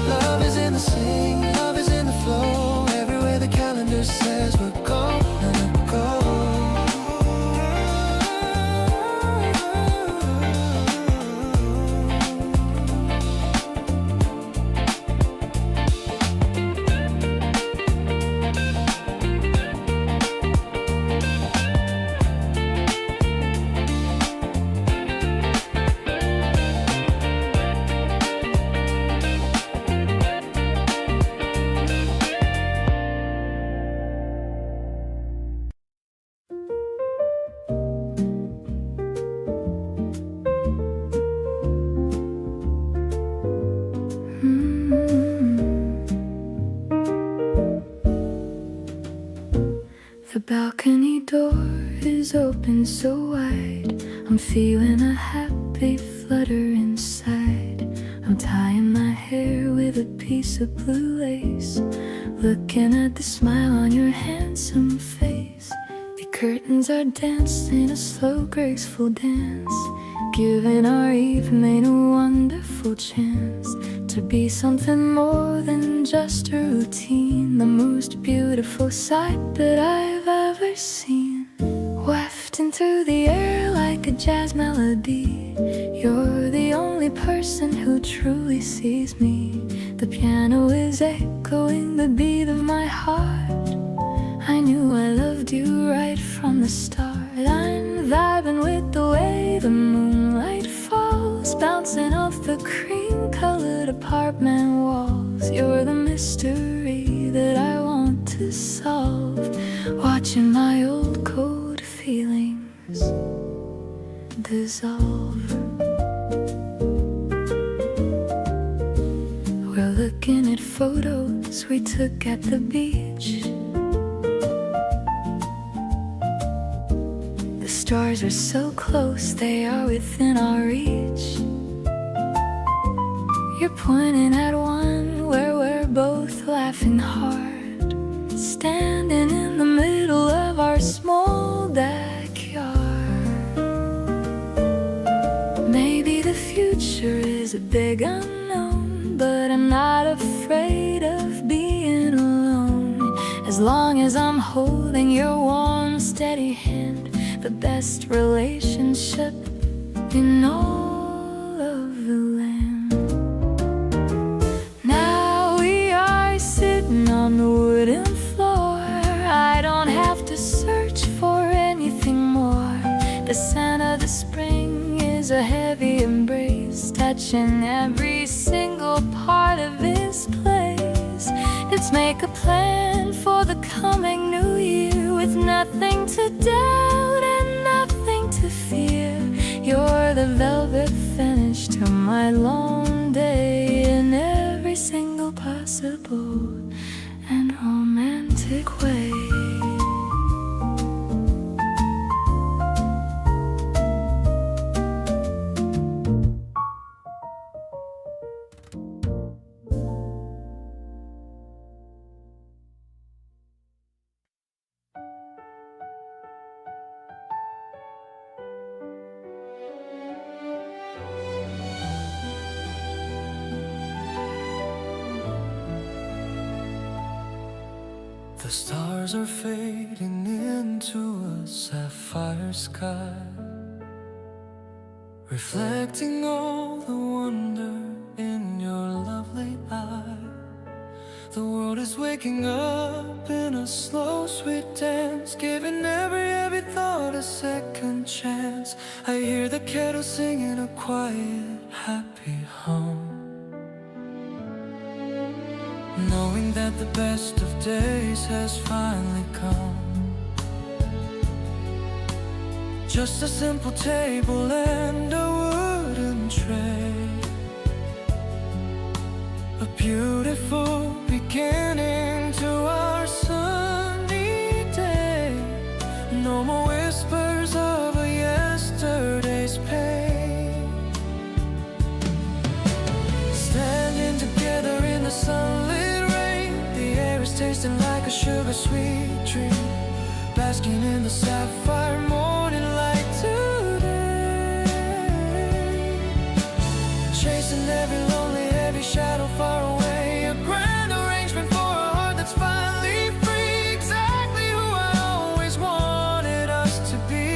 Love is in the sing, love is in the flow. Everywhere the calendar says we're gonna go. The balcony door is open so wide. I'm feeling a happy flutter inside. I'm tying my hair with a piece of blue lace, looking at the smile on your handsome face. The curtains are dancing a slow, graceful dance, giving our evening a wonderful chance to be something more than just a routine. The most beautiful sight that I've ever seen, wafting through the air like a jazz melody. You're the only person who truly sees me. The piano is echoing the beat of my heart. I knew I loved you right from the start. I'm vibing with the way the moonlight falls, bouncing off the cream-colored apartment walls. You're the mystery that I want to solve, watching my old cold feelings dissolve. We're looking at photos we took at the beach. The stars are so close, they are within our reach. You're pointing at one where we're both laughing hard, standing in the middle of our small backyard. Maybe the future is a big unknown, but I'm not afraid of being alone. As long as I'm holding your warm, steady hand, the best relationship in all of the land. Now we are sitting on the wooden floor. I don't have to search for anything more. The scent of the spring is a heavy embrace, touching every single part of this place. Let's make a plan for the coming new year, with nothing to doubt and nothing to fear. You're the velvet finish to my long day, in every single possible and romantic way. The stars are fading into a sapphire sky, reflecting all the wonder in your lovely eye. The world is waking up in a slow, sweet dance, giving every thought a second chance. I hear the kettle singing a quiet, happy hum, knowing that the best of days has finally come. Just a simple table and a wooden tray, a beautiful beginning to our sunny day. No more whispers of a yesterday's pain, standing together in the sunlit rain. The air is tasting like a sugar-sweet dream, basking in the sapphire morning light today, chasing every lonely, heavy shadow far away. A grand arrangement for a heart that's finally free, exactly who I always wanted us to be.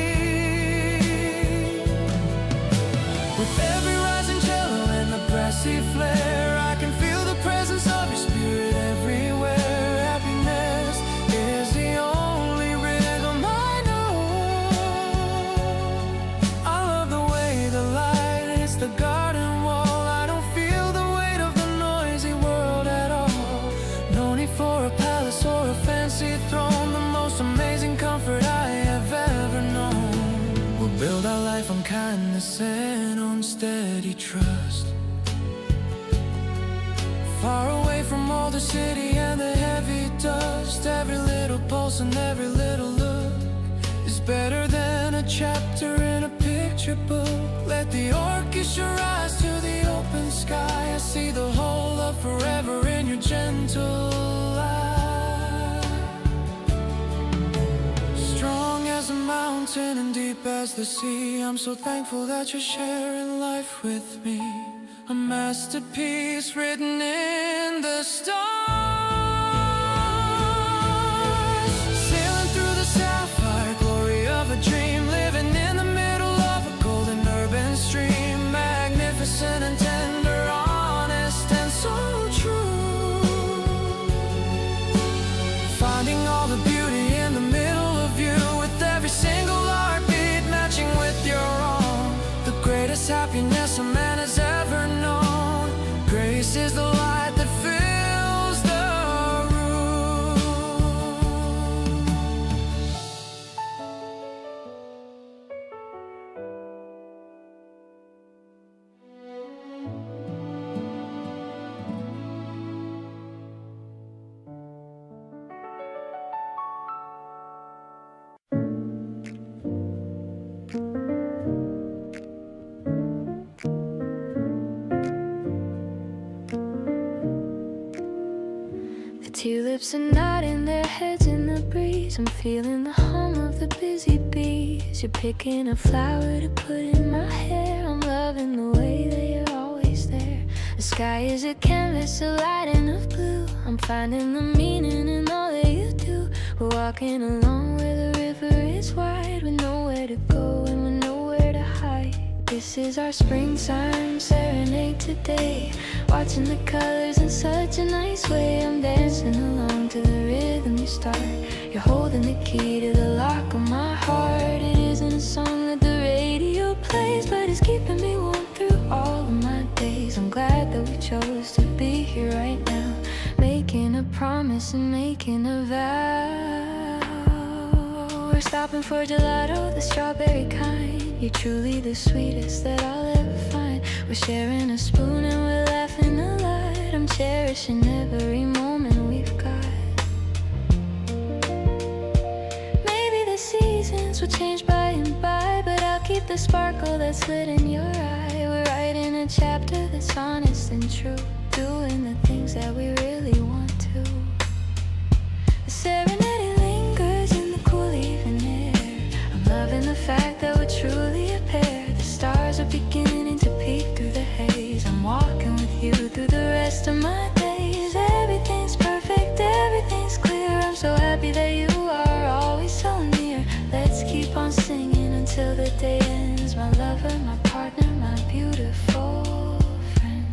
With every rising cello and the brassy flare, I can feel the presence of your spirit everywhere. Happiness is the only rhythm I know. I love the way the light hits the garden wall. I don't feel the weight of the noisy world at all. No need for a palace or a fancy throne, the most amazing comfort I have ever known. We'll build our life on kindness and on steady trust, far away from all the city and the heavy dust. Every little pulse and every little look is better than a chapter in a picture book. Let the orchestra rise to the open sky. I see the whole of forever in your gentle eye. Strong as a mountain and deep as the sea, I'm so thankful that you're sharing life with me. A masterpiece written in the stars, sailing through the sapphire glory of a dream, living in the middle of a golden urban stream, magnificent and tender, honest and so true, finding all the beauty in the middle of you, with every single heartbeat matching with your own. The greatest happiness a man has ever known. Grace is the light that fills the room. Tulips are nodding their heads in the breeze. I'm feeling the hum of the busy bees. You're picking a flower to put in my hair. I'm loving the way that you're always there. The sky is a canvas, a lighting of blue. I'm finding the meaning in all that you do. We're walking along where the river is wide, with nowhere to go and with nowhere to hide. This is our springtime serenade today, watching the colors in such a nice way. I'm dancing along to the rhythm you start. You're holding the key to the lock of my heart. It isn't a song that the radio plays, but it's keeping me warm through all of my days. I'm glad that we chose to be here right now, making a promise and making a vow. We're stopping for gelato, the strawberry kind. You're truly the sweetest that I'll ever find. We're sharing a spoon and we're laughing a lot. I'm cherishing every moment we've got. Maybe the seasons will change by and by, but I'll keep the sparkle that's lit in your eye. We're writing a chapter that's honest and true, doing the things that we really want to. The serenade lingers in the cool evening air. I'm loving the fact that we're truly a pair. The stars are beginning to peek through the haze. I'm walking with you through the rest of my days. Everything's perfect, everything's clear. I'm so partner, my beautiful friend.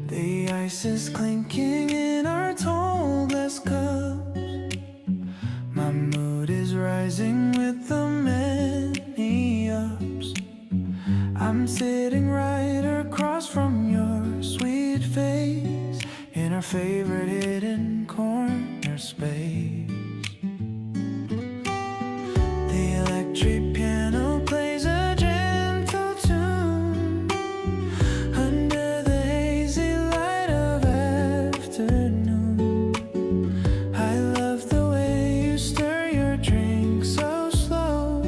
The ice is clinking in our tall glass cups. My mood is rising with the many ups. I'm sitting right across from your sweet face in our favorite hidden corner space. The electric piano plays a gentle tune under the hazy light of afternoon. I love the way you stir your drink so slow,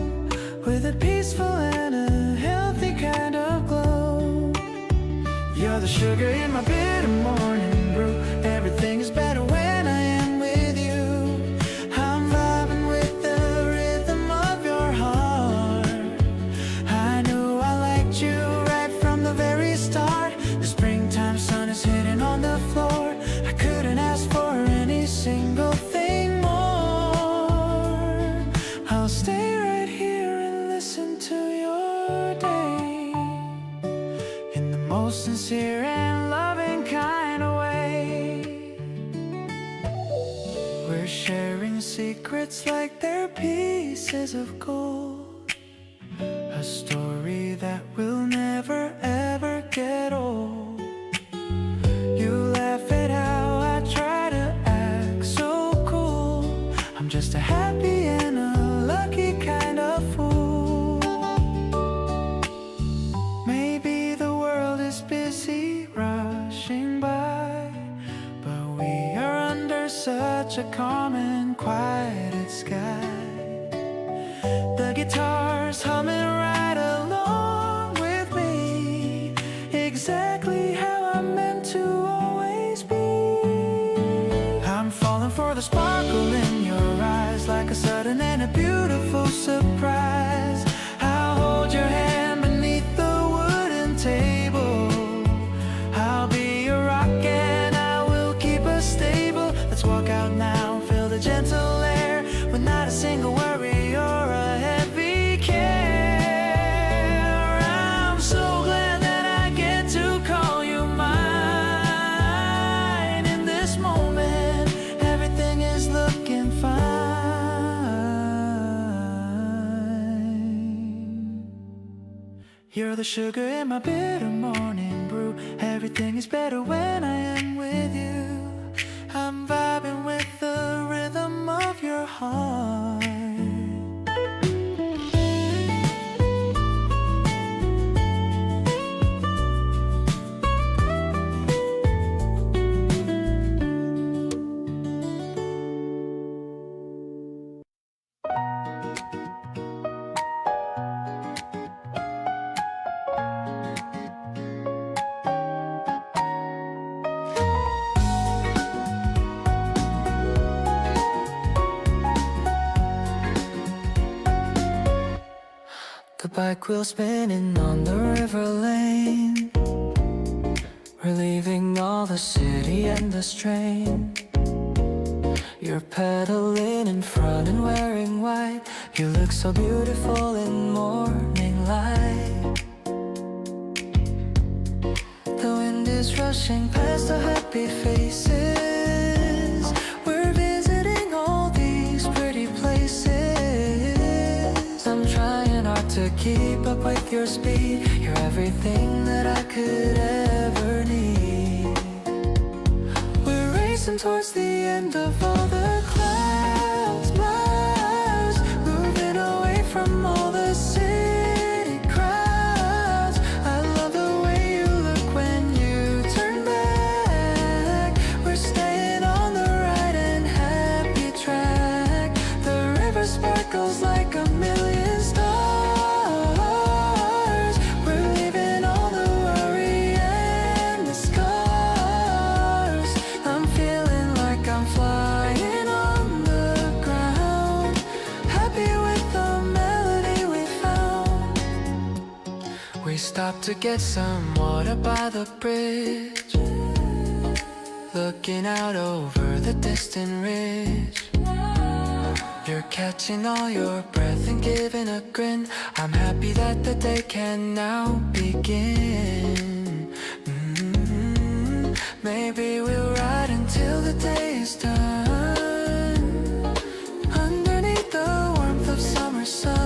with a peaceful and a healthy kind of glow. You're the sugar in my bitter morning brew. Everything is better when I am with you. I'm vibing with the rhythm of your heart. I knew I liked you right from the very start. The springtime sun is hitting on the floor. I couldn't ask for any single thing more. I'll stay right here and listen to your day in the most sincere and loving kind of way. We're sharing secrets like they're pieces of gold, a story that will never ever get old. You laugh at how I try to act so cool. I'm just a happy and a lucky kind of fool. Maybe the world is busy rushing by, but we are under such a calm and quiet sky. The guitar's humming right along with me, exactly how I'm meant to always be. I'm falling for the sparkle in your eyes, like a sudden and a beautiful surprise. I'll hold your hand beneath the wooden table. I'll be your rock and I will keep us stable. Let's walk out now, feel the gentle air, with not a single worry or a heavy care. I'm so glad that I get to call you mine. In this moment, everything is looking fine. You're the sugar in my bitter morning brew. Everything is better when I am with you. I'm vibing with the rhythm of your heart. The bike wheel spinning on the river lane. We're leaving all the city and the strain. You're pedaling in front and wearing white. You look so beautiful in morning light. The wind is rushing past the happy faces. We're visiting all these pretty places. I'm trying hard to keep up with your speed. You're everything that I could ever need. We're racing towards the end of all the clouds. My to get some water by the bridge, looking out over the distant ridge. You're catching all your breath and giving a grin. I'm happy that the day can now begin. Maybe we'll ride until the day is done, underneath the warmth of summer sun.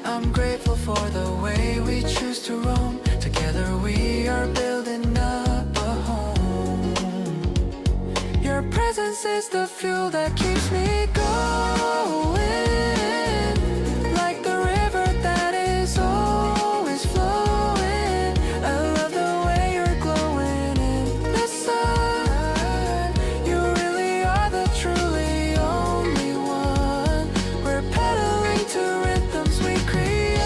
I'm grateful for the way we choose to roam. Together we are building up a home. Your presence is the fuel that keeps me going, like the river that is always flowing. I love the way you're glowing in the sun. You really are the truly only one. We're pedaling to rhythms we create,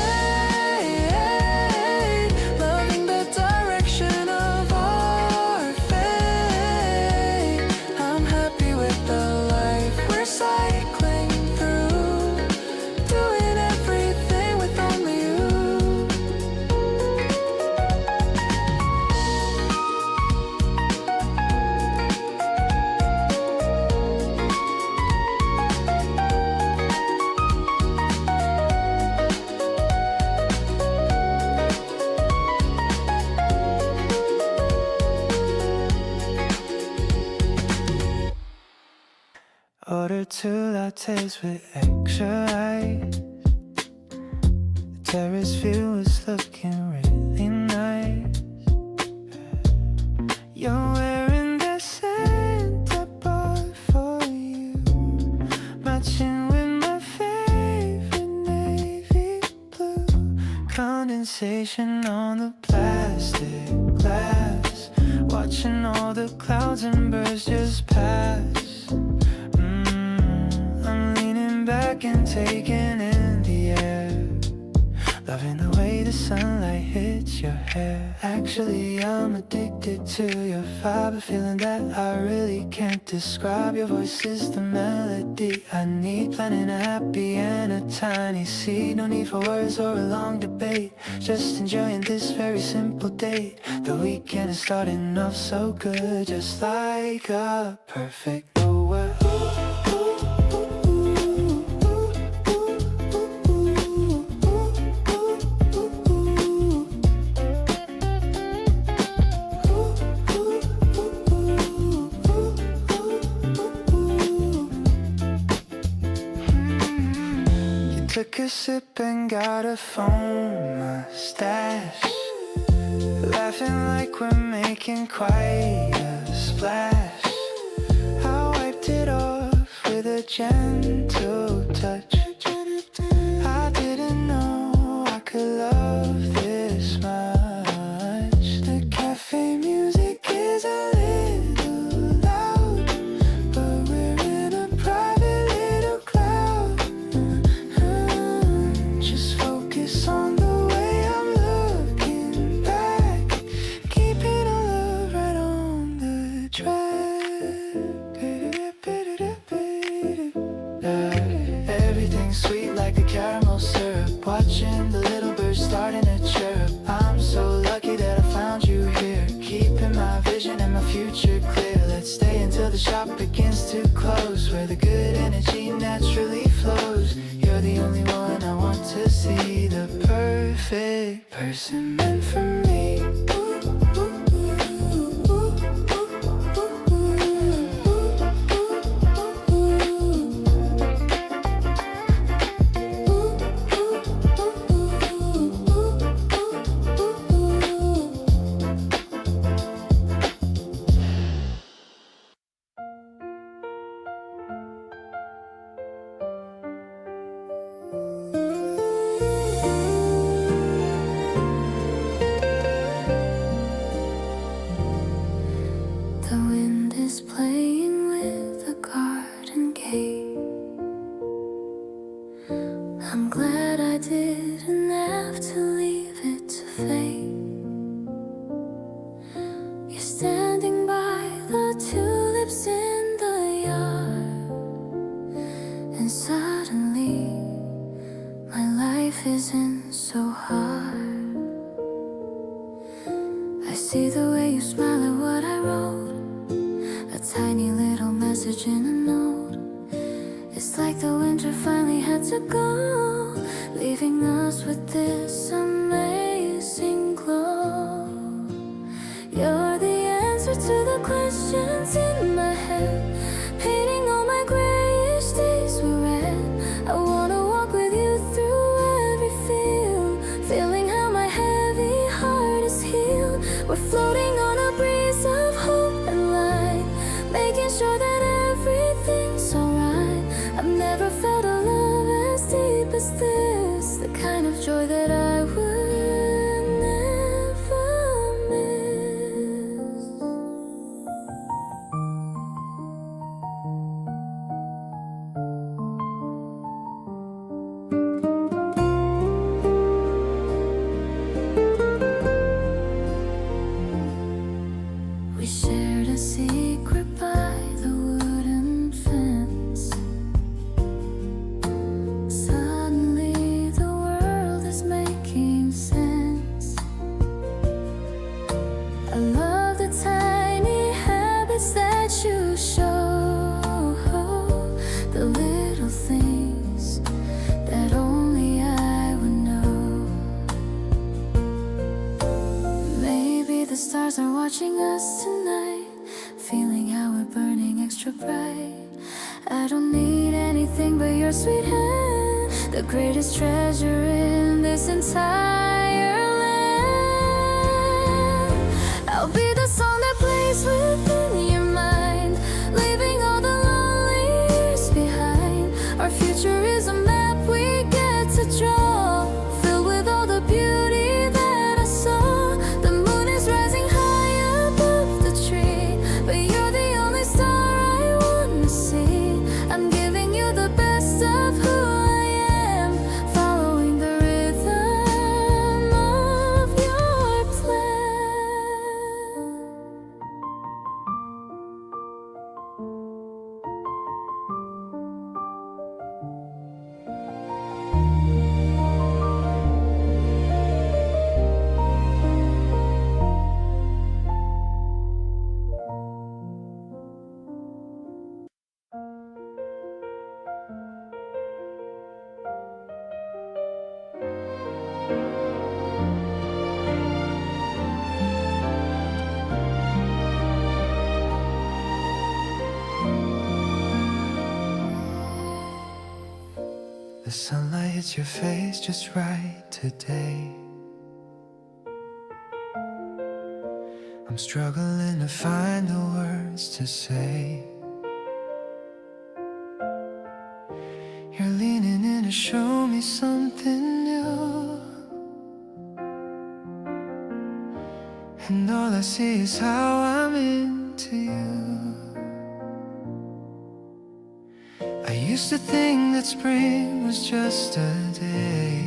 loving the direction of our fate. I'm happy with the life we're cycling through, doing everything with only you. Order 2 lattes with extra ice. The terrace view is looking really nice. You're wearing the scent I bought for you, matching with my favorite navy blue. Condensation on the plastic glass, watching all the clouds and birds just pass. I'm leaning back and taking in the air, loving the way the sunlight hits your hair. Actually, I'm addicted to your vibe, a feeling that I really can't describe. Your voice is the melody I need, planting a happy and a tiny seed. No need for words or a long debate, just enjoying this very simple date. The weekend is starting off so good, just like a perfect Noel. Took a sip and got a foam mustache, laughing like we're making quite a splash. I wiped it off with a gentle touch. I didn't know I could love this much. The cafe music is a little loud, but we're in a private little cloud. Just focus on the way I'm looking back, keeping our love right on the track. Everything's sweet like a caramel syrup, watching the little birds starting to chirp. I'm so lucky that I found you here, keeping my vision and my future clear. Let's stay until the shop begins to close, where the good energy naturally flows. You're the only one I want to see, the perfect person meant for me. the way you smile at what I wrote, a tiny little message in a note. It's like the winter finally had to go, leaving us with this amazing glow. You're the answer to the questions in my head, painting all my grayish days with red. I wanna walk with you through every field, feeling how my heavy heart is healed. We're floating on a breeze of hope and light, making sure that everything's alright. I've never felt a love as deep as this, the kind of joy that I would never miss. We shared a secret by the wooden fence. Suddenly the world is making sense. I love the tiny habits that you show, the little things that only I would know. Maybe the stars are watching us tonight, feeling how we're burning extra bright. I don't need anything but your sweet hand, the greatest treasure in this entire land. I'll be the song that plays within your mind, leaving all the lonely years behind. Our future is a map we get to draw, filled with all the beauty that I saw. The moon is rising high above the tree, but you're the only star I wanna see. I'm giving you the best of who I am, following the rhythm of your plan. The sunlight hits your face just right today. I'm struggling to find the words to say. You're leaning in to show me something new, and all I see is how I'm into you. I used to think that spring was just a day,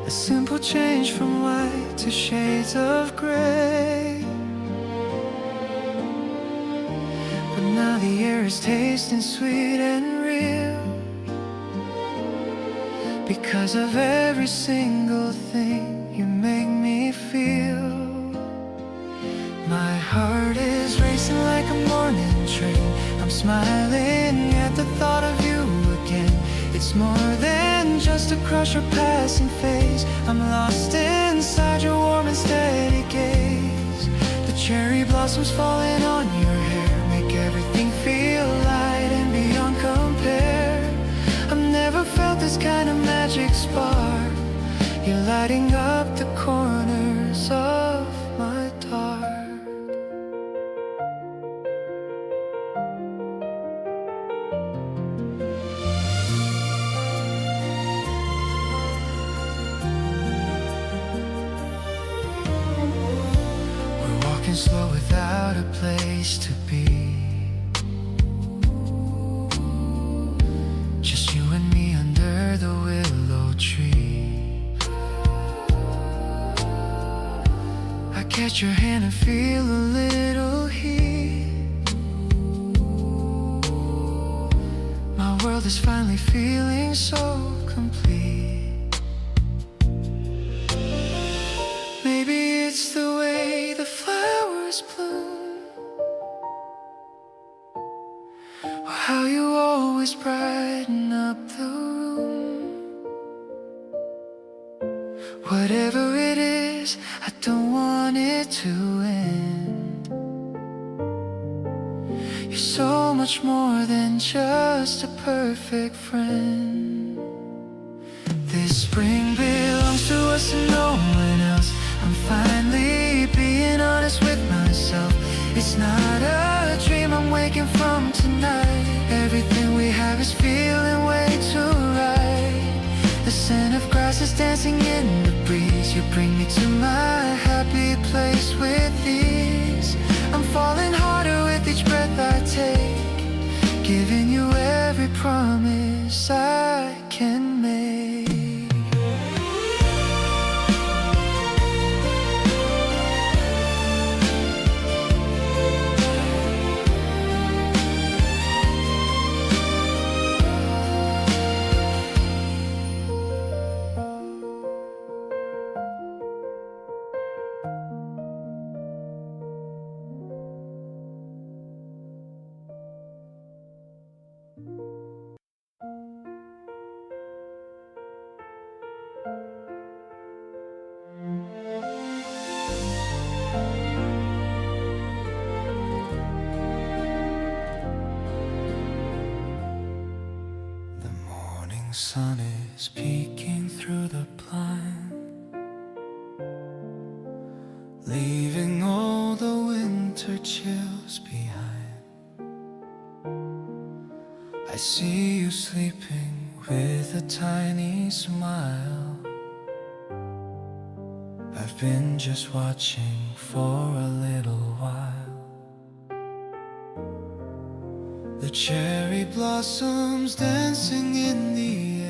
a simple change from white to shades of gray. But now the air is tasting sweet and real, because of every single thing you make me feel. My heart is racing like a morning train. I'm smiling at the thought of you again. It's more than just a crush or passing phase. I'm lost inside your warm and steady gaze. The cherry blossoms falling on your hair make everything feel light and beyond compare. I've never felt this kind of magic spark. You're lighting up the corners of my dark. Slow without a place to be, just you and me under the willow tree. I catch your hand and feel a little heat. My world is finally feeling so complete. Maybe it to end. You're so much more than just a perfect friend. This spring belongs to us and no one else. I'm finally being honest with myself. It's not a dream I'm waking from tonight. Everything we have is feeling way too right. The scent of grass is dancing in the breeze. You bring me to my happy place with ease. I'm falling harder with each breath I take, giving you every promise I can make. The sun is peeking through the blind, leaving all the winter chills behind. I see you sleeping with a tiny smile. I've been just watching for a little while. The cherry blossoms dancing in the air.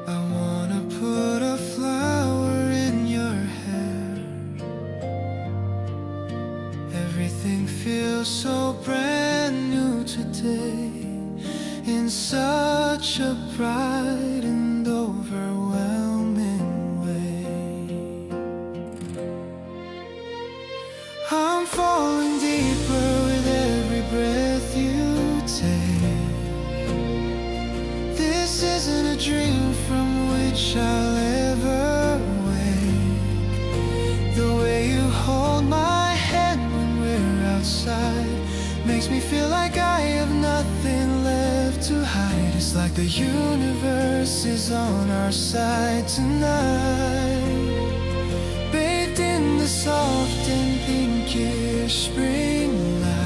I wanna put a flower in your hair. Everything feels so brand new today, in such a bright and overwhelming way. I'm falling deeper with every breath you take. This isn't a dream from which I'll ever wake. The way you hold my hand when we're outside makes me feel like I have nothing left to hide. It's like the universe is on our side tonight, bathed in the soft and pinkish spring light.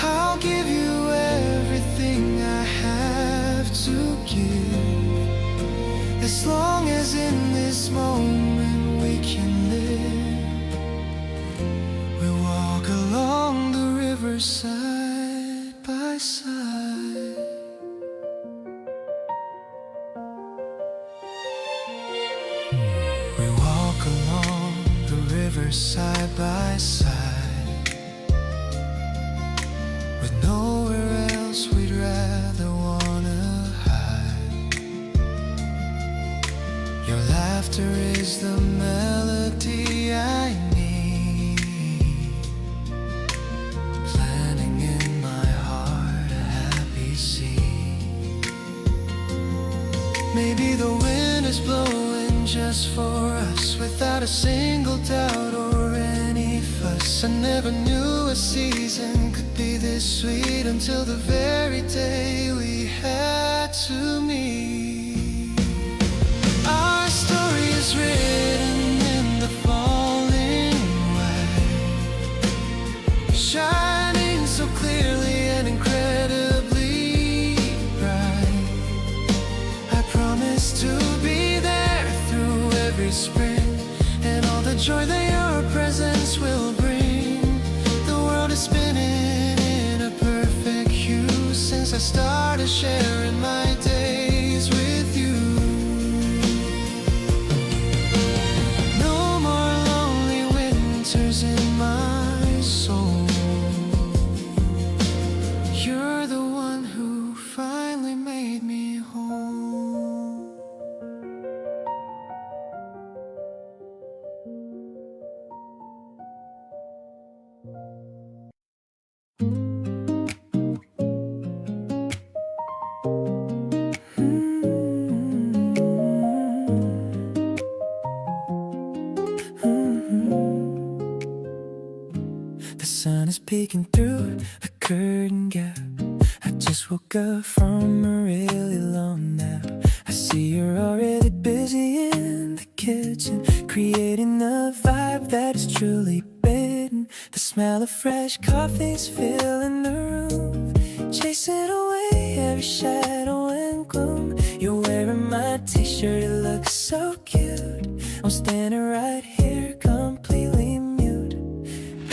I'll give you everything I have to give, as long as in this moment we can live. We walk along the river side by side. We walk along the river side by side, with nowhere else we'd rather wanna hide. Your laughter is the melody I need, planting in my heart a happy seed. Maybe the wind is blowing just for us, without a single doubt or any fuss. I never knew a season could be this sweet until the very day we had to meet. Our story is written in the falling light, shining so clearly and incredibly bright. I promise to be there through every spring, and all the joy that your presence will bring. The world is spinning in a perfect hue since I started sharing my days with peeking through the curtain gap. I just woke up from a really long nap. I see you're already busy in the kitchen, creating a vibe that is truly bitten. The smell of fresh coffee's filling the room, chasing away every shadow and gloom. You're wearing my t-shirt, it looks so cute. I'm standing right here completely mute.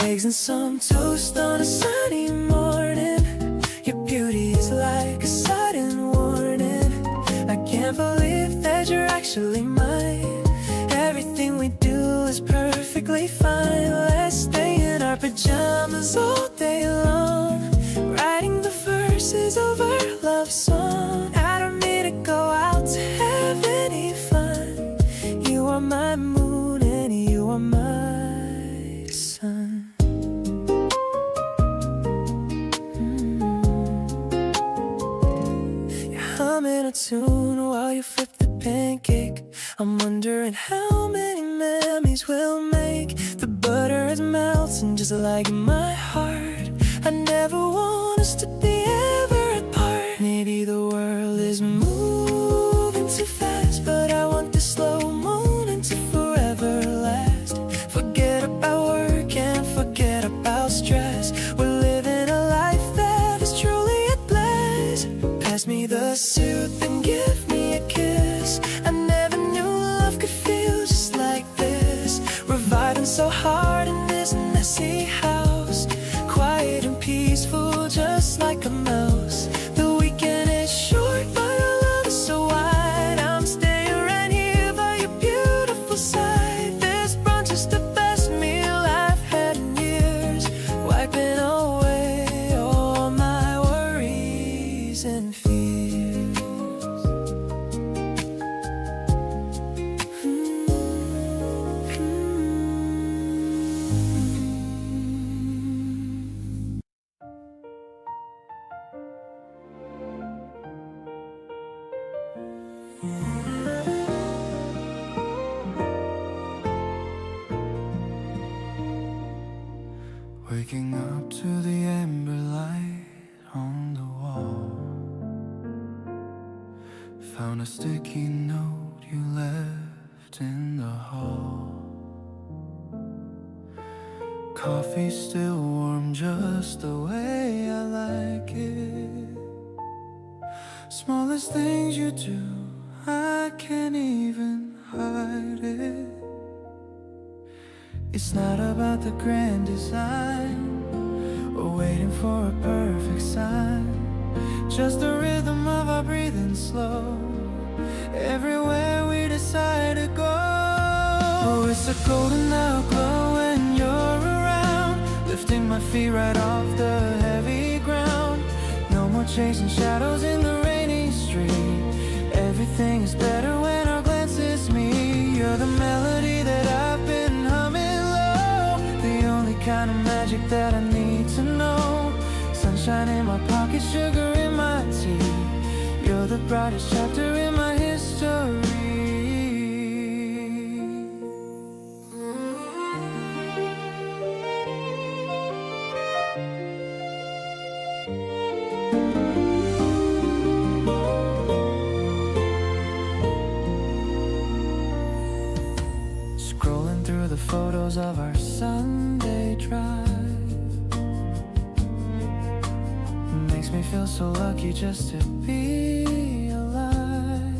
Eggs and some toast on a sunny morning. Your beauty is like a sudden warning. I can't believe that you're actually mine. Everything we do is perfectly fine. Let's stay in our pajamas all day long, writing the verses of our love song. I don't need to go out to have any fun. You are my moon and you are my sun. You're humming a tune while you flip the pancake. I'm wondering how many memories we'll make. The butter is melting just like my heart. I never want us to be ever apart. Maybe the world is moving too fast, but I want this slow motion to forever last. Forget about work and forget about stress. We're living a life that is truly a blast. Pass me the soup and give me a kiss. I never knew love could feel just like this. We're vibing so hard in this messy house, quiet and peaceful just like a mouse. The weekend is short but our love is so wide. I'm staying right here by your beautiful side. This brunch is the best meal I've had in years, wiping away all my worries and fears. Waking up to the amber light on the wall. Found a sticky note you left in the hall. Coffee still warm just the way I like it. Smallest things you do, I can't even hide it. It's not about the grand design or waiting for a perfect sign, just the rhythm of our breathing slow everywhere we decide to go. Oh, it's a golden hour glow when you're around, lifting my feet right off the heavy ground. No more chasing shadows in the rainy street. Everything is better when our glances meet. You're the melody that I've been humming low, the only kind of magic that I need to know. Sunshine in my pocket, sugar in my tea. You're the brightest chapter in my history. Scrolling through the photos of our Sunday drive, makes me feel so lucky just to be alive.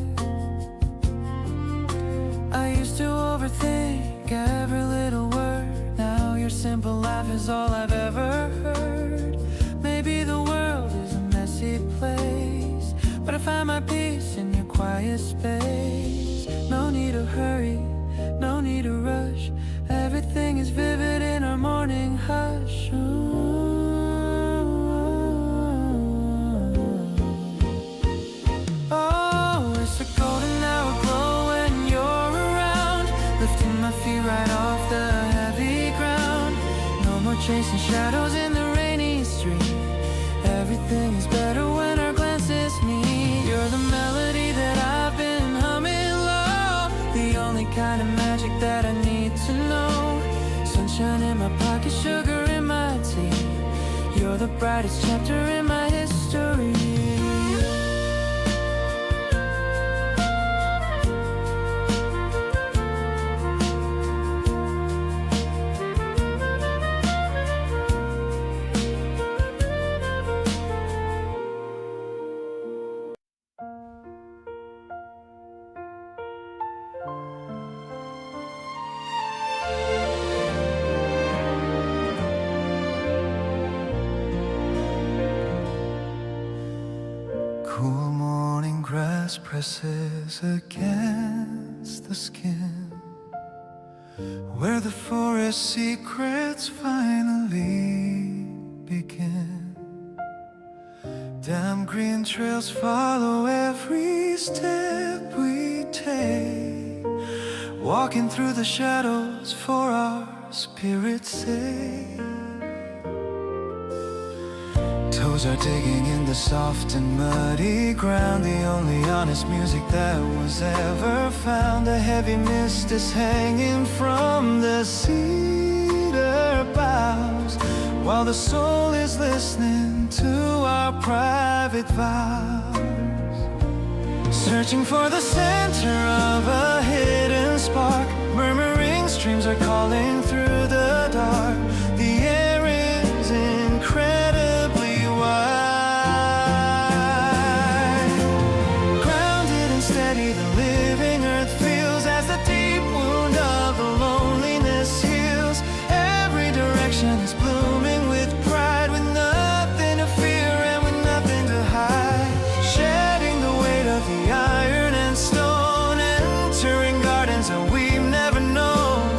I used to overthink every little word. Now your simple laugh is all I've ever heard. Maybe the world is a messy place, but I find my peace in your quiet space. No need to hurry, no need to rush. Everything is vivid in our morning hush. Oh, it's a golden hour glow when you're around, lifting my feet right off the heavy ground. No more chasing shadows in the rainy street. Everything is better when our glances meet. You're the melody that I've been humming low, the only kind of magic that I need to know. Sunshine in my pocket, sugar in my tea. You're the brightest chapter in my history. Cool morning grass presses against the skin, where the forest secrets finally begin. Damn green trails follow every step we take, walking through the shadows for our spirit's sake. Toes are digging in the soft and muddy ground, the only honest music that was ever found. A heavy mist is hanging from the cedar boughs, while the soul is listening to our private vows. Searching for the center of a hidden spark, murmuring streams are calling through the dark. The air is incredibly wide. Grounded and steady, the living earth feels as the deep wound of the loneliness heals. Every direction is blooming with pride, with nothing to fear and with nothing to hide. Shedding the weight of the iron and stone, entering gardens that we've never known,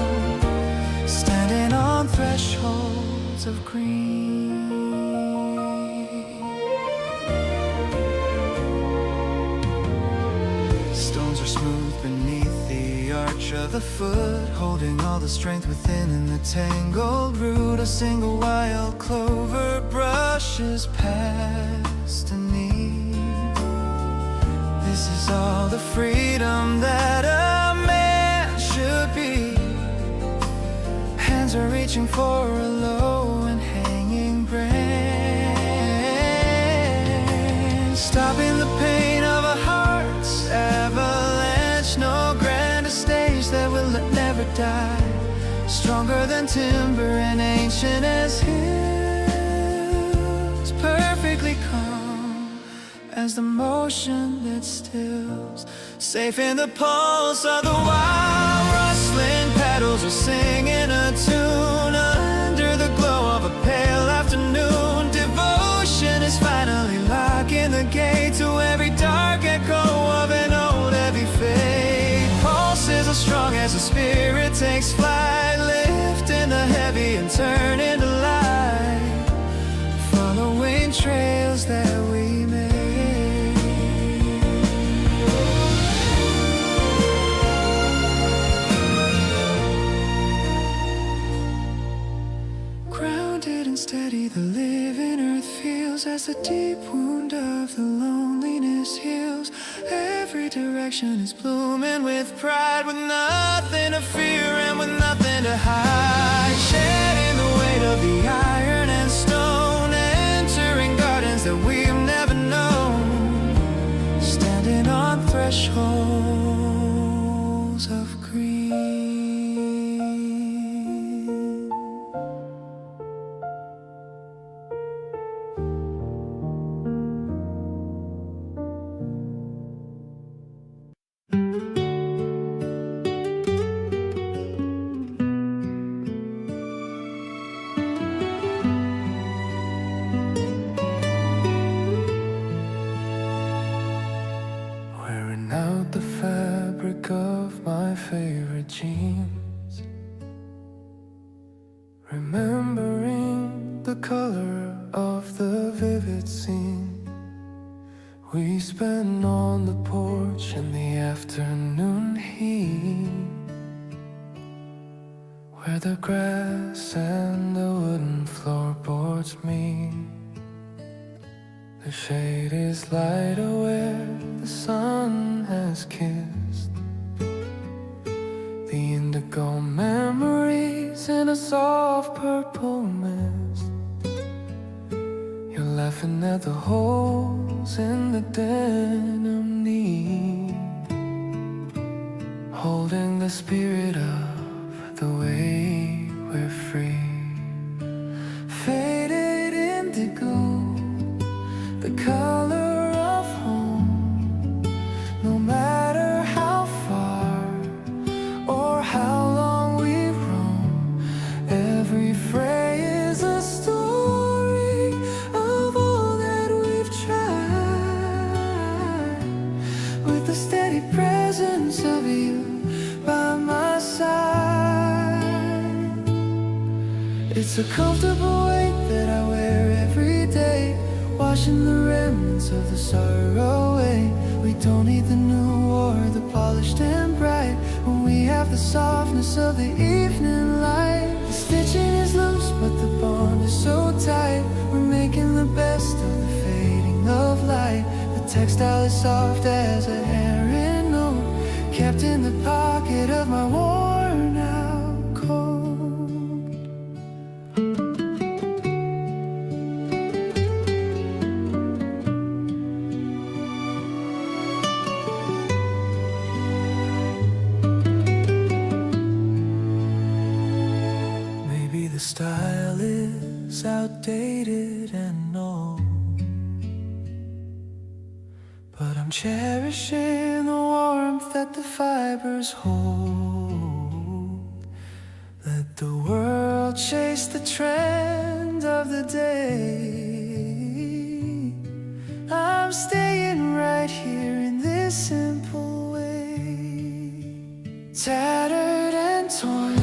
standing on thresholds of green. Stones are smooth beneath the arch of the foot, holding all the strength within in the tangled root. A single wild clover brushes past a knee. This is all the freedom that a man should be. Hands are reaching for a low and hanging branch, stopping the pain of a heart's avalanche. No grander stage that will never die, stronger than timber and ancient as hills, perfectly calm as the motion that stills, safe in the pulse of the wild. Rustling petals are singing a tune under the glow of a pale afternoon. Devotion is finally locking the gate to every dark echo of an old heavy fate. Pulses as strong as the spirit takes flight, lifting the heavy and turning to light, following trails that we made. Grounded and steady, the living earth feels as the deep wound of the loneliness heals. Every direction is blooming with pride, with nothing to fear and with nothing to hide. Shedding the weight of the iron and stone, entering gardens that we've never known, standing on thresholds of green. Wearing out the fabric of my favorite jeans, remembering the color of the vivid scene we spent on the porch in the afternoon heat, where the grass and the wooden floorboards meet. The shade is lighter where the sun has kissed the indigo memories in a soft purple mist. laughing at the holes in the denim knee, holding the spirit of the way we're free. Faded indigo, the color of home, no matter how far or how long we roam. Every phrase is a story of all that we've tried, with the steady presence of you by my side. It's a comfortable weight that I wear every day, washing the remnants of the sorrow away. We don't need the new or the polished and bright, when we have the softness of the evening light. The stitching is loose, but the bond is so tight. We're making the best of the fading of light. The textile is soft as a handwritten note, kept in the pocket of my worn out coat. Maybe the style is outdated and old, but I'm cherishing the warmth that the fibers hold. Let the world chase the trend of the day. I'm staying right here in this simple way. Tattered and torn,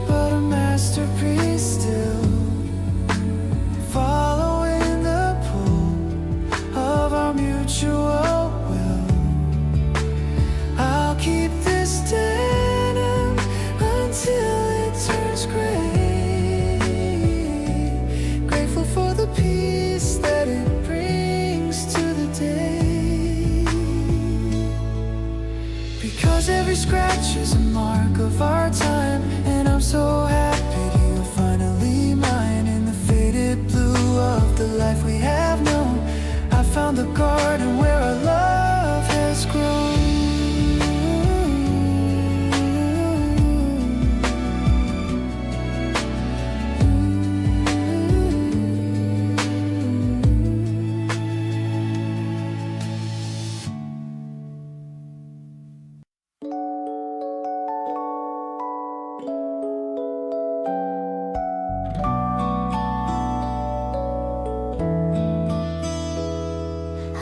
but a masterpiece still, following the pull of our mutual will. I'll keep this denim until it turns gray, grateful for the peace that it brings to the day. Because every scratch is a mark of our time, and I'm so happy you're finally mine. In the faded blue of the life we have known, I found the garden where our love has grown.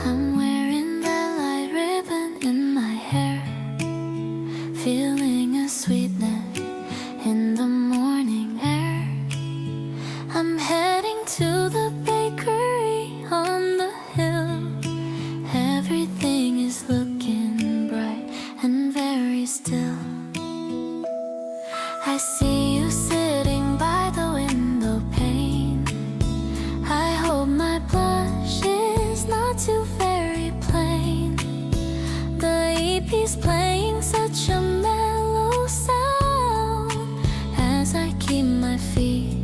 I'm wearing that light ribbon in my hair, feeling a sweetness in the morning air. I'm heading to the bakery on the hill. Everything is looking bright and very still. I see you sitting by the window pane. I hope my blush is not too very plain. The EP's playing such a mellow sound as I keep my feet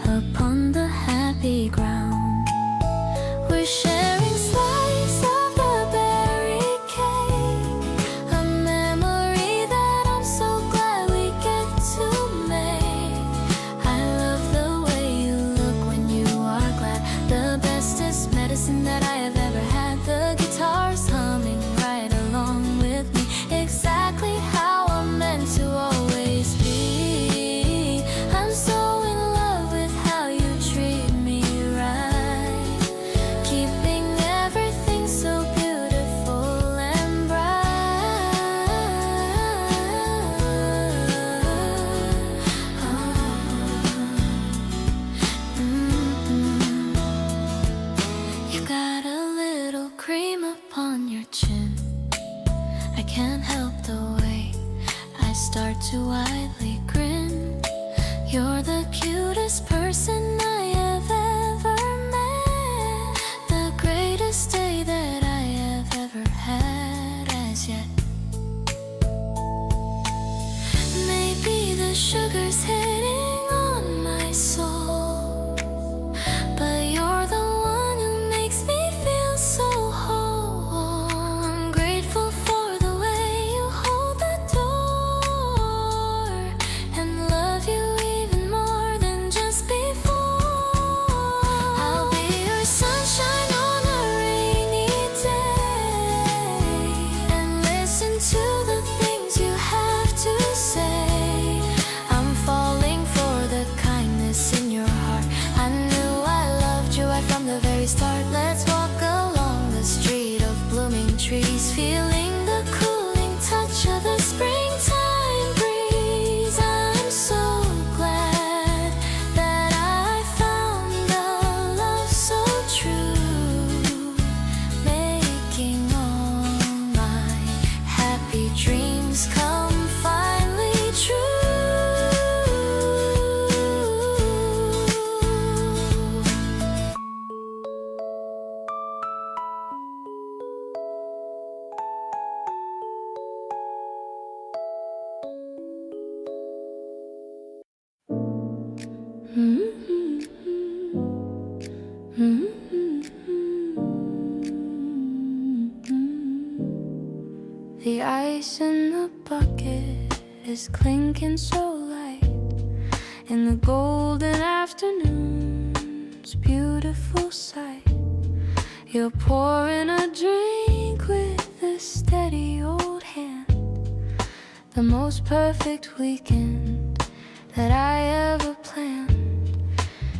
upon the happy ground. We're sharing slice of the berry cake, a memory that I'm so glad we get to make. I love the way you look when you are glad. The bestest medicine that I have ever had. The guitar's humming right along with me, exactly how I'm meant to always be. I'm so in love with how you treat me right, keeping everything so beautiful and bright. You got a little cream upon your chin. I can't help the way I start to widely grin. You're the cutest person I have ever met, the greatest day that I have ever had as yet. Maybe the sugar's hitting on my soul, but you're the one The ice in the bucket is clinking so light in the golden afternoon's beautiful sight. You're pouring a drink with a steady old hand, the most perfect weekend that I ever planned.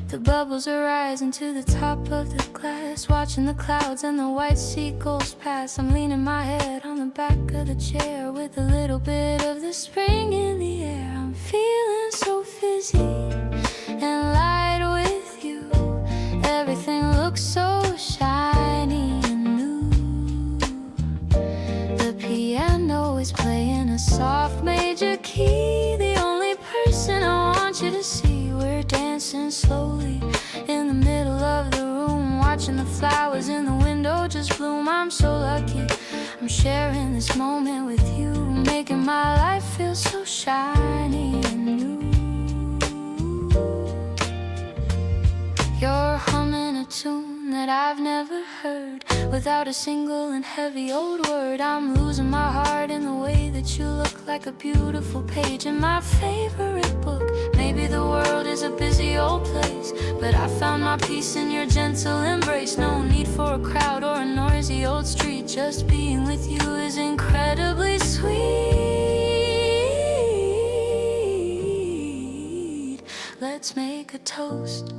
The bubbles are rising to the top of the glass, watching the clouds and the white seagulls pass. I'm leaning my head on the back of the chair with a little bit of the spring in the air. I'm feeling so fizzy and light with you. Everything looks so shiny and new. The piano is playing a soft major key. The only person I want you to see. We're dancing slowly in the middle of the room, watching the flowers in the window just bloom. I'm so lucky I'm sharing this moment with you, making my life feel so shiny and new. You're humming a tune that I've never heard without a single and heavy old word. I'm losing my heart in the way that you look like a beautiful page in my favorite book. Maybe the world is a busy old place, but I found my peace in your gentle embrace. No need for a crowd or a noisy old street. Just being with you is incredibly sweet. Let's make a toast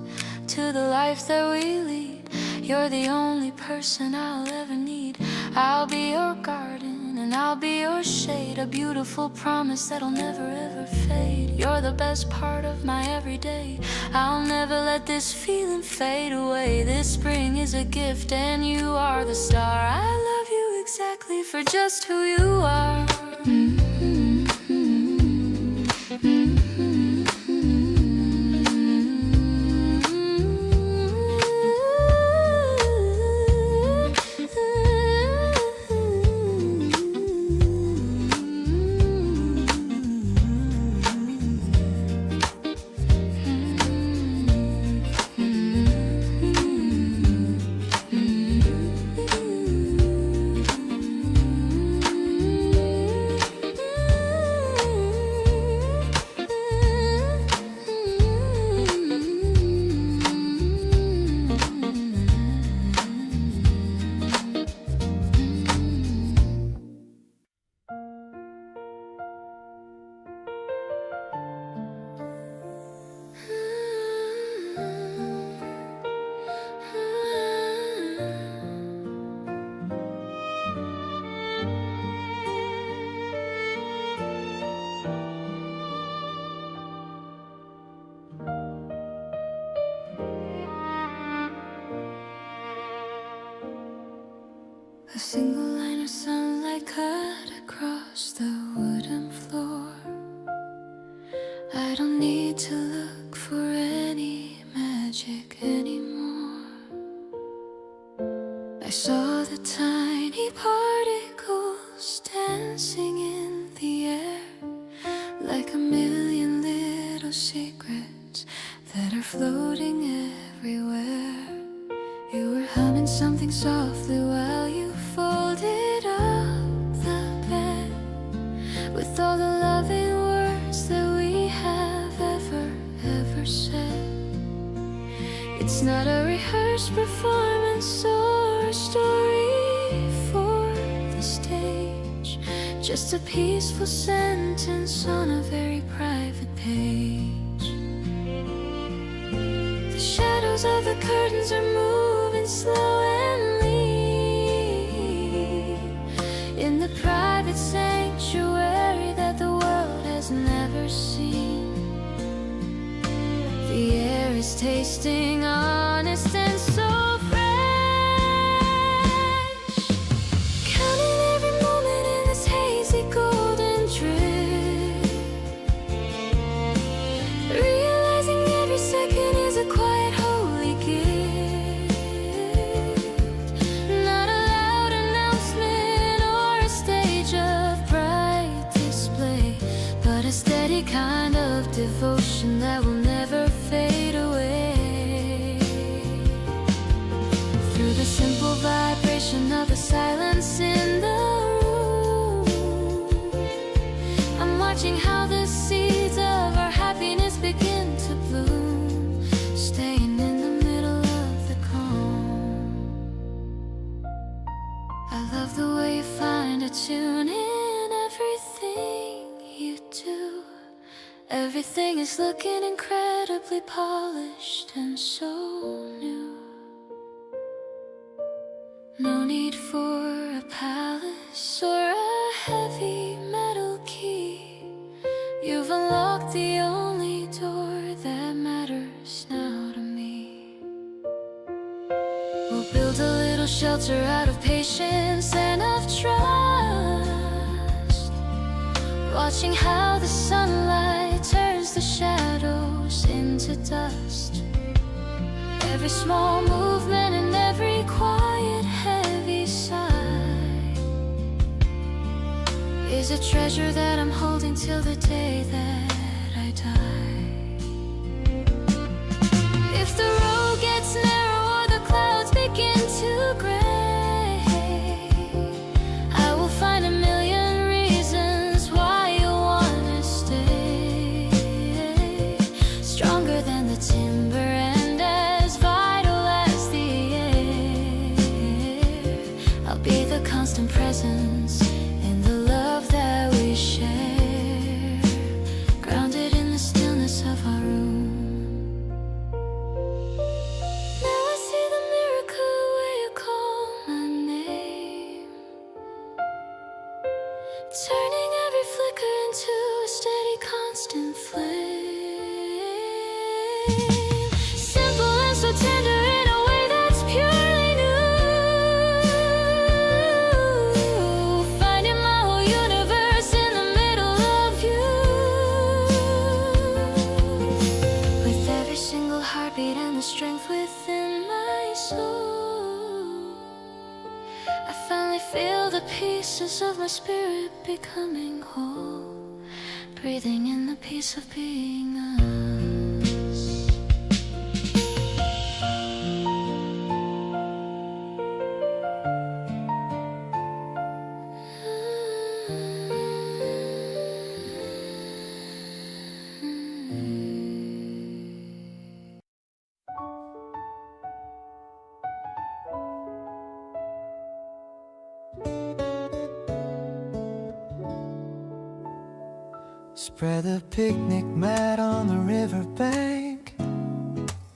to the life that we lead. You're the only person I'll ever need. I'll be your garden and I'll be your shade, a beautiful promise that'll never ever fade. You're the best part of my everyday. I'll never let this feeling fade away. This spring is a gift and you are the star. I love you exactly for just who you are. A single line of sunlight cut across the wooden floor. I don't need to look for any magic anymore. I saw the tiny particles dancing in the air, like a million little secrets that are floating everywhere. You were humming something softly while you folded up the bed, with all the loving words that we have ever said. It's not a rehearsed performance or a story for the stage, just a peaceful sentence on a very private page. The shadows of the curtains are moving slow and lean in the private sanctuary that the world has never seen. The air is tasting honest and so fresh, counting every moment in this hazy golden drip, realizing every second is a quiet holy gift. Not a loud announcement or a stage of bright display, but a steady kind of devotion that will never fade silence in the room. I'm watching how the seeds of our happiness begin to bloom, staying in the middle of the calm. I love the way you find a tune in everything you do. Everything is looking incredibly polished and so new. No need for a palace or a heavy metal key. You've unlocked the only door that matters now to me. We'll build a little shelter out of patience and of trust, watching how the sunlight turns the shadows into dust. Every small movement and every quiet, heavy sigh is a treasure that I'm holding till the day that I die. If the road gets narrow or the clouds begin to gray, I will find a million reasons why you wanna stay. Stronger than the timber and as vital as the air, I'll be the constant presence in the love that we share, grounded in the stillness of our room. Now I see the miracle where you call my name, turning every flicker into a steady, constant flame. Simple and so tender in a way that's purely new. Finding my whole universe in the middle of you. With every single heartbeat and the strength within my soul, I finally feel the pieces of my spirit becoming whole, breathing in the peace of being us. Spread the picnic mat on the riverbank.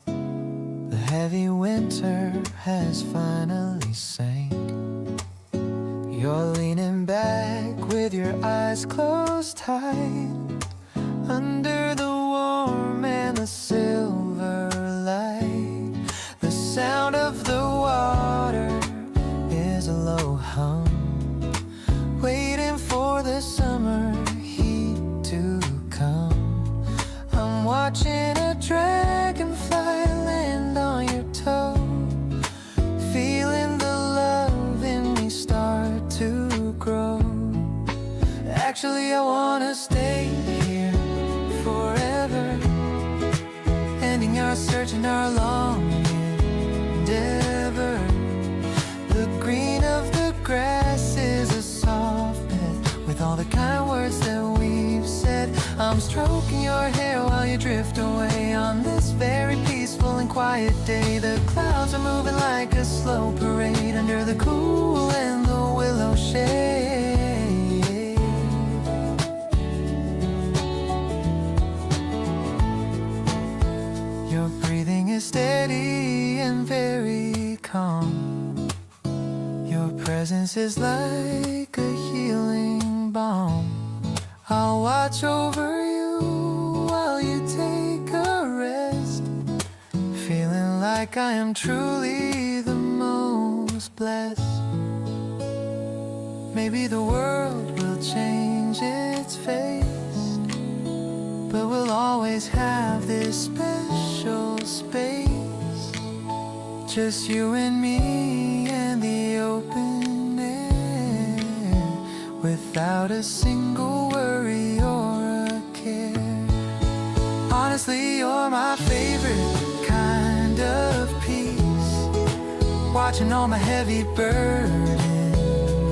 The heavy winter has finally sank. You're leaning back with your eyes closed tight, under the warm and the silver light. The sound of the water is a low hum, waiting for the summer heat to come. I'm watching a dragonfly land on your toe, feeling the love in me start to grow. Actually, I wanna stay here forever, ending our search and our long endeavor. The green of the grass is a soft bed with all the kind words that we've said. I'm stroking your hair while you drift away on this very peaceful and quiet day. The clouds are moving like a slow parade under the cool and the willow shade. Your breathing is steady and very calm. Your presence is like a healing balm. I'll watch over you while you take a rest, feeling like I am truly the most blessed. Maybe the world will change its face, but we'll always have this special space, just you and me and the open air, without a single worry or a care. Honestly, you're my favorite kind of peace, watching all my heavy burdens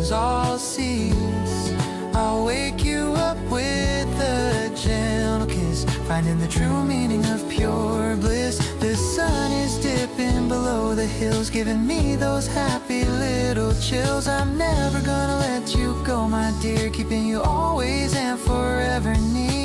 troubles all cease. I'll wake you up with a gentle kiss, finding the true meaning of pure bliss. The sun is dipping below the hills, giving me those happy little chills. I'm never gonna let you go, my dear, keeping you always and forever near.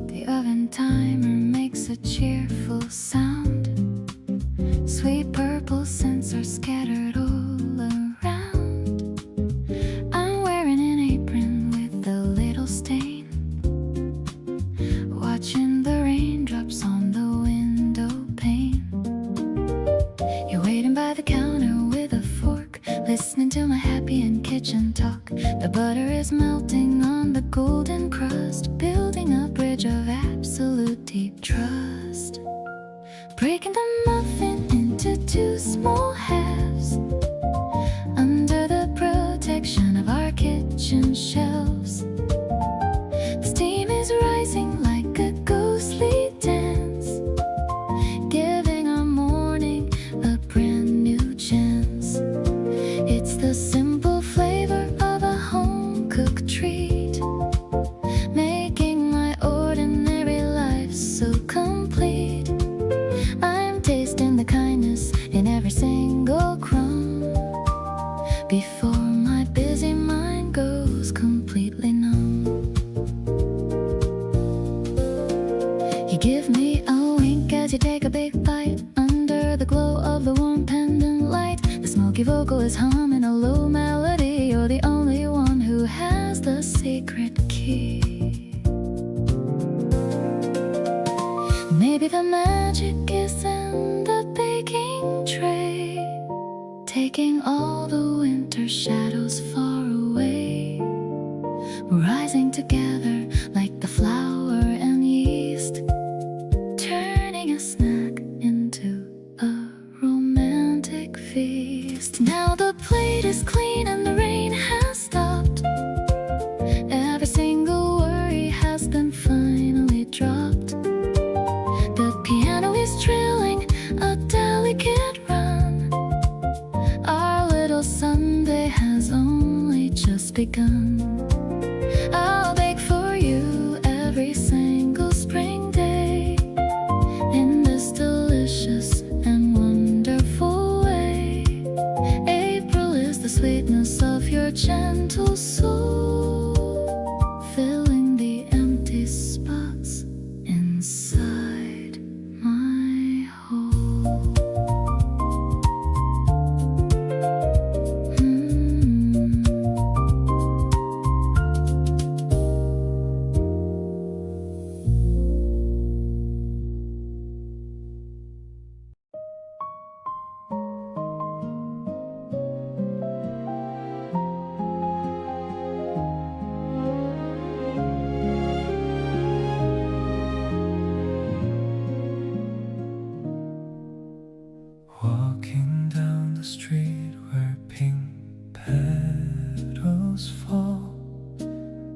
The oven timer makes a cheerful sound. Sweet purple scents are scattered all around. I'm wearing an apron with a little stain, watching the raindrops on the window pane. You're waiting by the counter with a fork, listening to my happy and kitchen talk. The butter is melting on the golden crust, building a bridge of absolute deep trust. Breaking the muffin into two small halves, under the protection of our kitchen shelves. The steam is rising like a ghostly dance, giving our morning a brand new chance. It's the simple flavor of a home-cooked treat, making my ordinary life so complete. I'm tasting the kindness in every single crumb, before my busy mind goes completely numb. You give me a wink as you take a big bite, under the glow of the warm pendant light. The smoky vocal is humming a low melody. You're the only one who has the secret key. Maybe the magic is in the baking tray, taking all the winter shadows far away. We're rising together like the flour and yeast, turning a snack into a romantic feast. Now the plate is clean and the rain has stopped. Every single worry has been finally dropped. The piano is trilling a delicate run. Our little Sunday has only just begun. I'll bake for you every single spring day, in this delicious and wonderful way. April is the sweetness of your gentle soul, filling the empty spots inside my hole. Walking down the street where pink petals fall,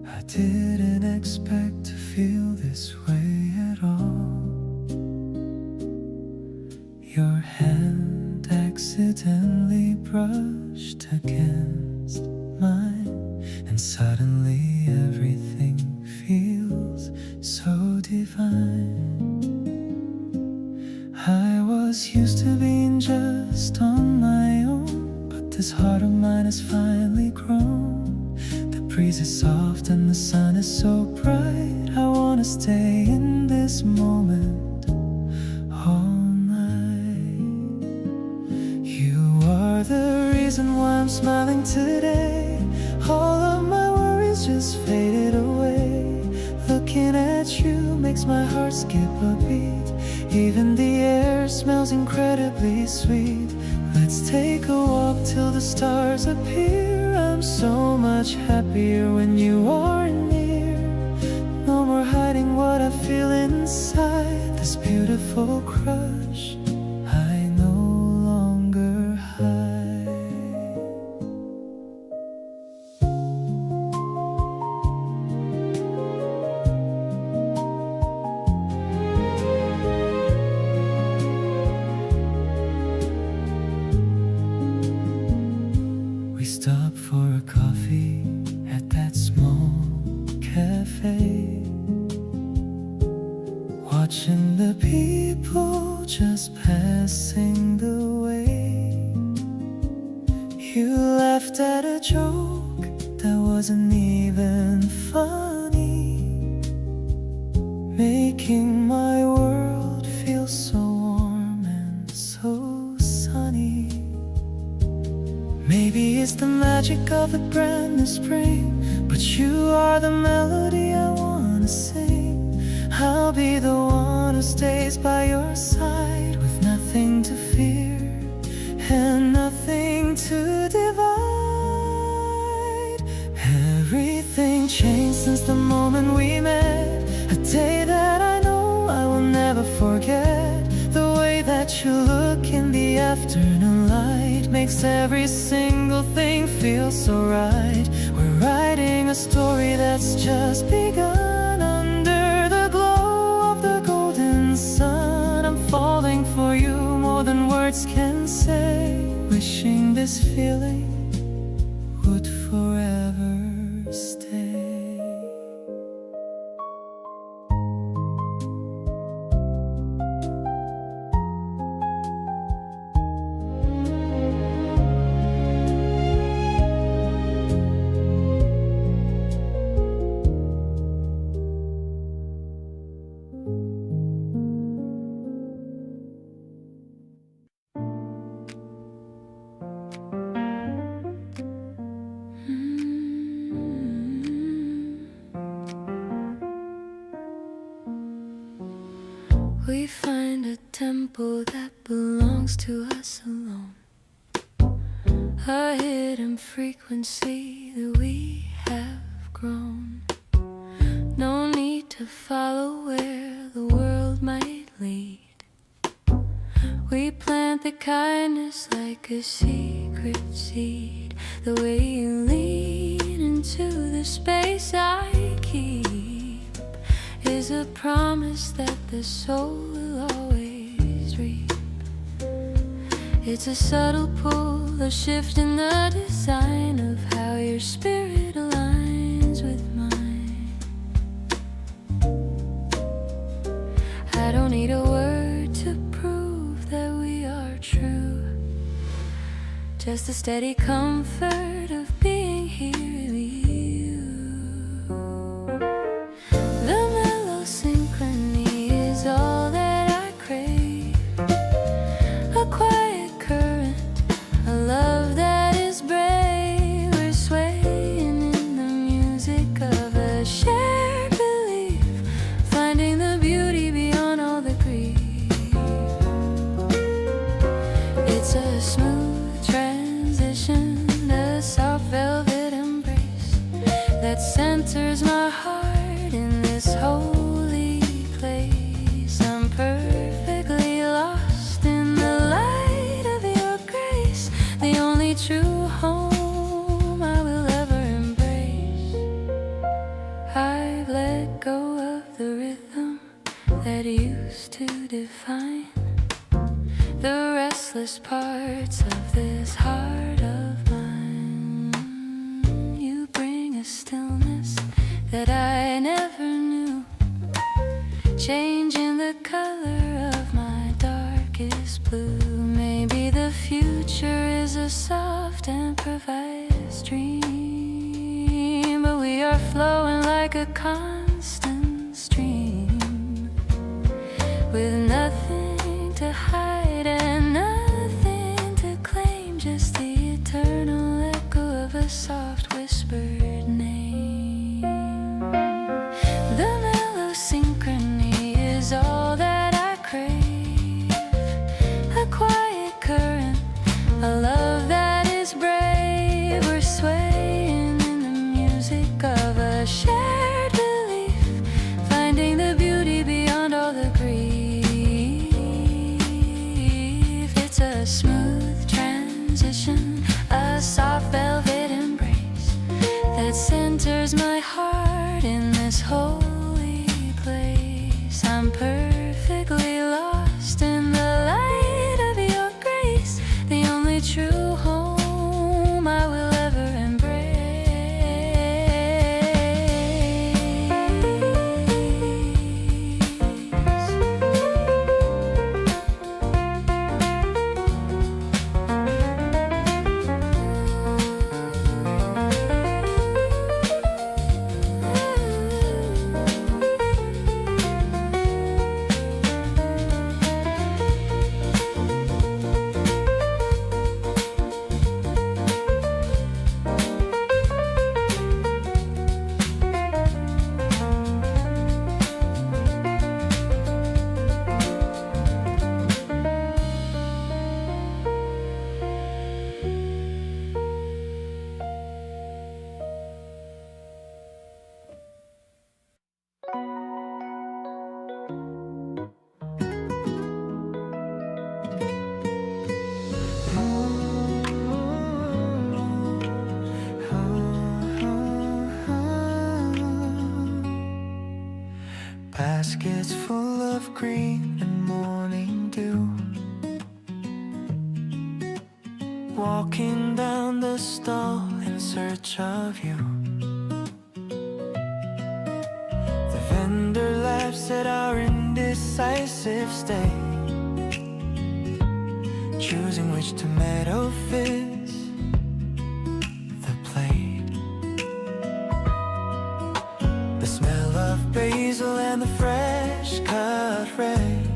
I didn't expect to feel this way at all. Your hand accidentally brushed against mine, and suddenly everything feels so divine. I was used to being just on my own, but this heart of mine has finally grown. The breeze is soft and the sun is so bright. I wanna stay in this moment all night. You are the reason why I'm smiling today. All of my worries just faded away. at you makes my heart skip a beat. Even the air smells incredibly sweet. Let's take a walk till the stars appear. I'm so much happier when you are near. No more hiding what I feel inside. This beautiful crush I no longer hide. We stopped for a coffee at that small cafe, watching the people just passing the way. You laughed at a joke that wasn't even funny, making my world feel so warm and so sunny. Maybe it's the magic of a brand new spring, but you are the melody I wanna sing. I'll be the one who stays by your side, with nothing to fear and nothing to divide. Everything changed since the moment we met, a day that I know I will never forget. The way that you look in the afternoon light makes every single thing feel so right. We're writing a story that's just begun. Under the glow of the golden sun, I'm falling for you more than words can say. Wishing this feeling would forever stay. We find a tempo that belongs to us alone, a hidden frequency that we have grown. No need to follow where the world might lead. We plant the kindness like a secret seed. The way you lean into the space I keep is a promise that the soul will always reap. It's a subtle pull, a shift in the design of how your spirit aligns with mine. I don't need a word to prove that we are true, just the steady comfort of being here with you. The mellow synchrony is all that I crave, a quiet current, a love that is brave. We're swaying in the music of a shared belief, finding the beauty beyond all the grief. It's a smooth transition, a soft velvet embrace that centers my heart in this holy place. I'm perfectly lost in the light of your grace, the only true home I will ever embrace. I've let go of the rhythm that used to define the restless parts of this heart of mine. You bring a stillness that I never knew, changing the color of my darkest blue. Maybe the future is a soft improvised dream, but we are flowing like a constant stream, with nothing to hide and nothing to claim, just the eternal echo of a soft whispered name. The mellow sings a smooth transition, a soft velvet embrace that centers my heart in this holy place. I'm perfectly lost in the light of your grace, the only true home I will ever embrace. Baskets full of green and morning dew, walking down the stall in search of you. The vendor laughs at our indecisive state, choosing which tomato fits the plate. The smell of basil and the fresh cut red,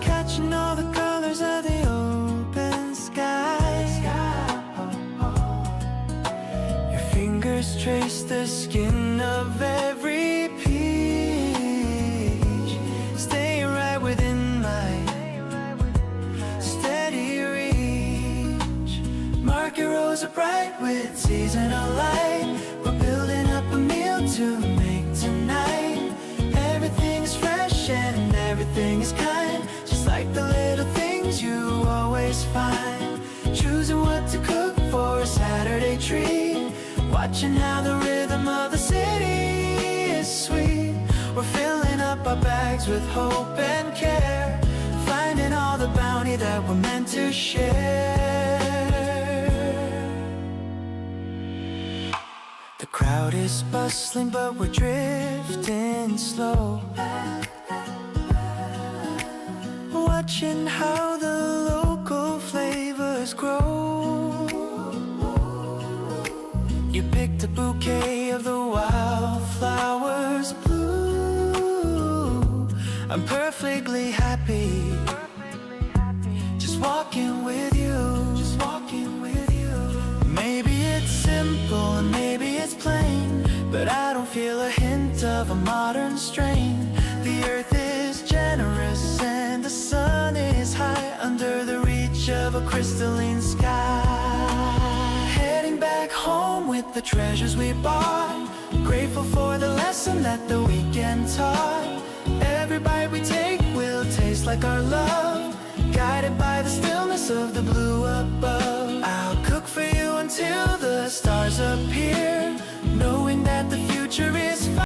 catching all the colors of the open sky. Your fingers trace the skin of every peach, staying right within my steady reach. Market rows are bright with seasonal light. We're building up a meal to make tonight. Everything is fresh and everything is kind, just like the little things you always find. Choosing what to cook for a Saturday treat, watching how the rhythm of the city is sweet. We're filling up our bags with hope and care, finding all the bounty that we're meant to share. The crowd is bustling, but we're drifting slow, watching how the local flavors grow. You picked a bouquet of the wildflowers blue. I'm perfectly happy, just walking with you, just walking with you. Maybe it's simple and maybe it's plain, but I don't feel a hint of a modern strain. The earth is generous and the sun is high, under the reach of a crystalline sky. Heading back home with the treasures we bought, grateful for the lesson that the weekend taught. Every bite we take will taste like our love, guided by the stillness of the blue above. I'll cook for you until the stars appear, knowing that the future is fine.